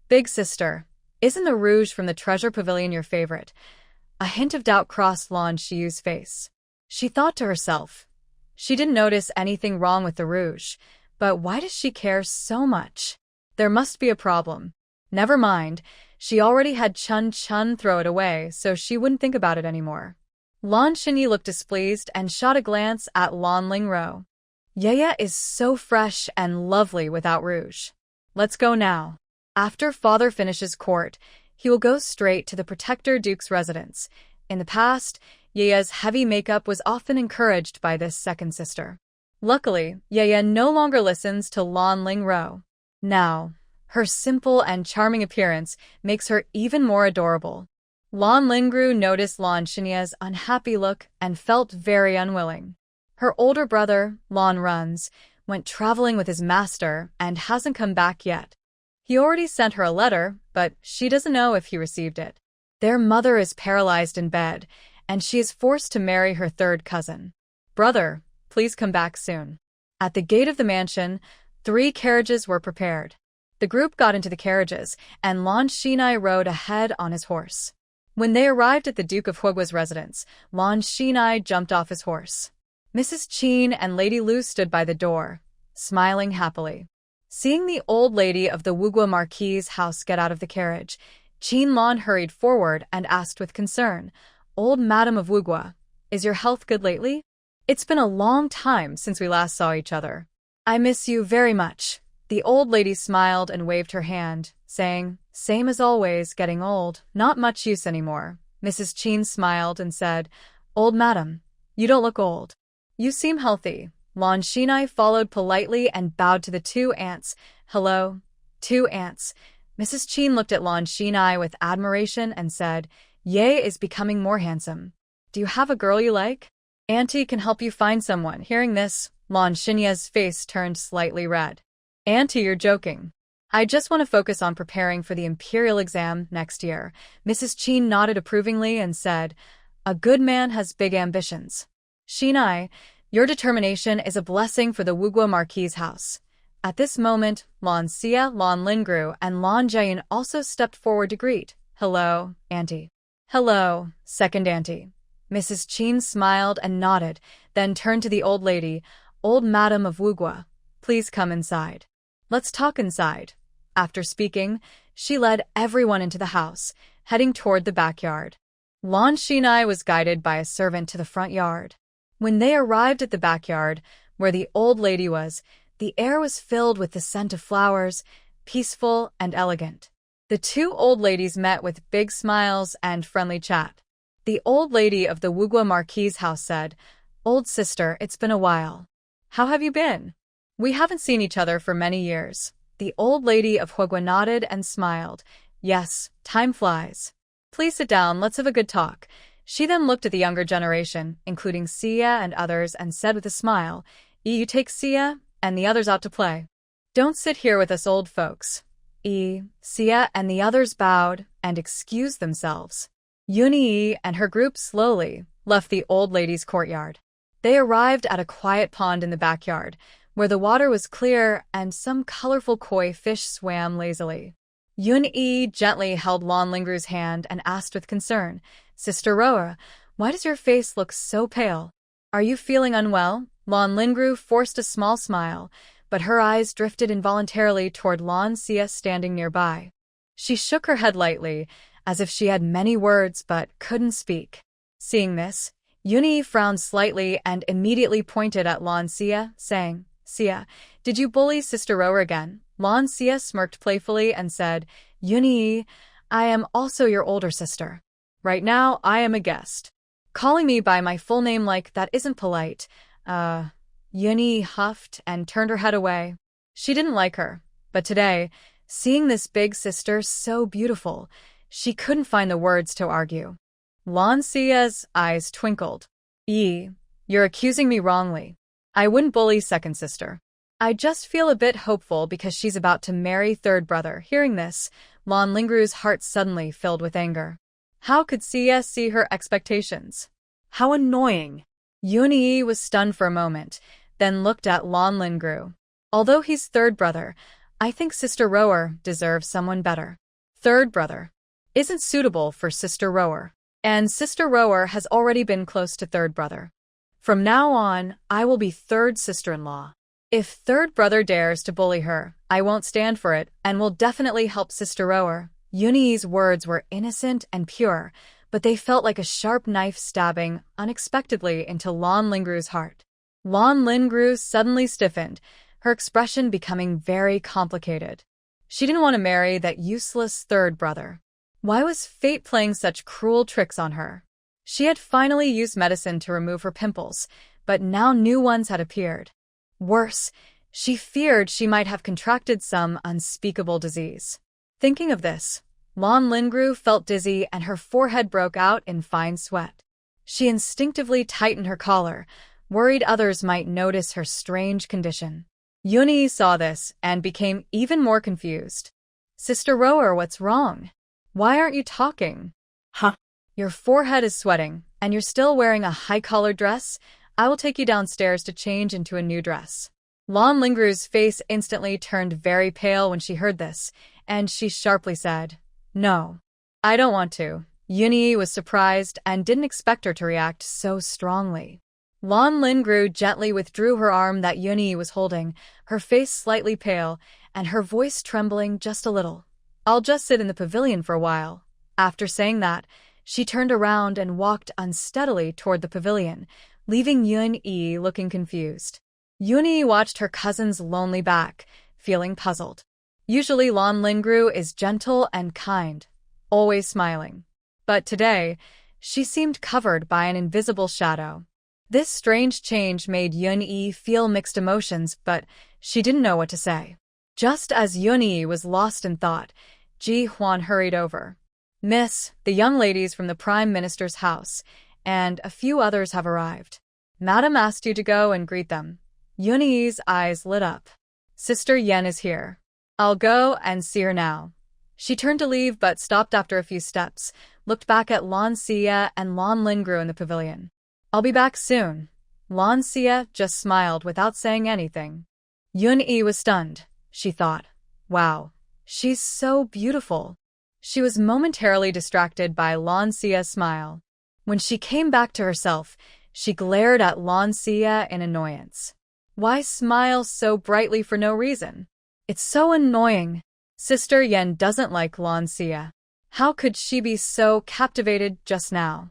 Big sister, isn't the rouge from the treasure pavilion your favorite? A hint of doubt crossed Lan Xiu's face. She thought to herself, she didn't notice anything wrong with the rouge, but why does she care so much? There must be a problem. Never mind, she already had Chun throw it away, so she wouldn't think about it anymore. Lan Shinyi looked displeased and shot a glance at Lan Lingru. Yaya is so fresh and lovely without rouge. Let's go now. After father finishes court, he will go straight to the Protector Duke's residence. In the past, Yaya's heavy makeup was often encouraged by this second sister. Luckily, Yaya no longer listens to Lan Lingru. Now, her simple and charming appearance makes her even more adorable. Lan Lingru noticed Lan Shinya's unhappy look and felt very unwilling. Her older brother, Lan Runs, went traveling with his master and hasn't come back yet. He already sent her a letter, but she doesn't know if he received it. Their mother is paralyzed in bed, and she is forced to marry her third cousin. Brother, please come back soon. At the gate of the mansion, 3 carriages were prepared. The group got into the carriages, and Lan Shinai rode ahead on his horse. When they arrived at the Duke of Hugua's residence, Lan Shinai jumped off his horse. Mrs. Qin and Lady Lu stood by the door, smiling happily. Seeing the old lady of the Wugua Marquis' house get out of the carriage, Qin Lan hurried forward and asked with concern, Old Madam of Wugua, is your health good lately? It's been a long time since we last saw each other. I miss you very much. The old lady smiled and waved her hand, saying, Same as always, getting old, not much use anymore. Mrs. Qin smiled and said, Old madam, you don't look old. You seem healthy. Lan Shinai followed politely and bowed to the 2 aunts. Hello, 2 aunts. Mrs. Qin looked at Lan Shinai with admiration and said, Ye is becoming more handsome. Do you have a girl you like? Auntie can help you find someone. Hearing this, Lan Shinya's face turned slightly red. Auntie, you're joking. I just want to focus on preparing for the imperial exam next year. Mrs. Qin nodded approvingly and said, a good man has big ambitions. Shinai, your determination is a blessing for the Wugwa Marquis house. At this moment, Lan Xia, Lan Lingru, and Lan Jian also stepped forward to greet. Hello, Auntie. Hello, second auntie. Mrs. Qin smiled and nodded, then turned to the old lady. Old Madam of Wugwa, please come inside. Let's talk inside. After speaking, she led everyone into the house, heading toward the backyard. Lan Shinai was guided by a servant to the front yard. When they arrived at the backyard, where the old lady was, the air was filled with the scent of flowers, peaceful and elegant. The two old ladies met with big smiles and friendly chat. The old lady of the Wugwa Marquis house said, Old sister, it's been a while. How have you been? We haven't seen each other for many years. The old lady of Wugwa nodded and smiled. Yes, time flies. Please sit down, let's have a good talk. She then looked at the younger generation, including Sia and others, and said with a smile, You take Sia and the others out to play. Don't sit here with us old folks. Sia and the others bowed and excused themselves. Yuni and her group slowly left the old lady's courtyard. They arrived at a quiet pond in the backyard, where the water was clear and some colorful koi fish swam lazily. Yun-yi gently held Lan Lingru's hand and asked with concern, Sister Roa, why does your face look so pale? Are you feeling unwell? Lan Lingru forced a small smile, but her eyes drifted involuntarily toward Lan Xia standing nearby. She shook her head lightly, as if she had many words but couldn't speak. Seeing this, Yuni frowned slightly and immediately pointed at Lan Xia, saying, Xia, did you bully Sister Roa again? Lan Xia smirked playfully and said, Yuni, I am also your older sister. Right now, I am a guest. Calling me by my full name like that isn't polite. Yuni huffed and turned her head away. She didn't like her, but today, seeing this big sister so beautiful, she couldn't find the words to argue. Lan Xia's eyes twinkled. You're accusing me wrongly. I wouldn't bully second sister. I just feel a bit hopeful because she's about to marry third brother. Hearing this, Lan Lingru's heart suddenly filled with anger. How could Xia see her expectations? How annoying! Yuni was stunned for a moment, then looked at Lan Lingru. Although he's third brother, I think Sister Rower deserves someone better. Third brother isn't suitable for Sister Rower, and Sister Rower has already been close to third brother. From now on, I will be third sister-in-law. If third brother dares to bully her, I won't stand for it and will definitely help Sister Rower. Yuni's words were innocent and pure, but they felt like a sharp knife stabbing unexpectedly into Lan Lingru's heart. Lan Lingru suddenly stiffened, her expression becoming very complicated. She didn't want to marry that useless third brother. Why was fate playing such cruel tricks on her? She had finally used medicine to remove her pimples, but now new ones had appeared. Worse, she feared she might have contracted some unspeakable disease. Thinking of this, Lan Lingru felt dizzy and her forehead broke out in fine sweat. She instinctively tightened her collar, worried others might notice her strange condition. Yuni saw this and became even more confused. Sister Rower, what's wrong? Why aren't you talking? Your forehead is sweating, and you're still wearing a high-collared dress? I will take you downstairs to change into a new dress. Lan Lingru's face instantly turned very pale when she heard this, and she sharply said, No, I don't want to. Yuni was surprised and didn't expect her to react so strongly. Lan Lingru gently withdrew her arm that Yuni was holding, her face slightly pale, and her voice trembling just a little. I'll just sit in the pavilion for a while. After saying that, she turned around and walked unsteadily toward the pavilion, leaving Yun-yi looking confused. Yuni watched her cousin's lonely back, feeling puzzled. Usually Lan Lingru is gentle and kind, always smiling. But today, she seemed covered by an invisible shadow. This strange change made Yun-yi feel mixed emotions, but she didn't know what to say. Just as Yun-yi was lost in thought, Ji Huan hurried over. Miss, the young ladies from the Prime Minister's house, and a few others have arrived. Madam asked you to go and greet them. Yun-yi's eyes lit up. Sister Yen is here. I'll go and see her now. She turned to leave but stopped after a few steps, looked back at Lan Xia and Lan Lingru in the pavilion. I'll be back soon. Lan Xia just smiled without saying anything. Yun Yi was stunned. She thought, wow, she's so beautiful. She was momentarily distracted by Lan Xia's smile. When she came back to herself, she glared at Lan Xia in annoyance. Why smile so brightly for no reason? It's so annoying. Sister Yen doesn't like Lan Xia. How could she be so captivated just now?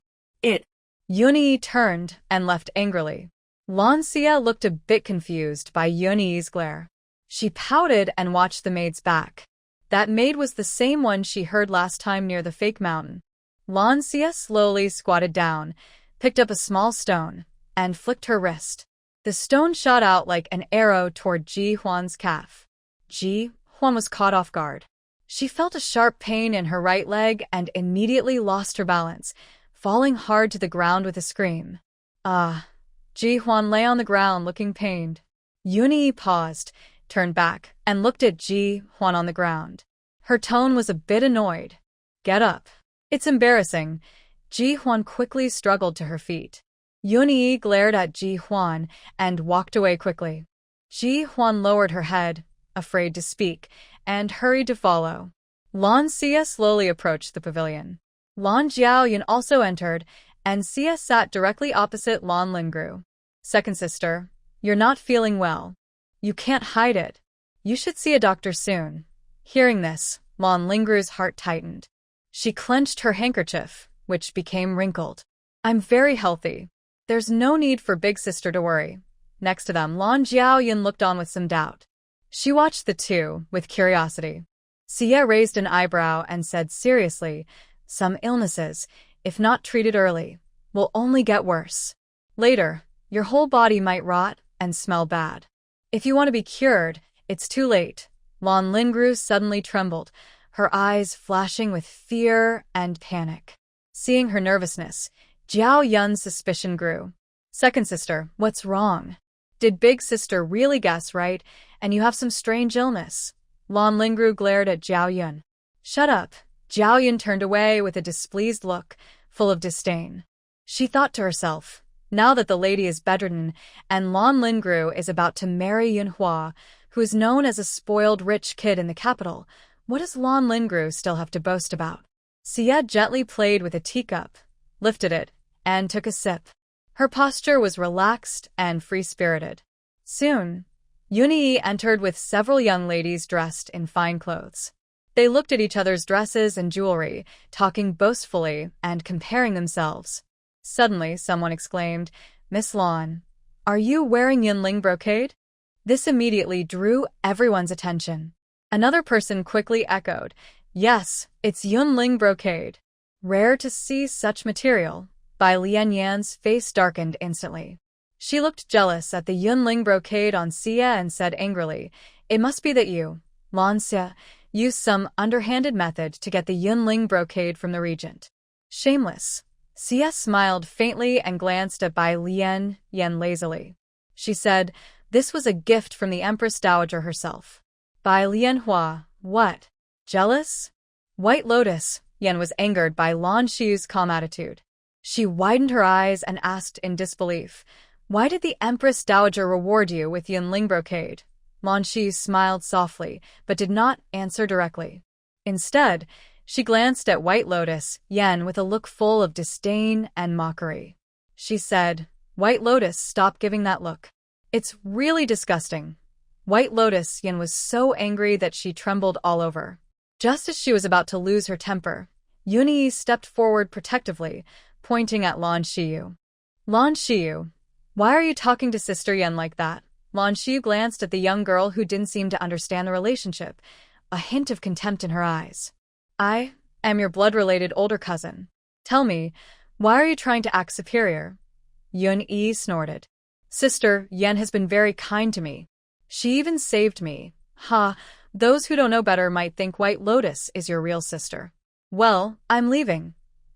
Yun Yi turned and left angrily. Lan Xia looked a bit confused by Yun Yi's glare. She pouted and watched the maid's back. That maid was the same one she heard last time near the fake mountain. Lan Xia slowly squatted down, picked up a small stone, and flicked her wrist. The stone shot out like an arrow toward Ji Huan's calf. Ji Huan was caught off guard. She felt a sharp pain in her right leg and immediately lost her balance, falling hard to the ground with a scream. Ji Huan lay on the ground looking pained. Yun Yi paused, turned back, and looked at Ji Huan on the ground. Her tone was a bit annoyed. Get up. It's embarrassing. Ji Huan quickly struggled to her feet. Yun Yi glared at Ji Huan and walked away quickly. Ji Huan lowered her head, afraid to speak, and hurried to follow. Lan Xia slowly approached the pavilion. Lan Jiaoyun also entered, and Xia sat directly opposite Lan Lingru. Second sister, you're not feeling well. You can't hide it. You should see a doctor soon. Hearing this, Lan Lingru's heart tightened. She clenched her handkerchief, which became wrinkled. I'm very healthy. There's no need for big sister to worry. Next to them, Lan Jiaoyun looked on with some doubt. She watched the two with curiosity. Xia raised an eyebrow and said seriously, some illnesses, if not treated early, will only get worse. Later, your whole body might rot and smell bad. If you want to be cured, it's too late. Lan Lingru suddenly trembled, her eyes flashing with fear and panic. Seeing her nervousness, Jiao Yun's suspicion grew. Second sister, what's wrong? Did big sister really guess right, and you have some strange illness? Lan Lingru glared at Jiao Yun. Shut up. Jiao Yun turned away with a displeased look, full of disdain. She thought to herself, now that the lady is bedridden and Lan Lingru is about to marry Yunhua, who is known as a spoiled rich kid in the capital, what does Lan Lingru still have to boast about? Xia gently played with a teacup, lifted it, and took a sip. Her posture was relaxed and free-spirited. Soon, Yun Yi entered with several young ladies dressed in fine clothes. They looked at each other's dresses and jewelry, talking boastfully and comparing themselves. Suddenly, someone exclaimed, Miss Lan, are you wearing Yunling brocade? This immediately drew everyone's attention. Another person quickly echoed, yes, it's Yunling brocade. Rare to see such material. Bai Lian Yan's face darkened instantly. She looked jealous at the Yunling brocade on Xia and said angrily, it must be that you, Lan Xia, used some underhanded method to get the Yunling brocade from the regent. Shameless. Xia smiled faintly and glanced at Bai Lian Yan lazily. She said, this was a gift from the Empress Dowager herself. Bai Lianhua, what? Jealous? White Lotus. Yan was angered by Lan Xiu's calm attitude. She widened her eyes and asked in disbelief, why did the Empress Dowager reward you with Yunling brocade? Lan Xiu smiled softly, but did not answer directly. Instead, she glanced at White Lotus Yan with a look full of disdain and mockery. She said, White Lotus, stop giving that look. It's really disgusting. White Lotus Yan was so angry that she trembled all over. Just as she was about to lose her temper, Yun Yi stepped forward protectively, pointing at Lan Xiu. Lan Xiu, why are you talking to Sister Yan like that? Lan Xiu glanced at the young girl who didn't seem to understand the relationship, a hint of contempt in her eyes. I am your blood-related older cousin. Tell me, why are you trying to act superior? Yun Yi snorted. Sister Yan has been very kind to me. She even saved me. Ha, those who don't know better might think White Lotus is your real sister. Well, I'm leaving.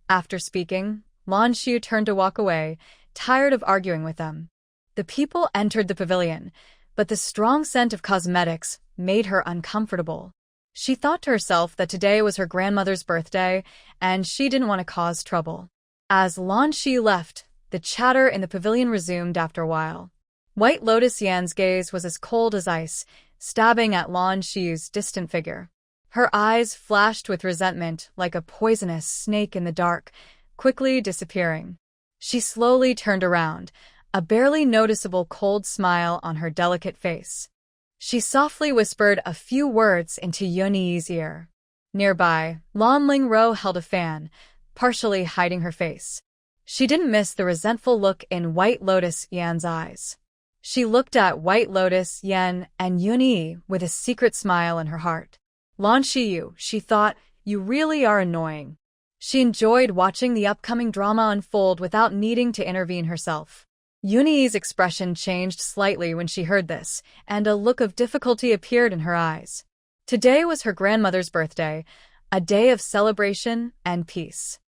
After speaking, Lan Xiu turned to walk away, tired of arguing with them. The people entered the pavilion, but the strong scent of cosmetics made her uncomfortable. She thought to herself that today was her grandmother's birthday, and she didn't want to cause trouble. As Lan Shi left, the chatter in the pavilion resumed after a while. White Lotus Yan's gaze was as cold as ice, stabbing at Lan Shi's distant figure. Her eyes flashed with resentment like a poisonous snake in the dark, quickly disappearing. She slowly turned around, a barely noticeable cold smile on her delicate face. She softly whispered a few words into Yunyi's ear. Nearby, Lan Lingro held a fan, partially hiding her face. She didn't miss the resentful look in White Lotus Yan's eyes. She looked at White Lotus Yan and Yunyi with a secret smile in her heart. Lan Shiyu, she thought, you really are annoying. She enjoyed watching the upcoming drama unfold without needing to intervene herself. Yunyi's expression changed slightly when she heard this, and a look of difficulty appeared in her eyes. Today was her grandmother's birthday, a day of celebration and peace.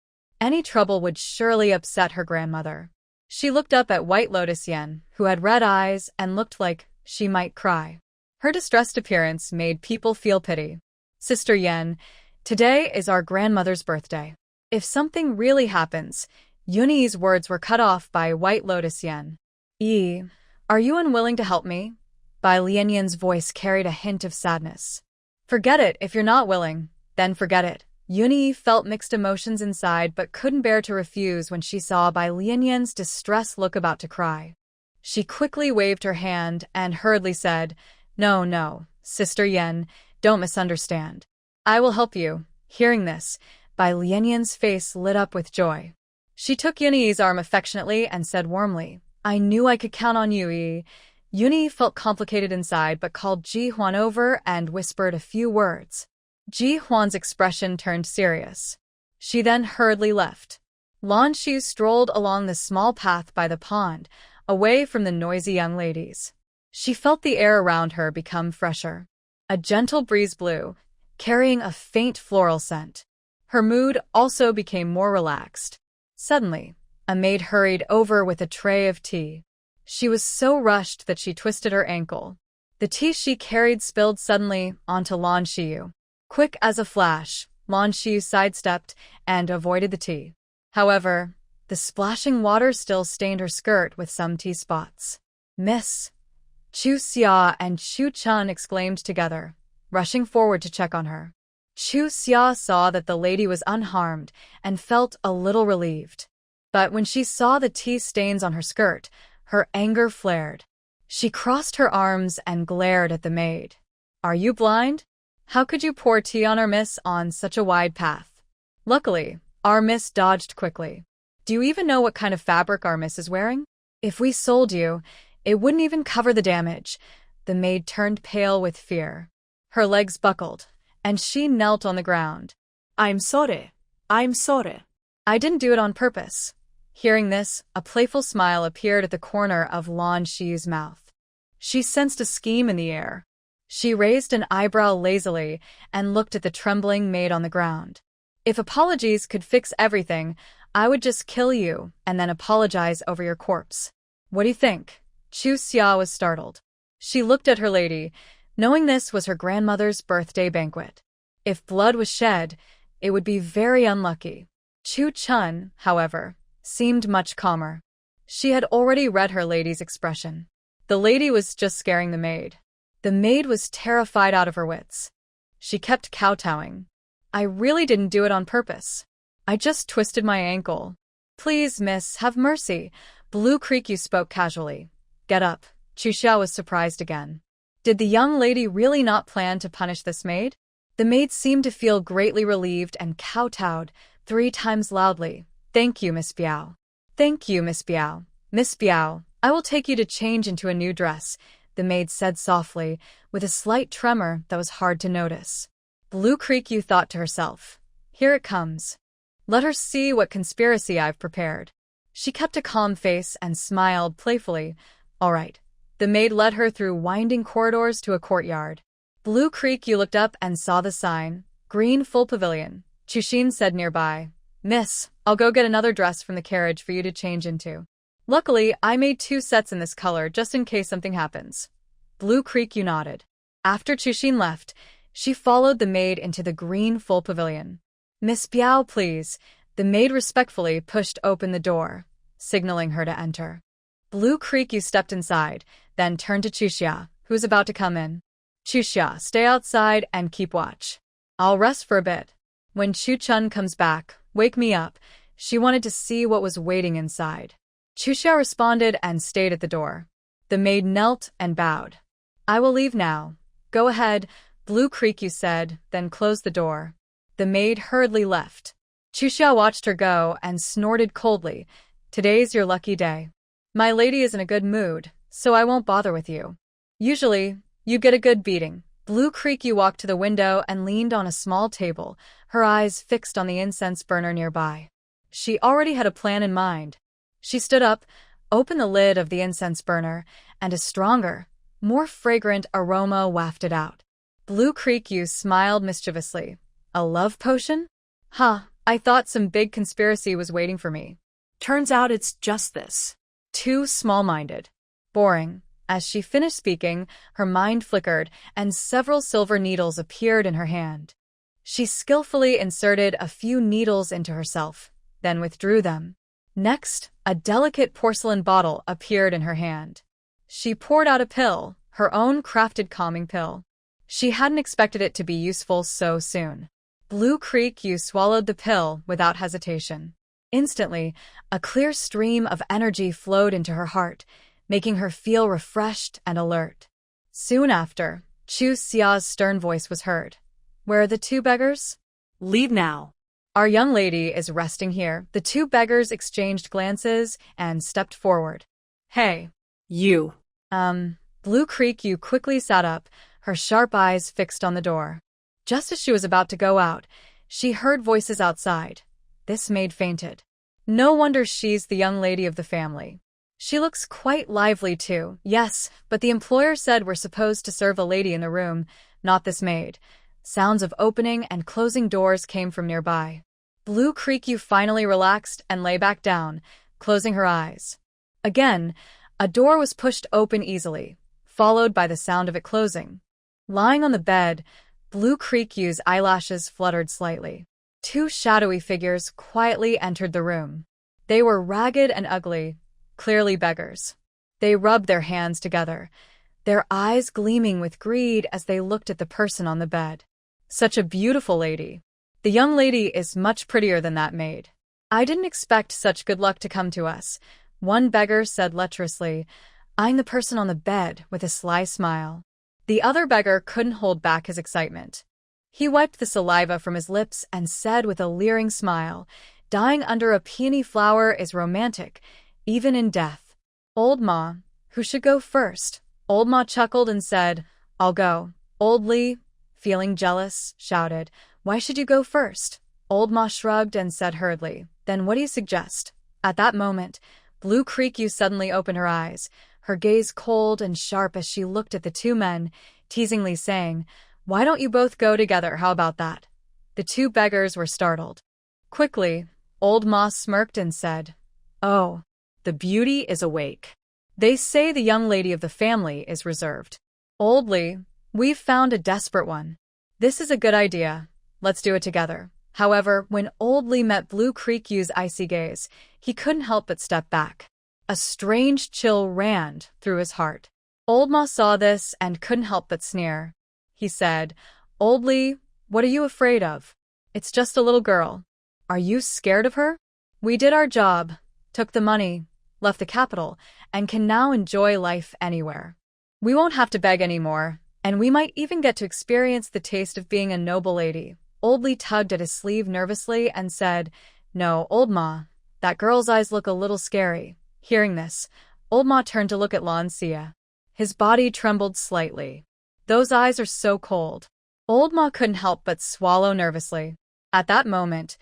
Any trouble would surely upset her grandmother. She looked up at White Lotus Yan, who had red eyes and looked like she might cry. Her distressed appearance made people feel pity. Sister Yan, today is our grandmother's birthday. If something really happens, Yunyi's words were cut off by White Lotus Yan. Are you unwilling to help me? Bai Lianyan's voice carried a hint of sadness. Forget it, if you're not willing, then forget it. Yunyi felt mixed emotions inside but couldn't bear to refuse when she saw Bai Lianyan's distressed look about to cry. She quickly waved her hand and hurriedly said, No, Sister Yan, don't misunderstand. I will help you. Hearing this, Bai Lianyan's face lit up with joy. She took Yunyi's arm affectionately and said warmly, I knew I could count on you, Yi. Yunyi felt complicated inside but called Ji Huan over and whispered a few words. Ji Huan's expression turned serious. She then hurriedly left. Lan Shi strolled along the small path by the pond, away from the noisy young ladies. She felt the air around her become fresher. A gentle breeze blew, carrying a faint floral scent. Her mood also became more relaxed. Suddenly, a maid hurried over with a tray of tea. She was so rushed that she twisted her ankle. The tea she carried spilled suddenly onto Lan Shiyu. Quick as a flash, Lan Shiyu sidestepped and avoided the tea. However, the splashing water still stained her skirt with some tea spots. Miss! Chu Xia and Chu Chun exclaimed together, rushing forward to check on her. Chu Xia saw that the lady was unharmed and felt a little relieved. But when she saw the tea stains on her skirt, her anger flared. She crossed her arms and glared at the maid. Are you blind? How could you pour tea on our miss on such a wide path? Luckily, our miss dodged quickly. Do you even know what kind of fabric our miss is wearing? If we sold you, it wouldn't even cover the damage. The maid turned pale with fear. Her legs buckled, and she knelt on the ground. I'm sorry. I didn't do it on purpose. Hearing this, a playful smile appeared at the corner of Lan Shi's mouth. She sensed a scheme in the air. She raised an eyebrow lazily and looked at the trembling maid on the ground. If apologies could fix everything, I would just kill you and then apologize over your corpse. What do you think? Chu Xia was startled. She looked at her lady, knowing this was her grandmother's birthday banquet. If blood was shed, it would be very unlucky. Chu Chun, however, seemed much calmer. She had already read her lady's expression. The lady was just scaring the maid. The maid was terrified out of her wits. She kept kowtowing. I really didn't do it on purpose. I just twisted my ankle. Please, miss, have mercy. Blue Creek, you spoke casually. Get up. Chu Xia was surprised again. Did the young lady really not plan to punish this maid? The maid seemed to feel greatly relieved and kowtowed 3 times loudly. Thank you, Miss Biao. Thank you, Miss Biao. Miss Biao, I will take you to change into a new dress, the maid said softly, with a slight tremor that was hard to notice. Blue Creek, you thought to herself. Here it comes. Let her see what conspiracy I've prepared. She kept a calm face and smiled playfully. All right. The maid led her through winding corridors to a courtyard. Blue Creek, you looked up and saw the sign, Green Full Pavilion. Chushin said nearby. Miss, I'll go get another dress from the carriage for you to change into. Luckily, I made 2 sets in this color just in case something happens. Blue Creek you nodded. After Chushin left, she followed the maid into the green full pavilion. Miss Biao, please. The maid respectfully pushed open the door, signaling her to enter. Blue Creek you stepped inside, then turned to Chuxia, who was about to come in. Chuxia, stay outside and keep watch. I'll rest for a bit. When Chu-chun comes back, wake me up. She wanted to see what was waiting inside. Chuxia responded and stayed at the door. The maid knelt and bowed. I will leave now. Go ahead, Blue Creek you said, then closed the door. The maid hurriedly left. Chuxia watched her go and snorted coldly. Today's your lucky day. My lady is in a good mood, so I won't bother with you. Usually, you get a good beating. Blue Creek you walked to the window and leaned on a small table, her eyes fixed on the incense burner nearby. She already had a plan in mind. She stood up, opened the lid of the incense burner, and a stronger, more fragrant aroma wafted out. Blue Creek you smiled mischievously. A love potion? Huh, I thought some big conspiracy was waiting for me. Turns out it's just this. Too small-minded. Boring. As she finished speaking, her mind flickered, and several silver needles appeared in her hand. She skillfully inserted a few needles into herself, then withdrew them. Next, a delicate porcelain bottle appeared in her hand. She poured out a pill, her own crafted calming pill. She hadn't expected it to be useful so soon. Blue Creek you swallowed the pill without hesitation. Instantly, a clear stream of energy flowed into her heart, making her feel refreshed and alert. Soon after, Chu Xia's stern voice was heard. Where are the two beggars? Leave now. Our young lady is resting here. The two beggars exchanged glances and stepped forward. Hey. You. Blue Creek you quickly sat up, her sharp eyes fixed on the door. Just as she was about to go out, she heard voices outside. This maid fainted. No wonder she's the young lady of the family. She looks quite lively too. Yes, but the employer said we're supposed to serve a lady in the room, not this maid. Sounds of opening and closing doors came from nearby. Blue Creek you finally relaxed and lay back down, closing her eyes. Again, a door was pushed open easily, followed by the sound of it closing. Lying on the bed, Blue Creek you's eyelashes fluttered slightly. Two shadowy figures quietly entered the room. They were ragged and ugly, clearly beggars. They rubbed their hands together, their eyes gleaming with greed as they looked at the person on the bed. Such a beautiful lady. The young lady is much prettier than that maid. I didn't expect such good luck to come to us, one beggar said lecherously, eyeing the person on the bed with a sly smile. The other beggar couldn't hold back his excitement. He wiped the saliva from his lips and said with a leering smile, dying under a peony flower is romantic, even in death. Old Ma, who should go first? Old Ma chuckled and said, I'll go. Old Lee, feeling jealous, shouted, Why should you go first? Old Ma shrugged and said hurriedly, Then what do you suggest? At that moment, Blue Creek you suddenly opened her eyes, her gaze cold and sharp as she looked at the two men, teasingly saying, Why don't you both go together, how about that? The two beggars were startled. Quickly, Old Ma smirked and said, Oh, the beauty is awake. They say the young lady of the family is reserved. Old Lee, we've found a desperate one. This is a good idea. Let's do it together. However, when Old Lee met Blue Creek you's icy gaze, he couldn't help but step back. A strange chill ran through his heart. Old Ma saw this and couldn't help but sneer. He said, Old Lee, what are you afraid of? It's just a little girl. Are you scared of her? We did our job, took the money, left the capital, and can now enjoy life anywhere. We won't have to beg anymore, and we might even get to experience the taste of being a noble lady. Old Lee tugged at his sleeve nervously and said, No, Old Ma, that girl's eyes look a little scary. Hearing this, Old Ma turned to look at Lan Xia. His body trembled slightly. Those eyes are so cold. Old Ma couldn't help but swallow nervously. At that moment,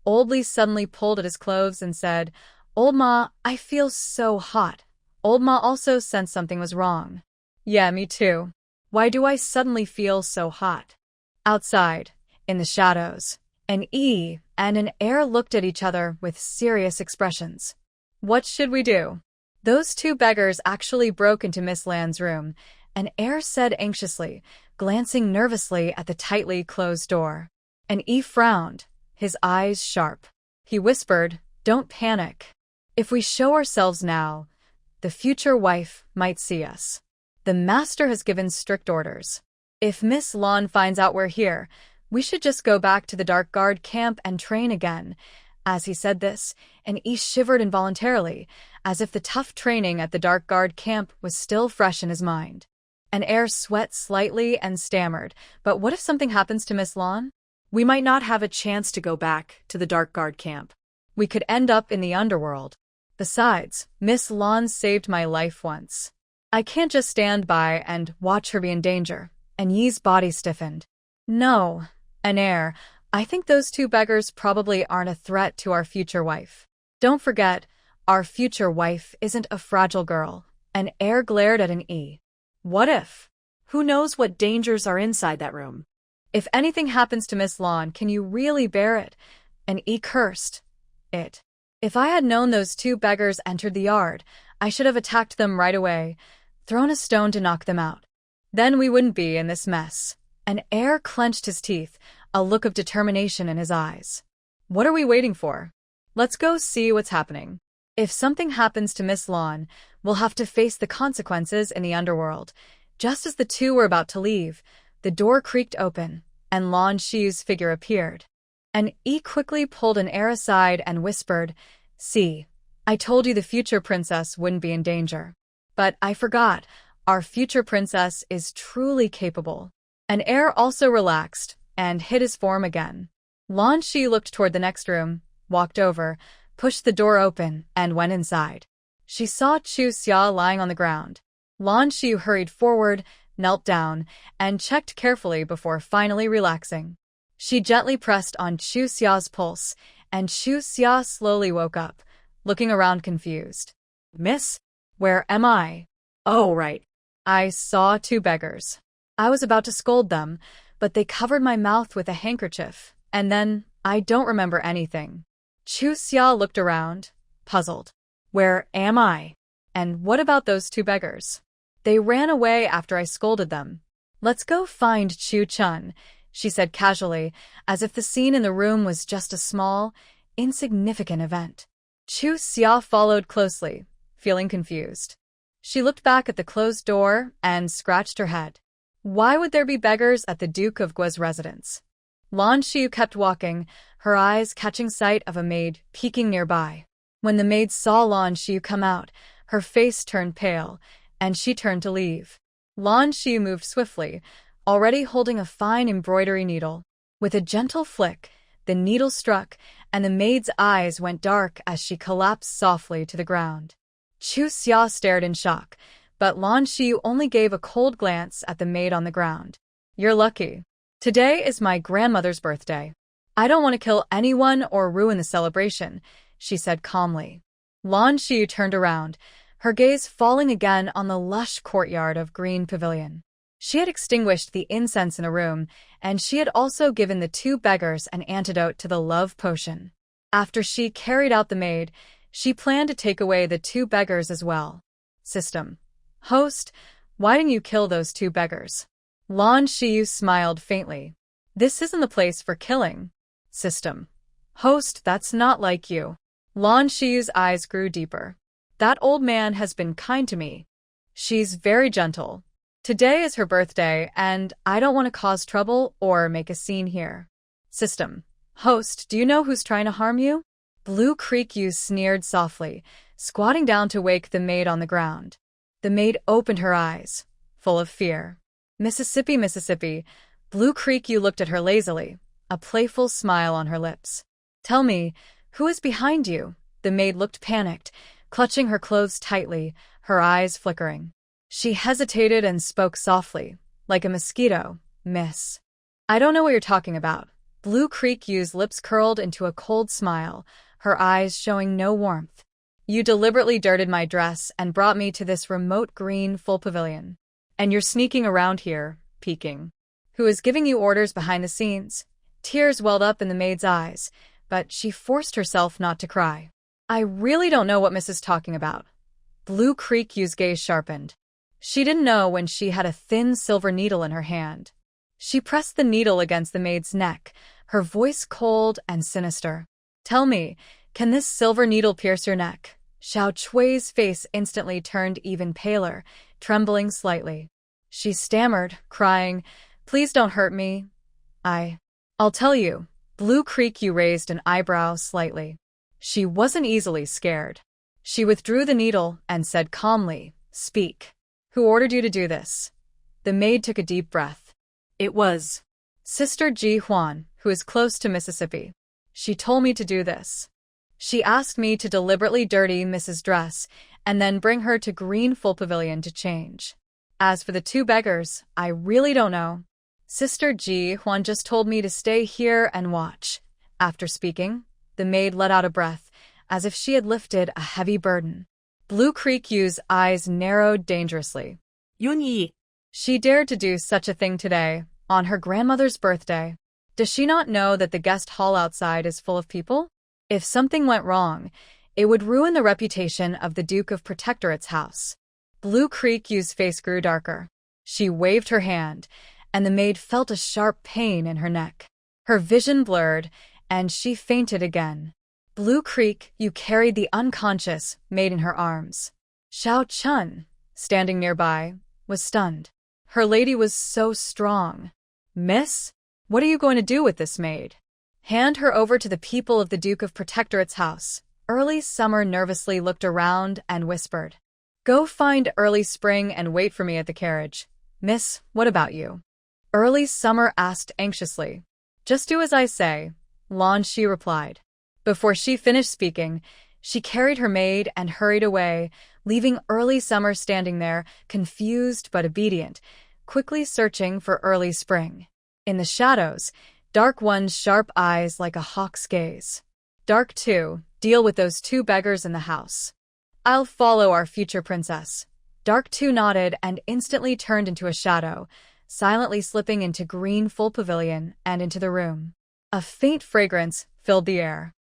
Old Lee suddenly pulled at his clothes and said, Old Ma, I feel so hot. Old Ma also sensed something was wrong. Yeah, me too. Why do I suddenly feel so hot? Outside, in the shadows, an E and an Air looked at each other with serious expressions. What should we do? Those two beggars actually broke into Miss Lan's room, An heir said anxiously, glancing nervously at the tightly closed door. An E frowned, his eyes sharp. He whispered, "Don't panic. If we show ourselves now, the future wife might see us. The master has given strict orders. If Miss Lon finds out we're here, we should just go back to the Dark Guard camp and train again." As he said this, an E shivered involuntarily, as if the tough training at the Dark Guard camp was still fresh in his mind. An heir sweat slightly and stammered, "But what if something happens to Miss Lon? We might not have a chance to go back to the Dark Guard camp. We could end up in the underworld. Besides, Miss Lon saved my life once. I can't just stand by and watch her be in danger." And Yi's body stiffened. "No, an heir, I think those two beggars probably aren't a threat to our future wife. Don't forget, our future wife isn't a fragile girl." An heir glared at an E. "What if? Who knows what dangers are inside that room? If anything happens to Miss Lon, can you really bear it?" An E cursed. If I had known those two beggars entered the yard, I should have attacked them right away, thrown a stone to knock them out. Then we wouldn't be in this mess. An heir clenched his teeth, a look of determination in his eyes. "What are we waiting for? Let's go see what's happening. If something happens to Miss Lon, we'll have to face the consequences in the underworld." Just as the two were about to leave, the door creaked open, and Lan Xiu's figure appeared. An E quickly pulled an heir aside and whispered, "See, I told you the future princess wouldn't be in danger. But I forgot, our future princess is truly capable." An heir also relaxed and hid his form again. Lan Xiu looked toward the next room, walked over, pushed the door open, and went inside. She saw Chu Xia lying on the ground. Lan Xiu hurried forward, knelt down, and checked carefully before finally relaxing. She gently pressed on Chu Xia's pulse, and Chu Xia slowly woke up, looking around confused. "Miss? Where am I?" Oh, right. I saw two beggars. I was about to scold them, but they covered my mouth with a handkerchief, and then I don't remember anything. Chu Xia looked around, puzzled. Where am I? And what about those two beggars? They ran away after I scolded them. Let's go find Chu Chun, she said casually, as if the scene in the room was just a small, insignificant event. Chu Xia followed closely, feeling confused. She looked back at the closed door and scratched her head. Why would there be beggars at the Duke of Gua's residence? Lan Xiu kept walking, her eyes catching sight of a maid peeking nearby. When the maid saw Lan Xiu come out, her face turned pale, and she turned to leave. Lan Xiu moved swiftly, already holding a fine embroidery needle. With a gentle flick, the needle struck, and the maid's eyes went dark as she collapsed softly to the ground. Chu Xia stared in shock, but Lan Xiu only gave a cold glance at the maid on the ground. You're lucky. Today is my grandmother's birthday. I don't want to kill anyone or ruin the celebration, she said calmly. Lan Xiu turned around, her gaze falling again on the lush courtyard of Green Pavilion. She had extinguished the incense in a room, and she had also given the two beggars an antidote to the love potion. After she carried out the maid, she planned to take away the two beggars as well. System. Host, why didn't you kill those two beggars? Lan Xiu smiled faintly. This isn't the place for killing. System. Host, that's not like you. Lan Xiu's eyes grew deeper. That old man has been kind to me. She's very gentle. Today is her birthday, and I don't want to cause trouble or make a scene here. System. Host, do you know who's trying to harm you? Blue Creek Yu sneered softly, squatting down to wake the maid on the ground. The maid opened her eyes, full of fear. Mississippi, Mississippi. Blue Creek Yu looked at her lazily, a playful smile on her lips. Tell me, who is behind you? The maid looked panicked, clutching her clothes tightly, her eyes flickering. She hesitated and spoke softly, like a mosquito. Miss. I don't know what you're talking about. Blue Creek Yu's lips curled into a cold smile, her eyes showing no warmth. You deliberately dirted my dress and brought me to this remote green full pavilion. And you're sneaking around here, peeking. Who is giving you orders behind the scenes? Tears welled up in the maid's eyes, but she forced herself not to cry. I really don't know what Miss is talking about. Blue Creek Yu's gaze sharpened. She didn't know when she had a thin silver needle in her hand. She pressed the needle against the maid's neck, her voice cold and sinister. "Tell me, can this silver needle pierce your neck?" Xiao Chui's face instantly turned even paler, trembling slightly. She stammered, crying, "Please don't hurt me. I'll tell you." Blue Creek Yu raised an eyebrow slightly. She wasn't easily scared. She withdrew the needle and said calmly, "Speak. Who ordered you to do this?" The maid took a deep breath. It was Sister Ji Huan, who is close to Mississippi. She told me to do this. She asked me to deliberately dirty Mrs. Dress and then bring her to Green Full Pavilion to change. As for the two beggars, I really don't know. Sister Ji Huan just told me to stay here and watch. After speaking, the maid let out a breath, as if she had lifted a heavy burden. Blue Creek Yu's eyes narrowed dangerously. Yunyi. She dared to do such a thing today, on her grandmother's birthday. Does she not know that the guest hall outside is full of people? If something went wrong, it would ruin the reputation of the Duke of Protectorate's house. Blue Creek Yu's face grew darker. She waved her hand, and the maid felt a sharp pain in her neck. Her vision blurred, and she fainted again. Blue Creek Yu carried the unconscious maid in her arms. Xiao Chun, standing nearby, was stunned. Her lady was so strong. "Miss, what are you going to do with this maid?" "Hand her over to the people of the Duke of Protectorate's house." Early Summer nervously looked around and whispered, "Go find Early Spring and wait for me at the carriage." "Miss, what about you?" Early Summer asked anxiously. "Just do as I say," Lan Shi replied. Before she finished speaking, she carried her maid and hurried away, leaving Early Summer standing there, confused but obedient, quickly searching for Early Spring. In the shadows, Dark One's sharp eyes like a hawk's gaze. "Dark Two, deal with those two beggars in the house. I'll follow our future princess." Dark Two nodded and instantly turned into a shadow, silently slipping into Green Full Pavilion and into the room. A faint fragrance filled the air.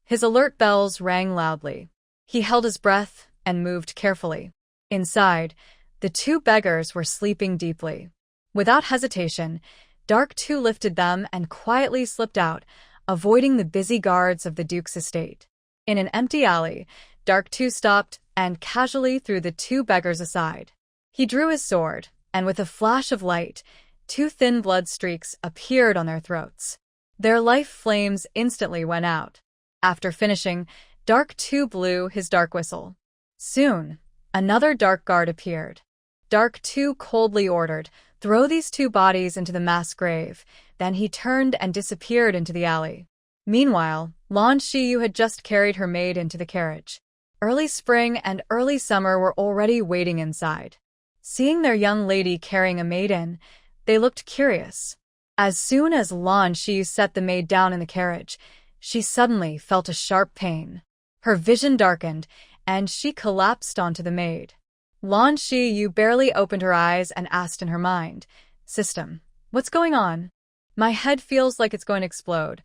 His alert bells rang loudly. He held his breath and moved carefully. Inside, the two beggars were sleeping deeply. Without hesitation, Dark Two lifted them and quietly slipped out, avoiding the busy guards of the Duke's estate. In an empty alley, Dark Two stopped and casually threw the two beggars aside. He drew his sword, and with a flash of light, two thin blood streaks appeared on their throats. Their life flames instantly went out. After finishing, Dark Two blew his dark whistle. Soon, another dark guard appeared. Dark Two coldly ordered, "Throw these two bodies into the mass grave." Then he turned and disappeared into the alley. Meanwhile, Lan Shiyu had just carried her maid into the carriage. Early Spring and Early Summer were already waiting inside. Seeing their young lady carrying a maid in, they looked curious. As soon as Lan Shiyu set the maid down in the carriage, she suddenly felt a sharp pain. Her vision darkened, and she collapsed onto the maid. Lan Shiyu barely opened her eyes and asked in her mind, "System, what's going on? My head feels like it's going to explode."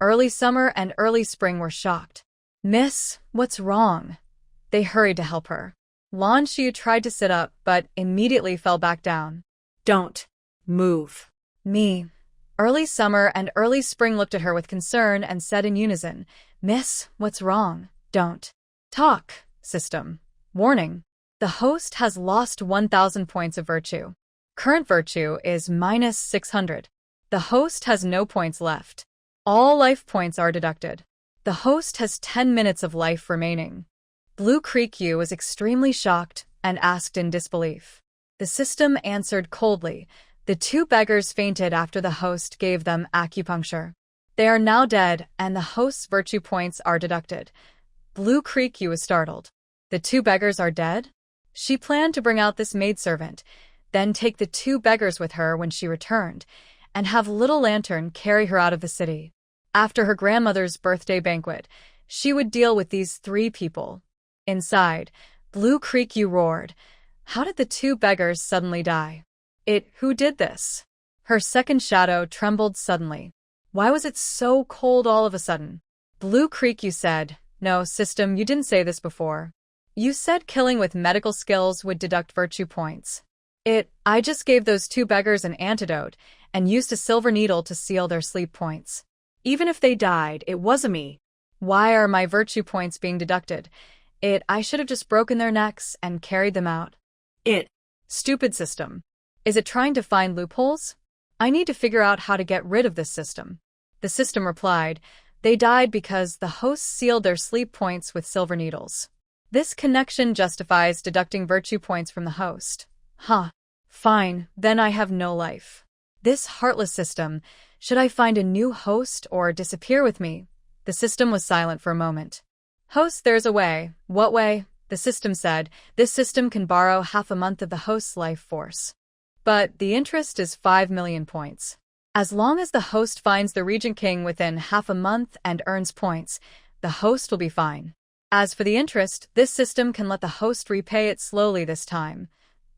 Early Summer and Early Spring were shocked. "Miss, what's wrong?" They hurried to help her. Lan Shiyu tried to sit up, but immediately fell back down. Don't move. "Me." Early Summer and Early Spring looked at her with concern and said in unison, "Miss, what's wrong? Don't talk, System. Warning. The host has lost 1,000 points of virtue. Current virtue is minus 600. The host has no points left. All life points are deducted. The host has 10 minutes of life remaining." Blue Creek Yu was extremely shocked and asked in disbelief. The system answered coldly. The two beggars fainted after the host gave them acupuncture. They are now dead, and the host's virtue points are deducted. Blue Creek Yu was startled. The two beggars are dead? She planned to bring out this maidservant, then take the two beggars with her when she returned, and have Little Lantern carry her out of the city. After her grandmother's birthday banquet, she would deal with these three people. Inside, Blue Creek Yu roared. How did the two beggars suddenly die? Who did this? Her second shadow trembled suddenly. Why was it so cold all of a sudden? Blue Creek Yu said, "No, System, you didn't say this before." You said killing with medical skills would deduct virtue points. I just gave those two beggars an antidote and used a silver needle to seal their sleep points. Even if they died, it wasn't me. Why are my virtue points being deducted? I should have just broken their necks and carried them out. Stupid system. Is it trying to find loopholes? I need to figure out how to get rid of this system. The system replied, they died because the hosts sealed their sleep points with silver needles. This connection justifies deducting virtue points from the host. Fine, then I have no life. This heartless system, should I find a new host or disappear with me? The system was silent for a moment. Host, there's a way. What way? The system said, this system can borrow half a month of the host's life force. But the interest is 5 million points. As long as the host finds the Regent King within half a month and earns points, the host will be fine. As for the interest, this system can let the host repay it slowly this time.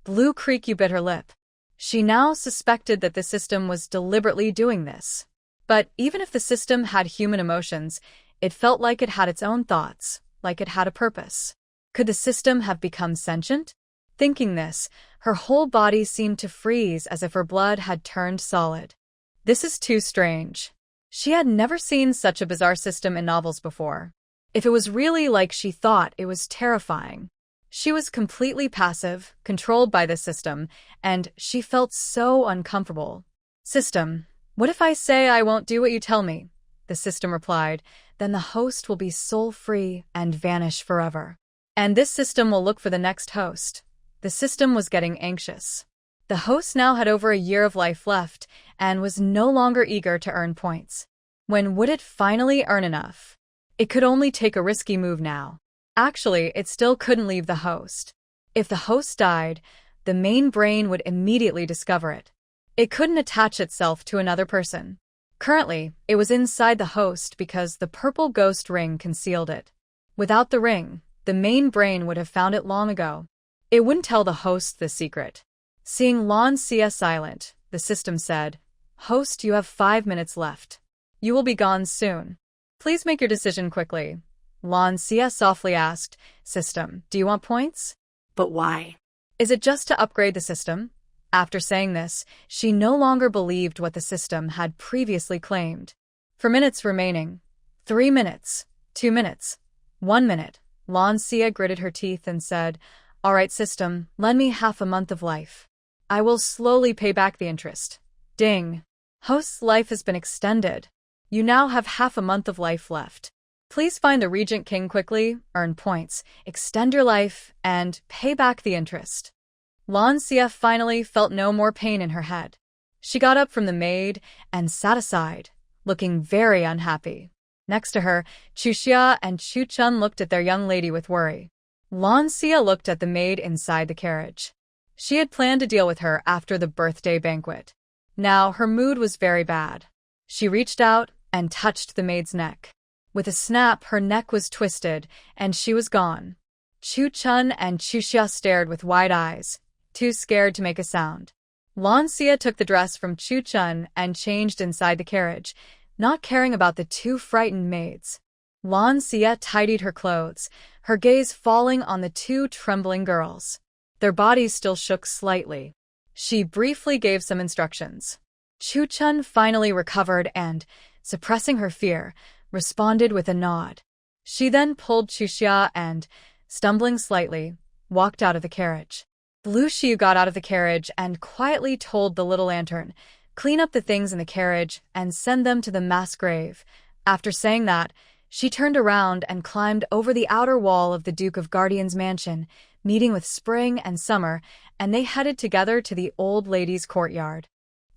Blue Creek, you bit her lip. She now suspected that the system was deliberately doing this. But even if the system had human emotions, it felt like it had its own thoughts, like it had a purpose. Could the system have become sentient? Thinking this, her whole body seemed to freeze as if her blood had turned solid. This is too strange. She had never seen such a bizarre system in novels before. If it was really like she thought, it was terrifying. She was completely passive, controlled by the system, and she felt so uncomfortable. System, what if I say I won't do what you tell me? The system replied, then the host will be soul-free and vanish forever. And this system will look for the next host. The system was getting anxious. The host now had over a year of life left and was no longer eager to earn points. When would it finally earn enough? It could only take a risky move now. Actually, it still couldn't leave the host. If the host died, the main brain would immediately discover it. It couldn't attach itself to another person. Currently, it was inside the host because the purple ghost ring concealed it. Without the ring, the main brain would have found it long ago. It wouldn't tell the host the secret. Seeing Lan Xia silent, the system said, Host, you have 5 minutes left. You will be gone soon. Please make your decision quickly. Lan Xia softly asked, System, do you want points? But why? Is it just to upgrade the system? After saying this, she no longer believed what the system had previously claimed. For minutes remaining. 3 minutes. 2 minutes. 1 minute. Lan Xia gritted her teeth and said, All right, system, lend me half a month of life. I will slowly pay back the interest. Ding. Host's life has been extended. You now have half a month of life left. Please find the Regent King quickly, earn points, extend your life, and pay back the interest. Lan Xia finally felt no more pain in her head. She got up from the maid and sat aside, looking very unhappy. Next to her, Chuxia and Chu Chun looked at their young lady with worry. Lan Xia looked at the maid inside the carriage. She had planned to deal with her after the birthday banquet. Now her mood was very bad. She reached out and touched the maid's neck. With a snap, her neck was twisted, and she was gone. Chu Chun and Chuxia stared with wide eyes, too scared to make a sound. Lan Xia took the dress from Chu Chun and changed inside the carriage, not caring about the two frightened maids. Lan Xia tidied her clothes, her gaze falling on the two trembling girls. Their bodies still shook slightly. She briefly gave some instructions. Chu Chun finally recovered and, suppressing her fear, responded with a nod. She then pulled Chuxia and, stumbling slightly, walked out of the carriage. Blue Xiu got out of the carriage and quietly told the little lantern, clean up the things in the carriage and send them to the mass grave. After saying that, she turned around and climbed over the outer wall of the Duke of Guardian's mansion, meeting with Spring and Summer, and they headed together to the old lady's courtyard.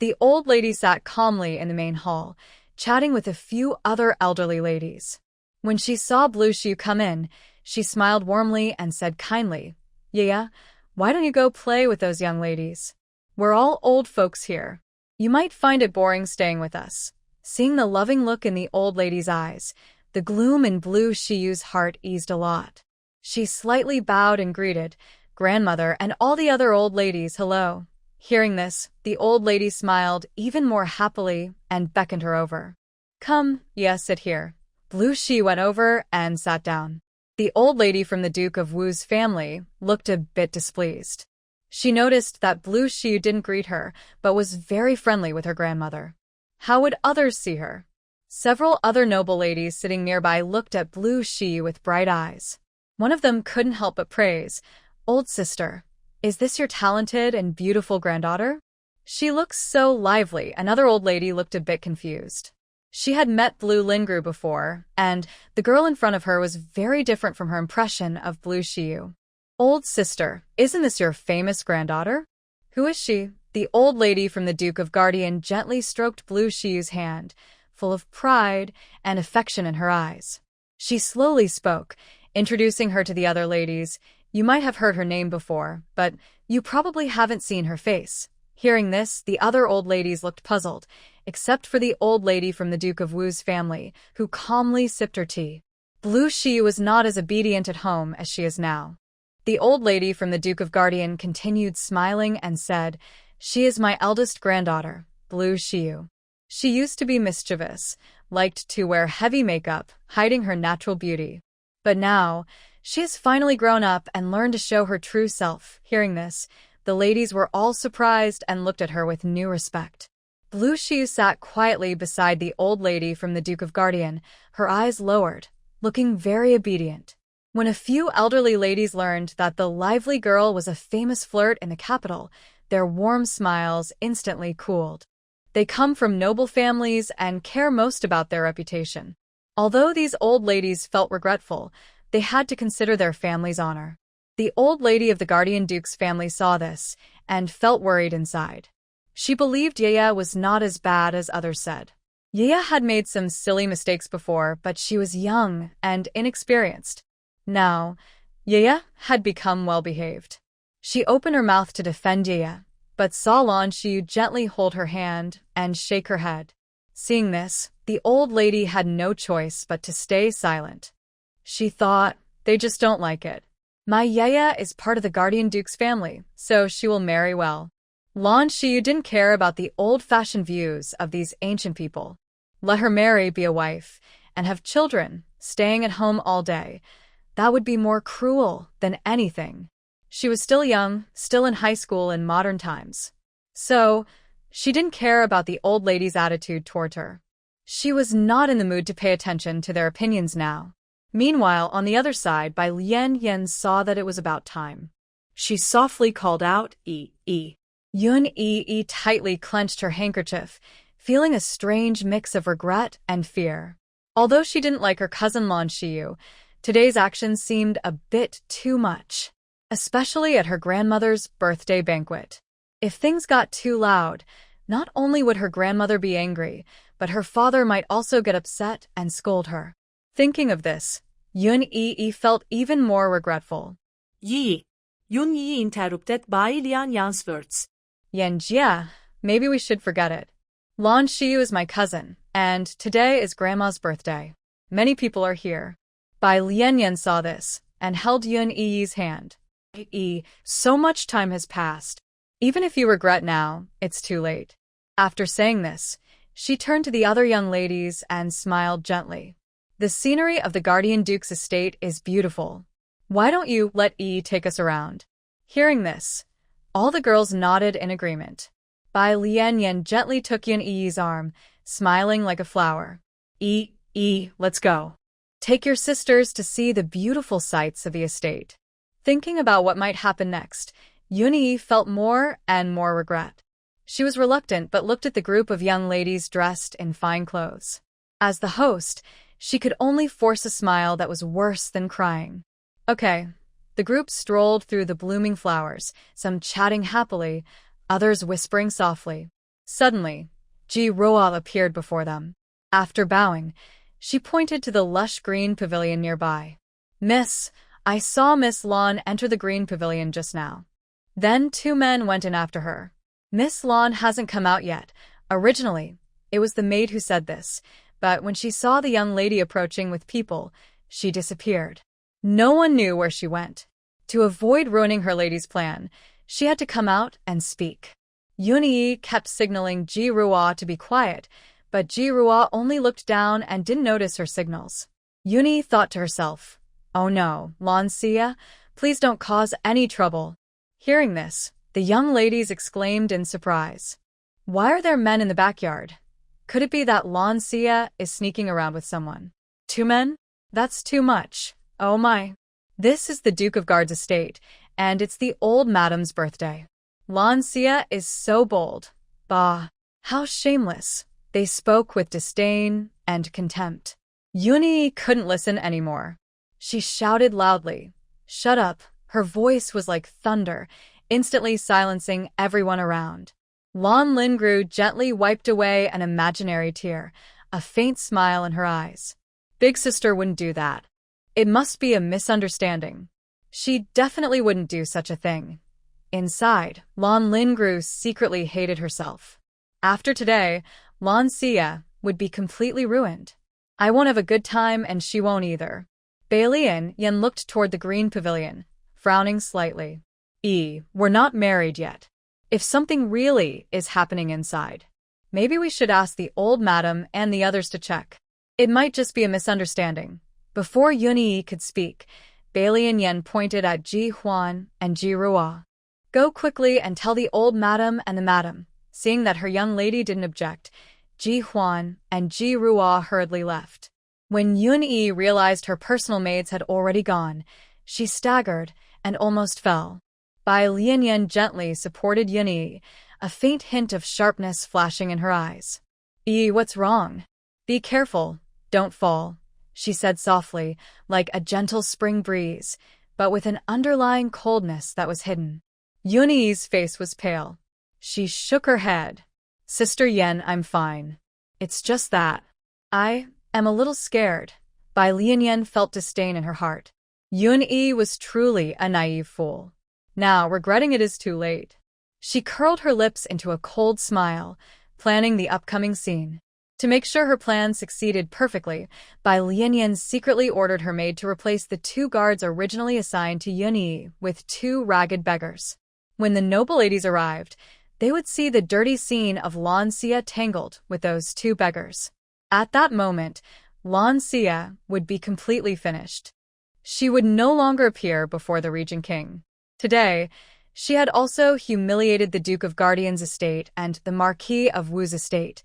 The old lady sat calmly in the main hall, chatting with a few other elderly ladies. When she saw Blue Xiu come in, she smiled warmly and said kindly, Yeah, why don't you go play with those young ladies? We're all old folks here. You might find it boring staying with us. Seeing the loving look in the old lady's eyes, the gloom in Blue Xiu's heart eased a lot. She slightly bowed and greeted grandmother and all the other old ladies hello. Hearing this, the old lady smiled even more happily and beckoned her over. Come, yes, sit here. Blue Xiu went over and sat down. The old lady from the Duke of Wu's family looked a bit displeased. She noticed that Blue Shiyu didn't greet her, but was very friendly with her grandmother. How would others see her? Several other noble ladies sitting nearby looked at Blue Shiyu with bright eyes. One of them couldn't help but praise, "Old sister, is this your talented and beautiful granddaughter? She looks so lively." Another old lady looked a bit confused. She had met Blue Lingru before, and the girl in front of her was very different from her impression of Blue Shiyu. "Old sister, isn't this your famous granddaughter? Who is she?" The old lady from the Duke of Guardian gently stroked Blue Shiyu's hand, full of pride and affection in her eyes. She slowly spoke, introducing her to the other ladies. "You might have heard her name before, but you probably haven't seen her face." Hearing this, the other old ladies looked puzzled, except for the old lady from the Duke of Wu's family, who calmly sipped her tea. Blue Shiyu was not as obedient at home as she is now. The old lady from the Duke of Guardian continued smiling and said, "She is my eldest granddaughter, Blue Shiyu. She used to be mischievous, liked to wear heavy makeup, hiding her natural beauty. But now, she has finally grown up and learned to show her true self." Hearing this, the ladies were all surprised and looked at her with new respect. Blue Shiyu sat quietly beside the old lady from the Duke of Guardian, her eyes lowered, looking very obedient. When a few elderly ladies learned that the lively girl was a famous flirt in the capital, their warm smiles instantly cooled. They come from noble families and care most about their reputation. Although these old ladies felt regretful, they had to consider their family's honor. The old lady of the Guardian Duke's family saw this and felt worried inside. She believed Yaya was not as bad as others said. Yaya had made some silly mistakes before, but she was young and inexperienced. Now, Yaya had become well-behaved. She opened her mouth to defend Yaya, but saw Lan Shiyu gently hold her hand and shake her head. Seeing this, the old lady had no choice but to stay silent. She thought, "They just don't like it. My Yaya is part of the Guardian Duke's family, so she will marry well." Lan Shiyu didn't care about the old-fashioned views of these ancient people. Let her marry, be a wife, and have children, staying at home all day. That would be more cruel than anything. She was still young, still in high school in modern times. So, she didn't care about the old lady's attitude toward her. She was not in the mood to pay attention to their opinions now. Meanwhile, on the other side, Bai Lian Yen saw that it was about time. She softly called out, "Yi." Yun Yi tightly clenched her handkerchief, feeling a strange mix of regret and fear. Although she didn't like her cousin Lan Shiyu, today's actions seemed a bit too much, especially at her grandmother's birthday banquet. If things got too loud, not only would her grandmother be angry, but her father might also get upset and scold her. Thinking of this, Yun Yi felt even more regretful. Yi. Yun Yi interrupted Bai Lian Yan's words. "Yanjia, maybe we should forget it. Lan Shiyu is my cousin, and today is Grandma's birthday. Many people are here." Bai Lian saw this and held Yun Yi's hand. "So much time has passed. Even if you regret now, it's too late." After saying this, she turned to the other young ladies and smiled gently. "The scenery of the Guardian Duke's estate is beautiful. Why don't you let Yi take us around?" Hearing this, all the girls nodded in agreement. Bai Lian gently took Yun Yi's arm, smiling like a flower. Yi, let's go. Take your sisters to see the beautiful sights of the estate." Thinking about what might happen next, Yun Yi felt more and more regret. She was reluctant but looked at the group of young ladies dressed in fine clothes. As the host, she could only force a smile that was worse than crying. Okay. The group strolled through the blooming flowers, some chatting happily, others whispering softly. Suddenly, Ji Roa appeared before them. After bowing, she pointed to the lush green pavilion nearby. "Miss, I saw Miss Lan enter the green pavilion just now." Then 2 men went in after her. "Miss Lan hasn't come out yet." Originally, it was the maid who said this, but when she saw the young lady approaching with people, she disappeared. No one knew where she went. To avoid ruining her lady's plan, she had to come out and speak. Yun Yi kept signaling Ji Rua to be quiet, but Ji Rua only looked down and didn't notice her signals. Yun Yi thought to herself, Oh no, Lan Xia, please don't cause any trouble. Hearing this, the young ladies exclaimed in surprise. Why are there men in the backyard? Could it be that Lan Xia is sneaking around with someone? 2 men? That's too much. Oh my. This is the Duke of Guard's estate, and it's the old madam's birthday. Lan Xia is so bold. Bah, how shameless. They spoke with disdain and contempt. Yunyi couldn't listen anymore. She shouted loudly. Shut up. Her voice was like thunder, instantly silencing everyone around. Lan Lingru gently wiped away an imaginary tear, a faint smile in her eyes. Big sister wouldn't do that. It must be a misunderstanding. She definitely wouldn't do such a thing. Inside, Lan Lingru secretly hated herself. After today, Lan Xia would be completely ruined. I won't have a good time and she won't either. Bailian Yen looked toward the green pavilion, frowning slightly. We're not married yet. If something really is happening inside, maybe we should ask the old madam and the others to check. It might just be a misunderstanding. Before Yunyi could speak, Bailian Yen pointed at Ji Huan and Ji Ruo. Go quickly and tell the old madam and the madam. Seeing that her young lady didn't object, Ji Huan and Ji Ruo hurriedly left. When Yunyi realized her personal maids had already gone, she staggered and almost fell. Bai Lianyan gently supported Yunyi, a faint hint of sharpness flashing in her eyes. What's wrong? Be careful, don't fall, she said softly, like a gentle spring breeze, but with an underlying coldness that was hidden. Yunyi's face was pale. She shook her head. Sister Yen, I'm fine. It's just that I am a little scared. Bai Lianyan felt disdain in her heart. Yunyi was truly a naive fool. Now, regretting it is too late. She curled her lips into a cold smile, planning the upcoming scene. To make sure her plan succeeded perfectly, Bai Lianyan secretly ordered her maid to replace the 2 guards originally assigned to Yunyi with 2 ragged beggars. When the noble ladies arrived, they would see the dirty scene of Lan Xia tangled with those 2 beggars. At that moment, Lan Xia would be completely finished. She would no longer appear before the Regent King. Today, she had also humiliated the Duke of Guardian's estate and the Marquis of Wu's estate,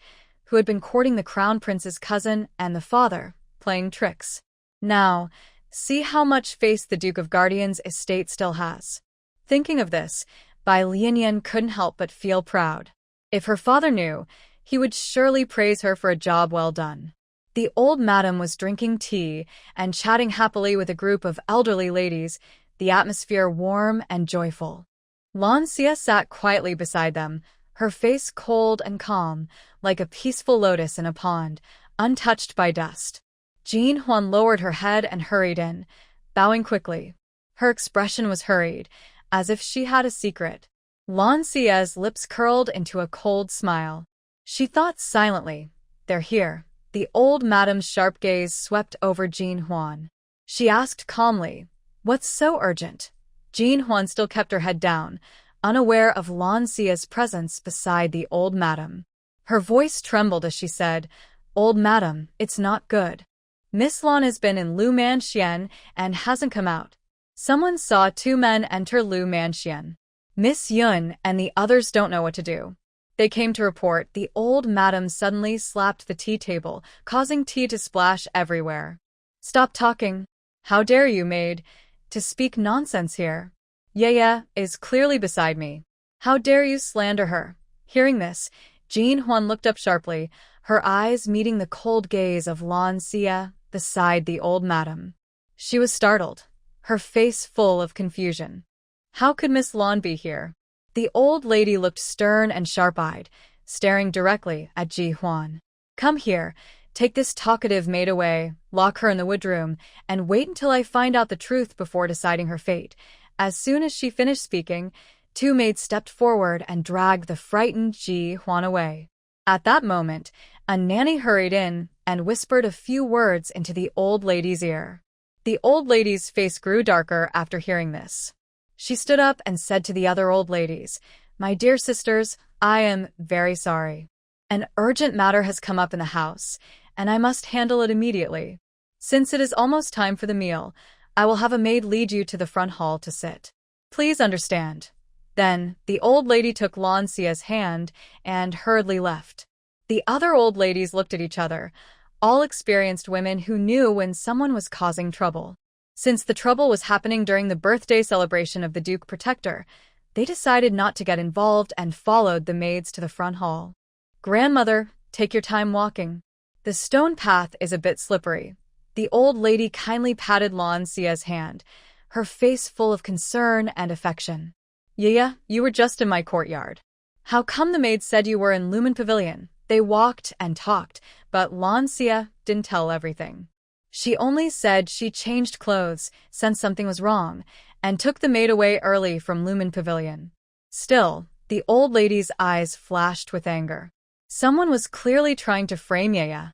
who had been courting the Crown Prince's cousin and the father, playing tricks. Now, see how much face the Duke of Guardian's estate still has. Thinking of this, Bai Lianyan couldn't help but feel proud. If her father knew, he would surely praise her for a job well done. The old madam was drinking tea and chatting happily with a group of elderly ladies, the atmosphere warm and joyful. Lan Xia sat quietly beside them, her face cold and calm, like a peaceful lotus in a pond, untouched by dust. Jin Huan lowered her head and hurried in, bowing quickly. Her expression was hurried, as if she had a secret. Lan Xia's lips curled into a cold smile. She thought silently, they're here. The old madam's sharp gaze swept over Jin Huan. She asked calmly, what's so urgent? Jin Huan still kept her head down, unaware of Lan Xia's presence beside the old madam. Her voice trembled as she said, Old madam, it's not good. Miss Lan has been in Lu Manxian and hasn't come out. Someone saw 2 men enter Lu Manxian. Miss Yun and the others don't know what to do. They came to report the old madam suddenly slapped the tea table, causing tea to splash everywhere. Stop talking. How dare you, maid, to speak nonsense here. Yaya is clearly beside me. How dare you slander her? Hearing this, Jin Huan looked up sharply, her eyes meeting the cold gaze of Lan Xia beside the old madam. She was startled, her face full of confusion. How could Miss Lan be here? The old lady looked stern and sharp-eyed, staring directly at Ji Huan. Come here, take this talkative maid away, lock her in the woodroom, and wait until I find out the truth before deciding her fate. As soon as she finished speaking, 2 maids stepped forward and dragged the frightened Ji Huan away. At that moment, a nanny hurried in and whispered a few words into the old lady's ear. The old lady's face grew darker after hearing this. She stood up and said to the other old ladies, My dear sisters, I am very sorry. An urgent matter has come up in the house, and I must handle it immediately. Since it is almost time for the meal, I will have a maid lead you to the front hall to sit. Please understand. Then, the old lady took Lan Xia's hand and hurriedly left. The other old ladies looked at each other, all experienced women who knew when someone was causing trouble. Since the trouble was happening during the birthday celebration of the Duke Protector, they decided not to get involved and followed the maids to the front hall. Grandmother, take your time walking. The stone path is a bit slippery. The old lady kindly patted Lan Xia's hand, her face full of concern and affection. Yeah, you were just in my courtyard. How come the maids said you were in Lumen Pavilion? They walked and talked, but Lan Xia didn't tell everything. She only said she changed clothes, sensed something was wrong, and took the maid away early from Lumen Pavilion. Still, the old lady's eyes flashed with anger. Someone was clearly trying to frame Yaya.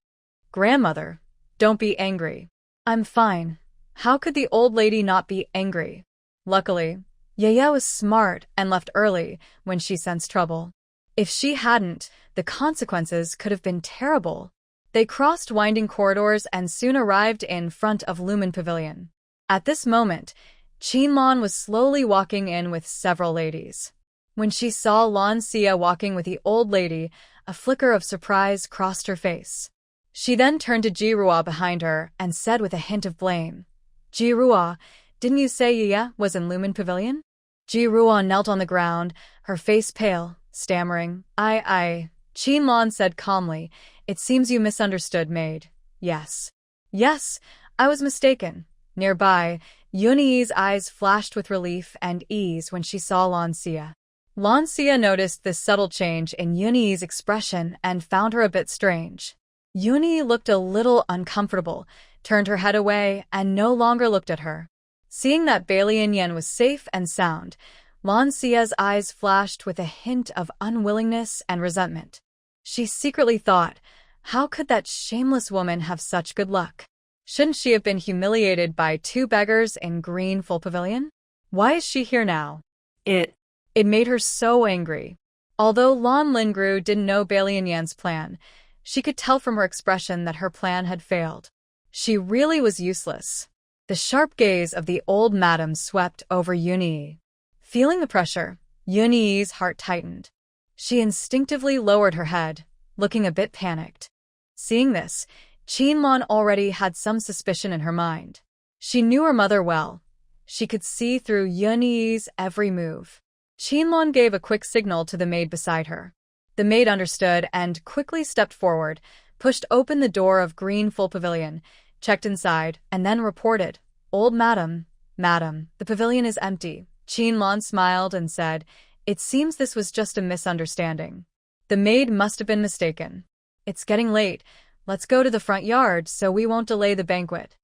Grandmother, don't be angry. I'm fine. How could the old lady not be angry? Luckily, Yaya was smart and left early when she sensed trouble. If she hadn't, the consequences could have been terrible. They crossed winding corridors and soon arrived in front of Lumen Pavilion. At this moment, Qinlan was slowly walking in with several ladies. When she saw Lan Xia walking with the old lady, a flicker of surprise crossed her face. She then turned to Jirua behind her and said with a hint of blame, Jirua, didn't you say Yaya was in Lumen Pavilion? Jirua knelt on the ground, her face pale, stammering, Qinlan said calmly, it seems you misunderstood, maid. Yes. Yes, I was mistaken. Nearby, Yunyi's eyes flashed with relief and ease when she saw Lan Xia. Lan Xia noticed this subtle change in Yunyi's expression and found her a bit strange. Yunyi looked a little uncomfortable, turned her head away, and no longer looked at her. Seeing that Balian Yen was safe and sound, Lan Xia's eyes flashed with a hint of unwillingness and resentment. She secretly thought, how could that shameless woman have such good luck? Shouldn't she have been humiliated by two beggars in green full pavilion? Why is she here now? It made her so angry. Although Lan Lingru didn't know Balian Yan's plan, she could tell from her expression that her plan had failed. She really was useless. The sharp gaze of the old madam swept over Yunyi. Feeling the pressure, Yunyi's heart tightened. She instinctively lowered her head, looking a bit panicked. Seeing this, Qinlan already had some suspicion in her mind. She knew her mother well. She could see through Yunyi's every move. Qinlan gave a quick signal to the maid beside her. The maid understood and quickly stepped forward, pushed open the door of green full pavilion, checked inside, and then reported, Old madam, the pavilion is empty. Qinlan smiled and said, It seems this was just a misunderstanding. The maid must have been mistaken. It's getting late. Let's go to the front yard so we won't delay the banquet.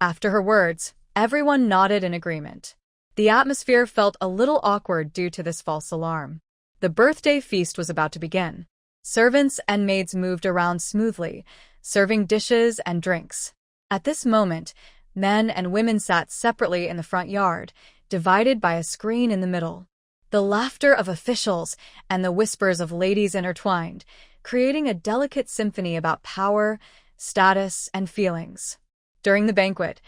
After her words, everyone nodded in agreement. The atmosphere felt a little awkward due to this false alarm. The birthday feast was about to begin. Servants and maids moved around smoothly, serving dishes and drinks. At this moment, men and women sat separately in the front yard, divided by a screen in the middle. The laughter of officials and the whispers of ladies intertwined, creating a delicate symphony about power, status, and feelings. During the banquet,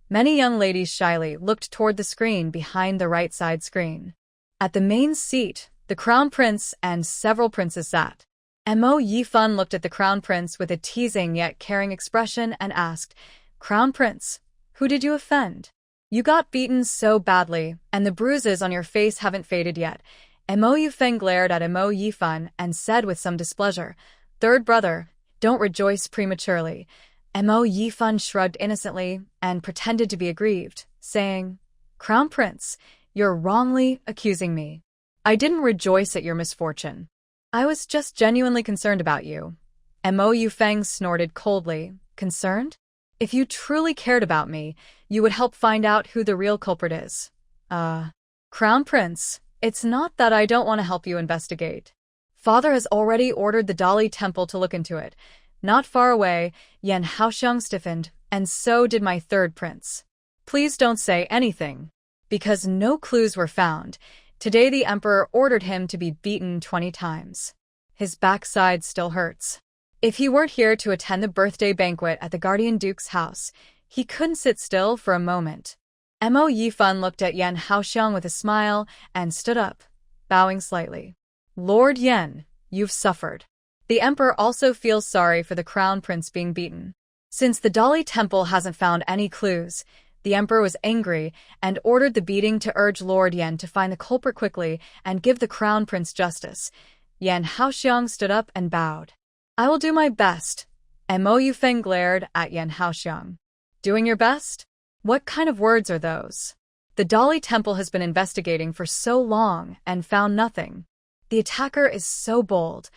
many young ladies shyly looked toward the screen behind the right side screen. At the main seat, the crown prince and several princes sat. Mo Yifan looked at the crown prince with a teasing yet caring expression and asked, Crown prince, who did you offend? You got beaten so badly, and the bruises on your face haven't faded yet. Mo Yifeng glared at Mo Yifan and said with some displeasure, Third brother, don't rejoice prematurely. Mo Yifan shrugged innocently and pretended to be aggrieved, saying, Crown prince, you're wrongly accusing me. I didn't rejoice at your misfortune. I was just genuinely concerned about you. Mo Yifeng snorted coldly, concerned? If you truly cared about me, you would help find out who the real culprit is. Crown Prince, it's not that I don't want to help you investigate. Father has already ordered the Dali Temple to look into it. Not far away, Yan Haoxiang stiffened, and so did my third prince. Please don't say anything. Because no clues were found, today the Emperor ordered him to be beaten 20 times. His backside still hurts. If he weren't here to attend the birthday banquet at the Guardian Duke's house, he couldn't sit still for a moment. Mo Yifan looked at Yan Haoxiang with a smile and stood up, bowing slightly. Lord Yan, you've suffered. The emperor also feels sorry for the crown prince being beaten. Since the Dali temple hasn't found any clues, the emperor was angry and ordered the beating to urge Lord Yan to find the culprit quickly and give the crown prince justice. Yan Haoxiang stood up and bowed. I will do my best. Mo Yufeng glared at Yan Haoxiang. Doing your best? What kind of words are those? The Dali temple has been investigating for so long and found nothing. The attacker is so bold.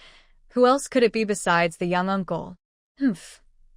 Who else could it be besides the young uncle?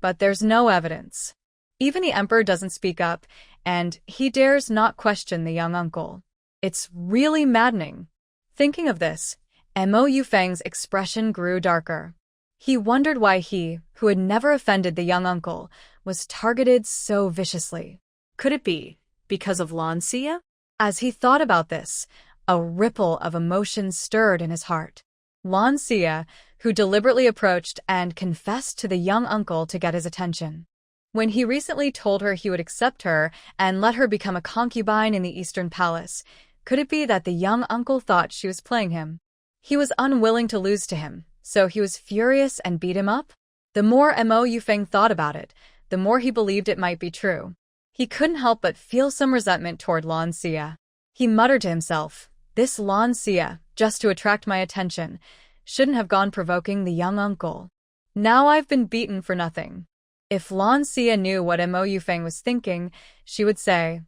But there's no evidence. Even the emperor doesn't speak up, and he dares not question the young uncle. It's really maddening. Thinking of this, Mo Yufeng's expression grew darker. He wondered why he, who had never offended the young uncle, was targeted so viciously. Could it be because of Lan Xia? As he thought about this, a ripple of emotion stirred in his heart. Lan Xia, who deliberately approached and confessed to the young uncle to get his attention. When he recently told her he would accept her and let her become a concubine in the Eastern Palace, could it be that the young uncle thought she was playing him? He was unwilling to lose to him, so he was furious and beat him up? The more Mo Yufeng thought about it, the more he believed it might be true. He couldn't help but feel some resentment toward Lan Xia. He muttered to himself, this Lan Xia, just to attract my attention, shouldn't have gone provoking the young uncle. Now I've been beaten for nothing. If Lan Xia knew what Mo Yufeng was thinking, she would say,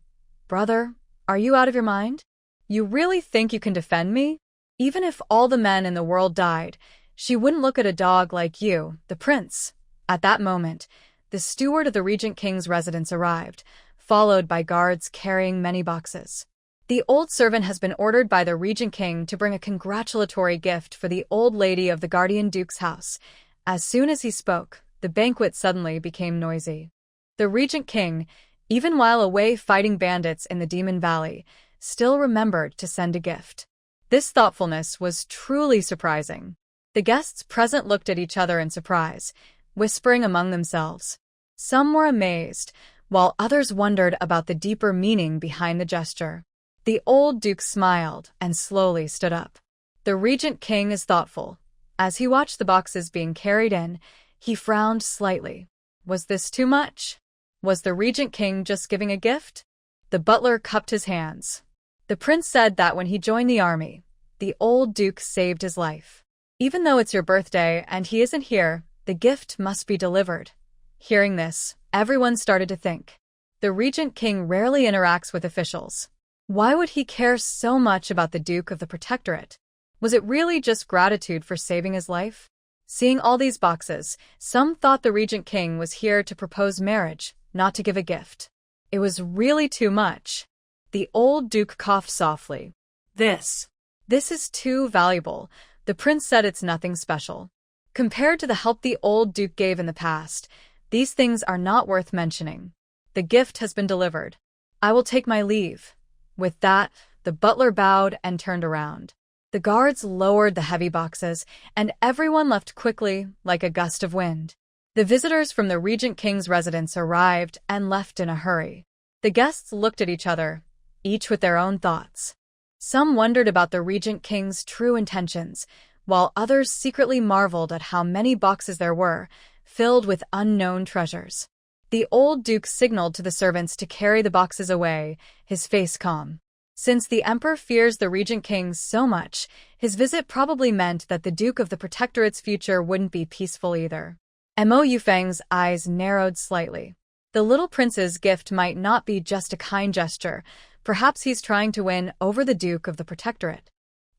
Brother, are you out of your mind? You really think you can defend me? Even if all the men in the world died, she wouldn't look at a dog like you, the prince. At that moment, the steward of the Regent King's residence arrived, followed by guards carrying many boxes. The old servant has been ordered by the Regent King to bring a congratulatory gift for the old lady of the Guardian Duke's house. As soon as he spoke, the banquet suddenly became noisy. The Regent King, even while away fighting bandits in the Demon Valley, still remembered to send a gift. This thoughtfulness was truly surprising. The guests present looked at each other in surprise, whispering among themselves. Some were amazed, while others wondered about the deeper meaning behind the gesture. The old duke smiled and slowly stood up. The Regent King is thoughtful. As he watched the boxes being carried in, he frowned slightly. Was this too much? Was the Regent King just giving a gift? The butler cupped his hands. The prince said that when he joined the army, the old duke saved his life. Even though it's your birthday and he isn't here, the gift must be delivered. Hearing this, everyone started to think. The Regent King rarely interacts with officials. Why would he care so much about the Duke of the Protectorate? Was it really just gratitude for saving his life? Seeing all these boxes, some thought the Regent King was here to propose marriage, not to give a gift. It was really too much. The old Duke coughed softly. This is too valuable. The prince said it's nothing special. Compared to the help the old Duke gave in the past, these things are not worth mentioning. The gift has been delivered. I will take my leave. With that, the butler bowed and turned around. The guards lowered the heavy boxes, and everyone left quickly, like a gust of wind. The visitors from the Regent King's residence arrived and left in a hurry. The guests looked at each other, each with their own thoughts. Some wondered about the Regent King's true intentions, while others secretly marveled at how many boxes there were, filled with unknown treasures. The old duke signaled to the servants to carry the boxes away, his face calm. Since the emperor fears the Regent King so much, his visit probably meant that the Duke of the Protectorate's future wouldn't be peaceful either. Mo Yufeng's eyes narrowed slightly. The little prince's gift might not be just a kind gesture. Perhaps he's trying to win over the Duke of the Protectorate.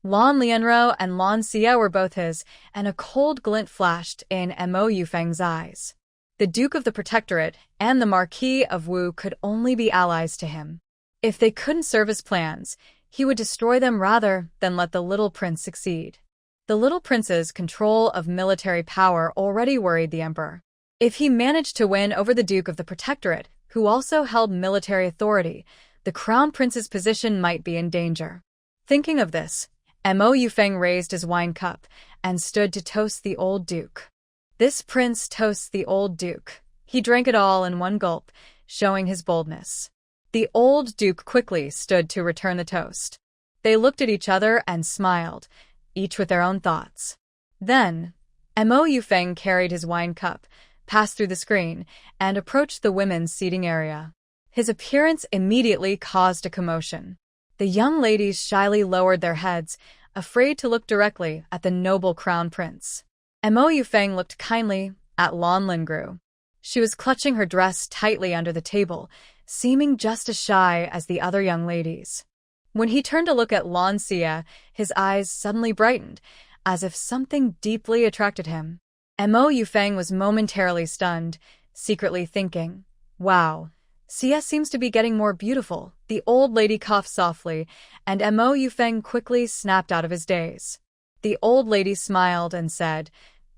Lan Lianro and Lan Xia were both his, and a cold glint flashed in Mo Yufeng's eyes. The Duke of the Protectorate and the Marquis of Wu could only be allies to him. If they couldn't serve his plans, he would destroy them rather than let the little prince succeed. The little prince's control of military power already worried the emperor. If he managed to win over the Duke of the Protectorate, who also held military authority, the crown prince's position might be in danger. Thinking of this, Mo Yufeng raised his wine cup and stood to toast the old duke. This prince toasts the old duke. He drank it all in one gulp, showing his boldness. The old duke quickly stood to return the toast. They looked at each other and smiled, each with their own thoughts. Then, Mo Yufeng carried his wine cup, passed through the screen, and approached the women's seating area. His appearance immediately caused a commotion. The young ladies shyly lowered their heads, afraid to look directly at the noble crown prince. Mo Yufeng looked kindly at Lan Lingru. She was clutching her dress tightly under the table, seeming just as shy as the other young ladies. When he turned to look at Lan Xia, his eyes suddenly brightened, as if something deeply attracted him. Mo Yufeng was momentarily stunned, secretly thinking, "Wow, Xia seems to be getting more beautiful." The old lady coughed softly, and Mo Yufeng quickly snapped out of his daze. The old lady smiled and said,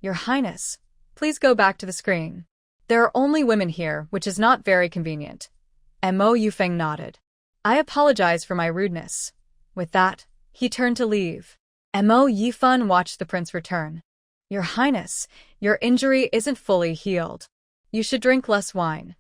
"Your Highness, please go back to the screen. There are only women here, which is not very convenient." Mo Yufeng nodded. "I apologize for my rudeness." With that, he turned to leave. Mo Yifan watched the prince return. "Your Highness, your injury isn't fully healed. You should drink less wine."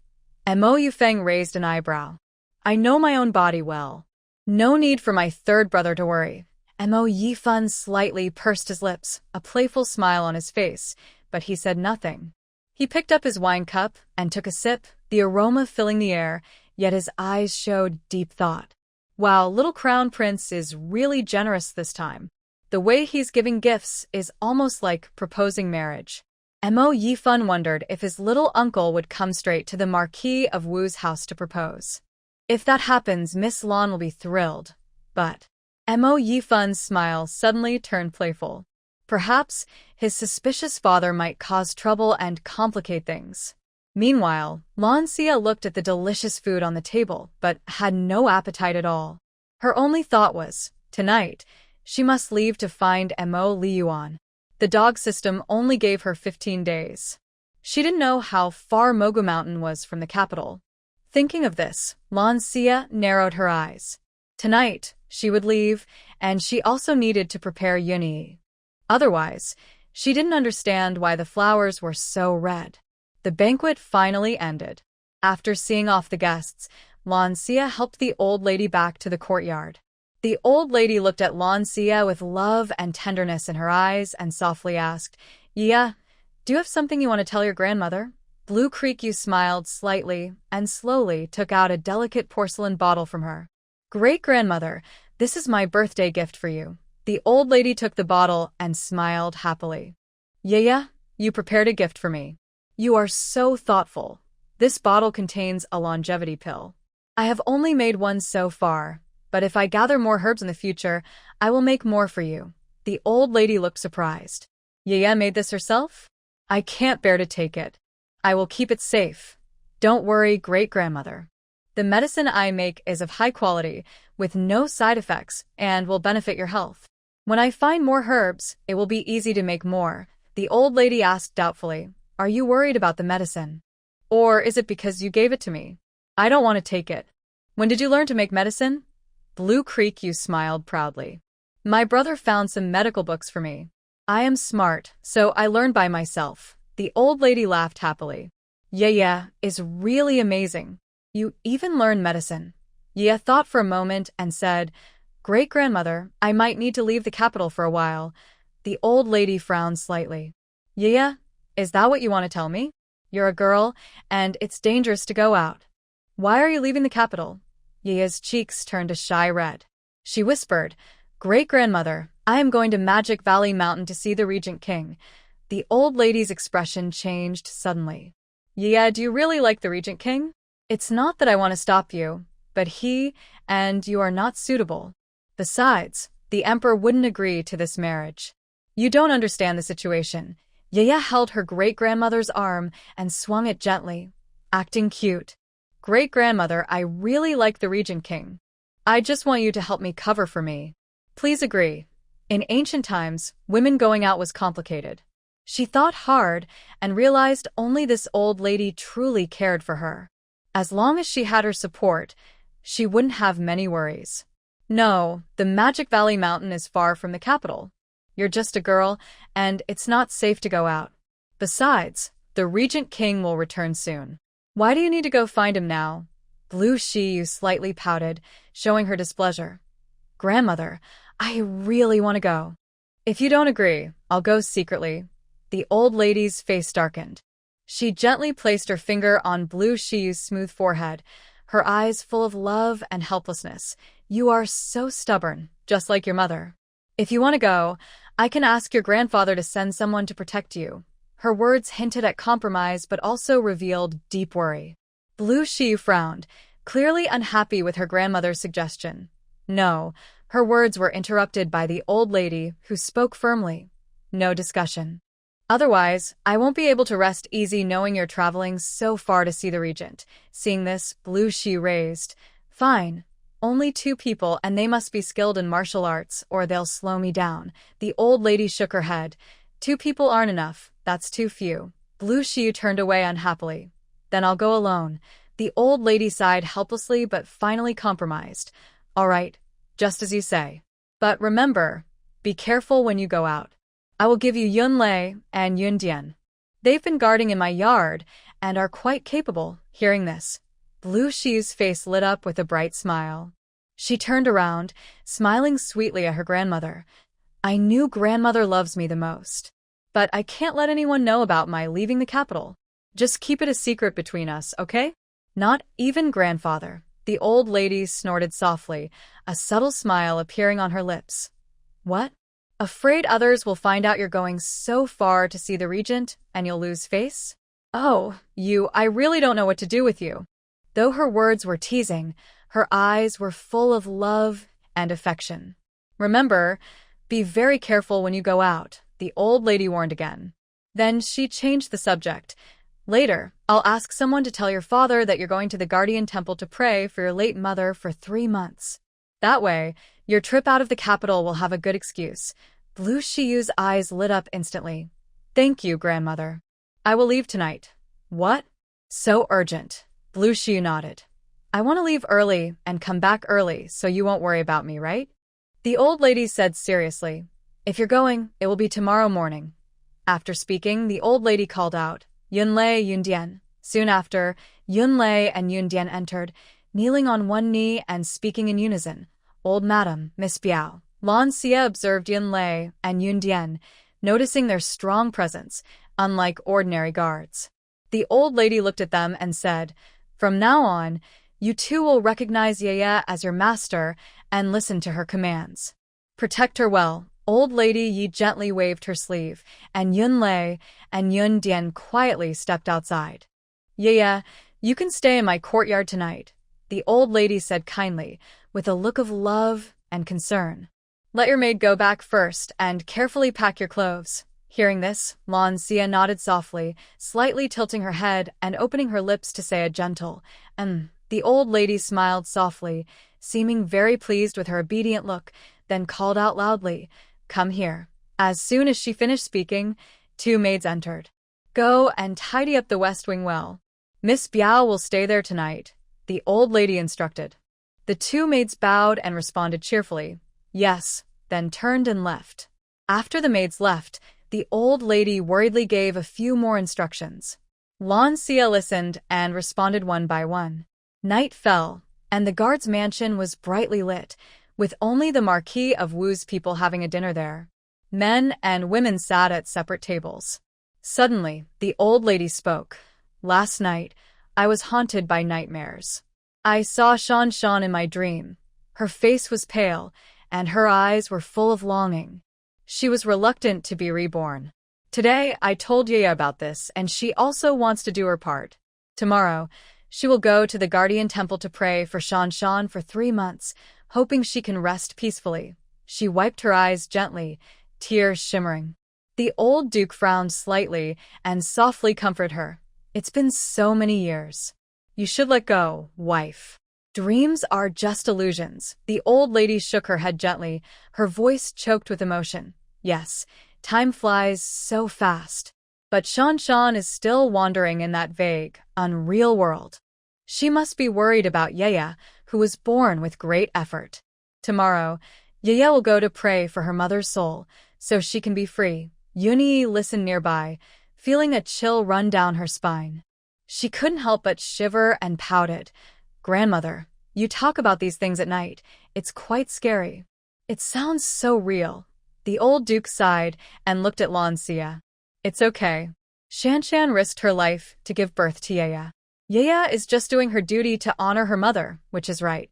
Mo Yufeng raised an eyebrow. "I know my own body well. No need for my third brother to worry." Mo Yifan slightly pursed his lips, a playful smile on his face, but he said nothing. He picked up his wine cup and took a sip, the aroma filling the air, yet his eyes showed deep thought. "Wow, little crown prince is really generous this time. The way he's giving gifts is almost like proposing marriage." Mo Yifan wondered if his little uncle would come straight to the Marquis of Wu's house to propose. If that happens, Miss Lan will be thrilled. But Mo Yifan's smile suddenly turned playful. Perhaps his suspicious father might cause trouble and complicate things. Meanwhile, Lan Xia looked at the delicious food on the table, but had no appetite at all. Her only thought was, tonight, she must leave to find Mo Liyuan. The dog system only gave her 15 days. She didn't know how far Mogu Mountain was from the capital. Thinking of this, Lan Xia narrowed her eyes. Tonight, she would leave, and she also needed to prepare Yunyi. Otherwise, she didn't understand why the flowers were so red. The banquet finally ended. After seeing off the guests, Lan Xia helped the old lady back to the courtyard. The old lady looked at Lan Xia with love and tenderness in her eyes and softly asked, "Yeah, do you have something you want to tell your grandmother?" Blue Creek Yu smiled slightly and slowly took out a delicate porcelain bottle from her. "Great-grandmother, this is my birthday gift for you." The old lady took the bottle and smiled happily. "Yeah, you prepared a gift for me. You are so thoughtful. This bottle contains a longevity pill. I have only made one so far, but if I gather more herbs in the future, I will make more for you." The old lady looked surprised. "Yaya made this herself? I can't bear to take it. I will keep it safe. Don't worry, great-grandmother. The medicine I make is of high quality, with no side effects, and will benefit your health. When I find more herbs, it will be easy to make more." The old lady asked doubtfully, "Are you worried about the medicine? Or is it because you gave it to me? I don't want to take it." "When did you learn to make medicine?" Blue Creek Yu smiled proudly. "My brother found some medical books for me. I am smart, so I learned by myself." The old lady laughed happily. "Yeah, is really amazing. You even learn medicine." Yea thought for a moment and said, "Great-grandmother, I might need to leave the capital for a while." The old lady frowned slightly. "Yeah, is that what you want to tell me? You're a girl, and it's dangerous to go out. Why are you leaving the capital?" Yaya's cheeks turned a shy red. She whispered, "Great-grandmother, I am going to Magic Valley Mountain to see the Regent King." The old lady's expression changed suddenly. "Yeah, do you really like the Regent King?" "It's not that I want to stop you, but he and you are not suitable. Besides, the emperor wouldn't agree to this marriage. You don't understand the situation." Yaya held her great-grandmother's arm and swung it gently, acting cute. "Great-grandmother, I really like the Regent King. I just want you to help me cover for me. Please agree." In ancient times, women going out was complicated. She thought hard and realized only this old lady truly cared for her. As long as she had her support, she wouldn't have many worries. "No, the Magic Valley Mountain is far from the capital. You're just a girl, and it's not safe to go out. Besides, the Regent King will return soon. Why do you need to go find him now?" Blue Shiyu slightly pouted, showing her displeasure. Grandmother, I really want to go. If you don't agree, I'll go secretly. The old lady's face darkened. She gently placed her finger on Blue Shiyu's smooth forehead, her eyes full of love and helplessness. You are so stubborn, just like your mother. If you want to go, I can ask your grandfather to send someone to protect you. Her words hinted at compromise but also revealed deep worry. Blue Shiyu frowned, clearly unhappy with her grandmother's suggestion. No, her words were interrupted by the old lady, who spoke firmly. No discussion. Otherwise, I won't be able to rest easy knowing you're traveling so far to see the regent. Seeing this, Blue Shiyu raised. Fine. Only 2 people, and they must be skilled in martial arts, or they'll slow me down. The old lady shook her head. 2 people aren't enough. That's too few. Blue Shiyu turned away unhappily. Then I'll go alone. The old lady sighed helplessly but finally compromised. All right, just as you say. But remember, be careful when you go out. I will give you Yunlei and Yundian. They've been guarding in my yard and are quite capable. Hearing this, Blue Shiyu's face lit up with a bright smile. She turned around, smiling sweetly at her grandmother. I knew grandmother loves me the most. But I can't let anyone know about my leaving the capital. Just keep it a secret between us, okay? Not even grandfather. The old lady snorted softly, a subtle smile appearing on her lips. What? Afraid others will find out you're going so far to see the regent and you'll lose face? Oh, I really don't know what to do with you. Though her words were teasing, her eyes were full of love and affection. Remember, be very careful when you go out, the old lady warned again. Then she changed the subject. Later, I'll ask someone to tell your father that you're going to the Guardian Temple to pray for your late mother for 3 months. That way, your trip out of the capital will have a good excuse. Blue Shiyu's eyes lit up instantly. Thank you, grandmother. I will leave tonight. What? So urgent. Blue Shiyu nodded. I want to leave early and come back early so you won't worry about me, right? The old lady said seriously. If you're going, it will be tomorrow morning. After speaking, the old lady called out, Yunlei, Yundian. Soon after, Yunlei and Yundian entered, kneeling on one knee and speaking in unison. Old Madam, Miss Biao. Lan Xia observed Yunlei and Yundian, noticing their strong presence, unlike ordinary guards. The old lady looked at them and said, From now on, you 2 will recognize Yaya as your master and listen to her commands. Protect her well. Old lady Yi gently waved her sleeve, and Yunlei and Yundian quietly stepped outside. Yaya, you can stay in my courtyard tonight, the old lady said kindly, with a look of love and concern. Let your maid go back first and carefully pack your clothes. Hearing this, Lan Xia nodded softly, slightly tilting her head and opening her lips to say a gentle, The old lady smiled softly, seeming very pleased with her obedient look, then called out loudly, Come here. As soon as she finished speaking, 2 maids entered. Go and tidy up the West Wing well. Miss Biao will stay there tonight, the old lady instructed. The 2 maids bowed and responded cheerfully, Yes, then turned and left. After the maids left, the old lady worriedly gave a few more instructions. Lan Xia listened and responded one by one. Night fell, and the guard's mansion was brightly lit, with only the Marquis of Wu's people having a dinner there. Men and women sat at separate tables. Suddenly, the old lady spoke. Last night, I was haunted by nightmares. I saw Shan Shan in my dream. Her face was pale, and her eyes were full of longing. She was reluctant to be reborn. Today, I told Yaya about this, and she also wants to do her part. Tomorrow, she will go to the Guardian Temple to pray for Shan Shan for 3 months, hoping she can rest peacefully. She wiped her eyes gently, tears shimmering. The old duke frowned slightly and softly comforted her. It's been so many years. You should let go, wife. Dreams are just illusions. The old lady shook her head gently, her voice choked with emotion. Yes, time flies so fast. But Shan Shan is still wandering in that vague, unreal world. She must be worried about Yaya, who was born with great effort. Tomorrow, Yaya will go to pray for her mother's soul, so she can be free. Yunyi listened nearby, feeling a chill run down her spine. She couldn't help but shiver and pouted. Grandmother, you talk about these things at night. It's quite scary. It sounds so real. The old duke sighed and looked at Lan Xia. It's okay. Shanshan risked her life to give birth to Yeya. Yeya is just doing her duty to honor her mother, which is right.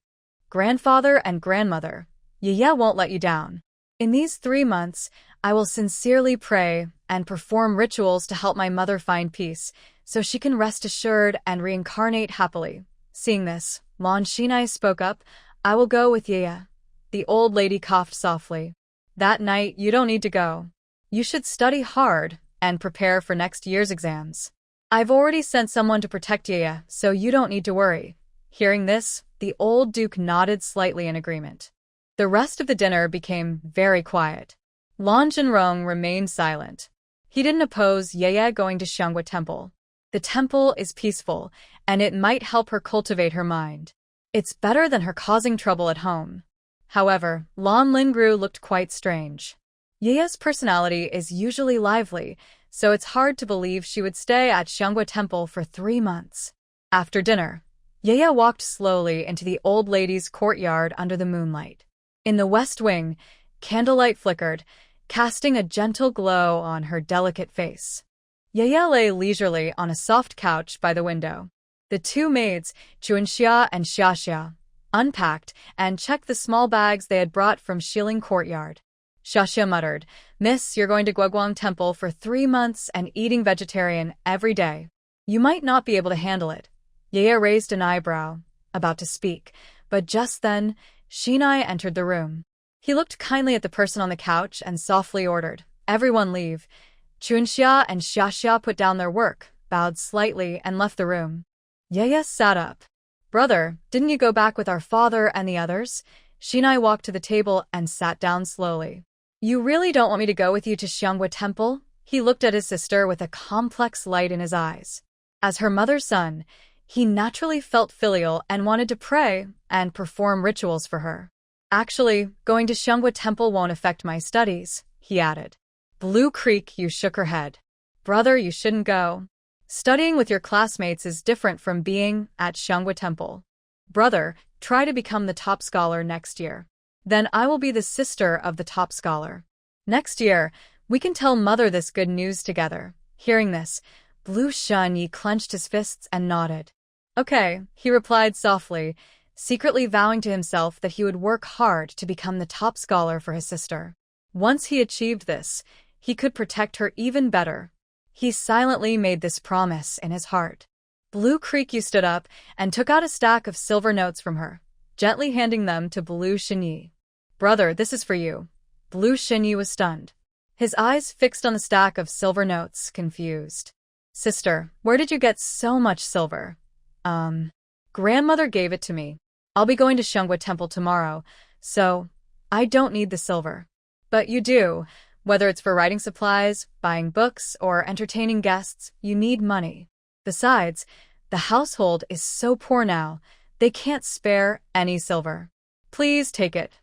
Grandfather and grandmother, Yeya won't let you down. In these 3 months, I will sincerely pray and perform rituals to help my mother find peace, so she can rest assured and reincarnate happily. Seeing this, Lan Xinai spoke up, I will go with Yeya. The old lady coughed softly. That night, you don't need to go. You should study hard and prepare for next year's exams. I've already sent someone to protect Yeya, so you don't need to worry. Hearing this, the old duke nodded slightly in agreement. The rest of the dinner became very quiet. Lan Zhenrong remained silent. He didn't oppose Yeya going to Xianghua Temple. The temple is peaceful, and it might help her cultivate her mind. It's better than her causing trouble at home. However, Lan Lingru looked quite strange. Yeya's personality is usually lively, so it's hard to believe she would stay at Xianghua Temple for 3 months. After dinner, Yeya walked slowly into the old lady's courtyard under the moonlight. In the west wing, candlelight flickered, casting a gentle glow on her delicate face. Yeya lay leisurely on a soft couch by the window. The 2 maids, Chuanxia and Xiaxia, unpacked and checked the small bags they had brought from Xiling Courtyard. Xiaxia muttered, Miss, you're going to Guoguang Temple for 3 months and eating vegetarian every day. You might not be able to handle it. Yeya raised an eyebrow, about to speak, but just then, Xinai entered the room. He looked kindly at the person on the couch and softly ordered, Everyone leave. Chuanxia and Xiaxia put down their work, bowed slightly, and left the room. Yeya sat up. Brother, didn't you go back with our father and the others? Xinai walked to the table and sat down slowly. You really don't want me to go with you to Xianghua Temple? He looked at his sister with a complex light in his eyes. As her mother's son, he naturally felt filial and wanted to pray and perform rituals for her. Actually, going to Xianghua Temple won't affect my studies, he added. Blue Creek, you shook her head. Brother, you shouldn't go. Studying with your classmates is different from being at Xianghua Temple. Brother, try to become the top scholar next year. Then I will be the sister of the top scholar. Next year, we can tell mother this good news together. Hearing this, Blue Shunyi clenched his fists and nodded. Okay, he replied softly, secretly vowing to himself that he would work hard to become the top scholar for his sister. Once he achieved this, he could protect her even better. He silently made this promise in his heart. Blue Creek stood up and took out a stack of silver notes from her, gently handing them to Blue Shinyi. Brother, this is for you. Blue Shinyi was stunned. His eyes fixed on the stack of silver notes, confused. Sister, where did you get so much silver? Grandmother gave it to me. I'll be going to Xianghua Temple tomorrow, so I don't need the silver. But you do. Whether it's for writing supplies, buying books, or entertaining guests, you need money. Besides, the household is so poor now, they can't spare any silver. Please take it.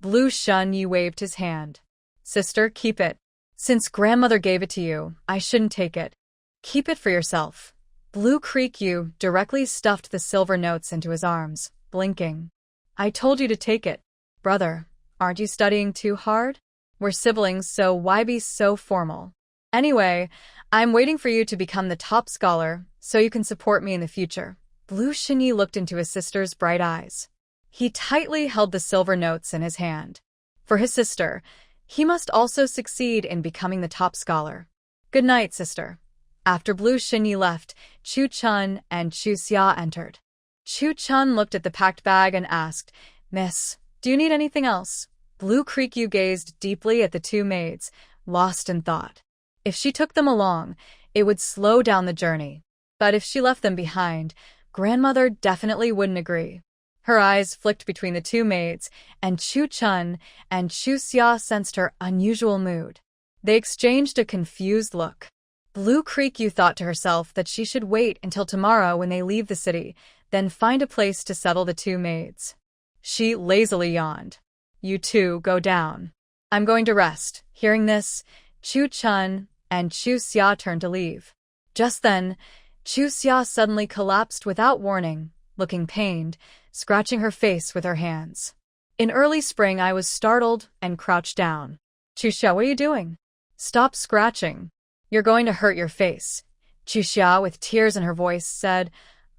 Blue Shunyi waved his hand. Sister, keep it. Since grandmother gave it to you, I shouldn't take it. Keep it for yourself. Blue Creek directly stuffed the silver notes into his arms, blinking. I told you to take it. Brother, aren't you studying too hard? We're siblings, so why be so formal? Anyway, I'm waiting for you to become the top scholar, so you can support me in the future. Blue Shinyi looked into his sister's bright eyes. He tightly held the silver notes in his hand. For his sister, he must also succeed in becoming the top scholar. Good night, sister. After Blue Shinyi left, Chu Chun and Chu Xia entered. Chu Chun looked at the packed bag and asked, Miss, do you need anything else? Blue Creek gazed deeply at the 2 maids, lost in thought. If she took them along, it would slow down the journey. But if she left them behind, grandmother definitely wouldn't agree. Her eyes flicked between the 2 maids, and Chu Chun and Chu Xia sensed her unusual mood. They exchanged a confused look. Blue Creek thought to herself that she should wait until tomorrow when they leave the city, then find a place to settle the 2 maids. She lazily yawned. You 2 go down. I'm going to rest. Hearing this, Chu Chun and Chu Xia turned to leave. Just then, Chu Xia suddenly collapsed without warning, looking pained, scratching her face with her hands. In early spring, I was startled and crouched down. Chuxia, what are you doing? Stop scratching. You're going to hurt your face. Chuxia, with tears in her voice, said,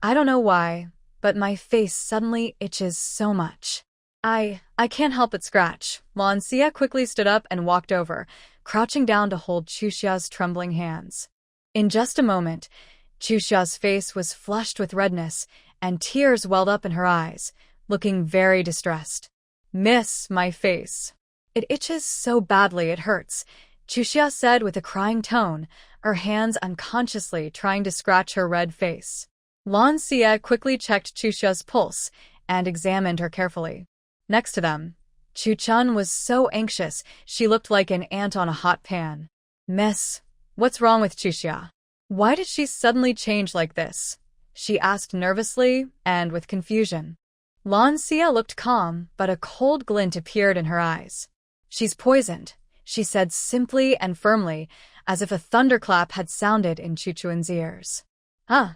I don't know why, but my face suddenly itches so much. I can't help but scratch. Xia quickly stood up and walked over, crouching down to hold Chuxia's trembling hands. In just a moment, Chuxia's face was flushed with redness, and tears welled up in her eyes, looking very distressed. Miss, my face. It itches so badly it hurts, Chuxia said with a crying tone, her hands unconsciously trying to scratch her red face. Xia quickly checked Chuxia's pulse and examined her carefully. Next to them, Chu-chun was so anxious she looked like an ant on a hot pan. Miss, what's wrong with Chuxia? Why did she suddenly change like this? She asked nervously and with confusion. Xia looked calm, but a cold glint appeared in her eyes. She's poisoned, she said simply and firmly, as if a thunderclap had sounded in Chu-chun's ears. Huh?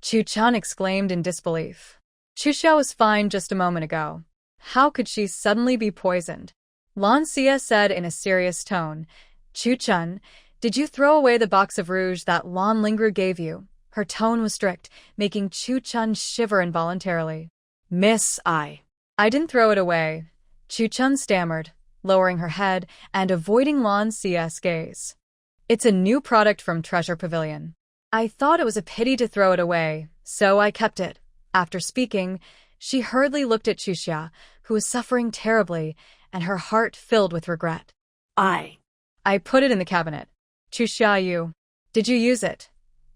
Chu-chun exclaimed in disbelief. Chuxia was fine just a moment ago. How could she suddenly be poisoned? Xia said in a serious tone, Chu-chun, did you throw away the box of rouge that Lan Lingru gave you? Her tone was strict, making Chu-chun shiver involuntarily. Miss, I didn't throw it away, Chu-chun stammered, lowering her head and avoiding Xia's gaze. It's a new product from Treasure Pavilion. I thought it was a pity to throw it away, so I kept it. After speaking, she hurriedly looked at Chuxia, who was suffering terribly, and her heart filled with regret. I put it in the cabinet. Chuxia, did you use it?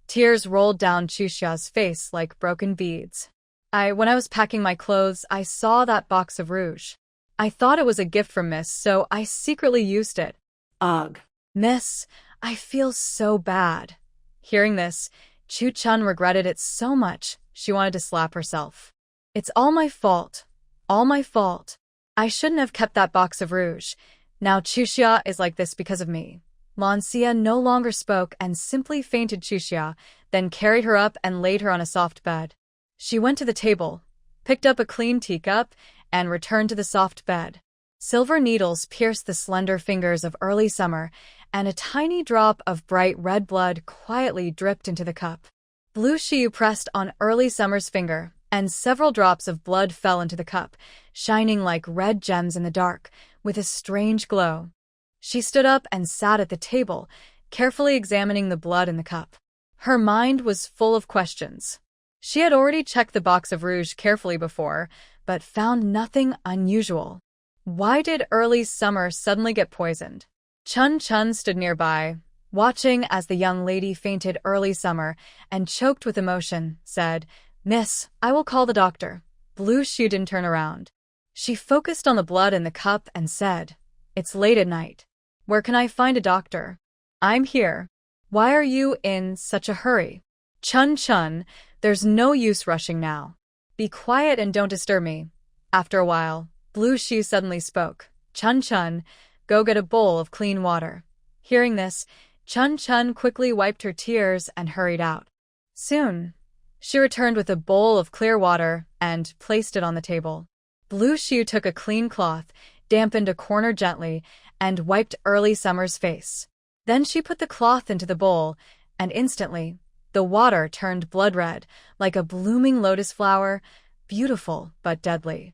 Tears rolled down Chuxia's face like broken beads. When I was packing my clothes, I saw that box of rouge. I thought it was a gift from Miss, so I secretly used it. Ugh. Miss, I feel so bad. Hearing this, Chu-chun regretted it so much, she wanted to slap herself. It's all my fault. All my fault. I shouldn't have kept that box of rouge. Now Chuxia is like this because of me. Xia no longer spoke and simply fainted Chuxia, then carried her up and laid her on a soft bed. She went to the table, picked up a clean teacup, and returned to the soft bed. Silver needles pierced the slender fingers of early summer, and a tiny drop of bright red blood quietly dripped into the cup. Blue Shiyu pressed on early summer's finger, and several drops of blood fell into the cup, shining like red gems in the dark, with a strange glow. She stood up and sat at the table, carefully examining the blood in the cup. Her mind was full of questions. She had already checked the box of rouge carefully before, but found nothing unusual. Why did early summer suddenly get poisoned? Chun-chun stood nearby, watching as the young lady fainted early summer and choked with emotion, said, Miss, I will call the doctor. Blue Shiyu didn't turn around. She focused on the blood in the cup and said, It's late at night. Where can I find a doctor? I'm here. Why are you in such a hurry? Chun-chun, there's no use rushing now. Be quiet and don't disturb me. After a while, Blue Shiyu suddenly spoke. Chun-chun, go get a bowl of clean water. Hearing this, Chun-chun quickly wiped her tears and hurried out. Soon, she returned with a bowl of clear water and placed it on the table. Blue Shiyu took a clean cloth, dampened a corner gently, and wiped early summer's face. Then she put the cloth into the bowl, and instantly, the water turned blood red, like a blooming lotus flower, beautiful but deadly.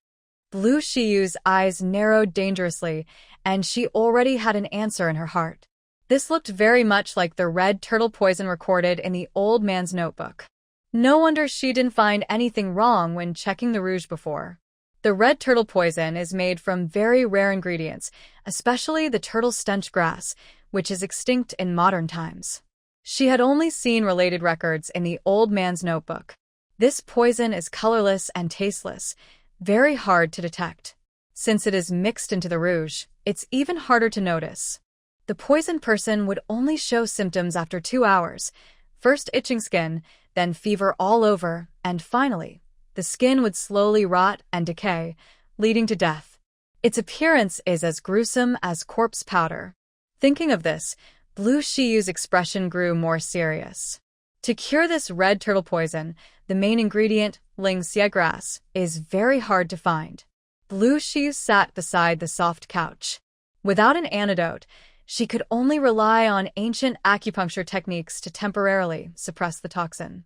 Blue Shiyu's eyes narrowed dangerously, and she already had an answer in her heart. This looked very much like the red turtle poison recorded in the old man's notebook. No wonder she didn't find anything wrong when checking the rouge before. The red turtle poison is made from very rare ingredients, especially the turtle stench grass, which is extinct in modern times. She had only seen related records in the old man's notebook. This poison is colorless and tasteless, very hard to detect. Since it is mixed into the rouge, it's even harder to notice. The poisoned person would only show symptoms after 2 hours, first itching skin, then fever all over, and finally, the skin would slowly rot and decay, leading to death. Its appearance is as gruesome as corpse powder. Thinking of this, Blue Shiyu's expression grew more serious. To cure this red turtle poison, the main ingredient, ling xie grass, is very hard to find. Blue Xie sat beside the soft couch. Without an antidote, she could only rely on ancient acupuncture techniques to temporarily suppress the toxin.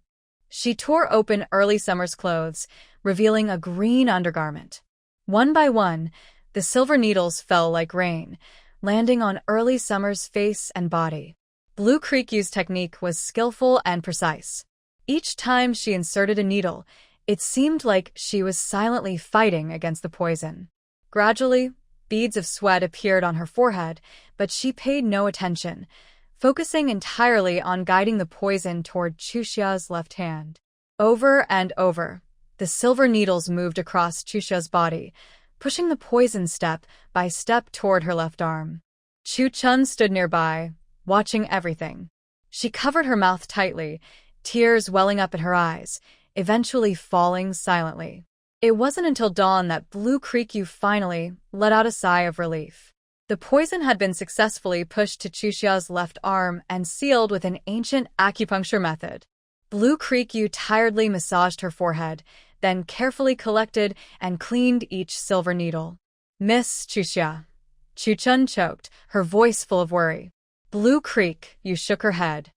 She tore open Early Summer's clothes, revealing a green undergarment. One by one, the silver needles fell like rain, landing on Early Summer's face and body. Blue Creeku's technique was skillful and precise. Each time she inserted a needle, it seemed like she was silently fighting against the poison. Gradually, beads of sweat appeared on her forehead, but she paid no attention, focusing entirely on guiding the poison toward Chuxia's left hand. Over and over, the silver needles moved across Chuxia's body, pushing the poison step by step toward her left arm. Chu Chun stood nearby, watching everything. She covered her mouth tightly, tears welling up in her eyes, eventually falling silently. It wasn't until dawn that Blue Creeku finally let out a sigh of relief. The poison had been successfully pushed to Chuxia's left arm and sealed with an ancient acupuncture method. Blue Creeku tiredly massaged her forehead, then carefully collected and cleaned each silver needle. "Miss Chuxia." Chu Chun choked, her voice full of worry. Blue Creek, you shook her head.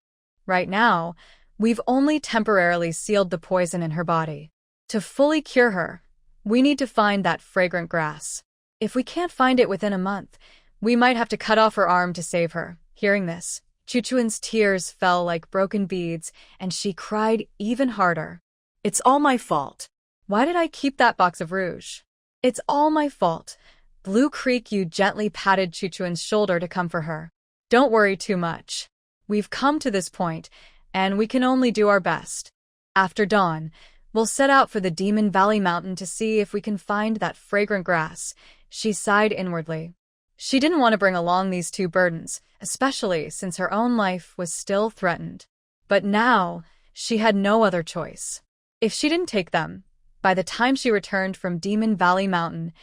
"Right now, we've only temporarily sealed the poison in her body. To fully cure her, we need to find that fragrant grass. If we can't find it within a month, we might have to cut off her arm to save her." Hearing this, Chuchuan's tears fell like broken beads, and she cried even harder. "It's all my fault. "Why did I keep that box of rouge?" "It's all my fault." Blue Creeku gently patted Chuchuan's shoulder to comfort her. "Don't worry too much. We've come to this point, and we can only do our best. After dawn, we'll set out for the Demon Valley Mountain to see if we can find that fragrant grass." She sighed inwardly. She didn't want to bring along these two burdens, especially since her own life was still threatened. But now, she had no other choice. If she didn't take them, by the time she returned from Demon Valley Mountain,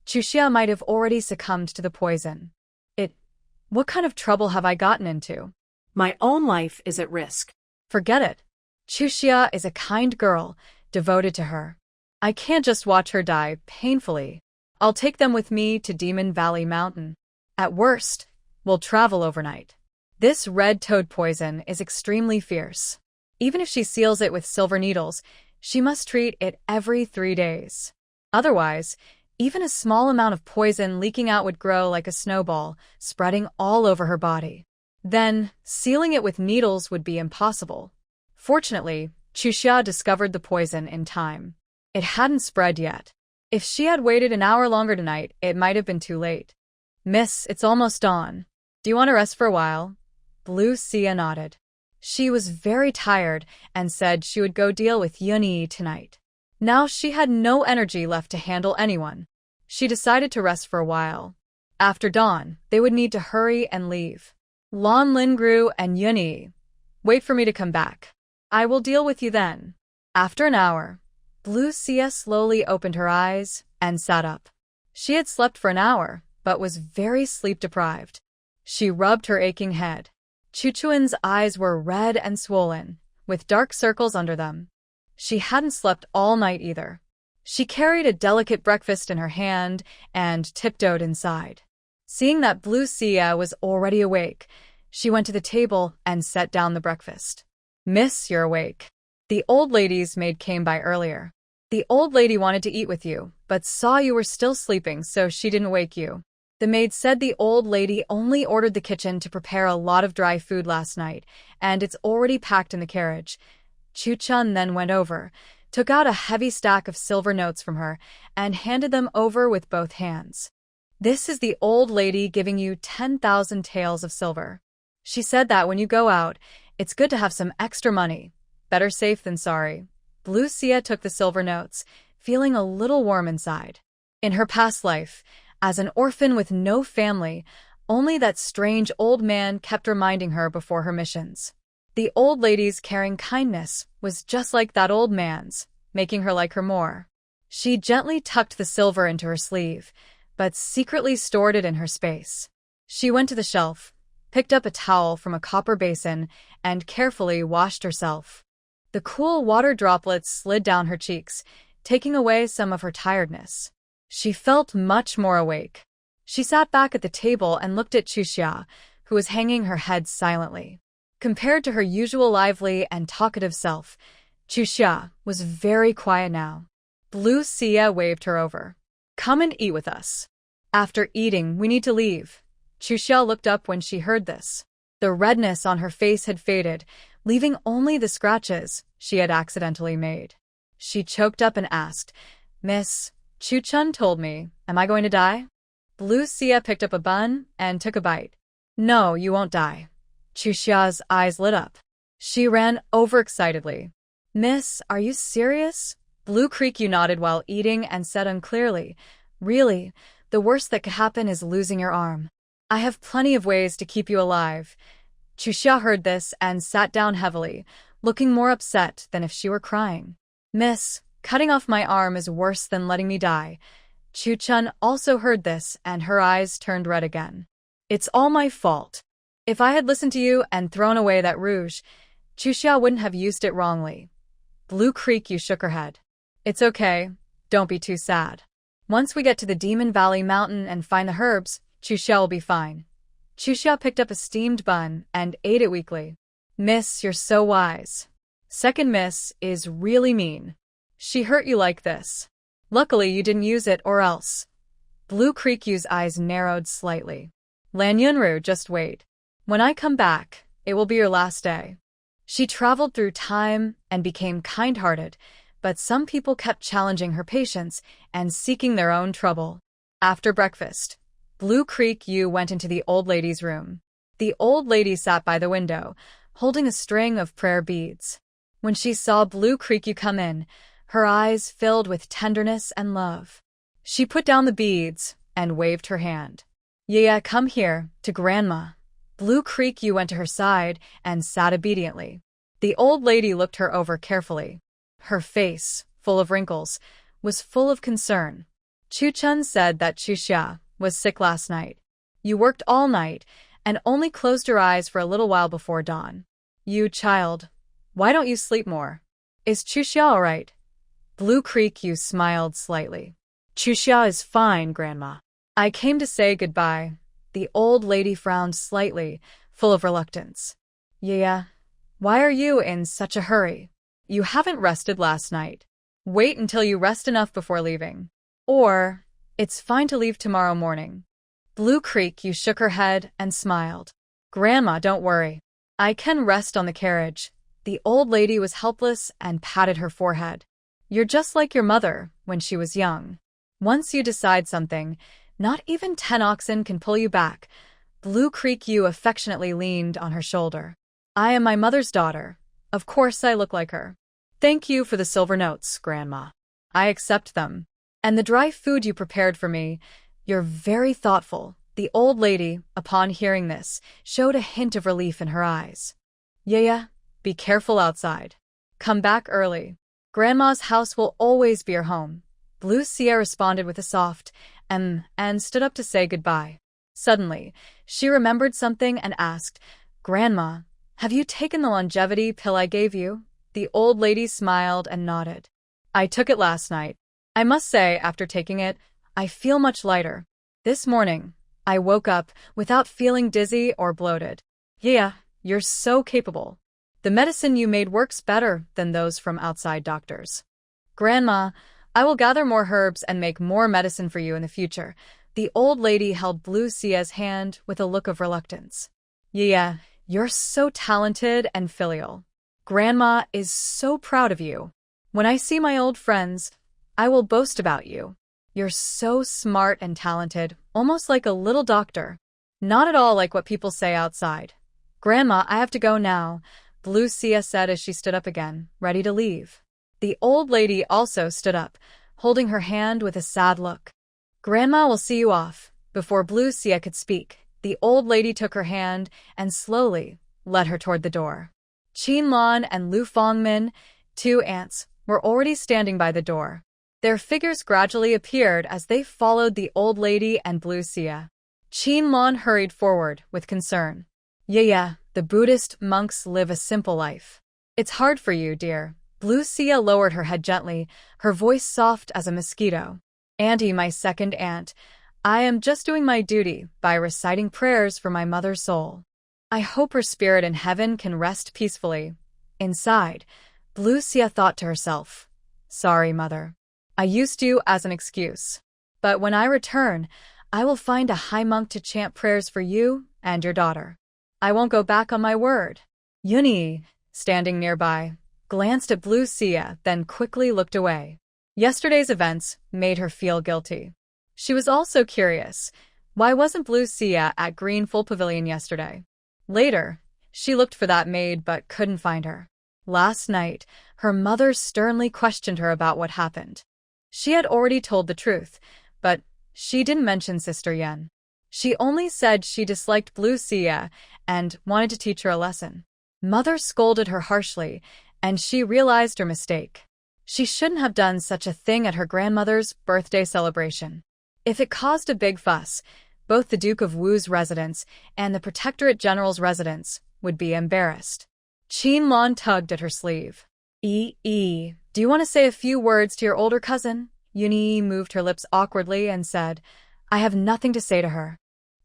Chuxia might have already succumbed to the poison. What kind of trouble have I gotten into? My own life is at risk." "Forget it. Chuxia is a kind girl, devoted to her. I can't just watch her die painfully. I'll take them with me to Demon Valley Mountain. At worst, we'll travel overnight. This red toad poison is extremely fierce. Even if she seals it with silver needles, she must treat it every 3 days. Otherwise, even a small amount of poison leaking out would grow like a snowball, spreading all over her body. Then, sealing it with needles would be impossible. Fortunately, Chuxia discovered the poison in time. It hadn't spread yet. If she had waited an hour longer tonight, it might have been too late. "Miss, it's almost dawn. Do you want to rest for a while?" Blue Xia nodded. She was very tired and said she would go deal with Yunyi tonight. Now she had no energy left to handle anyone. She decided to rest for a while. After dawn, they would need to hurry and leave. "Lan Lingru and Yunyi, wait for me to come back. I will deal with you then." After an hour, Blue Xia slowly opened her eyes and sat up. She had slept for an hour, but was very sleep-deprived. She rubbed her aching head. Chuchuan's eyes were red and swollen, with dark circles under them. She hadn't slept all night either. She carried a delicate breakfast in her hand and tiptoed inside. Seeing that Blue Xia was already awake, she went to the table and set down the breakfast. "Miss, you're awake. The old lady's maid came by earlier. The old lady wanted to eat with you, but saw you were still sleeping, so she didn't wake you. The maid said the old lady only ordered the kitchen to prepare a lot of dry food last night, and it's already packed in the carriage." Chu Chun then went over, took out a heavy stack of silver notes from her, and handed them over with both hands. "This is the old lady giving you 10,000 taels of silver. She said that when you go out, it's good to have some extra money. Better safe than sorry." Blue Xia took the silver notes, feeling a little warm inside. In her past life, as an orphan with no family, only that strange old man kept reminding her before her missions. The old lady's caring kindness was just like that old man's, making her like her more. She gently tucked the silver into her sleeve, but secretly stored it in her space. She went to the shelf, picked up a towel from a copper basin, and carefully washed herself. The cool water droplets slid down her cheeks, taking away some of her tiredness. She felt much more awake. She sat back at the table and looked at Chuxia, who was hanging her head silently. Compared to her usual lively and talkative self, Chuxia was very quiet now. Blue Xia waved her over. "Come and eat with us. After eating, we need to leave." Chuxia looked up when she heard this. The redness on her face had faded, leaving only the scratches she had accidentally made. She choked up and asked, "Miss, Chu-chun told me, am I going to die?" Blue Xia picked up a bun and took a bite. "No, you won't die." Chuxia's eyes lit up. She ran overexcitedly. "Miss, are you serious?" Blue Creek nodded while eating and said unclearly, "Really, the worst that could happen is losing your arm. I have plenty of ways to keep you alive." Chuxia heard this and sat down heavily, looking more upset than if she were crying. "Miss, cutting off my arm is worse than letting me die." Chu-chun also heard this and her eyes turned red again. "It's all my fault. If I had listened to you and thrown away that rouge, Chuxia wouldn't have used it wrongly." Blue Creek shook her head. "It's okay. Don't be too sad. Once we get to the Demon Valley Mountain and find the herbs, Chuxia will be fine." Chuxia picked up a steamed bun and ate it weakly. "Miss, you're so wise. Second miss is really mean. She hurt you like this. Luckily you didn't use it or else." Blue Creek's eyes narrowed slightly. "Lan Yunru, just wait. When I come back, it will be your last day." She traveled through time and became kind-hearted, but some people kept challenging her patience and seeking their own trouble. After breakfast, Blue Creek went into the old lady's room. The old lady sat by the window, holding a string of prayer beads. When she saw Blue Creek come in, her eyes filled with tenderness and love. She put down the beads and waved her hand. "Yeah, come here, to Grandma." Blue Creek went to her side and sat obediently. The old lady looked her over carefully. Her face, full of wrinkles, was full of concern. Chu-chun said that Chuxia was sick last night. "You worked all night and only closed your eyes for a little while before dawn. You child, why don't you sleep more? Is Chuxia all right?" Blue Creek smiled slightly. "Chuxia is fine, Grandma. I came to say goodbye." The old lady frowned slightly, full of reluctance. "Yeah, why are you in such a hurry? You haven't rested last night. Wait until you rest enough before leaving. Or, it's fine to leave tomorrow morning." Blue Creek shook her head and smiled. "Grandma, don't worry. I can rest on the carriage." The old lady was helpless and patted her forehead. "You're just like your mother when she was young. Once you decide something, not even 10 oxen can pull you back." Blue Creek affectionately leaned on her shoulder. "I am my mother's daughter. Of course I look like her. Thank you for the silver notes, Grandma. I accept them. And the dry food you prepared for me. You're very thoughtful." The old lady, upon hearing this, showed a hint of relief in her eyes. "Yeah, be careful outside. Come back early. Grandma's house will always be your home." Blue Xia responded with a soft and stood up to say goodbye. Suddenly, she remembered something and asked, "Grandma, have you taken the longevity pill I gave you?" The old lady smiled and nodded. "I took it last night. I must say, after taking it, I feel much lighter. This morning, I woke up without feeling dizzy or bloated." "Yeah, you're so capable. The medicine you made works better than those from outside doctors." "Grandma, I will gather more herbs and make more medicine for you in the future." The old lady held Blue Xia's hand with a look of reluctance. "Yeah, you're so talented and filial. Grandma is so proud of you. When I see my old friends, I will boast about you. You're so smart and talented, almost like a little doctor. Not at all like what people say outside." "Grandma, I have to go now," Blue Xia said as she stood up again, ready to leave. The old lady also stood up, holding her hand with a sad look. "Grandma will see you off." Before Blue Xia could speak, the old lady took her hand and slowly led her toward the door. Qin Lan and Lu Fongmin, 2 aunts, were already standing by the door. Their figures gradually appeared as they followed the old lady and Blue Xia. Qin Lan hurried forward with concern. Yeah, the Buddhist monks live a simple life. It's hard for you, dear. Blue Sia lowered her head gently, her voice soft as a mosquito. Auntie, my second aunt, I am just doing my duty by reciting prayers for my mother's soul. I hope her spirit in heaven can rest peacefully. Inside, Blue Sia thought to herself, sorry, mother. I used you as an excuse. But when I return, I will find a high monk to chant prayers for you and your daughter. I won't go back on my word. Yunyi, standing nearby, glanced at Blue Sia, then quickly looked away. Yesterday's events made her feel guilty. She was also curious. Why wasn't Blue Sia at Green Full Pavilion yesterday? Later, she looked for that maid but couldn't find her. Last night, her mother sternly questioned her about what happened. She had already told the truth, but she didn't mention Sister Yen. She only said she disliked Blue Sia and wanted to teach her a lesson. Mother scolded her harshly, and she realized her mistake. She shouldn't have done such a thing at her grandmother's birthday celebration. If it caused a big fuss, both the Duke of Wu's residence and the Protectorate General's residence would be embarrassed. Qin Lan tugged at her sleeve. Do you want to say a few words to your older cousin? Yunyi moved her lips awkwardly and said, I have nothing to say to her.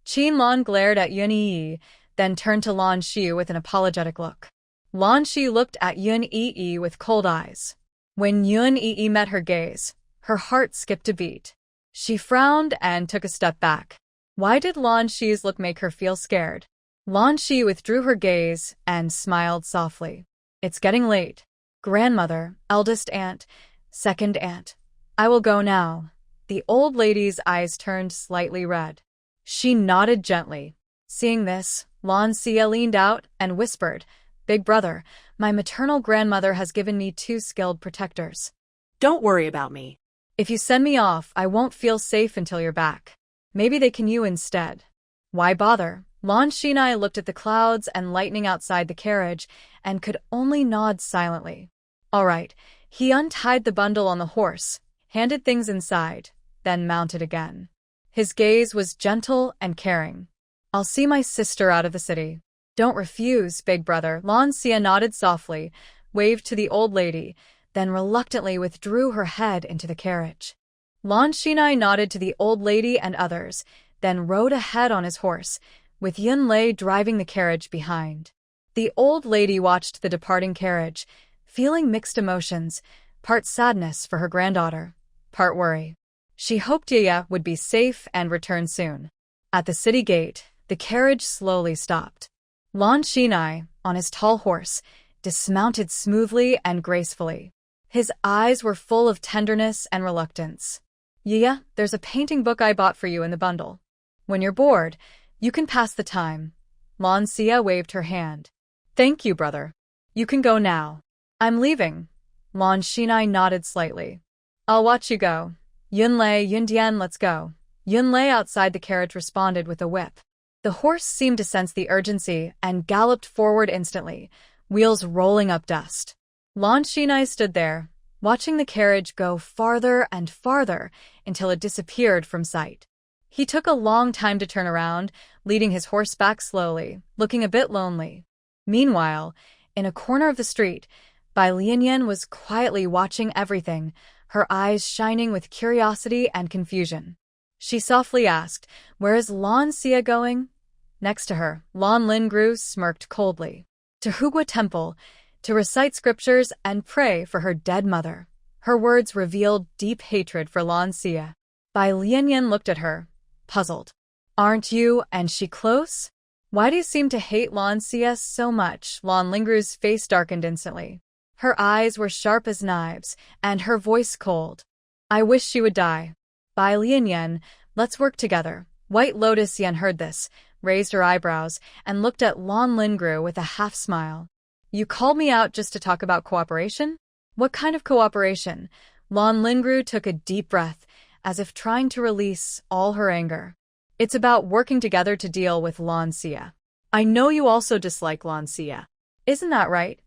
Qin Lan glared at Yunyi, then turned to Lan Shi with an apologetic look. Lan Shi looked at Yunyi with cold eyes. When Yunyi met her gaze, her heart skipped a beat. She frowned and took a step back. Why did Lan Shi's look make her feel scared? Lan Shi withdrew her gaze and smiled softly. It's getting late. Grandmother, eldest aunt, second aunt. I will go now. The old lady's eyes turned slightly red. She nodded gently. Seeing this, Lan Xia leaned out and whispered, Big brother, my maternal grandmother has given me 2 skilled protectors. Don't worry about me. If you send me off, I won't feel safe until you're back. Maybe they can you instead. Why bother? Lan Xinai looked at the clouds and lightning outside the carriage and could only nod silently. All right. He untied the bundle on the horse, handed things inside, then mounted again. His gaze was gentle and caring. I'll see my sister out of the city. Don't refuse, big brother. Lan Xia nodded softly, waved to the old lady, then reluctantly withdrew her head into the carriage. Lan Xinai nodded to the old lady and others, then rode ahead on his horse, with Yunlei driving the carriage behind. The old lady watched the departing carriage, feeling mixed emotions, part sadness for her granddaughter, part worry. She hoped Yaya would be safe and return soon. At the city gate, the carriage slowly stopped. Lan Xinai, on his tall horse, dismounted smoothly and gracefully. His eyes were full of tenderness and reluctance. Yaya, there's a painting book I bought for you in the bundle. When you're bored, you can pass the time. Lan Xia waved her hand. Thank you, brother. You can go now. I'm leaving. Lan Xinai nodded slightly. I'll watch you go. Yunlei, Yundian, let's go. Yunlei outside the carriage responded with a whip. The horse seemed to sense the urgency and galloped forward instantly, wheels rolling up dust. Lan Xinai stood there, watching the carriage go farther and farther until it disappeared from sight. He took a long time to turn around, leading his horse back slowly, looking a bit lonely. Meanwhile, in a corner of the street, Bai Lianyan was quietly watching everything, her eyes shining with curiosity and confusion. She softly asked, Where is Lan Xia going? Next to her, Lan Lingru smirked coldly. To Hugua Temple, to recite scriptures and pray for her dead mother. Her words revealed deep hatred for Lan Xia. Bai Lianyan looked at her, puzzled. Aren't you and she close? Why do you seem to hate Lan Xia so much? Lan Lingru's face darkened instantly. Her eyes were sharp as knives, and her voice cold. I wish she would die. Bai Lianyan, let's work together. White Lotus Yen heard this, raised her eyebrows, and looked at Lan Lingru with a half-smile. You called me out just to talk about cooperation? What kind of cooperation? Lan Lingru took a deep breath, as if trying to release all her anger. It's about working together to deal with Lan Xia. I know you also dislike Lan Xia. Isn't that right?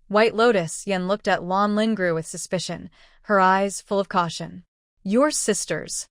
White Lotus Yen looked at Lan Lingru with suspicion, her eyes full of caution. You're sisters.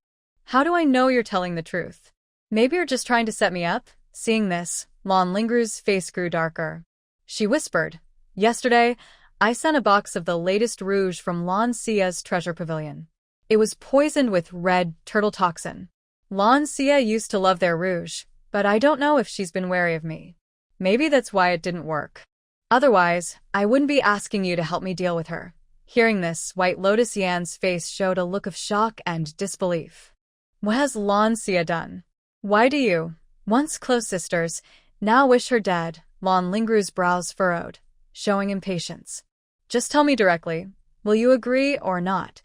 How do I know you're telling the truth? Maybe you're just trying to set me up? Seeing this, Lan Lingru's face grew darker. She whispered, "Yesterday, I sent a box of the latest rouge from Lan Xia's treasure pavilion. It was poisoned with red turtle toxin. Lan Xia used to love their rouge, but I don't know if she's been wary of me. Maybe that's why it didn't work. Otherwise, I wouldn't be asking you to help me deal with her." Hearing this, White Lotus Yan's face showed a look of shock and disbelief. What has Lan Xia done? Why do you, once close sisters, now wish her dead? Lan Lingru's brows furrowed, showing impatience. Just tell me directly. Will you agree or not?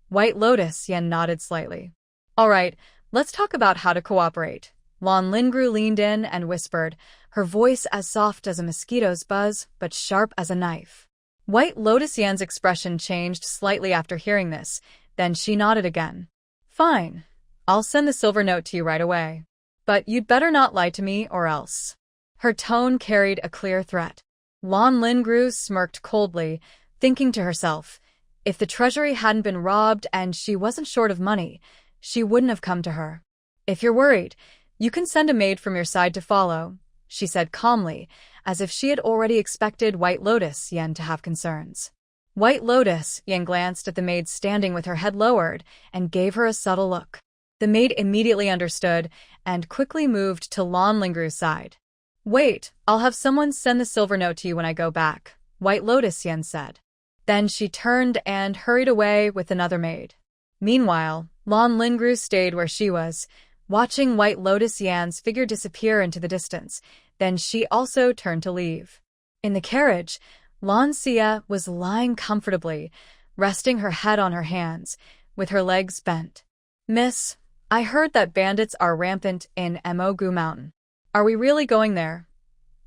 White Lotus Yan nodded slightly. All right, let's talk about how to cooperate. Lan Lingru leaned in and whispered, her voice as soft as a mosquito's buzz, but sharp as a knife. White Lotus Yan's expression changed slightly after hearing this, then she nodded again. Fine. I'll send the silver note to you right away. But you'd better not lie to me or else. Her tone carried a clear threat. Lan Lingru smirked coldly, thinking to herself, if the treasury hadn't been robbed and she wasn't short of money, she wouldn't have come to her. If you're worried, you can send a maid from your side to follow, she said calmly, as if she had already expected White Lotus Yan to have concerns. White Lotus Yan glanced at the maid standing with her head lowered and gave her a subtle look. The maid immediately understood and quickly moved to Lan Lingru's side. Wait, I'll have someone send the silver note to you when I go back, White Lotus Yan said. Then she turned and hurried away with another maid. Meanwhile, Lan Lingru stayed where she was, watching White Lotus Yan's figure disappear into the distance. Then she also turned to leave. In the carriage, Lan Xia was lying comfortably, resting her head on her hands, with her legs bent. Miss, I heard that bandits are rampant in Mogu Mountain. Are we really going there?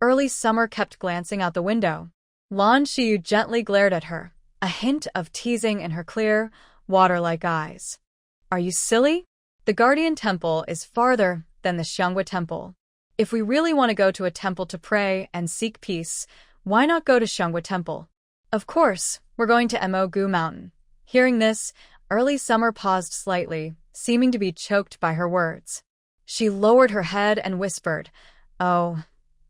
Early Summer kept glancing out the window. Lan Xiu gently glared at her, a hint of teasing in her clear, water-like eyes. Are you silly? The Guardian Temple is farther than the Xianghua Temple. If we really want to go to a temple to pray and seek peace, why not go to Xianghua Temple? Of course, we're going to Mogu Mountain. Hearing this, Early Summer paused slightly, seeming to be choked by her words. She lowered her head and whispered, Oh,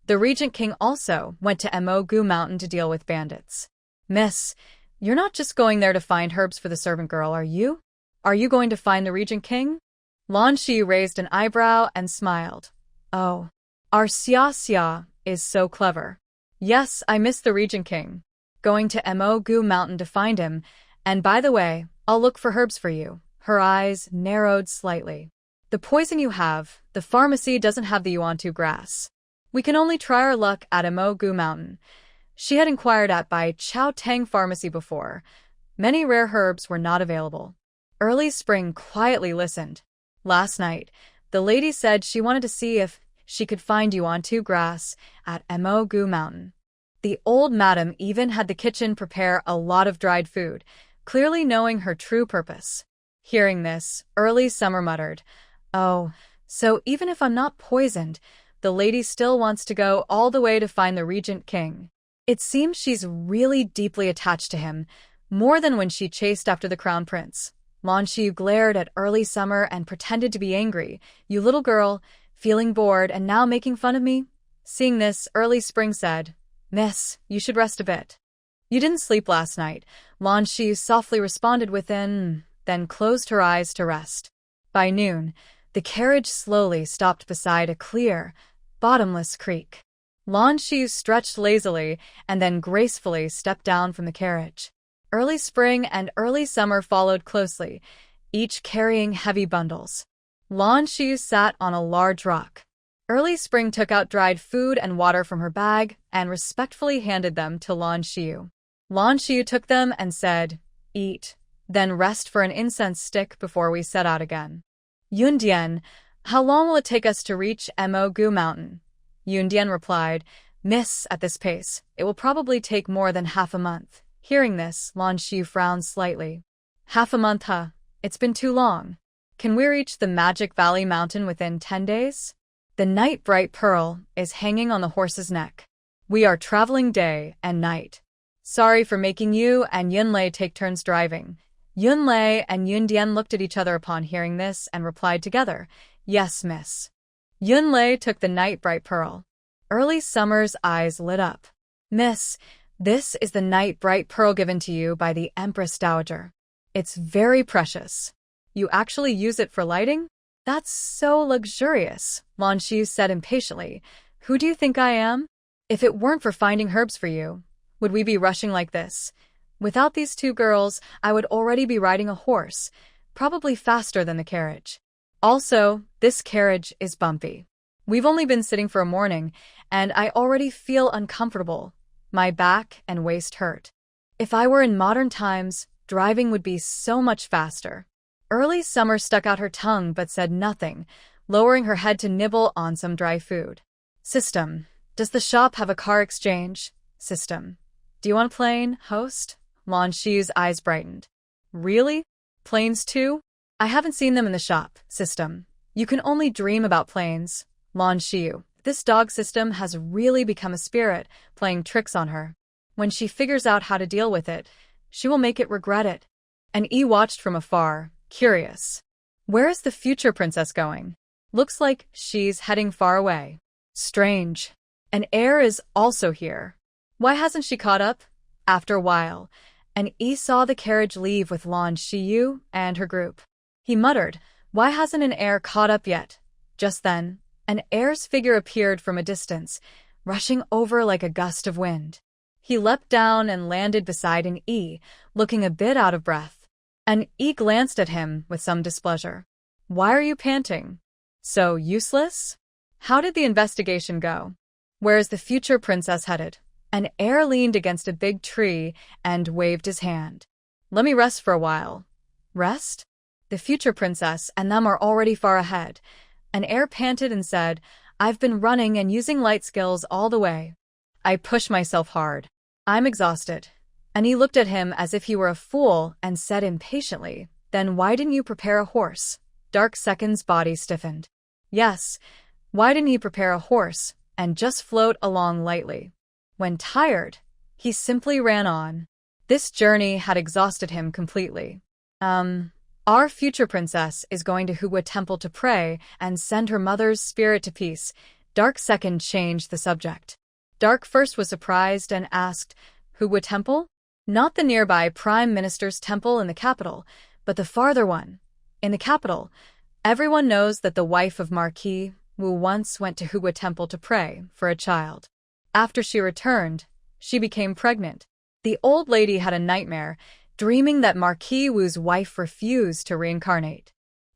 the Regent King also went to Mogu Mountain to deal with bandits. Miss, you're not just going there to find herbs for the servant girl, are you? Are you going to find the Regent King? Lan Shi raised an eyebrow and smiled. Oh, our Xia is so clever. Yes, I miss the Regent King. Going to Mogu Mountain to find him, and by the way, I'll look for herbs for you. Her eyes narrowed slightly. The poison you have, the pharmacy doesn't have the Yuan-Tu grass. We can only try our luck at Mogu Mountain. She had inquired at Bai Chao Tang Pharmacy before. Many rare herbs were not available. Early Spring quietly listened. Last night, the lady said she wanted to see if she could find Yuan-Tu grass at Mogu Mountain. The old madam even had the kitchen prepare a lot of dried food, clearly knowing her true purpose. Hearing this, Early Summer muttered, Oh, so even if I'm not poisoned, the lady still wants to go all the way to find the Regent King. It seems she's really deeply attached to him, more than when she chased after the Crown Prince. Lan Xiu glared at Early Summer and pretended to be angry. You little girl, feeling bored and now making fun of me? Seeing this, Early Spring said, Miss, you should rest a bit. You didn't sleep last night. Lan Xiu softly responded within, then closed her eyes to rest. By noon, the carriage slowly stopped beside a clear, bottomless creek. Lan Xiu stretched lazily and then gracefully stepped down from the carriage. Early Spring and Early Summer followed closely, each carrying heavy bundles. Lan Xiu sat on a large rock. Early Spring took out dried food and water from her bag and respectfully handed them to Lan Xiu. Lan Xiu took them and said, Eat, then rest for an incense stick before we set out again. Yundian, how long will it take us to reach Mogu Mountain? Yundian replied, Miss, at this pace, it will probably take more than half a month. Hearing this, Lan Xiu frowned slightly. Half a month, huh? It's been too long. Can we reach the Magic Valley Mountain within 10 days? The night bright pearl is hanging on the horse's neck. We are traveling day and night. Sorry for making you and Yunlei take turns driving. Yunlei and Yundian looked at each other upon hearing this and replied together, Yes, miss. Yunlei took the night bright pearl. Early Summer's eyes lit up. Miss, this is the night bright pearl given to you by the Empress Dowager. It's very precious. You actually use it for lighting? That's so luxurious, Manhwa said impatiently. Who do you think I am? If it weren't for finding herbs for you, would we be rushing like this? Without these two girls, I would already be riding a horse, probably faster than the carriage. Also, this carriage is bumpy. We've only been sitting for a morning, and I already feel uncomfortable. My back and waist hurt. If I were in modern times, driving would be so much faster. Early Summer stuck out her tongue but said nothing, lowering her head to nibble on some dry food. System. Does the shop have a car exchange? System. Do you want a plane, host? Manhwa's eyes brightened. Really? Planes too? I haven't seen them in the shop. System. You can only dream about planes. Manhwa. This dog System has really become a spirit, playing tricks on her. When she figures out how to deal with it, she will make it regret it. And watched from afar, curious. Where is the future princess going? Looks like she's heading far away. Strange. An heir is also here. Why hasn't she caught up? After a while, and saw the carriage leave with Manhwa and her group. He muttered, why hasn't an heir caught up yet? Just then, an heir's figure appeared from a distance, rushing over like a gust of wind. He leapt down and landed beside an looking a bit out of breath. An glanced at him with some displeasure. Why are you panting? So useless? How did the investigation go? Where is the future princess headed? An heir leaned against a big tree and waved his hand. Let me rest for a while. Rest? The future princess and them are already far ahead. An heir panted and said, I've been running and using light skills all the way. I push myself hard. I'm exhausted. And he looked at him as if he were a fool and said impatiently, then why didn't you prepare a horse? Dark Second's body stiffened. Yes, why didn't he prepare a horse and just float along lightly? When tired, he simply ran on. This journey had exhausted him completely. Our future princess is going to Hua Temple to pray and send her mother's spirit to peace. Dark Second changed the subject. Dark First was surprised and asked, Hua Temple? Not the nearby Prime Minister's temple in the capital, but the farther one. In the capital, everyone knows that the wife of Marquis once went to Hua Temple to pray for a child. After she returned, she became pregnant. The old lady had a nightmare, dreaming that Marquis Wu's wife refused to reincarnate.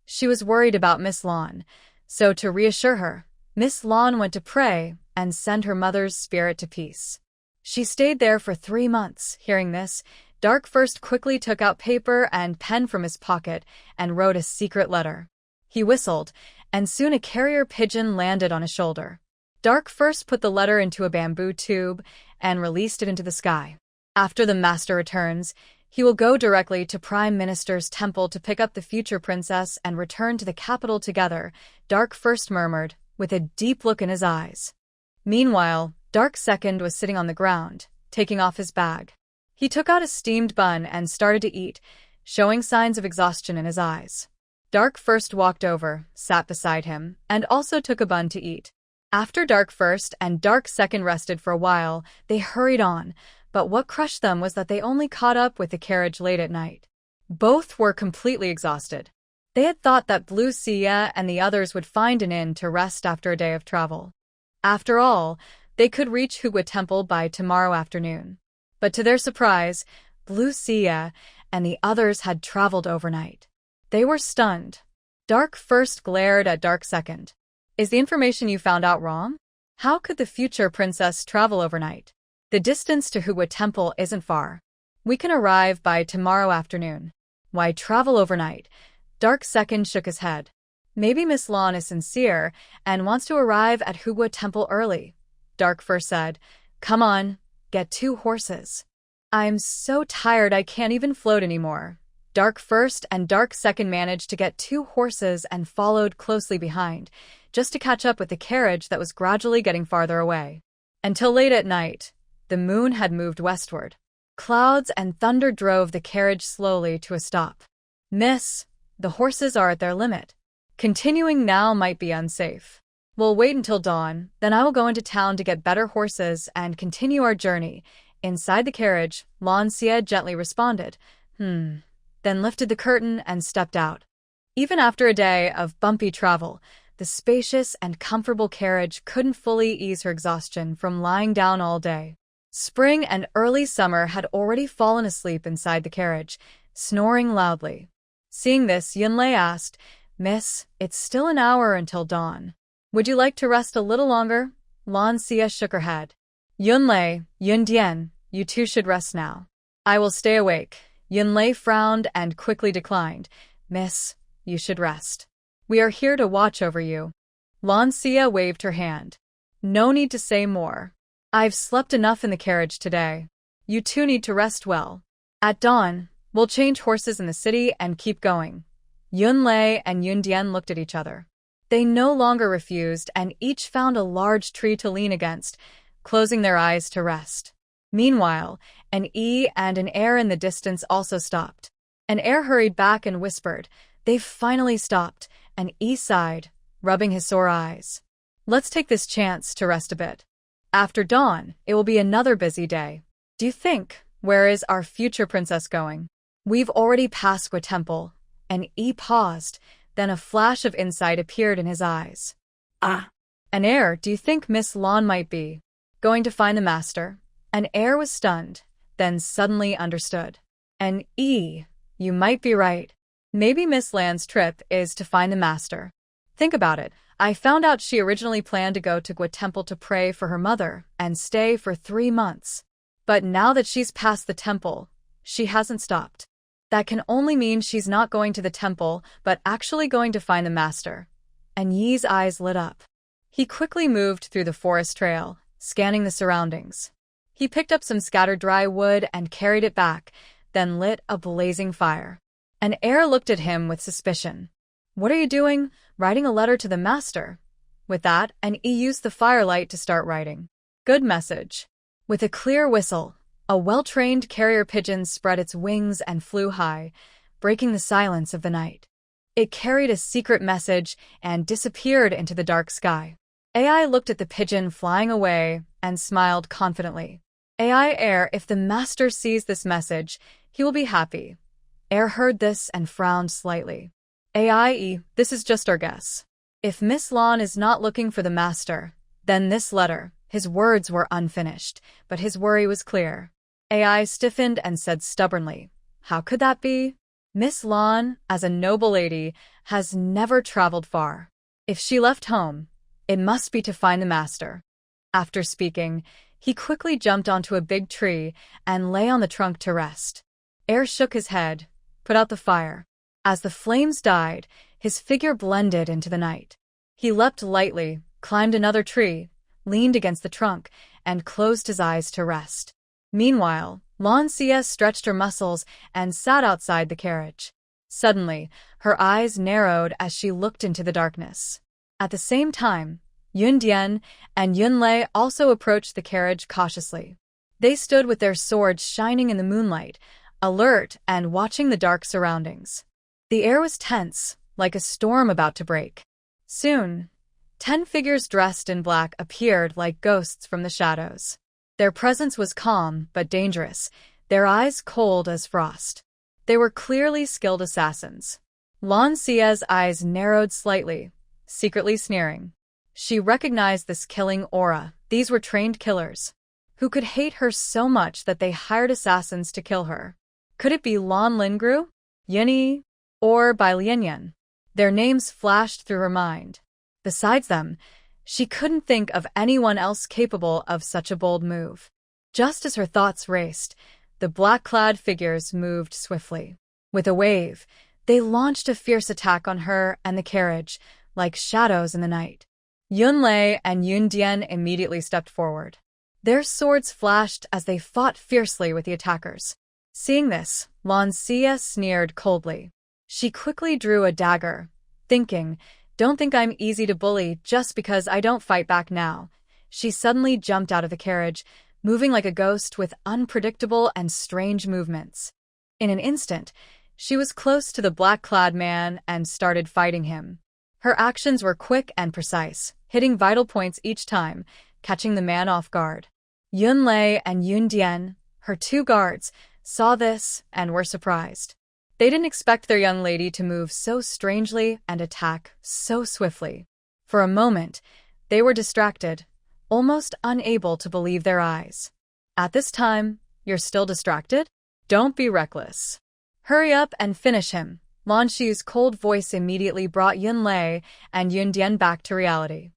She was worried about Miss Lan, so to reassure her, Miss Lan went to pray and send her mother's spirit to peace. She stayed there for 3 months. Hearing this, Dark First quickly took out paper and pen from his pocket and wrote a secret letter. He whistled, and soon a carrier pigeon landed on his shoulder. Dark First put the letter into a bamboo tube and released it into the sky. After the master returns, he will go directly to Prime Minister's temple to pick up the future princess and return to the capital together, Dark First murmured, with a deep look in his eyes. Meanwhile, Dark Second was sitting on the ground, taking off his bag. He took out a steamed bun and started to eat, showing signs of exhaustion in his eyes. Dark First walked over, sat beside him, and also took a bun to eat. After Dark First and Dark Second rested for a while, they hurried on, but what crushed them was that they only caught up with the carriage late at night. Both were completely exhausted. They had thought that Blue Sia and the others would find an inn to rest after a day of travel. After all, they could reach Hua Temple by tomorrow afternoon. But to their surprise, Blue Sia and the others had traveled overnight. They were stunned. Dark First glared at Dark Second. Is the information you found out wrong? How could the future princess travel overnight? The distance to Hua Temple isn't far. We can arrive by tomorrow afternoon. Why travel overnight? Dark Second shook his head. Maybe Miss Lan is sincere and wants to arrive at Hua Temple early. Dark First said, Come on, get 2 horses. I'm so tired I can't even float anymore. Dark First and Dark Second managed to get 2 horses and followed closely behind, just to catch up with the carriage that was gradually getting farther away. Until late at night, the moon had moved westward. Clouds and thunder drove the carriage slowly to a stop. Miss, the horses are at their limit. Continuing now might be unsafe. We'll wait until dawn, then I will go into town to get better horses and continue our journey. Inside the carriage, Lan Xie gently responded, then lifted the curtain and stepped out. Even after a day of bumpy travel, the spacious and comfortable carriage couldn't fully ease her exhaustion from lying down all day. Spring and early summer had already fallen asleep inside the carriage, snoring loudly. Seeing this, Yunlei asked, "Miss, it's still an hour until dawn. Would you like to rest a little longer?" Lan Xie shook her head. "Yunlei, Yundian, you two should rest now." "I will stay awake." Yunlei frowned and quickly declined. "Miss, you should rest. We are here to watch over you." Lan Xie waved her hand. "No need to say more. I've slept enough in the carriage today. You two need to rest well. At dawn, we'll change horses in the city and keep going." Yunlei and Yundian looked at each other. They no longer refused and each found a large tree to lean against, closing their eyes to rest. Meanwhile, an E and an air in the distance also stopped. An air hurried back and whispered, "They've finally stopped," and E sighed, rubbing his sore eyes. "Let's take this chance to rest a bit. After dawn, it will be another busy day. Do you think, where is our future princess going?" "We've already passed Gua Temple," and E paused, then a flash of insight appeared in his eyes. Ah. "An heir, do you think Miss Lan might be going to find the master?" An heir was stunned, then suddenly understood. "An E, you might be right. Maybe Miss Lan's trip is to find the master. Think about it. I found out she originally planned to go to Gua Temple to pray for her mother and stay for 3 months. But now that she's past the temple, she hasn't stopped. That can only mean she's not going to the temple, but actually going to find the master." And Yi's eyes lit up. He quickly moved through the forest trail, scanning the surroundings. He picked up some scattered dry wood and carried it back, then lit a blazing fire. An heir looked at him with suspicion. "What are you doing? Writing a letter to the master?" With that, an E used the firelight to start writing. "Good message." With a clear whistle, a well-trained carrier pigeon spread its wings and flew high, breaking the silence of the night. It carried a secret message and disappeared into the dark sky. AI looked at the pigeon flying away and smiled confidently. "AI heir, if the master sees this message, he will be happy." Heir heard this and frowned slightly. "AI, this is just our guess. If Miss Lan is not looking for the master, then this letter." His words were unfinished, but his worry was clear. AI stiffened and said stubbornly, "How could that be? Miss Lan, as a noble lady, has never traveled far. If she left home, it must be to find the master." After speaking, he quickly jumped onto a big tree and lay on the trunk to rest. Air shook his head, put out the fire. As the flames died, his figure blended into the night. He leapt lightly, climbed another tree, leaned against the trunk, and closed his eyes to rest. Meanwhile, Lan Xie stretched her muscles and sat outside the carriage. Suddenly, her eyes narrowed as she looked into the darkness. At the same time, Yundian and Yunlei also approached the carriage cautiously. They stood with their swords shining in the moonlight, alert and watching the dark surroundings. The air was tense, like a storm about to break. Soon, 10 figures dressed in black appeared like ghosts from the shadows. Their presence was calm but dangerous, their eyes cold as frost. They were clearly skilled assassins. Lan Xie's eyes narrowed slightly, secretly sneering. She recognized this killing aura. These were trained killers, who could hate her so much that they hired assassins to kill her. Could it be Lan Lingru, Yunyi, or Bai Lianyan? Their names flashed through her mind. Besides them, she couldn't think of anyone else capable of such a bold move. Just as her thoughts raced, the black-clad figures moved swiftly. With a wave, they launched a fierce attack on her and the carriage, like shadows in the night. Yunlei and Yundian immediately stepped forward. Their swords flashed as they fought fiercely with the attackers. Seeing this, Lan Xie sneered coldly. She quickly drew a dagger, thinking, "Don't think I'm easy to bully just because I don't fight back now." She suddenly jumped out of the carriage, moving like a ghost with unpredictable and strange movements. In an instant, she was close to the black-clad man and started fighting him. Her actions were quick and precise, hitting vital points each time, catching the man off guard. Yunlei and Yundian, her two guards, saw this and were surprised. They didn't expect their young lady to move so strangely and attack so swiftly. For a moment, they were distracted, almost unable to believe their eyes. At this time, you're still distracted? Don't be reckless. Hurry up and finish him. Lan Xiu's cold voice immediately brought Yunlei and Yundian back to reality.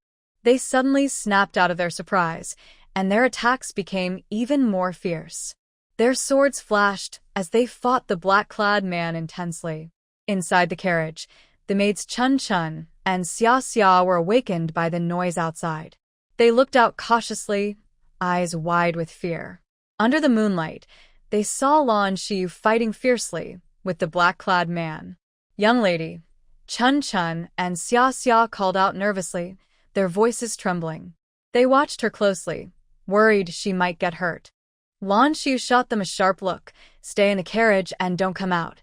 They suddenly snapped out of their surprise, and their attacks became even more fierce. Their swords flashed as they fought the black-clad man intensely. Inside the carriage, the maids Chun Chun and Xia Xia were awakened by the noise outside. They looked out cautiously, eyes wide with fear. Under the moonlight, they saw Lan Xiu fighting fiercely with the black-clad man. Young lady, Chun Chun and Xia Xia called out nervously, their voices trembling. They watched her closely, worried she might get hurt. Lan Xiu shot them a sharp look, stay in the carriage and don't come out.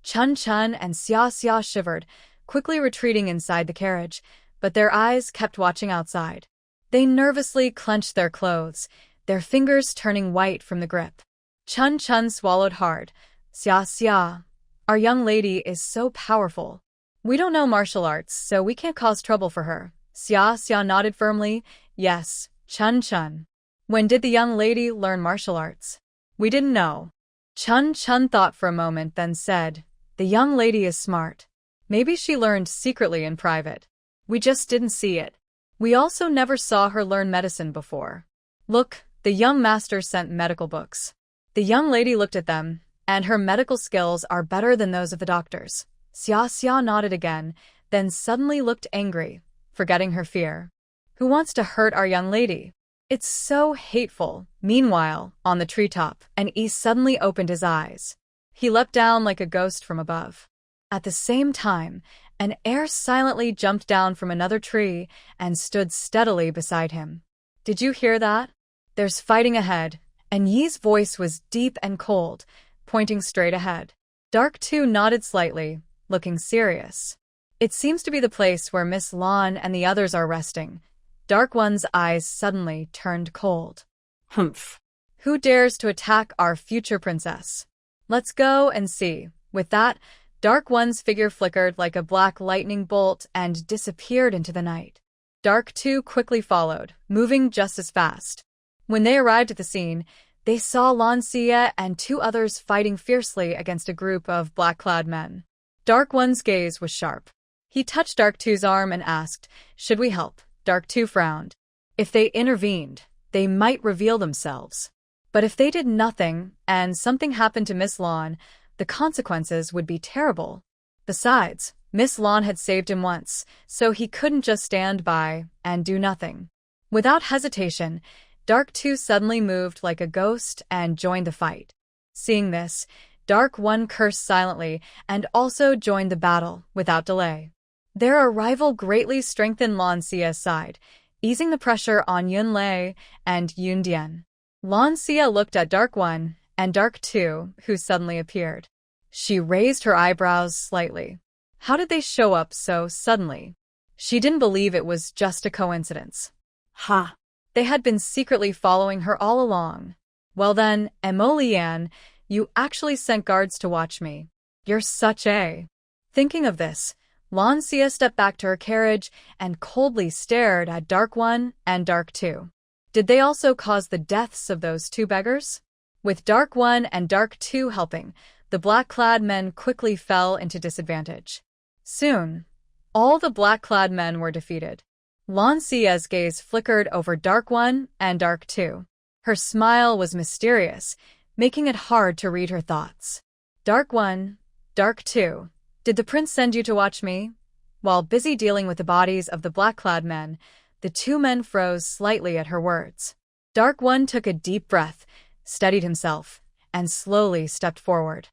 Chun Chun and Xia Xia shivered, quickly retreating inside the carriage, but their eyes kept watching outside. They nervously clenched their clothes, their fingers turning white from the grip. Chun Chun swallowed hard. Xia Xia, our young lady is so powerful. We don't know martial arts, so we can't cause trouble for her. Xia Xia nodded firmly. Yes, Chun Chun. When did the young lady learn martial arts? We didn't know. Chun Chun thought for a moment, then said, the young lady is smart. Maybe she learned secretly in private. We just didn't see it. We also never saw her learn medicine before. Look, the young master sent medical books. The young lady looked at them, and her medical skills are better than those of the doctors. Xia Xia nodded again, then suddenly looked angry, forgetting her fear. Who wants to hurt our young lady? It's so hateful. Meanwhile, on the treetop, an Yi suddenly opened his eyes. He leapt down like a ghost from above. At the same time, an heir silently jumped down from another tree and stood steadily beside him. Did you hear that? There's fighting ahead, and Yi's voice was deep and cold, pointing straight ahead. Dark too nodded slightly, looking serious. It seems to be the place where Miss Lan and the others are resting. Dark One's eyes suddenly turned cold. Humph. Who dares to attack our future princess? Let's go and see. With that, Dark One's figure flickered like a black lightning bolt and disappeared into the night. Dark Two quickly followed, moving just as fast. When they arrived at the scene, they saw Lan Xia and two others fighting fiercely against a group of black-clad men. Dark One's gaze was sharp. He touched Dark Two's arm and asked, should we help? Dark Two frowned. If they intervened, they might reveal themselves. But if they did nothing, and something happened to Miss Lan, the consequences would be terrible. Besides, Miss Lan had saved him once, so he couldn't just stand by and do nothing. Without hesitation, Dark Two suddenly moved like a ghost and joined the fight. Seeing this, Dark One cursed silently and also joined the battle without delay. Their arrival greatly strengthened Lan Xia's side, easing the pressure on Yunlei and Yundian. Lan Xia looked at Dark One and Dark Two, who suddenly appeared. She raised her eyebrows slightly. How did they show up so suddenly? She didn't believe it was just a coincidence. Ha! They had been secretly following her all along. Well then, Emolian, you actually sent guards to watch me. You're such a... Thinking of this, Lan Xia stepped back to her carriage and coldly stared at Dark One and Dark Two. Did they also cause the deaths of those two beggars? With Dark One and Dark Two helping, the black-clad men quickly fell into disadvantage. Soon, all the black-clad men were defeated. Lan Xia's gaze flickered over Dark One and Dark Two. Her smile was mysterious, making it hard to read her thoughts. Dark One, Dark Two, did the prince send you to watch me? While busy dealing with the bodies of the black-clad men, the two men froze slightly at her words. Dark One took a deep breath, steadied himself, and slowly stepped forward.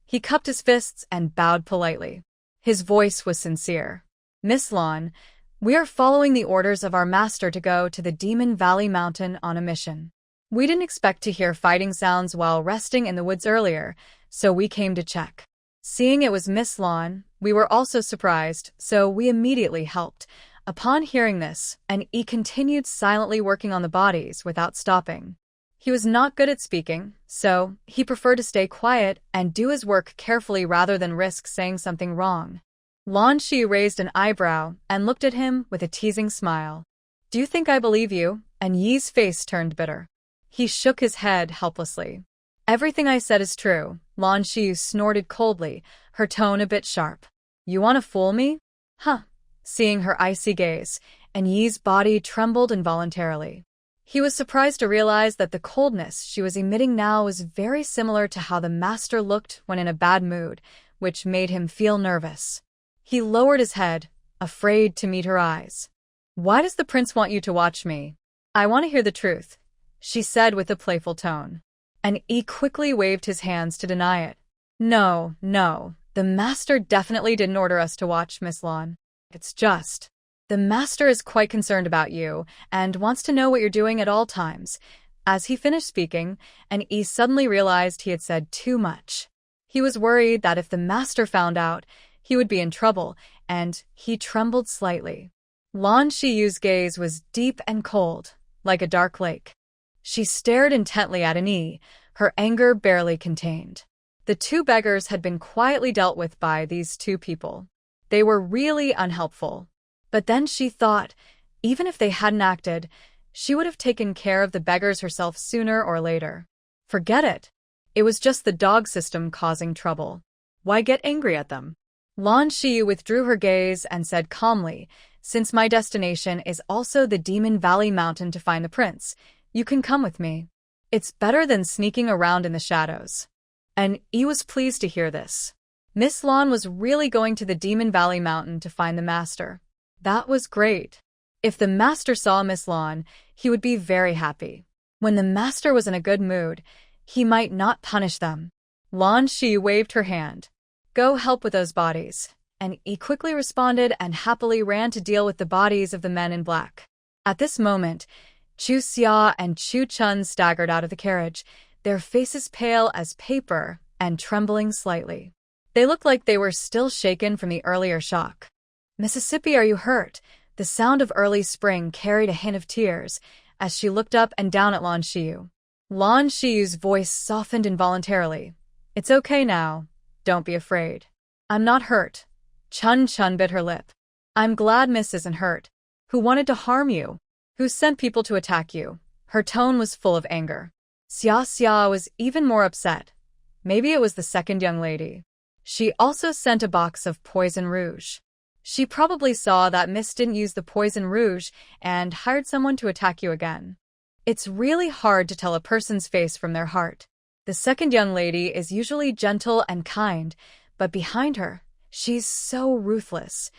He cupped his fists and bowed politely. His voice was sincere. Miss Lan, we are following the orders of our master to go to the Demon Valley Mountain on a mission. We didn't expect to hear fighting sounds while resting in the woods earlier, so we came to check. Seeing it was Miss Lon, we were also surprised, so we immediately helped. Upon hearing this, and E continued silently working on the bodies without stopping. He was not good at speaking, so he preferred to stay quiet and do his work carefully rather than risk saying something wrong. Lan Shi raised an eyebrow and looked at him with a teasing smile. "Do you think I believe you?" And Yi's face turned bitter. He shook his head helplessly. "Everything I said is true," Lan Shi snorted coldly, her tone a bit sharp. "You want to fool me? Huh." Seeing her icy gaze, and Yi's body trembled involuntarily. He was surprised to realize that the coldness she was emitting now was very similar to how the master looked when in a bad mood, which made him feel nervous. He lowered his head, afraid to meet her eyes. "Why does the prince want you to watch me?" "I want to hear the truth," she said with a playful tone. And E quickly waved his hands to deny it. No, the master definitely didn't order us to watch, Miss Lon. It's just, the master is quite concerned about you and wants to know what you're doing at all times. As he finished speaking, and E suddenly realized he had said too much. He was worried that if the master found out, he would be in trouble, and he trembled slightly. Lan Shiyu's gaze was deep and cold, like a dark lake. She stared intently at E, her anger barely contained. The two beggars had been quietly dealt with by these two people. They were really unhelpful. But then she thought, even if they hadn't acted, she would have taken care of the beggars herself sooner or later. Forget it. It was just the dog system causing trouble. Why get angry at them? Lan Shiyu withdrew her gaze and said calmly, "Since my destination is also the Demon Valley Mountain to find the prince, you can come with me. It's better than sneaking around in the shadows." And E was pleased to hear this. Miss Lon was really going to the Demon Valley Mountain to find the master. That was great. If the master saw Miss Lon, he would be very happy. When the master was in a good mood, he might not punish them. Lan Shi waved her hand. "Go help with those bodies." And E quickly responded and happily ran to deal with the bodies of the men in black. At this moment, Chu Xia and Chu Chun staggered out of the carriage, their faces pale as paper and trembling slightly. They looked like they were still shaken from the earlier shock. "Mississippi, are you hurt?" The sound of early spring carried a hint of tears as she looked up and down at Lan Shiyu. Lan Shiyu's voice softened involuntarily. "It's okay now. Don't be afraid." "I'm not hurt." Chun Chun bit her lip. "I'm glad Miss isn't hurt. Who wanted to harm you? Who sent people to attack you?" Her tone was full of anger. Xia Xia was even more upset. Maybe it was the second young lady. She also sent a box of poison rouge. She probably saw that Miss didn't use the poison rouge and hired someone to attack you again. It's really hard to tell a person's face from their heart. The second young lady is usually gentle and kind, but behind her, she's so ruthless.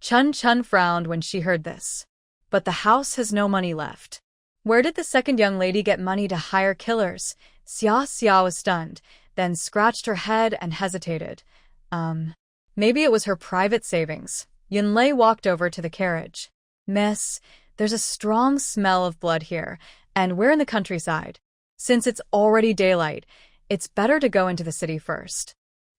Chun Chun frowned when she heard this. But the house has no money left. Where did the second young lady get money to hire killers? Xia Xia was stunned, then scratched her head and hesitated. Maybe it was her private savings. Yunlei walked over to the carriage. "Miss, there's a strong smell of blood here, and we're in the countryside. Since it's already daylight, it's better to go into the city first."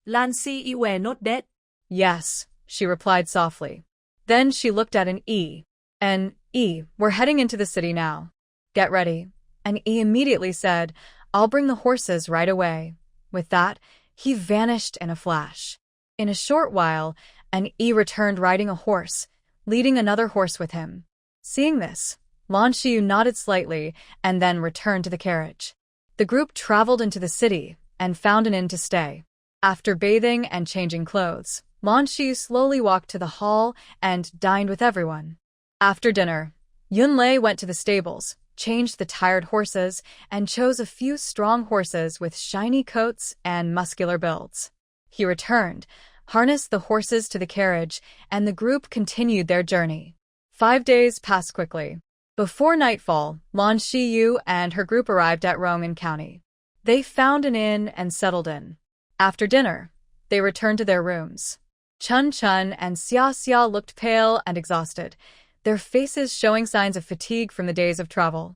Lan Si were not dead? "Yes," she replied softly. Then she looked at an E. "And E, we're heading into the city now. Get ready." And E immediately said, "I'll bring the horses right away." With that, he vanished in a flash. In a short while, an E returned riding a horse, leading another horse with him. Seeing this, Lan Shiyu nodded slightly and then returned to the carriage. The group traveled into the city and found an inn to stay. After bathing and changing clothes, Lan Shiyu slowly walked to the hall and dined with everyone. After dinner, Yunlei went to the stables, changed the tired horses, and chose a few strong horses with shiny coats and muscular builds. He returned, harnessed the horses to the carriage, and the group continued their journey. 5 days passed quickly. Before nightfall, Lan Shiyu and her group arrived at Rongan County. They found an inn and settled in. After dinner, they returned to their rooms. Chun Chun and Xia Xia looked pale and exhausted, their faces showing signs of fatigue from the days of travel.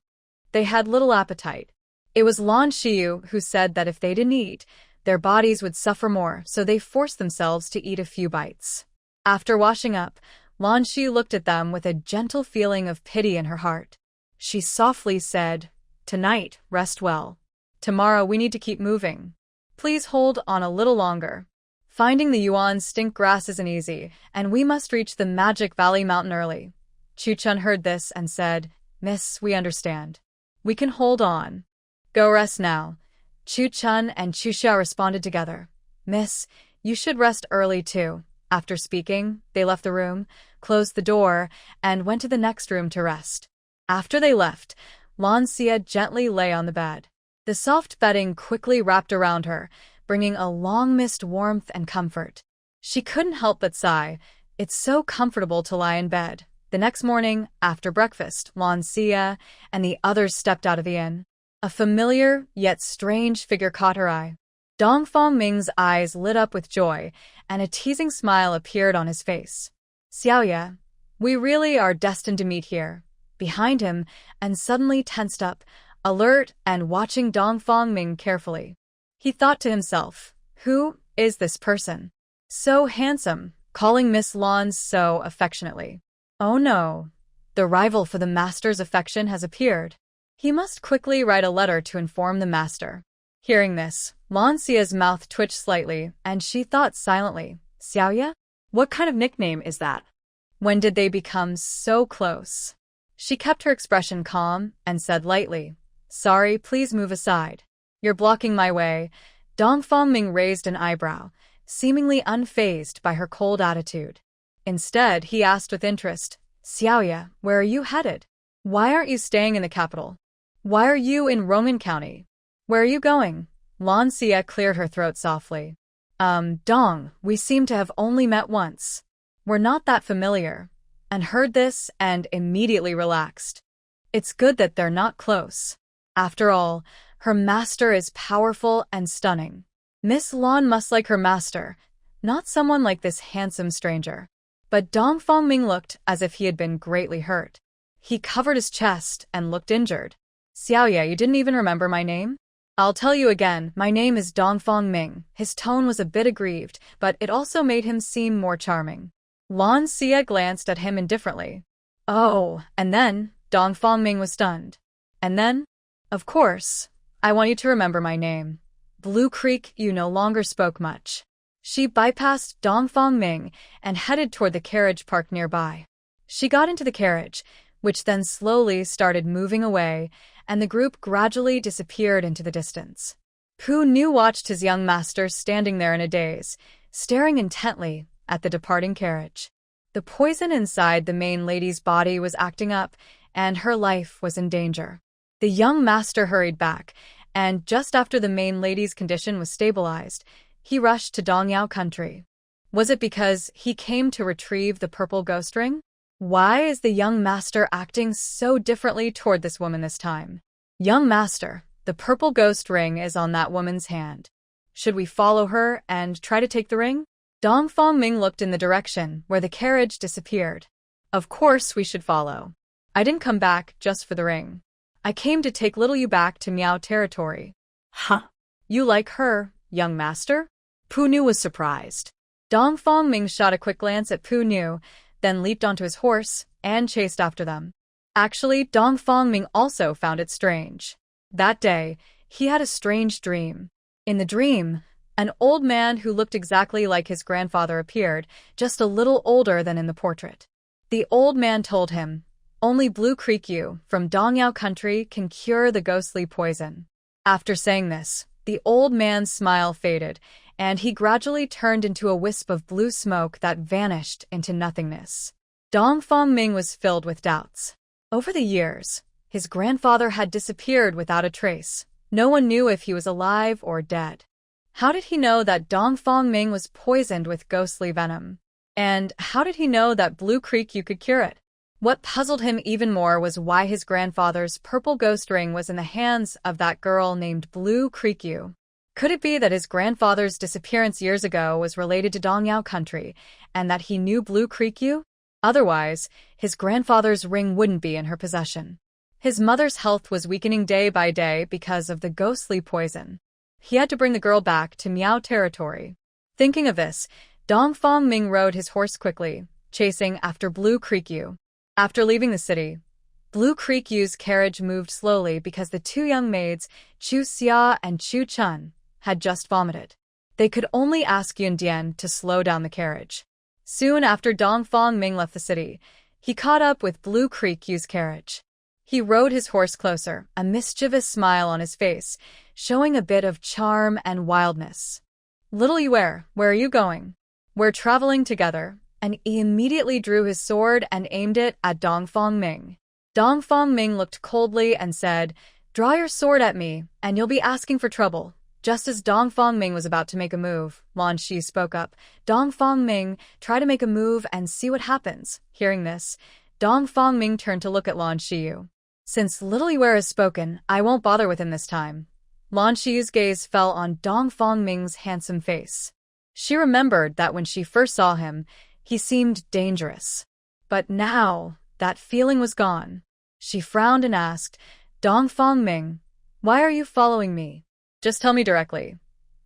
They had little appetite. It was Lan Shiyu who said that if they didn't eat, their bodies would suffer more, so they forced themselves to eat a few bites. After washing up, Lan Shi looked at them with a gentle feeling of pity in her heart. She softly said, "Tonight, rest well. Tomorrow we need to keep moving. Please hold on a little longer. Finding the Yuan stink grass isn't easy, and we must reach the Magic Valley Mountain early." Chu Chun heard this and said, "Miss, we understand. We can hold on. Go rest now." Chu Chun and Chu Xiao responded together. "Miss, you should rest early too." After speaking, they left the room, closed the door, and went to the next room to rest. After they left, Lan Xia gently lay on the bed. The soft bedding quickly wrapped around her, bringing a long-missed warmth and comfort. She couldn't help but sigh. It's so comfortable to lie in bed. The next morning, after breakfast, Lan Xia and the others stepped out of the inn. A familiar, yet strange figure caught her eye. Dong Fongming's eyes lit up with joy, and a teasing smile appeared on his face. "Xiaoya, we really are destined to meet here." Behind him, and suddenly tensed up, alert and watching Dong Fongming carefully. He thought to himself, "Who is this person? So handsome, calling Miss Lan so affectionately. Oh no, the rival for the master's affection has appeared. He must quickly write a letter to inform the master." Hearing this, Lan Xia's mouth twitched slightly, and she thought silently, "Xiaoya? What kind of nickname is that? When did they become so close?" She kept her expression calm and said lightly, "Sorry, please move aside. You're blocking my way." Dong Fongming raised an eyebrow, seemingly unfazed by her cold attitude. Instead, he asked with interest, "Xiaoya, where are you headed? Why aren't you staying in the capital? Why are you in Roman County? Where are you going?" Lan Xia cleared her throat softly. Dong, we seem to have only met once. We're not that familiar." And heard this and immediately relaxed. It's good that they're not close. After all, her master is powerful and stunning. Miss Lan must like her master, not someone like this handsome stranger. But Dong Fongming looked as if he had been greatly hurt. He covered his chest and looked injured. "Xiaoya, you didn't even remember my name?" "I'll tell you again, my name is Dong Fongming." His tone was a bit aggrieved, but it also made him seem more charming. Lan Xia glanced at him indifferently. "Oh," and then Dong Fongming was stunned. "And then? Of course, I want you to remember my name. Blue Creek." You no longer spoke much. She bypassed Dong Fongming and headed toward the carriage parked nearby. She got into the carriage, which then slowly started moving away, and the group gradually disappeared into the distance. Pu Nu watched his young master standing there in a daze, staring intently at the departing carriage. The poison inside the main lady's body was acting up, and her life was in danger. The young master hurried back, and just after the main lady's condition was stabilized, he rushed to Dongyao country. Was it because he came to retrieve the purple ghost ring? Why is the young master acting so differently toward this woman this time? "Young master, the purple ghost ring is on that woman's hand. Should we follow her and try to take the ring?" Dong Fongming looked in the direction where the carriage disappeared. "Of course we should follow. I didn't come back just for the ring. I came to take little you back to Miao territory." "Huh? "You like her, young master?" Pu Nu was surprised. Dong Fongming shot a quick glance at Pu Nu, then leaped onto his horse and chased after them. Actually, Dong Fongming also found it strange. That day, he had a strange dream. In the dream, an old man who looked exactly like his grandfather appeared, just a little older than in the portrait. The old man told him, "Only Blue Creek Yu from Dongyao country can cure the ghostly poison." After saying this, the old man's smile faded, and he gradually turned into a wisp of blue smoke that vanished into nothingness. Dong Fongming was filled with doubts. Over the years, his grandfather had disappeared without a trace. No one knew if he was alive or dead. How did he know that Dong Fongming was poisoned with ghostly venom? And how did he know that Blue Creek Yu could cure it? What puzzled him even more was why his grandfather's purple ghost ring was in the hands of that girl named Blue Creek Yu. Could it be that his grandfather's disappearance years ago was related to Dongyao country, and that he knew Blue Creek Yu? Otherwise, his grandfather's ring wouldn't be in her possession. His mother's health was weakening day by day because of the ghostly poison. He had to bring the girl back to Miao territory. Thinking of this, Dong Fong Ming rode his horse quickly, chasing after Blue Creek Yu. After leaving the city, Blue Creek Yu's carriage moved slowly because the two young maids, Chu Xia and Chu Chun, had just vomited. They could only ask Yun Dian to slow down the carriage. Soon after Dong Fong Ming left the city, he caught up with Blue Creek Yu's carriage. He rode his horse closer, a mischievous smile on his face, showing a bit of charm and wildness. "Little Yue, where are you going?" "We're traveling together," and he immediately drew his sword and aimed it at Dong Fong Ming. Dong Fong Ming looked coldly and said, "Draw your sword at me, and you'll be asking for trouble." Just as Dong Fong Ming was about to make a move, Lan Shi spoke up. "Dong Fong Ming, try to make a move and see what happens." Hearing this, Dong Fong Ming turned to look at Lan Shiyu. "Since Little Yue has spoken, I won't bother with him this time." Lan Shiyu's gaze fell on Dong Fong Ming's handsome face. She remembered that when she first saw him, he seemed dangerous. But now, that feeling was gone. She frowned and asked, "Dong Fong Ming, why are you following me? Just tell me directly."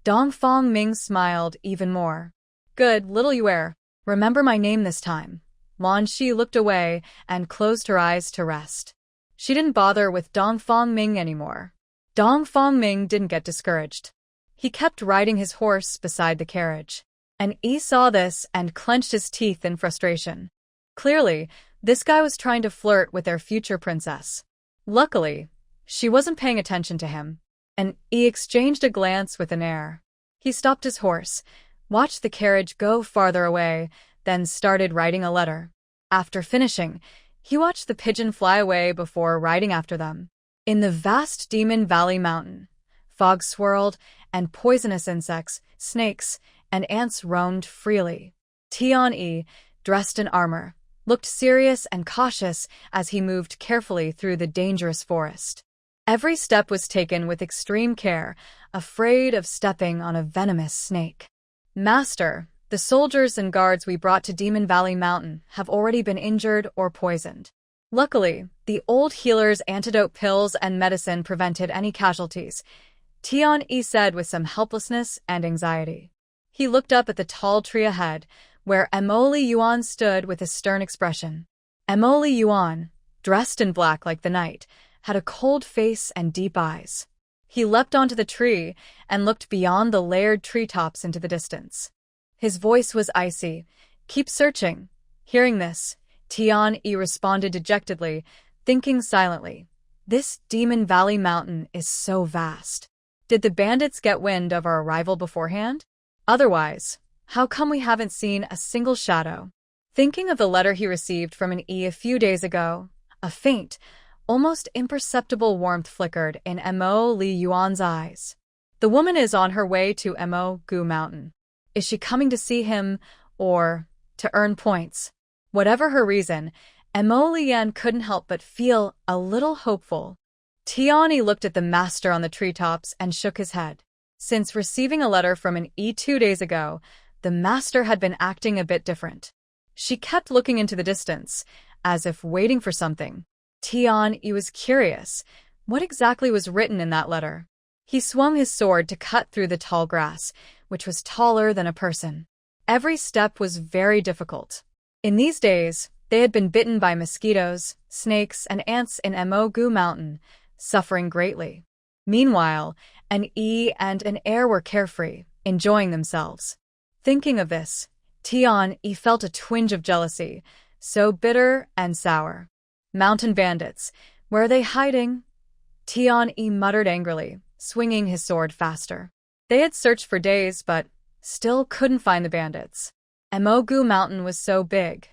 Dong Fong Ming smiled even more. "Good, Little Yue. Remember my name this time." Lan Shi looked away and closed her eyes to rest. She didn't bother with Dong Fong Ming anymore. Dong Fong Ming didn't get discouraged. He kept riding his horse beside the carriage. And Yi saw this and clenched his teeth in frustration. Clearly, this guy was trying to flirt with their future princess. Luckily, she wasn't paying attention to him, and Yi exchanged a glance with an heir. He stopped his horse, watched the carriage go farther away, then started writing a letter. After finishing, he watched the pigeon fly away before riding after them. In the vast Demon Valley Mountain, fog swirled, and poisonous insects, snakes, and ants roamed freely. Tian Yi, dressed in armor, looked serious and cautious as he moved carefully through the dangerous forest. Every step was taken with extreme care, afraid of stepping on a venomous snake. "Master, the soldiers and guards we brought to Demon Valley Mountain have already been injured or poisoned. Luckily, the old healer's antidote pills and medicine prevented any casualties," Tian Yi said with some helplessness and anxiety. He looked up at the tall tree ahead, where Emily Yuan stood with a stern expression. Emily Yuan, dressed in black like the night, had a cold face and deep eyes. He leapt onto the tree and looked beyond the layered treetops into the distance. His voice was icy. "Keep searching." Hearing this, Tian Yi responded dejectedly, thinking silently. This Demon Valley Mountain is so vast. Did the bandits get wind of our arrival beforehand? Otherwise, how come we haven't seen a single shadow? Thinking of the letter he received from an E a few days ago, a faint, almost imperceptible warmth flickered in Mo Li Yuan's eyes. The woman is on her way to Mo Gu Mountain. Is she coming to see him, or to earn points? Whatever her reason, Mo Li Yan couldn't help but feel a little hopeful. Tiani looked at the master on the treetops and shook his head. Since receiving a letter from an E 2 days ago, the master had been acting a bit different. She kept looking into the distance, as if waiting for something. Tian-yi was curious. What exactly was written in that letter? He swung his sword to cut through the tall grass, which was taller than a person. Every step was very difficult. In these days, they had been bitten by mosquitoes, snakes, and ants in Mo-gu Mountain, suffering greatly. Meanwhile, an E and an heir were carefree, enjoying themselves. Thinking of this, Tian-yi felt a twinge of jealousy, so bitter and sour. Mountain bandits, where are they hiding? Tian-yi muttered angrily, swinging his sword faster. They had searched for days, but still couldn't find the bandits. Mo-gu Mountain was so big.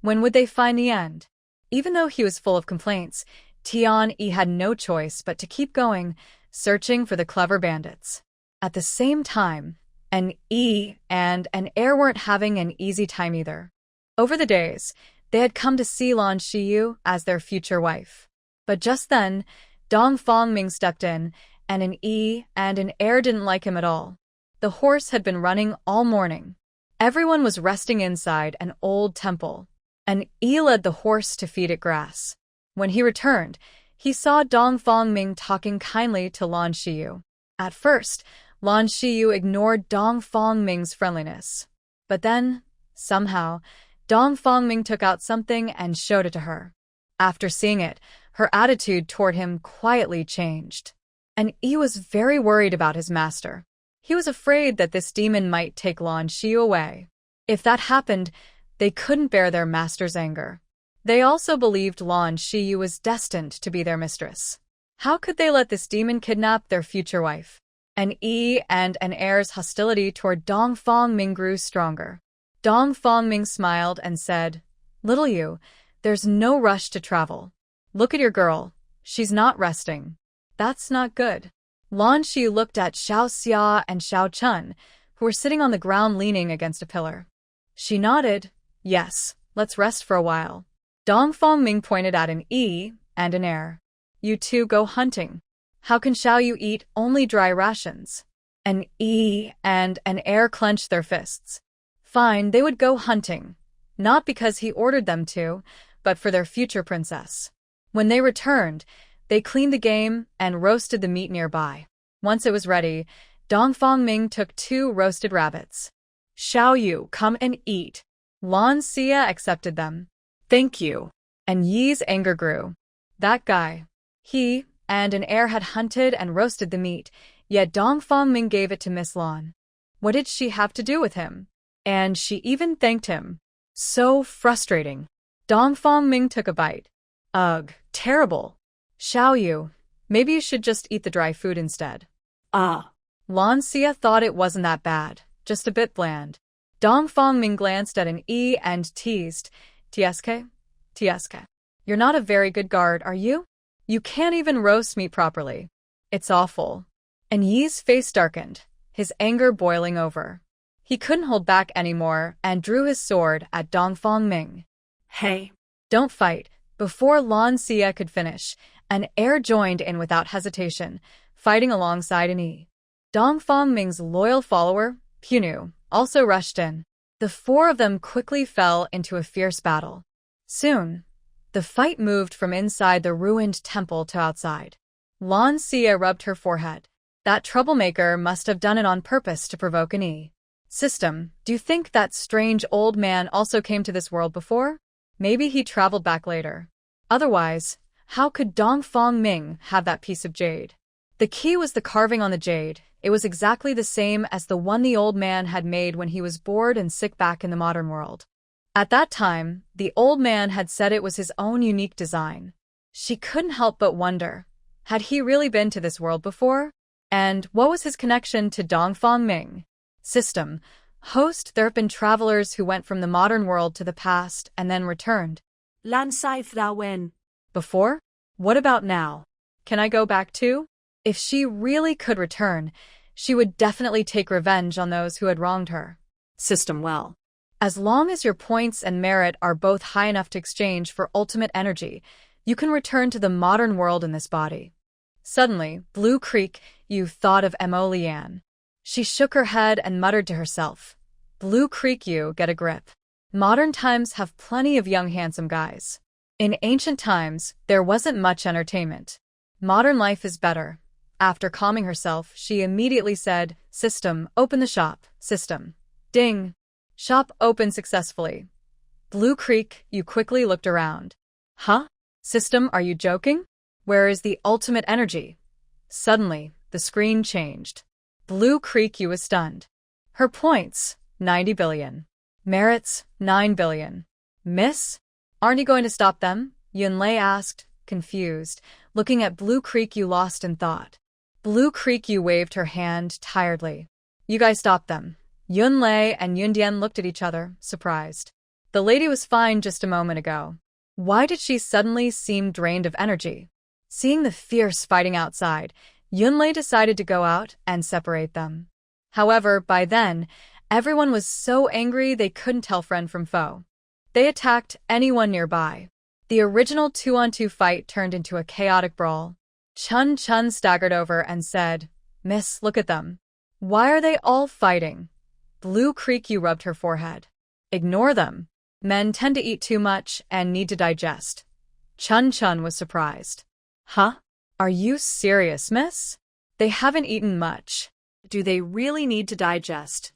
When would they find the end? Even though he was full of complaints, Tian-yi had no choice but to keep going, searching for the clever bandits. At the same time, an E and an heir weren't having an easy time either. Over the days, they had come to see Lan Shiyu as their future wife. But just then, Dong Fongming stepped in, and an E and an heir didn't like him at all. The horse had been running all morning. Everyone was resting inside an old temple. An E led the horse to feed it grass. When he returned, he saw Dong Fongming talking kindly to Lan Shiyu. At first, Lan Shiyu ignored Dong Fongming's friendliness. But then, somehow, Dong Fongming took out something and showed it to her. After seeing it, her attitude toward him quietly changed. And Yi was very worried about his master. He was afraid that this demon might take Lan Shiyu away. If that happened, they couldn't bear their master's anger. They also believed Lan Shiyu was destined to be their mistress. How could they let this demon kidnap their future wife? And Yi and an heir's hostility toward Dong Fongming grew stronger. Dong Fongming smiled and said, "Little Yu, there's no rush to travel. Look at your girl. She's not resting. That's not good." Lan Shiyu looked at Xiao Xia and Xiao Chun, who were sitting on the ground leaning against a pillar. She nodded. "Yes, let's rest for a while." Dong Fongming pointed at an Yi and an heir. "You two go hunting. How can Xiao Yu eat only dry rations?" An Yi and an heir clenched their fists. Fine, they would go hunting. Not because he ordered them to, but for their future princess. When they returned, they cleaned the game and roasted the meat nearby. Once it was ready, Dong Fongming took 2 roasted rabbits. "Xiao Yu, come and eat." Lan Xia accepted them. "Thank you." And Yi's anger grew. That guy. He and an heir had hunted and roasted the meat, yet Dong Fongming gave it to Miss Lan. What did she have to do with him? And she even thanked him. So frustrating. Dong Fongming took a bite. Ugh, terrible. "Xiao Yu, maybe you should just eat the dry food instead." Ah. Lan Xia thought it wasn't that bad, just a bit bland. Dong Fongming glanced at an Yi and teased, "TSK? TSK. You're not a very good guard, are you? You can't even roast meat properly. It's awful." And Yi's face darkened, his anger boiling over. He couldn't hold back anymore and drew his sword at Dong Fongming. "Hey. Don't fight." Before Lan Xia could finish, an heir joined in without hesitation, fighting alongside an Yi. Dong Fongming's loyal follower, Punu, also rushed in. The 4 of them quickly fell into a fierce battle. Soon, the fight moved from inside the ruined temple to outside. Lan Xia rubbed her forehead. That troublemaker must have done it on purpose to provoke an Yi. "System, do you think that strange old man also came to this world before? Maybe he traveled back later. Otherwise, how could Dong Fongming have that piece of jade?" The key was the carving on the jade. It was exactly the same as the one the old man had made when he was bored and sick back in the modern world. At that time, the old man had said it was his own unique design. She couldn't help but wonder, had he really been to this world before? And what was his connection to Dong Fongming? System. Host, there have been travelers who went from the modern world to the past and then returned. Lan Sai Thrawen. Before? What about now? Can I go back too? If she really could return, she would definitely take revenge on those who had wronged her. System well. As long as your points and merit are both high enough to exchange for ultimate energy, you can return to the modern world in this body. Suddenly, Blue Creek, you thought of Mo Lian. She shook her head and muttered to herself, "Blue Creek, you get a grip. Modern times have plenty of young handsome guys. In ancient times, there wasn't much entertainment. Modern life is better." After calming herself, she immediately said, "System, open the shop. System." Ding. Shop opened successfully. Blue Creek, you quickly looked around. Huh? System, are you joking? Where is the ultimate energy? Suddenly, the screen changed. Blue Creek, you was stunned. Her points, 90 billion. Merits, 9 billion. Miss? Aren't you going to stop them? Yunlei asked, confused, looking at Blue Creek, you lost in thought. Blue Creek, you waved her hand tiredly. You guys stop them. Yunlei and Yundian looked at each other, surprised. The lady was fine just a moment ago. Why did she suddenly seem drained of energy? Seeing the fierce fighting outside, Yunlei decided to go out and separate them. However, by then, everyone was so angry they couldn't tell friend from foe. They attacked anyone nearby. The original 2-on-2 fight turned into a chaotic brawl. Chun staggered over and said, "Miss, look at them. Why are they all fighting?" Blue Creek, you rubbed her forehead. Ignore them. Men tend to eat too much and need to digest. Chun was surprised. Huh? Are you serious, miss? They haven't eaten much. Do they really need to digest?